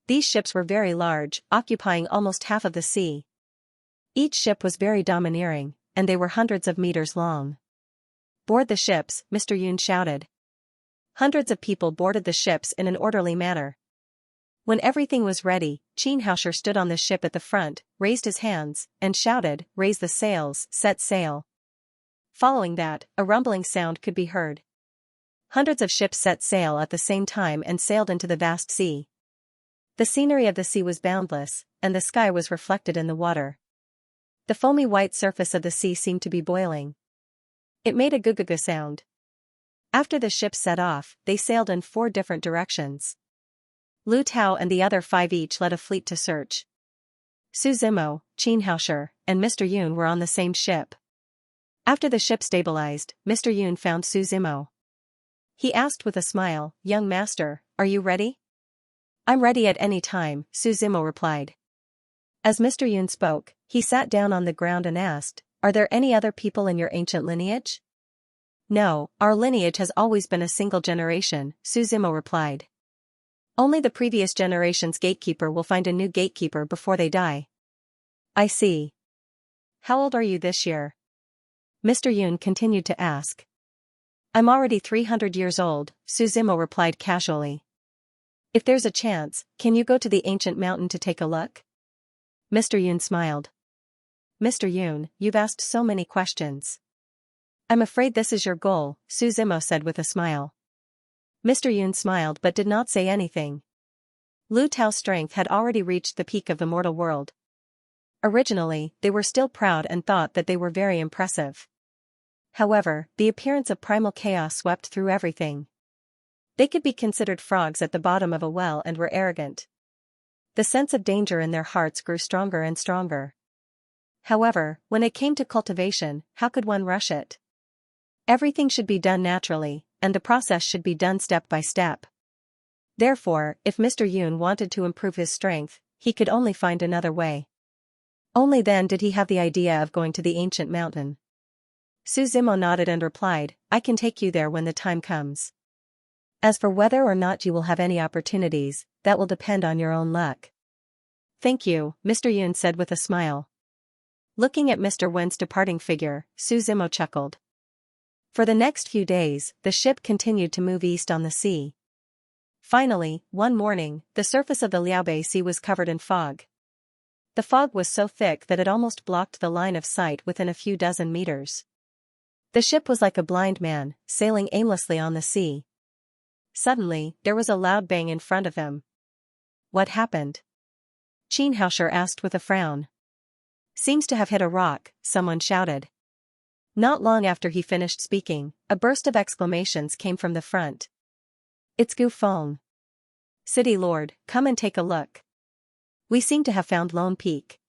These ships were very large, occupying almost half of the sea. Each ship was very domineering, and they were hundreds of meters long. Board the ships, Mr. Yun shouted. Hundreds of people boarded the ships in an orderly manner. When everything was ready, Xianxia stood on the ship at the front, raised his hands, and shouted, "Raise the sails, set sail." Following that, a rumbling sound could be heard. Hundreds of ships set sail at the same time and sailed into the vast sea. The scenery of the sea was boundless, and the sky was reflected in the water. The foamy white surface of the sea seemed to be boiling. It made a guguga sound. After the ships set off, they sailed in 4 different directions. Lu Tao and the other 5 each led a fleet to search. Su Zimo, Xianxia, and Mr. Yun were on the same ship. After the ship stabilized, Mr. Yun found Su Zimo. He asked with a smile, "Young master, are you ready?" "I'm ready at any time," Su Zimo replied. As Mr. Yun spoke, he sat down on the ground and asked, "Are there any other people in your ancient lineage?" "No, our lineage has always been a single generation," Su Zimo replied. "Only the previous generation's gatekeeper will find a new gatekeeper before they die." "I see. How old are you this year?" Mr. Yun continued to ask. "I'm already 300 years old," Su Zimo replied casually. "If there's a chance, can you go to the ancient mountain to take a look?" Mr. Yun smiled. "Mr. Yun, you've asked so many questions. I'm afraid this is your goal," Su Zimo said with a smile. Mr. Yun smiled but did not say anything. Lu Tao's strength had already reached the peak of the mortal world. Originally, they were still proud and thought that they were very impressive. However, the appearance of primal chaos swept through everything. They could be considered frogs at the bottom of a well and were arrogant. The sense of danger in their hearts grew stronger and stronger. However, when it came to cultivation, how could one rush it? Everything should be done naturally, and the process should be done step by step. Therefore, if Mr. Yun wanted to improve his strength, he could only find another way. Only then did he have the idea of going to the ancient mountain. Su Zimo nodded and replied, "I can take you there when the time comes. As for whether or not you will have any opportunities, that will depend on your own luck." "Thank you," Mr. Yun said with a smile. Looking at Mr. Wen's departing figure, Su Zimo chuckled. For the next few days, the ship continued to move east on the sea. Finally, one morning, the surface of the Liaobei Sea was covered in fog. The fog was so thick that it almost blocked the line of sight within a few dozen meters. The ship was like a blind man, sailing aimlessly on the sea. Suddenly, there was a loud bang in front of them. What happened? Xianxia asked with a frown. Seems to have hit a rock, someone shouted. Not long after he finished speaking, a burst of exclamations came from the front. It's Gu Feng. City Lord, come and take a look. We seem to have found Lone Peak.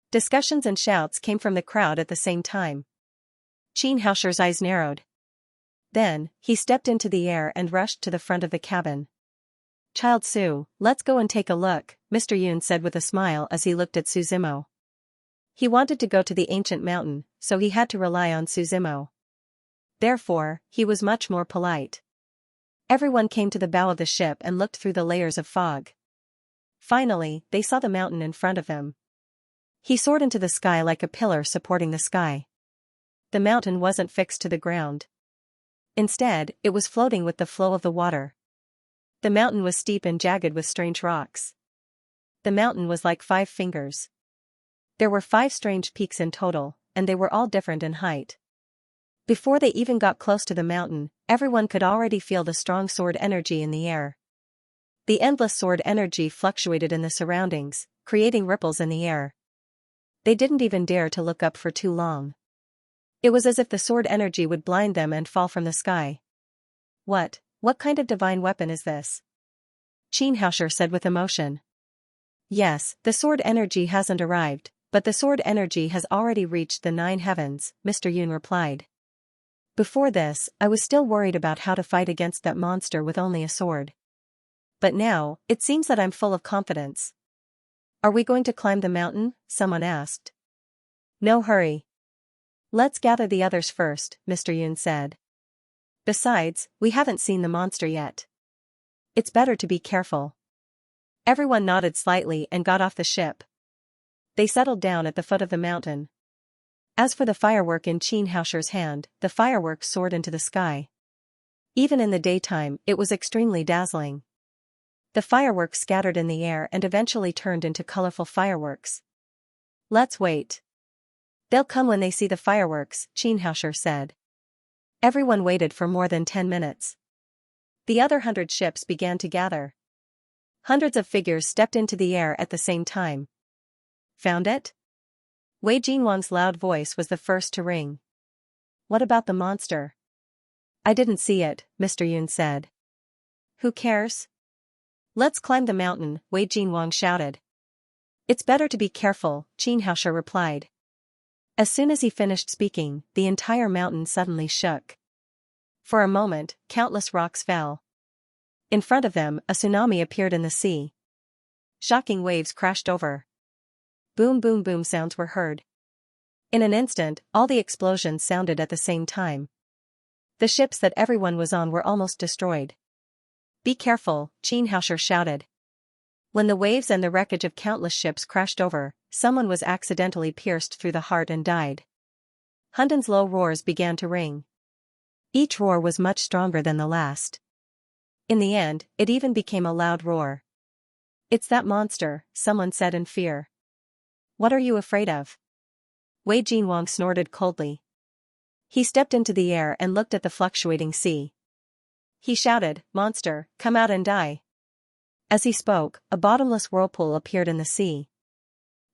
Discussions and shouts came from the crowd at the same time. Xianxia's eyes narrowed. Then, he stepped into the air and rushed to the front of the cabin. Child Su, let's go and take a look, Mr. Yun said with a smile as he looked at Suzimo. He wanted to go to the ancient mountain, so he had to rely on Suzimo. Therefore, he was much more polite. Everyone came to the bow of the ship and looked through the layers of fog. Finally, they saw the mountain in front of them. He soared into the sky like a pillar supporting the sky. The mountain wasn't fixed to the ground. Instead, it was floating with the flow of the water. The mountain was steep and jagged with strange rocks. The mountain was like 5 fingers. There were 5 strange peaks in total, and they were all different in height. Before they even got close to the mountain, everyone could already feel the strong sword energy in the air. The endless sword energy fluctuated in the surroundings, creating ripples in the air. They didn't even dare to look up for too long. It was as if the sword energy would blind them and fall from the sky. What kind of divine weapon is this? Xianxia said with emotion. Yes, the sword energy hasn't arrived, but the sword energy has already reached the 9 heavens, Mr. Yun replied. Before this, I was still worried about how to fight against that monster with only a sword. But now, it seems that I'm full of confidence. Are we going to climb the mountain? Someone asked. No hurry. Let's gather the others first, Mr. Yun said. Besides, we haven't seen the monster yet. It's better to be careful. Everyone nodded slightly and got off the ship. They settled down at the foot of the mountain. As for the firework in Xianxia's hand, the fireworks soared into the sky. Even in the daytime, it was extremely dazzling. The fireworks scattered in the air and eventually turned into colorful fireworks. Let's wait. They'll come when they see the fireworks, Xianxia said. Everyone waited for more than 10 minutes. The other 100 ships began to gather. Hundreds of figures stepped into the air at the same time. Found it? Wei Jinwang's loud voice was the first to ring. What about the monster? I didn't see it, Mr. Yun said. Who cares? Let's climb the mountain, Wei Jinwang shouted. It's better to be careful, Xianxia replied. As soon as he finished speaking, the entire mountain suddenly shook. For a moment, countless rocks fell. In front of them, a tsunami appeared in the sea. Shocking waves crashed over. Boom boom boom sounds were heard. In an instant, all the explosions sounded at the same time. The ships that everyone was on were almost destroyed. Be careful, Xianxia shouted. When the waves and the wreckage of countless ships crashed over, someone was accidentally pierced through the heart and died. Hundan's low roars began to ring. Each roar was much stronger than the last. In the end, it even became a loud roar. It's that monster, someone said in fear. What are you afraid of? Wei Jinwang snorted coldly. He stepped into the air and looked at the fluctuating sea. He shouted, Monster, come out and die. As he spoke, a bottomless whirlpool appeared in the sea.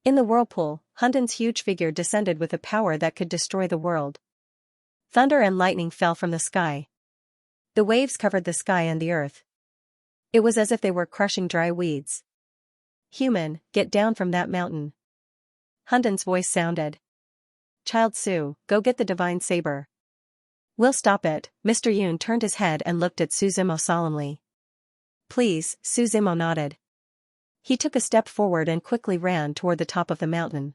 In the whirlpool, Hundan's huge figure descended with a power that could destroy the world. Thunder and lightning fell from the sky. The waves covered the sky and the earth. It was as if they were crushing dry weeds. Human, get down from that mountain. Hundan's voice sounded. Child Su, go get the divine saber. We'll stop it. Mr. Yun turned his head and looked at Suzimo solemnly. Please, Suzimo nodded. He took a step forward and quickly ran toward the top of the mountain.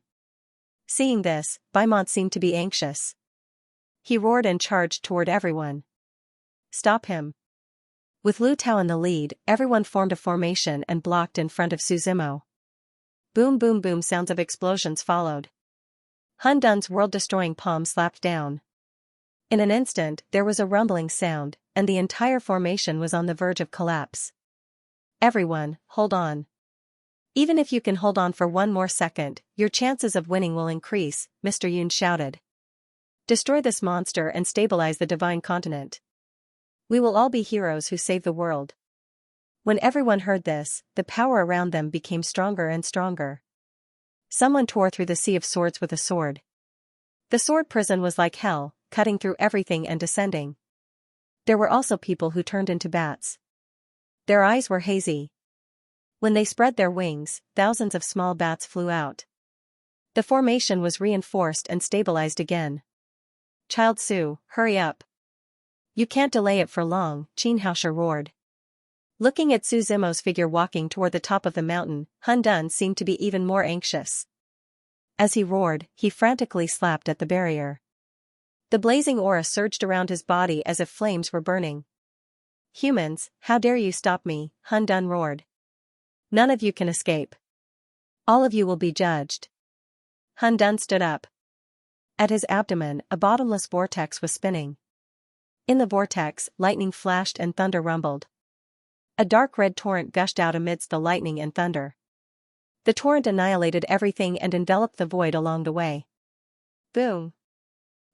Seeing this, Baimont seemed to be anxious. He roared and charged toward everyone. Stop him. With Lu Tao in the lead, everyone formed a formation and blocked in front of Suzimo. Boom boom boom sounds of explosions followed. Hundan's world-destroying palm slapped down. In an instant, there was a rumbling sound, and the entire formation was on the verge of collapse. Everyone, hold on. Even if you can hold on for one more second, your chances of winning will increase, Mr. Yun shouted. Destroy this monster and stabilize the divine continent. We will all be heroes who save the world. When everyone heard this, the power around them became stronger and stronger. Someone tore through the sea of swords with a sword. The sword prison was like hell, cutting through everything and descending. There were also people who turned into bats. Their eyes were hazy. When they spread their wings, thousands of small bats flew out. The formation was reinforced and stabilized again. Child Su, hurry up. You can't delay it for long, Xianxia roared. Looking at Su Zimo's figure walking toward the top of the mountain, Hun Dun seemed to be even more anxious. As he roared, he frantically slapped at the barrier. The blazing aura surged around his body as if flames were burning. Humans, how dare you stop me, Hun Dun roared. None of you can escape. All of you will be judged. Hun Dun stood up. At his abdomen, a bottomless vortex was spinning. In the vortex, lightning flashed and thunder rumbled. A dark red torrent gushed out amidst the lightning and thunder. The torrent annihilated everything and enveloped the void along the way. Boom!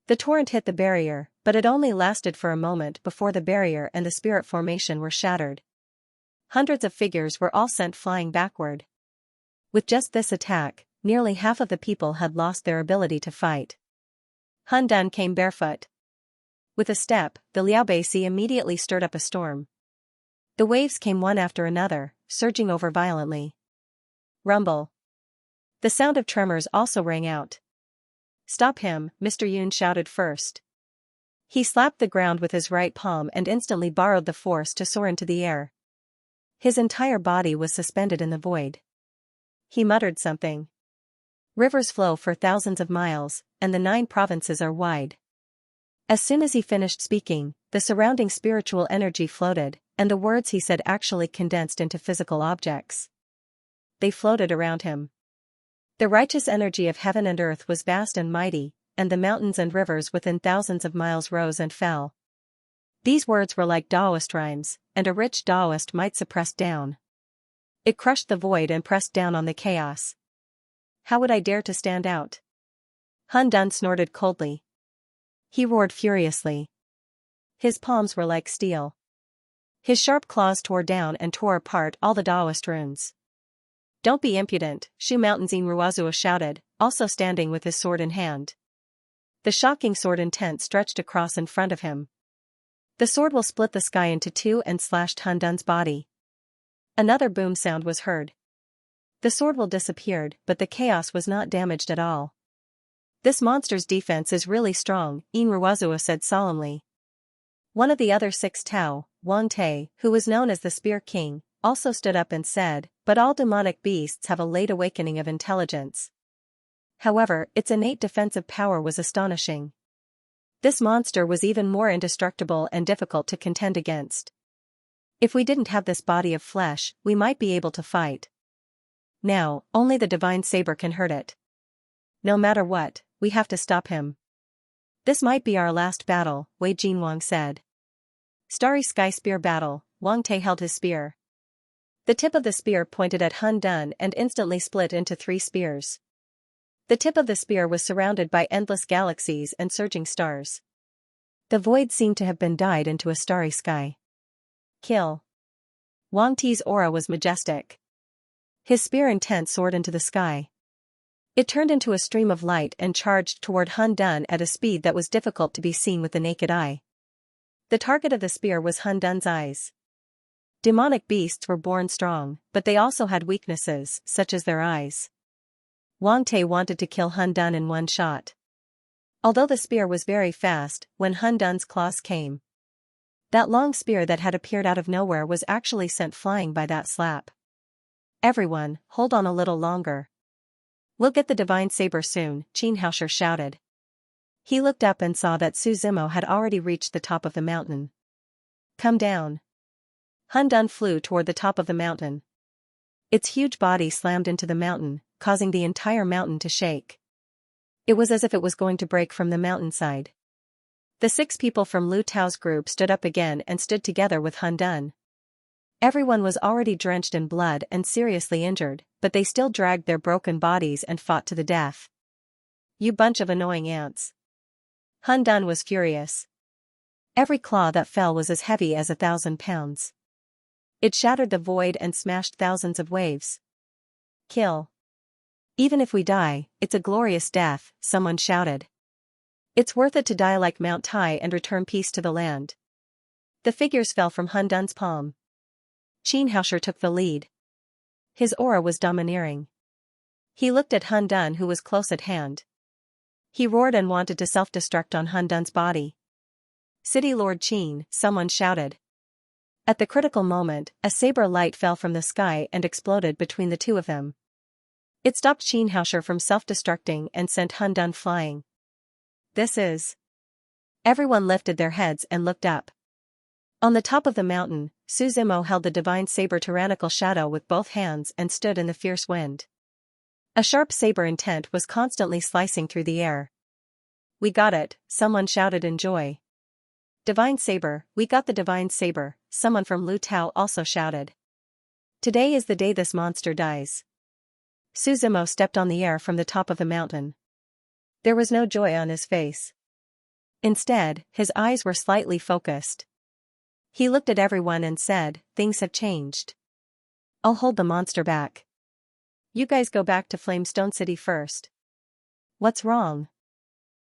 The torrent hit the barrier, but it only lasted for a moment before the barrier and the spirit formation were shattered. Hundreds of figures were all sent flying backward. With just this attack, nearly half of the people had lost their ability to fight. Hun Dun came barefoot. With a step, the Liaobei Sea immediately stirred up a storm. The waves came one after another, surging over violently. Rumble. The sound of tremors also rang out. Stop him, Mr. Yun shouted first. He slapped the ground with his right palm and instantly borrowed the force to soar into the air. His entire body was suspended in the void. He muttered something. Rivers flow for thousands of miles, and the 9 provinces are wide. As soon as he finished speaking, the surrounding spiritual energy floated, and the words he said actually condensed into physical objects. They floated around him. The righteous energy of heaven and earth was vast and mighty, and the mountains and rivers within thousands of miles rose and fell. These words were like Taoist rhymes, and a rich Taoist might suppress down. It crushed the void and pressed down on the chaos. How would I dare to stand out? Hun Dun snorted coldly. He roared furiously. His palms were like steel. His sharp claws tore down and tore apart all the Taoist runes. Don't be impudent, Shu Mountainzine Ruazua shouted, also standing with his sword in hand. The shocking sword intent stretched across in front of him. The sword will split the sky into 2 and slashed Hun Dun's body. Another boom sound was heard. The sword will disappeared, but the chaos was not damaged at all. This monster's defense is really strong, In Ruazua said solemnly. One of the other 6 Tao, Wang Te, who was known as the Spear King, also stood up and said, but all demonic beasts have a late awakening of intelligence. However, its innate defensive power was astonishing. This monster was even more indestructible and difficult to contend against. If we didn't have this body of flesh, we might be able to fight. Now, only the divine saber can hurt it. No matter what, we have to stop him. This might be our last battle, Wei Jinwang said. Starry Sky Spear Battle, Wang Te held his spear. The tip of the spear pointed at Hun Dun and instantly split into 3 spears. The tip of the spear was surrounded by endless galaxies and surging stars. The void seemed to have been dyed into a starry sky. Kill. Wang Te's aura was majestic. His spear intent soared into the sky. It turned into a stream of light and charged toward Hun Dun at a speed that was difficult to be seen with the naked eye. The target of the spear was Hun Dun's eyes. Demonic beasts were born strong, but they also had weaknesses, such as their eyes. Wang Te wanted to kill Hun Dun in one shot. Although the spear was very fast, when Hun Dun's claws came. That long spear that had appeared out of nowhere was actually sent flying by that slap. Everyone, hold on a little longer. We'll get the divine saber soon, Xianxia shouted. He looked up and saw that Su Zimo had already reached the top of the mountain. Come down. Hun Dun flew toward the top of the mountain. Its huge body slammed into the mountain, causing the entire mountain to shake. It was as if it was going to break from the mountainside. The 6 people from Lu Tao's group stood up again and stood together with Hun Dun. Everyone was already drenched in blood and seriously injured, but they still dragged their broken bodies and fought to the death. You bunch of annoying ants. Hun Dun was furious. Every claw that fell was as heavy as 1,000 pounds. It shattered the void and smashed thousands of waves. Kill. Even if we die, it's a glorious death, someone shouted. It's worth it to die like Mount Tai and return peace to the land. The figures fell from Hun Dun's palm. Xianxia took the lead. His aura was domineering. He looked at Hun Dun, who was close at hand. He roared and wanted to self-destruct on Hun Dun's body. City Lord Qin, someone shouted. At the critical moment, a saber light fell from the sky and exploded between the two of them. It stopped Xianxia from self-destructing and sent Hun Dun flying. This is... Everyone lifted their heads and looked up. On the top of the mountain, Su Zimo held the divine saber tyrannical shadow with both hands and stood in the fierce wind. A sharp saber intent was constantly slicing through the air. We got it, someone shouted in joy. Divine saber, we got the divine saber, someone from Lu Tao also shouted. Today is the day this monster dies. Su Zimo stepped on the air from the top of the mountain. There was no joy on his face. Instead, his eyes were slightly focused. He looked at everyone and said, "Things have changed. I'll hold the monster back. You guys go back to Flamestone City first." What's wrong?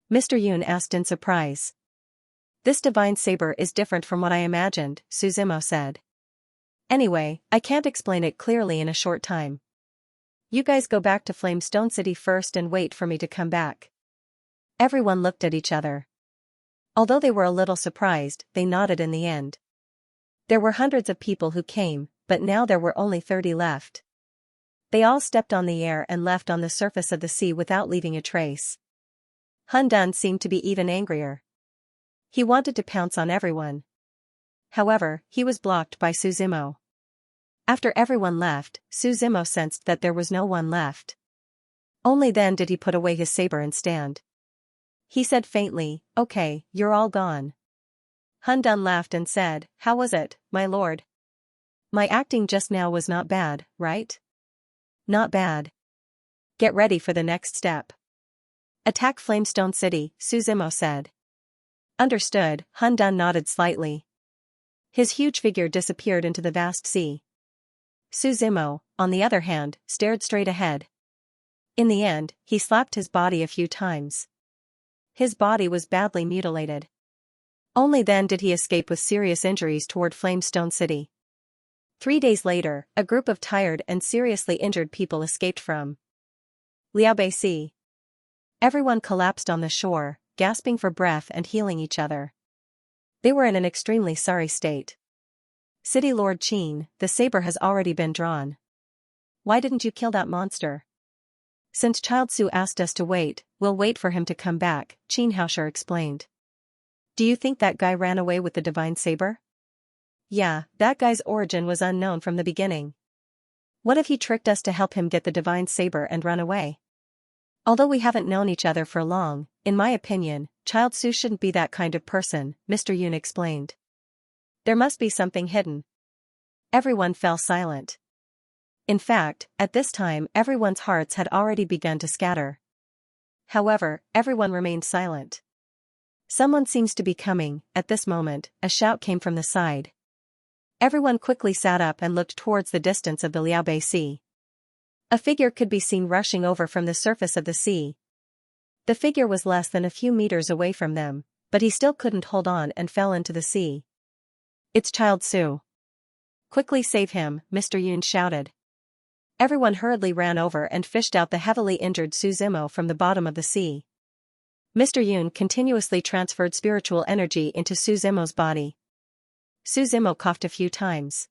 Mr. Yun asked in surprise. This divine saber is different from what I imagined, Su Zimo said. Anyway, I can't explain it clearly in a short time. You guys go back to Flamestone City first and wait for me to come back. Everyone looked at each other. Although they were a little surprised, they nodded in the end. There were hundreds of people who came, but now there were only 30 left. They all stepped on the air and left on the surface of the sea without leaving a trace. Hun Dun seemed to be even angrier. He wanted to pounce on everyone. However, he was blocked by Su Zimo. After everyone left, Su Zimo sensed that there was no one left. Only then did he put away his saber and stand. He said faintly, "Okay, you're all gone." Hun Dun laughed and said, "How was it, my lord? My acting just now was not bad, right?" "Not bad. Get ready for the next step. Attack Flamestone City," Su Zimo said. Understood, Hun Dun nodded slightly. His huge figure disappeared into the vast sea. Su Zimo, on the other hand, stared straight ahead. In the end, he slapped his body a few times. His body was badly mutilated. Only then did he escape with serious injuries toward Flamestone City. 3 days later, a group of tired and seriously injured people escaped from Liaobei Sea. Everyone collapsed on the shore, gasping for breath and healing each other. They were in an extremely sorry state. "City Lord Qin, the saber has already been drawn. Why didn't you kill that monster?" "Since Child Su asked us to wait, we'll wait for him to come back," Xianxia explained. "Do you think that guy ran away with the divine saber?" "Yeah, that guy's origin was unknown from the beginning. What if he tricked us to help him get the divine saber and run away? Although we haven't known each other for long, in my opinion, Child Su shouldn't be that kind of person," Mr. Yun explained. "There must be something hidden." Everyone fell silent. In fact, at this time everyone's hearts had already begun to scatter. However, everyone remained silent. "Someone seems to be coming." At this moment, a shout came from the side. Everyone quickly sat up and looked towards the distance of the Liaobei Sea. A figure could be seen rushing over from the surface of the sea. The figure was less than a few meters away from them, but he still couldn't hold on and fell into the sea. "It's Child Su. Quickly save him," Mr. Yun shouted. Everyone hurriedly ran over and fished out the heavily injured Su Zimo from the bottom of the sea. Mr. Yun continuously transferred spiritual energy into Su Zimo's body. Su Zimo coughed a few times.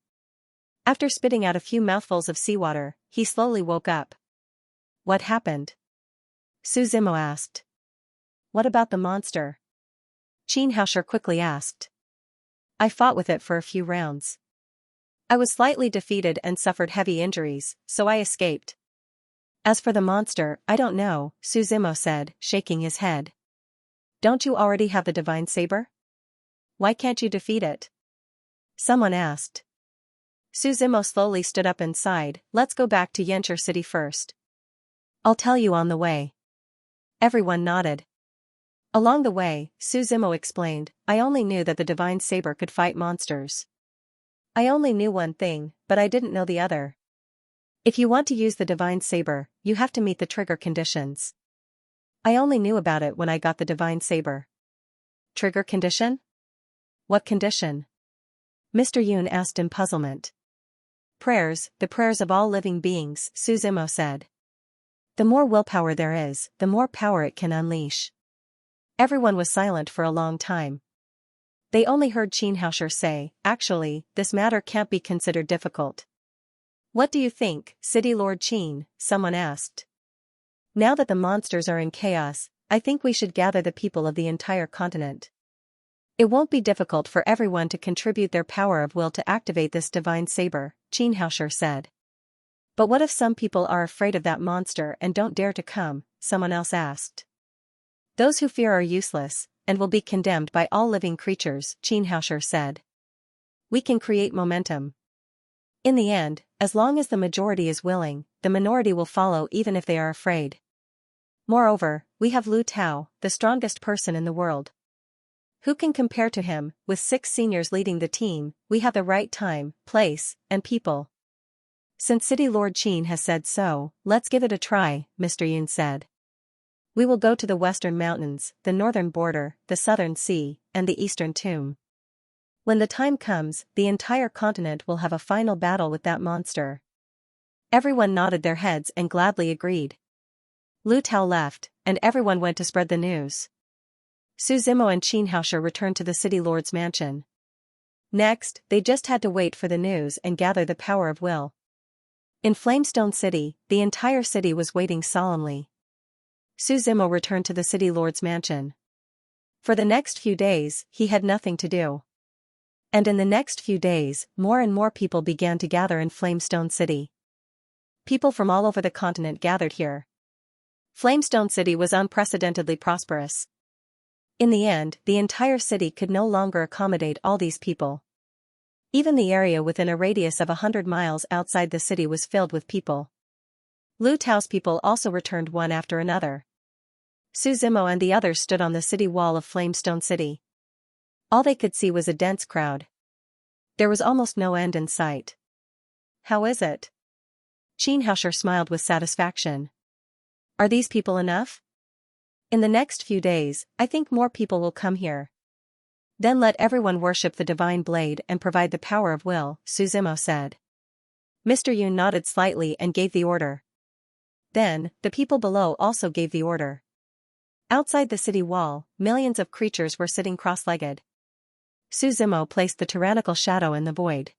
After spitting out a few mouthfuls of seawater, he slowly woke up. "What happened?" Su Zimo asked. "What about the monster?" Xianxia quickly asked. "I fought with it for a few rounds. I was slightly defeated and suffered heavy injuries, so I escaped. As for the monster, I don't know," Su Zimo said, shaking his head. "Don't you already have the divine saber? Why can't you defeat it?" someone asked. Su Zimo slowly stood up and sighed. "Let's go back to Xianxia City first. I'll tell you on the way." Everyone nodded. Along the way, Su Zimo explained, "I only knew that the divine saber could fight monsters. I only knew one thing, but I didn't know the other. If you want to use the divine saber, you have to meet the trigger conditions. I only knew about it when I got the divine saber. Trigger condition? What condition? Mr. Yun asked in puzzlement. Prayers, the prayers of all living beings, Suzimo said. The more willpower there is, the more power it can unleash. Everyone was silent for a long time. They only heard Xianxia say, actually, this matter can't be considered difficult. What do you think, City Lord Qin? Someone asked. Now that the monsters are in chaos, I think we should gather the people of the entire continent. It won't be difficult for everyone to contribute their power of will to activate this divine saber, Xianxia said. But what if some people are afraid of that monster and don't dare to come? Someone else asked. Those who fear are useless, and will be condemned by all living creatures, Xianxia said. We can create momentum. In the end, as long as the majority is willing, the minority will follow even if they are afraid. Moreover, we have Lu Tao, the strongest person in the world. Who can compare to him? With 6 seniors leading the team, we have the right time, place, and people. Since City Lord Qin has said so, let's give it a try, Mr. Yun said. We will go to the western mountains, the northern border, the southern sea, and the eastern tomb. When the time comes, the entire continent will have a final battle with that monster. Everyone nodded their heads and gladly agreed. Lu Tao left, and everyone went to spread the news. Suzimo and Xianxia returned to the city lord's mansion. Next, they just had to wait for the news and gather the power of will. In Flamestone City, the entire city was waiting solemnly. Suzimo returned to the city lord's mansion. For the next few days, he had nothing to do. And in the next few days, more and more people began to gather in Flamestone City. People from all over the continent gathered here. Flamestone City was unprecedentedly prosperous. In the end, the entire city could no longer accommodate all these people. Even the area within a radius of 100 miles outside the city was filled with people. Lu Tao's people also returned one after another. Suzimo and the others stood on the city wall of Flamestone City. All they could see was a dense crowd. There was almost no end in sight. How is it? Xianxia smiled with satisfaction. Are these people enough? In the next few days, I think more people will come here. Then let everyone worship the divine blade and provide the power of will, Suzimo said. Mr. Yun nodded slightly and gave the order. Then, the people below also gave the order. Outside the city wall, millions of creatures were sitting cross-legged. Suzimo placed the tyrannical shadow in the void.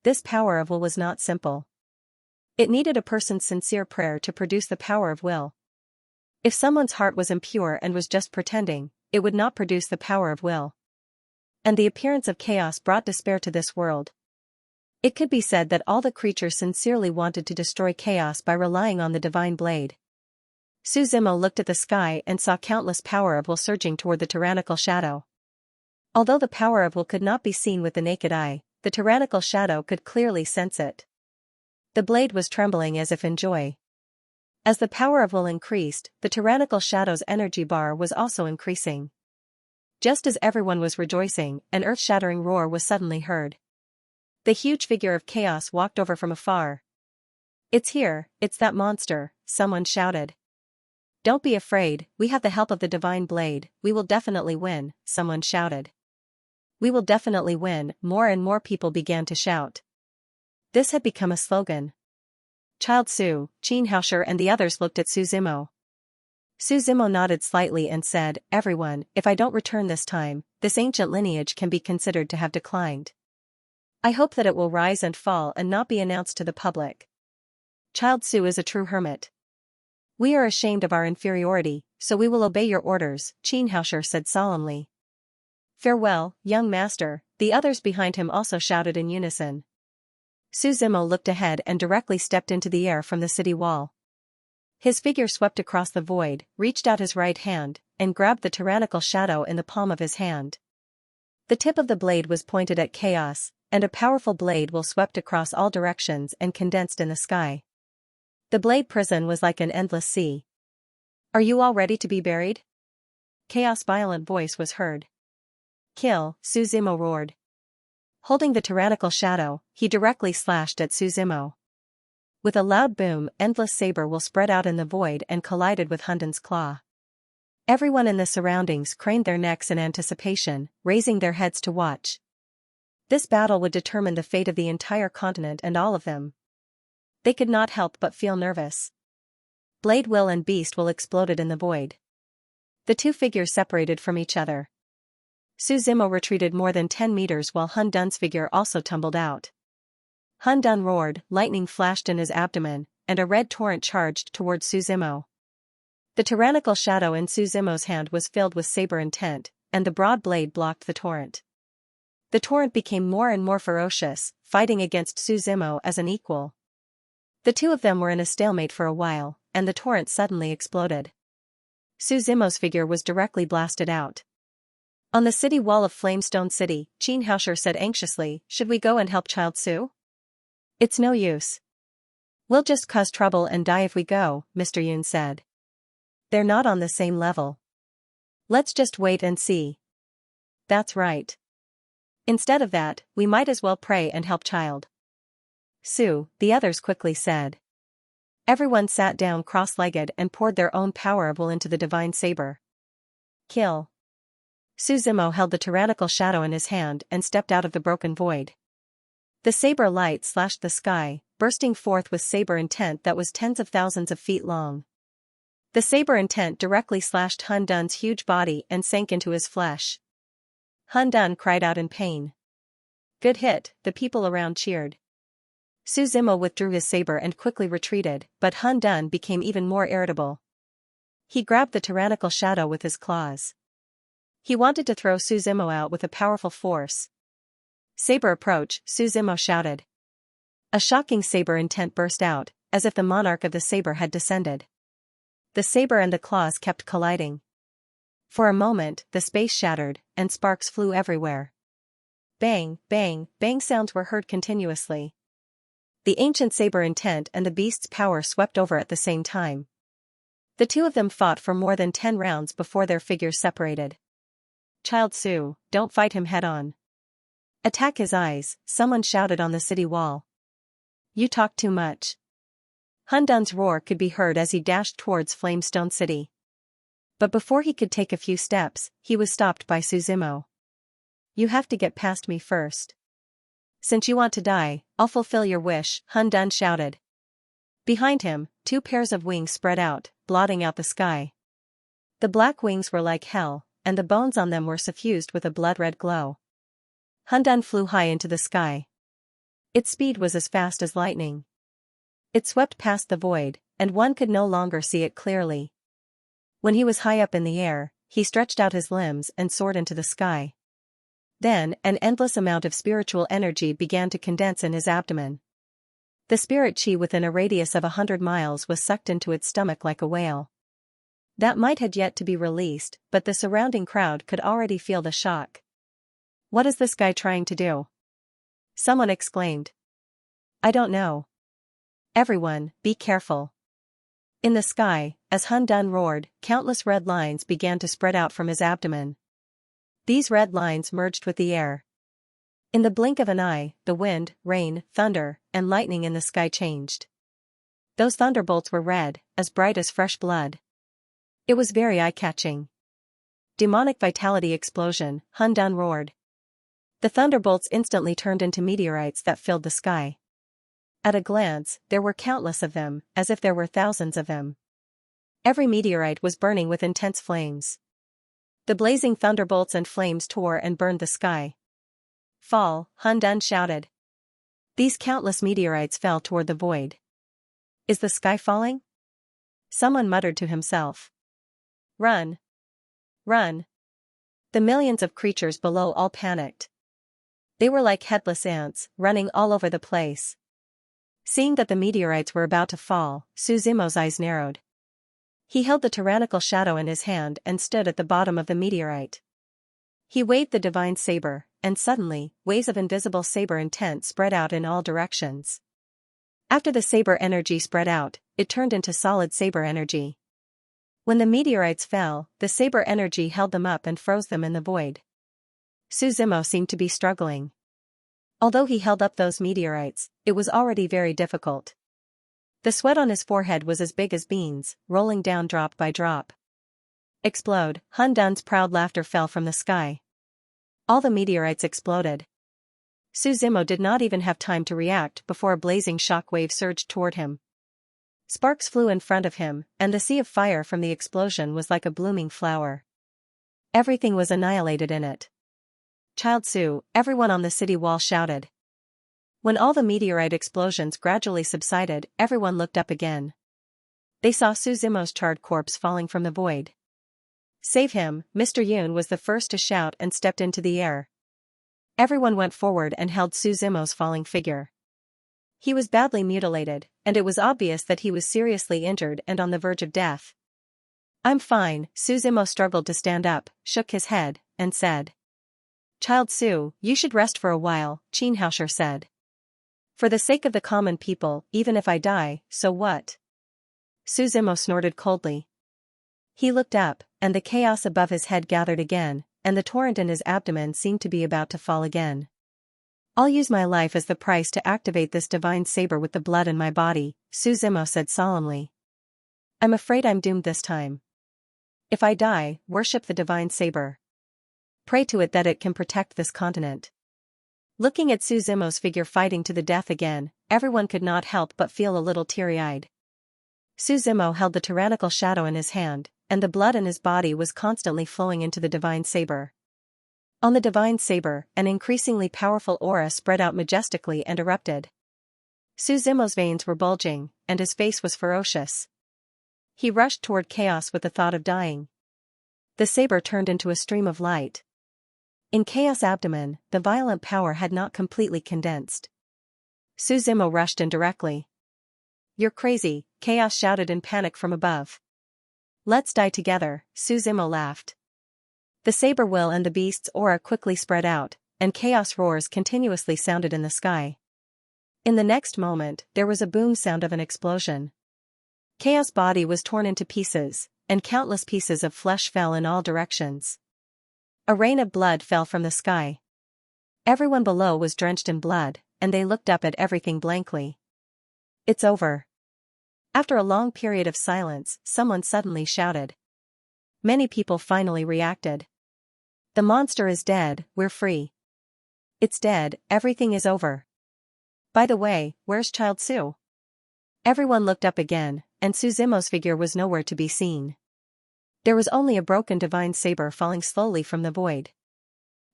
This power of will was not simple. It needed a person's sincere prayer to produce the power of will. If someone's heart was impure and was just pretending, it would not produce the power of will. And the appearance of chaos brought despair to this world. It could be said that all the creatures sincerely wanted to destroy chaos by relying on the divine blade. Suzimo looked at the sky and saw countless power of will surging toward the tyrannical shadow. Although the power of will could not be seen with the naked eye, the tyrannical shadow could clearly sense it. The blade was trembling as if in joy. As the power of will increased, the tyrannical shadow's energy bar was also increasing. Just as everyone was rejoicing, an earth-shattering roar was suddenly heard. The huge figure of chaos walked over from afar. It's here, it's that monster, someone shouted. Don't be afraid, we have the help of the divine blade, we will definitely win, someone shouted. We will definitely win, more and more people began to shout. This had become a slogan. Child Su, Xianxia and the others looked at Suzimo. Suzimo nodded slightly and said, everyone, if I don't return this time, this ancient lineage can be considered to have declined. I hope that it will rise and fall and not be announced to the public. Child Su is a true hermit. We are ashamed of our inferiority, so we will obey your orders, Xianxia said solemnly. Farewell, young master, the others behind him also shouted in unison. Suzimo looked ahead and directly stepped into the air from the city wall. His figure swept across the void, reached out his right hand, and grabbed the tyrannical shadow in the palm of his hand. The tip of the blade was pointed at chaos, and a powerful blade will swept across all directions and condensed in the sky. The blade prison was like an endless sea. Are you all ready to be buried? Chaos' violent voice was heard. Kill, Suzimo roared. Holding the tyrannical shadow, he directly slashed at Suzumo. With a loud boom, endless saber will spread out in the void and collided with Hundan's claw. Everyone in the surroundings craned their necks in anticipation, raising their heads to watch. This battle would determine the fate of the entire continent and all of them. They could not help but feel nervous. Blade Will and Beast Will exploded in the void. The two figures separated from each other. Suzumo retreated more than 10 meters while Hundan's figure also tumbled out. Hundan roared, lightning flashed in his abdomen, and a red torrent charged towards Suzumo. The tyrannical shadow in Suzumo's hand was filled with saber intent, and the broad blade blocked the torrent. The torrent became more and more ferocious, fighting against Suzumo as an equal. The two of them were in a stalemate for a while, and the torrent suddenly exploded. Suzumo's figure was directly blasted out. On the city wall of Flamestone City, Xianxia said anxiously, "Should we go and help Child Su?" "It's no use. We'll just cause trouble and die if we go," Mr. Yun said. "They're not on the same level. Let's just wait and see." "That's right. Instead of that, we might as well pray and help Child Su," the others quickly said. Everyone sat down cross-legged and poured their own power of will into the divine saber. "Kill." Suzumo held the tyrannical shadow in his hand and stepped out of the broken void. The saber light slashed the sky, bursting forth with saber intent that was tens of thousands of feet long. The saber intent directly slashed Hundan's huge body and sank into his flesh. Hundan cried out in pain. "Good hit," the people around cheered. Suzumo withdrew his saber and quickly retreated, but Hundan became even more irritable. He grabbed the tyrannical shadow with his claws. He wanted to throw Suzumo out with a powerful force. "Saber approach," Suzumo shouted. A shocking saber intent burst out, as if the monarch of the saber had descended. The saber and the claws kept colliding. For a moment, the space shattered, and sparks flew everywhere. Bang, bang, bang sounds were heard continuously. The ancient saber intent and the beast's power swept over at the same time. The two of them fought for more than 10 rounds before their figures separated. "Child Su, don't fight him head-on. Attack his eyes," someone shouted on the city wall. "You talk too much." Hundan's roar could be heard as he dashed towards Flamestone City. But before he could take a few steps, he was stopped by Suzumo. "You have to get past me first. Since you want to die, I'll fulfill your wish," Hundan shouted. Behind him, 2 pairs of wings spread out, blotting out the sky. The black wings were like hell, and the bones on them were suffused with a blood-red glow. Hundan flew high into the sky. Its speed was as fast as lightning. It swept past the void, and one could no longer see it clearly. When he was high up in the air, he stretched out his limbs and soared into the sky. Then, an endless amount of spiritual energy began to condense in his abdomen. The spirit chi within a radius of 100 miles was sucked into its stomach like a whale. That might had yet to be released, but the surrounding crowd could already feel the shock. "What is this guy trying to do?" someone exclaimed. "I don't know." "Everyone, be careful." In the sky, as Hundan roared, countless red lines began to spread out from his abdomen. These red lines merged with the air. In the blink of an eye, the wind, rain, thunder, and lightning in the sky changed. Those thunderbolts were red, as bright as fresh blood. It was very eye-catching. "Demonic vitality explosion," Hundan roared. The thunderbolts instantly turned into meteorites that filled the sky. At a glance, there were countless of them, as if there were thousands of them. Every meteorite was burning with intense flames. The blazing thunderbolts and flames tore and burned the sky. "Fall," Hundan shouted. These countless meteorites fell toward the void. "Is the sky falling?" someone muttered to himself. "Run! Run!" The millions of creatures below all panicked. They were like headless ants, running all over the place. Seeing that the meteorites were about to fall, Suzumo's eyes narrowed. He held the tyrannical shadow in his hand and stood at the bottom of the meteorite. He waved the divine saber, and suddenly, waves of invisible saber intent spread out in all directions. After the saber energy spread out, it turned into solid saber energy. When the meteorites fell, the saber energy held them up and froze them in the void. Suzumo seemed to be struggling. Although he held up those meteorites, it was already very difficult. The sweat on his forehead was as big as beans, rolling down drop by drop. Explode! Hun Dun's proud laughter fell from the sky. All the meteorites exploded. Su Zimo did not even have time to react before a blazing shock wave surged toward him. Sparks flew in front of him, and the sea of fire from the explosion was like a blooming flower. Everything was annihilated in it. Child Su, everyone on the city wall shouted. When all the meteorite explosions gradually subsided, everyone looked up again. They saw Su Zimo's charred corpse falling from the void. Save him, Mr. Yun was the first to shout and stepped into the air. Everyone went forward and held Su Zimo's falling figure. He was badly mutilated, and it was obvious that he was seriously injured and on the verge of death. I'm fine, Su Zimo struggled to stand up, shook his head, and said. Child Su, you should rest for a while, Xianxia said. For the sake of the common people, even if I die, so what? Su Zimo snorted coldly. He looked up, and the chaos above his head gathered again, and the torrent in his abdomen seemed to be about to fall again. I'll use my life as the price to activate this divine saber with the blood in my body, Su Zimo said solemnly. I'm afraid I'm doomed this time. If I die, worship the divine saber. Pray to it that it can protect this continent. Looking at Su Zimo's figure fighting to the death again, everyone could not help but feel a little teary-eyed. Su Zimo held the tyrannical shadow in his hand, and the blood in his body was constantly flowing into the divine saber. On the divine saber, an increasingly powerful aura spread out majestically and erupted. Su Zimo's veins were bulging, and his face was ferocious. He rushed toward chaos with the thought of dying. The saber turned into a stream of light. In Chaos' abdomen, the violent power had not completely condensed. Su Zimo rushed in directly. You're crazy, Chaos shouted in panic from above. Let's die together, Su Zimo laughed. The saber will and the beast's aura quickly spread out, and Chaos roars continuously sounded in the sky. In the next moment, there was a boom sound of an explosion. Chaos' body was torn into pieces, and countless pieces of flesh fell in all directions. A rain of blood fell from the sky. Everyone below was drenched in blood, and they looked up at everything blankly. It's over. After a long period of silence, someone suddenly shouted. Many people finally reacted. The monster is dead, we're free. It's dead, everything is over. By the way, where's Child Su? Everyone looked up again, and Su Zimo's figure was nowhere to be seen. There was only a broken divine saber falling slowly from the void.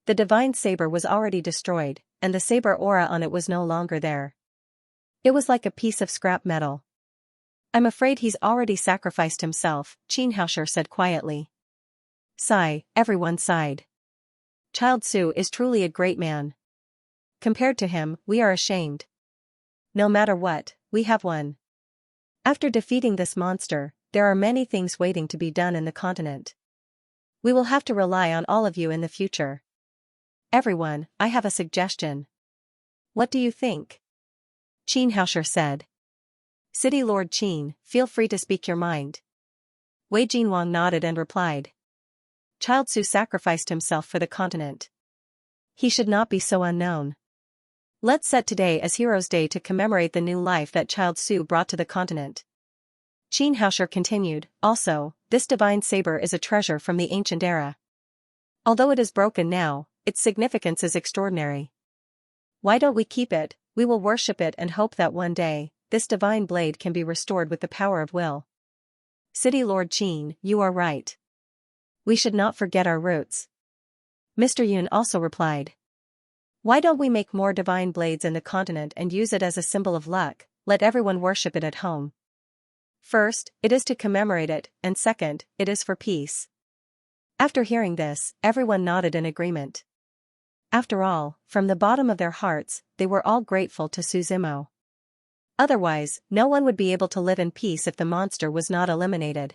The divine saber was already destroyed, and the saber aura on it was no longer there. It was like a piece of scrap metal. I'm afraid he's already sacrificed himself, Xianxia said quietly. Sigh, everyone sighed. Child Su is truly a great man. Compared to him, we are ashamed. No matter what, we have won. After defeating this monster, there are many things waiting to be done in the continent. We will have to rely on all of you in the future. Everyone, I have a suggestion. What do you think? Xianxia said. City Lord Qin, feel free to speak your mind. Wei Jinwang nodded and replied. Child Su sacrificed himself for the continent. He should not be so unknown. Let's set today as Heroes' Day to commemorate the new life that Child Su brought to the continent. Xianxia continued, also, this divine saber is a treasure from the ancient era. Although it is broken now, its significance is extraordinary. Why don't we keep it? We will worship it and hope that one day, this divine blade can be restored with the power of will. City Lord Qin, you are right. We should not forget our roots. Mr. Yun also replied. Why don't we make more divine blades in the continent and use it as a symbol of luck, let everyone worship it at home. First, it is to commemorate it, and second, it is for peace. After hearing this, everyone nodded in agreement. After all, from the bottom of their hearts, they were all grateful to Su Zimo. Otherwise, no one would be able to live in peace if the monster was not eliminated.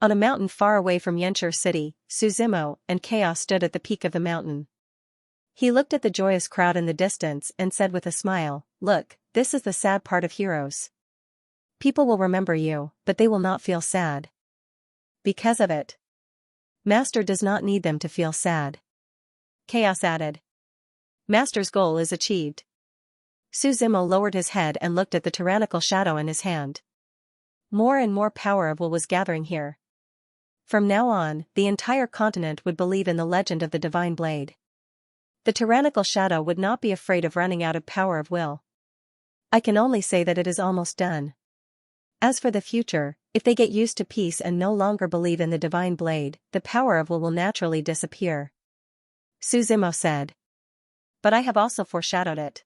On a mountain far away from Xianxia city, Su Zimo and Chaos stood at the peak of the mountain. He looked at the joyous crowd in the distance and said with a smile, look, this is the sad part of heroes. People will remember you, but they will not feel sad. Because of it. Master does not need them to feel sad. Chaos added. Master's goal is achieved. Su Zimo lowered his head and looked at the tyrannical shadow in his hand. More and more power of will was gathering here. From now on, the entire continent would believe in the legend of the divine blade. The tyrannical shadow would not be afraid of running out of power of will. I can only say that it is almost done. As for the future, if they get used to peace and no longer believe in the divine blade, the power of will naturally disappear. Su Zimo said. But I have also foreshadowed it.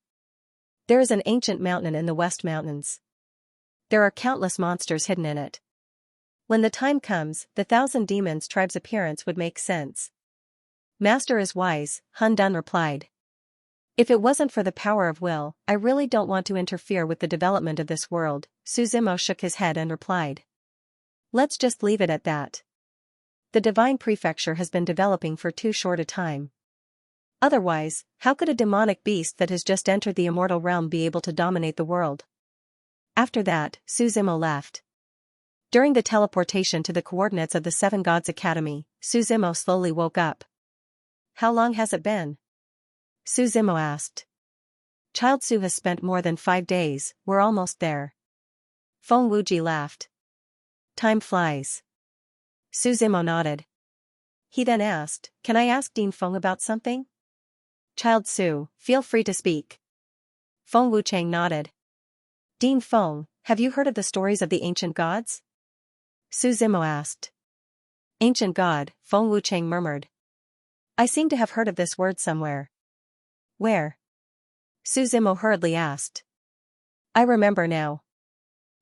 There is an ancient mountain in the West Mountains. There are countless monsters hidden in it. When the time comes, the 1,000 demons tribe's appearance would make sense. Master is wise, Hun Dun replied. If it wasn't for the power of will, I really don't want to interfere with the development of this world. Su Zimo shook his head and replied. Let's just leave it at that. The divine prefecture has been developing for too short a time. Otherwise, how could a demonic beast that has just entered the immortal realm be able to dominate the world? After that, Su Zimo left. During the teleportation to the coordinates of the Seven Gods Academy, Su Zimo slowly woke up. How long has it been? Su Zimo asked. Child Su has spent more than 5 days, we're almost there. Feng Wuji laughed. Time flies. Su Zimo nodded. He then asked, can I ask Dean Feng about something? Child Su, feel free to speak. Feng Wuchang nodded. Dean Feng, have you heard of the stories of the ancient gods? Su Zimo asked. Ancient god, Feng Wuchang murmured. I seem to have heard of this word somewhere. Where? Su Zimo hurriedly asked. I remember now.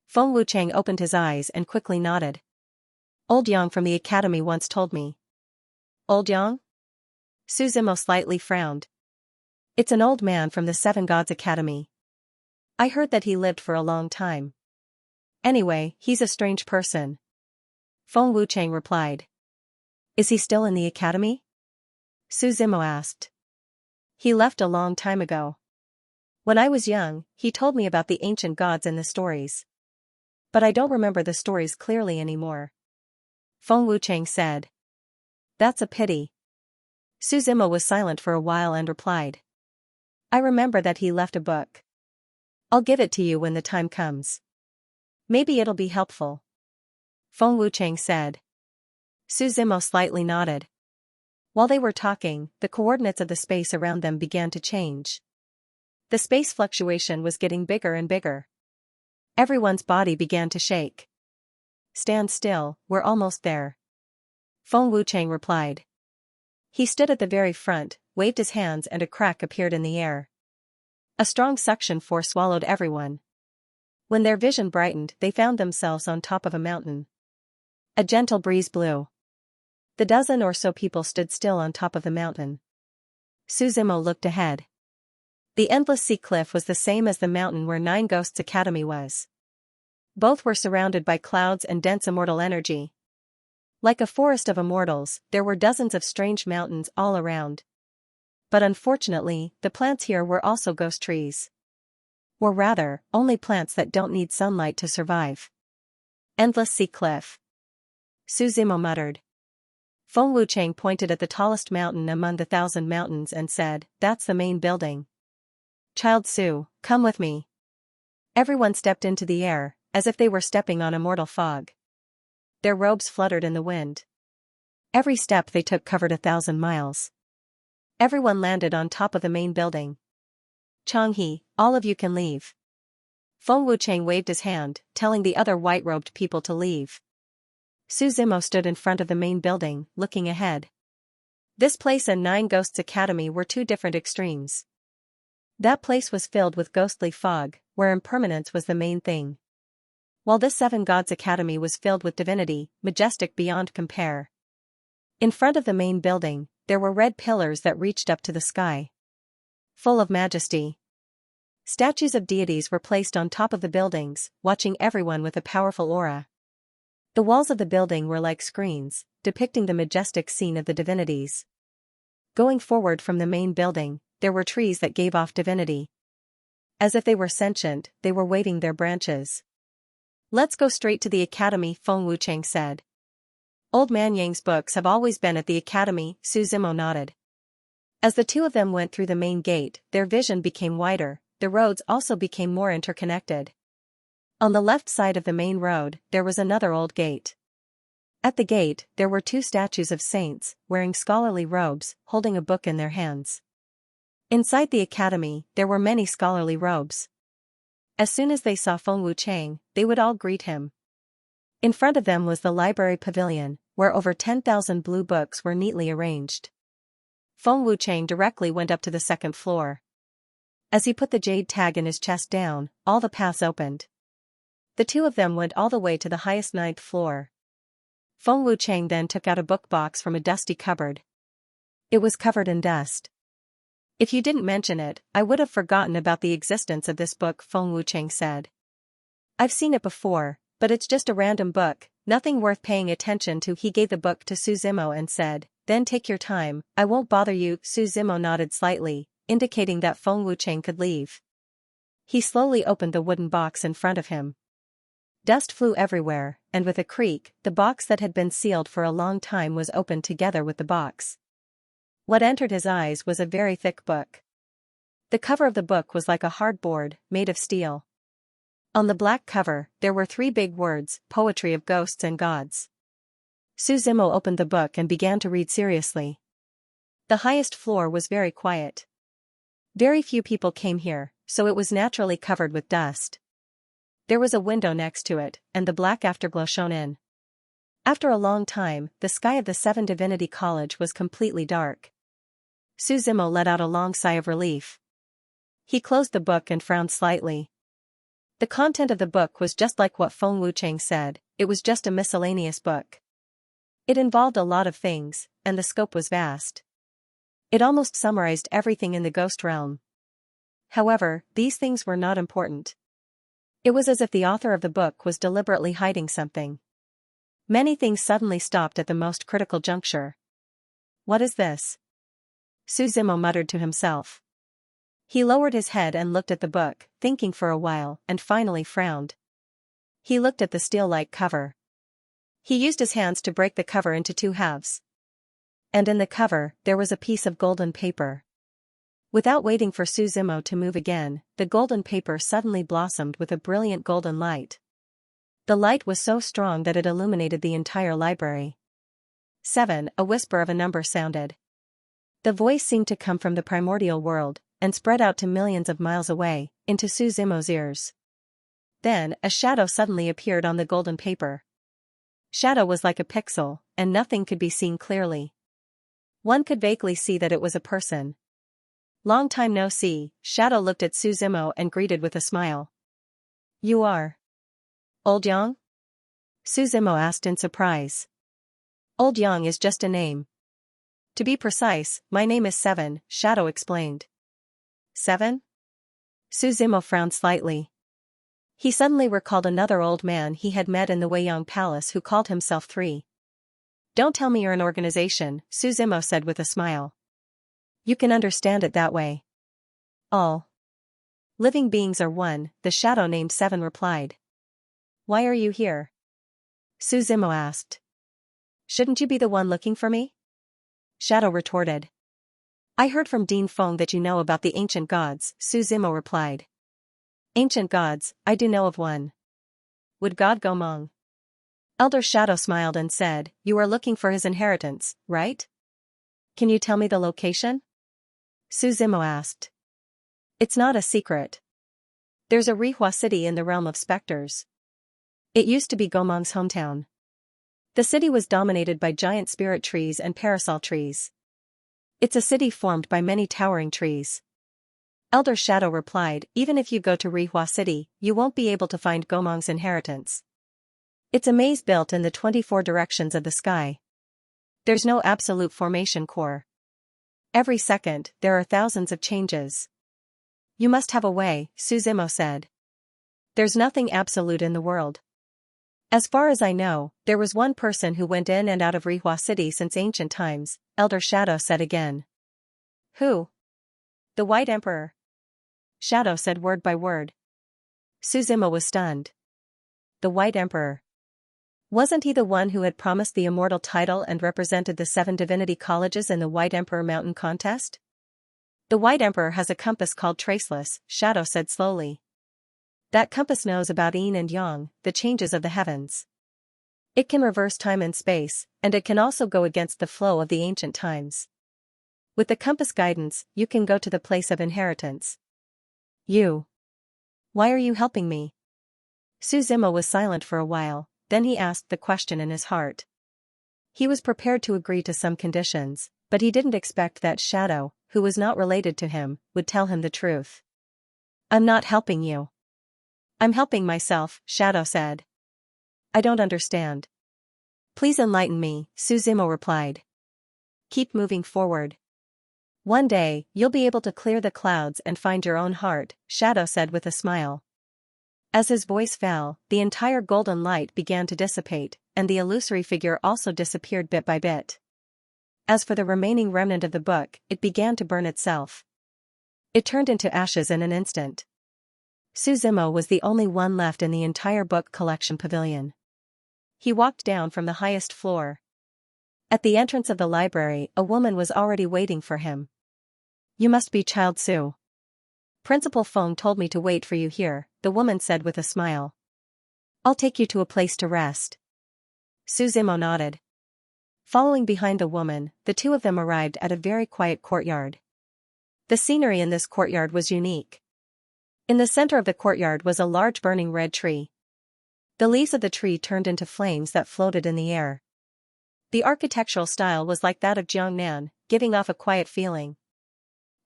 Feng Wuchang opened his eyes and quickly nodded. Old Yang from the academy once told me. Old Yang? Su Zimo slightly frowned. It's an old man from the Seven Gods Academy. I heard that he lived for a long time. Anyway, he's a strange person. Feng Wuchang replied. Is he still in the academy? Su Zimo asked. He left a long time ago. When I was young, he told me about the ancient gods in the stories. But I don't remember the stories clearly anymore. Feng Wuchang said. That's a pity. Su Zimo was silent for a while and replied. I remember that he left a book. I'll give it to you when the time comes. Maybe it'll be helpful. Feng Wuchang said. Su Zimo slightly nodded. While they were talking, the coordinates of the space around them began to change. The space fluctuation was getting bigger and bigger. Everyone's body began to shake. Stand still, we're almost there. Feng Wuchang replied. He stood at the very front, waved his hands and a crack appeared in the air. A strong suction force swallowed everyone. When their vision brightened, they found themselves on top of a mountain. A gentle breeze blew. The dozen or so people stood still on top of the mountain. Su Zimo looked ahead. The endless sea cliff was the same as the mountain where Nine Ghosts Academy was. Both were surrounded by clouds and dense immortal energy. Like a forest of immortals, there were dozens of strange mountains all around. But unfortunately, the plants here were also ghost trees. Or rather, only plants that don't need sunlight to survive. Endless sea cliff. Su Zimo muttered. Feng Wuchang pointed at the tallest mountain among the 1,000 mountains and said, that's the main building. Child Su, come with me. Everyone stepped into the air, as if they were stepping on immortal fog. Their robes fluttered in the wind. Every step they took covered 1,000 miles. Everyone landed on top of the main building. Changhe, all of you can leave. Feng Wuchang waved his hand, telling the other white-robed people to leave. Su Zimo stood in front of the main building, looking ahead. This place and Nine Ghosts Academy were two different extremes. That place was filled with ghostly fog, where impermanence was the main thing. While this Seven Gods Academy was filled with divinity, majestic beyond compare. In front of the main building, there were red pillars that reached up to the sky. Full of majesty. Statues of deities were placed on top of the buildings, watching everyone with a powerful aura. The walls of the building were like screens, depicting the majestic scene of the divinities. Going forward from the main building, there were trees that gave off divinity. As if they were sentient, they were waving their branches. Let's go straight to the academy, Feng Wuchang said. Old Man Yang's books have always been at the academy, Su Zimo nodded. As the two of them went through the main gate, their vision became wider, the roads also became more interconnected. On the left side of the main road, there was another old gate. At the gate, there were two statues of saints, wearing scholarly robes, holding a book in their hands. Inside the academy, there were many scholarly robes. As soon as they saw Feng Wuchang, they would all greet him. In front of them was the library pavilion, where over 10,000 blue books were neatly arranged. Feng Wuchang directly went up to the second floor. As he put the jade tag in his chest down, all the paths opened. The two of them went all the way to the highest 9th floor. Feng Wuchang then took out a book box from a dusty cupboard. It was covered in dust. If you didn't mention it, I would have forgotten about the existence of this book, Feng Wuchang said. I've seen it before, but it's just a random book, nothing worth paying attention to. He gave the book to Su Zimo and said, then take your time, I won't bother you. Su Zimo nodded slightly, indicating that Feng Wuchang could leave. He slowly opened the wooden box in front of him. Dust flew everywhere, and with a creak, the box that had been sealed for a long time was opened together with the box. What entered his eyes was a very thick book. The cover of the book was like a hard board, made of steel. On the black cover, there were 3 big words, Poetry of Ghosts and Gods. Su Zimo opened the book and began to read seriously. The highest floor was very quiet. Very few people came here, so it was naturally covered with dust. There was a window next to it, and the black afterglow shone in. After a long time, the sky of the 7 Divinity College was completely dark. Su Zimo let out a long sigh of relief. He closed the book and frowned slightly. The content of the book was just like what Feng Wuchang said, it was just a miscellaneous book. It involved a lot of things, and the scope was vast. It almost summarized everything in the ghost realm. However, these things were not important. It was as if the author of the book was deliberately hiding something. Many things suddenly stopped at the most critical juncture. What is this? Su Zimo muttered to himself. He lowered his head and looked at the book, thinking for a while, and finally frowned. He looked at the steel-like cover. He used his hands to break the cover into 2 halves. And in the cover, there was a piece of golden paper. Without waiting for Su Zimo to move again, the golden paper suddenly blossomed with a brilliant golden light. The light was so strong that it illuminated the entire library. 7. A whisper of a number sounded. The voice seemed to come from the primordial world, and spread out to millions of miles away, into Su Zimo's ears. Then, a shadow suddenly appeared on the golden paper. Shadow was like a pixel, and nothing could be seen clearly. One could vaguely see that it was a person. Long time no see, Shadow looked at Su Zimo and greeted with a smile. You are Old Yang? Su Zimo asked in surprise. Old Yang is just a name. To be precise, my name is 7, Shadow explained. 7? Su Zimo frowned slightly. He suddenly recalled another old man he had met in the Weiyang Palace who called himself 3. Don't tell me you're an organization, Su Zimo said with a smile. You can understand it that way. All living beings are one, the shadow named 7 replied. Why are you here? Su Zimo asked. Shouldn't you be the one looking for me? Shadow retorted. I heard from Dean Feng that you know about the ancient gods, Su Zimo replied. Ancient gods, I do know of one. Would God Gomong? Elder Shadow smiled and said, you are looking for his inheritance, right? Can you tell me the location? Su Zimo asked. It's not a secret. There's a Rihua city in the realm of specters. It used to be Gomong's hometown. The city was dominated by giant spirit trees and parasol trees. It's a city formed by many towering trees. Elder Shadow replied, even if you go to Rihua City, you won't be able to find Gomong's inheritance. It's a maze built in the 24 directions of the sky. There's no absolute formation core. Every second, there are thousands of changes. You must have a way, Su Zimo said. There's nothing absolute in the world. As far as I know, there was one person who went in and out of Rihua City since ancient times, Elder Shadow said again. Who? The White Emperor. Shadow said word by word. Su Zimo was stunned. The White Emperor. Wasn't he the one who had promised the immortal title and represented the 7 divinity colleges in the White Emperor Mountain contest? The White Emperor has a compass called Traceless, Shadow said slowly. That compass knows about yin and yang, the changes of the heavens. It can reverse time and space, and it can also go against the flow of the ancient times. With the compass guidance, you can go to the place of inheritance. You. Why are you helping me? Suzimo was silent for a while, then he asked the question in his heart. He was prepared to agree to some conditions, but he didn't expect that Shadow, who was not related to him, would tell him the truth. I'm not helping you. I'm helping myself, Shadow said. I don't understand. Please enlighten me, Suzimo replied. Keep moving forward. One day, you'll be able to clear the clouds and find your own heart, Shadow said with a smile. As his voice fell, the entire golden light began to dissipate, and the illusory figure also disappeared bit by bit. As for the remaining remnant of the book, it began to burn itself. It turned into ashes in an instant. Suzimo was the only one left in the entire book collection pavilion. He walked down from the highest floor. At the entrance of the library, a woman was already waiting for him. You must be Child Su. Principal Feng told me to wait for you here, the woman said with a smile. I'll take you to a place to rest. Suzimo nodded. Following behind the woman, the two of them arrived at a very quiet courtyard. The scenery in this courtyard was unique. In the center of the courtyard was a large burning red tree. The leaves of the tree turned into flames that floated in the air. The architectural style was like that of Jiangnan, giving off a quiet feeling.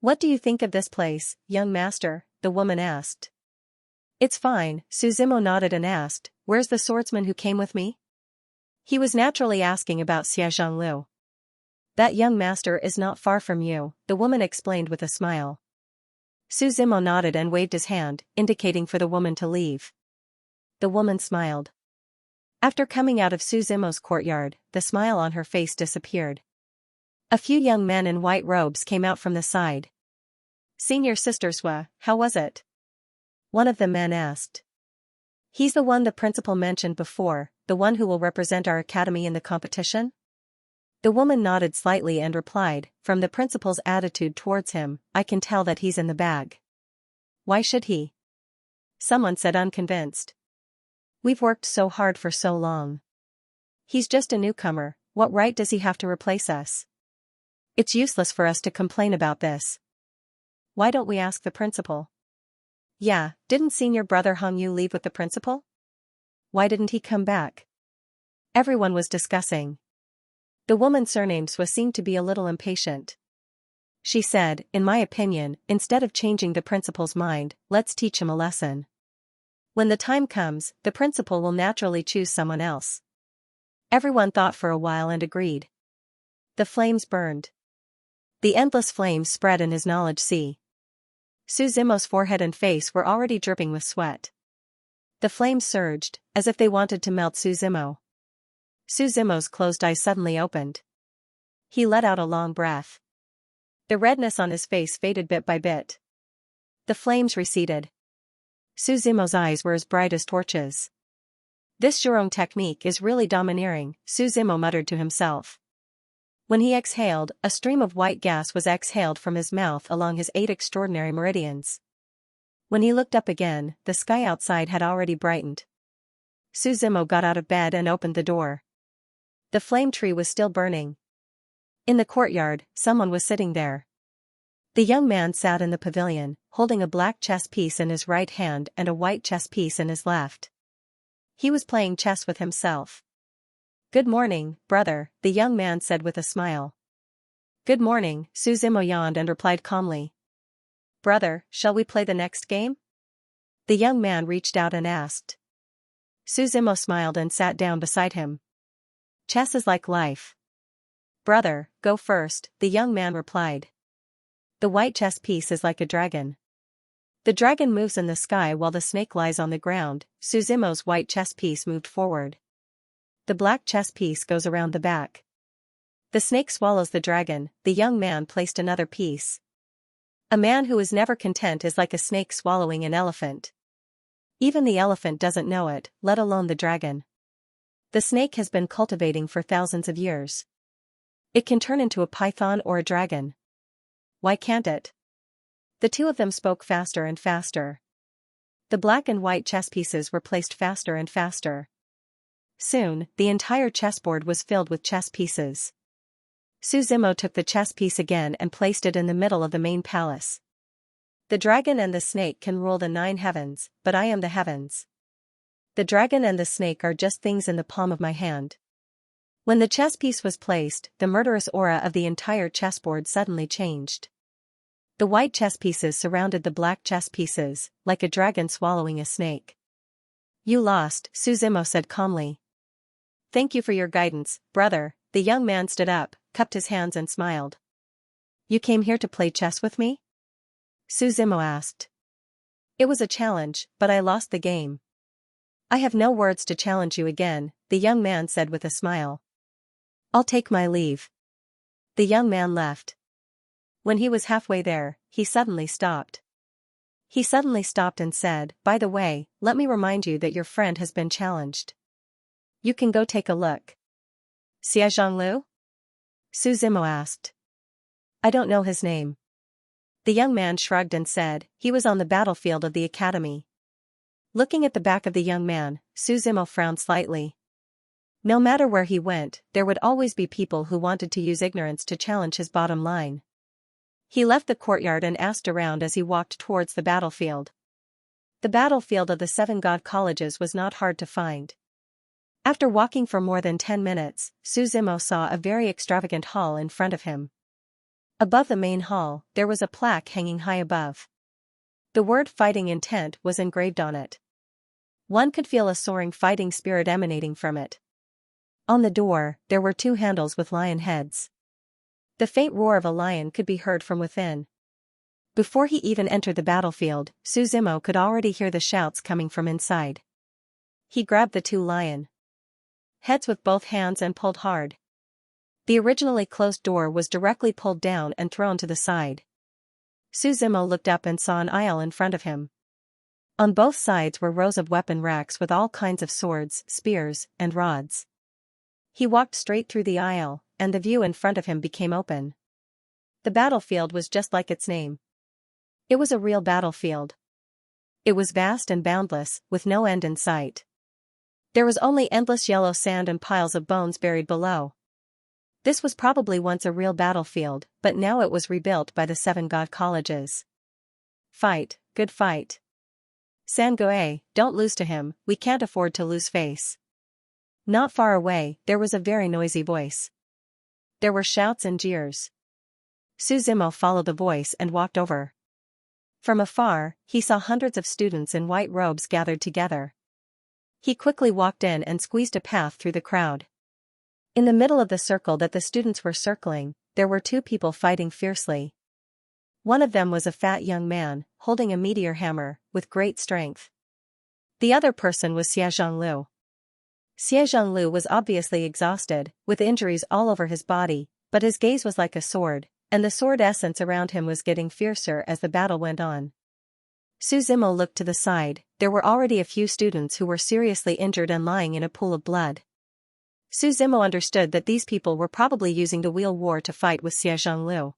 What do you think of this place, young master? The woman asked. It's fine, Suzimo nodded and asked, where's the swordsman who came with me? He was naturally asking about Xia Zhanglu. That young master is not far from you, the woman explained with a smile. Suzimo nodded and waved his hand, indicating for the woman to leave. The woman smiled. After coming out of Suzimo's courtyard, the smile on her face disappeared. A few young men in white robes came out from the side. Senior Sister Sua, how was it? One of the men asked. He's the one the principal mentioned before, the one who will represent our academy in the competition? The woman nodded slightly and replied, from the principal's attitude towards him, I can tell that he's in the bag. Why should he? Someone said unconvinced. We've worked so hard for so long. He's just a newcomer, what right does he have to replace us? It's useless for us to complain about this. Why don't we ask the principal? Yeah, didn't senior brother Hung Yu leave with the principal? Why didn't he come back? Everyone was discussing. The woman surnamed Sua seemed to be a little impatient. She said, in my opinion, instead of changing the principal's mind, let's teach him a lesson. When the time comes, the principal will naturally choose someone else. Everyone thought for a while and agreed. The flames burned. The endless flames spread in his knowledge sea. Suzimo's forehead and face were already dripping with sweat. The flames surged, as if they wanted to melt Suzimo. Suzimo's closed eyes suddenly opened. He let out a long breath. The redness on his face faded bit by bit. The flames receded. Suzimo's eyes were as bright as torches. This Zhurong technique is really domineering, Suzimo muttered to himself. When he exhaled, a stream of white gas was exhaled from his mouth along his 8 extraordinary meridians. When he looked up again, the sky outside had already brightened. Suzimo got out of bed and opened the door. The flame tree was still burning. In the courtyard, someone was sitting there. The young man sat in the pavilion, holding a black chess piece in his right hand and a white chess piece in his left. He was playing chess with himself. Good morning, brother, the young man said with a smile. Good morning, Suzimo yawned and replied calmly. Brother, shall we play the next game? The young man reached out and asked. Suzimo smiled and sat down beside him. Chess is like life. Brother, go first, the young man replied. The white chess piece is like a dragon. The dragon moves in the sky while the snake lies on the ground. Suzimo's white chess piece moved forward. The black chess piece goes around the back. The snake swallows the dragon. The young man placed another piece. A man who is never content is like a snake swallowing an elephant. Even the elephant doesn't know it, let alone the dragon. The snake has been cultivating for thousands of years. It can turn into a python or a dragon. Why can't it? The two of them spoke faster and faster. The black and white chess pieces were placed faster and faster. Soon, the entire chessboard was filled with chess pieces. Su Zimo took the chess piece again and placed it in the middle of the main palace. The dragon and the snake can rule the 9 heavens, but I am the heavens. The dragon and the snake are just things in the palm of my hand. When the chess piece was placed, the murderous aura of the entire chessboard suddenly changed. The white chess pieces surrounded the black chess pieces, like a dragon swallowing a snake. You lost, Su Zimo said calmly. Thank you for your guidance, brother. The young man stood up, cupped his hands and smiled. You came here to play chess with me? Su Zimo asked. It was a challenge, but I lost the game. I have no words to challenge you again, the young man said with a smile. I'll take my leave. The young man left. When he was halfway there, he suddenly stopped. He suddenly stopped and said, by the way, let me remind you that your friend has been challenged. You can go take a look. Xianxia? Su Zimo asked. I don't know his name. The young man shrugged and said, he was on the battlefield of the academy. Looking at the back of the young man, Su Zimo frowned slightly. No matter where he went, there would always be people who wanted to use ignorance to challenge his bottom line. He left the courtyard and asked around as he walked towards the battlefield. The battlefield of the 7 god colleges was not hard to find. After walking for more than 10 minutes, Su Zimo saw a very extravagant hall in front of him. Above the main hall, there was a plaque hanging high above. The word fighting intent was engraved on it. One could feel a soaring fighting spirit emanating from it. On the door, there were 2 handles with lion heads. The faint roar of a lion could be heard from within. Before he even entered the battlefield, Su Zimo could already hear the shouts coming from inside. He grabbed the 2 lion heads with both hands and pulled hard. The originally closed door was directly pulled down and thrown to the side. Su Zimo looked up and saw an aisle in front of him. On both sides were rows of weapon racks with all kinds of swords, spears, and rods. He walked straight through the aisle, and the view in front of him became open. The battlefield was just like its name. It was a real battlefield. It was vast and boundless, with no end in sight. There was only endless yellow sand and piles of bones buried below. This was probably once a real battlefield, but now it was rebuilt by the 7 god colleges. Fight, good fight. Sangoe, don't lose to him, we can't afford to lose face. Not far away, there was a very noisy voice. There were shouts and jeers. Su Zimo followed the voice and walked over. From afar, he saw hundreds of students in white robes gathered together. He quickly walked in and squeezed a path through the crowd. In the middle of the circle that the students were circling, there were 2 people fighting fiercely. One of them was a fat young man, holding a meteor hammer, with great strength. The other person was Xianxia. Xianxia was obviously exhausted, with injuries all over his body, but his gaze was like a sword, and the sword essence around him was getting fiercer as the battle went on. Su Zimo looked to the side. There were already a few students who were seriously injured and lying in a pool of blood. Su Zimo understood that these people were probably using the wheel war to fight with Xianxia.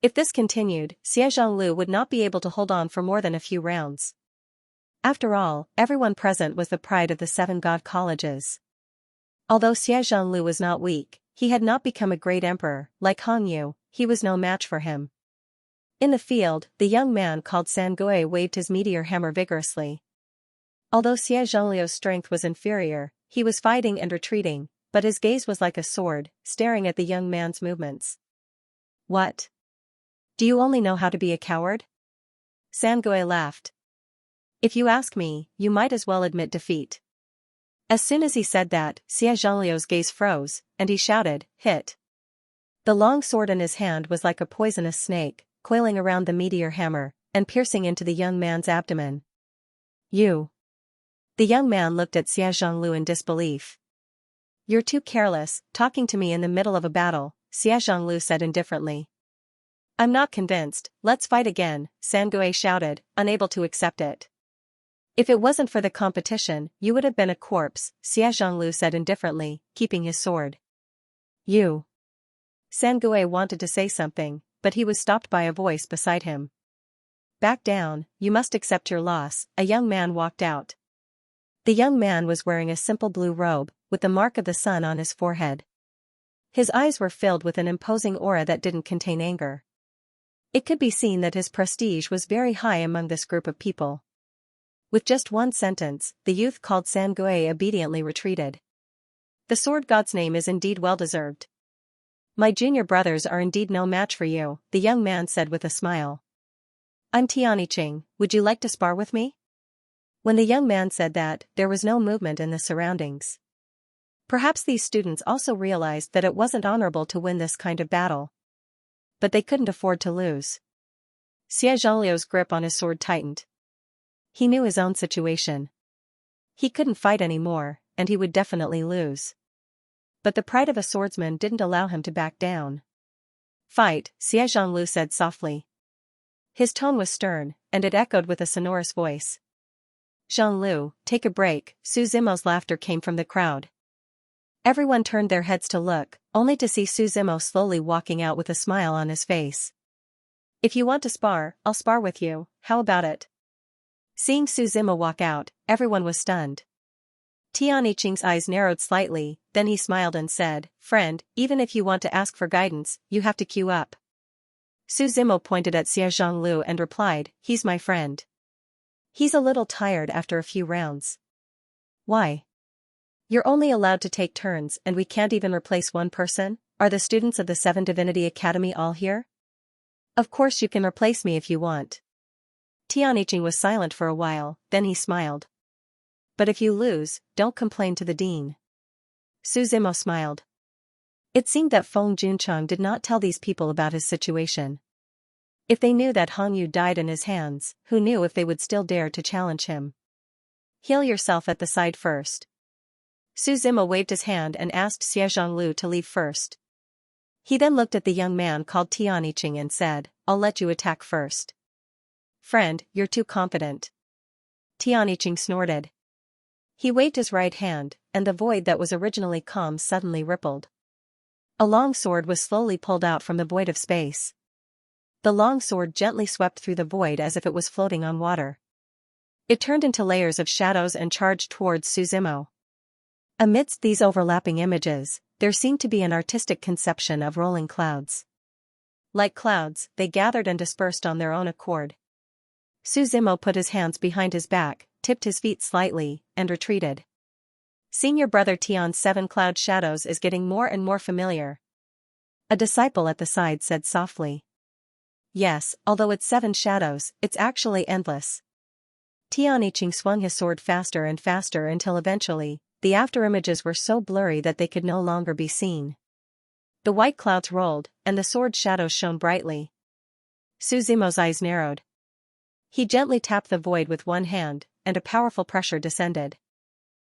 If this continued, Xianxia would not be able to hold on for more than a few rounds. After all, everyone present was the pride of the 7 god colleges. Although Xianxia was not weak, he had not become a great emperor. Like Hongyu, he was no match for him. In the field, the young man called Sangoe waved his meteor hammer vigorously. Although Xianxia's strength was inferior, he was fighting and retreating, but his gaze was like a sword, staring at the young man's movements. What? Do you only know how to be a coward? Sangoe laughed. If you ask me, you might as well admit defeat. As soon as he said that, Xianxia's gaze froze, and he shouted, hit. The long sword in his hand was like a poisonous snake, coiling around the meteor hammer, and piercing into the young man's abdomen. You. The young man looked at Xianxia in disbelief. You're too careless, talking to me in the middle of a battle, Xianxia said indifferently. I'm not convinced, let's fight again, Sangoe shouted, unable to accept it. If it wasn't for the competition, you would have been a corpse, Xianxia said indifferently, keeping his sword. You. Sangoe wanted to say something, but he was stopped by a voice beside him. Back down, you must accept your loss. A young man walked out. The young man was wearing a simple blue robe, with the mark of the sun on his forehead. His eyes were filled with an imposing aura that didn't contain anger. It could be seen that his prestige was very high among this group of people. With just one sentence, the youth called Sangui obediently retreated. The sword god's name is indeed well-deserved. My junior brothers are indeed no match for you, the young man said with a smile. I'm Tianyiqing, would you like to spar with me? When the young man said that, there was no movement in the surroundings. Perhaps these students also realized that it wasn't honorable to win this kind of battle. But they couldn't afford to lose. Xie Zhanliu's grip on his sword tightened. He knew his own situation. He couldn't fight anymore, and he would definitely lose. But the pride of a swordsman didn't allow him to back down. Fight, Xie Zhanliu said softly. His tone was stern, and it echoed with a sonorous voice. Zhanliu, take a break. Su Zimo's laughter came from the crowd. Everyone turned their heads to look, only to see Su Zimo slowly walking out with a smile on his face. If you want to spar, I'll spar with you, how about it? Seeing Su Zimo walk out, everyone was stunned. Tianyiqing's eyes narrowed slightly, then he smiled and said, Friend, even if you want to ask for guidance, you have to queue up. Su Zimo pointed at Xie Zhanliu and replied, He's my friend. He's a little tired after a few rounds. Why? You're only allowed to take turns and we can't even replace one person? Are the students of the Seven Divinity Academy all here? Of course you can replace me if you want. Tianyiqing was silent for a while, then he smiled. But if you lose, don't complain to the dean. Su Zimo smiled. It seemed that Feng Juncheng did not tell these people about his situation. If they knew that Hong Yu died in his hands, who knew if they would still dare to challenge him? Heal yourself at the side first. Su Zimo waved his hand and asked Xie Zhanliu to leave first. He then looked at the young man called Tianyiqing and said, I'll let you attack first. Friend, you're too confident. Tianyiqing snorted. He waved his right hand, and the void that was originally calm suddenly rippled. A long sword was slowly pulled out from the void of space. The long sword gently swept through the void as if it was floating on water. It turned into layers of shadows and charged towards Su Zimo. Amidst these overlapping images, there seemed to be an artistic conception of rolling clouds. Like clouds, they gathered and dispersed on their own accord. Su Zimo put his hands behind his back, tipped his feet slightly, and retreated. Seeing your brother Tian's 7 cloud shadows is getting more and more familiar. A disciple at the side said softly. Yes, although it's 7 shadows, it's actually endless. Tianyiqing swung his sword faster and faster until eventually, the afterimages were so blurry that they could no longer be seen. The white clouds rolled, and the sword's shadows shone brightly. Su Zimo's eyes narrowed. He gently tapped the void with one hand, and a powerful pressure descended.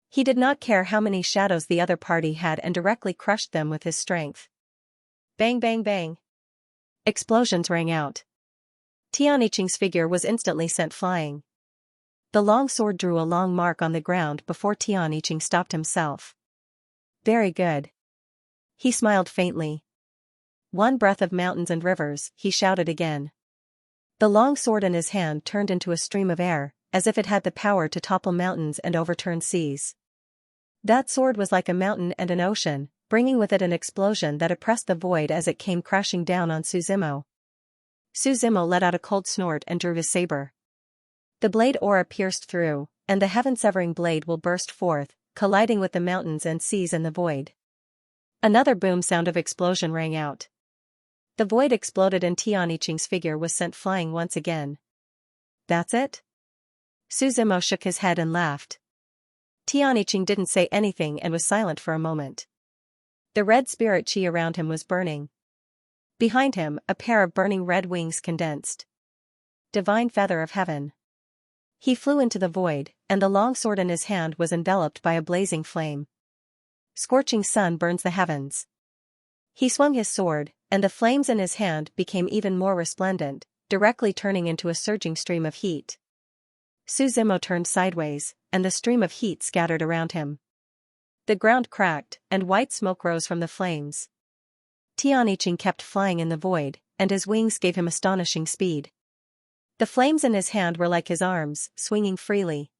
He did not care how many shadows the other party had and directly crushed them with his strength. Bang bang bang. Explosions rang out. Tianyiqing's figure was instantly sent flying. The long sword drew a long mark on the ground before Tianyiqing stopped himself. Very good. He smiled faintly. One breath of mountains and rivers, he shouted again. The long sword in his hand turned into a stream of air, as if it had the power to topple mountains and overturn seas. That sword was like a mountain and an ocean, bringing with it an explosion that oppressed the void as it came crashing down on Su Zimo. Su Zimo let out a cold snort and drew his saber. The blade aura pierced through, and the heaven-severing blade will burst forth, colliding with the mountains and seas in the void. Another boom sound of explosion rang out. The void exploded and Tianyiqing's figure was sent flying once again. That's it? Su Zimo shook his head and laughed. Tianyiqing didn't say anything and was silent for a moment. The red spirit chi around him was burning. Behind him, a pair of burning red wings condensed. Divine feather of heaven. He flew into the void, and the long sword in his hand was enveloped by a blazing flame. Scorching sun burns the heavens. He swung his sword, and the flames in his hand became even more resplendent, directly turning into a surging stream of heat. Su Zimo turned sideways, and the stream of heat scattered around him. The ground cracked, and white smoke rose from the flames. Tianyiqing kept flying in the void, and his wings gave him astonishing speed. The flames in his hand were like his arms, swinging freely.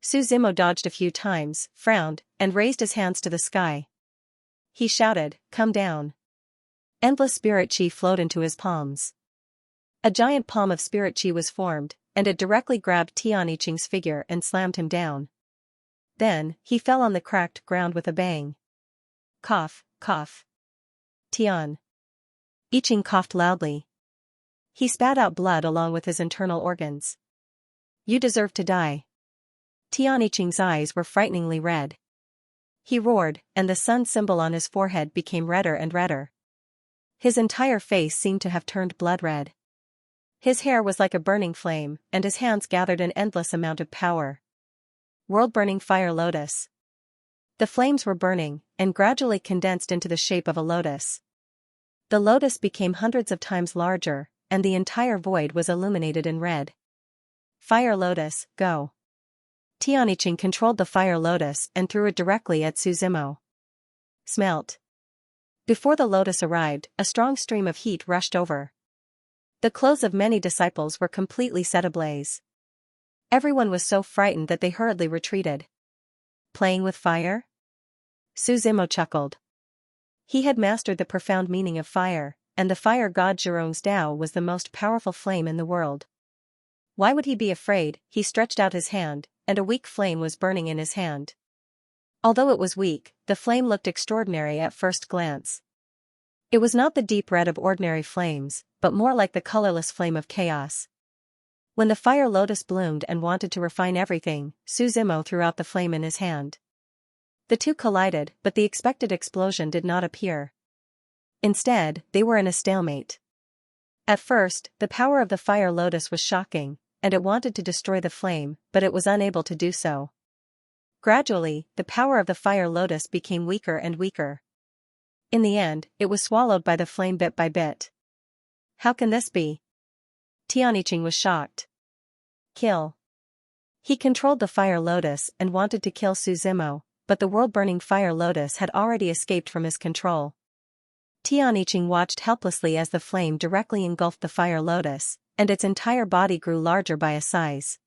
Su Zimo dodged a few times, frowned, and raised his hands to the sky. He shouted, "Come down." Endless spirit chi flowed into his palms. A giant palm of spirit chi was formed, and it directly grabbed Tian Yiqing's figure and slammed him down. Then, he fell on the cracked ground with a bang. Cough, cough. Tian Yiqing coughed loudly. He spat out blood along with his internal organs. You deserve to die. Tian Yiqing's eyes were frighteningly red. He roared, and the sun symbol on his forehead became redder and redder. His entire face seemed to have turned blood red. His hair was like a burning flame, and his hands gathered an endless amount of power. World-burning fire lotus. The flames were burning, and gradually condensed into the shape of a lotus. The lotus became hundreds of times larger, and the entire void was illuminated in red. Fire lotus, go. Tian Yiqing controlled the fire lotus and threw it directly at Su Zimo. Smelt. Before the lotus arrived, a strong stream of heat rushed over. The clothes of many disciples were completely set ablaze. Everyone was so frightened that they hurriedly retreated. Playing with fire? Su Zimo chuckled. He had mastered the profound meaning of fire, and the fire god Zhurong's Tao was the most powerful flame in the world. Why would he be afraid? He stretched out his hand, and a weak flame was burning in his hand. Although it was weak, the flame looked extraordinary at first glance. It was not the deep red of ordinary flames, but more like the colorless flame of chaos. When the fire lotus bloomed and wanted to refine everything, Su Zimo threw out the flame in his hand. The two collided, but the expected explosion did not appear. Instead, they were in a stalemate. At first, the power of the fire lotus was shocking, and it wanted to destroy the flame, but it was unable to do so. Gradually, the power of the fire lotus became weaker and weaker. In the end, it was swallowed by the flame bit by bit. How can this be? Tian Yiqing was shocked. Kill. He controlled the fire lotus and wanted to kill Su Zimo, but the world-burning fire lotus had already escaped from his control. Tian Yiqing watched helplessly as the flame directly engulfed the fire lotus, and its entire body grew larger by a size.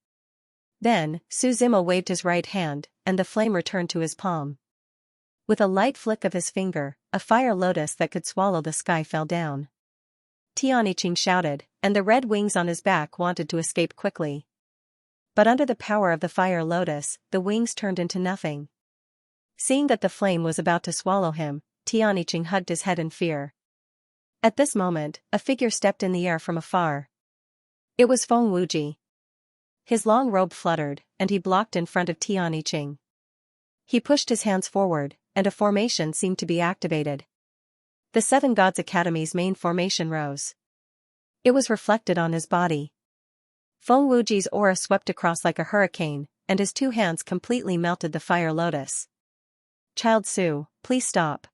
Then, Su Zimo waved his right hand, and the flame returned to his palm. With a light flick of his finger, a fire lotus that could swallow the sky fell down. Tian Yiqing shouted, and the red wings on his back wanted to escape quickly. But under the power of the fire lotus, the wings turned into nothing. Seeing that the flame was about to swallow him, Tian Yiqing hugged his head in fear. At this moment, a figure stepped in the air from afar. It was Feng Wuji. His long robe fluttered, and he blocked in front of Tian Yiqing. He pushed his hands forward, and a formation seemed to be activated. The Seven Gods Academy's main formation rose. It was reflected on his body. Feng Wuji's aura swept across like a hurricane, and his two hands completely melted the fire lotus. Child Su, please stop.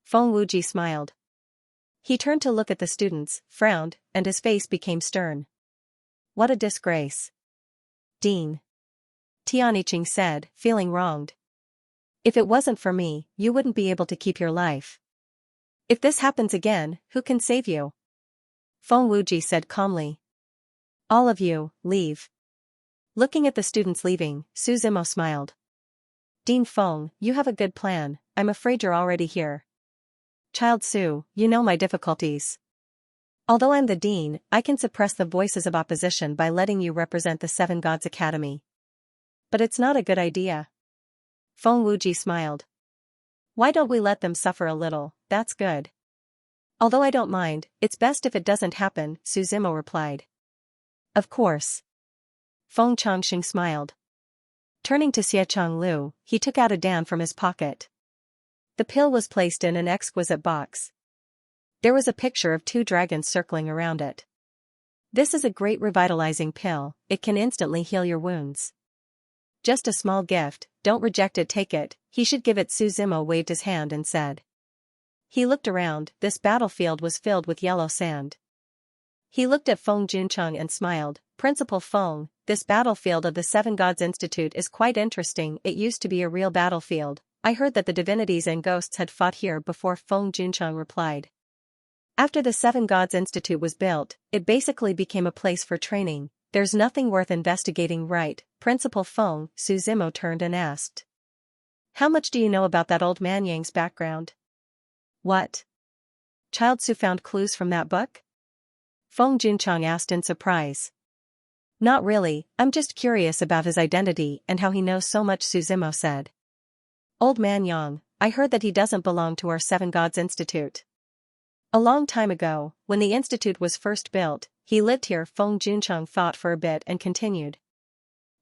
Feng Wuji smiled. He turned to look at the students, frowned, and his face became stern. What a disgrace. Dean. Tian Yiqing said, feeling wronged. If it wasn't for me, you wouldn't be able to keep your life. If this happens again, who can save you? Feng Wuji said calmly. All of you, leave. Looking at the students leaving, Su Zimo smiled. Dean Feng, you have a good plan, I'm afraid you're already here. Child Su, you know my difficulties. Although I'm the dean, I can suppress the voices of opposition by letting you represent the Seven Gods Academy. But it's not a good idea. Feng Wuji smiled. Why don't we let them suffer a little, that's good. Although I don't mind, it's best if it doesn't happen, Su Zimo replied. Of course. Feng Changxing smiled. Turning to Xiechang Lu, he took out a dan from his pocket. The pill was placed in an exquisite box. There was a picture of two dragons circling around it. This is a great revitalizing pill, it can instantly heal your wounds. Just a small gift, don't reject it, take it, he should give it. Su Zimo waved his hand and said. He looked around, this battlefield was filled with yellow sand. He looked at Feng Juncheng and smiled, Principal Feng, this battlefield of the Seven Gods Institute is quite interesting, it used to be a real battlefield, I heard that the divinities and ghosts had fought here before. Feng Juncheng replied. After the Seven Gods Institute was built, it basically became a place for training. There's nothing worth investigating, right? Principal Feng, Su Zimo turned and asked. How much do you know about that old man Yang's background? What? Child Su found clues from that book? Feng Junchang asked in surprise. Not really, I'm just curious about his identity and how he knows so much, Su Zimo said. Old man Yang, I heard that he doesn't belong to our Seven Gods Institute. A long time ago, when the institute was first built, he lived here. Feng Junchang thought for a bit and continued.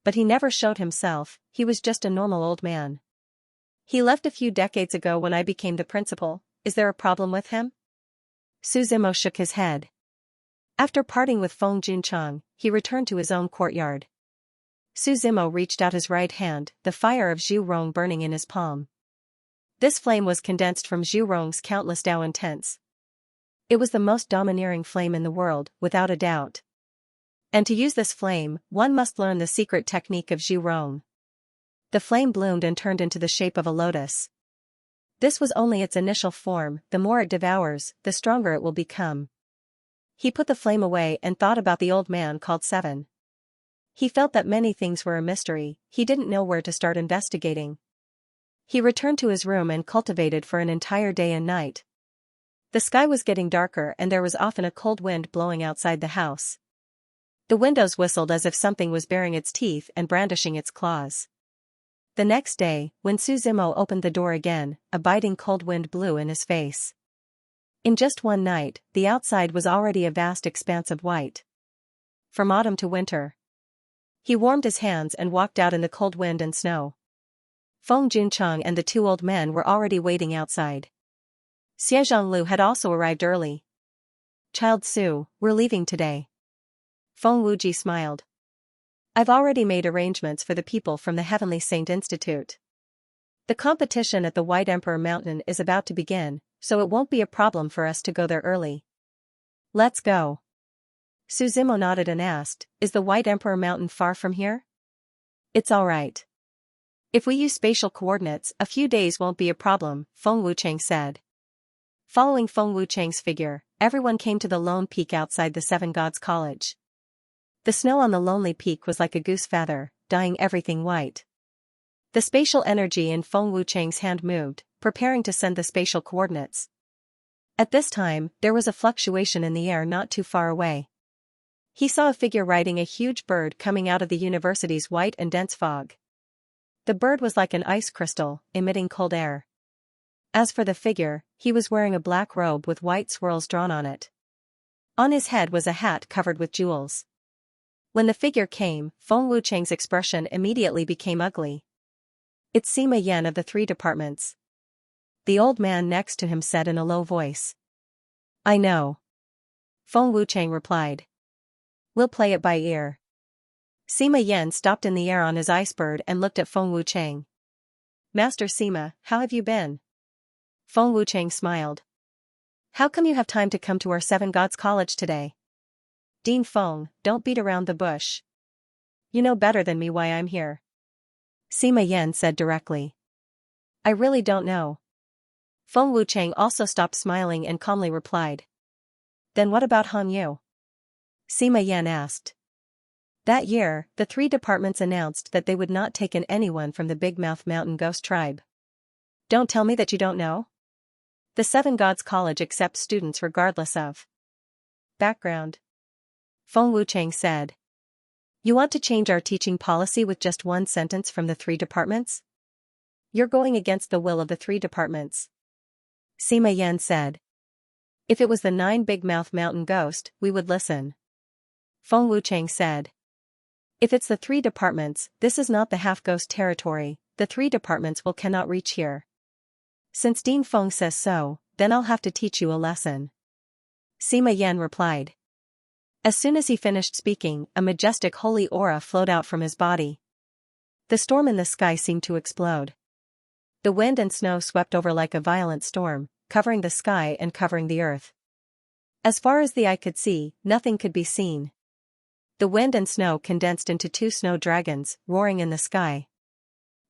But he never showed himself, he was just a normal old man. He left a few decades ago when I became the principal. Is there a problem with him? Su Zimo shook his head. After parting with Feng Junchang, he returned to his own courtyard. Su Zimo reached out his right hand, the fire of Zhu Rong burning in his palm. This flame was condensed from Zhu Rong's countless Dao intents. It was the most domineering flame in the world, without a doubt. And to use this flame, one must learn the secret technique of Zhu Rong. The flame bloomed and turned into the shape of a lotus. This was only its initial form, the more it devours, the stronger it will become. He put the flame away and thought about the old man called Seven. He felt that many things were a mystery, he didn't know where to start investigating. He returned to his room and cultivated for an entire day and night. The sky was getting darker and there was often a cold wind blowing outside the house. The windows whistled as if something was baring its teeth and brandishing its claws. The next day, when Su Zimo opened the door again, a biting cold wind blew in his face. In just one night, the outside was already a vast expanse of white. From autumn to winter. He warmed his hands and walked out in the cold wind and snow. Feng Junchang and the two old men were already waiting outside. Xie Zhonglu had also arrived early. Child Su, we're leaving today. Feng Wuji smiled. I've already made arrangements for the people from the Heavenly Saint Institute. The competition at the White Emperor Mountain is about to begin, so it won't be a problem for us to go there early. Let's go. Su Zimo nodded and asked, is the White Emperor Mountain far from here? It's alright. If we use spatial coordinates, a few days won't be a problem, Feng Wuchang said. Following Feng Wuchang's figure, everyone came to the lone peak outside the Seven Gods College. The snow on the lonely peak was like a goose feather, dyeing everything white. The spatial energy in Feng Wuchang's hand moved, preparing to send the spatial coordinates. At this time, there was a fluctuation in the air not too far away. He saw a figure riding a huge bird coming out of the university's white and dense fog. The bird was like an ice crystal, emitting cold air. As for the figure, he was wearing a black robe with white swirls drawn on it. On his head was a hat covered with jewels. When the figure came, Feng Wuchang's expression immediately became ugly. It's Sima Yan of the 3 departments. The old man next to him said in a low voice. I know. Feng Wuchang replied. We'll play it by ear. Sima Yan stopped in the air on his ice bird and looked at Feng Wuchang. Master Sima, how have you been? Feng Wuchang smiled. How come you have time to come to our Seven Gods College today? Dean Feng, don't beat around the bush. You know better than me why I'm here. Sima Yan said directly. I really don't know. Feng Wuchang also stopped smiling and calmly replied. Then what about Han Yu? Sima Yan asked. That year, the 3 departments announced that they would not take in anyone from the Big Mouth Mountain Ghost Tribe. Don't tell me that you don't know? The Seven Gods College accepts students regardless of background. Feng Wuchang said. You want to change our teaching policy with just one sentence from the 3 departments? You're going against the will of the 3 departments. Sima Yan said. If it was the 9 Big Mouth Mountain Ghost, we would listen. Feng Wuchang said. If it's the 3 departments, this is not the half-ghost territory, the 3 departments will cannot reach here. Since Dean Feng says so, then I'll have to teach you a lesson. Sima Yan replied. As soon as he finished speaking, a majestic holy aura flowed out from his body. The storm in the sky seemed to explode. The wind and snow swept over like a violent storm, covering the sky and covering the earth. As far as the eye could see, nothing could be seen. The wind and snow condensed into 2 snow dragons, roaring in the sky.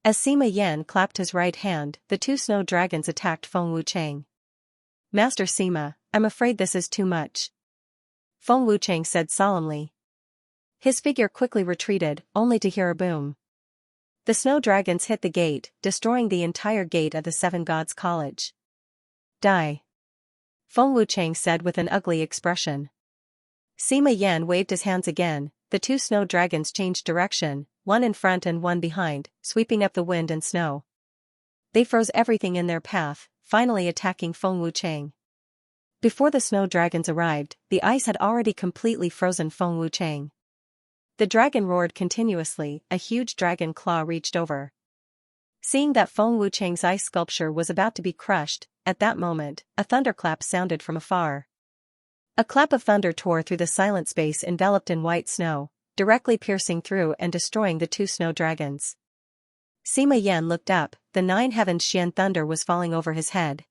As Sima Yan clapped his right hand, the 2 snow dragons attacked Feng Wuchang. Master Sima, I'm afraid this is too much. Feng Wuchang said solemnly. His figure quickly retreated, only to hear a boom. The snow dragons hit the gate, destroying the entire gate of the Seven Gods College. Die. Feng Wuchang said with an ugly expression. Sima Yan waved his hands again. The two snow dragons changed direction, one in front and one behind, sweeping up the wind and snow. They froze everything in their path, finally attacking Feng Wuchang. Before the snow dragons arrived, the ice had already completely frozen Feng Wuchang. The dragon roared continuously, a huge dragon claw reached over. Seeing that Feng Wuchang's ice sculpture was about to be crushed, at that moment, a thunderclap sounded from afar. A clap of thunder tore through the silent space enveloped in white snow, directly piercing through and destroying the two snow dragons. Sima Yan looked up, the nine heavens Xian thunder was falling over his head.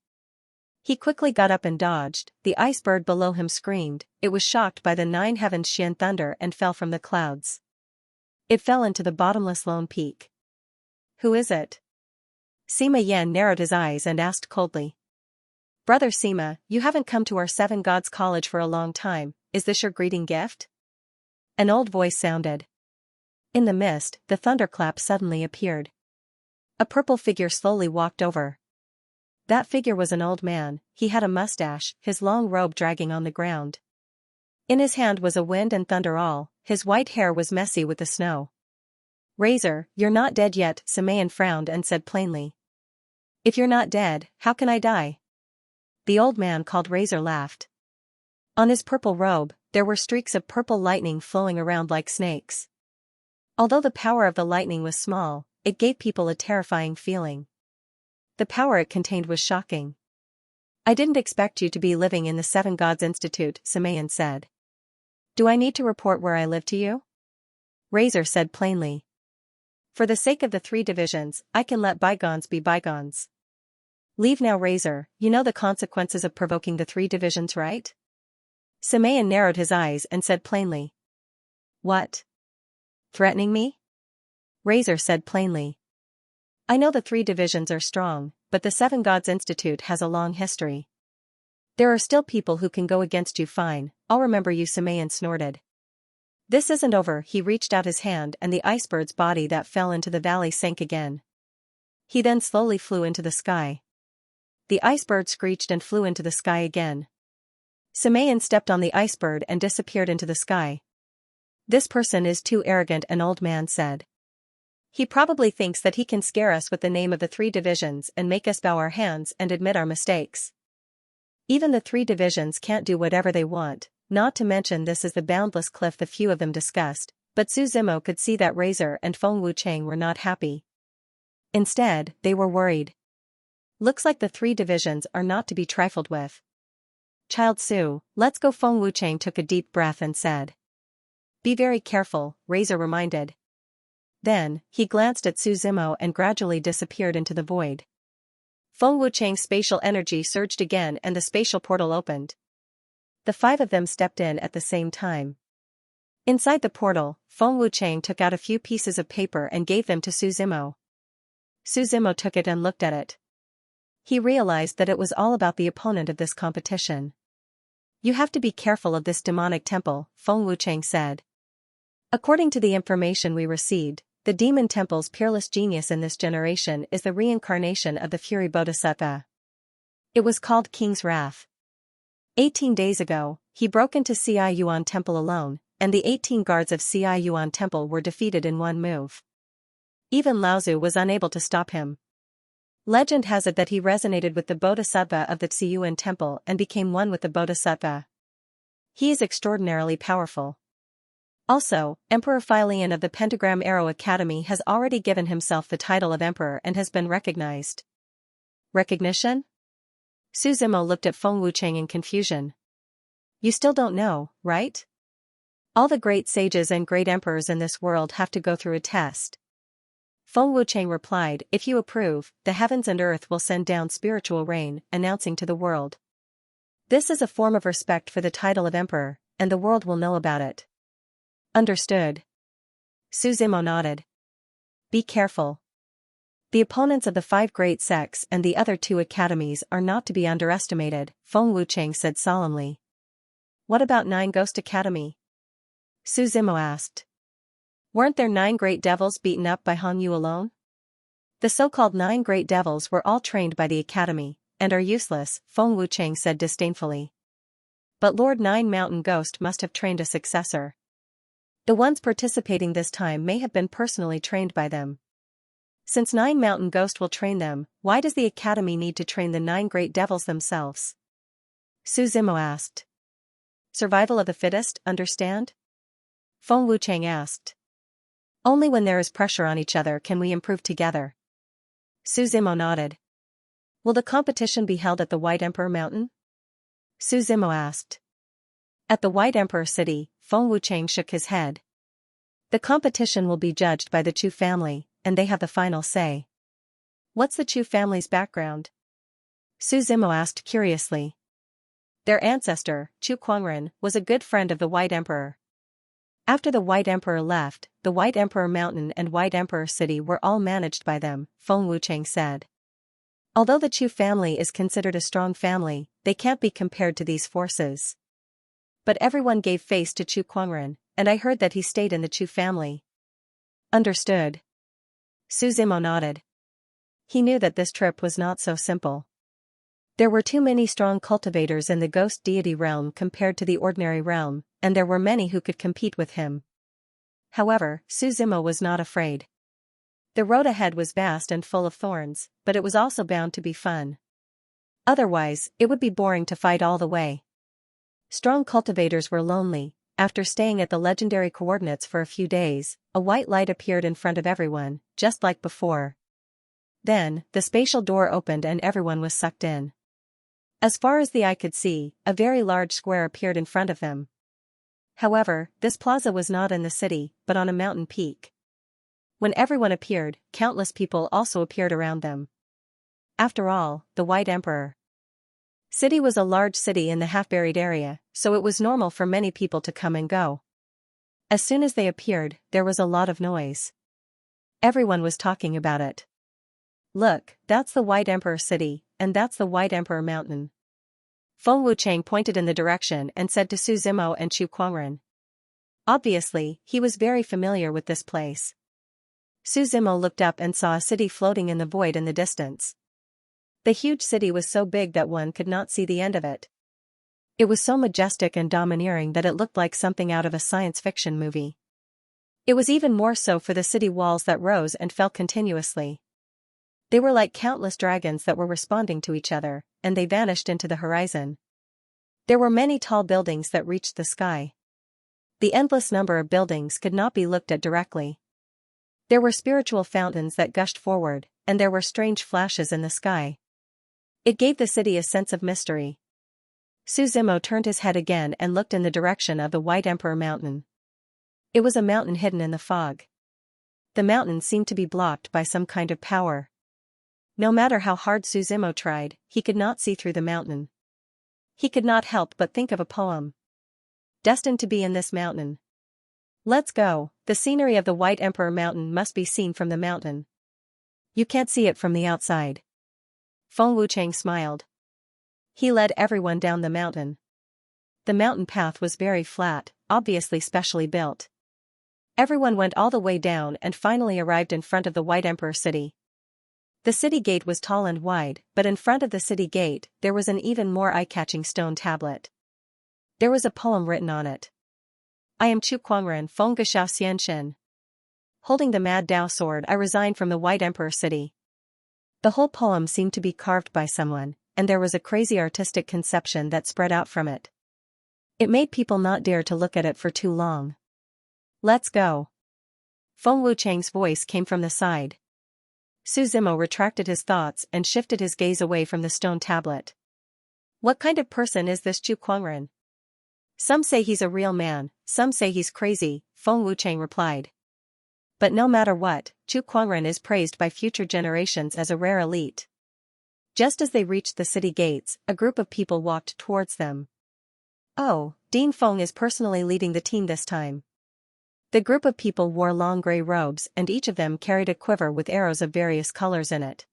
He quickly got up and dodged, the ice bird below him screamed, it was shocked by the nine heavens Xian thunder and fell from the clouds. It fell into the bottomless lone peak. Who is it? Sima Yan narrowed his eyes and asked coldly. Brother Sima, you haven't come to our Seven Gods College for a long time, is this your greeting gift? An old voice sounded. In the mist, the thunderclap suddenly appeared. A purple figure slowly walked over. That figure was an old man, he had a mustache, his long robe dragging on the ground. In his hand was a wind and thunder awl, his white hair was messy with the snow. Razor, you're not dead yet, Simeon frowned and said plainly. If you're not dead, how can I die? The old man called Razor laughed. On his purple robe, there were streaks of purple lightning flowing around like snakes. Although the power of the lightning was small, it gave people a terrifying feeling. The power it contained was shocking. I didn't expect you to be living in the Seven Gods Institute, Simeon said. Do I need to report where I live to you? Razor said plainly. For the sake of the three divisions, I can let bygones be bygones. Leave now, Razor, you know the consequences of provoking the three divisions, right? Simeon narrowed his eyes and said plainly. What? Threatening me? Razor said plainly. I know the three divisions are strong, but the Seven Gods Institute has a long history. There are still people who can go against you. Fine, I'll remember you, Simeon snorted. This isn't over. He reached out his hand and the icebird's body that fell into the valley sank again. He then slowly flew into the sky. The icebird screeched and flew into the sky again. Simeon stepped on the icebird and disappeared into the sky. This person is too arrogant, an old man said. He probably thinks that he can scare us with the name of the three divisions and make us bow our hands and admit our mistakes. Even the three divisions can't do whatever they want, not to mention this is the boundless cliff the few of them discussed, but Su Zimo could see that Razor and Feng Wuchang were not happy. Instead, they were worried. Looks like the three divisions are not to be trifled with. Child Su, let's go. Feng Wuchang took a deep breath and said. Be very careful, Razor reminded. Then, he glanced at Su Zimo and gradually disappeared into the void. Feng Wuchang's spatial energy surged again and the spatial portal opened. The five of them stepped in at the same time. Inside the portal, Feng Wuchang took out a few pieces of paper and gave them to Su Zimo. Su Zimo took it and looked at it. He realized that it was all about the opponent of this competition. You have to be careful of this demonic temple, Feng Wuchang said. According to the information we received, the demon temple's peerless genius in this generation is the reincarnation of the Fury Bodhisattva. It was called King's Wrath. 18 days ago, he broke into Ci Yuan Temple alone, and the 18 guards of Ci Yuan Temple were defeated in one move. Even Lao Tzu was unable to stop him. Legend has it that he resonated with the Bodhisattva of the Tsiyuan Temple and became one with the Bodhisattva. He is extraordinarily powerful. Also, Emperor Philian of the Pentagram Arrow Academy has already given himself the title of Emperor and has been recognized. Recognition? Su Zimo looked at Feng Wuchang in confusion. You still don't know, right? All the great sages and great emperors in this world have to go through a test. Feng Wuchang replied, if you approve, the heavens and earth will send down spiritual rain, announcing to the world. This is a form of respect for the title of emperor, and the world will know about it. Understood. Su Zimo nodded. Be careful. The opponents of the 5 great sects and the other 2 academies are not to be underestimated, Feng Wucheng said solemnly. What about 9 Ghost Academy? Su Zimo asked. Weren't there 9 great devils beaten up by Han Yu alone? The so-called 9 great devils were all trained by the academy, and are useless, Feng Wucheng said disdainfully. But Lord 9 Mountain Ghost must have trained a successor. The ones participating this time may have been personally trained by them. Since 9 Mountain Ghost will train them, why does the academy need to train the 9 great devils themselves? Su Zimo asked. Survival of the fittest, understand? Feng Wucheng asked. Only when there is pressure on each other can we improve together. Su Zimo nodded. Will the competition be held at the White Emperor Mountain? Su Zimo asked. At the White Emperor City, Feng Wucheng shook his head. The competition will be judged by the Chu family, and they have the final say. What's the Chu family's background? Su Zimo asked curiously. Their ancestor, Chu Kuangren, was a good friend of the White Emperor. After the White Emperor left, the White Emperor Mountain and White Emperor City were all managed by them, Feng Wucheng said. Although the Chu family is considered a strong family, they can't be compared to these forces. But everyone gave face to Chu Kuangren, and I heard that he stayed in the Chu family. Understood. Su Zimo nodded. He knew that this trip was not so simple. There were too many strong cultivators in the ghost deity realm compared to the ordinary realm, and there were many who could compete with him. However, Su Zimo was not afraid. The road ahead was vast and full of thorns, but it was also bound to be fun. Otherwise, it would be boring to fight all the way. Strong cultivators were lonely. After staying at the legendary coordinates for a few days, a white light appeared in front of everyone, just like before. Then, the spatial door opened and everyone was sucked in. As far as the eye could see, a very large square appeared in front of them. However, this plaza was not in the city, but on a mountain peak. When everyone appeared, countless people also appeared around them. After all, the White Emperor City was a large city in the half-buried area, so it was normal for many people to come and go. As soon as they appeared, there was a lot of noise. Everyone was talking about it. Look, that's the White Emperor City, and that's the White Emperor Mountain. Feng Wucheng pointed in the direction and said to Su Zimo and Chu Kuangren. Obviously, he was very familiar with this place. Su Zimo looked up and saw a city floating in the void in the distance. The huge city was so big that one could not see the end of it. It was so majestic and domineering that it looked like something out of a science fiction movie. It was even more so for the city walls that rose and fell continuously. They were like countless dragons that were responding to each other, and they vanished into the horizon. There were many tall buildings that reached the sky. The endless number of buildings could not be looked at directly. There were spiritual fountains that gushed forward, and there were strange flashes in the sky. It gave the city a sense of mystery. Su Zimo turned his head again and looked in the direction of the White Emperor Mountain. It was a mountain hidden in the fog. The mountain seemed to be blocked by some kind of power. No matter how hard Su Zimo tried, he could not see through the mountain. He could not help but think of a poem. Destined to be in this mountain. Let's go, the scenery of the White Emperor Mountain must be seen from the mountain. You can't see it from the outside. Feng Wucheng smiled. He led everyone down the mountain. The mountain path was very flat, obviously specially built. Everyone went all the way down and finally arrived in front of the White Emperor City. The city gate was tall and wide, but in front of the city gate, there was an even more eye-catching stone tablet. There was a poem written on it. I am Chu Kuangren Feng Gashao Xianxia. Holding the Mad Dao sword, I resigned from the White Emperor City. The whole poem seemed to be carved by someone, and there was a crazy artistic conception that spread out from it. It made people not dare to look at it for too long. Let's go. Feng Wucheng's voice came from the side. Su Zimo retracted his thoughts and shifted his gaze away from the stone tablet. What kind of person is this Chu Kuangren? Some say he's a real man, some say he's crazy, Feng Wucheng replied. But no matter what, Chu Kuangren is praised by future generations as a rare elite. Just as they reached the city gates, a group of people walked towards them. Oh, Dean Feng is personally leading the team this time. The group of people wore long gray robes and each of them carried a quiver with arrows of various colors in it.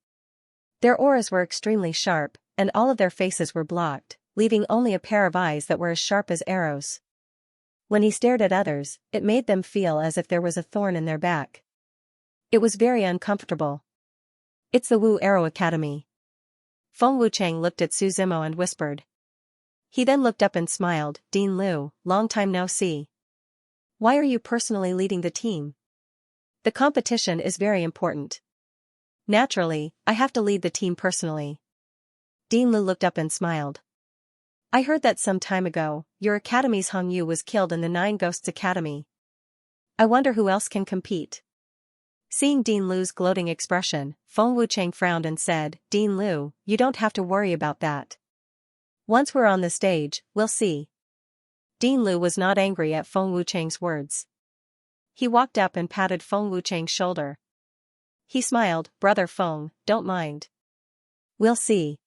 Their auras were extremely sharp, and all of their faces were blocked, leaving only a pair of eyes that were as sharp as arrows. When he stared at others, it made them feel as if there was a thorn in their back. It was very uncomfortable. "It's the Wu Arrow Academy." Feng Wuchang looked at Su Zimo and whispered. He then looked up and smiled, "Dean Liu, long time no see. Why are you personally leading the team?" "The competition is very important. Naturally, I have to lead the team personally." Dean Liu looked up and smiled. "I heard that some time ago, your academy's Hong Yu was killed in the Nine Ghosts Academy. I wonder who else can compete." Seeing Dean Liu's gloating expression, Feng Wuchang frowned and said, "Dean Liu, you don't have to worry about that. Once we're on the stage, we'll see." Dean Liu was not angry at Feng Wuchang's words. He walked up and patted Feng Wuchang's shoulder. He smiled, "Brother Feng, don't mind. We'll see."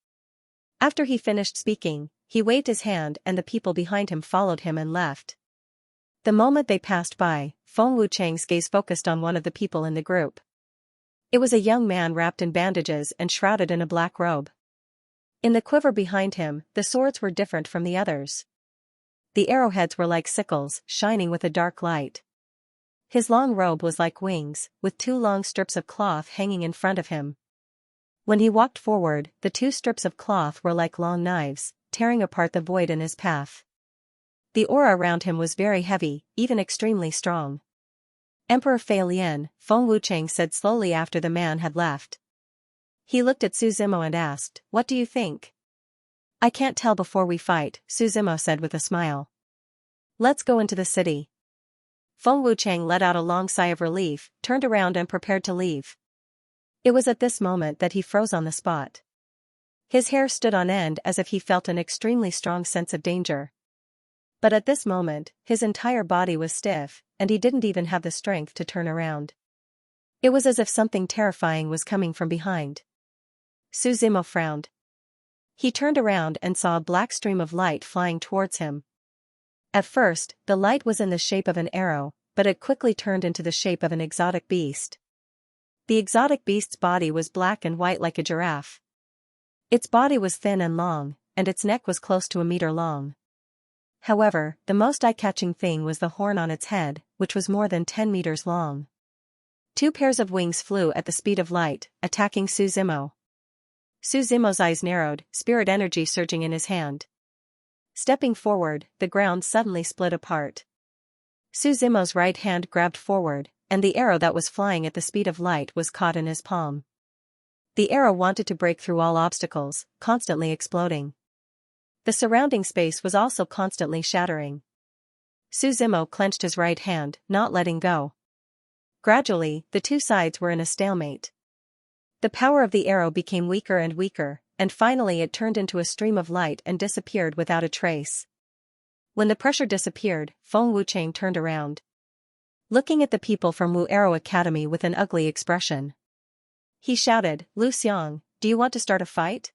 After he finished speaking, he waved his hand and the people behind him followed him and left. The moment they passed by, Feng Wuchang's gaze focused on one of the people in the group. It was a young man wrapped in bandages and shrouded in a black robe. In the quiver behind him, the swords were different from the others. The arrowheads were like sickles, shining with a dark light. His long robe was like wings, with two long strips of cloth hanging in front of him. When he walked forward, the two strips of cloth were like long knives, tearing apart the void in his path. The aura around him was very heavy, even extremely strong. "Emperor Fei Lian," Feng Wuchang said slowly after the man had left. He looked at Su Zimo and asked, "What do you think?" "I can't tell before we fight," Su Zimo said with a smile. "Let's go into the city." Feng Wuchang let out a long sigh of relief, turned around and prepared to leave. It was at this moment that he froze on the spot. His hair stood on end as if he felt an extremely strong sense of danger. But at this moment, his entire body was stiff, and he didn't even have the strength to turn around. It was as if something terrifying was coming from behind. Su Zimo frowned. He turned around and saw a black stream of light flying towards him. At first, the light was in the shape of an arrow, but it quickly turned into the shape of an exotic beast. The exotic beast's body was black and white like a giraffe. Its body was thin and long, and its neck was close to a meter long. However, the most eye-catching thing was the horn on its head, which was more than 10 meters long. Two pairs of wings flew at the speed of light, attacking Su Zimo. Su Zimo's eyes narrowed, spirit energy surging in his hand. Stepping forward, the ground suddenly split apart. Su Zimo's right hand grabbed forward, and the arrow that was flying at the speed of light was caught in his palm. The arrow wanted to break through all obstacles, constantly exploding. The surrounding space was also constantly shattering. Su Zimo clenched his right hand, not letting go. Gradually, the two sides were in a stalemate. The power of the arrow became weaker and weaker, and finally it turned into a stream of light and disappeared without a trace. When the pressure disappeared, Feng Wuchang turned around, looking at the people from Wu Arrow Academy with an ugly expression. He shouted, "Lu Xiang, do you want to start a fight?"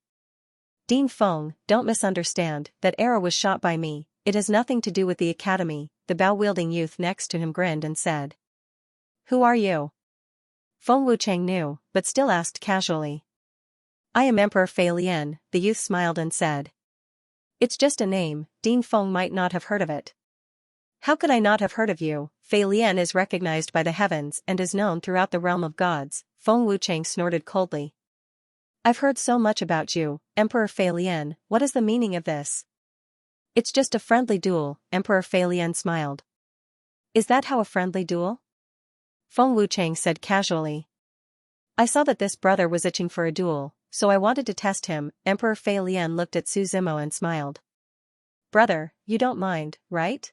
"Dean Feng, don't misunderstand, that arrow was shot by me, it has nothing to do with the academy," the bow-wielding youth next to him grinned and said. "Who are you?" Feng Wuchang knew, but still asked casually. "I am Emperor Fei Lian," the youth smiled and said. "It's just a name, Dean Feng might not have heard of it." "How could I not have heard of you? Fei Lian is recognized by the heavens and is known throughout the realm of gods," Feng Wuchang snorted coldly. "I've heard so much about you, Emperor Fei Lian, what is the meaning of this?" "It's just a friendly duel," Emperor Fei Lian smiled. "Is that how a friendly duel?" Feng Wuchang said casually. "I saw that this brother was itching for a duel, so I wanted to test him." Emperor Fei Lian looked at Su Zimo and smiled. "Brother, you don't mind, right?"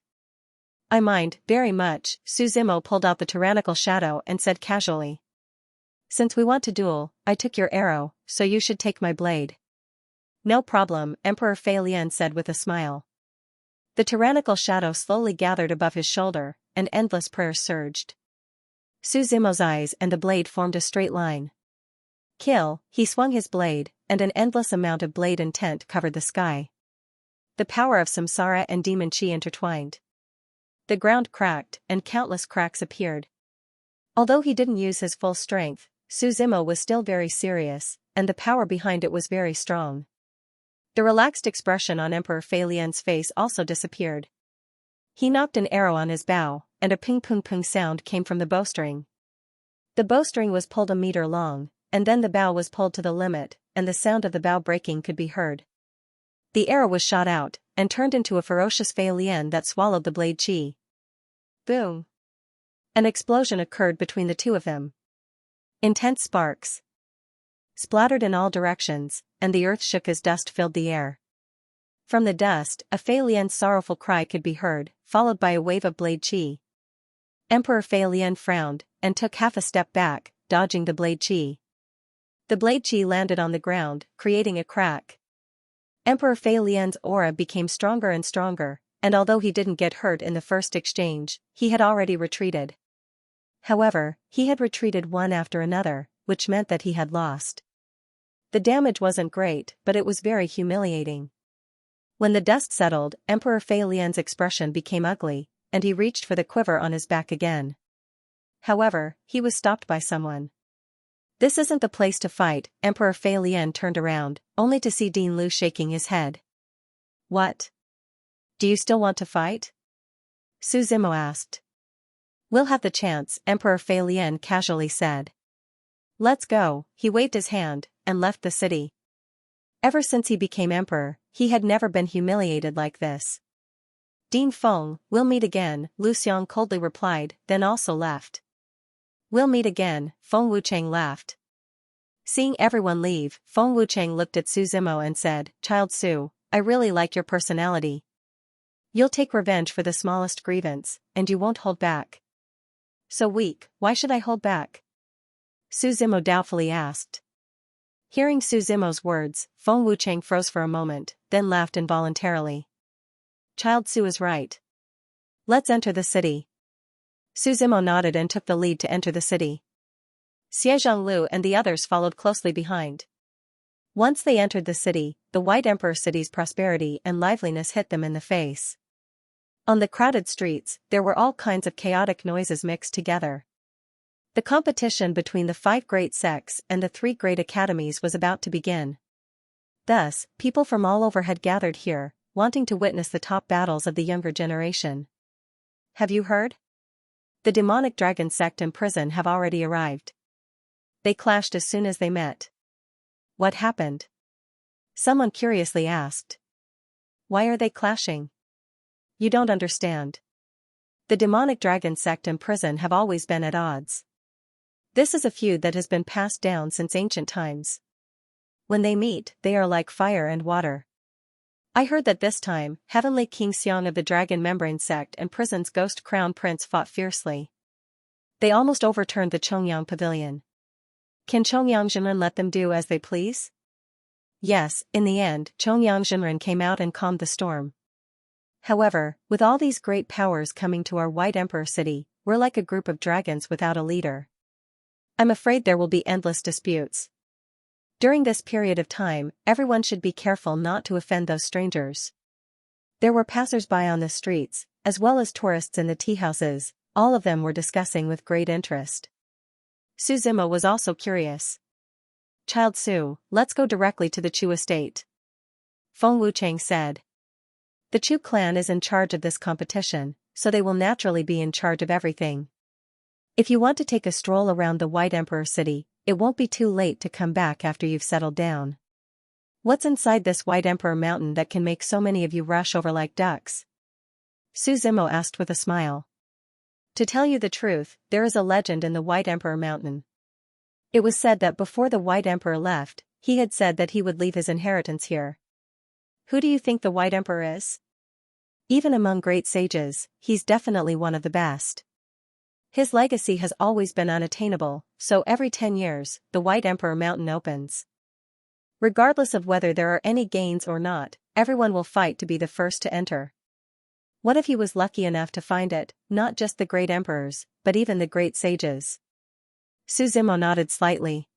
"I mind, very much." Su Zimo pulled out the tyrannical shadow and said casually. "Since we want to duel, I took your arrow, so you should take my blade." "No problem," Emperor Fei Lian said with a smile. The tyrannical shadow slowly gathered above his shoulder, and endless prayers surged. Su Zimo's eyes and the blade formed a straight line. "Kill," he swung his blade, and an endless amount of blade intent covered the sky. The power of samsara and demon chi intertwined. The ground cracked, and countless cracks appeared. Although he didn't use his full strength, Suzimo was still very serious, and the power behind it was very strong. The relaxed expression on Emperor Feilian's face also disappeared. He knocked an arrow on his bow, and a ping-pong-pong sound came from the bowstring. The bowstring was pulled a meter long, and then the bow was pulled to the limit, and the sound of the bow breaking could be heard. The arrow was shot out, and turned into a ferocious Feilian that swallowed the blade chi. Boom! An explosion occurred between the two of them. Intense sparks splattered in all directions, and the earth shook as dust filled the air. From the dust, a Feilian's sorrowful cry could be heard, followed by a wave of blade chi. Emperor Feilian frowned, and took half a step back, dodging the blade chi. The blade chi landed on the ground, creating a crack. Emperor Feilian's aura became stronger and stronger, and although he didn't get hurt in the first exchange, he had already retreated. However, he had retreated one after another, which meant that he had lost. The damage wasn't great, but it was very humiliating. When the dust settled, Emperor Feilian's expression became ugly, and he reached for the quiver on his back again. However, he was stopped by someone. "This isn't the place to fight." Emperor Feilian turned around, only to see Dean Lu shaking his head. "What? Do you still want to fight?" Suzimo asked. "We'll have the chance," Emperor Feilian casually said. "Let's go." He waved his hand, and left the city. Ever since he became emperor, he had never been humiliated like this. "Dean Feng, we'll meet again," Lu Xiang coldly replied, then also left. "We'll meet again," Feng Wucheng laughed. Seeing everyone leave, Feng Wucheng looked at Suzimo and said, "Child Su, I really like your personality. You'll take revenge for the smallest grievance, and you won't hold back." "So weak, why should I hold back?" Suzimo doubtfully asked. Hearing Suzimo's words, Feng Wucheng froze for a moment, then laughed involuntarily. "Child Su is right. Let's enter the city." Suzimo nodded and took the lead to enter the city. Xie Lu and the others followed closely behind. Once they entered the city, the White Emperor City's prosperity and liveliness hit them in the face. On the crowded streets, there were all kinds of chaotic noises mixed together. The competition between the 5 great sects and the 3 great academies was about to begin. Thus, people from all over had gathered here, wanting to witness the top battles of the younger generation. "Have you heard? The demonic dragon sect and prison have already arrived. They clashed as soon as they met." "What happened?" someone curiously asked. "Why are they clashing?" "You don't understand. The demonic dragon sect and prison have always been at odds. This is a feud that has been passed down since ancient times. When they meet, they are like fire and water. I heard that this time, Heavenly King Xiang of the Dragon Membrane sect and prison's Ghost Crown Prince fought fiercely. They almost overturned the Chongyang Pavilion. Can Chongyang Zhenren let them do as they please?" Yes, in the end, Chongyang Zhenren came out and calmed the storm. "However, with all these great powers coming to our White Emperor City, we're like a group of dragons without a leader. I'm afraid there will be endless disputes. During this period of time, everyone should be careful not to offend those strangers." There were passers-by on the streets, as well as tourists in the tea-houses. All of them were discussing with great interest. Suzimo was also curious. "Child Su, let's go directly to the Chu estate," Feng Wucheng said. "The Chu clan is in charge of this competition, so they will naturally be in charge of everything. If you want to take a stroll around the White Emperor City, it won't be too late to come back after you've settled down. What's inside this White Emperor mountain that can make so many of you rush over like ducks?" Suzimo asked with a smile. "To tell you the truth, there is a legend in the White Emperor mountain. It was said that before the White Emperor left, he had said that he would leave his inheritance here. Who do you think the White Emperor is? Even among great sages, he's definitely one of the best. His legacy has always been unattainable, so every 10 years, the White Emperor Mountain opens. Regardless of whether there are any gains or not, everyone will fight to be the first to enter. What if he was lucky enough to find it, not just the great emperors, but even the great sages?" Suzimo nodded slightly.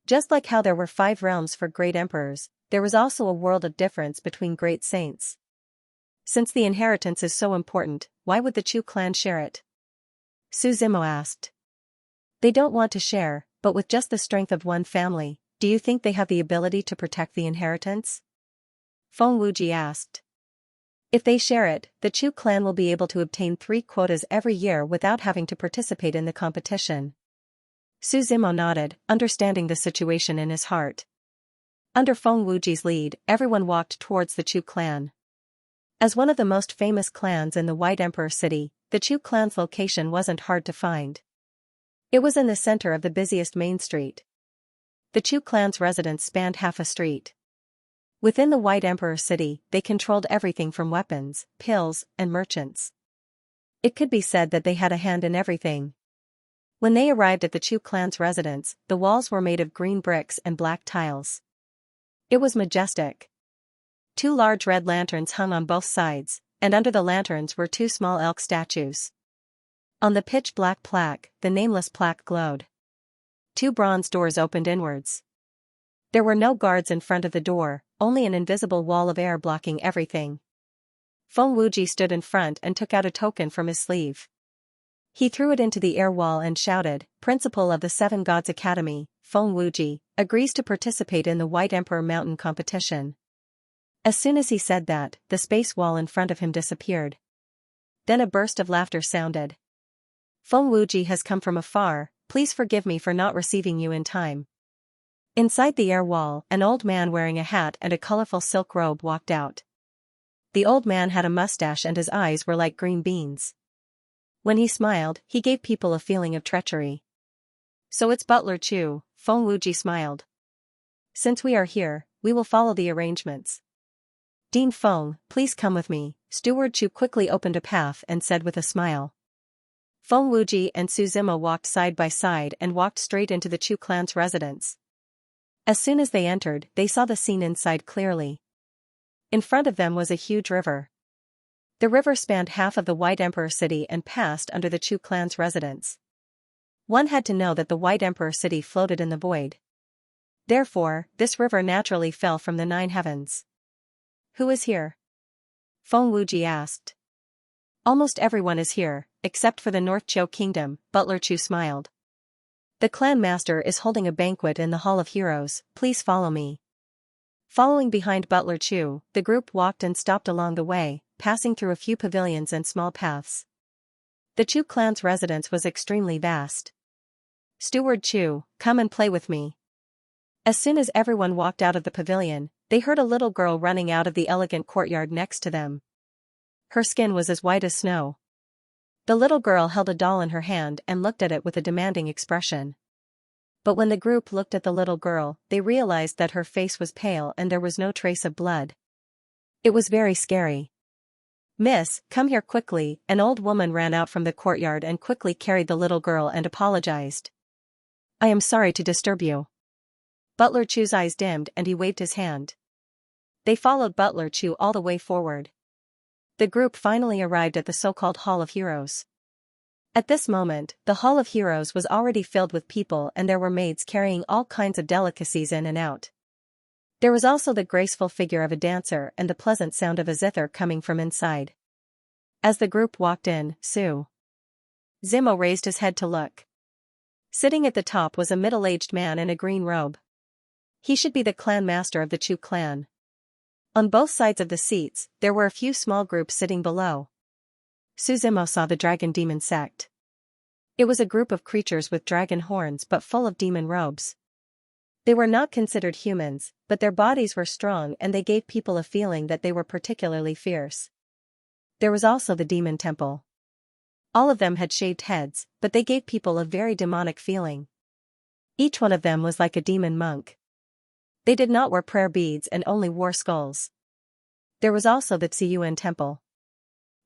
Just like how there were 5 realms for great emperors, there was also a world of difference between great saints. Since the inheritance is so important, why would the Chu clan share it? Su Zimo asked. They don't want to share, but with just the strength of one family, do you think they have the ability to protect the inheritance? Feng Wuji asked. If they share it, the Chu clan will be able to obtain 3 quotas every year without having to participate in the competition. Su Zimo nodded, understanding the situation in his heart. Under Feng Wuji's lead, everyone walked towards the Chu clan. As one of the most famous clans in the White Emperor City, the Chu clan's location wasn't hard to find. It was in the center of the busiest main street. The Chu clan's residence spanned half a street. Within the White Emperor City, they controlled everything from weapons, pills, and merchants. It could be said that they had a hand in everything. When they arrived at the Chu clan's residence, the walls were made of green bricks and black tiles. It was majestic. 2 large red lanterns hung on both sides, and under the lanterns were 2 small elk statues. On the pitch-black plaque, the nameless plaque glowed. 2 bronze doors opened inwards. There were no guards in front of the door, only an invisible wall of air blocking everything. Feng Wuji stood in front and took out a token from his sleeve. He threw it into the air wall and shouted, "Principal of the 7 Gods Academy, Feng Wuji, agrees to participate in the White Emperor Mountain competition." As soon as he said that, the space wall in front of him disappeared. Then a burst of laughter sounded. "Feng Wuji has come from afar, please forgive me for not receiving you in time." Inside the air wall, an old man wearing a hat and a colorful silk robe walked out. The old man had a mustache and his eyes were like green beans. When he smiled, he gave people a feeling of treachery. "So it's Butler Chu," Feng Wuji smiled. "Since we are here, we will follow the arrangements. Dean Feng, please come with me." Steward Chu quickly opened a path and said with a smile. Feng Wuji and Su Zimo walked side by side and walked straight into the Chu clan's residence. As soon as they entered, they saw the scene inside clearly. In front of them was a huge river. The river spanned half of the White Emperor City and passed under the Chu clan's residence. One had to know that the White Emperor City floated in the void. Therefore, this river naturally fell from the 9 heavens. "Who is here?" Feng Wuji asked. "Almost everyone is here, except for the North Chou Kingdom," Butler Chu smiled. "The clan master is holding a banquet in the Hall of Heroes, please follow me." Following behind Butler Chu, the group walked and stopped along the way, passing through a few pavilions and small paths. The Chu clan's residence was extremely vast. "Steward Chu, come and play with me." As soon as everyone walked out of the pavilion, they heard a little girl running out of the elegant courtyard next to them. Her skin was as white as snow. The little girl held a doll in her hand and looked at it with a demanding expression. But when the group looked at the little girl, they realized that her face was pale and there was no trace of blood. It was very scary. "Miss, come here quickly." An old woman ran out from the courtyard and quickly carried the little girl and apologized. "I am sorry to disturb you." Butler Chu's eyes dimmed and he waved his hand. They followed Butler Chu all the way forward. The group finally arrived at the so-called Hall of Heroes. At this moment, the Hall of Heroes was already filled with people and there were maids carrying all kinds of delicacies in and out. There was also the graceful figure of a dancer and the pleasant sound of a zither coming from inside. As the group walked in, Su Zimo raised his head to look. Sitting at the top was a middle-aged man in a green robe. He should be the clan master of the Chu clan. On both sides of the seats, there were a few small groups sitting below. Su Zimo saw the dragon demon sect. It was a group of creatures with dragon horns but full of demon robes. They were not considered humans, but their bodies were strong and they gave people a feeling that they were particularly fierce. There was also the demon temple. All of them had shaved heads, but they gave people a very demonic feeling. Each one of them was like a demon monk. They did not wear prayer beads and only wore skulls. There was also the Tsiyuan temple.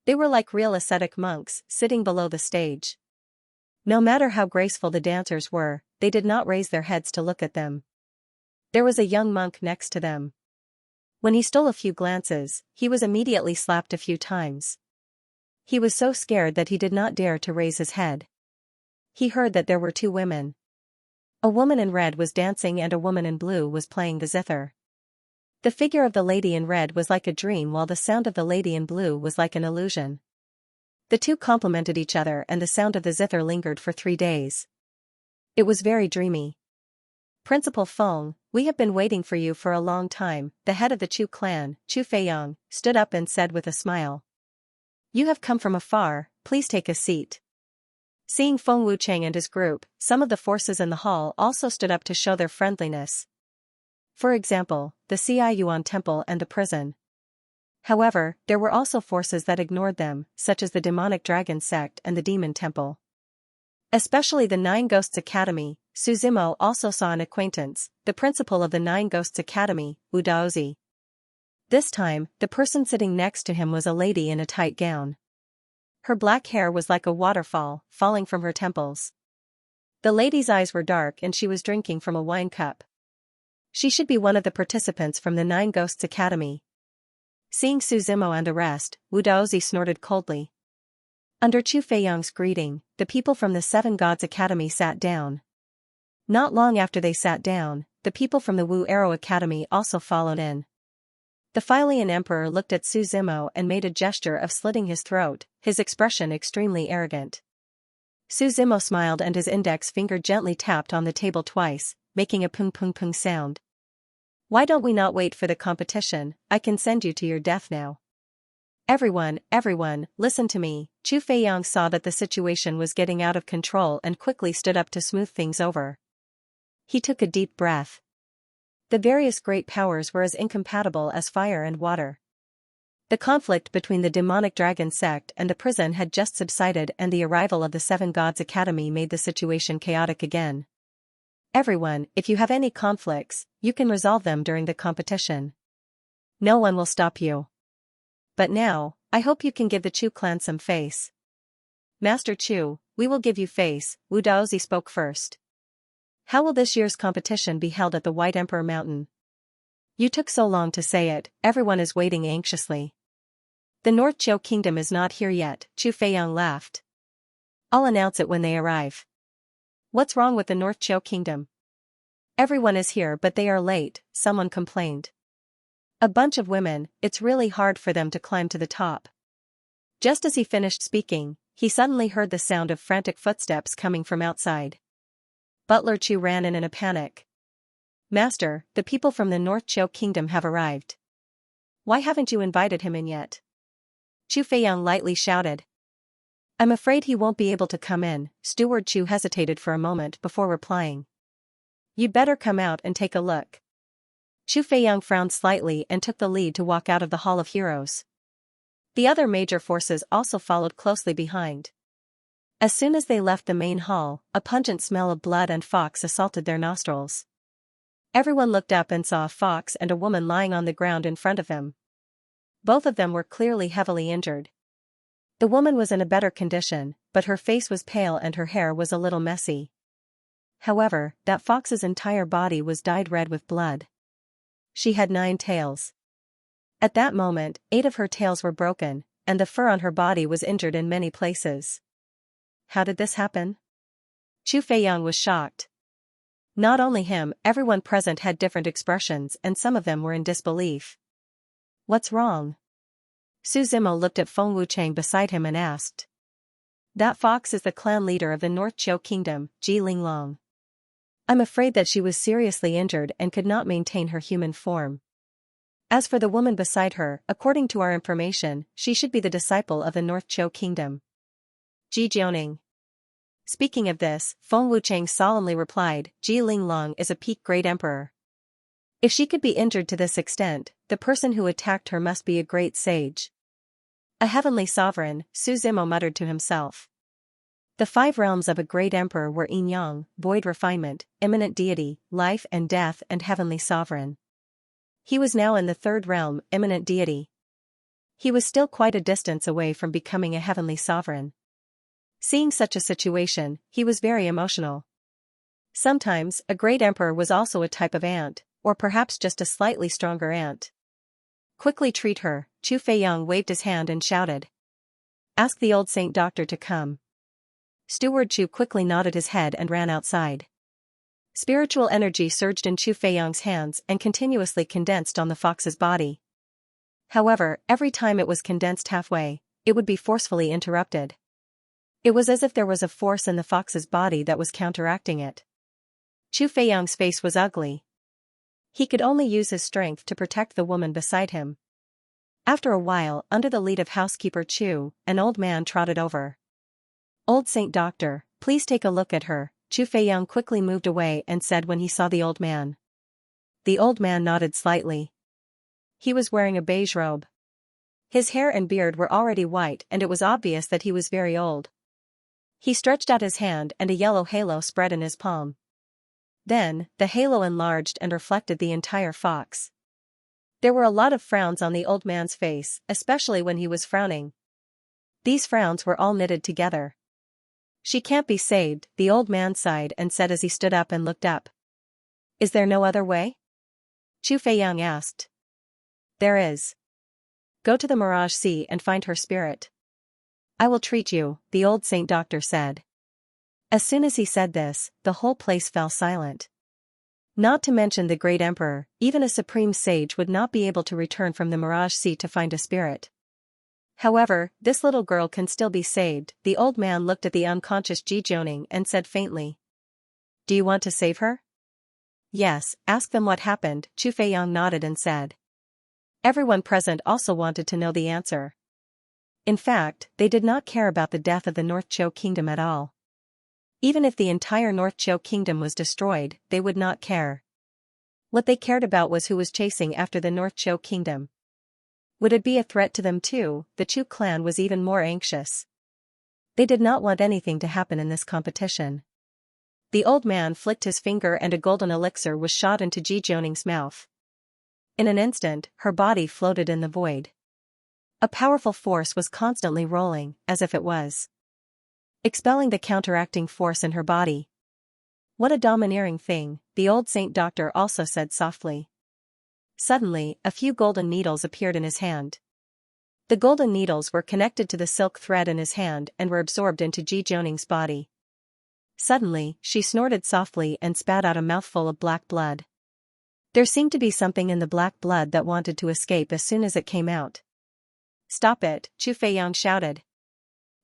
They were like real ascetic monks, sitting below the stage. No matter how graceful the dancers were, they did not raise their heads to look at them. There was a young monk next to them. When he stole a few glances, he was immediately slapped a few times. He was so scared that he did not dare to raise his head. He heard that there were 2 women. A woman in red was dancing and a woman in blue was playing the zither. The figure of the lady in red was like a dream while the sound of the lady in blue was like an illusion. The two complemented each other and the sound of the zither lingered for 3 days. It was very dreamy. Principal Feng, we have been waiting for you for a long time, the head of the Chu clan, Chu Feiyang, stood up and said with a smile. You have come from afar, please take a seat. Seeing Feng Wucheng and his group, some of the forces in the hall also stood up to show their friendliness. For example, the Ci Yuan Temple and the prison. However, there were also forces that ignored them, such as the demonic dragon sect and the demon temple. Especially the Nine Ghosts Academy, Su Zimo also saw an acquaintance, the principal of the Nine Ghosts Academy, Wu Daozi. This time, the person sitting next to him was a lady in a tight gown. Her black hair was like a waterfall, falling from her temples. The lady's eyes were dark and she was drinking from a wine cup. She should be one of the participants from the Nine Ghosts Academy. Seeing Su Zimo and the rest, Wu Daozi snorted coldly. Under Chu Feiyang's greeting, the people from the Seven Gods Academy sat down. Not long after they sat down, the people from the Wu Arrow Academy also followed in. The Philian Emperor looked at Su Zimo and made a gesture of slitting his throat, his expression extremely arrogant. Su Zimo smiled and his index finger gently tapped on the table twice, making a pung pung pung sound. Why don't we not wait for the competition? I can send you to your death now. Everyone, listen to me. Chu Feiyang saw that the situation was getting out of control and quickly stood up to smooth things over. He took a deep breath. The various great powers were as incompatible as fire and water. The conflict between the demonic dragon sect and the prison had just subsided and the arrival of the Seven Gods Academy made the situation chaotic again. Everyone, if you have any conflicts, you can resolve them during the competition. No one will stop you. But now, I hope you can give the Chu clan some face. Master Chu, we will give you face, Wu Daozi spoke first. How will this year's competition be held at the White Emperor Mountain? You took so long to say it, everyone is waiting anxiously. The North Zhou Kingdom is not here yet, Chu Feiyang laughed. I'll announce it when they arrive. What's wrong with the North Zhou Kingdom? Everyone is here but they are late, someone complained. A bunch of women, it's really hard for them to climb to the top. Just as he finished speaking, he suddenly heard the sound of frantic footsteps coming from outside. Butler Chu ran in a panic. Master, the people from the North Zhou Kingdom have arrived. Why haven't you invited him in yet? Chu Feiyang lightly shouted. I'm afraid he won't be able to come in. Steward Chu hesitated for a moment before replying. You'd better come out and take a look. Chu Feiyang frowned slightly and took the lead to walk out of the Hall of Heroes. The other major forces also followed closely behind. As soon as they left the main hall, a pungent smell of blood and fox assaulted their nostrils. Everyone looked up and saw a fox and a woman lying on the ground in front of him. Both of them were clearly heavily injured. The woman was in a better condition, but her face was pale and her hair was a little messy. However, that fox's entire body was dyed red with blood. She had 9 tails. At that moment, 8 of her tails were broken, and the fur on her body was injured in many places. How did this happen? Chu Feiyang was shocked. Not only him, everyone present had different expressions and some of them were in disbelief. What's wrong? Su Zimo looked at Feng Wucheng beside him and asked. That fox is the clan leader of the North Zhou Kingdom, Ji Linglong. I'm afraid that she was seriously injured and could not maintain her human form. As for the woman beside her, according to our information, she should be the disciple of the North Zhou Kingdom. Ji Jiaoning. Speaking of this, Feng Wucheng solemnly replied, Ji Linglong is a peak great emperor. If she could be injured to this extent, the person who attacked her must be a great sage. A heavenly sovereign, Su Zimo muttered to himself. The 5 realms of a great emperor were Yin Yang, void refinement, immanent deity, life and death and heavenly sovereign. He was now in the 3rd realm, immanent deity. He was still quite a distance away from becoming a heavenly sovereign. Seeing such a situation, he was very emotional. Sometimes, a great emperor was also a type of ant, or perhaps just a slightly stronger ant. Quickly treat her, Chu Feiyang waved his hand and shouted. Ask the old saint doctor to come. Steward Chu quickly nodded his head and ran outside. Spiritual energy surged in Chu Feiyang's hands and continuously condensed on the fox's body. However, every time it was condensed halfway, it would be forcefully interrupted. It was as if there was a force in the fox's body that was counteracting it. Chu Feiyang's face was ugly. He could only use his strength to protect the woman beside him. After a while, under the lead of housekeeper Chu, an old man trotted over. "Old Saint Doctor, please take a look at her," Chu Feiyang quickly moved away and said when he saw the old man. The old man nodded slightly. He was wearing a beige robe. His hair and beard were already white and it was obvious that he was very old. He stretched out his hand and a yellow halo spread in his palm. Then, the halo enlarged and reflected the entire fox. There were a lot of frowns on the old man's face, especially when he was frowning. These frowns were all knitted together. "She can't be saved," the old man sighed and said as he stood up and looked up. "Is there no other way?" Chu Feiyang asked. "There is. Go to the Mirage Sea and find her spirit. I will treat you," the old Saint Doctor said. As soon as he said this, the whole place fell silent. Not to mention the great emperor, even a supreme sage would not be able to return from the Mirage Sea to find a spirit. However, this little girl can still be saved. The old man looked at the unconscious Ji Zhongning and said faintly. "Do you want to save her?" "Yes, ask them what happened," Chu Feiyang nodded and said. Everyone present also wanted to know the answer. In fact, they did not care about the death of the North Chou Kingdom at all. Even if the entire North Chou Kingdom was destroyed, they would not care. What they cared about was who was chasing after the North Chou Kingdom. Would it be a threat to them too? The Chu clan was even more anxious. They did not want anything to happen in this competition. The old man flicked his finger and a golden elixir was shot into Ji Zhongning's mouth. In an instant, her body floated in the void. A powerful force was constantly rolling, as if it was expelling the counteracting force in her body. "What a domineering thing," the old Saint Doctor also said softly. Suddenly, a few golden needles appeared in his hand. The golden needles were connected to the silk thread in his hand and were absorbed into Ji Zhongning's body. Suddenly, she snorted softly and spat out a mouthful of black blood. There seemed to be something in the black blood that wanted to escape as soon as it came out. "Stop it," Chu Feiyang shouted.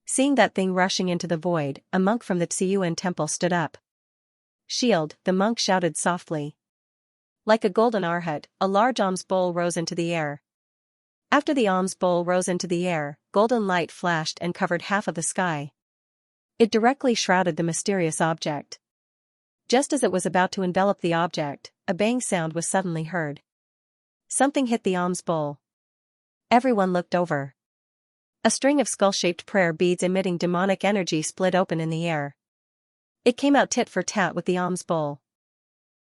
Seeing that thing rushing into the void, a monk from the Tsiyuan temple stood up. "Shield," the monk shouted softly. Like a golden arhat, a large alms bowl rose into the air. After the alms bowl rose into the air, golden light flashed and covered half of the sky. It directly shrouded the mysterious object. Just as it was about to envelop the object, a bang sound was suddenly heard. Something hit the alms bowl. Everyone looked over. A string of skull-shaped prayer beads emitting demonic energy split open in the air. It came out tit for tat with the alms bowl.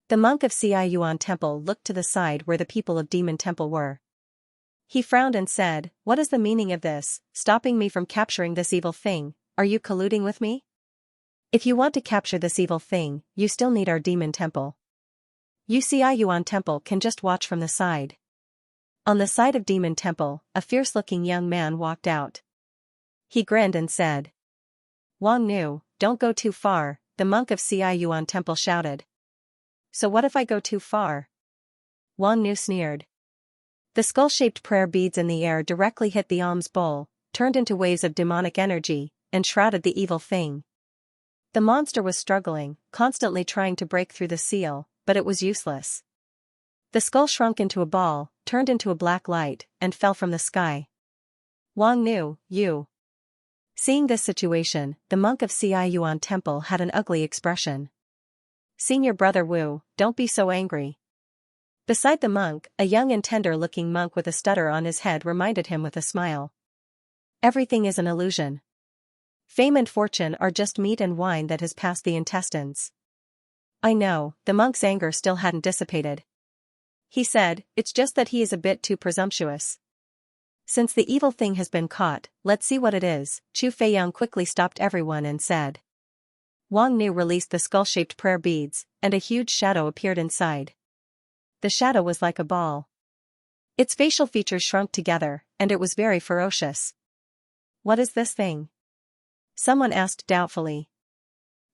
The monk of Xianxia Temple looked to the side where the people of Demon Temple were. He frowned and said, "What is the meaning of this, stopping me from capturing this evil thing? Are you colluding with me? If you want to capture this evil thing, you still need our Demon Temple. You Xianxia Temple can just watch from the side." On the side of Demon Temple, a fierce-looking young man walked out. He grinned and said, "Wang Nu, don't go too far," the monk of Xianxia Temple shouted. "So what if I go too far?" Wang Nu sneered. The skull-shaped prayer beads in the air directly hit the alms bowl, turned into waves of demonic energy, and shrouded the evil thing. The monster was struggling, constantly trying to break through the seal, but it was useless. The skull shrunk into a ball, turned into a black light, and fell from the sky. "Wang Nu, you." Seeing this situation, the monk of Xianxia Temple had an ugly expression. "Senior brother Wu, don't be so angry." Beside the monk, a young and tender-looking monk with a stutter on his head reminded him with a smile. "Everything is an illusion. Fame and fortune are just meat and wine that has passed the intestines." "I know," the monk's anger still hadn't dissipated. He said, "It's just that he is a bit too presumptuous. Since the evil thing has been caught, let's see what it is." Chu Feiyang quickly stopped everyone and said. Wang Nu released the skull-shaped prayer beads, and a huge shadow appeared inside. The shadow was like a ball. Its facial features shrunk together, and it was very ferocious. "What is this thing?" someone asked doubtfully.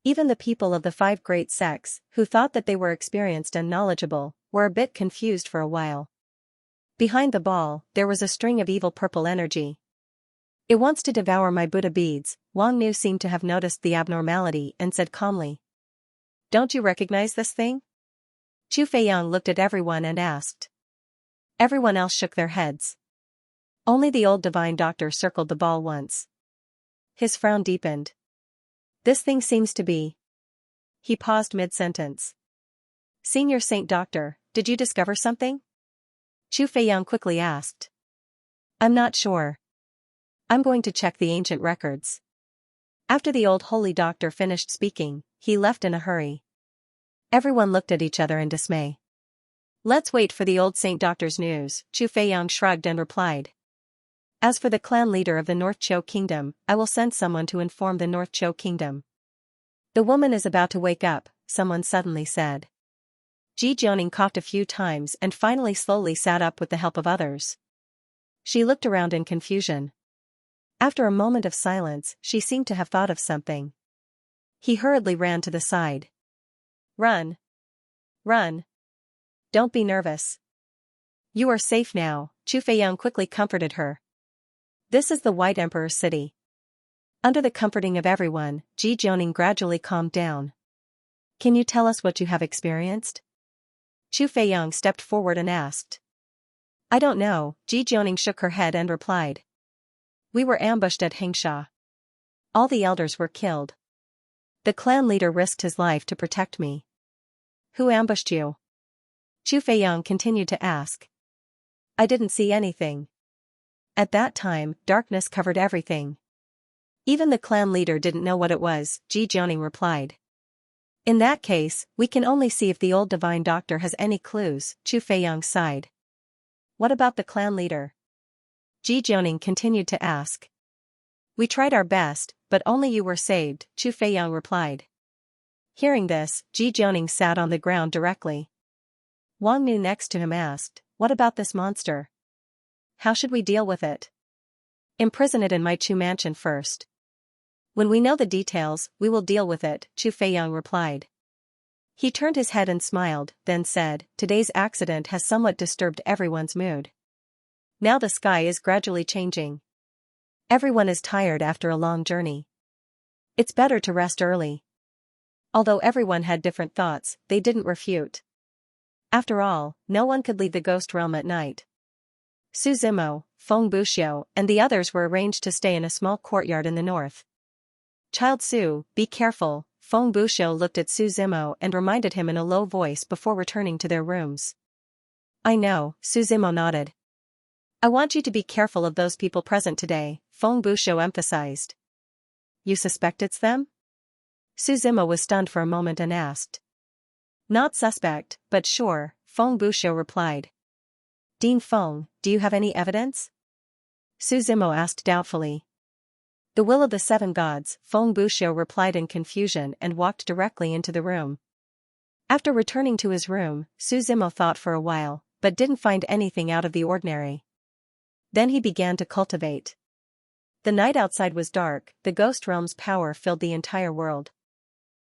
Even the people of the 5 great sects, who thought that they were experienced and knowledgeable, were a bit confused for a while. Behind the ball, there was a string of evil purple energy. It wants to devour my Buddha beads. Wang Nu seemed to have noticed the abnormality and said calmly. Don't you recognize this thing? Chu Feiyang looked at everyone and asked. Everyone else shook their heads. Only the old divine doctor circled the ball once. His frown deepened. This thing seems to be. He paused mid-sentence. Senior Saint Doctor, did you discover something? Chu Feiyang quickly asked. I'm not sure. I'm going to check the ancient records. After the old holy doctor finished speaking, he left in a hurry. Everyone looked at each other in dismay. Let's wait for the old Saint Doctor's news, Chu Feiyang shrugged and replied. As for the clan leader of the North Chou Kingdom, I will send someone to inform the North Chou Kingdom. The woman is about to wake up, someone suddenly said. Ji Jianing coughed a few times and finally slowly sat up with the help of others. She looked around in confusion. After a moment of silence, she seemed to have thought of something. He hurriedly ran to the side. Run. Run. Don't be nervous. You are safe now, Chu Feiyang quickly comforted her. This is the White Emperor's city. Under the comforting of everyone, Ji Jianing gradually calmed down. Can you tell us what you have experienced? Chu Feiyang stepped forward and asked. I don't know, Ji Jianing shook her head and replied. We were ambushed at Xianxia. All the elders were killed. The clan leader risked his life to protect me. Who ambushed you? Chu Feiyang continued to ask. I didn't see anything. At that time, darkness covered everything. Even the clan leader didn't know what it was, Ji Jianing replied. In that case, we can only see if the old divine doctor has any clues, Chu Feiyang sighed. What about the clan leader? Ji Jianing continued to ask. We tried our best, but only you were saved, Chu Feiyang replied. Hearing this, Ji Jianing sat on the ground directly. Wang Nu next to him asked, what about this monster? How should we deal with it? Imprison it in my Chu mansion first. When we know the details, we will deal with it, Chu Feiyang replied. He turned his head and smiled, then said, today's accident has somewhat disturbed everyone's mood. Now the sky is gradually changing. Everyone is tired after a long journey. It's better to rest early. Although everyone had different thoughts, they didn't refute. After all, no one could leave the ghost realm at night. Su Zimo, Feng Buxiu, and the others were arranged to stay in a small courtyard in the north. Child Su, be careful, Feng Buxiu looked at Su Zimo and reminded him in a low voice before returning to their rooms. I know, Su Zimo nodded. I want you to be careful of those people present today, Feng Buxiu emphasized. You suspect it's them? Su Zimo was stunned for a moment and asked. Not suspect, but sure, Feng Buxiu replied. Dean Feng, do you have any evidence? Su Zimo asked doubtfully. The will of the 7 gods, Feng Buxiu replied in confusion and walked directly into the room. After returning to his room, Su Zimo thought for a while, but didn't find anything out of the ordinary. Then he began to cultivate. The night outside was dark, the ghost realm's power filled the entire world.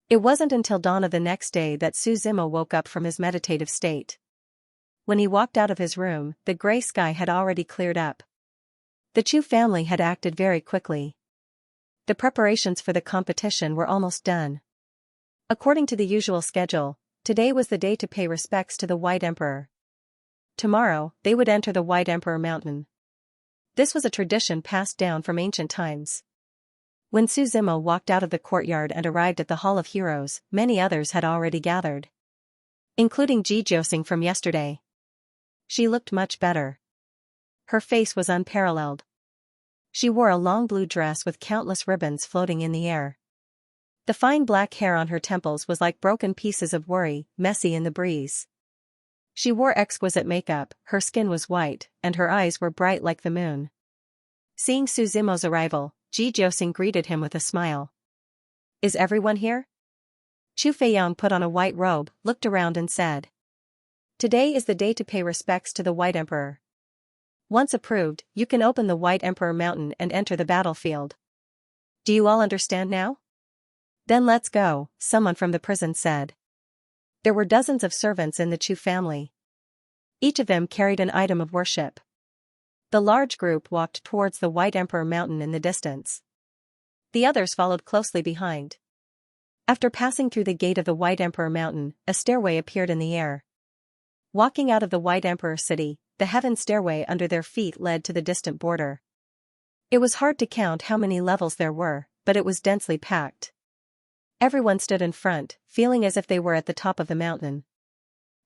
It wasn't until dawn of the next day that Su Zimo woke up from his meditative state. When he walked out of his room, the gray sky had already cleared up. The Chu family had acted very quickly. The preparations for the competition were almost done. According to the usual schedule, today was the day to pay respects to the White Emperor. Tomorrow, they would enter the White Emperor Mountain. This was a tradition passed down from ancient times. When Su Zimo walked out of the courtyard and arrived at the Hall of Heroes, many others had already gathered. Including Ji Jianing from yesterday. She looked much better. Her face was unparalleled. She wore a long blue dress with countless ribbons floating in the air. The fine black hair on her temples was like broken pieces of worry, messy in the breeze. She wore exquisite makeup, her skin was white, and her eyes were bright like the moon. Seeing Su Zimo's arrival, Ji Jianing greeted him with a smile. Is everyone here? Chu Feiyang put on a white robe, looked around and said. Today is the day to pay respects to the White Emperor. Once approved, you can open the White Emperor Mountain and enter the battlefield. Do you all understand now? Then let's go, someone from the prison said. There were dozens of servants in the Chu family. Each of them carried an item of worship. The large group walked towards the White Emperor Mountain in the distance. The others followed closely behind. After passing through the gate of the White Emperor Mountain, a stairway appeared in the air. Walking out of the White Emperor City, the heaven stairway under their feet led to the distant border. It was hard to count how many levels there were, but it was densely packed. Everyone stood in front, feeling as if they were at the top of the mountain.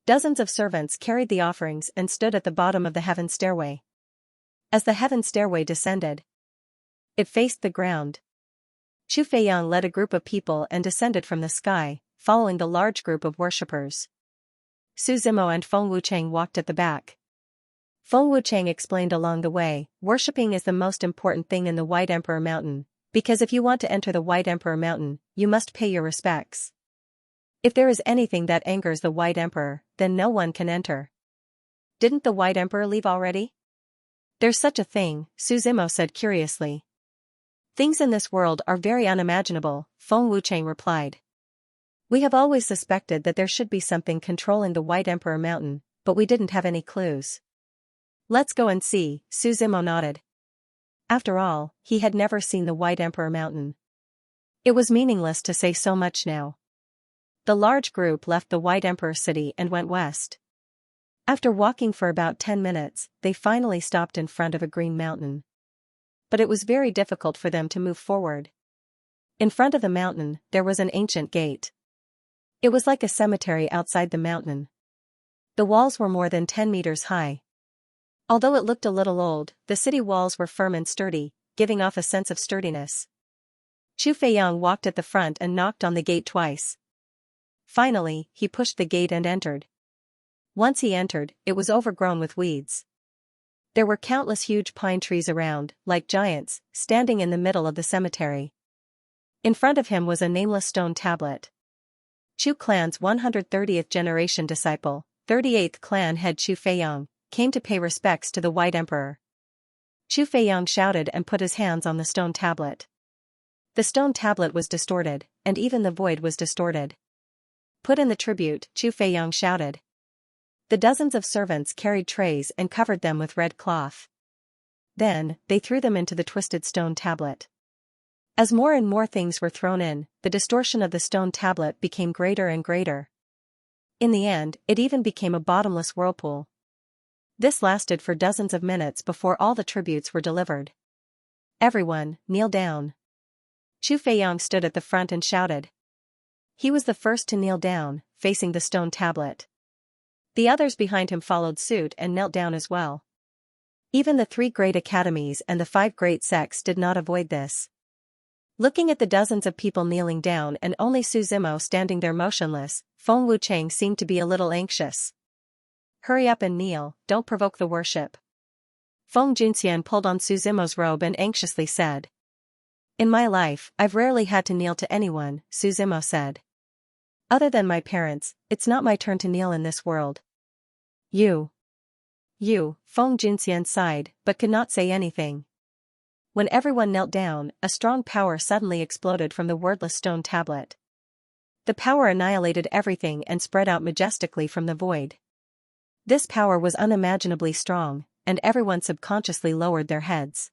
Dozens of servants carried the offerings and stood at the bottom of the heaven stairway. As the heaven stairway descended, it faced the ground. Chu Feiyang led a group of people and descended from the sky, following the large group of worshippers. Su Zimo and Feng Wucheng walked at the back. Feng Wucheng explained along the way, worshipping is the most important thing in the White Emperor Mountain, because if you want to enter the White Emperor Mountain, you must pay your respects. If there is anything that angers the White Emperor, then no one can enter. Didn't the White Emperor leave already? There's such a thing, Su Zimo said curiously. Things in this world are very unimaginable, Feng Wucheng replied. We have always suspected that there should be something controlling the White Emperor Mountain, but we didn't have any clues. Let's go and see, Su Zimo nodded. After all, he had never seen the White Emperor Mountain. It was meaningless to say so much now. The large group left the White Emperor City and went west. After walking for about 10 minutes, they finally stopped in front of a green mountain. But it was very difficult for them to move forward. In front of the mountain, there was an ancient gate. It was like a cemetery outside the mountain. The walls were more than 10 meters high. Although it looked a little old, the city walls were firm and sturdy, giving off a sense of sturdiness. Chu Feiyang walked at the front and knocked on the gate twice. Finally, he pushed the gate and entered. Once he entered, it was overgrown with weeds. There were countless huge pine trees around, like giants, standing in the middle of the cemetery. In front of him was a nameless stone tablet. Chu clan's 130th generation disciple, 38th clan head Chu Feiyang, came to pay respects to the White Emperor. Chu Feiyang shouted and put his hands on the stone tablet. The stone tablet was distorted, and even the void was distorted. Put in the tribute, Chu Feiyang shouted. The dozens of servants carried trays and covered them with red cloth. Then, they threw them into the twisted stone tablet. As more and more things were thrown in, the distortion of the stone tablet became greater and greater. In the end, it even became a bottomless whirlpool. This lasted for dozens of minutes before all the tributes were delivered. Everyone, kneel down. Chu Feiyang stood at the front and shouted. He was the first to kneel down, facing the stone tablet. The others behind him followed suit and knelt down as well. Even the 3 great academies and the 5 great sects did not avoid this. Looking at the dozens of people kneeling down and only Su Zimo standing there motionless, Feng Wucheng seemed to be a little anxious. Hurry up and kneel, don't provoke the worship. Feng Junxian pulled on Su Zimo's robe and anxiously said. In my life, I've rarely had to kneel to anyone, Su Zimo said. Other than my parents, it's not my turn to kneel in this world. You, Feng Junxian sighed, but could not say anything. When everyone knelt down, a strong power suddenly exploded from the wordless stone tablet. The power annihilated everything and spread out majestically from the void. This power was unimaginably strong, and everyone subconsciously lowered their heads.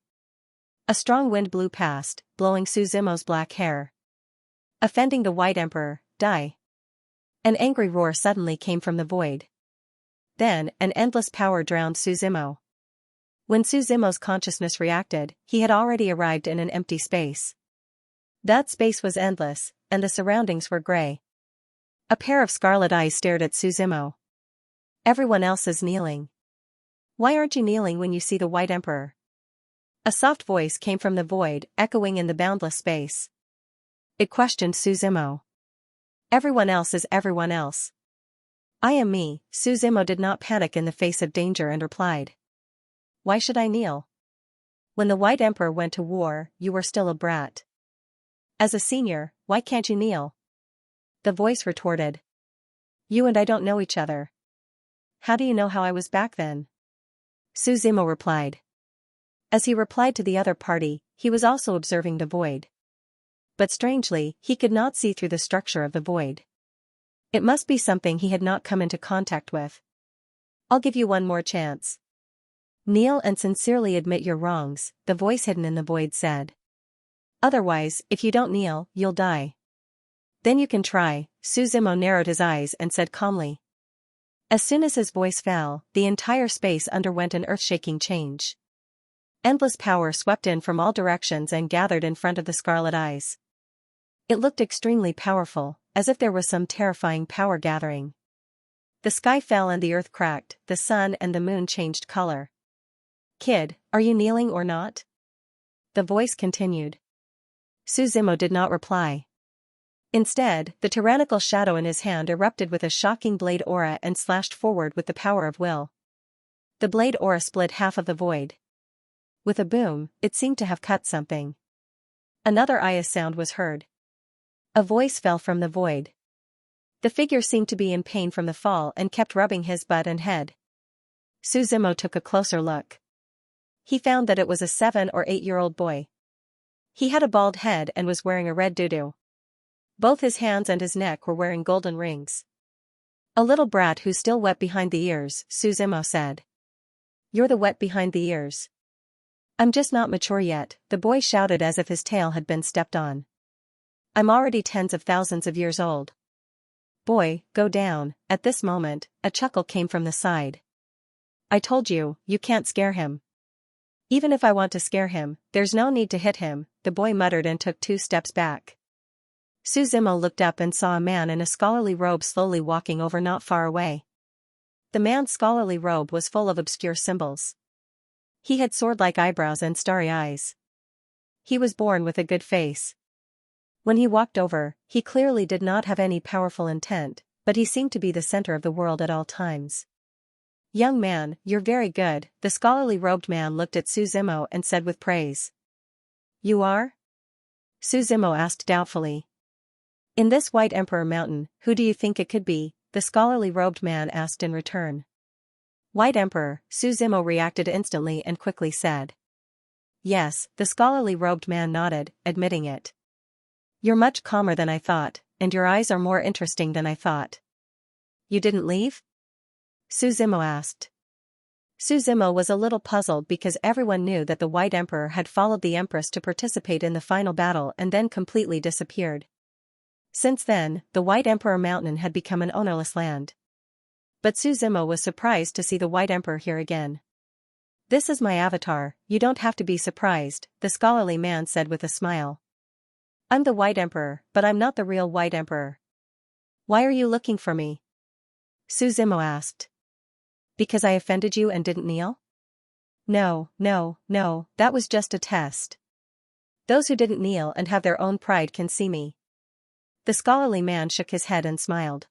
A strong wind blew past, blowing Su Zimo's black hair. Offending the White Emperor, die. An angry roar suddenly came from the void. Then, an endless power drowned Su Zimo. When Su Zimo's consciousness reacted, he had already arrived in an empty space. That space was endless, and the surroundings were gray. A pair of scarlet eyes stared at Su Zimo. Everyone else is kneeling. Why aren't you kneeling when you see the White Emperor? A soft voice came from the void, echoing in the boundless space. It questioned Su Zimo. Everyone else is everyone else. I am me. Su Zimo did not panic in the face of danger and replied. Why should I kneel? When the White Emperor went to war, you were still a brat. As a senior, why can't you kneel? The voice retorted. You and I don't know each other. How do you know how I was back then? Su Zimo replied. As he replied to the other party, he was also observing the void. but strangely, he could not see through the structure of the void. It must be something he had not come into contact with. I'll give you one more chance. Kneel and sincerely admit your wrongs, the voice hidden in the void said. Otherwise, if you don't kneel, you'll die. Then you can try. Suzimo narrowed his eyes and said calmly. As soon as his voice fell, the entire space underwent an earth-shaking change. Endless power swept in from all directions and gathered in front of the scarlet eyes. It looked extremely powerful, as if there was some terrifying power gathering. The sky fell and the earth cracked, the sun and the moon changed color. Kid, are you kneeling or not? The voice continued. Suzimo did not reply. Instead, the tyrannical shadow in his hand erupted with a shocking blade aura and slashed forward with the power of will. The blade aura split half of the void. With a boom, it seemed to have cut something. Another ayah sound was heard. A voice fell from the void. The figure seemed to be in pain from the fall and kept rubbing his butt and head. Suzimo took a closer look. He found that it was a 7 or 8-year-old boy. He had a bald head and was wearing a red tutu. Both his hands and his neck were wearing golden rings. A little brat who's still wet behind the ears, Suzimo said. You're the wet behind the ears. I'm just not mature yet, the boy shouted as if his tail had been stepped on. I'm already tens of thousands of years old. Boy, go down. At this moment, a chuckle came from the side. I told you, you can't scare him. Even if I want to scare him, there's no need to hit him, the boy muttered and took 2 steps back. Suzimo looked up and saw a man in a scholarly robe slowly walking over not far away. The man's scholarly robe was full of obscure symbols. He had sword-like eyebrows and starry eyes. He was born with a good face. When he walked over, he clearly did not have any powerful intent, but he seemed to be the center of the world at all times. Young man, you're very good, the scholarly robed man looked at Suzimo and said with praise. You are? Suzimo asked doubtfully. In this White Emperor Mountain, who do you think it could be? The scholarly robed man asked in return. White Emperor, Suzimo reacted instantly and quickly said. Yes, the scholarly robed man nodded, admitting it. You're much calmer than I thought, and your eyes are more interesting than I thought. You didn't leave? Suzimo asked. Suzimo was a little puzzled because everyone knew that the White Emperor had followed the Empress to participate in the final battle and then completely disappeared. Since then, the White Emperor Mountain had become an ownerless land. But Suzimo was surprised to see the White Emperor here again. This is my avatar, you don't have to be surprised, the scholarly man said with a smile. I'm the White Emperor, but I'm not the real White Emperor. Why are you looking for me? Suzimo asked. Because I offended you and didn't kneel? No, that was just a test. Those who didn't kneel and have their own pride can see me. The scholarly man shook his head and smiled.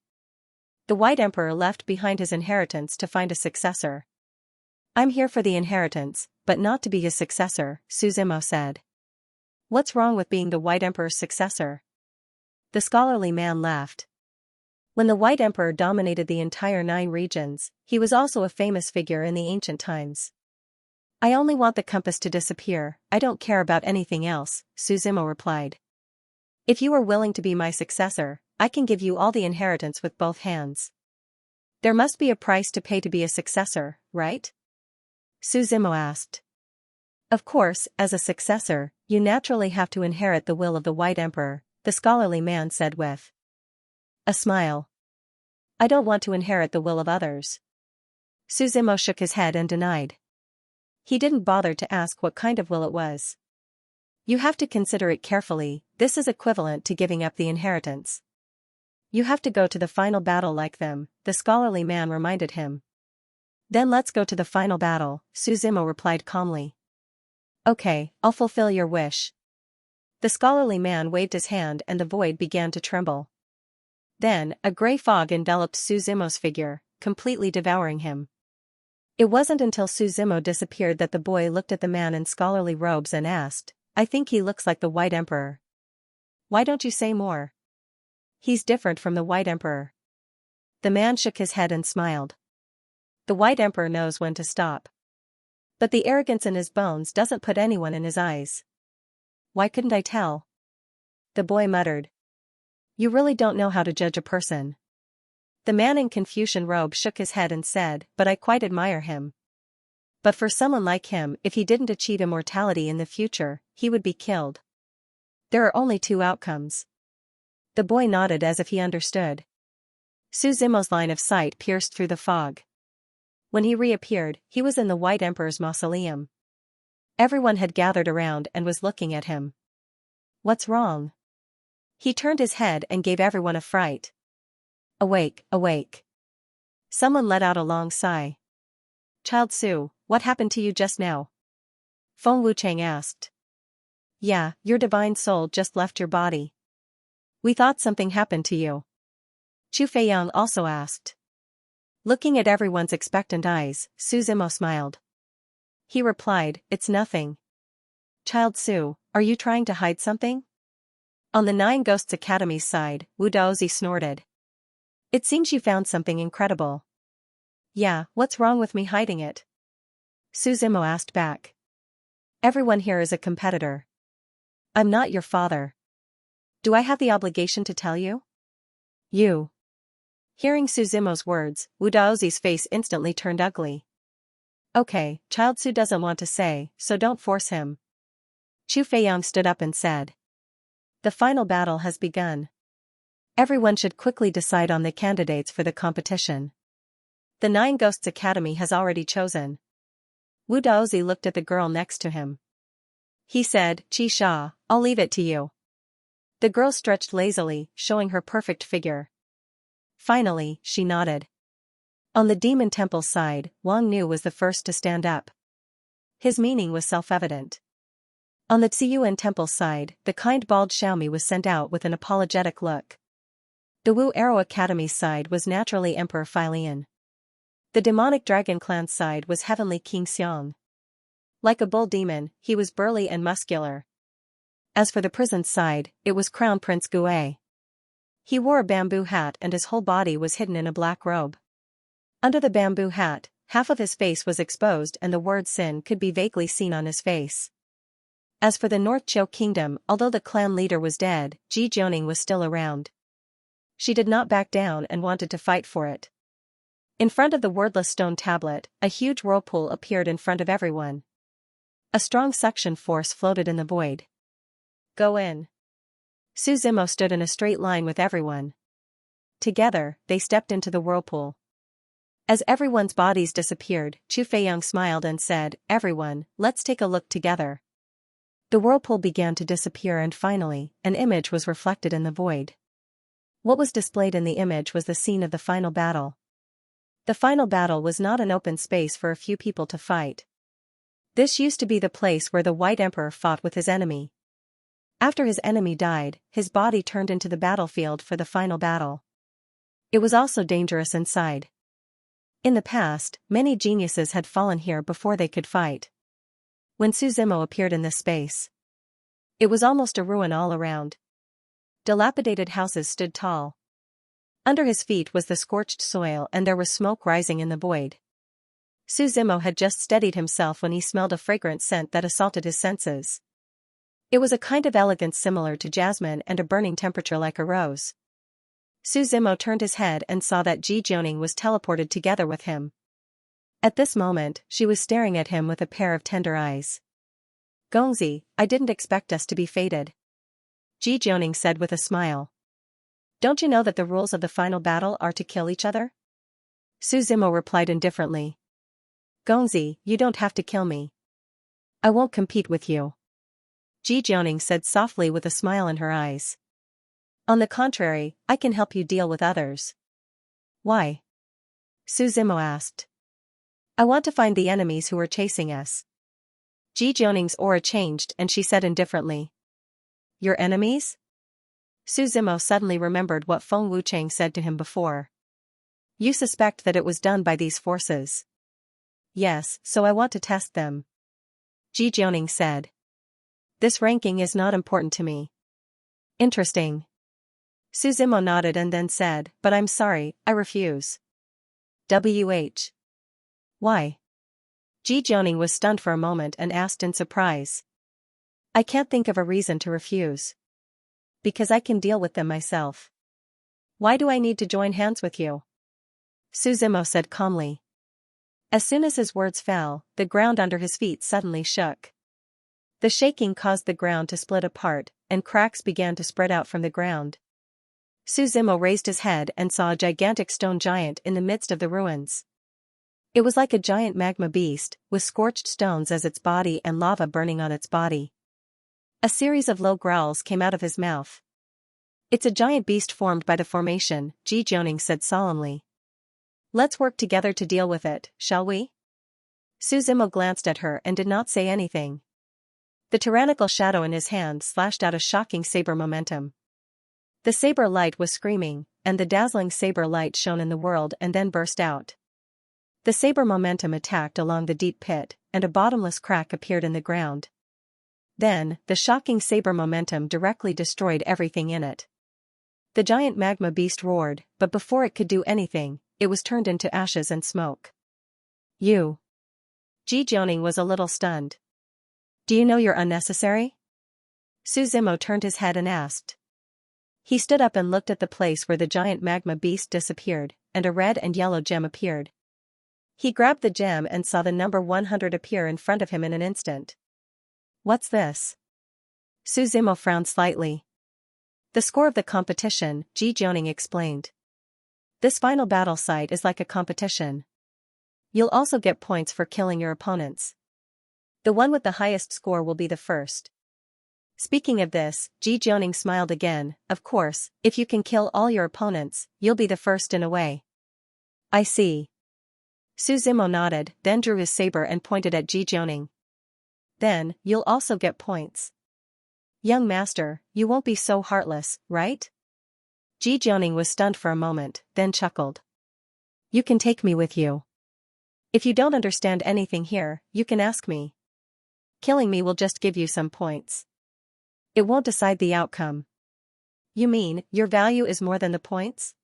The White Emperor left behind his inheritance to find a successor. I'm here for the inheritance, but not to be his successor, Suzimo said. What's wrong with being the White Emperor's successor? The scholarly man laughed. When the White Emperor dominated the entire 9 regions, he was also a famous figure in the ancient times. I only want the compass to disappear, I don't care about anything else, Suzimo replied. If you are willing to be my successor, I can give you all the inheritance with both hands. There must be a price to pay to be a successor, right? Suzimo asked. Of course, as a successor, you naturally have to inherit the will of the White Emperor, the scholarly man said with a smile. I don't want to inherit the will of others. Suzimo shook his head and denied. He didn't bother to ask what kind of will it was. You have to consider it carefully, this is equivalent to giving up the inheritance. You have to go to the final battle like them, the scholarly man reminded him. Then let's go to the final battle, Suzimo replied calmly. Okay, I'll fulfill your wish. The scholarly man waved his hand and the void began to tremble. Then, a gray fog enveloped Suzimo's figure, completely devouring him. It wasn't until Suzimo disappeared that the boy looked at the man in scholarly robes and asked, I think he looks like the White Emperor. Why don't you say more? He's different from the White Emperor. The man shook his head and smiled. The White Emperor knows when to stop. But the arrogance in his bones doesn't put anyone in his eyes. Why couldn't I tell? the boy muttered. You really don't know how to judge a person. The man in Confucian robe shook his head and said, but I quite admire him. But for someone like him, if he didn't achieve immortality in the future, he would be killed. There are only two outcomes. The boy nodded as if he understood. Su Zimo's line of sight pierced through the fog. When he reappeared, he was in the White Emperor's mausoleum. Everyone had gathered around and was looking at him. What's wrong? He turned his head and gave everyone a fright. Awake, awake. Someone let out a long sigh. Child Su, what happened to you just now? Feng Wuchang asked. Yeah, your divine soul just left your body. We thought something happened to you. Chu Feiyang also asked. Looking at everyone's expectant eyes, Su Zimo smiled. He replied, it's nothing. Child Su, are you trying to hide something? On the Nine Ghosts Academy's side, Wu Daozi snorted. It seems you found something incredible. Yeah, what's wrong with me hiding it? Su Zimo asked back. Everyone here is a competitor. I'm not your father. Do I have the obligation to tell you? You. Hearing Su Zimo's words, Wu Daozi's face instantly turned ugly. Okay, Child Su doesn't want to say, so don't force him. Chu Feiyang stood up and said. The final battle has begun. Everyone should quickly decide on the candidates for the competition. The Nine Ghosts Academy has already chosen. Wu Daozi looked at the girl next to him. He said, Qi Sha, I'll leave it to you. The girl stretched lazily, showing her perfect figure. Finally, she nodded. On the Demon Temple side, Wang Nu was the first to stand up. His meaning was self-evident. On the Tsiyuan Temple side, the kind bald Xiaomi was sent out with an apologetic look. The Wu Arrow Academy's side was naturally Emperor Feilian. The demonic dragon clan's side was Heavenly King Xiang. Like a bull demon, he was burly and muscular. As for the prison's side, it was Crown Prince Gue. He wore a bamboo hat and his whole body was hidden in a black robe. Under the bamboo hat, half of his face was exposed and the word sin could be vaguely seen on his face. As for the North Chou Kingdom, although the clan leader was dead, Ji Jianing was still around. She did not back down and wanted to fight for it. In front of the wordless stone tablet, a huge whirlpool appeared in front of everyone. A strong suction force floated in the void. Go in. Su Zimo stood in a straight line with everyone. Together, they stepped into the whirlpool. As everyone's bodies disappeared, Chu Feiyang smiled and said, Everyone, let's take a look together. The whirlpool began to disappear and finally, an image was reflected in the void. What was displayed in the image was the scene of the final battle. The final battle was not an open space for a few people to fight. This used to be the place where the White Emperor fought with his enemy. After his enemy died, his body turned into the battlefield for the final battle. It was also dangerous inside. In the past, many geniuses had fallen here before they could fight. When Su Zimo appeared in this space, it was almost a ruin all around. Dilapidated houses stood tall. Under his feet was the scorched soil and there was smoke rising in the void. Su Zimo had just steadied himself when he smelled a fragrant scent that assaulted his senses. It was a kind of elegance similar to jasmine and a burning temperature like a rose. Su Zimo turned his head and saw that Ji Jianing was teleported together with him. At this moment, she was staring at him with a pair of tender eyes. Gongzi, I didn't expect us to be fated. Ji Jianing said with a smile. Don't you know that the rules of the final battle are to kill each other? Su Zimo replied indifferently. Gongzi, you don't have to kill me. I won't compete with you. Ji Jianing said softly with a smile in her eyes. On the contrary, I can help you deal with others. Why? Su Zimo asked. I want to find the enemies who are chasing us. Ji Jianing's aura changed and she said indifferently. Your enemies? Su Zimo suddenly remembered what Feng Wuchang said to him before. You suspect that it was done by these forces. Yes, so I want to test them. Ji Jianing said. This ranking is not important to me. Interesting. Su Zimo nodded and then said, but I'm sorry, I refuse. WH. Why? Ji Jianing was stunned for a moment and asked in surprise. I can't think of a reason to refuse. because I can deal with them myself. Why do I need to join hands with you? Suzimo said calmly. As soon as his words fell, the ground under his feet suddenly shook. The shaking caused the ground to split apart, and cracks began to spread out from the ground. Suzimo raised his head and saw a gigantic stone giant in the midst of the ruins. It was like a giant magma beast, with scorched stones as its body and lava burning on its body. A series of low growls came out of his mouth. It's a giant beast formed by the formation, Ji Jianing said solemnly. Let's work together to deal with it, shall we? Suzimo glanced at her and did not say anything. The tyrannical shadow in his hand slashed out a shocking saber momentum. The saber light was screaming, and the dazzling saber light shone in the world and then burst out. The saber momentum attacked along the deep pit, and a bottomless crack appeared in the ground. Then, the shocking saber momentum directly destroyed everything in it. The giant magma beast roared, but before it could do anything, it was turned into ashes and smoke. You. Ji Jianing was a little stunned. Do you know you're unnecessary? Suzimo turned his head and asked. He stood up and looked at the place where the giant magma beast disappeared, and a red and yellow gem appeared. He grabbed the gem and saw the number 100 appear in front of him in an instant. What's this? Suzimo frowned slightly. The score of the competition, Ji Jianing explained. This final battle site is like a competition. You'll also get points for killing your opponents. The one with the highest score will be the first. Speaking of this, Ji Jianing smiled again. Of course, if you can kill all your opponents, you'll be the first in a way. I see. Suzimo nodded, then drew his saber and pointed at Ji Jianing. Then, you'll also get points. Young master, you won't be so heartless, right? Ji Jianing was stunned for a moment, then chuckled. You can take me with you. If you don't understand anything here, you can ask me. Killing me will just give you some points. It won't decide the outcome. You mean, your value is more than the points?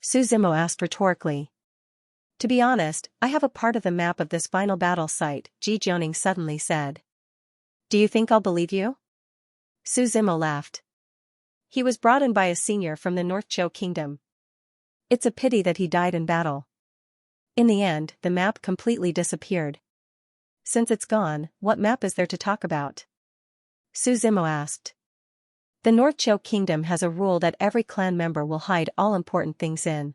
Suzimo asked rhetorically. To be honest, I have a part of the map of this final battle site, Ji Jianing suddenly said. Do you think I'll believe you? Suzimo laughed. He was brought in by a senior from the North Zhou Kingdom. It's a pity that he died in battle. In the end, the map completely disappeared. Since it's gone, what map is there to talk about? Suzimo asked. The North Zhou Kingdom has a rule that every clan member will hide all important things in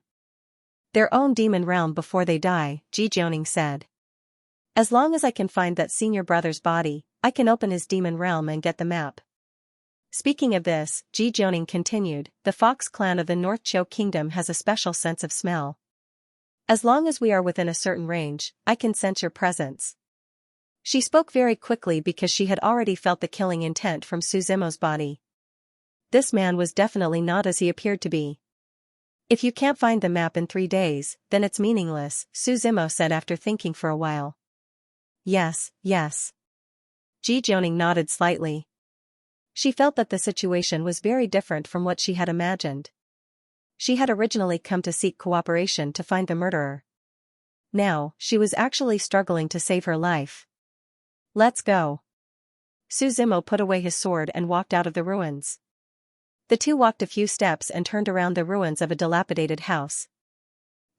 their own demon realm before they die, Ji Jianing said. As long as I can find that senior brother's body, I can open his demon realm and get the map. Speaking of this, Ji Jianing continued, the Fox clan of the North Zhou Kingdom has a special sense of smell. As long as we are within a certain range, I can sense your presence. She spoke very quickly because she had already felt the killing intent from Suzimo's body. This man was definitely not as he appeared to be. If you can't find the map in 3 days, then it's meaningless, Suzimo said after thinking for a while. Yes. Ji Jianing nodded slightly. She felt that the situation was very different from what she had imagined. She had originally come to seek cooperation to find the murderer. Now, she was actually struggling to save her life. Let's go. Suzimo put away his sword and walked out of the ruins. The two walked a few steps and turned around the ruins of a dilapidated house.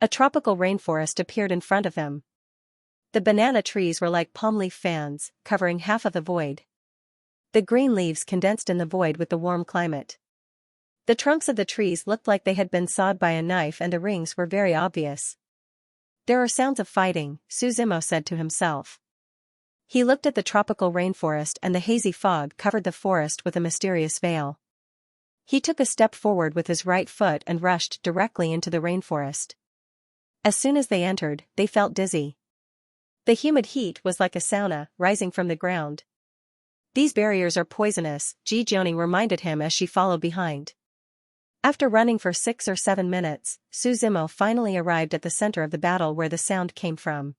A tropical rainforest appeared in front of them. The banana trees were like palm leaf fans, covering half of the void. The green leaves condensed in the void with the warm climate. The trunks of the trees looked like they had been sawed by a knife and the rings were very obvious. There are sounds of fighting, Suzimo said to himself. He looked at the tropical rainforest and the hazy fog covered the forest with a mysterious veil. He took a step forward with his right foot and rushed directly into the rainforest. As soon as they entered, they felt dizzy. The humid heat was like a sauna, rising from the ground. These barriers are poisonous, Ji Jianing reminded him as she followed behind. After running for 6 or 7 minutes, Suzimo finally arrived at the center of the battle where the sound came from.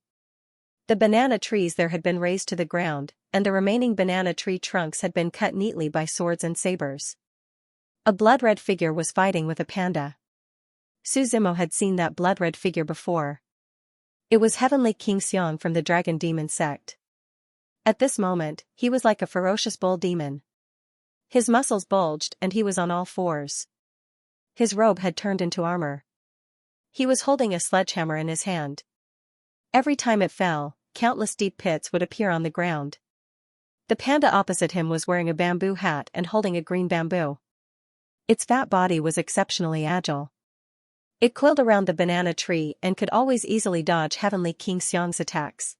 The banana trees there had been razed to the ground, and the remaining banana tree trunks had been cut neatly by swords and sabers. A blood-red figure was fighting with a panda. Suzimo had seen that blood-red figure before. It was Heavenly King Xiang from the Dragon Demon sect. At this moment, he was like a ferocious bull demon. His muscles bulged and he was on all fours. His robe had turned into armor. He was holding a sledgehammer in his hand. Every time it fell, countless deep pits would appear on the ground. The panda opposite him was wearing a bamboo hat and holding a green bamboo. Its fat body was exceptionally agile. It coiled around the banana tree and could always easily dodge Heavenly King Xiang's attacks.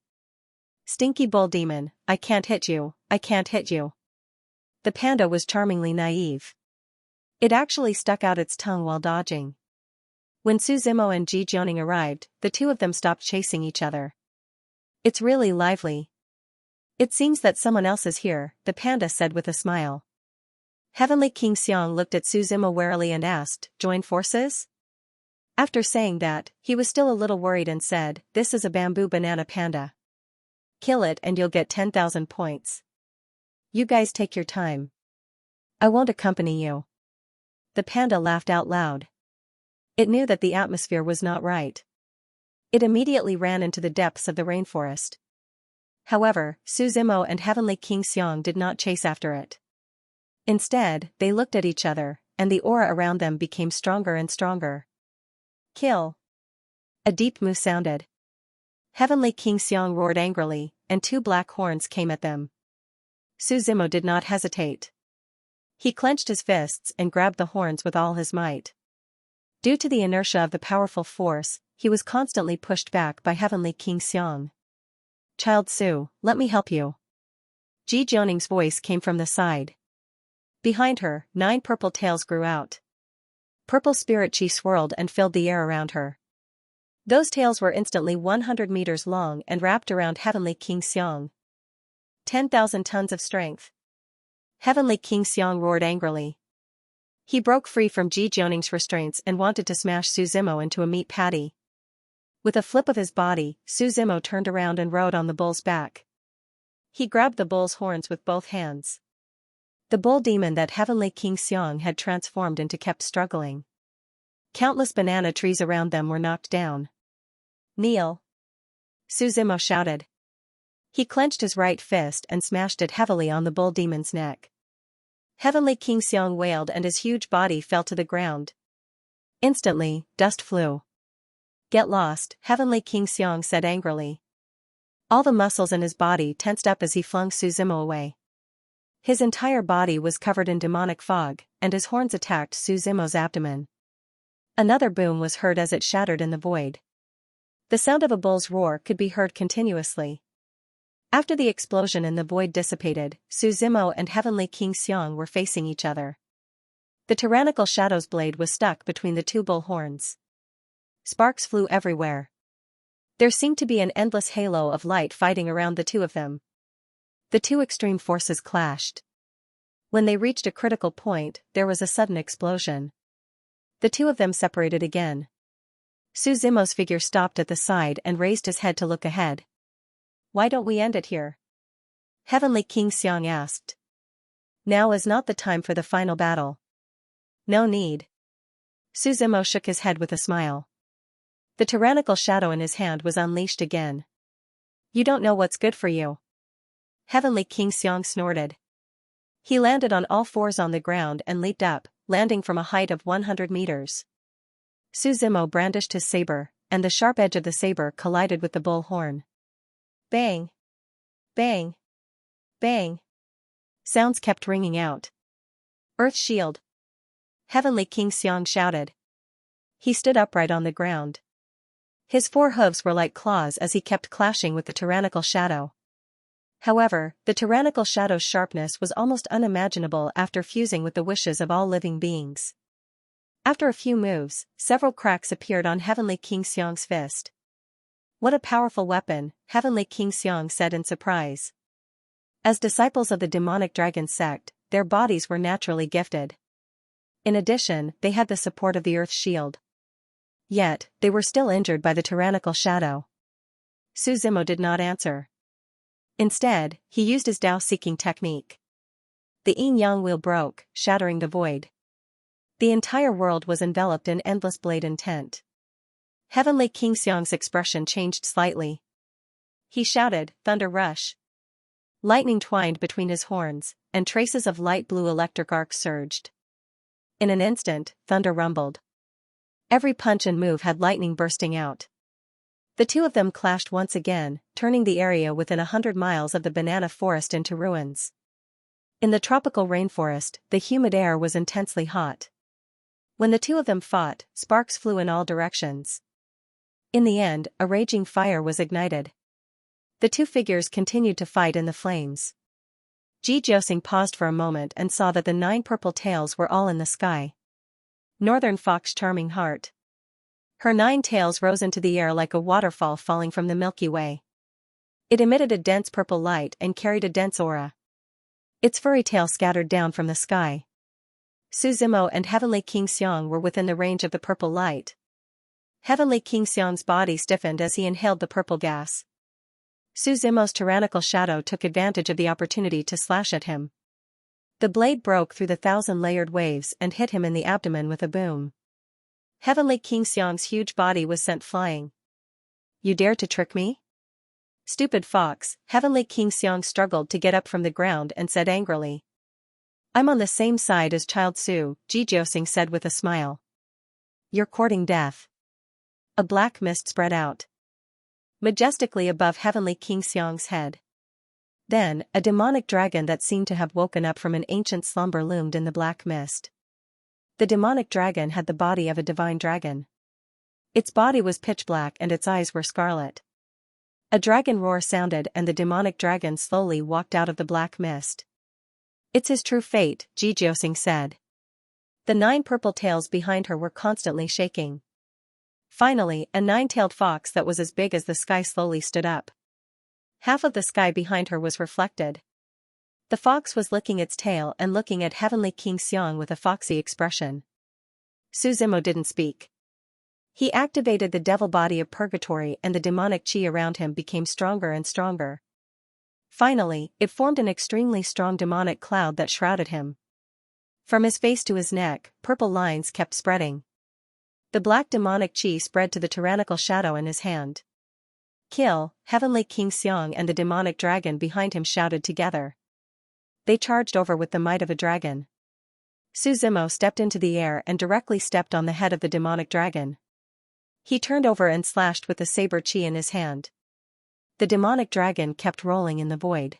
"Stinky bull demon, I can't hit you, I can't hit you." The panda was charmingly naive. It actually stuck out its tongue while dodging. When Su Zimo and Ji Jianing arrived, the two of them stopped chasing each other. "It's really lively." "It seems that someone else is here," the panda said with a smile. Heavenly King Xiang looked at Su Zimo warily and asked, "Join forces?" After saying that, he was still a little worried and said, "This is a bamboo banana panda. Kill it and you'll get 10,000 points. You guys take your time. I won't accompany you." The panda laughed out loud. It knew that the atmosphere was not right. It immediately ran into the depths of the rainforest. However, Su Zimo and Heavenly King Xiang did not chase after it. Instead, they looked at each other, and the aura around them became stronger and stronger. "Kill!" A deep moo sounded. Heavenly King Xiang roared angrily, and two black horns came at them. Su Zimo did not hesitate. He clenched his fists and grabbed the horns with all his might. Due to the inertia of the powerful force, he was constantly pushed back by Heavenly King Xiang. "Child Su, let me help you." Ji Jianing's voice came from the side. Behind her, 9 purple tails grew out. Purple spirit chi swirled and filled the air around her. Those tails were instantly 100 meters long and wrapped around Heavenly King Xiang. 10,000 tons of strength. Heavenly King Xiang roared angrily. He broke free from Ji Jianing's restraints and wanted to smash Su Zimo into a meat patty. With a flip of his body, Su Zimo turned around and rode on the bull's back. He grabbed the bull's horns with both hands. The bull demon that Heavenly King Xiang had transformed into kept struggling. Countless banana trees around them were knocked down. "Kneel!" Su Zimo shouted. He clenched his right fist and smashed it heavily on the bull demon's neck. Heavenly King Xiang wailed and his huge body fell to the ground. Instantly, dust flew. "Get lost," Heavenly King Xiang said angrily. All the muscles in his body tensed up as he flung Su Zimo away. His entire body was covered in demonic fog, and his horns attacked Su Zimo's abdomen. Another boom was heard as it shattered in the void. The sound of a bull's roar could be heard continuously. After the explosion and the void dissipated, Su Zimo and Heavenly King Xiang were facing each other. The tyrannical shadow's blade was stuck between the two bull horns. Sparks flew everywhere. There seemed to be an endless halo of light fighting around the two of them. The two extreme forces clashed. When they reached a critical point, there was a sudden explosion. The two of them separated again. Su Zimo's figure stopped at the side and raised his head to look ahead. "Why don't we end it here?" Heavenly King Xiang asked. "Now is not the time for the final battle." "No need." Su Zimo shook his head with a smile. The tyrannical shadow in his hand was unleashed again. "You don't know what's good for you." Heavenly King Xiang snorted. He landed on all fours on the ground and leaped up, landing from a height of 100 meters. Su Zimo brandished his saber, and the sharp edge of the saber collided with the bull horn. Bang! Bang! Bang! Sounds kept ringing out. "Earth shield!" Heavenly King Xiang shouted. He stood upright on the ground. His 4 hooves were like claws as he kept clashing with the tyrannical shadow. However, the tyrannical shadow's sharpness was almost unimaginable after fusing with the wishes of all living beings. After a few moves, several cracks appeared on Heavenly King Xiang's fist. "What a powerful weapon," Heavenly King Xiang said in surprise. As disciples of the demonic dragon sect, their bodies were naturally gifted. In addition, they had the support of the earth shield. Yet, they were still injured by the tyrannical shadow. Su Zimo did not answer. Instead, he used his Dao-seeking technique. The yin-yang wheel broke, shattering the void. The entire world was enveloped in endless blade intent. Heavenly King Xiang's expression changed slightly. He shouted, "Thunder Rush!" Lightning twined between his horns, and traces of light blue electric arcs surged. In an instant, thunder rumbled. Every punch and move had lightning bursting out. The two of them clashed once again, turning the area within 100 miles of the banana forest into ruins. In the tropical rainforest, the humid air was intensely hot. When the two of them fought, sparks flew in all directions. In the end, a raging fire was ignited. The two figures continued to fight in the flames. Jijiusing paused for a moment and saw that the 9 purple tails were all in the sky. Northern Fox Charming Heart. Her 9 tails rose into the air like a waterfall falling from the Milky Way. It emitted a dense purple light and carried a dense aura. Its furry tail scattered down from the sky. Suzimo and Heavenly King Xiang were within the range of the purple light. Heavenly King Xiang's body stiffened as he inhaled the purple gas. Suzimo's tyrannical shadow took advantage of the opportunity to slash at him. The blade broke through the 1,000-layered waves and hit him in the abdomen with a boom. Heavenly King Xiang's huge body was sent flying. You dare to trick me? Stupid fox, Heavenly King Xiang struggled to get up from the ground and said angrily. I'm on the same side as Child Su, Jijiusing said with a smile. You're courting death. A black mist spread out majestically above Heavenly King Xiang's head. Then, a demonic dragon that seemed to have woken up from an ancient slumber loomed in the black mist. The demonic dragon had the body of a divine dragon. Its body was pitch black and its eyes were scarlet. A dragon roar sounded and the demonic dragon slowly walked out of the black mist. It's his true fate, Jijiusing said. The 9 purple tails behind her were constantly shaking. Finally, a 9-tailed fox that was as big as the sky slowly stood up. Half of the sky behind her was reflected. The fox was licking its tail and looking at Heavenly King Xiang with a foxy expression. Suzimo didn't speak. He activated the devil body of purgatory and the demonic chi around him became stronger and stronger. Finally, it formed an extremely strong demonic cloud that shrouded him. From his face to his neck, purple lines kept spreading. The black demonic chi spread to the tyrannical shadow in his hand. Kill, Heavenly King Xiang and the demonic dragon behind him shouted together. They charged over with the might of a dragon. Suzimo stepped into the air and directly stepped on the head of the demonic dragon. He turned over and slashed with the saber chi in his hand. The demonic dragon kept rolling in the void.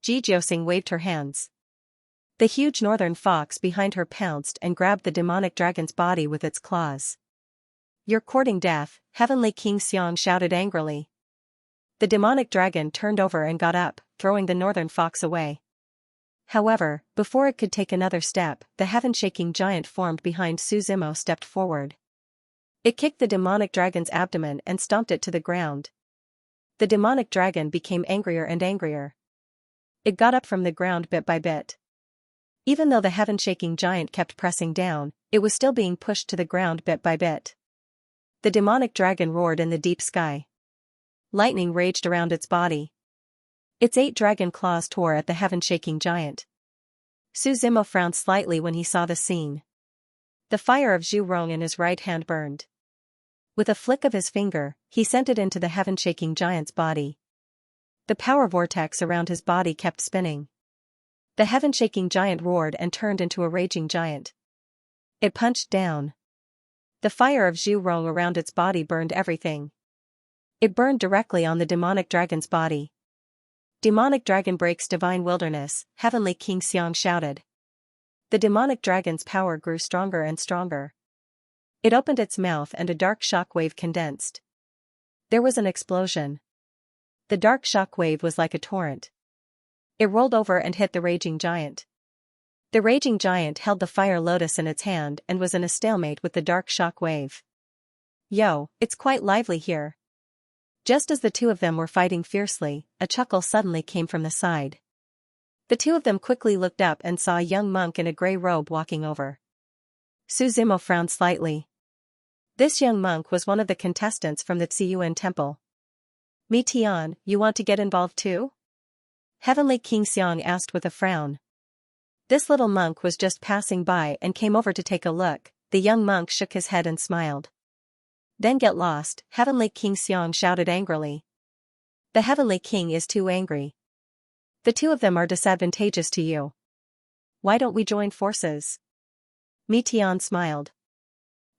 Jijiusing waved her hands. The huge northern fox behind her pounced and grabbed the demonic dragon's body with its claws. You're courting death, Heavenly King Xiang shouted angrily. The demonic dragon turned over and got up, throwing the northern fox away. However, before it could take another step, the heaven-shaking giant formed behind Suzimo stepped forward. It kicked the demonic dragon's abdomen and stomped it to the ground. The demonic dragon became angrier and angrier. It got up from the ground bit by bit. Even though the heaven-shaking giant kept pressing down, it was still being pushed to the ground bit by bit. The demonic dragon roared in the deep sky. Lightning raged around its body. Its 8 dragon claws tore at the heaven-shaking giant. Suzimo frowned slightly when he saw the scene. The fire of Zhu Rong in his right hand burned. With a flick of his finger, he sent it into the heaven-shaking giant's body. The power vortex around his body kept spinning. The heaven-shaking giant roared and turned into a raging giant. It punched down. The fire of Zhu Rong around its body burned everything. It burned directly on the demonic dragon's body. Demonic dragon breaks divine wilderness, Heavenly King Xiang shouted. The demonic dragon's power grew stronger and stronger. It opened its mouth and a dark shockwave condensed. There was an explosion. The dark shockwave was like a torrent. It rolled over and hit the raging giant. The raging giant held the fire lotus in its hand and was in a stalemate with the dark shockwave. Yo, it's quite lively here. Just as the two of them were fighting fiercely, a chuckle suddenly came from the side. The two of them quickly looked up and saw a young monk in a gray robe walking over. Suzimo frowned slightly. This young monk was one of the contestants from the Tsiyuan temple. Mi Tian, you want to get involved too? Heavenly King Xiang asked with a frown. This little monk was just passing by and came over to take a look. The young monk shook his head and smiled. Then get lost, Heavenly King Xiang shouted angrily. The Heavenly King is too angry. The two of them are disadvantageous to you. Why don't we join forces? Mi Tian smiled.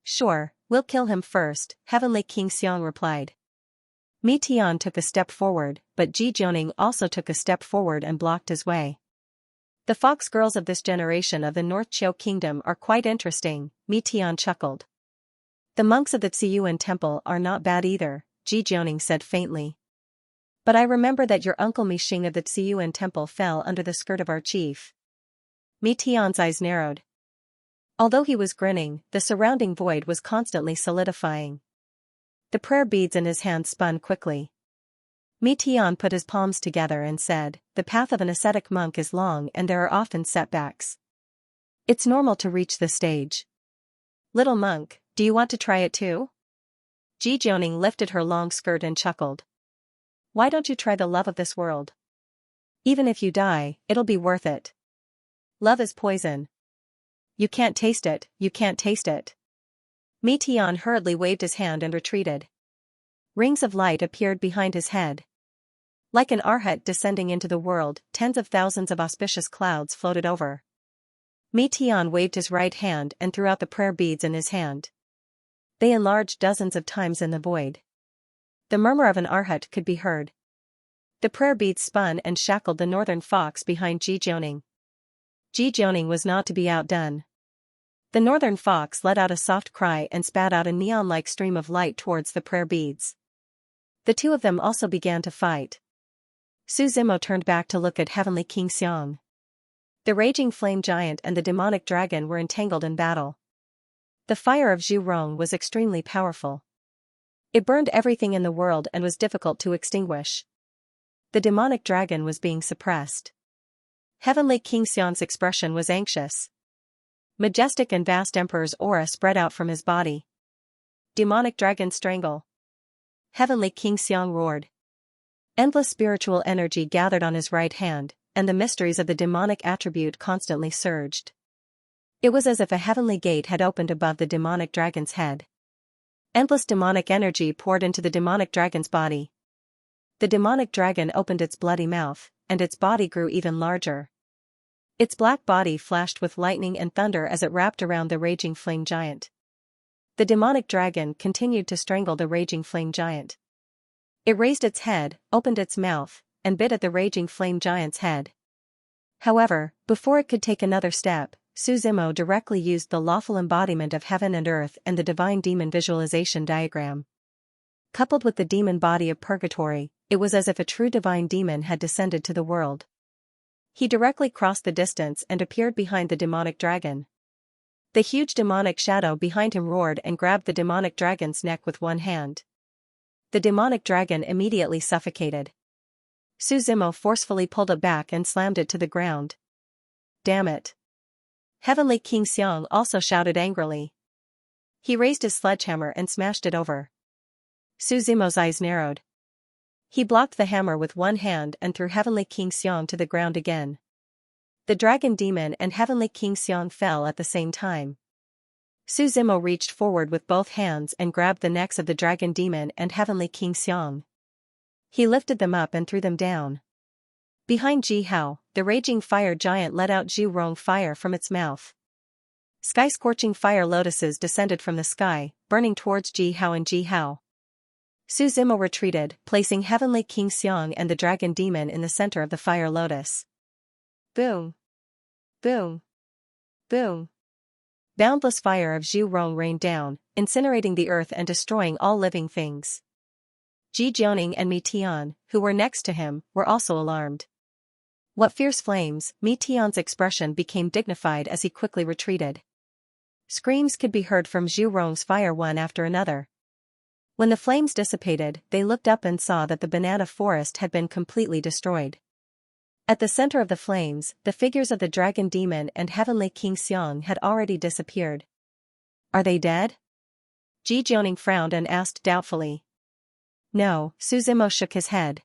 Sure, we'll kill him first, Heavenly King Xiang replied. Mi Tian took a step forward, but Ji Jianing also took a step forward and blocked his way. The fox girls of this generation of the North Qiu Kingdom are quite interesting, Mi Tian chuckled. The monks of the Ziyuan Temple are not bad either, Ji Jianing said faintly. But I remember that your uncle Mi Xing of the Ziyuan Temple fell under the skirt of our chief. Mi Tian's eyes narrowed. Although he was grinning, the surrounding void was constantly solidifying. The prayer beads in his hand spun quickly. Mi Tian put his palms together and said, the path of an ascetic monk is long and there are often setbacks. It's normal to reach this stage. Little monk, do you want to try it too? Ji Jianing lifted her long skirt and chuckled. Why don't you try the love of this world? Even if you die, it'll be worth it. Love is poison. You can't taste it, you can't taste it. Mi Tian hurriedly waved his hand and retreated. Rings of light appeared behind his head. Like an arhat descending into the world, tens of thousands of auspicious clouds floated over. Mi Tian waved his right hand and threw out the prayer beads in his hand. They enlarged dozens of times in the void. The murmur of an arhat could be heard. The prayer beads spun and shackled the northern fox behind Ji Jianing. Ji Jianing was not to be outdone. The northern fox let out a soft cry and spat out a neon-like stream of light towards the prayer beads. The two of them also began to fight. Su Zimo turned back to look at Heavenly King Xiang. The raging flame giant and the demonic dragon were entangled in battle. The fire of Zhu Rong was extremely powerful. It burned everything in the world and was difficult to extinguish. The demonic dragon was being suppressed. Heavenly King Xiang's expression was anxious. Majestic and vast Emperor's aura spread out from his body. Demonic dragon strangle. Heavenly King Xiang roared. Endless spiritual energy gathered on his right hand, and the mysteries of the demonic attribute constantly surged. It was as if a heavenly gate had opened above the demonic dragon's head. Endless demonic energy poured into the demonic dragon's body. The demonic dragon opened its bloody mouth, and its body grew even larger. Its black body flashed with lightning and thunder as it wrapped around the raging flame giant. The demonic dragon continued to strangle the raging flame giant. It raised its head, opened its mouth, and bit at the raging flame giant's head. However, before it could take another step, Su Zimo directly used the lawful embodiment of heaven and earth and the divine demon visualization diagram. Coupled with the demon body of purgatory, it was as if a true divine demon had descended to the world. He directly crossed the distance and appeared behind the demonic dragon. The huge demonic shadow behind him roared and grabbed the demonic dragon's neck with one hand. The demonic dragon immediately suffocated. Su Zimo forcefully pulled it back and slammed it to the ground. Damn it! Heavenly King Xiang also shouted angrily. He raised his sledgehammer and smashed it over. Su Zimo's eyes narrowed. He blocked the hammer with one hand and threw Heavenly King Xiang to the ground again. The dragon demon and Heavenly King Xiang fell at the same time. Su Zimo reached forward with both hands and grabbed the necks of the dragon demon and Heavenly King Xiang. He lifted them up and threw them down. Behind Ji Hao, the raging fire giant let out Zhu Rong fire from its mouth. Sky-scorching fire lotuses descended from the sky, burning towards Ji Hao and Ji Hao. Su Zimo retreated, placing Heavenly King Xiang and the dragon demon in the center of the fire lotus. Boom! Boom! Boom! Boundless fire of Zhu Rong rained down, incinerating the earth and destroying all living things. Ji Jianing and Mi Tian, who were next to him, were also alarmed. What fierce flames! Mi Tian's expression became dignified as he quickly retreated. Screams could be heard from Zhu Rong's fire one after another. When the flames dissipated, they looked up and saw that the banana forest had been completely destroyed. At the center of the flames, the figures of the dragon demon and Heavenly King Xiang had already disappeared. Are they dead? Ji Jianing frowned and asked doubtfully. No, Su Zimo shook his head.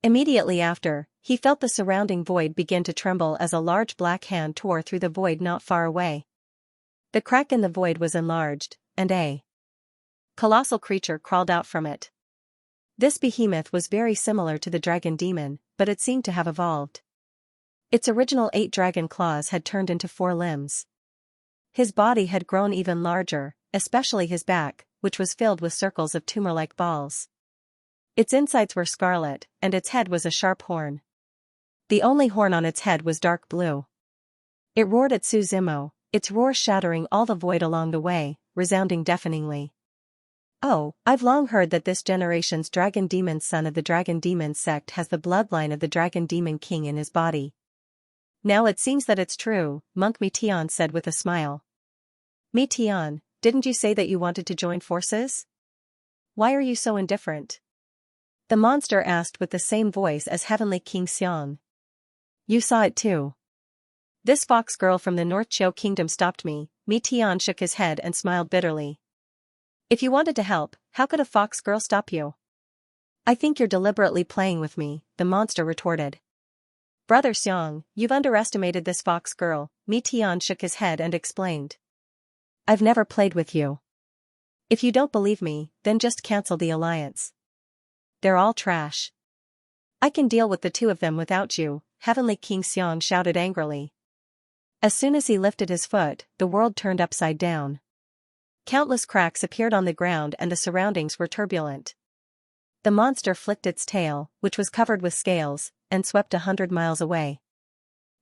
Immediately after, he felt the surrounding void begin to tremble as a large black hand tore through the void not far away. The crack in the void was enlarged, and a colossal creature crawled out from it. This behemoth was very similar to the dragon demon, but it seemed to have evolved. Its original 8 dragon claws had turned into 4 limbs. His body had grown even larger, especially his back, which was filled with circles of tumor-like balls. Its insides were scarlet, and its head was a sharp horn. The only horn on its head was dark blue. It roared at Su Zimo, its roar shattering all the void along the way, resounding deafeningly. "Oh, I've long heard that this generation's dragon demon son of the dragon demon sect has the bloodline of the dragon demon king in his body. Now it seems that it's true," Monk Mitian said with a smile. "Mitian, didn't you say that you wanted to join forces? Why are you so indifferent?" The monster asked with the same voice as Heavenly King Xiang. "You saw it too. This fox girl from the North Chou Kingdom stopped me." Mitian shook his head and smiled bitterly. "If you wanted to help, how could a fox girl stop you?" "I think you're deliberately playing with me," the monster retorted. "Brother Xiang, you've underestimated this fox girl." Mitian shook his head and explained. "I've never played with you. If you don't believe me, then just cancel the alliance. They're all trash. I can deal with the 2 of them without you," Heavenly King Xiang shouted angrily. As soon as he lifted his foot, the world turned upside down. Countless cracks appeared on the ground and the surroundings were turbulent. The monster flicked its tail, which was covered with scales, and swept 100 miles away.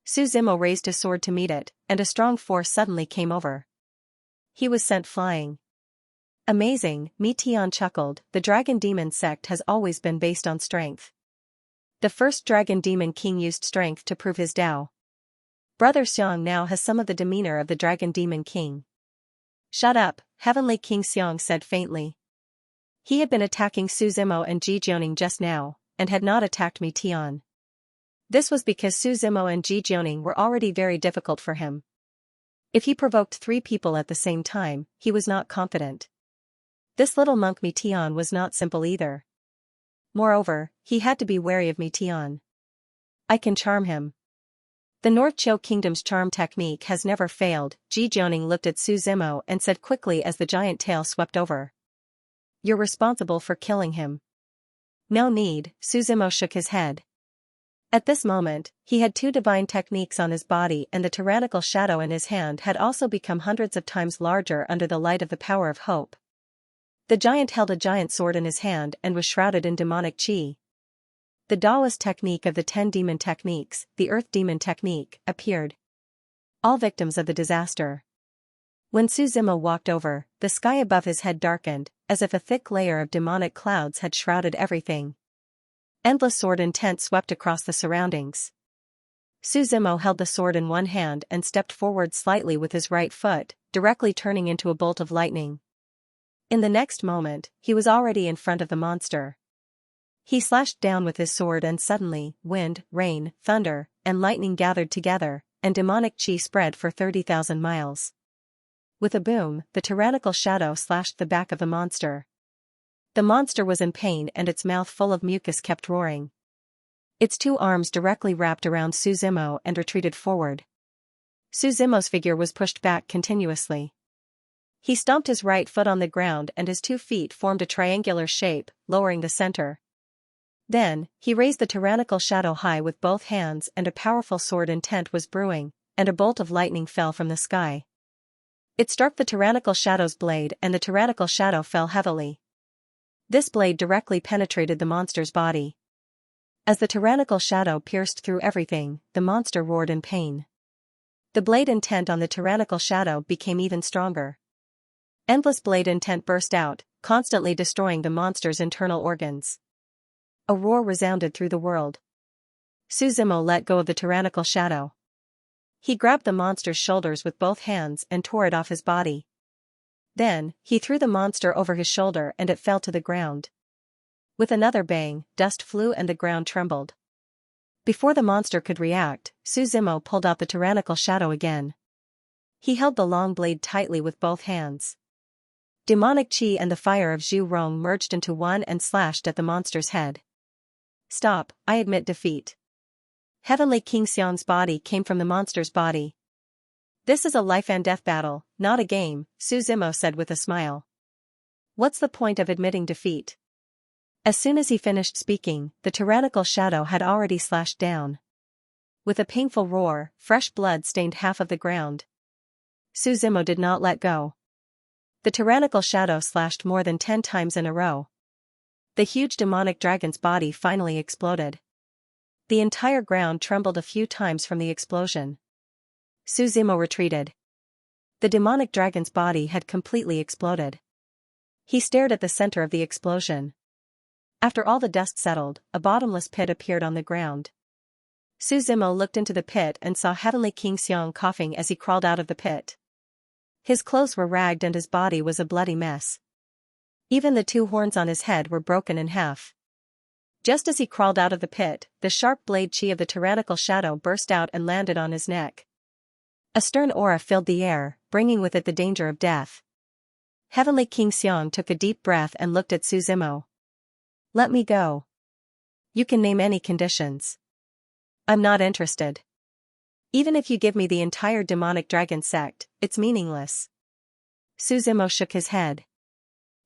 Su Zimo raised his sword to meet it, and a strong force suddenly came over. He was sent flying. "Amazing," Mitian chuckled, "the dragon demon sect has always been based on strength. The first dragon demon king used strength to prove his Tao. Brother Xiang now has some of the demeanor of the dragon demon king." "Shut up," Heavenly King Xiang said faintly. He had been attacking Su Zimo and Ji Jianing just now, and had not attacked Mitian. This was because Su Zimo and Ji Jianing were already very difficult for him. If he provoked 3 people at the same time, he was not confident. This little monk Mitian was not simple either. Moreover, he had to be wary of Mitian. "I can charm him. The North Chou Kingdom's charm technique has never failed." Ji Jianing looked at Su Zimo and said quickly as the giant tail swept over. "You're responsible for killing him." "No need," Su Zimo shook his head. At this moment, he had 2 divine techniques on his body, and the tyrannical shadow in his hand had also become hundreds of times larger under the light of the power of hope. The giant held a giant sword in his hand and was shrouded in demonic qi. The Taoist technique of the 10 demon techniques, the Earth Demon technique, appeared. All victims of the disaster. When Su Zimo walked over, the sky above his head darkened, as if a thick layer of demonic clouds had shrouded everything. Endless sword intent swept across the surroundings. Su Zimo held the sword in one hand and stepped forward slightly with his right foot, directly turning into a bolt of lightning. In the next moment, he was already in front of the monster. He slashed down with his sword and suddenly, wind, rain, thunder, and lightning gathered together, and demonic qi spread for 30,000 miles. With a boom, the tyrannical shadow slashed the back of the monster. The monster was in pain and its mouth full of mucus kept roaring. Its 2 arms directly wrapped around Su Zimo and retreated forward. Su Zimo's figure was pushed back continuously. He stomped his right foot on the ground and his 2 feet formed a triangular shape, lowering the center. Then, he raised the tyrannical shadow high with both hands and a powerful sword intent was brewing, and a bolt of lightning fell from the sky. It struck the tyrannical shadow's blade and the tyrannical shadow fell heavily. This blade directly penetrated the monster's body. As the tyrannical shadow pierced through everything, the monster roared in pain. The blade intent on the tyrannical shadow became even stronger. Endless blade intent burst out, constantly destroying the monster's internal organs. A roar resounded through the world. Su Zimo let go of the tyrannical shadow. He grabbed the monster's shoulders with both hands and tore it off his body. Then, he threw the monster over his shoulder and it fell to the ground. With another bang, dust flew and the ground trembled. Before the monster could react, Su Zimo pulled out the tyrannical shadow again. He held the long blade tightly with both hands. Demonic qi and the fire of Zhu Rong merged into one and slashed at the monster's head. "Stop, I admit defeat." Heavenly King Xiang's body came from the monster's body. "This is a life and death battle, not a game," Su Zimo said with a smile. "What's the point of admitting defeat? As soon as he finished speaking, the tyrannical shadow had already slashed down. With a painful roar, fresh blood stained half of the ground. Suzimo did not let go. The tyrannical shadow slashed more than 10 times in a row. The huge demonic dragon's body finally exploded. The entire ground trembled a few times from the explosion. Suzimo retreated. The demonic dragon's body had completely exploded. He stared at the center of the explosion. After all the dust settled, a bottomless pit appeared on the ground. Suzimo looked into the pit and saw Heavenly King Xiang coughing as he crawled out of the pit. His clothes were ragged and his body was a bloody mess. Even the 2 horns on his head were broken in half. Just as he crawled out of the pit, the sharp blade chi of the tyrannical shadow burst out and landed on his neck. A stern aura filled the air, bringing with it the danger of death. Heavenly King Xiang took a deep breath and looked at Suzimo. "Let me go. You can name any conditions. I'm not interested. Even if you give me the entire demonic dragon sect, it's meaningless." Suzimo shook his head.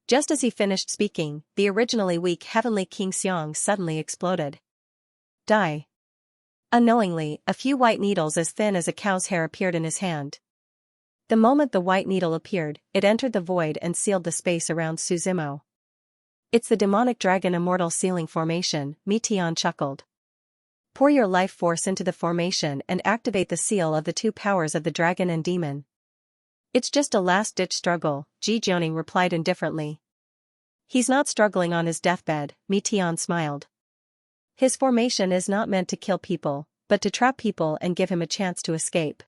Just as he finished speaking, the originally weak Heavenly King Xiang suddenly exploded. Die. Unknowingly, a few white needles as thin as a cow's hair appeared in his hand. The moment the white needle appeared, it entered the void and sealed the space around Suzimo. "It's the demonic dragon immortal sealing formation," Mitian chuckled. "Pour your life force into the formation and activate the seal of the 2 powers of the dragon and demon." "It's just a last-ditch struggle," Ji Jianing replied indifferently. "He's not struggling on his deathbed," Mitian smiled. "His formation is not meant to kill people, but to trap people and give him a chance to escape."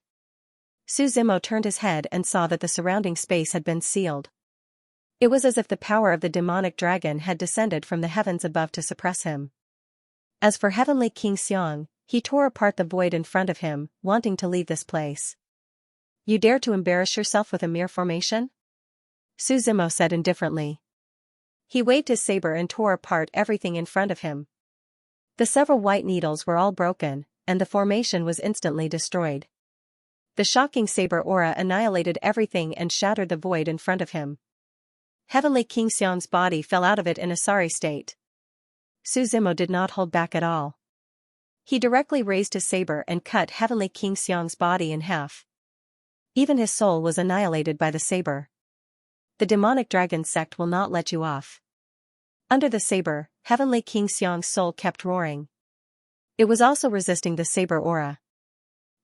Suzimo turned his head and saw that the surrounding space had been sealed. It was as if the power of the demonic dragon had descended from the heavens above to suppress him. As for Heavenly King Xiang, he tore apart the void in front of him, wanting to leave this place. "You dare to embarrass yourself with a mere formation?" Suzimo said indifferently. He waved his saber and tore apart everything in front of him. The several white needles were all broken, and the formation was instantly destroyed. The shocking saber aura annihilated everything and shattered the void in front of him. Heavenly King Xiang's body fell out of it in a sorry state. Suzimo did not hold back at all. He directly raised his saber and cut Heavenly King Xiang's body in half. Even his soul was annihilated by the saber. "The demonic dragon sect will not let you off." Under the saber, Heavenly King Xiang's soul kept roaring. It was also resisting the saber aura.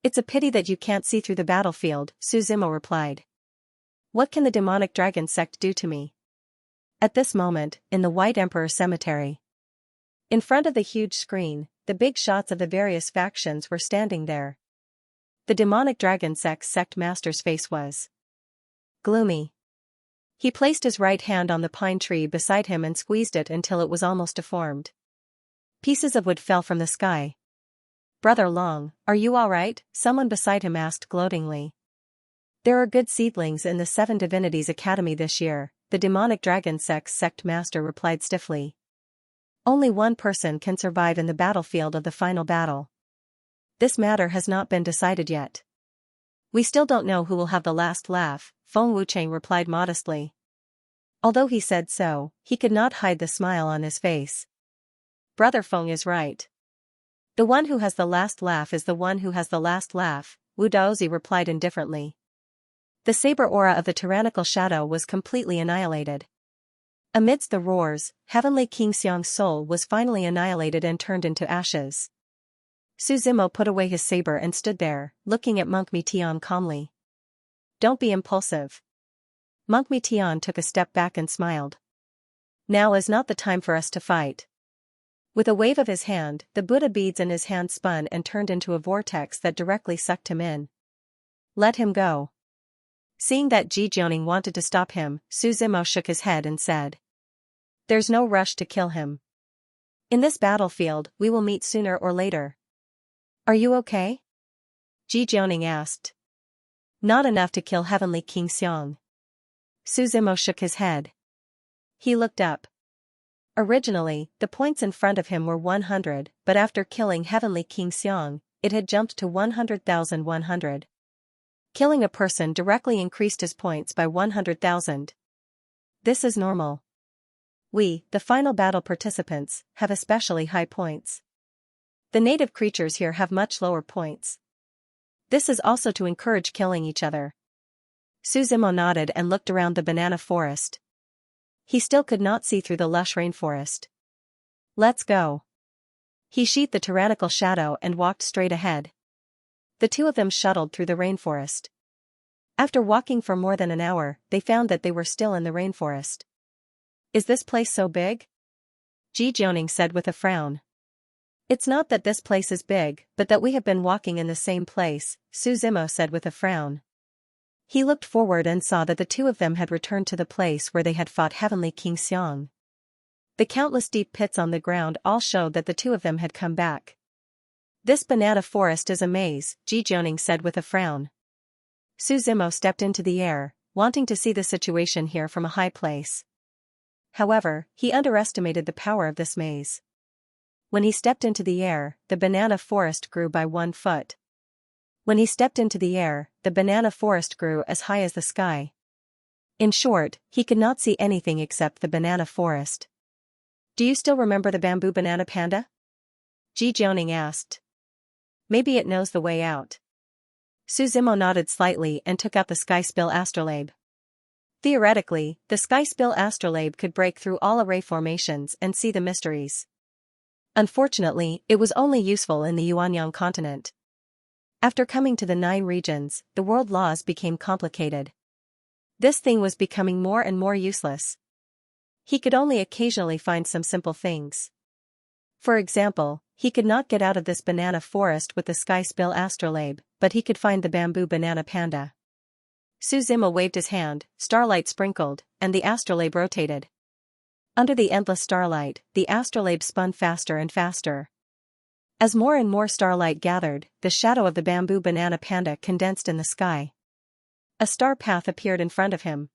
"It's a pity that you can't see through the battlefield," Suzimo replied. "What can the demonic dragon sect do to me?" At this moment, in the White Emperor Cemetery. In front of the huge screen, the big shots of the various factions were standing there. The demonic dragon sect master's face was gloomy. He placed his right hand on the pine tree beside him and squeezed it until it was almost deformed. Pieces of wood fell from the sky. "Brother Long, are you all right?" someone beside him asked gloatingly. "There are good seedlings in the 7 Divinities Academy this year," the demonic dragon sect master replied stiffly. "Only one person can survive in the battlefield of the final battle. This matter has not been decided yet. We still don't know who will have the last laugh," Feng Wucheng replied modestly. Although he said so, he could not hide the smile on his face. "Brother Feng is right. The one who has the last laugh is the one who has the last laugh," Wu Daozi replied indifferently. The saber aura of the tyrannical shadow was completely annihilated. Amidst the roars, Heavenly King Xiang's soul was finally annihilated and turned into ashes. Suzimo put away his saber and stood there, looking at Monk Mitian calmly. "Don't be impulsive." Monk Mitian took a step back and smiled. "Now is not the time for us to fight." With a wave of his hand, the Buddha beads in his hand spun and turned into a vortex that directly sucked him in. "Let him go." Seeing that Ji Jianing wanted to stop him, Suzimo shook his head and said, "There's no rush to kill him. In this battlefield, we will meet sooner or later." "Are you okay?" Ji Jianing asked. "Not enough to kill Heavenly King Xiang." Suzimo shook his head. He looked up. Originally, the points in front of him were 100, but after killing Heavenly King Xiang, it had jumped to 100,100. Killing a person directly increased his points by 100,000. This is normal. We, the final battle participants, have especially high points. The native creatures here have much lower points. This is also to encourage killing each other. Suzimo nodded and looked around the banana forest. He still could not see through the lush rainforest. Let's go. He sheathed the tyrannical shadow and walked straight ahead. The two of them shuttled through the rainforest. After walking for more than an hour, they found that they were still in the rainforest. Is this place so big? Ji Jianing said with a frown. It's not that this place is big, but that we have been walking in the same place, Suzimo said with a frown. He looked forward and saw that the two of them had returned to the place where they had fought Heavenly King Xiang. The countless deep pits on the ground all showed that the two of them had come back. This banana forest is a maze, Ji Jianing said with a frown. Suzimo stepped into the air, wanting to see the situation here from a high place. However, he underestimated the power of this maze. When he stepped into the air, the banana forest grew by 1 foot. When he stepped into the air, the banana forest grew as high as the sky. In short, he could not see anything except the banana forest. Do you still remember the bamboo banana panda? Ji Jianing asked. Maybe it knows the way out. Suzimo nodded slightly and took out the sky spill astrolabe. Theoretically, the sky spill astrolabe could break through all array formations and see the mysteries. Unfortunately, it was only useful in the Yuanyang continent. After coming to the 9 regions, the world laws became complicated. This thing was becoming more and more useless. He could only occasionally find some simple things. For example, he could not get out of this banana forest with the sky spill astrolabe, but he could find the bamboo banana panda. Suzimo waved his hand, starlight sprinkled, and the astrolabe rotated. Under the endless starlight, the astrolabe spun faster and faster. As more and more starlight gathered, the shadow of the bamboo banana panda condensed in the sky. A star path appeared in front of him.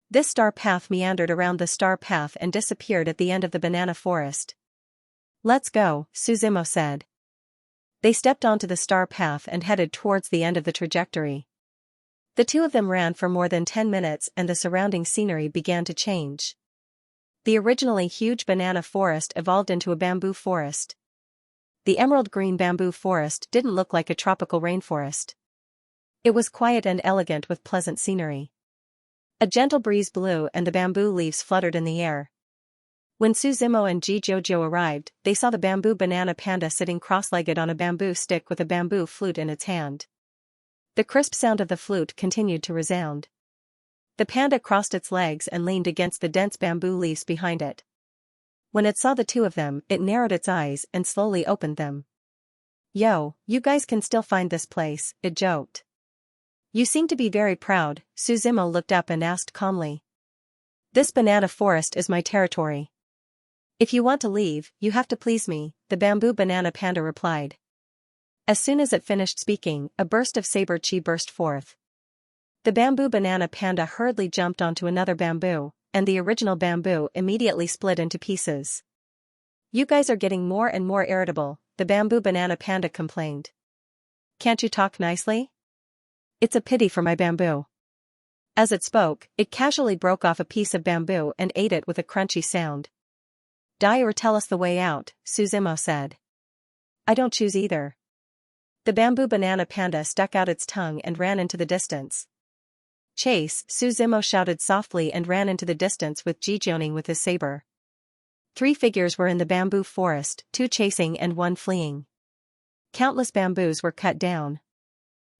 This star path meandered around the star path and disappeared at the end of the banana forest. Let's go, Suzimo said. They stepped onto the star path and headed towards the end of the trajectory. The two of them ran for more than 10 minutes and the surrounding scenery began to change. The originally huge banana forest evolved into a bamboo forest. The emerald green bamboo forest didn't look like a tropical rainforest. It was quiet and elegant with pleasant scenery. A gentle breeze blew and the bamboo leaves fluttered in the air. When Suzimo and Ji Jojo arrived, they saw the bamboo banana panda sitting cross-legged on a bamboo stick with a bamboo flute in its hand. The crisp sound of the flute continued to resound. The panda crossed its legs and leaned against the dense bamboo leaves behind it. When it saw the two of them, it narrowed its eyes and slowly opened them. Yo, you guys can still find this place, it joked. You seem to be very proud, Suzimo looked up and asked calmly. This banana forest is my territory. If you want to leave, you have to please me, the bamboo banana panda replied. As soon as it finished speaking, a burst of saber chi burst forth. The bamboo banana panda hurriedly jumped onto another bamboo, and the original bamboo immediately split into pieces. You guys are getting more and more irritable, the bamboo banana panda complained. Can't you talk nicely? It's a pity for my bamboo. As it spoke, it casually broke off a piece of bamboo and ate it with a crunchy sound. Die or tell us the way out, Suzimo said. I don't choose either. The bamboo banana panda stuck out its tongue and ran into the distance. Chase, Suzimo shouted softly and ran into the distance with Ji Jianing with his saber. 3 figures were in the bamboo forest, 2 chasing and 1 fleeing. Countless bamboos were cut down.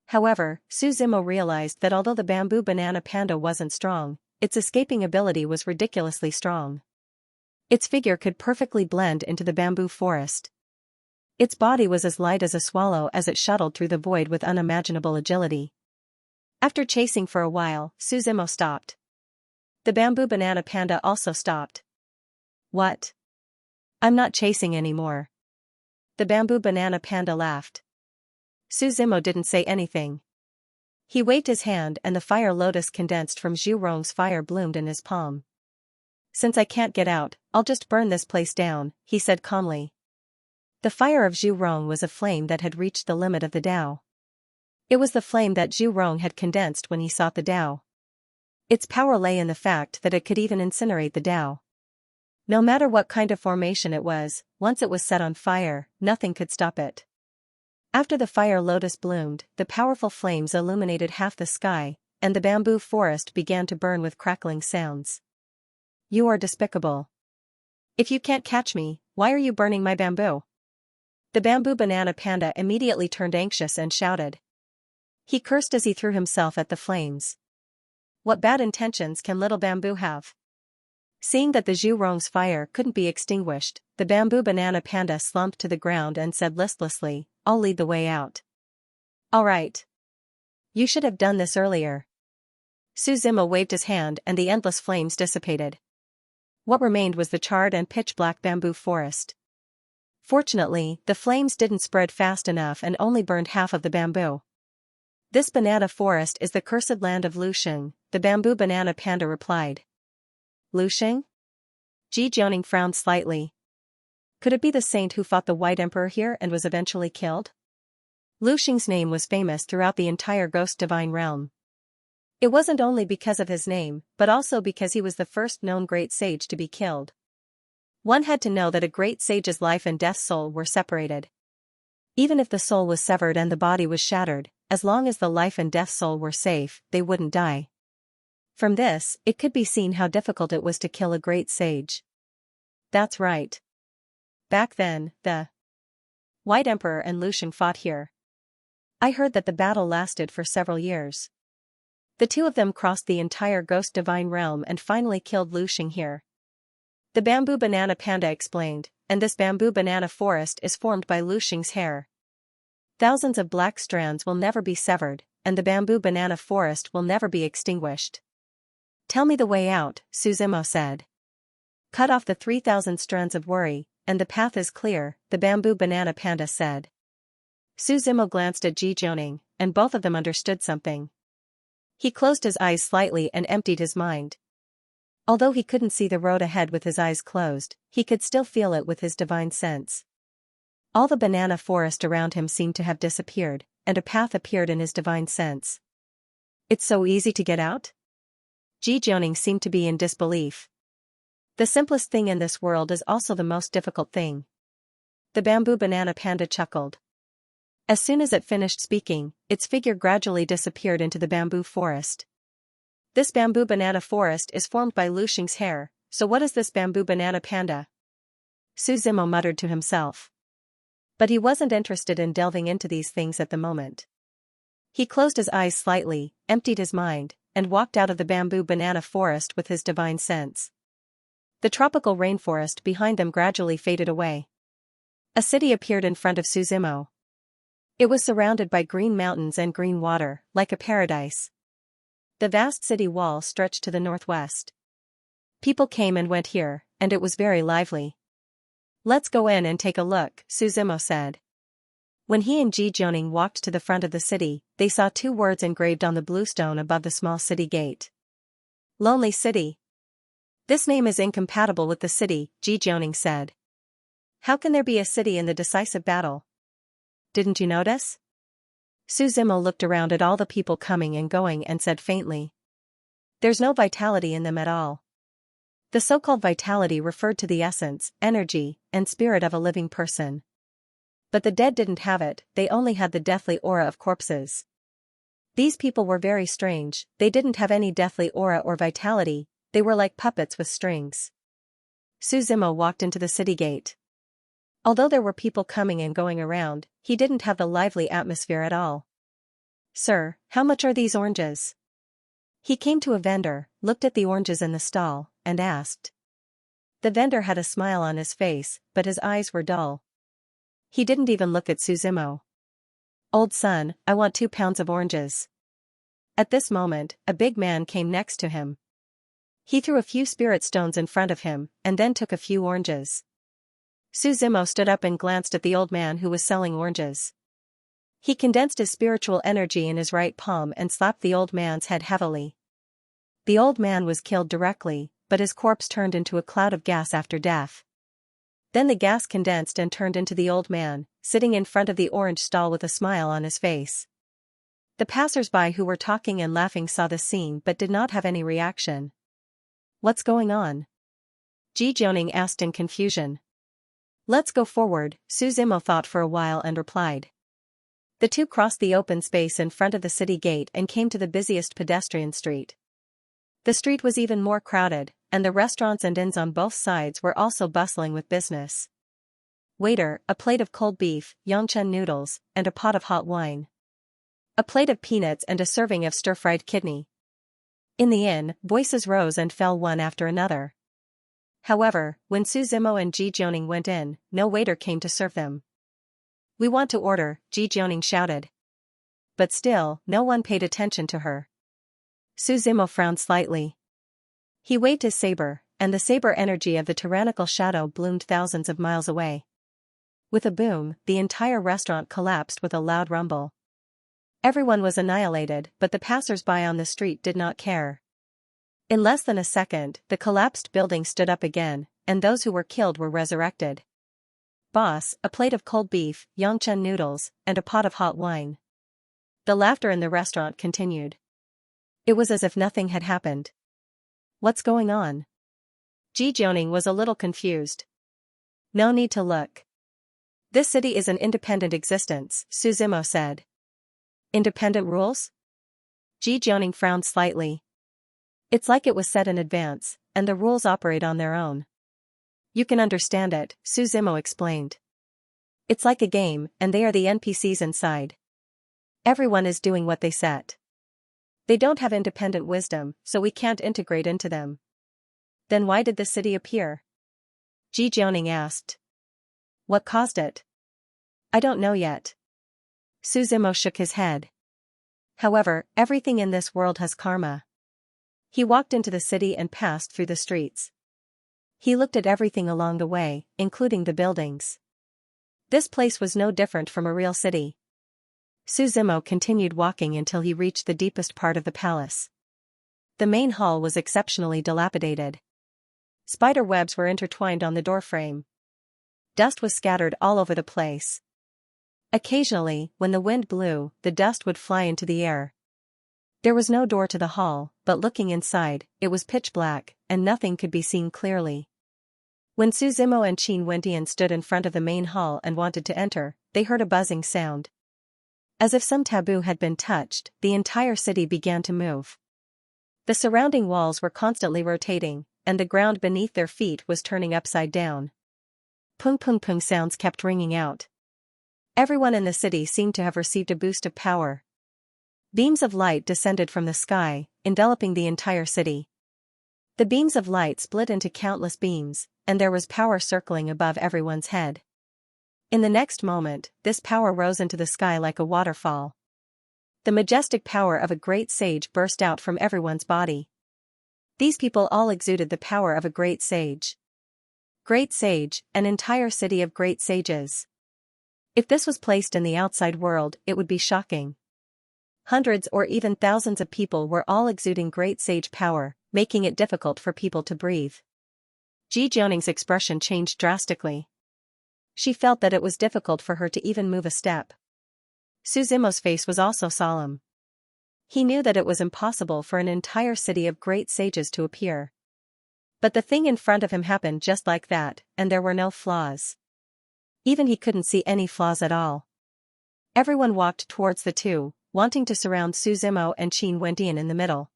However, Suzimo realized that although the bamboo banana panda wasn't strong, its escaping ability was ridiculously strong. Its figure could perfectly blend into the bamboo forest. Its body was as light as a swallow as it shuttled through the void with unimaginable agility. After chasing for a while, Suzimo stopped. The bamboo banana panda also stopped. What? I'm not chasing anymore. The bamboo banana panda laughed. Suzimo didn't say anything. He waved his hand and the fire lotus condensed from Zhu Rong's fire bloomed in his palm. Since I can't get out, I'll just burn this place down, he said calmly. The fire of Zhu Rong was a flame that had reached the limit of the Tao. It was the flame that Zhu Rong had condensed when he sought the Tao. Its power lay in the fact that it could even incinerate the Tao. No matter what kind of formation it was, once it was set on fire, nothing could stop it. After the fire lotus bloomed, the powerful flames illuminated half the sky, and the bamboo forest began to burn with crackling sounds. You are despicable. If you can't catch me, why are you burning my bamboo? The bamboo banana panda immediately turned anxious and shouted. He cursed as he threw himself at the flames. What bad intentions can little bamboo have? Seeing that the zhurong's fire couldn't be extinguished, the bamboo banana panda slumped to the ground and said listlessly, I'll lead the way out. All right. You should have done this earlier. Suzima waved his hand and the endless flames dissipated. What remained was the charred and pitch-black bamboo forest. Fortunately, the flames didn't spread fast enough and only burned half of the bamboo. This banana forest is the cursed land of Lusheng, the bamboo banana panda replied. Lusheng? Ji Jianing frowned slightly. Could it be the saint who fought the White Emperor here and was eventually killed? Lusheng's name was famous throughout the entire Ghost Divine realm. It wasn't only because of his name, but also because he was the first known great sage to be killed. One had to know that a great sage's life and death soul were separated. Even if the soul was severed and the body was shattered, as long as the life and death soul were safe, they wouldn't die. From this, it could be seen how difficult it was to kill a great sage. That's right. Back then, the White Emperor and Lusheng fought here. I heard that the battle lasted for several years. The two of them crossed the entire Ghost Divine realm and finally killed Lusheng here. The bamboo banana panda explained, and this bamboo banana forest is formed by Lusheng's hair. Thousands of black strands will never be severed, and the bamboo banana forest will never be extinguished. Tell me the way out, Suzimo said. Cut off the 3,000 strands of worry, and the path is clear, the bamboo banana panda said. Suzimo glanced at Ji Jianing, and both of them understood something. He closed his eyes slightly and emptied his mind. Although he couldn't see the road ahead with his eyes closed, he could still feel it with his divine sense. All the banana forest around him seemed to have disappeared, and a path appeared in his divine sense. It's so easy to get out? Ji Jianing seemed to be in disbelief. The simplest thing in this world is also the most difficult thing. The bamboo banana panda chuckled. As soon as it finished speaking, its figure gradually disappeared into the bamboo forest. This bamboo banana forest is formed by Lusheng's hair, so what is this bamboo banana panda? Suzimo muttered to himself. But he wasn't interested in delving into these things at the moment. He closed his eyes slightly, emptied his mind, and walked out of the bamboo banana forest with his divine sense. The tropical rainforest behind them gradually faded away. A city appeared in front of Suzimo. It was surrounded by green mountains and green water, like a paradise. The vast city wall stretched to the northwest. People came and went here, and it was very lively. Let's go in and take a look, Suzimo said. When he and Ji Jianing walked to the front of the city, they saw two words engraved on the blue stone above the small city gate. Lonely City. This name is incompatible with the city, Ji Jianing said. How can there be a city in the decisive battle? Didn't you notice? Suzimo looked around at all the people coming and going and said faintly. There's no vitality in them at all. The so-called vitality referred to the essence, energy, and spirit of a living person. But the dead didn't have it, they only had the deathly aura of corpses. These people were very strange, they didn't have any deathly aura or vitality, they were like puppets with strings. Suzimo walked into the city gate. Although there were people coming and going around, he didn't have the lively atmosphere at all. Sir, how much are these oranges? He came to a vendor, looked at the oranges in the stall, and asked. The vendor had a smile on his face, but his eyes were dull. He didn't even look at Suzimo. Old son, I want 2 pounds of oranges. At this moment, a big man came next to him. He threw a few spirit stones in front of him, and then took a few oranges. Suzimo stood up and glanced at the old man who was selling oranges. He condensed his spiritual energy in his right palm and slapped the old man's head heavily. The old man was killed directly, but his corpse turned into a cloud of gas after death. Then the gas condensed and turned into the old man, sitting in front of the orange stall with a smile on his face. The passers-by who were talking and laughing saw the scene but did not have any reaction. What's going on? Ji Jianing asked in confusion. Let's go forward, Su Zimo thought for a while and replied. The two crossed the open space in front of the city gate and came to the busiest pedestrian street. The street was even more crowded, and the restaurants and inns on both sides were also bustling with business. Waiter, a plate of cold beef, Xianxia noodles, and a pot of hot wine. A plate of peanuts and a serving of stir-fried kidney. In the inn, voices rose and fell one after another. However, when Su Zimo and Ji Jianing went in, no waiter came to serve them. We want to order, Ji Jianing shouted. But still, no one paid attention to her. Su Zimo frowned slightly. He waved his saber, and the saber energy of the tyrannical shadow bloomed thousands of miles away. With a boom, the entire restaurant collapsed with a loud rumble. Everyone was annihilated, but the passers-by on the street did not care. In less than a second, the collapsed building stood up again, and those who were killed were resurrected. Boss, a plate of cold beef, Xianxia noodles, and a pot of hot wine. The laughter in the restaurant continued. It was as if nothing had happened. What's going on? Ji Jianing was a little confused. No need to look. This city is an independent existence, Su Zimo said. Independent rules? Ji Jianing frowned slightly. It's like it was set in advance, and the rules operate on their own. You can understand it, Su Zimo explained. It's like a game, and they are the NPCs inside. Everyone is doing what they set. They don't have independent wisdom, so we can't integrate into them. Then why did the city appear? Ji Jianing asked. What caused it? I don't know yet. Su Zimo shook his head. However, everything in this world has karma. He walked into the city and passed through the streets. He looked at everything along the way, including the buildings. This place was no different from a real city. Su Zimo continued walking until he reached the deepest part of the palace. The main hall was exceptionally dilapidated. Spider webs were intertwined on the doorframe. Dust was scattered all over the place. Occasionally, when the wind blew, the dust would fly into the air. There was no door to the hall, but looking inside, it was pitch black, and nothing could be seen clearly. When Su Zimo and Qin Wendian stood in front of the main hall and wanted to enter, they heard a buzzing sound. As if some taboo had been touched, the entire city began to move. The surrounding walls were constantly rotating, and the ground beneath their feet was turning upside down. Pung pung pung sounds kept ringing out. Everyone in the city seemed to have received a boost of power. Beams of light descended from the sky, enveloping the entire city. The beams of light split into countless beams, and there was power circling above everyone's head. In the next moment, this power rose into the sky like a waterfall. The majestic power of a great sage burst out from everyone's body. These people all exuded the power of a great sage. Great sage, an entire city of great sages. If this was placed in the outside world, it would be shocking. Hundreds or even thousands of people were all exuding great sage power, making it difficult for people to breathe. Ji Jianing's expression changed drastically. She felt that it was difficult for her to even move a step. Su Zimo's face was also solemn. He knew that it was impossible for an entire city of great sages to appear. But the thing in front of him happened just like that, and there were no flaws. Even he couldn't see any flaws at all. Everyone walked towards the two, wanting to surround Su Zimo and Qin Wendian in the middle.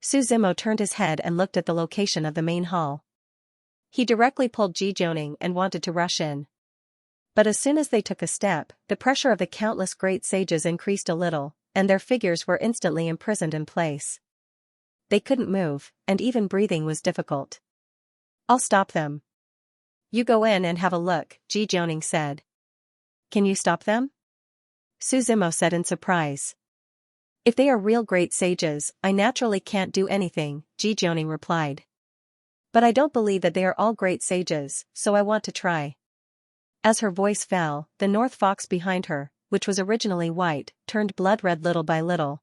Su Zimo turned his head and looked at the location of the main hall. He directly pulled Ji Jianing and wanted to rush in. But as soon as they took a step, the pressure of the countless great sages increased a little, and their figures were instantly imprisoned in place. They couldn't move, and even breathing was difficult. I'll stop them. You go in and have a look, Ji Jianing said. Can you stop them? Su Zimo said in surprise. If they are real great sages, I naturally can't do anything, Ji Jianing replied. But I don't believe that they are all great sages, so I want to try. As her voice fell, the north fox behind her, which was originally white, turned blood red little by little.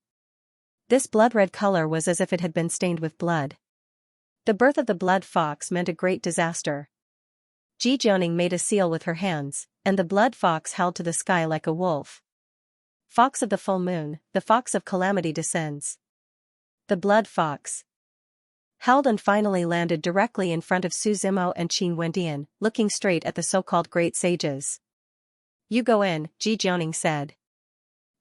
This blood red color was as if it had been stained with blood. The birth of the blood fox meant a great disaster. Ji Jianing made a seal with her hands, and the blood fox howled to the sky like a wolf. Fox of the full moon, the fox of calamity descends. The blood fox. held and finally landed directly in front of Su Zimo and Qin Wendian, looking straight at the so-called great sages. "You go in," Ji Jianing said.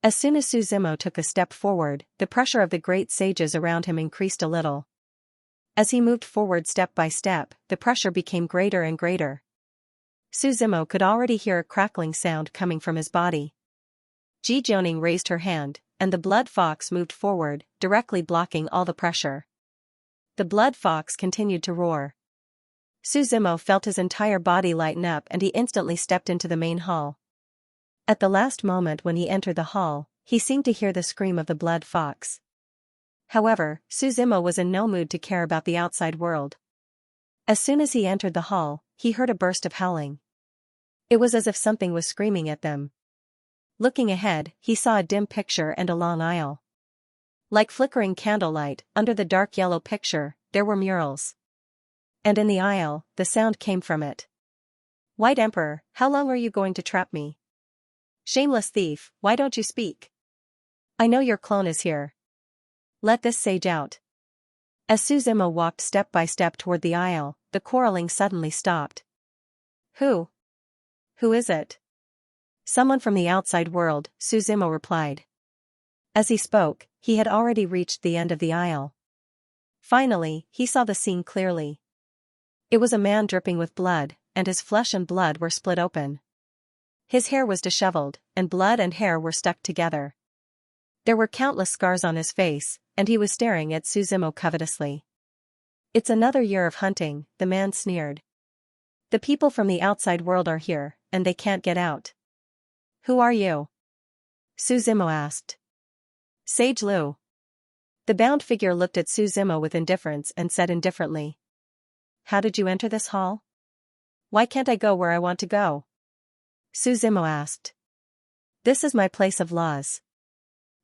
As soon as Su Zimo took a step forward, the pressure of the great sages around him increased a little. As he moved forward step by step, the pressure became greater and greater. Su Zimo could already hear a crackling sound coming from his body. Ji Jianing raised her hand, and the blood fox moved forward, directly blocking all the pressure. The blood fox continued to roar. Su Zimo felt his entire body lighten up and he instantly stepped into the main hall. At the last moment when he entered the hall, he seemed to hear the scream of the blood fox. However, Su Zimo was in no mood to care about the outside world. As soon as he entered the hall, he heard a burst of howling. It was as if something was screaming at them. Looking ahead, he saw a dim picture and a long aisle. Like flickering candlelight, under the dark yellow picture, there were murals. And in the aisle, the sound came from it. "White Emperor, how long are you going to trap me? Shameless thief, why don't you speak? I know your clone is here. Let this sage out." As Su Zimo walked step by step toward the aisle, the quarreling suddenly stopped. Who is it?" "Someone from the outside world," Su Zimo replied. As he spoke, he had already reached the end of the aisle. Finally, he saw the scene clearly. It was a man dripping with blood, and his flesh and blood were split open. His hair was disheveled, and blood and hair were stuck together. There were countless scars on his face, and he was staring at Su Zimo covetously. "It's another year of hunting," the man sneered. "The people from the outside world are here, and they can't get out." "Who are you?" Su Zimo asked. "Sage Lu." The bound figure looked at Su Zimo with indifference and said indifferently. "How did you enter this hall? Why can't I go where I want to go?" Su Zimo asked. "This is my place of laws.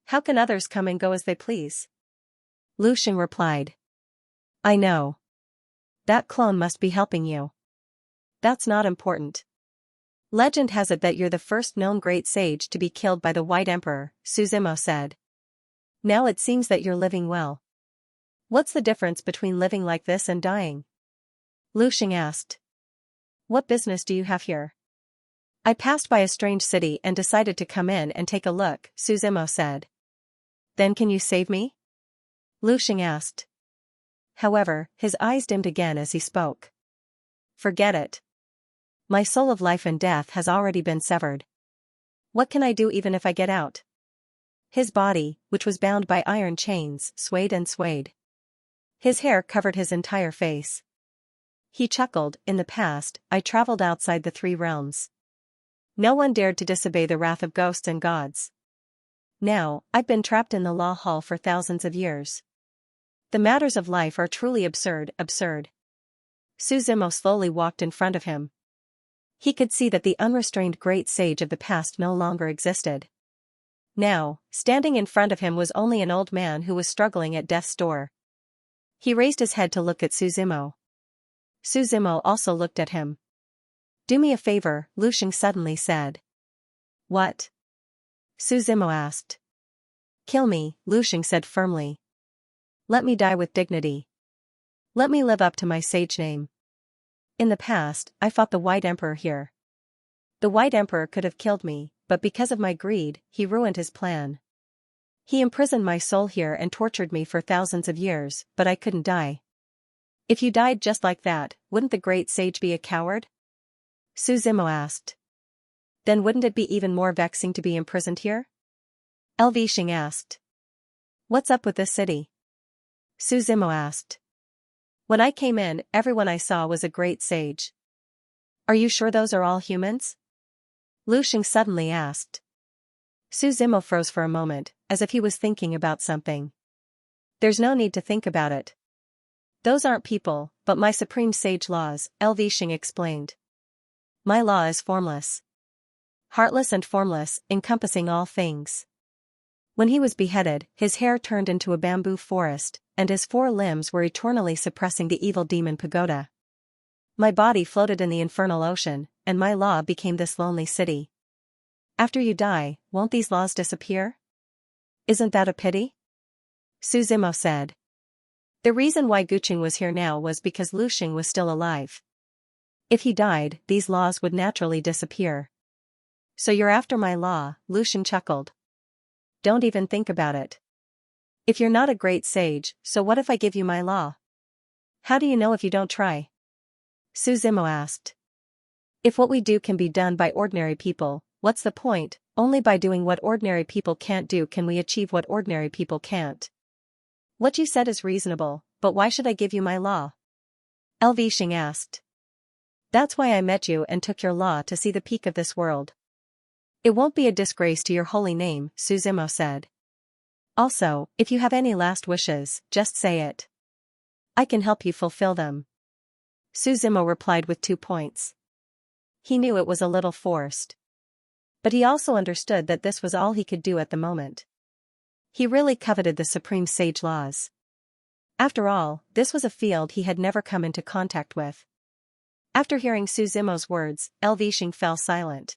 How can others come and go as they please?" Lu Xing replied. "I know. That clone must be helping you. That's not important. Legend has it that you're the first known great sage to be killed by the White Emperor," Su Zimo said. "Now it seems that you're living well. What's the difference between living like this and dying?" Lu Xing asked. "What business do you have here?" "I passed by a strange city and decided to come in and take a look," Su Zimo said. "Then can you save me?" Lu Xing asked. However, his eyes dimmed again as he spoke. "Forget it. My soul of life and death has already been severed. What can I do even if I get out?" His body, which was bound by iron chains, swayed and swayed. His hair covered his entire face. He chuckled. "In the past, I traveled outside the three realms. No one dared to disobey the wrath of ghosts and gods. Now, I've been trapped in the law hall for thousands of years. The matters of life are truly absurd. Su Zimo slowly walked in front of him. He could see that the unrestrained great sage of the past no longer existed. Now, standing in front of him was only an old man who was struggling at death's door. He raised his head to look at Su Zimo. Su Zimo also looked at him. "Do me a favor," Lu Xing suddenly said. "What?" Su Zimo asked. "Kill me," Lu Xing said firmly. "Let me die with dignity. Let me live up to my sage name. In the past, I fought the White Emperor here. The White Emperor could have killed me, but because of my greed, he ruined his plan. He imprisoned my soul here and tortured me for thousands of years, but I couldn't die. If you died just like that, wouldn't the great sage be a coward?" Su Zimo asked. "Then wouldn't it be even more vexing to be imprisoned here?" Lv Xing asked. "What's up with this city?" Su Zimo asked. "When I came in, everyone I saw was a great sage." "Are you sure those are all humans?" Lu Xing suddenly asked. Su Zimo froze for a moment, as if he was thinking about something. "There's no need to think about it. Those aren't people, but my supreme sage laws," Lv Xing explained. "My law is formless. Heartless and formless, encompassing all things." When he was beheaded, his hair turned into a bamboo forest, and his 4 limbs were eternally suppressing the evil demon pagoda. My body floated in the infernal ocean, and my law became this lonely city. After you die, won't these laws disappear? Isn't that a pity?" Su Zimo said. The reason why Guqing was here now was because Lu Xing was still alive. If he died, these laws would naturally disappear. So you're after my law, Lu Xing chuckled. Don't even think about it. If you're not a great sage, so what if I give you my law? How do you know if you don't try? Su Zimo asked. If what we do can be done by ordinary people, what's the point? Only by doing what ordinary people can't do can we achieve what ordinary people can't. What you said is reasonable, but why should I give you my law? Xing asked. That's why I met you and took your law to see the peak of this world. It won't be a disgrace to your holy name, Su Zimo said. Also, if you have any last wishes, just say it. I can help you fulfill them. Su Zimo replied with 2 points. He knew it was a little forced. But he also understood that this was all he could do at the moment. He really coveted the supreme sage laws. After all, this was a field he had never come into contact with. After hearing Su Zimo's words, Xing fell silent.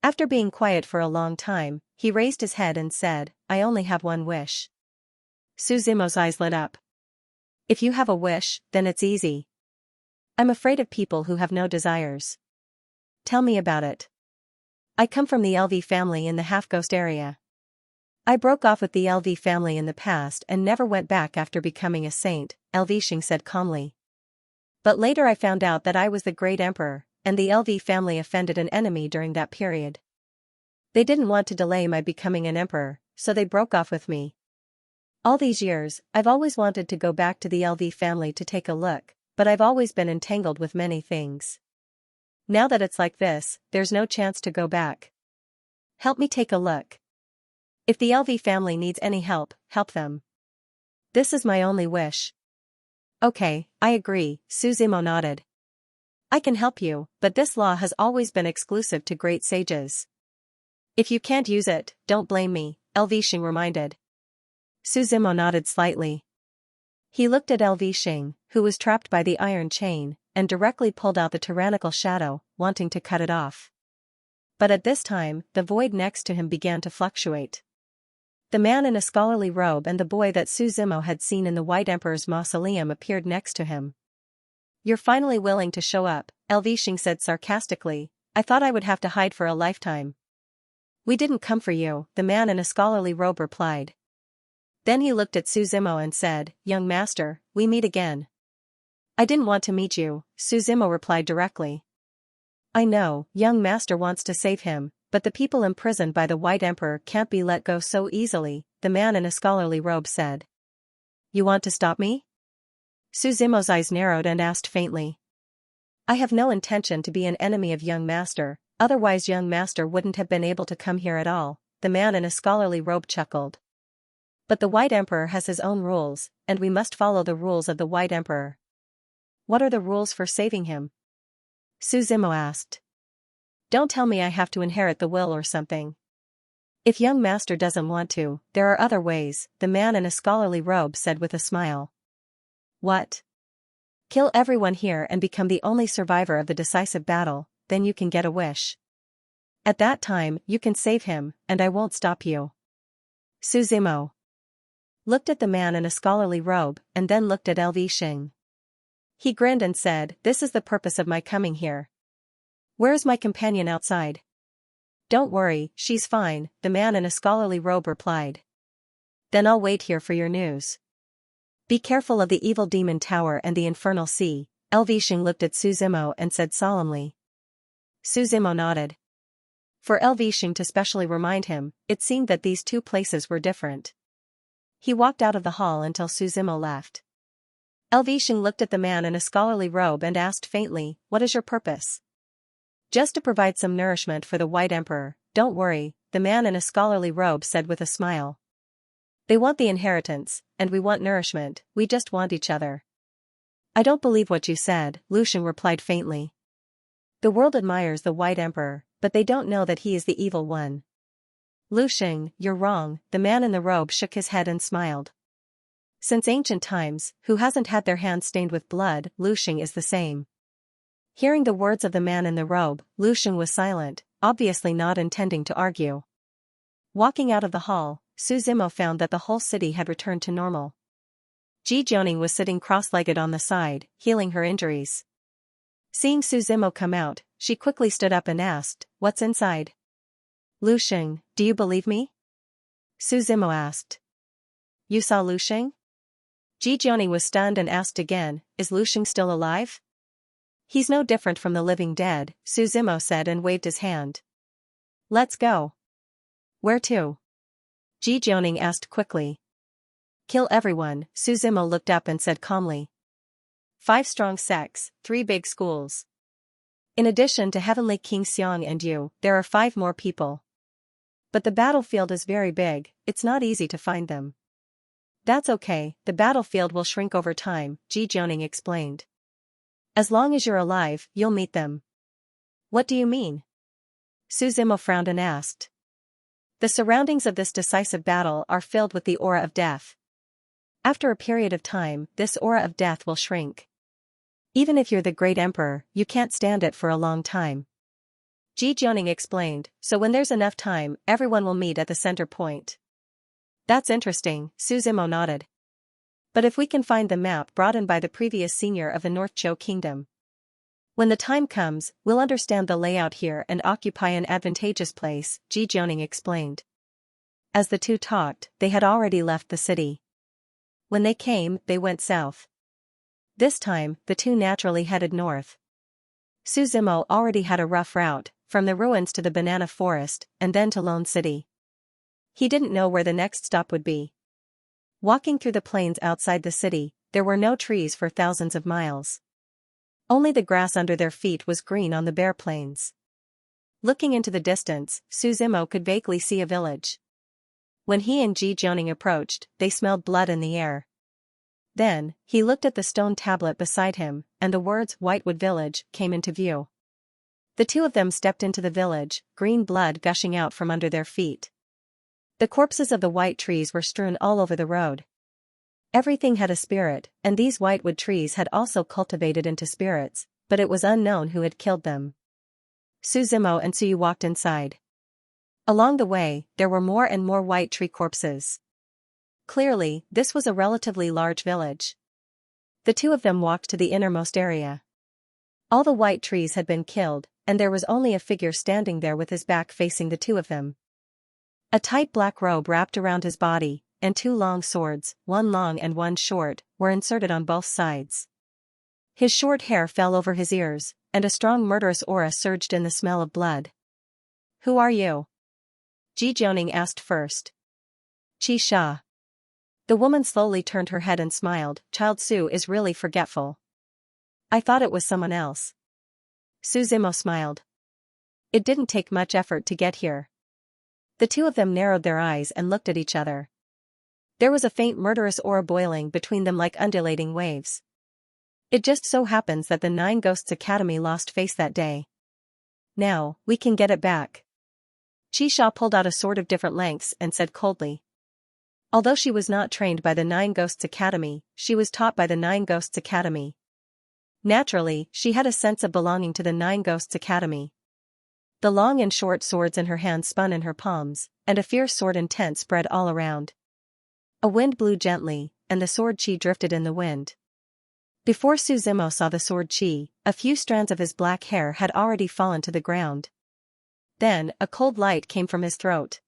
After being quiet for a long time, he raised his head and said, I only have one wish. Su Zimo's eyes lit up. If you have a wish, then it's easy. I'm afraid of people who have no desires. Tell me about it. I come from the LV family in the half-ghost area. I broke off with the LV family in the past and never went back after becoming a saint, Xing said calmly. But later I found out that I was the great emperor, and the LV family offended an enemy during that period. They didn't want to delay my becoming an emperor, so they broke off with me. All these years, I've always wanted to go back to the LV family to take a look, but I've always been entangled with many things. Now that it's like this, there's no chance to go back. Help me take a look. If the LV family needs any help, help them. This is my only wish. Okay, I agree, Su Zimo nodded. I can help you, but this law has always been exclusive to great sages. If you can't use it, don't blame me, Xing reminded. Su Zimo nodded slightly. He looked at Xing, who was trapped by the iron chain, and directly pulled out the tyrannical shadow, wanting to cut it off. But at this time, the void next to him began to fluctuate. The man in a scholarly robe and the boy that Su Zimo had seen in the White Emperor's mausoleum appeared next to him. You're finally willing to show up, Xing said sarcastically. I thought I would have to hide for a lifetime. We didn't come for you, the man in a scholarly robe replied. Then he looked at Su Zimo and said, Young master, we meet again. I didn't want to meet you, Su Zimo replied directly. I know, young master wants to save him, but the people imprisoned by the White Emperor can't be let go so easily, the man in a scholarly robe said. You want to stop me? Su Zimo's eyes narrowed and asked faintly. I have no intention to be an enemy of young master, otherwise young master wouldn't have been able to come here at all, the man in a scholarly robe chuckled. But the White Emperor has his own rules, and we must follow the rules of the White Emperor. What are the rules for saving him? Su Zimo asked. Don't tell me I have to inherit the will or something. If young master doesn't want to, there are other ways, the man in a scholarly robe said with a smile. What? Kill everyone here and become the only survivor of the decisive battle, then you can get a wish. At that time, you can save him, and I won't stop you. Su Zimo looked at the man in a scholarly robe, and then looked at Xing. He grinned and said, This is the purpose of my coming here. Where's my companion outside? Don't worry, she's fine, the man in a scholarly robe replied. Then I'll wait here for your news. Be careful of the evil demon tower and the infernal sea, Xing looked at Su Zimo and said solemnly. Su Zimo nodded. For Xing to specially remind him, it seemed that these two places were different. He walked out of the hall until Su Zimo left. Xing looked at the man in a scholarly robe and asked faintly, What is your purpose? Just to provide some nourishment for the White Emperor, don't worry, the man in a scholarly robe said with a smile. They want the inheritance, and we want nourishment, we just want each other. I don't believe what you said, Xing replied faintly. The world admires the White Emperor, but they don't know that he is the evil one. Xing, you're wrong, the man in the robe shook his head and smiled. Since ancient times, who hasn't had their hands stained with blood, Xing is the same. Hearing the words of the man in the robe, Xing was silent, obviously not intending to argue. Walking out of the hall, Su Zimo found that the whole city had returned to normal. Ji Jianing was sitting cross-legged on the side, healing her injuries. Seeing Su Zimo come out, she quickly stood up and asked, "What's inside?" "Lu Xing, do you believe me?" Su Zimo asked. "You saw Lu Xing?" Ji Jianing was stunned and asked again, "Is Lu Xing still alive?" "He's no different from the living dead," Su Zimo said and waved his hand. "Let's go." "Where to?" Ji Jianing asked quickly. "Kill everyone," Su Zimo looked up and said calmly. 5 strong sects, 3 big schools. In addition to Heavenly King Xiang and you, there are 5 more people. But the battlefield is very big, it's not easy to find them. "That's okay, the battlefield will shrink over time," Ji Jianing explained. "As long as you're alive, you'll meet them." "What do you mean?" Su Zimo frowned and asked. "The surroundings of this decisive battle are filled with the aura of death. After a period of time, this aura of death will shrink. Even if you're the great emperor, you can't stand it for a long time." Ji Jianing explained, "So when there's enough time, everyone will meet at the center point." "That's interesting," Su Zimo nodded. "But if we can find the map brought in by the previous senior of the North Zhou Kingdom. When the time comes, we'll understand the layout here and occupy an advantageous place," Ji Jianing explained. As the two talked, they had already left the city. When they came, they went south. This time, the two naturally headed north. Su Zimo already had a rough route, from the ruins to the banana forest, and then to Lone City. He didn't know where the next stop would be. Walking through the plains outside the city, there were no trees for thousands of miles. Only the grass under their feet was green on the bare plains. Looking into the distance, Su Zimo could vaguely see a village. When he and Ji Jianing approached, they smelled blood in the air. Then, he looked at the stone tablet beside him, and the words "Whitewood Village" came into view. The two of them stepped into the village, green blood gushing out from under their feet. The corpses of the white trees were strewn all over the road. Everything had a spirit, and these whitewood trees had also cultivated into spirits, but it was unknown who had killed them. Su Zimo and Su Yu walked inside. Along the way, there were more and more white tree corpses. Clearly, this was a relatively large village. The two of them walked to the innermost area. All the white trees had been killed, and there was only a figure standing there with his back facing the two of them. A tight black robe wrapped around his body, and 2 long swords, one long and one short, were inserted on both sides. His short hair fell over his ears, and a strong murderous aura surged in the smell of blood. "Who are you?" Ji Jianing asked first. "Xia." The woman slowly turned her head and smiled. "Child Su is really forgetful. I thought it was someone else." Su Zimo smiled. "It didn't take much effort to get here." The two of them narrowed their eyes and looked at each other. There was a faint murderous aura boiling between them like undulating waves. It just so happens that the 9 Ghosts Academy lost face that day. Now, we can get it back. Xia pulled out a sword of different lengths and said coldly. Although she was not trained by the 9 Ghosts Academy, she was taught by the 9 Ghosts Academy. Naturally, she had a sense of belonging to the 9 Ghosts Academy. The long and short swords in her hands spun in her palms, and a fierce sword intent spread all around. A wind blew gently, and the sword chi drifted in the wind. Before Su Zimo saw the sword chi, a few strands of his black hair had already fallen to the ground. Then, a cold light came from his throat.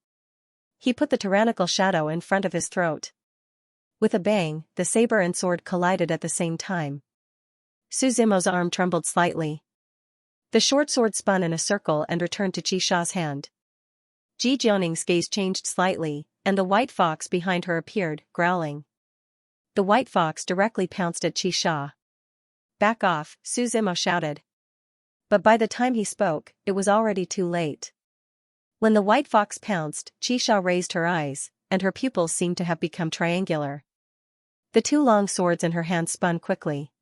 He put the tyrannical shadow in front of his throat. With a bang, the saber and sword collided at the same time. Su Zimo's arm trembled slightly. The short sword spun in a circle and returned to Xia's hand. Ji Jianing's gaze changed slightly, and the white fox behind her appeared, growling. The white fox directly pounced at Xia. "Back off," Su Zimo shouted. But by the time he spoke, it was already too late. When the white fox pounced, Xia raised her eyes, and her pupils seemed to have become triangular. The 2 long swords in her hand spun quickly.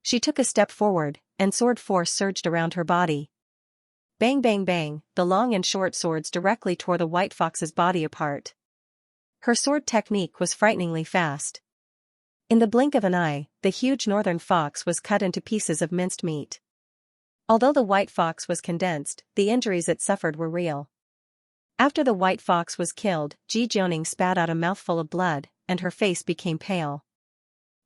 She took a step forward, and sword force surged around her body. Bang bang bang, the long and short swords directly tore the white fox's body apart. Her sword technique was frighteningly fast. In the blink of an eye, the huge northern fox was cut into pieces of minced meat. Although the white fox was condensed, the injuries it suffered were real. After the white fox was killed, Ji Jianing spat out a mouthful of blood, and her face became pale.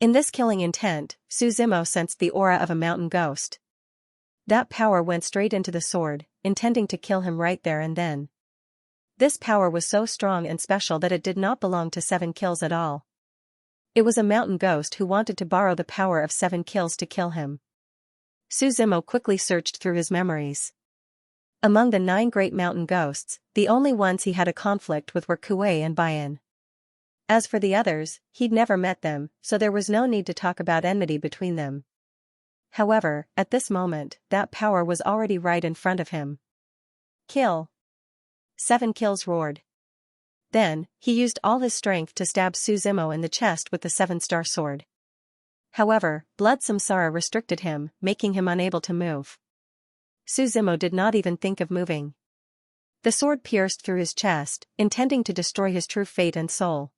In this killing intent, Su Zimo sensed the aura of a mountain ghost. That power went straight into the sword, intending to kill him right there and then. This power was so strong and special that it did not belong to 7 kills at all. It was a mountain ghost who wanted to borrow the power of 7 kills to kill him. Su Zimo quickly searched through his memories. Among the 9 great mountain ghosts, the only ones he had a conflict with were Kuei and Bayan. As for the others, he'd never met them, so there was no need to talk about enmity between them. However, at this moment, that power was already right in front of him. Kill! 7 kills roared. Then, he used all his strength to stab Su Zimo in the chest with the 7-star sword. However, blood samsara restricted him, making him unable to move. Su Zimo did not even think of moving. The sword pierced through his chest, intending to destroy his true fate and soul.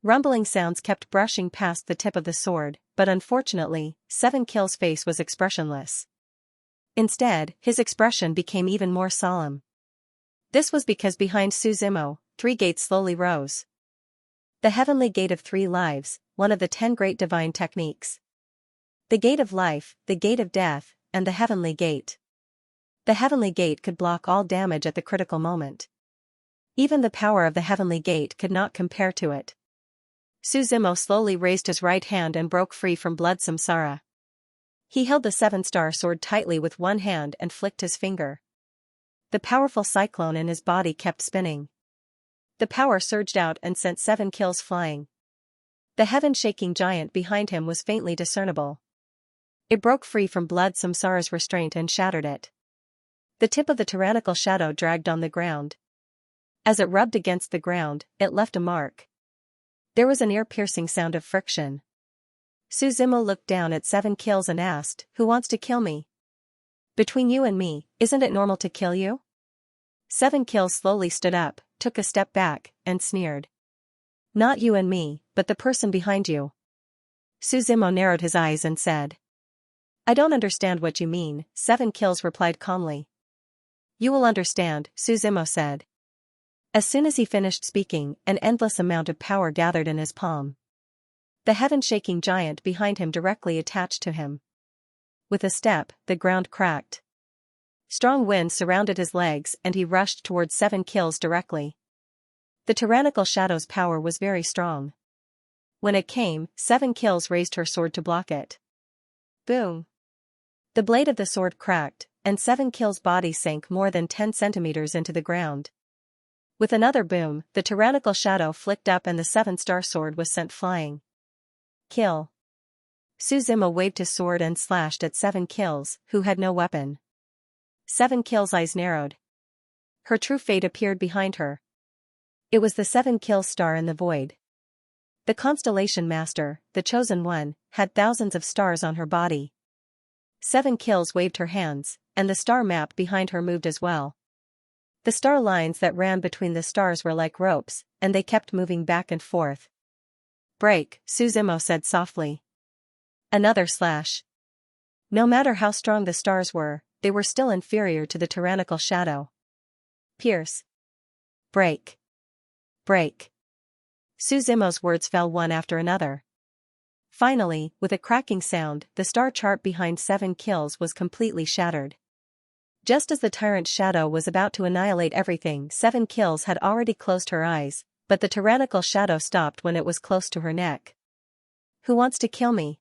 Rumbling sounds kept brushing past the tip of the sword, but unfortunately, 7 kills' face was expressionless. Instead, his expression became even more solemn. This was because behind Su Zimo, 3 gates slowly rose. The Heavenly Gate of 3 Lives, one of the 10 great divine techniques. The Gate of Life, the Gate of Death, and the Heavenly Gate. The Heavenly Gate could block all damage at the critical moment. Even the power of the Heavenly Gate could not compare to it. Su Zimo slowly raised his right hand and broke free from blood samsara. He held the 7-star sword tightly with one hand and flicked his finger. The powerful cyclone in his body kept spinning. The power surged out and sent 7 kills flying. The heaven-shaking giant behind him was faintly discernible. It broke free from blood samsara's restraint and shattered it. The tip of the tyrannical shadow dragged on the ground. As it rubbed against the ground, it left a mark. There was an ear-piercing sound of friction. Su Zimo looked down at 7 kills and asked, "Who wants to kill me? Between you and me, isn't it normal to kill you?" 7 kills slowly stood up, took a step back, and sneered. "Not you and me, but the person behind you." Su Zimo narrowed his eyes and said. "I don't understand what you mean," 7 kills replied calmly. "You will understand," Su Zimo said. As soon as he finished speaking, an endless amount of power gathered in his palm. The heaven-shaking giant behind him directly attached to him. With a step, the ground cracked. Strong winds surrounded his legs and he rushed towards 7 kills directly. The tyrannical shadow's power was very strong. When it came, 7 kills raised her sword to block it. Boom! The blade of the sword cracked, and 7 kills' body sank more than 10 centimeters into the ground. With another boom, the tyrannical shadow flicked up and the 7-star sword was sent flying. Kill! Su Zimo waved his sword and slashed at 7 kills, who had no weapon. 7 kills' eyes narrowed. Her true fate appeared behind her. It was the 7 kills star in the void. The constellation master, the chosen one, had thousands of stars on her body. 7 kills waved her hands, and the star map behind her moved as well. The star lines that ran between the stars were like ropes, and they kept moving back and forth. "Break," Su Zimo said softly. Another slash. No matter how strong the stars were, they were still inferior to the tyrannical shadow. Pierce. Break. Break. Su Zimo's words fell one after another. Finally, with a cracking sound, the star chart behind 7 kills was completely shattered. Just as the tyrant's shadow was about to annihilate everything, 7 kills had already closed her eyes, but the tyrannical shadow stopped when it was close to her neck. "Who wants to kill me?"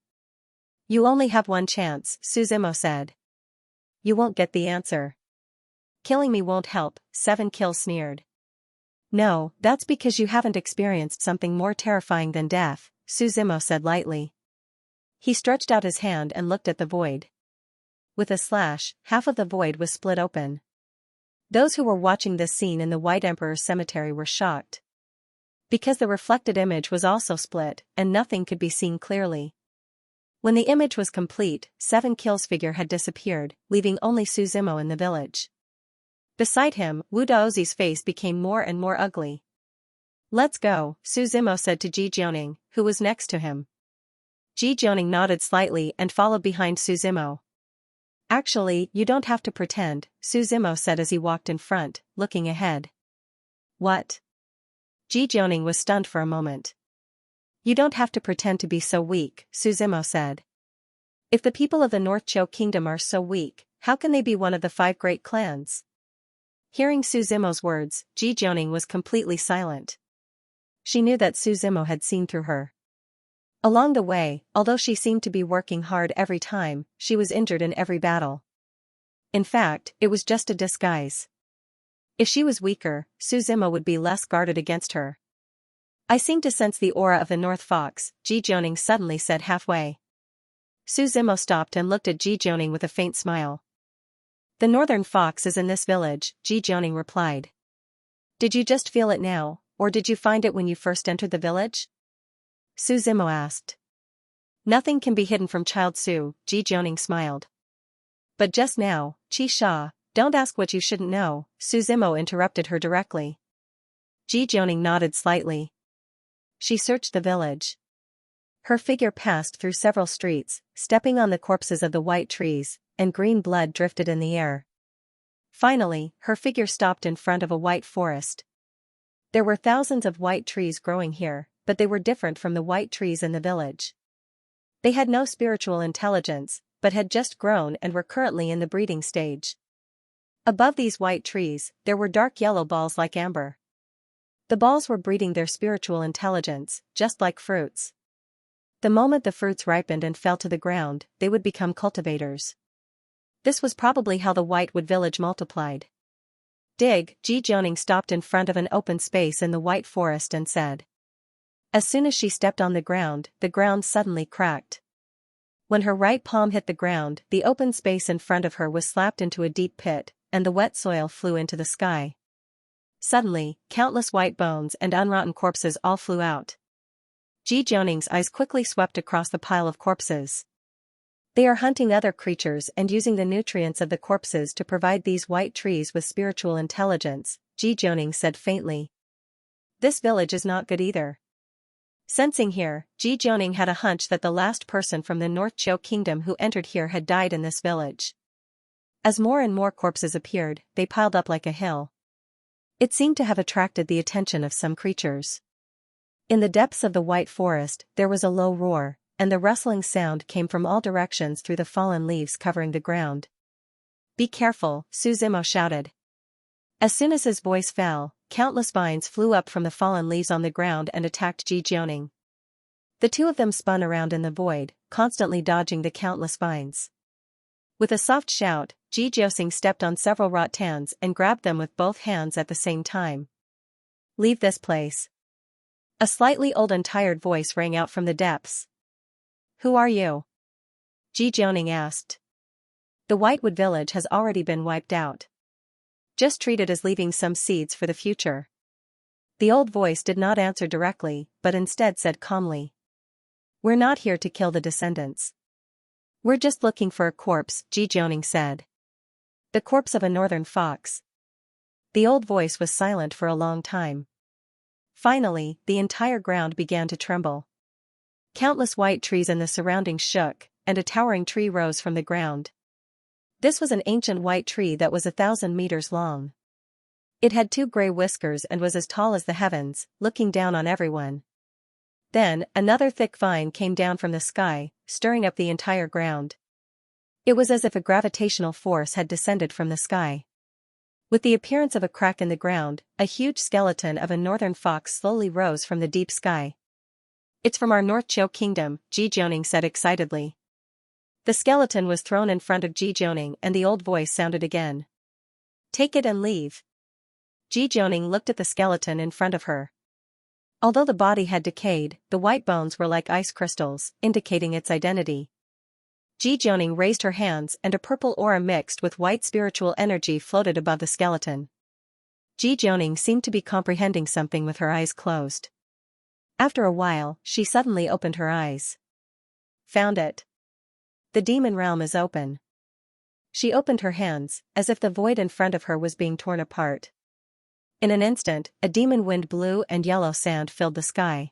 "You only have one chance," Su Zimo said. "You won't get the answer." "Killing me won't help," 7 kills sneered. "No, that's because you haven't experienced something more terrifying than death," Su Zimo said lightly. He stretched out his hand and looked at the void. With a slash, half of the void was split open. Those who were watching this scene in the White Emperor's cemetery were shocked. Because the reflected image was also split, and nothing could be seen clearly. When the image was complete, 7 kills figure had disappeared, leaving only Su Zimo in the village. Beside him, Wu Daozi's face became more and more ugly. "Let's go," Su Zimo said to Ji Jiaoning, who was next to him. Ji Jiaoning nodded slightly and followed behind Su Zimo. "Actually, you don't have to pretend," Su Zimo said as he walked in front, looking ahead. "What?" Ji Jiaoning was stunned for a moment. You don't have to pretend to be so weak, Suzimo said. If the people of the North Cho Kingdom are so weak, how can they be one of the 5 great clans? Hearing Suzimo's words, Ji Jianing was completely silent. She knew that Suzimo had seen through her. Along the way, although she seemed to be working hard every time, she was injured in every battle. In fact, it was just a disguise. If she was weaker, Suzimo would be less guarded against her. I seem to sense the aura of the North Fox, Ji Jianing suddenly said halfway. Suzimo stopped and looked at Ji Jianing with a faint smile. The Northern Fox is in this village, Ji Jianing replied. Did you just feel it now, or did you find it when you first entered the village? Suzimo asked. Nothing can be hidden from Child Su, Ji Jianing smiled. But just now, Qi Sha, don't ask what you shouldn't know, Suzimo interrupted her directly. Ji Jianing nodded slightly. She searched the village. Her figure passed through several streets, stepping on the corpses of the white trees, and green blood drifted in the air. Finally, her figure stopped in front of a white forest. There were thousands of white trees growing here, but they were different from the white trees in the village. They had no spiritual intelligence, but had just grown and were currently in the breeding stage. Above these white trees, there were dark yellow balls like amber. The balls were breeding their spiritual intelligence, just like fruits. The moment the fruits ripened and fell to the ground, they would become cultivators. This was probably how the Whitewood village multiplied. Dig, Ji Jianing stopped in front of an open space in the white forest and said. As soon as she stepped on the ground suddenly cracked. When her right palm hit the ground, the open space in front of her was slapped into a deep pit, and the wet soil flew into the sky. Suddenly, countless white bones and unrotten corpses all flew out. Ji Jianing's eyes quickly swept across the pile of corpses. They are hunting other creatures and using the nutrients of the corpses to provide these white trees with spiritual intelligence, Ji Jianing said faintly. This village is not good either. Sensing here, Ji Jianing had a hunch that the last person from the North Cho Kingdom who entered here had died in this village. As more and more corpses appeared, they piled up like a hill. It seemed to have attracted the attention of some creatures. In the depths of the white forest, there was a low roar, and the rustling sound came from all directions through the fallen leaves covering the ground. Be careful, Suzimo shouted. As soon as his voice fell, countless vines flew up from the fallen leaves on the ground and attacked Ji Jianing. The two of them spun around in the void, constantly dodging the countless vines. With a soft shout, Ji Jianing stepped on several rattans and grabbed them with both hands at the same time. Leave this place. A slightly old and tired voice rang out from the depths. Who are you? Ji Jianing asked. The Whitewood village has already been wiped out. Just treat it as leaving some seeds for the future. The old voice did not answer directly, but instead said calmly. We're not here to kill the descendants. We're just looking for a corpse, Ji Jianing said. The corpse of a northern fox. The old voice was silent for a long time. Finally, the entire ground began to tremble. Countless white trees in the surroundings shook, and a towering tree rose from the ground. This was an ancient white tree that was 1,000 meters long. It had 2 gray whiskers and was as tall as the heavens, looking down on everyone. Then, another thick vine came down from the sky, stirring up the entire ground. It was as if a gravitational force had descended from the sky. With the appearance of a crack in the ground, a huge skeleton of a northern fox slowly rose from the deep sky. It's from our North Cho Kingdom, Ji Jianing said excitedly. The skeleton was thrown in front of Ji Jianing and the old voice sounded again. Take it and leave. Ji Jianing looked at the skeleton in front of her. Although the body had decayed, the white bones were like ice crystals, indicating its identity. Ji Jianing raised her hands and a purple aura mixed with white spiritual energy floated above the skeleton. Ji Jianing seemed to be comprehending something with her eyes closed. After a while, she suddenly opened her eyes. Found it. The demon realm is open. She opened her hands, as if the void in front of her was being torn apart. In an instant, a demon wind blew and yellow sand filled the sky.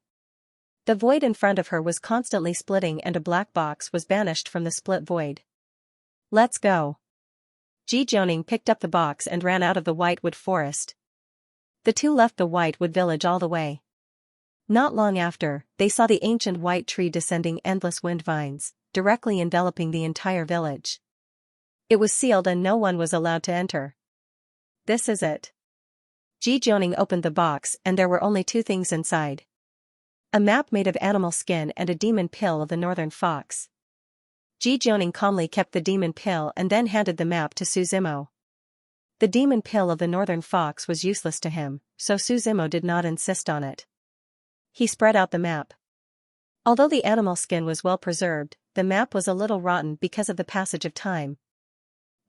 The void in front of her was constantly splitting and a black box was banished from the split void. Let's go. Ji Jianing picked up the box and ran out of the Whitewood forest. The two left the Whitewood village all the way. Not long after, they saw the ancient white tree descending endless wind vines, directly enveloping the entire village. It was sealed and no one was allowed to enter. This is it. Ji Jianing opened the box and there were only two things inside. A map made of animal skin and a demon pill of the northern fox. Ji Jianing calmly kept the demon pill and then handed the map to Su Zimo. The demon pill of the northern fox was useless to him, so Su Zimo did not insist on it. He spread out the map. Although the animal skin was well preserved, the map was a little rotten because of the passage of time.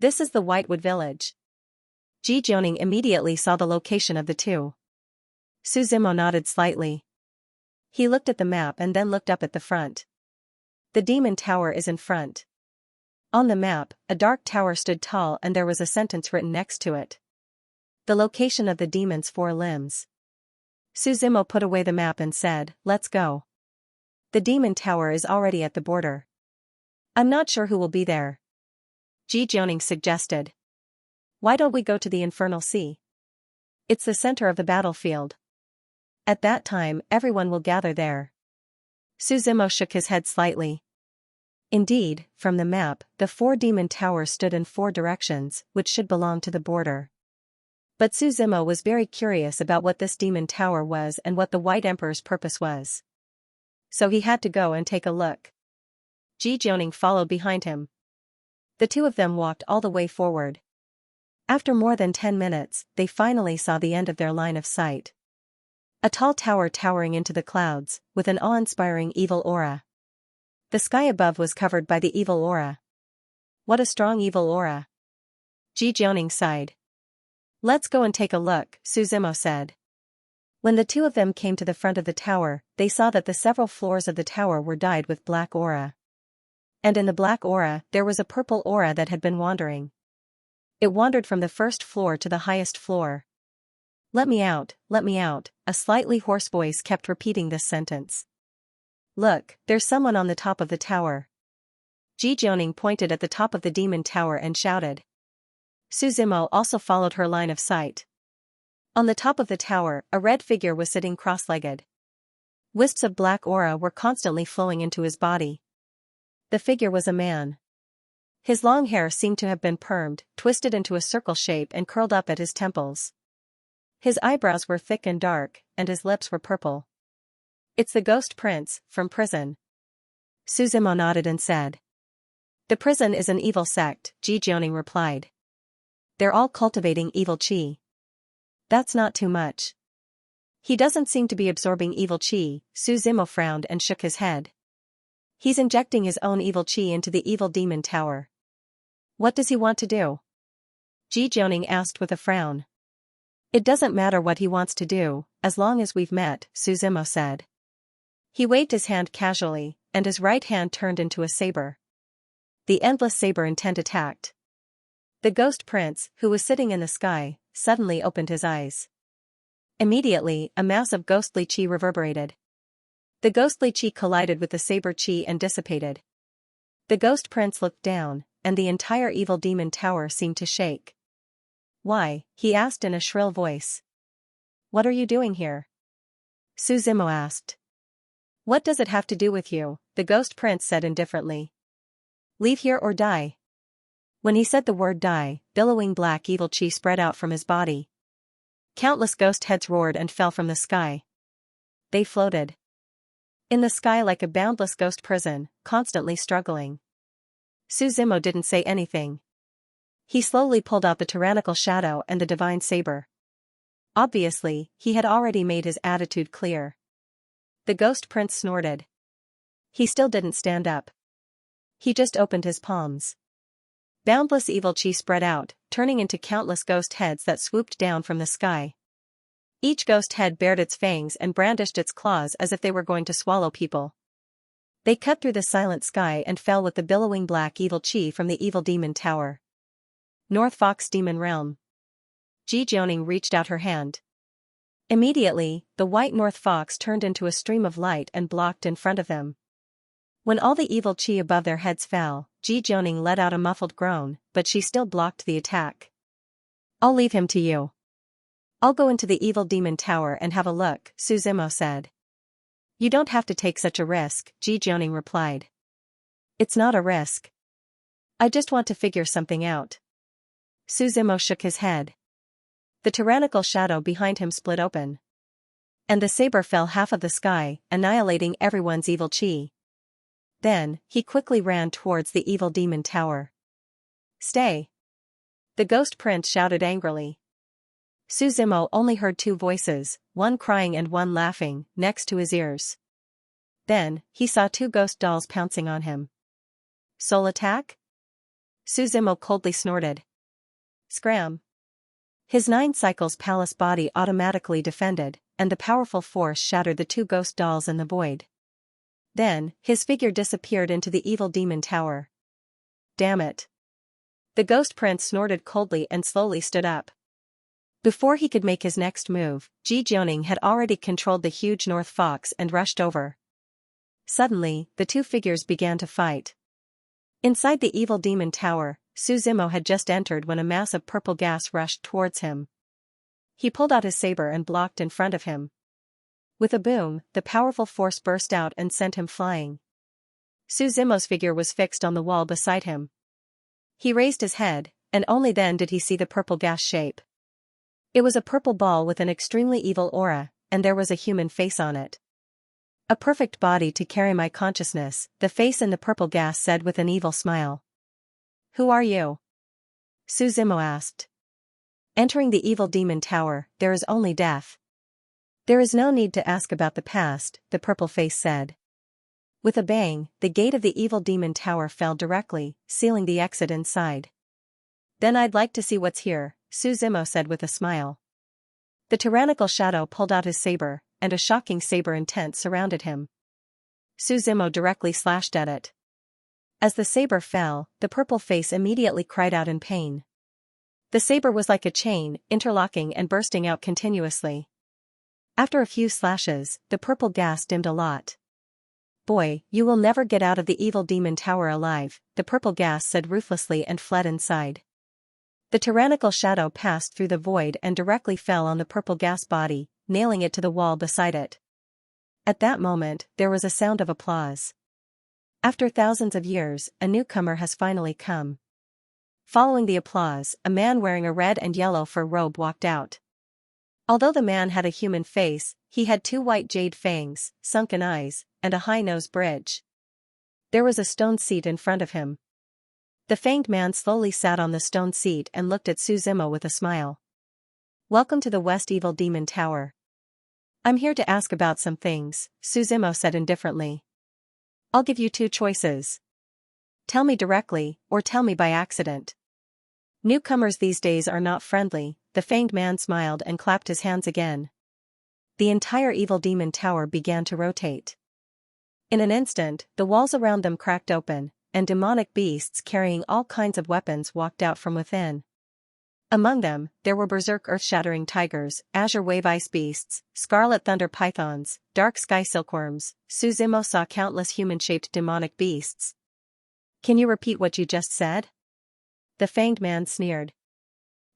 This is the Whitewood village. Ji Jianing immediately saw the location of the two. Su Zimo nodded slightly. He looked at the map and then looked up at the front. The demon tower is in front. On the map, a dark tower stood tall and there was a sentence written next to it. The location of the demon's 4 limbs. Su Zimo put away the map and said, "Let's go. The demon tower is already at the border. I'm not sure who will be there." Ji Jianing suggested. "Why don't we go to the Infernal Sea? It's the center of the battlefield. At that time, everyone will gather there." Su Zimo shook his head slightly. Indeed, from the map, the 4 demon towers stood in 4 directions, which should belong to the border. But Su Zimo was very curious about what this demon tower was and what the White Emperor's purpose was. So he had to go and take a look. Ji Jianing followed behind him. The two of them walked all the way forward. After more than 10 minutes, they finally saw the end of their line of sight. A tall tower towering into the clouds, with an awe-inspiring evil aura. The sky above was covered by the evil aura. What a strong evil aura. Ji Jianing sighed. "Let's go and take a look," Su Zimo said. When the two of them came to the front of the tower, they saw that the several floors of the tower were dyed with black aura. And in the black aura, there was a purple aura that had been wandering. It wandered from the first floor to the highest floor. Let me out," a slightly hoarse voice kept repeating this sentence. "Look, there's someone on the top of the tower." Ji Jianing pointed at the top of the demon tower and shouted. Su Zimo also followed her line of sight. On the top of the tower, a red figure was sitting cross-legged. Wisps of black aura were constantly flowing into his body. The figure was a man. His long hair seemed to have been permed, twisted into a circle shape and curled up at his temples. His eyebrows were thick and dark, and his lips were purple. "It's the Ghost Prince, from prison." Su Zimo nodded and said. "The prison is an evil sect," Ji Jianing replied. "They're all cultivating evil qi." "That's not too much." "He doesn't seem to be absorbing evil qi," Su Zimo frowned and shook his head. "He's injecting his own evil qi into the evil demon tower." "What does he want to do?" Ji Jianing asked with a frown. "It doesn't matter what he wants to do, as long as we've met," Su Zimo said. He waved his hand casually, and his right hand turned into a saber. The endless saber intent attacked. The Ghost Prince, who was sitting in the sky, suddenly opened his eyes. Immediately, a mass of ghostly qi reverberated. The ghostly qi collided with the saber qi and dissipated. The Ghost Prince looked down, and the entire evil demon tower seemed to shake. "Why?" he asked in a shrill voice. "What are you doing here?" Su Zimo asked. "What does it have to do with you?" the Ghost Prince said indifferently. "Leave here or die." When he said the word die, billowing black evil qi spread out from his body. Countless ghost heads roared and fell from the sky. They floated in the sky like a boundless ghost prison, constantly struggling. Su Zimo didn't say anything. He slowly pulled out the tyrannical shadow and the divine saber. Obviously, he had already made his attitude clear. The Ghost Prince snorted. He still didn't stand up. He just opened his palms. Boundless evil qi spread out, turning into countless ghost heads that swooped down from the sky. Each ghost head bared its fangs and brandished its claws as if they were going to swallow people. They cut through the silent sky and fell with the billowing black evil qi from the evil demon tower. North Fox Demon Realm. Ji Jianing reached out her hand. Immediately, the white North Fox turned into a stream of light and blocked in front of them. When all the evil qi above their heads fell, Ji Jianing let out a muffled groan, but she still blocked the attack. "I'll leave him to you. I'll go into the evil demon tower and have a look," Su Zimo said. You don't have to take such a risk, Ji Jianing replied. It's not a risk. I just want to figure something out. Su Zimo shook his head. The tyrannical shadow behind him split open. And the saber fell half of the sky, annihilating everyone's evil chi. Then, he quickly ran towards the evil demon tower. Stay! The ghost prince shouted angrily. Su Zimo only heard two voices, one crying and one laughing, next to his ears. Then, he saw two ghost dolls pouncing on him. Soul attack? Su Zimo coldly snorted. Scram! His 9 cycles palace body automatically defended, and the powerful force shattered the two ghost dolls in the void. Then, his figure disappeared into the evil demon tower. Damn it! The ghost prince snorted coldly and slowly stood up. Before he could make his next move, Ji Jianing had already controlled the huge North Fox and rushed over. Suddenly, the two figures began to fight. Inside the evil demon tower, Su Zimo had just entered when a mass of purple gas rushed towards him. He pulled out his saber and blocked in front of him. With a boom, the powerful force burst out and sent him flying. Su Zimo's figure was fixed on the wall beside him. He raised his head, and only then did he see the purple gas shape. It was a purple ball with an extremely evil aura, and there was a human face on it. A perfect body to carry my consciousness, the face in the purple gas said with an evil smile. Who are you? Su Zimo asked. Entering the evil demon tower, there is only death. There is no need to ask about the past, the purple face said. With a bang, the gate of the evil demon tower fell directly, sealing the exit inside. Then I'd like to see what's here, Su Zimo said with a smile. The tyrannical shadow pulled out his saber, and a shocking saber intent surrounded him. Su Zimo directly slashed at it. As the saber fell, the purple face immediately cried out in pain. The saber was like a chain, interlocking and bursting out continuously. After a few slashes, the purple gas dimmed a lot. Boy, you will never get out of the evil demon tower alive, the purple gas said ruthlessly and fled inside. The tyrannical shadow passed through the void and directly fell on the purple gas body, nailing it to the wall beside it. At that moment, there was a sound of applause. After thousands of years, a newcomer has finally come. Following the applause, a man wearing a red and yellow fur robe walked out. Although the man had a human face, he had 2 white jade fangs, sunken eyes, and a high-nose bridge. There was a stone seat in front of him. The fanged man slowly sat on the stone seat and looked at Su Zimo with a smile. Welcome to the West Evil Demon Tower. I'm here to ask about some things, Su Zimo said indifferently. I'll give you 2 choices. Tell me directly, or tell me by accident. Newcomers these days are not friendly, the fanged man smiled and clapped his hands again. The entire evil demon tower began to rotate. In an instant, the walls around them cracked open, and demonic beasts carrying all kinds of weapons walked out from within. Among them, there were berserk earth-shattering tigers, azure wave ice beasts, scarlet thunder pythons, dark sky silkworms. Su Zimo saw countless human-shaped demonic beasts. Can you repeat what you just said? The fanged man sneered.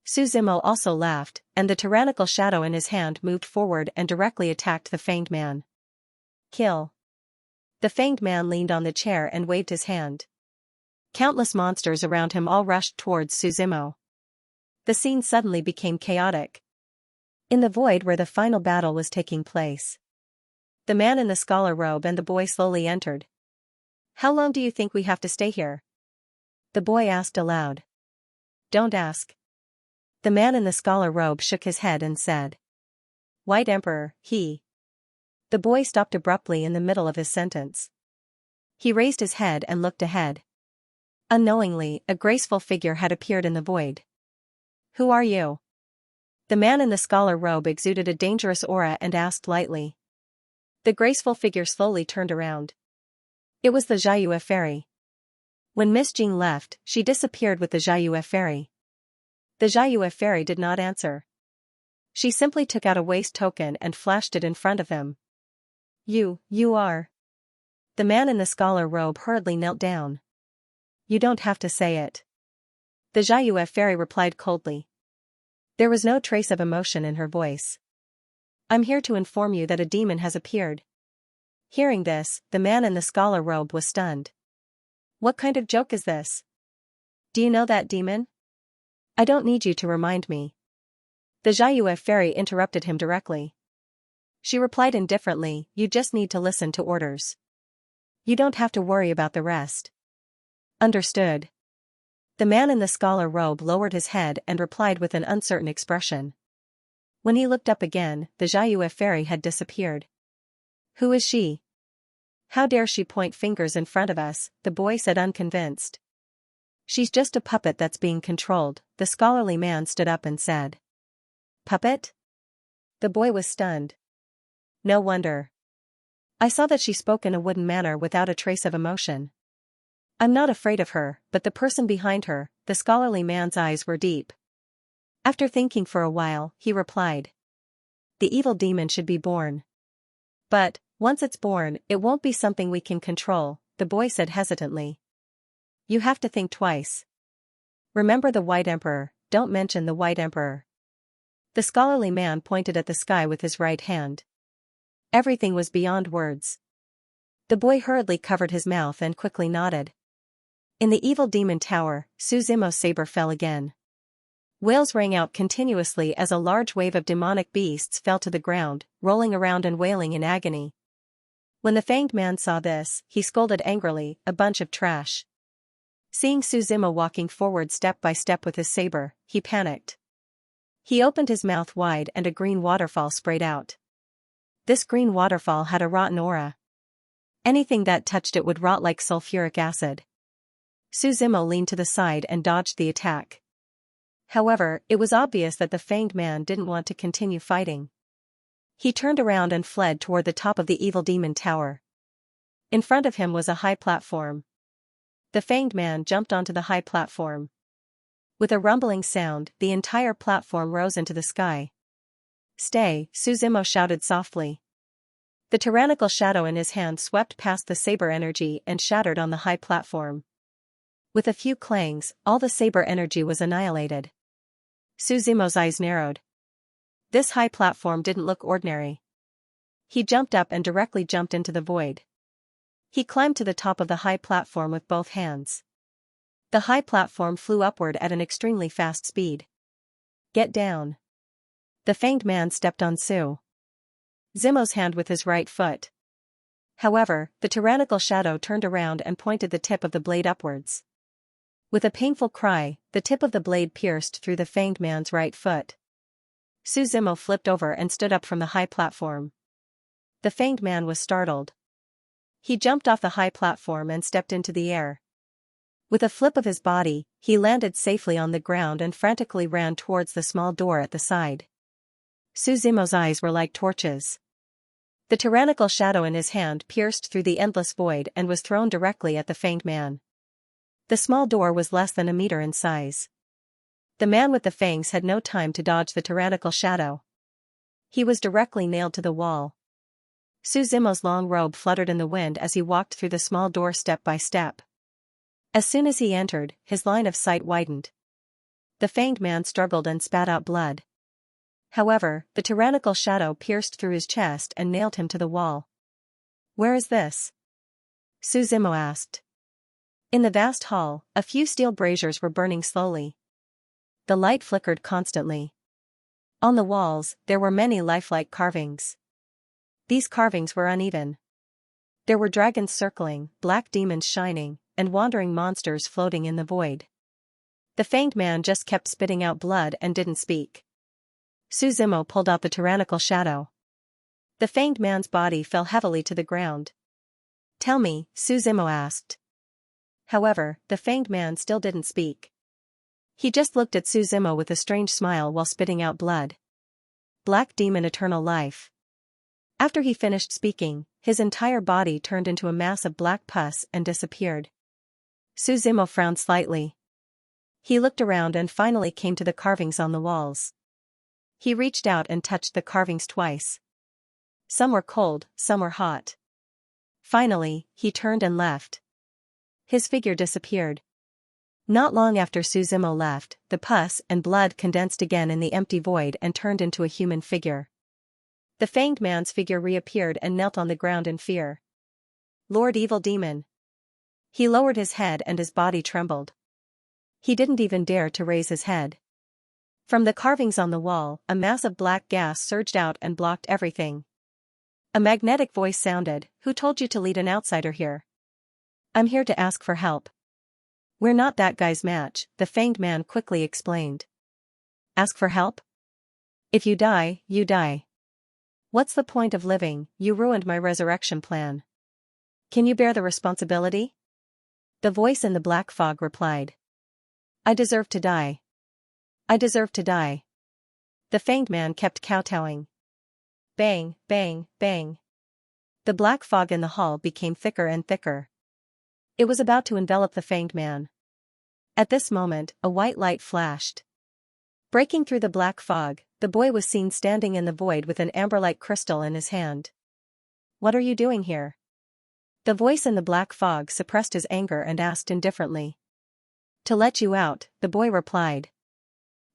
Su Zimo also laughed, and the tyrannical shadow in his hand moved forward and directly attacked the fanged man. Kill. The fanged man leaned on the chair and waved his hand. Countless monsters around him all rushed towards Su Zimo. The scene suddenly became chaotic. In the void where the final battle was taking place, the man in the scholar robe and the boy slowly entered. How long do you think we have to stay here? The boy asked aloud. Don't ask. The man in the scholar robe shook his head and said. White Emperor, he. The boy stopped abruptly in the middle of his sentence. He raised his head and looked ahead. Unknowingly, a graceful figure had appeared in the void. Who are you? The man in the scholar robe exuded a dangerous aura and asked lightly. The graceful figure slowly turned around. It was the Xiaoyue fairy. When Miss Jing left, she disappeared with the Xiaoyue fairy. The Xiaoyue fairy did not answer. She simply took out a waist token and flashed it in front of him. You are. The man in the scholar robe hurriedly knelt down. You don't have to say it. The Xiaoyue fairy replied coldly. There was no trace of emotion in her voice. I'm here to inform you that a demon has appeared. Hearing this, the man in the scholar robe was stunned. What kind of joke is this? Do you know that demon? I don't need you to remind me. The Xianxia fairy interrupted him directly. She replied indifferently, you just need to listen to orders. You don't have to worry about the rest. Understood. The man in the scholar robe lowered his head and replied with an uncertain expression. When he looked up again, the Xianxia fairy had disappeared. Who is she? How dare she point fingers in front of us, the boy said unconvinced. She's just a puppet that's being controlled, the scholarly man stood up and said. Puppet? The boy was stunned. No wonder. I saw that she spoke in a wooden manner without a trace of emotion. I'm not afraid of her, but the person behind her, the scholarly man's eyes were deep. After thinking for a while, he replied. The evil demon should be born. But, once it's born, it won't be something we can control, the boy said hesitantly. You have to think twice. Remember the White Emperor, don't mention the White Emperor. The scholarly man pointed at the sky with his right hand. Everything was beyond words. The boy hurriedly covered his mouth and quickly nodded. In the evil demon tower, Suzimo's saber fell again. Wails rang out continuously as a large wave of demonic beasts fell to the ground, rolling around and wailing in agony. When the fanged man saw this, he scolded angrily, a bunch of trash. Seeing Suzimo walking forward step by step with his saber, he panicked. He opened his mouth wide and a green waterfall sprayed out. This green waterfall had a rotten aura. Anything that touched it would rot like sulfuric acid. Suzimo leaned to the side and dodged the attack. However, it was obvious that the fanged man didn't want to continue fighting. He turned around and fled toward the top of the evil demon tower. In front of him was a high platform. The fanged man jumped onto the high platform. With a rumbling sound, the entire platform rose into the sky. Stay, Suzimo shouted softly. The tyrannical shadow in his hand swept past the saber energy and shattered on the high platform. With a few clangs, all the saber energy was annihilated. Suzimo's eyes narrowed. This high platform didn't look ordinary. He jumped up and directly jumped into the void. He climbed to the top of the high platform with both hands. The high platform flew upward at an extremely fast speed. Get down. The fanged man stepped on Suzimo's hand with his right foot. However, the tyrannical shadow turned around and pointed the tip of the blade upwards. With a painful cry, the tip of the blade pierced through the fanged man's right foot. Suzimo flipped over and stood up from the high platform. The fanged man was startled. He jumped off the high platform and stepped into the air. With a flip of his body, he landed safely on the ground and frantically ran towards the small door at the side. Suzimo's eyes were like torches. The tyrannical shadow in his hand pierced through the endless void and was thrown directly at the fanged man. The small door was less than a meter in size. The man with the fangs had no time to dodge the tyrannical shadow. He was directly nailed to the wall. Suzimo's long robe fluttered in the wind as he walked through the small door step by step. As soon as he entered, his line of sight widened. The fanged man struggled and spat out blood. However, the tyrannical shadow pierced through his chest and nailed him to the wall. Where is this? Suzimo asked. In the vast hall, a few steel braziers were burning slowly. The light flickered constantly. On the walls, there were many lifelike carvings. These carvings were uneven. There were dragons circling, black demons shining, and wandering monsters floating in the void. The fanged man just kept spitting out blood and didn't speak. Suzimo pulled out the tyrannical shadow. The fanged man's body fell heavily to the ground. Tell me, Suzimo asked. However, the fanged man still didn't speak. He just looked at Suzimo with a strange smile while spitting out blood. Black demon eternal life. After he finished speaking, his entire body turned into a mass of black pus and disappeared. Suzimo frowned slightly. He looked around and finally came to the carvings on the walls. He reached out and touched the carvings twice. Some were cold, some were hot. Finally, he turned and left. His figure disappeared. Not long after Suzimo left, the pus and blood condensed again in the empty void and turned into a human figure. The fanged man's figure reappeared and knelt on the ground in fear. Lord Evil Demon. He lowered his head and his body trembled. He didn't even dare to raise his head. From the carvings on the wall, a mass of black gas surged out and blocked everything. A magnetic voice sounded, "Who told you to lead an outsider here?" "I'm here to ask for help." "We're not that guy's match," the fanged man quickly explained. "Ask for help? If you die, you die. What's the point of living? You ruined my resurrection plan. Can you bear the responsibility?" The voice in the black fog replied. "I deserve to die. I deserve to die." The fanged man kept kowtowing. Bang, bang, bang. The black fog in the hall became thicker and thicker. It was about to envelop the fanged man. At this moment, a white light flashed. Breaking through the black fog, the boy was seen standing in the void with an amber-like crystal in his hand. "What are you doing here?" The voice in the black fog suppressed his anger and asked indifferently. "To let you out," the boy replied.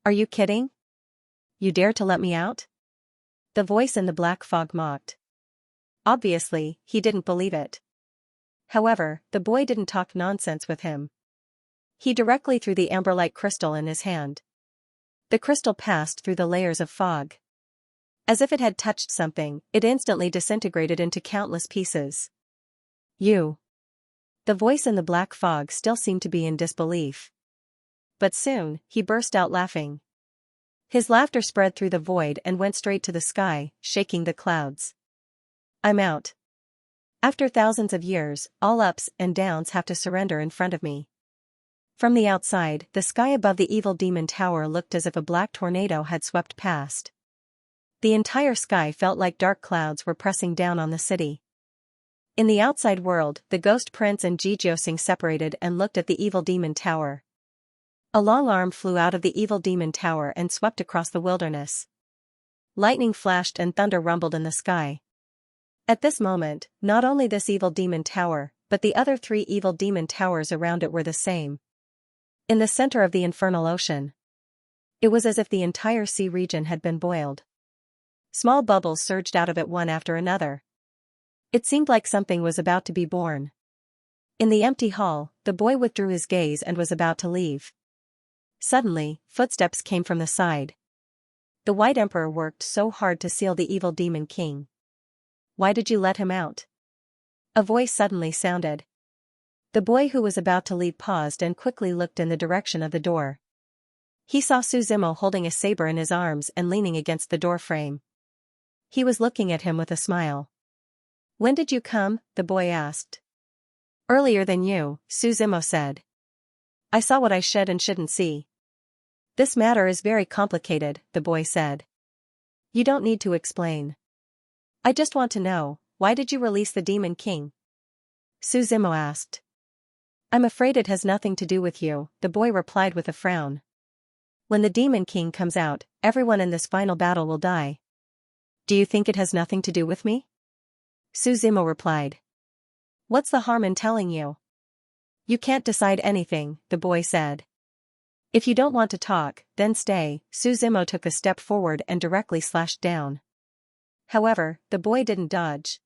"Are you kidding? You dare to let me out?" The voice in the black fog mocked. Obviously, he didn't believe it. However, the boy didn't talk nonsense with him. He directly threw the amber-like crystal in his hand. The crystal passed through the layers of fog. As if it had touched something, it instantly disintegrated into countless pieces. "You." The voice in the black fog still seemed to be in disbelief. But soon, he burst out laughing. His laughter spread through the void and went straight to the sky, shaking the clouds. "I'm out. After thousands of years, all ups and downs have to surrender in front of me." From the outside, the sky above the evil demon tower looked as if a black tornado had swept past. The entire sky felt like dark clouds were pressing down on the city. In the outside world, the ghost prince and Xianxia separated and looked at the evil demon tower. A long arm flew out of the evil demon tower and swept across the wilderness. Lightning flashed and thunder rumbled in the sky. At this moment, not only this evil demon tower, but the other 3 evil demon towers around it were the same. In the center of the infernal ocean. It was as if the entire sea region had been boiled. Small bubbles surged out of it one after another. It seemed like something was about to be born. In the empty hall, the boy withdrew his gaze and was about to leave. Suddenly, footsteps came from the side. The White Emperor worked so hard to seal the evil demon king. "Why did you let him out?" A voice suddenly sounded. The boy who was about to leave paused and quickly looked in the direction of the door. He saw Suzimo holding a saber in his arms and leaning against the door frame. He was looking at him with a smile. "When did you come?" the boy asked. "Earlier than you," Suzimo said. "I saw what I should and shouldn't see." "This matter is very complicated," the boy said. "You don't need to explain. I just want to know, why did you release the Demon King?" Suzimo asked. "I'm afraid it has nothing to do with you," the boy replied with a frown. "When the Demon King comes out, everyone in this final battle will die." "Do you think it has nothing to do with me?" Suzimo replied. "What's the harm in telling you?" "You can't decide anything," the boy said. "If you don't want to talk, then stay." Suzimo took a step forward and directly slashed down. However, the boy didn't dodge.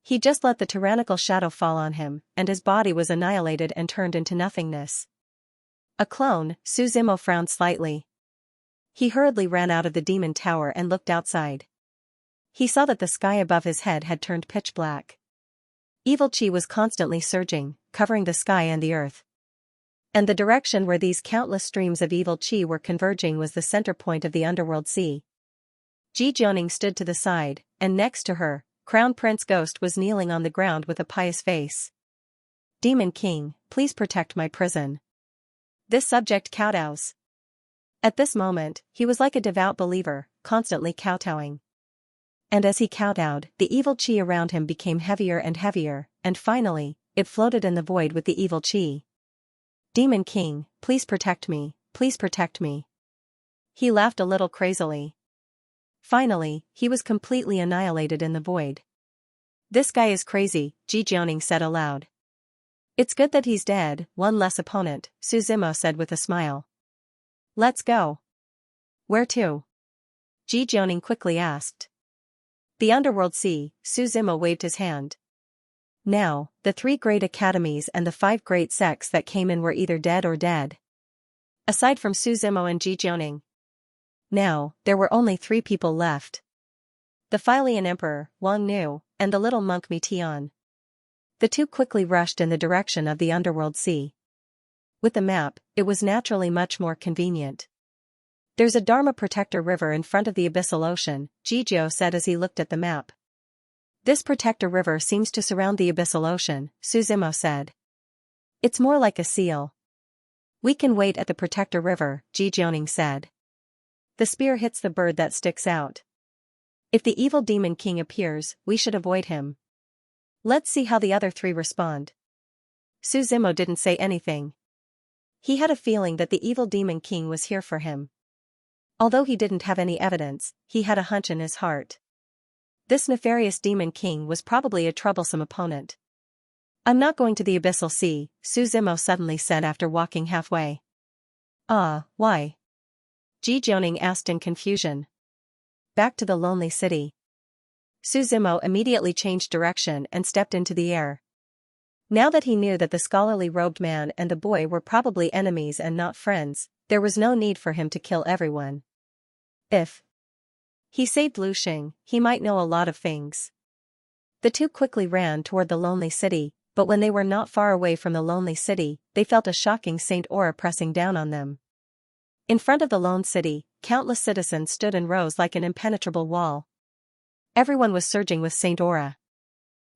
He just let the tyrannical shadow fall on him, and his body was annihilated and turned into nothingness. "A clone," Suzimo frowned slightly. He hurriedly ran out of the demon tower and looked outside. He saw that the sky above his head had turned pitch black. Evil chi was constantly surging, covering the sky and the earth. And the direction where these countless streams of evil chi were converging was the center point of the underworld sea. Ji Jianing stood to the side, and next to her, Crown Prince Ghost was kneeling on the ground with a pious face. "Demon King, please protect my prison." This subject kowtows. At this moment, he was like a devout believer, constantly kowtowing. And as he kowtowed, the evil chi around him became heavier and heavier, and finally, it floated in the void with the evil chi. "Demon King, please protect me, please protect me." He laughed a little crazily. Finally, he was completely annihilated in the void. "This guy is crazy," Ji Jianing said aloud. "It's good that he's dead, one less opponent," Suzimo said with a smile. "Let's go." "Where to?" Ji Jianing quickly asked. The underworld sea, Su Zimo waved his hand. Now, the 3 great academies and the 5 great sects that came in were either dead or dead. Aside from Su Zimo and Ji Jianing. Now, there were only 3 people left. The Filian Emperor, Wang Nu, and the little monk Mi Tian. The 2 quickly rushed in the direction of the underworld sea. With the map, it was naturally much more convenient. There's a Dharma Protector River in front of the Abyssal Ocean, Jijiao said as he looked at the map. This Protector River seems to surround the Abyssal Ocean, Su Zimo said. It's more like a seal. We can wait at the Protector River, Ji Jianing said. The spear hits the bird that sticks out. If the evil demon king appears, we should avoid him. Let's see how the other 3 respond. Su Zimo didn't say anything. He had a feeling that the evil demon king was here for him. Although he didn't have any evidence, he had a hunch in his heart. This nefarious demon king was probably a troublesome opponent. I'm not going to the Abyssal Sea, Su Zimo suddenly said after walking halfway. Why? Ji Jianing asked in confusion. Back to the lonely city. Su Zimo immediately changed direction and stepped into the air. Now that he knew that the scholarly robed man and the boy were probably enemies and not friends, there was no need for him to kill everyone. If he saved Lu Xing, he might know a lot of things. The 2 quickly ran toward the lonely city, but when they were not far away from the lonely city, they felt a shocking saint aura pressing down on them. In front of the lone city, countless citizens stood in rows like an impenetrable wall. Everyone was surging with saint aura.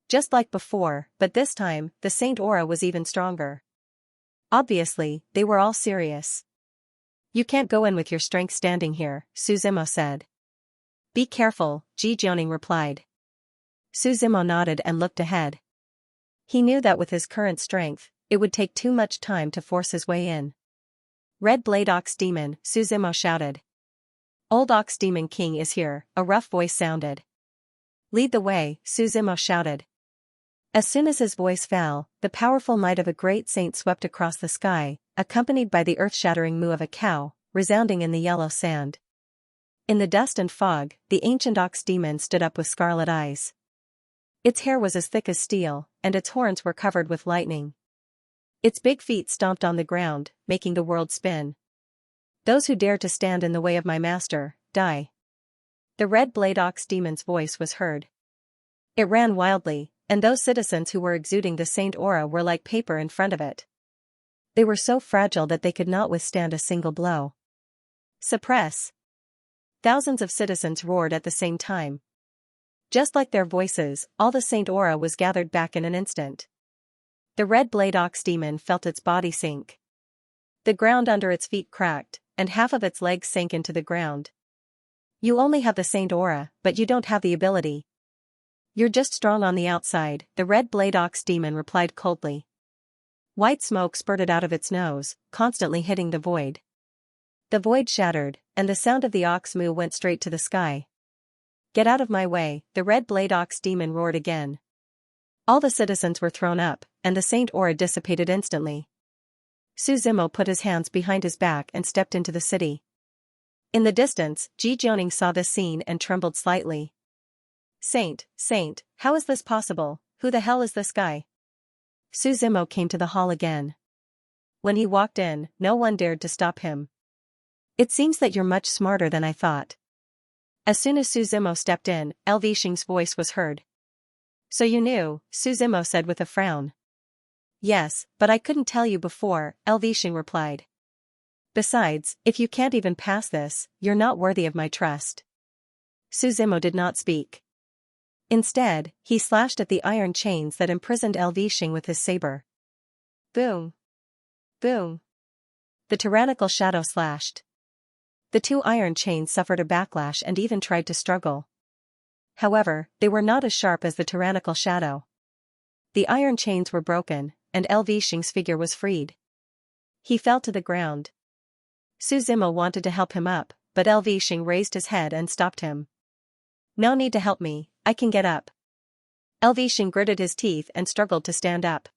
Just like before, but this time, the saint aura was even stronger. Obviously, they were all serious. You can't go in with your strength standing here, Su Zimo said. Be careful, Ji Jianing replied. Su Zimo nodded and looked ahead. He knew that with his current strength, it would take too much time to force his way in. Red Blade Ox Demon, Su Zimo shouted. Old Ox Demon King is here, a rough voice sounded. Lead the way, Su Zimo shouted. As soon as his voice fell, the powerful might of a great saint swept across the sky, accompanied by the earth-shattering moo of a cow, resounding in the yellow sand. In the dust and fog, the ancient ox demon stood up with scarlet eyes. Its hair was as thick as steel, and its horns were covered with lightning. Its big feet stomped on the ground, making the world spin. Those who dare to stand in the way of my master, die. The red blade ox demon's voice was heard. It ran wildly, and those citizens who were exuding the saint aura were like paper in front of it. They were so fragile that they could not withstand a single blow. Suppress! Thousands of citizens roared at the same time. Just like their voices, all the saint aura was gathered back in an instant. The red blade ox demon felt its body sink. The ground under its feet cracked, and half of its legs sank into the ground. You only have the saint aura, but you don't have the ability. You're just strong on the outside, the red blade ox demon replied coldly. White smoke spurted out of its nose, constantly hitting the void. The void shattered, and the sound of the ox moo went straight to the sky. Get out of my way, the red blade ox demon roared again. All the citizens were thrown up, and the saint aura dissipated instantly. Su Zimo put his hands behind his back and stepped into the city. In the distance, Ji Jianing saw this scene and trembled slightly. Saint, how is this possible? Who the hell is this guy? Su Zimo came to the hall again. When he walked in, no one dared to stop him. It seems that you're much smarter than I thought. As soon as Su Zimo stepped in, LV Xing's voice was heard. So you knew, Su Zimo said with a frown. Yes, but I couldn't tell you before, LV Xing replied. Besides, if you can't even pass this, you're not worthy of my trust. Su Zimo did not speak. Instead, he slashed at the iron chains that imprisoned LV Xing with his saber. Boom! Boom! The tyrannical shadow slashed. The 2 iron chains suffered a backlash and even tried to struggle. However, they were not as sharp as the tyrannical shadow. The iron chains were broken, and LV Xing's figure was freed. He fell to the ground. Su Zimo wanted to help him up, but LV Xing raised his head and stopped him. No need to help me, I can get up. LV Xing gritted his teeth and struggled to stand up.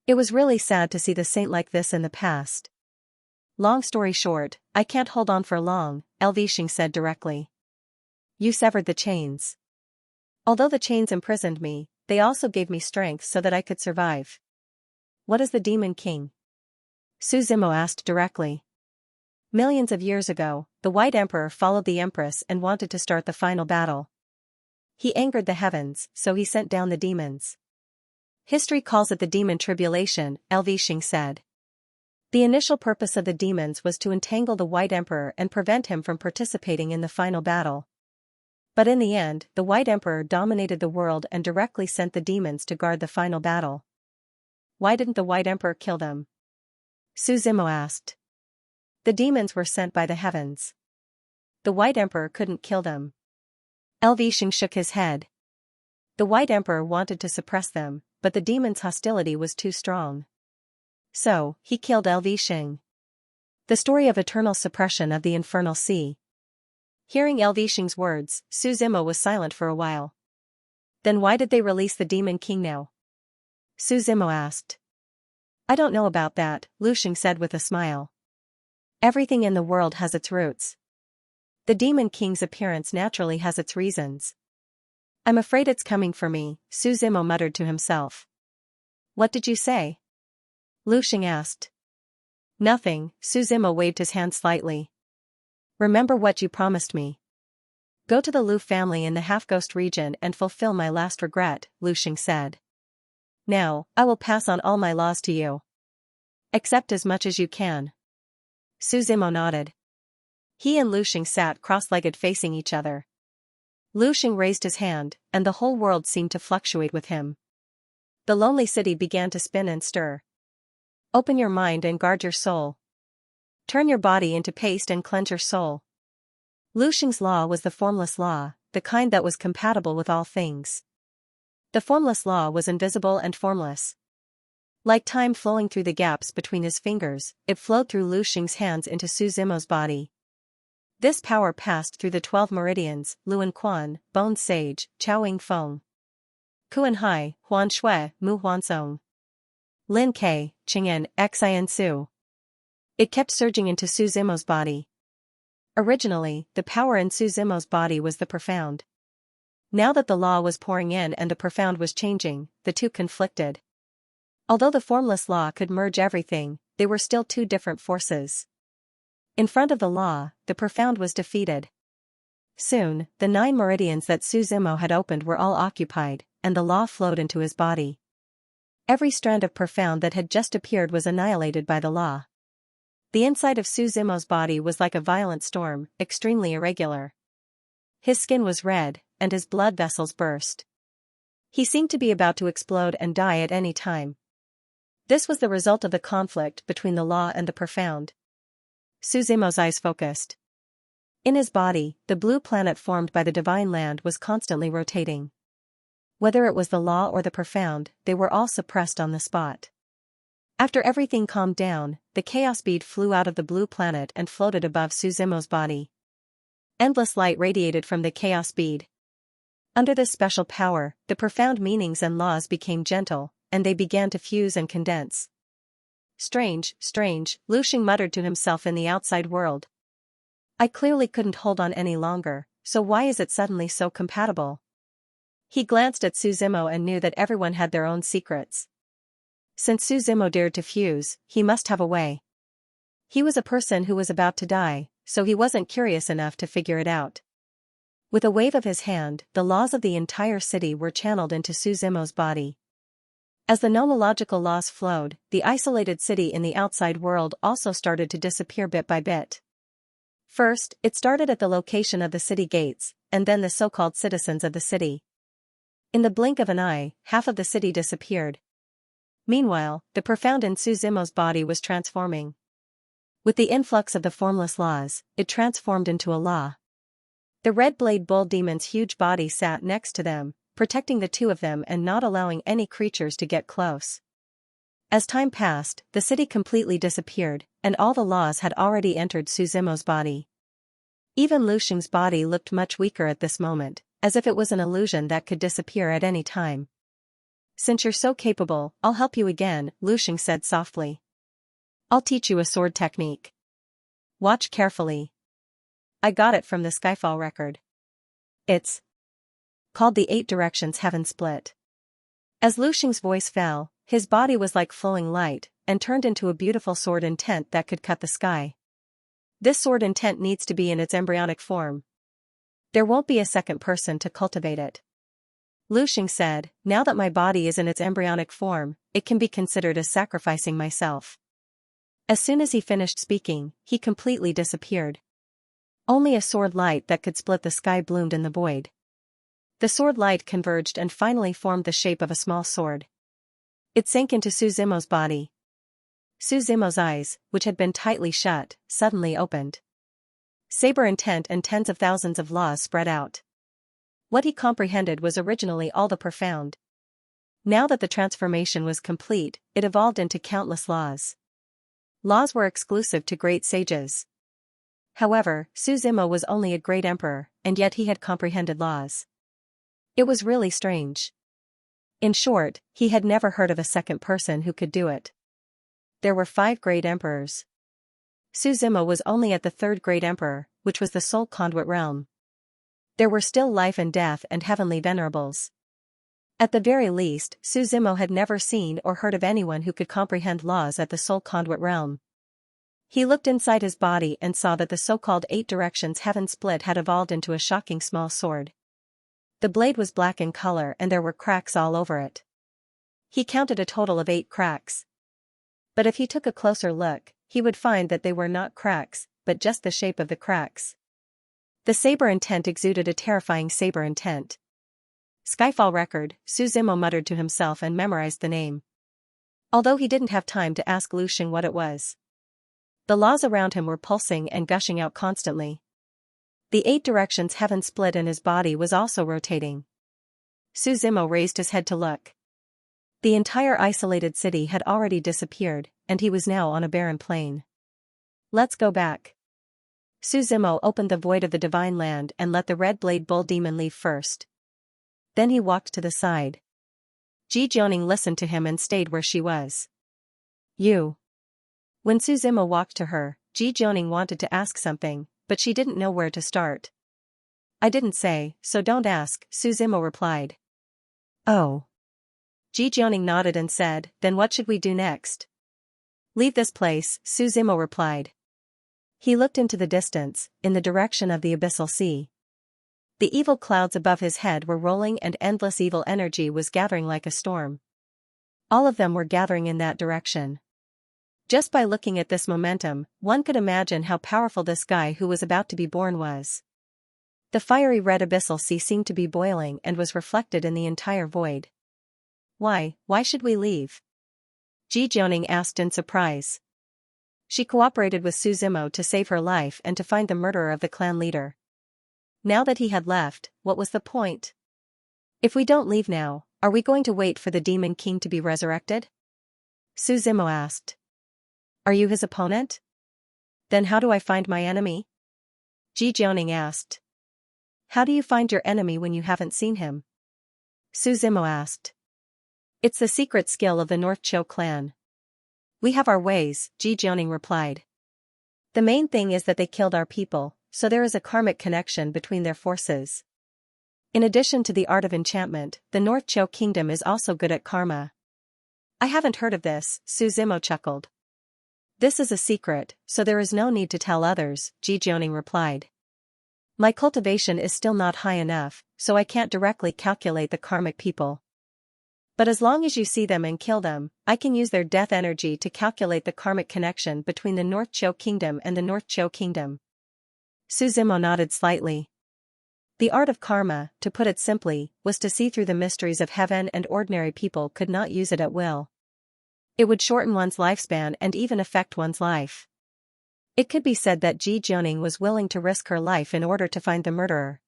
It was really sad to see the saint like this in the past. Long story short, I can't hold on for long, LV Xing said directly. You severed the chains. Although the chains imprisoned me, they also gave me strength so that I could survive. What is the Demon King? Su Zimo asked directly. Millions of years ago, the White Emperor followed the Empress and wanted to start the final battle. He angered the heavens, so he sent down the demons. History calls it the Demon Tribulation, Xianxia said. The initial purpose of the demons was to entangle the White Emperor and prevent him from participating in the final battle. But in the end, the White Emperor dominated the world and directly sent the demons to guard the final battle. Why didn't the White Emperor kill them? Su Zimo asked. The demons were sent by the heavens. The White Emperor couldn't kill them. Xianxia shook his head. The White Emperor wanted to suppress them, but the demons' hostility was too strong. So, he killed Xianxia. The story of eternal suppression of the infernal sea. Hearing Xianxia's words, Su Zimo was silent for a while. Then why did they release the Demon King now? Su Zimo asked. I don't know about that, Xianxia said with a smile. Everything in the world has its roots. The Demon King's appearance naturally has its reasons. I'm afraid it's coming for me, Su Zimo muttered to himself. What did you say? Xianxia asked. Nothing, Su Zimo waved his hand slightly. Remember what you promised me. Go to the Lu family in the half-ghost region and fulfill my last regret, Xianxia said. Now, I will pass on all my laws to you. Accept as much as you can. Su Zimo nodded. He and Xianxia sat cross-legged facing each other. Xianxia raised his hand, and the whole world seemed to fluctuate with him. The lonely city began to spin and stir. Open your mind and guard your soul. Turn your body into paste and cleanse your soul. Xianxia's law was the formless law, the kind that was compatible with all things. The formless law was invisible and formless. Like time flowing through the gaps between his fingers, it flowed through Xianxia's hands into Su Zimo's body. This power passed through the 12 meridians, Luan Quan, Bone Sage, Chao Feng, Kuan Hai, Huan Shui, Mu Huan Song, Lin Ke, Qing'an, Xian Su. It kept surging into Su Zimo's body. Originally, the power in Su Zimo's body was the profound. Now that the law was pouring in and the profound was changing, the two conflicted. Although the formless law could merge everything, they were still two different forces. In front of the law, the profound was defeated. Soon, the 9 meridians that Su Zimo had opened were all occupied, and the law flowed into his body. Every strand of profound that had just appeared was annihilated by the law. The inside of Su Zimo's body was like a violent storm, extremely irregular. His skin was red, and his blood vessels burst. He seemed to be about to explode and die at any time. This was the result of the conflict between the law and the profound. Su Zimo's eyes focused. In his body, the blue planet formed by the divine land was constantly rotating. Whether it was the law or the profound, they were all suppressed on the spot. After everything calmed down, the chaos bead flew out of the blue planet and floated above Su Zimo's body. Endless light radiated from the chaos bead. Under this special power, the profound meanings and laws became gentle, and they began to fuse and condense. Strange, strange, Xianxia muttered to himself in the outside world. I clearly couldn't hold on any longer, so why is it suddenly so compatible? He glanced at Su Zimo and knew that everyone had their own secrets. Since Su Zimo dared to fuse, he must have a way. He was a person who was about to die, so he wasn't curious enough to figure it out. With a wave of his hand, the laws of the entire city were channeled into Su Zimo's body. As the nomological laws flowed, the isolated city in the outside world also started to disappear bit by bit. First, it started at the location of the city gates, and then the so-called citizens of the city. In the blink of an eye, half of the city disappeared. Meanwhile, the profound in Su Zimo's body was transforming. With the influx of the formless laws, it transformed into a law. The red blade bull demon's huge body sat next to them, protecting the two of them and not allowing any creatures to get close. As time passed, the city completely disappeared, and all the laws had already entered Su Zimo's body. Even Xianxia's body looked much weaker at this moment, as if it was an illusion that could disappear at any time. Since you're so capable, I'll help you again, Xianxia said softly. I'll teach you a sword technique. Watch carefully. I got it from the Skyfall record. It's called the 8 directions heaven split. As Lu Xing's voice fell, his body was like flowing light, and turned into a beautiful sword intent that could cut the sky. This sword intent needs to be in its embryonic form. There won't be a second person to cultivate it. Lu Xing said, now that my body is in its embryonic form, it can be considered as sacrificing myself. As soon as he finished speaking, he completely disappeared. Only a sword light that could split the sky bloomed in the void. The sword light converged and finally formed the shape of a small sword. It sank into Su Zimo's body. Su Zimo's eyes, which had been tightly shut, suddenly opened. Saber intent and tens of thousands of laws spread out. What he comprehended was originally all the profound. Now that the transformation was complete, it evolved into countless laws. Laws were exclusive to great sages. However, Su Zimo was only a great emperor, and yet he had comprehended laws. It was really strange. In short, he had never heard of a second person who could do it. There were 5 great emperors. Su Zimo was only at the 3rd great emperor, which was the Soul Conduit realm. There were still life and death and heavenly venerables. At the very least, Su Zimo had never seen or heard of anyone who could comprehend laws at the Soul Conduit realm. He looked inside his body and saw that the so-called 8 directions heaven split had evolved into a shocking small sword. The blade was black in color and there were cracks all over it. He counted a total of 8 cracks. But if he took a closer look, he would find that they were not cracks, but just the shape of the cracks. The saber intent exuded a terrifying saber intent. Skyfall record, Su Zimo muttered to himself and memorized the name. Although he didn't have time to ask Lu Xing what it was. The laws around him were pulsing and gushing out constantly. The 8 directions heaven split and his body was also rotating. Su Zimo raised his head to look. The entire isolated city had already disappeared, and he was now on a barren plain. Let's go back. Su Zimo opened the void of the divine land and let the red blade bull demon leave first. Then he walked to the side. Ji Jianing listened to him and stayed where she was. You. When Su Zimo walked to her, Ji Jianing wanted to ask something, but she didn't know where to start. I didn't say, so don't ask, Su Zimo replied. Oh. Ji Jianing nodded and said, then what should we do next? Leave this place, Su Zimo replied. He looked into the distance, in the direction of the abyssal sea. The evil clouds above his head were rolling and endless evil energy was gathering like a storm. All of them were gathering in that direction. Just by looking at this momentum, one could imagine how powerful this guy who was about to be born was. The fiery red abyssal sea seemed to be boiling and was reflected in the entire void. Why should we leave? Ji Jianing asked in surprise. She cooperated with Su Zimo to save her life and to find the murderer of the clan leader. Now that he had left, what was the point? If we don't leave now, are we going to wait for the Demon King to be resurrected? Su Zimo asked. Are you his opponent? Then how do I find my enemy? Ji Jianing asked. How do you find your enemy when you haven't seen him? Su Zimo asked. It's the secret skill of the North Chou clan. We have our ways, Ji Jianing replied. The main thing is that they killed our people, so there is a karmic connection between their forces. In addition to the art of enchantment, the North Chou kingdom is also good at karma. I haven't heard of this, Su Zimo chuckled. This is a secret, so there is no need to tell others, Ji Jianing replied. My cultivation is still not high enough, so I can't directly calculate the karmic people. But as long as you see them and kill them, I can use their death energy to calculate the karmic connection between the North Chou kingdom and the North Chou kingdom. Su Zimo nodded slightly. The art of karma, to put it simply, was to see through the mysteries of heaven, and ordinary people could not use it at will. It would shorten one's lifespan and even affect one's life. It could be said that Ji Jianing was willing to risk her life in order to find the murderer.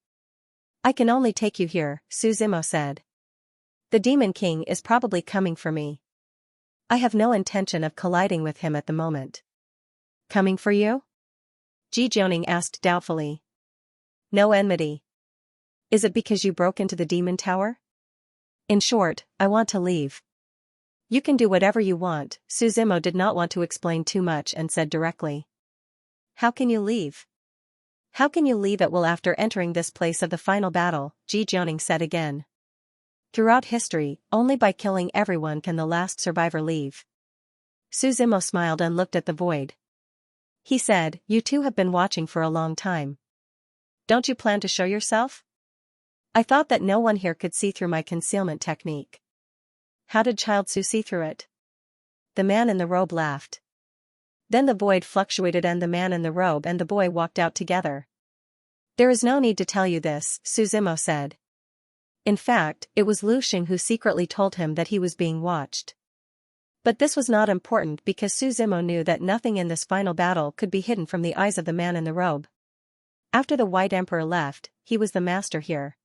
I can only take you here, Su Zimo said. The Demon King is probably coming for me. I have no intention of colliding with him at the moment. Coming for you? Ji Jianing asked doubtfully. No enmity. Is it because you broke into the demon tower? In short, I want to leave. You can do whatever you want, Su Zimo did not want to explain too much and said directly. How can you leave? How can you leave at will after entering this place of the final battle? Ji Jianing said again. Throughout history, only by killing everyone can the last survivor leave. Su Zimo smiled and looked at the void. He said, you two have been watching for a long time. Don't you plan to show yourself? I thought that no one here could see through my concealment technique. How did Child Su see through it? The man in the robe laughed. Then the void fluctuated and the man in the robe and the boy walked out together. There is no need to tell you this, Su Zimo said. In fact, it was Lu Xing who secretly told him that he was being watched. But this was not important because Su Zimo knew that nothing in this final battle could be hidden from the eyes of the man in the robe. After the White Emperor left, he was the master here.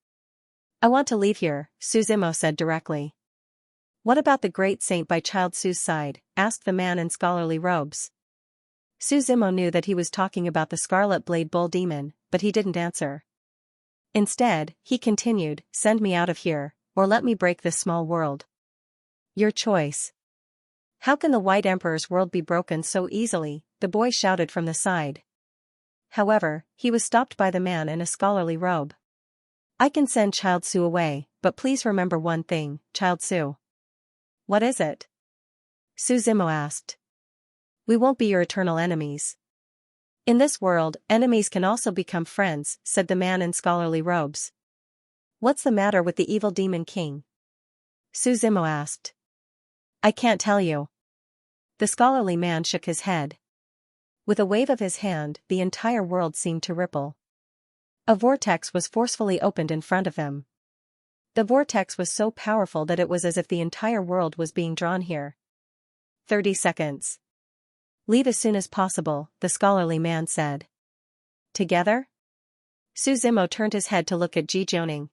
I want to leave here, Su Zimo said directly. What about the great saint by Child Su's side? Asked the man in scholarly robes. Su Zimo knew that he was talking about the Scarlet Blade Bull Demon, but he didn't answer. Instead, he continued, send me out of here, or let me break this small world. Your choice. How can the White Emperor's world be broken so easily? The boy shouted from the side. However, he was stopped by the man in a scholarly robe. I can send Child Su away, but please remember one thing, Child Su. What is it? Su Zimo asked. We won't be your eternal enemies. In this world, enemies can also become friends, said the man in scholarly robes. What's the matter with the evil demon king? Su Zimo asked. I can't tell you. The scholarly man shook his head. With a wave of his hand, the entire world seemed to ripple. A vortex was forcefully opened in front of them. The vortex was so powerful that it was as if the entire world was being drawn here. 30 seconds. Leave as soon as possible, the scholarly man said. Together? Su Zimo turned his head to look at Ji Jianing.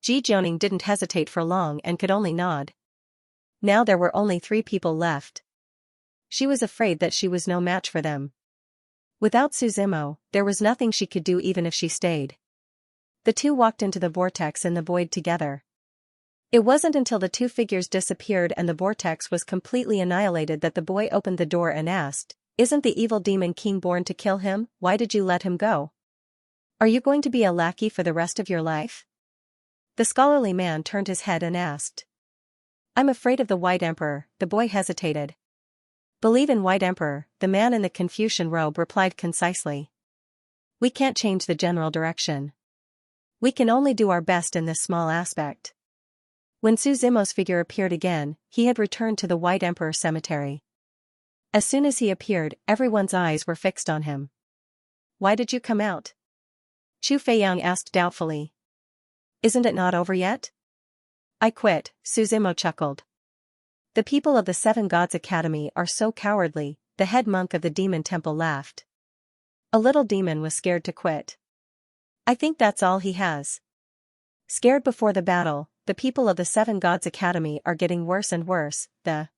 Ji Jianing didn't hesitate for long and could only nod. Now there were only 3 people left. She was afraid that she was no match for them. Without Su Zimo, there was nothing she could do even if she stayed. The two walked into the vortex in the void together. It wasn't until the 2 figures disappeared and the vortex was completely annihilated that the boy opened the door and asked, Isn't the evil demon king born to kill him? Why did you let him go? Are you going to be a lackey for the rest of your life? The scholarly man turned his head and asked. I'm afraid of the White Emperor, the boy hesitated. Believe in White Emperor, the man in the Confucian robe replied concisely. We can't change the general direction. We can only do our best in this small aspect. When Su Zimo's figure appeared again, he had returned to the White Emperor cemetery. As soon as he appeared, everyone's eyes were fixed on him. Why did you come out? Chu Feiyang asked doubtfully. Isn't it not over yet? I quit, Su Zimo chuckled. The people of the 7 Gods Academy are so cowardly, the head monk of the demon temple laughed. A little demon was scared to quit. I think that's all he has. Scared before the battle, the people of the 7 Gods Academy are getting worse and worse, the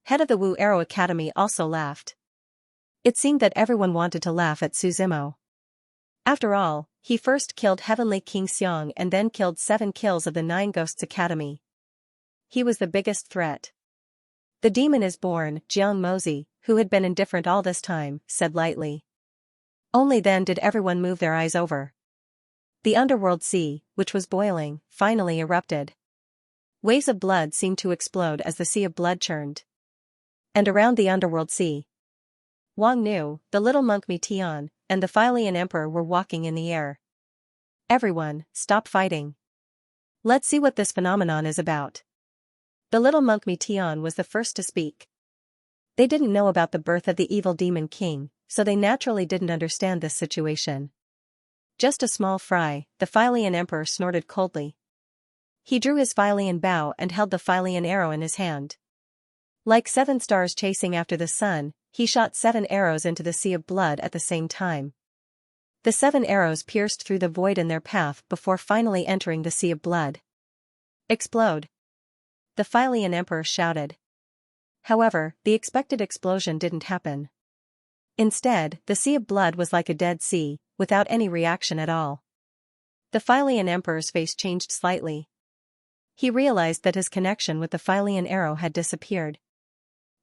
head of the Wu Arrow Academy also laughed. It seemed that everyone wanted to laugh at Su Zimo. After all, he first killed Heavenly King Xiang and then killed 7 kills of the 9 Ghosts Academy. He was the biggest threat. The demon is born, Jiang Mozi, who had been indifferent all this time, said lightly. Only then did everyone move their eyes over. The underworld sea, which was boiling, finally erupted. Waves of blood seemed to explode as the sea of blood churned. And around the underworld sea, Wang Nu, the little monk Mi Tian, and the Philian Emperor were walking in the air. Everyone, stop fighting. Let's see what this phenomenon is about. The little monk Mi Tian was the first to speak. They didn't know about the birth of the evil demon king, so they naturally didn't understand this situation. Just a small fry, the Philian Emperor snorted coldly. He drew his Philian bow and held the Philian arrow in his hand. Like 7 stars chasing after the sun, he shot 7 arrows into the sea of blood at the same time. The 7 arrows pierced through the void in their path before finally entering the sea of blood. Explode! The Philian Emperor shouted. However, the expected explosion didn't happen. Instead, the sea of blood was like a dead sea, without any reaction at all. The Philian Emperor's face changed slightly. He realized that his connection with the Philian arrow had disappeared.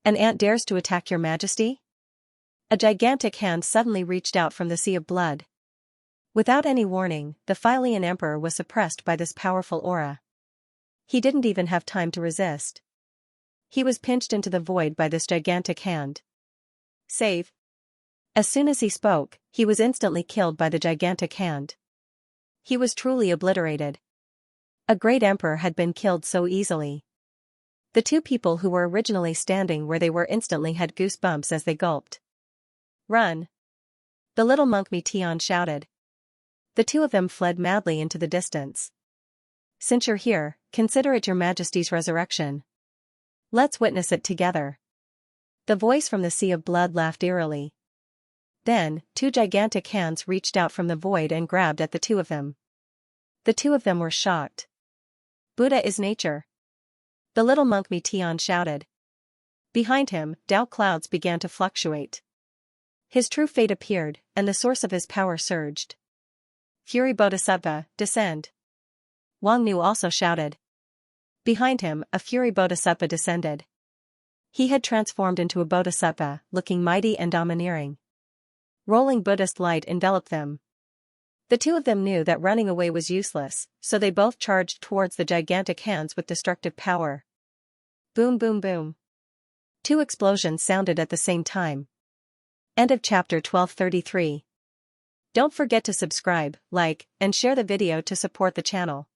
An ant dares to attack your majesty? A gigantic hand suddenly reached out from the sea of blood. Without any warning, the Philian emperor was suppressed by this powerful aura. He didn't even have time to resist. He was pinched into the void by this gigantic hand. Save. As soon as he spoke, he was instantly killed by the gigantic hand. He was truly obliterated. A great emperor had been killed so easily. The two people who were originally standing where they were instantly had goosebumps as they gulped. Run! The little monk Tian shouted. The two of them fled madly into the distance. Since you're here, consider it your majesty's resurrection. Let's witness it together. The voice from the sea of blood laughed eerily. Then, two gigantic hands reached out from the void and grabbed at the two of them. The two of them were shocked. Buddha is nature. The little monk Tian shouted. Behind him, doubt clouds began to fluctuate. His true fate appeared, and the source of his power surged. Fury Bodhisattva, descend. Wang Nu also shouted. Behind him, a Fury Bodhisattva descended. He had transformed into a Bodhisattva, looking mighty and domineering. Rolling Buddhist light enveloped them. The two of them knew that running away was useless, so they both charged towards the gigantic hands with destructive power. Boom boom boom. Two explosions sounded at the same time. End of chapter 1233. Don't forget to subscribe, like, and share the video to support the channel.